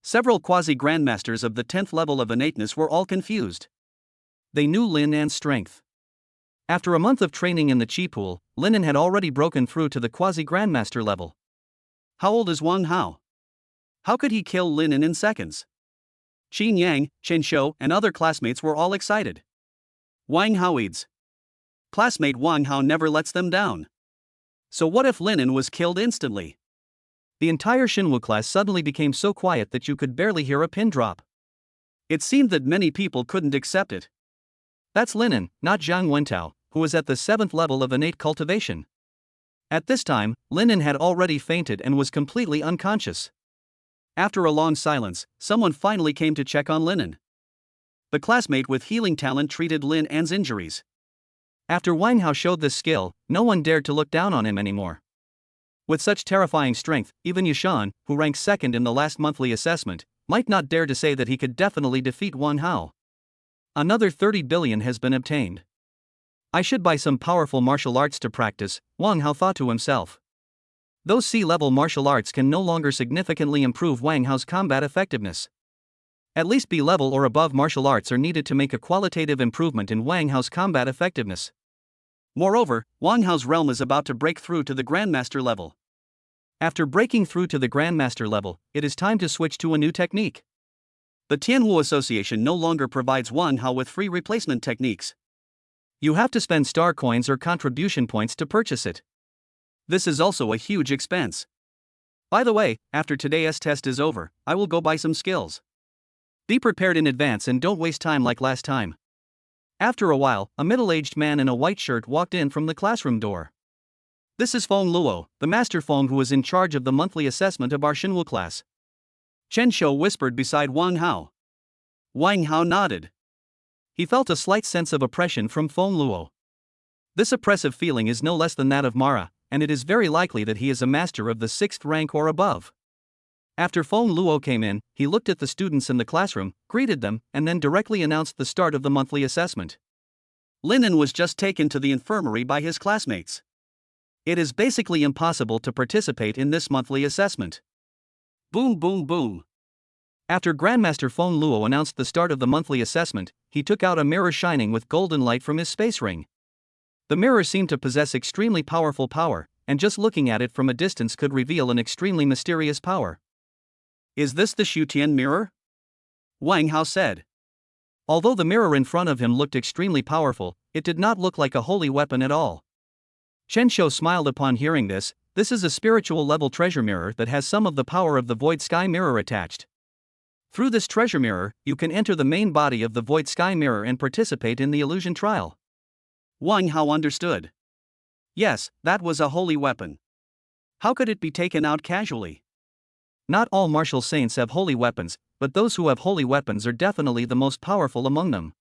Several quasi-grandmasters of the 10th level of innateness were all confused. They knew Lin's strength. After a month of training in the Chi Pool, Lin had already broken through to the quasi-grandmaster level. How old is Wang Hao? How could he kill Lin in seconds? Qin Yang, Chen Shou, and other classmates were all excited. Wang Haoids. Classmate Wang Hao never lets them down. So what if Lin was killed instantly? The entire Shenwu class suddenly became so quiet that you could barely hear a pin drop. It seemed that many people couldn't accept it. That's Lin, not Zhang Wentao, who was at the 7th level of innate cultivation. At this time, Lin had already fainted and was completely unconscious. After a long silence, someone finally came to check on Lin. The classmate with healing talent treated Lin's injuries. After Wang Hao showed this skill, no one dared to look down on him anymore. With such terrifying strength, even Yushan, who ranks second in the last monthly assessment, might not dare to say that he could definitely defeat Wang Hao. Another 30 billion has been obtained. I should buy some powerful martial arts to practice, Wang Hao thought to himself. Those C-level martial arts can no longer significantly improve Wang Hao's combat effectiveness. At least B-level or above martial arts are needed to make a qualitative improvement in Wang Hao's combat effectiveness. Moreover, Wang Hao's realm is about to break through to the Grandmaster level. After breaking through to the Grandmaster level, it is time to switch to a new technique. The Tian Wu Association no longer provides Wang Hao with free replacement techniques. You have to spend star coins or contribution points to purchase it. This is also a huge expense. By the way, after today's test is over, I will go buy some skills. Be prepared in advance and don't waste time like last time. After a while, a middle-aged man in a white shirt walked in from the classroom door. This is Feng Luo, the Master Feng who is in charge of the monthly assessment of our Xinwu class. Chen Shou whispered beside Wang Hao. Wang Hao nodded. He felt a slight sense of oppression from Feng Luo. This oppressive feeling is no less than that of Mara, and it is very likely that he is a master of the 6th rank or above. After Feng Luo came in, he looked at the students in the classroom, greeted them, and then directly announced the start of the monthly assessment. Lan Lling was just taken to the infirmary by his classmates. It is basically impossible to participate in this monthly assessment. Boom boom boom. After Grandmaster Feng Luo announced the start of the monthly assessment, he took out a mirror shining with golden light from his space ring. The mirror seemed to possess extremely powerful power, and just looking at it from a distance could reveal an extremely mysterious power. Is this the Shutian mirror? Wang Hao said. Although the mirror in front of him looked extremely powerful, it did not look like a holy weapon at all. Chen Shou smiled upon hearing this. This is a spiritual level treasure mirror that has some of the power of the Void Sky mirror attached. Through this treasure mirror, you can enter the main body of the Void Sky mirror and participate in the illusion trial. Wang Hao understood. Yes, that was a holy weapon. How could it be taken out casually? Not all martial saints have holy weapons, but those who have holy weapons are definitely the most powerful among them.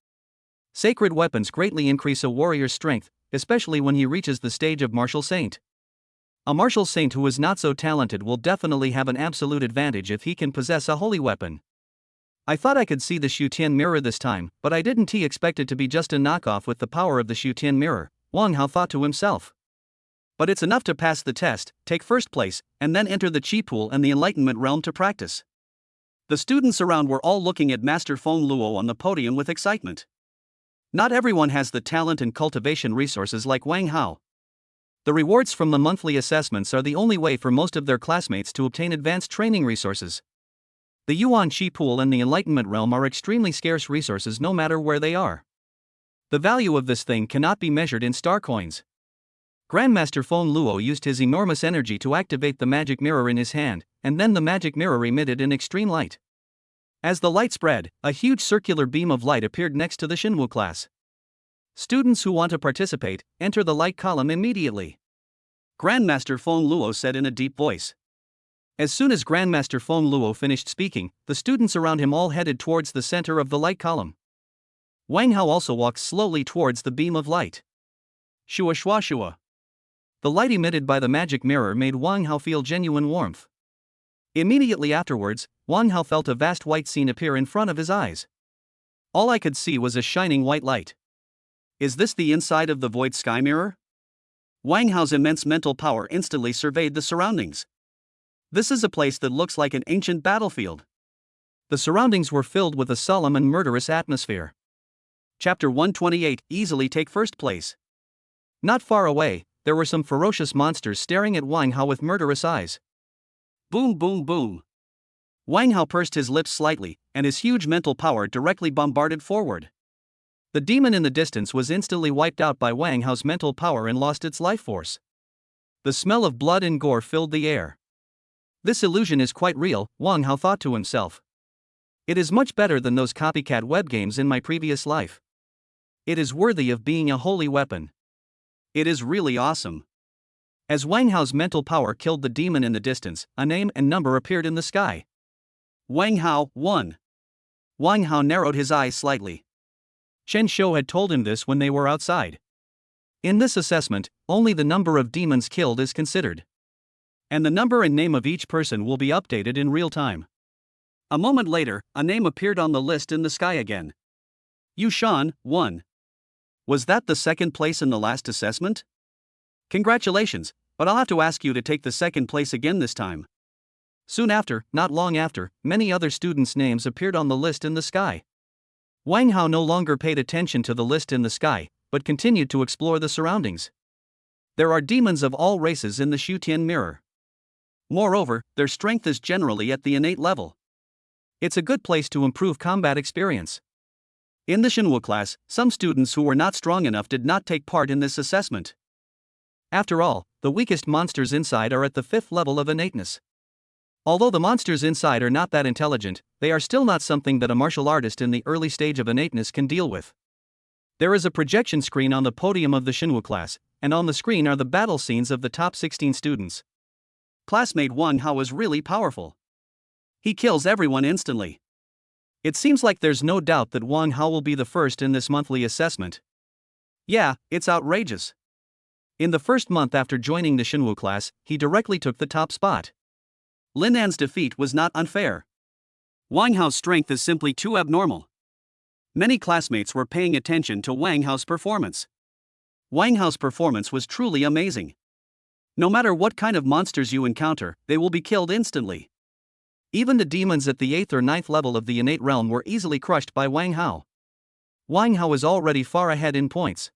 Sacred weapons greatly increase a warrior's strength, especially when he reaches the stage of martial saint. A martial saint who is not so talented will definitely have an absolute advantage if he can possess a holy weapon. I thought I could see the Shutian mirror this time, but I didn't expect it to be just a knockoff with the power of the Shutian mirror, Wang Hao thought to himself. But it's enough to pass the test, take first place, and then enter the Qi pool and the Enlightenment realm to practice. The students around were all looking at Master Feng Luo on the podium with excitement. Not everyone has the talent and cultivation resources like Wang Hao. The rewards from the monthly assessments are the only way for most of their classmates to obtain advanced training resources. The Yuan Qi pool and the Enlightenment realm are extremely scarce resources no matter where they are. The value of this thing cannot be measured in star coins. Grandmaster Feng Luo used his enormous energy to activate the magic mirror in his hand, and then the magic mirror emitted an extreme light. As the light spread, a huge circular beam of light appeared next to the Xinwu class. Students who want to participate, enter the light column immediately. Grandmaster Feng Luo said in a deep voice. As soon as Grandmaster Feng Luo finished speaking, the students around him all headed towards the center of the light column. Wang Hao also walked slowly towards the beam of light. Shua shua shua. The light emitted by the magic mirror made Wang Hao feel genuine warmth. Immediately afterwards, Wang Hao felt a vast white scene appear in front of his eyes. All I could see was a shining white light. Is this the inside of the Void Sky mirror? Wang Hao's immense mental power instantly surveyed the surroundings. This is a place that looks like an ancient battlefield. The surroundings were filled with a solemn and murderous atmosphere. Chapter 128, Easily take first place. Not far away, there were some ferocious monsters staring at Wang Hao with murderous eyes. Boom boom boom. Wang Hao pursed his lips slightly, and his huge mental power directly bombarded forward. The demon in the distance was instantly wiped out by Wang Hao's mental power and lost its life force. The smell of blood and gore filled the air. This illusion is quite real, Wang Hao thought to himself. It is much better than those copycat web games in my previous life. It is worthy of being a holy weapon. It is really awesome. As Wang Hao's mental power killed the demon in the distance, a name and number appeared in the sky. Wang Hao, 1. Wang Hao narrowed his eyes slightly. Chen Shou had told him this when they were outside. In this assessment, only the number of demons killed is considered. And the number and name of each person will be updated in real time. A moment later, a name appeared on the list in the sky again. Yushan, 1. Was that the second place in the last assessment? Congratulations, but I'll have to ask you to take the second place again this time. Soon after, not long after, many other students' names appeared on the list in the sky. Wang Hao no longer paid attention to the list in the sky, but continued to explore the surroundings. There are demons of all races in the Shutian mirror. Moreover, their strength is generally at the innate level. It's a good place to improve combat experience. In the Shenwu class, some students who were not strong enough did not take part in this assessment. After all, the weakest monsters inside are at the 5th level of innateness. Although the monsters inside are not that intelligent, they are still not something that a martial artist in the early stage of innateness can deal with. There is a projection screen on the podium of the Shenwu class, and on the screen are the battle scenes of the top 16 students. Classmate Wang Hao is really powerful. He kills everyone instantly. It seems like there's no doubt that Wang Hao will be the first in this monthly assessment. Yeah, it's outrageous. In the first month after joining the Shenwu class, he directly took the top spot. Lin An's defeat was not unfair. Wang Hao's strength is simply too abnormal. Many classmates were paying attention to Wang Hao's performance. Wang Hao's performance was truly amazing. No matter what kind of monsters you encounter, they will be killed instantly. Even the demons at the 8th or 9th level of the innate realm were easily crushed by Wang Hao. Wang Hao is already far ahead in points.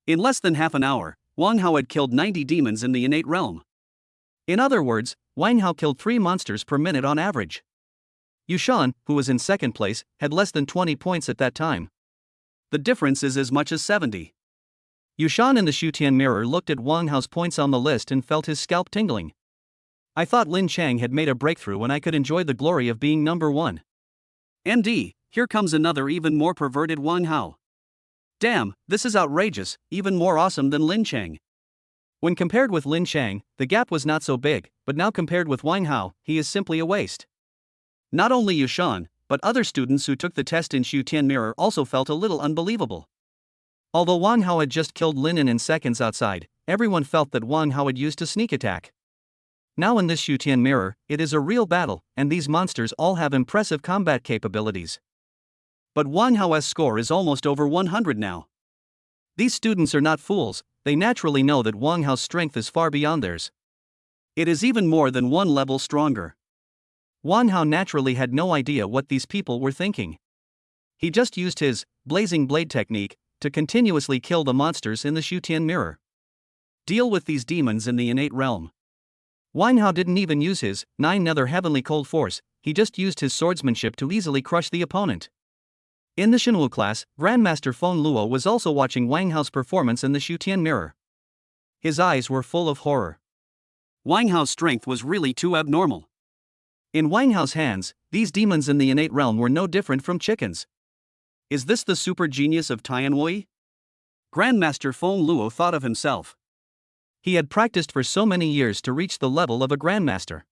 In less than half an hour, Wang Hao had killed 90 demons in the innate realm. In other words, Wang Hao killed 3 monsters per minute on average. Yushan, who was in second place, had less than 20 points at that time. The difference is as much as 70. Yushan in the Shutian mirror looked at Wang Hao's points on the list and felt his scalp tingling. I thought Lin Chang had made a breakthrough and I could enjoy the glory of being number 1. MD, here comes another even more perverted Wang Hao. Damn, this is outrageous, even more awesome than Lin Chang. When compared with Lin Chang, the gap was not so big, but now compared with Wang Hao, he is simply a waste. Not only Yushan, but other students who took the test in Shutian mirror also felt a little unbelievable. Although Wang Hao had just killed Lin An in seconds outside, everyone felt that Wang Hao had used a sneak attack. Now in this Shutian mirror, it is a real battle, and these monsters all have impressive combat capabilities. But Wang Hao's score is almost over 100 now. These students are not fools, they naturally know that Wang Hao's strength is far beyond theirs. It is even more than 1 level stronger. Wang Hao naturally had no idea what these people were thinking. He just used his blazing blade technique to continuously kill the monsters in the Shutian mirror. Deal with these demons in the innate realm. Wang Hao didn't even use his 9 nether heavenly cold force, he just used his swordsmanship to easily crush the opponent. In the Shenwu class, Grandmaster Feng Luo was also watching Wang Hao's performance in the Shutian mirror. His eyes were full of horror. Wang Hao's strength was really too abnormal. In Wang Hao's hands, these demons in the innate realm were no different from chickens. Is this the super genius of Tian Wu? Grandmaster Feng Luo thought of himself. He had practiced for so many years to reach the level of a grandmaster.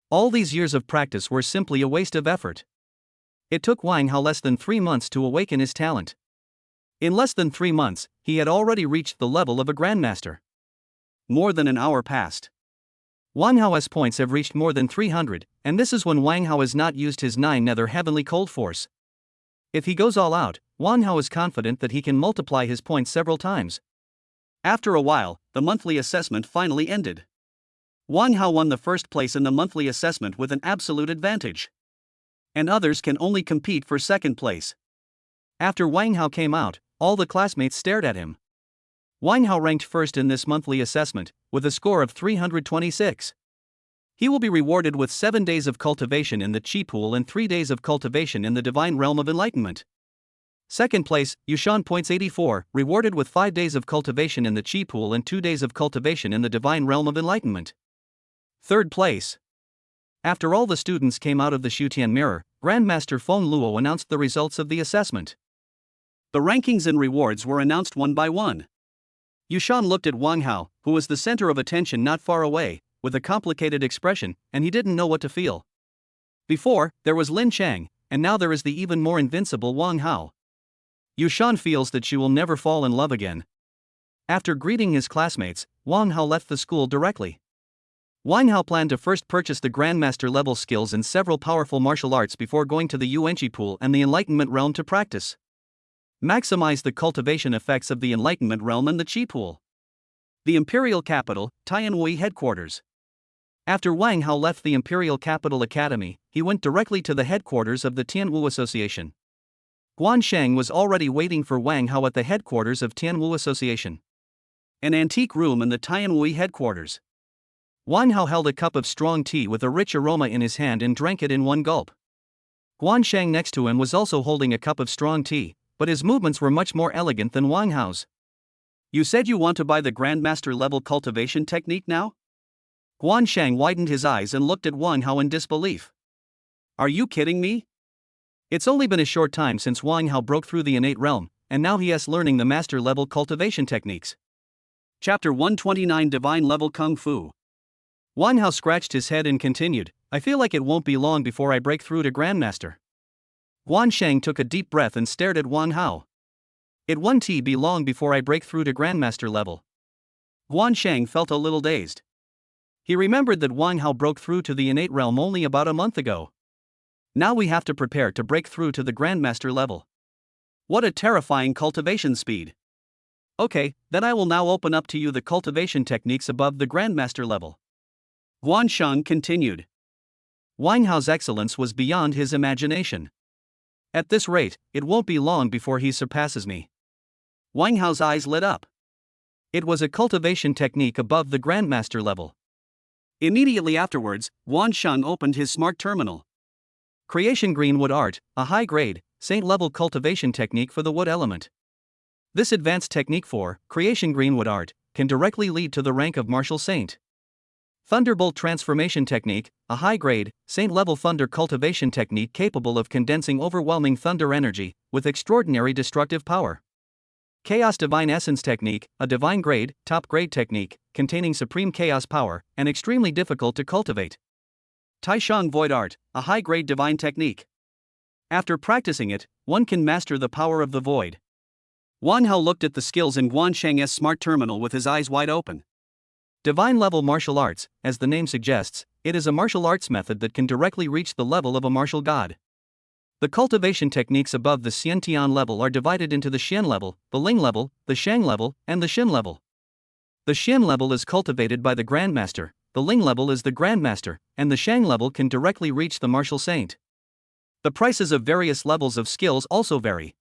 All these years of practice were simply a waste of effort. It took Wang Hao less than 3 months to awaken his talent. In less than 3 months, he had already reached the level of a grandmaster. More than an hour passed. Wang Hao's points have reached more than 300, and this is when Wang Hao has not used his 9 nether heavenly cold force. If he goes all out, Wang Hao is confident that he can multiply his points several times. After a while, the monthly assessment finally ended. Wang Hao won the first place in the monthly assessment with an absolute advantage. And others can only compete for second place. After Wang Hao came out, all the classmates stared at him. Wang Hao ranked first in this monthly assessment, with a score of 326. He will be rewarded with 7 days of cultivation in the Chi Pool and 3 days of cultivation in the Divine Realm of Enlightenment. Second place, Yushan points 84, rewarded with 5 days of cultivation in the Chi Pool and 2 days of cultivation in the Divine Realm of Enlightenment. Third place. After all the students came out of the Shutian mirror, Grandmaster Feng Luo announced the results of the assessment. The rankings and rewards were announced one by one. Yushan looked at Wang Hao, who was the center of attention not far away, with a complicated expression, and he didn't know what to feel. Before, there was Lin Chang, and now there is the even more invincible Wang Hao. Yushan feels that she will never fall in love again. After greeting his classmates, Wang Hao left the school directly. Wang Hao planned to first purchase the Grandmaster level skills in several powerful martial arts before going to the Yuanqi pool and the Enlightenment realm to practice. Maximize the cultivation effects of the Enlightenment realm and the Qi pool. The Imperial capital, Tianyuan headquarters. After Wang Hao left the Imperial Capital Academy, he went directly to the headquarters of the Tian Wu Association. Guan Sheng was already waiting for Wang Hao at the headquarters of Tian Wu Association. An antique room in the Tianyuan headquarters. Wang Hao held a cup of strong tea with a rich aroma in his hand and drank it in one gulp. Guan Sheng next to him was also holding a cup of strong tea, but his movements were much more elegant than Wang Hao's. You said you want to buy the Grandmaster level cultivation technique now? Guan Sheng widened his eyes and looked at Wang Hao in disbelief. Are you kidding me? It's only been a short time since Wang Hao broke through the innate realm, and now he is learning the master level cultivation techniques. Chapter 129 Divine Level Kung Fu. Wang Hao scratched his head and continued, I feel like it won't be long before I break through to Grandmaster. Guan Sheng took a deep breath and stared at Wang Hao. It won't be long before I break through to Grandmaster level. Guan Sheng felt a little dazed. He remembered that Wang Hao broke through to the innate realm only about a month ago. Now we have to prepare to break through to the Grandmaster level. What a terrifying cultivation speed. Okay, then I will now open up to you the cultivation techniques above the Grandmaster level. Guan Sheng continued. Wang Hao's excellence was beyond his imagination. At this rate, it won't be long before he surpasses me. Wang Hao's eyes lit up. It was a cultivation technique above the Grandmaster level. Immediately afterwards, Guan Sheng opened his smart terminal. Creation Greenwood Art, a high-grade, saint-level cultivation technique for the wood element. This advanced technique for Creation Greenwood Art can directly lead to the rank of Martial Saint. Thunderbolt Transformation Technique, a high-grade, saint-level thunder cultivation technique capable of condensing overwhelming thunder energy with extraordinary destructive power. Chaos Divine Essence Technique, a divine-grade, top-grade technique containing supreme chaos power and extremely difficult to cultivate. Taishang Void Art, a high-grade divine technique. After practicing it, one can master the power of the void. Wang Hao looked at the skills in Guan Sheng's smart terminal with his eyes wide open. Divine level martial arts, as the name suggests, it is a martial arts method that can directly reach the level of a martial god. The cultivation techniques above the Xiantian level are divided into the Xian level, the Ling level, the Shang level, and the Xin level. The Xian level is cultivated by the Grandmaster, the Ling level is the Grandmaster, and the Shang level can directly reach the martial saint. The prices of various levels of skills also vary.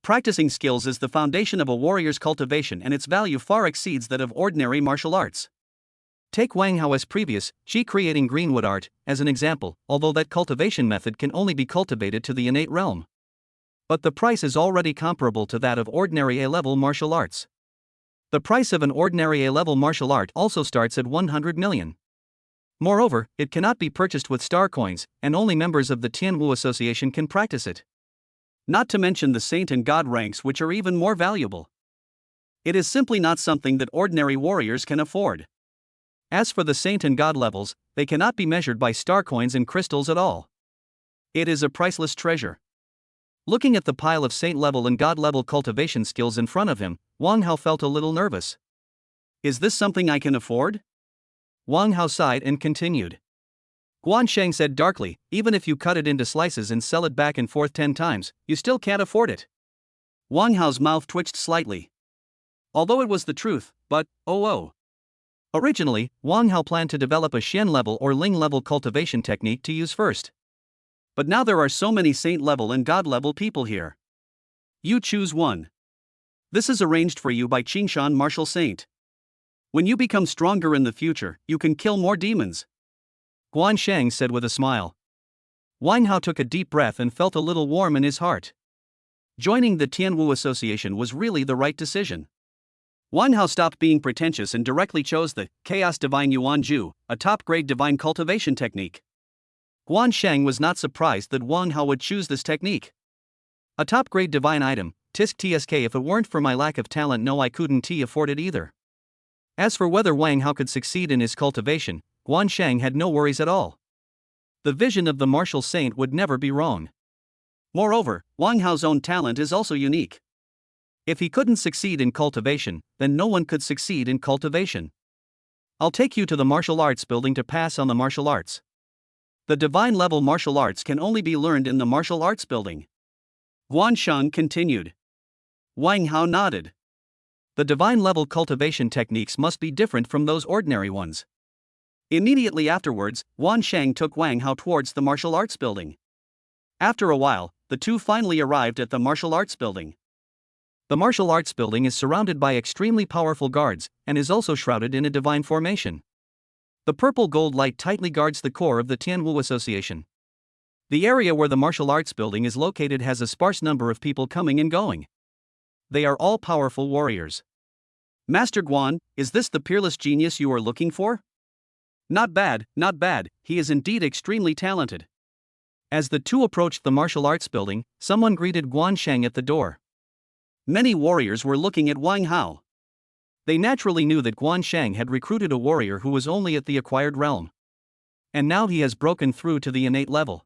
Practicing skills is the foundation of a warrior's cultivation and its value far exceeds that of ordinary martial arts. Take Wang Hao as previous, Qi creating Greenwood Art, as an example, although that cultivation method can only be cultivated to the innate realm. But the price is already comparable to that of ordinary A-level martial arts. The price of an ordinary A-level martial art also starts at 100 million. Moreover, it cannot be purchased with star coins, and only members of the Tian Wu Association can practice it. Not to mention the saint and god ranks, which are even more valuable. It is simply not something that ordinary warriors can afford. As for the saint and god levels, they cannot be measured by star coins and crystals at all. It is a priceless treasure. Looking at the pile of saint level and god level cultivation skills in front of him, Wang Hao felt a little nervous. Is this something I can afford? Wang Hao sighed and continued. Guan Sheng said darkly, even if you cut it into slices and sell it back and forth 10 times, you still can't afford it. Wang Hao's mouth twitched slightly. Although it was the truth, but, oh. Originally, Wang Hao planned to develop a Xian level or Ling level cultivation technique to use first. But now there are so many saint level and god level people here. You choose one. This is arranged for you by Qingshan Martial Saint. When you become stronger in the future, you can kill more demons. Guan Sheng said with a smile. Wang Hao took a deep breath and felt a little warm in his heart. Joining the Tian Wu Association was really the right decision. Wang Hao stopped being pretentious and directly chose the Chaos Divine Yuan Ju, a top-grade divine cultivation technique. Guan Sheng was not surprised that Wang Hao would choose this technique. A top-grade divine item, tisk tsk, if it weren't for my lack of talent no I couldn't afford it either. As for whether Wang Hao could succeed in his cultivation, Guan Sheng had no worries at all. The vision of the martial saint would never be wrong. Moreover, Wang Hao's own talent is also unique. If he couldn't succeed in cultivation, then no one could succeed in cultivation. I'll take you to the martial arts building to pass on the martial arts. The divine level martial arts can only be learned in the martial arts building. Guansheng continued. Wang Hao nodded. The divine level cultivation techniques must be different from those ordinary ones. Immediately afterwards, Guansheng took Wang Hao towards the martial arts building. After a while, the two finally arrived at the martial arts building. The martial arts building is surrounded by extremely powerful guards, and is also shrouded in a divine formation. The purple gold light tightly guards the core of the Tian Wu Association. The area where the martial arts building is located has a sparse number of people coming and going. They are all powerful warriors. Master Guan, is this the peerless genius you are looking for? Not bad, not bad, he is indeed extremely talented. As the two approached the martial arts building, someone greeted Guansheng at the door. Many warriors were looking at Wang Hao. They naturally knew that Guansheng had recruited a warrior who was only at the acquired realm. And now he has broken through to the innate level.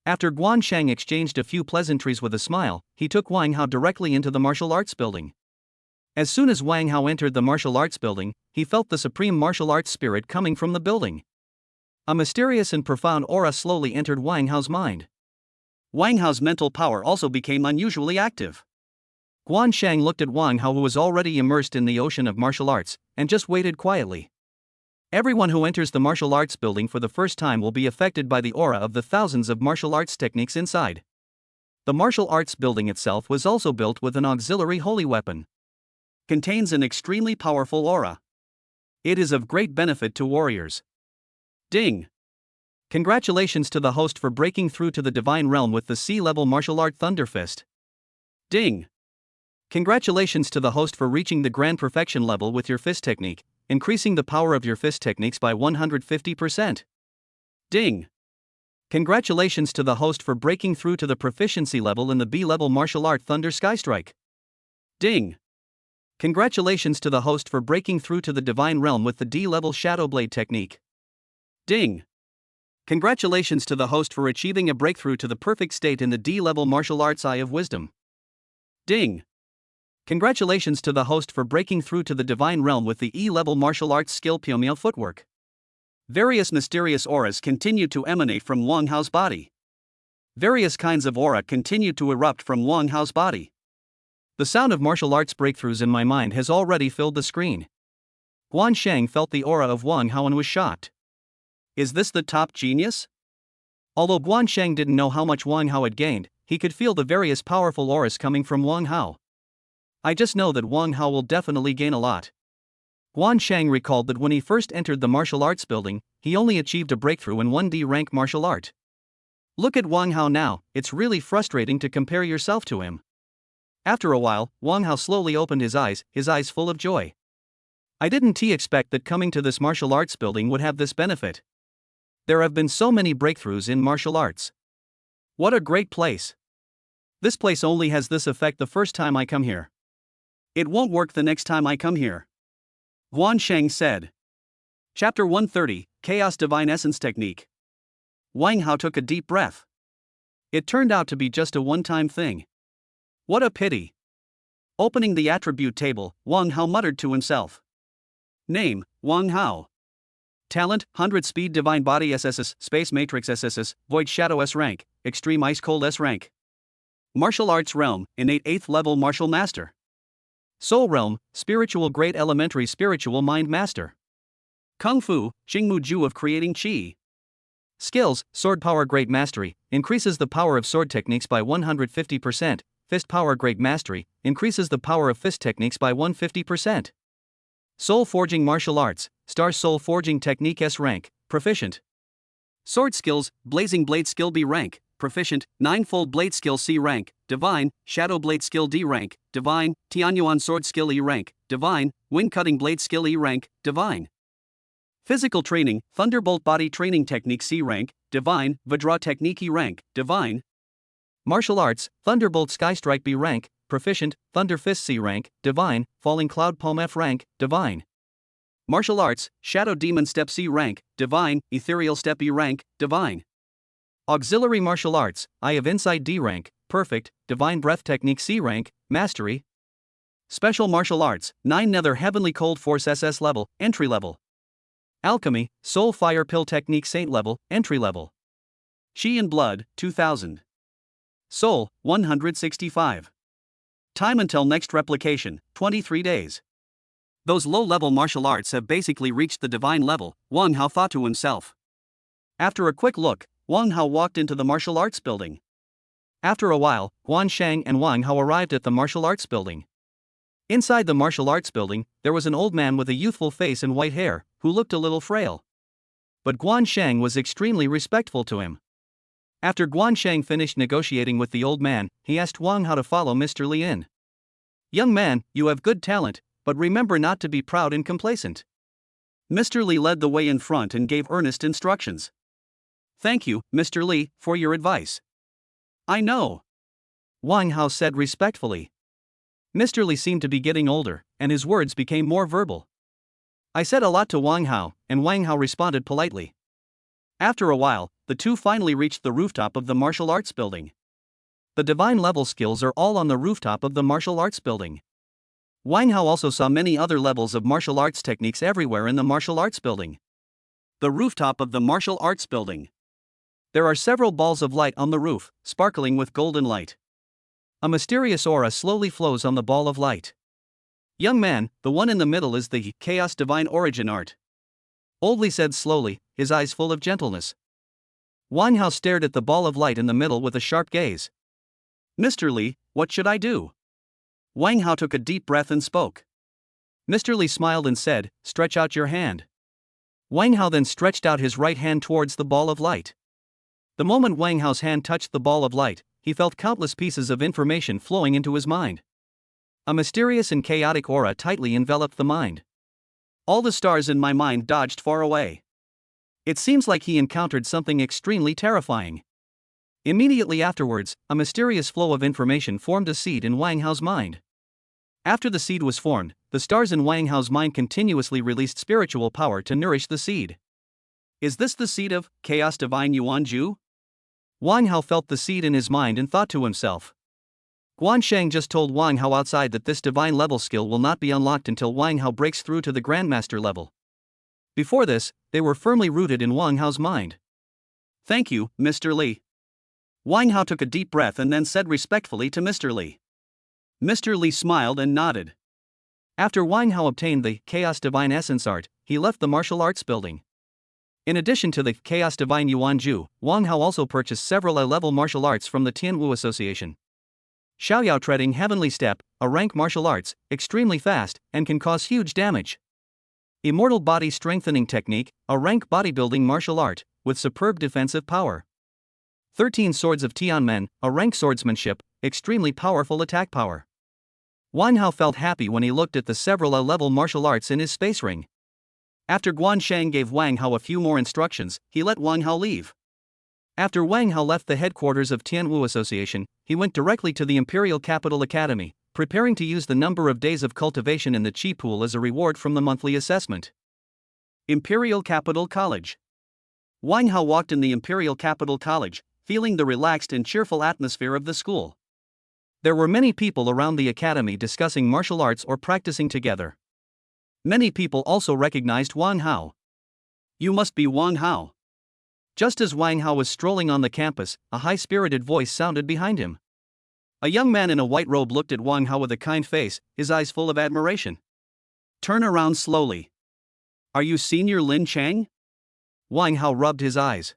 After Guansheng exchanged a few pleasantries with a smile, he took Wang Hao directly into the martial arts building. As soon as Wang Hao entered the martial arts building, he felt the supreme martial arts spirit coming from the building. A mysterious and profound aura slowly entered Wang Hao's mind. Wang Hao's mental power also became unusually active. Guansheng looked at Wang Hao, who was already immersed in the ocean of martial arts, and just waited quietly. Everyone who enters the martial arts building for the first time will be affected by the aura of the thousands of martial arts techniques inside. The martial arts building itself was also built with an auxiliary holy weapon. Contains an extremely powerful aura. It is of great benefit to warriors. Ding! Congratulations to the host for breaking through to the divine realm with the sea-level martial art Thunder Fist. Ding! Congratulations to the host for reaching the grand perfection level with your fist technique, increasing the power of your fist techniques by 150%. Ding! Congratulations to the host for breaking through to the proficiency level in the B-level martial art Thunder Sky Strike. Ding! Congratulations to the host for breaking through to the divine realm with the D-level Shadow Blade technique. Ding! Congratulations to the host for achieving a breakthrough to the perfect state in the D-level martial arts Eye of Wisdom. Ding! Congratulations to the host for breaking through to the divine realm with the E-level martial arts skill Pyomyo footwork. Various mysterious auras continued to emanate from Wang Hao's body. Various kinds of aura continued to erupt from Wang Hao's body. The sound of martial arts breakthroughs in my mind has already filled the screen. Guansheng felt the aura of Wang Hao and was shocked. Is this the top genius? Although Guansheng didn't know how much Wang Hao had gained, he could feel the various powerful auras coming from Wang Hao. I just know that Wang Hao will definitely gain a lot. Guansheng recalled that when he first entered the martial arts building, he only achieved a breakthrough in 1D rank martial art. Look at Wang Hao now, it's really frustrating to compare yourself to him. After a while, Wang Hao slowly opened his eyes full of joy. I didn't expect that coming to this martial arts building would have this benefit. There have been so many breakthroughs in martial arts. What a great place. This place only has this effect the first time I come here. It won't work the next time I come here. Guansheng said. Chapter 130, Chaos Divine Essence Technique. Wang Hao took a deep breath. It turned out to be just a one-time thing. What a pity. Opening the attribute table, Wang Hao muttered to himself. Name, Wang Hao. Talent, 100 Speed Divine Body SSS, Space Matrix SSS, Void Shadow S rank, Extreme Ice Cold S rank. Martial Arts Realm, Innate 8th Level Martial Master. Soul Realm, Spiritual Great Elementary Spiritual Mind Master. Kung Fu, Jingmu Ju of Creating Qi. Skills, Sword Power Great Mastery, increases the power of sword techniques by 150%, Fist Power Great Mastery, increases the power of fist techniques by 150%. Soul Forging Martial Arts, Star Soul Forging Technique S rank, Proficient. Sword Skills, Blazing Blade Skill B rank, Proficient, Ninefold Blade Skill C rank, Divine, Shadow Blade Skill D rank, Divine, Tianyuan Sword Skill E rank, Divine, Wind Cutting Blade Skill E rank, Divine. Physical Training, Thunderbolt Body Training Technique C rank, Divine, Vajra Technique E rank, Divine. Martial Arts, Thunderbolt Sky Strike B rank, Proficient, Thunder Fist C rank, Divine, Falling Cloud Palm F rank, Divine. Martial Arts, Shadow Demon Step C rank, Divine, Ethereal Step E rank, Divine. Auxiliary Martial Arts, Eye of Insight D rank, Perfect, Divine Breath Technique C rank, Mastery. Special Martial Arts, 9 Nether Heavenly Cold Force SS level, Entry level. Alchemy, Soul Fire Pill Technique Saint Level, Entry Level. Qi and Blood, 2000. Soul, 165. Time until next replication, 23 days. Those low-level martial arts have basically reached the divine level, Wang Hao thought to himself. After a quick look, Wang Hao walked into the martial arts building. After a while, Guan Shang and Wang Hao arrived at the martial arts building. Inside the martial arts building, there was an old man with a youthful face and white hair, who looked a little frail. But Guan Shang was extremely respectful to him. After Guan Shang finished negotiating with the old man, he asked Wang Hao to follow Mr. Li in. "Young man, you have good talent, but remember not to be proud and complacent." Mr. Li led the way in front and gave earnest instructions. "Thank you, Mr. Li, for your advice." "I know," Wang Hao said respectfully. Mr. Li seemed to be getting older, and his words became more verbal. "I said a lot to Wang Hao, and Wang Hao responded politely." After a while, the two finally reached the rooftop of the martial arts building. The divine level skills are all on the rooftop of the martial arts building. Wang Hao also saw many other levels of martial arts techniques everywhere in the martial arts building. The rooftop of the martial arts building. There are several balls of light on the roof, sparkling with golden light. A mysterious aura slowly flows on the ball of light. "Young man, the one in the middle is the Chaos Divine Origin Art," Old Li said slowly, his eyes full of gentleness. Wang Hao stared at the ball of light in the middle with a sharp gaze. "Mr. Li, what should I do?" Wang Hao took a deep breath and spoke. Mr. Li smiled and said, "Stretch out your hand." Wang Hao then stretched out his right hand towards the ball of light. The moment Wang Hao's hand touched the ball of light, he felt countless pieces of information flowing into his mind. A mysterious and chaotic aura tightly enveloped the mind. All the stars in my mind dodged far away. It seems like he encountered something extremely terrifying. Immediately afterwards, a mysterious flow of information formed a seed in Wang Hao's mind. After the seed was formed, the stars in Wang Hao's mind continuously released spiritual power to nourish the seed. Is this the seed of Chaos Divine Yuan Ju? Wang Hao felt the seed in his mind and thought to himself. Guan Shang just told Wang Hao outside that this divine level skill will not be unlocked until Wang Hao breaks through to the Grandmaster level. Before this, they were firmly rooted in Wang Hao's mind. "Thank you, Mr. Li." Wang Hao took a deep breath and then said respectfully to Mr. Li. Mr. Li smiled and nodded. After Wang Hao obtained the Chaos Divine Essence Art, he left the martial arts building. In addition to the Chaos Divine Yuan Ju, Wang Hao also purchased several A-level martial arts from the Tian Wu Association. Xiaoyao Treading Heavenly Step, a rank martial arts, extremely fast, and can cause huge damage. Immortal Body Strengthening Technique, a rank bodybuilding martial art, with superb defensive power. 13 Swords of Tianmen, a rank swordsmanship, extremely powerful attack power. Wang Hao felt happy when he looked at the several A-level martial arts in his space ring. After Guan Shang gave Wang Hao a few more instructions, he let Wang Hao leave. After Wang Hao left the headquarters of Tian Wu Association, he went directly to the Imperial Capital Academy, preparing to use the number of days of cultivation in the Qi pool as a reward from the monthly assessment. Imperial Capital College. Wang Hao walked in the Imperial Capital College, feeling the relaxed and cheerful atmosphere of the school. There were many people around the academy discussing martial arts or practicing together. Many people also recognized Wang Hao. "You must be Wang Hao." Just as Wang Hao was strolling on the campus, a high-spirited voice sounded behind him. A young man in a white robe looked at Wang Hao with a kind face, his eyes full of admiration. "Turn around slowly. Are you Senior Lin Chang?" Wang Hao rubbed his eyes.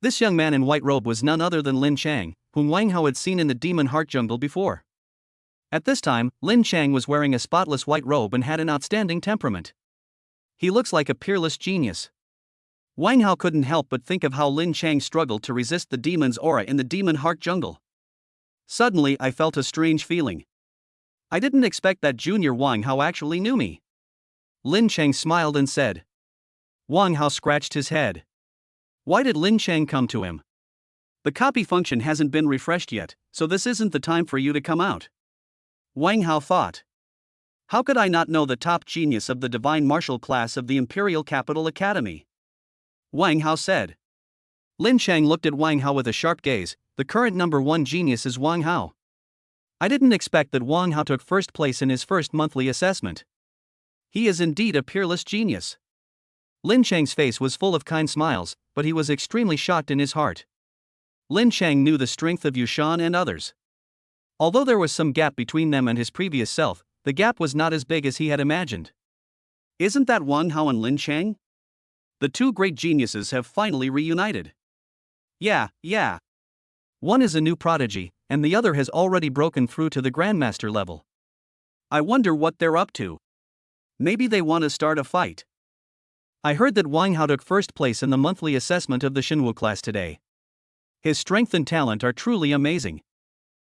This young man in white robe was none other than Lin Chang, whom Wang Hao had seen in the Demon Heart Jungle before. At this time, Lin Chang was wearing a spotless white robe and had an outstanding temperament. He looks like a peerless genius. Wang Hao couldn't help but think of how Lin Chang struggled to resist the demon's aura in the Demon Heart Jungle. Suddenly, I felt a strange feeling. I didn't expect that Junior Wang Hao actually knew me. Lin Chang smiled and said. Wang Hao scratched his head. Why did Lin Chang come to him? The copy function hasn't been refreshed yet, so this isn't the time for you to come out. Wang Hao thought. How could I not know the top genius of the divine martial class of the Imperial Capital Academy? Wang Hao said. Lin Chang looked at Wang Hao with a sharp gaze. The current number 1 genius is Wang Hao. I didn't expect that Wang Hao took first place in his first monthly assessment. He is indeed a peerless genius. Lin Chang's face was full of kind smiles, but he was extremely shocked in his heart. Lin Chang knew the strength of Yushan and others. Although there was some gap between them and his previous self, the gap was not as big as he had imagined. Isn't that Wan Hao and Lin Chang? The two great geniuses have finally reunited. Yeah. One is a new prodigy, and the other has already broken through to the Grandmaster level. I wonder what they're up to. Maybe they want to start a fight. I heard that Wang Hao took first place in the monthly assessment of the Shenwu class today. His strength and talent are truly amazing.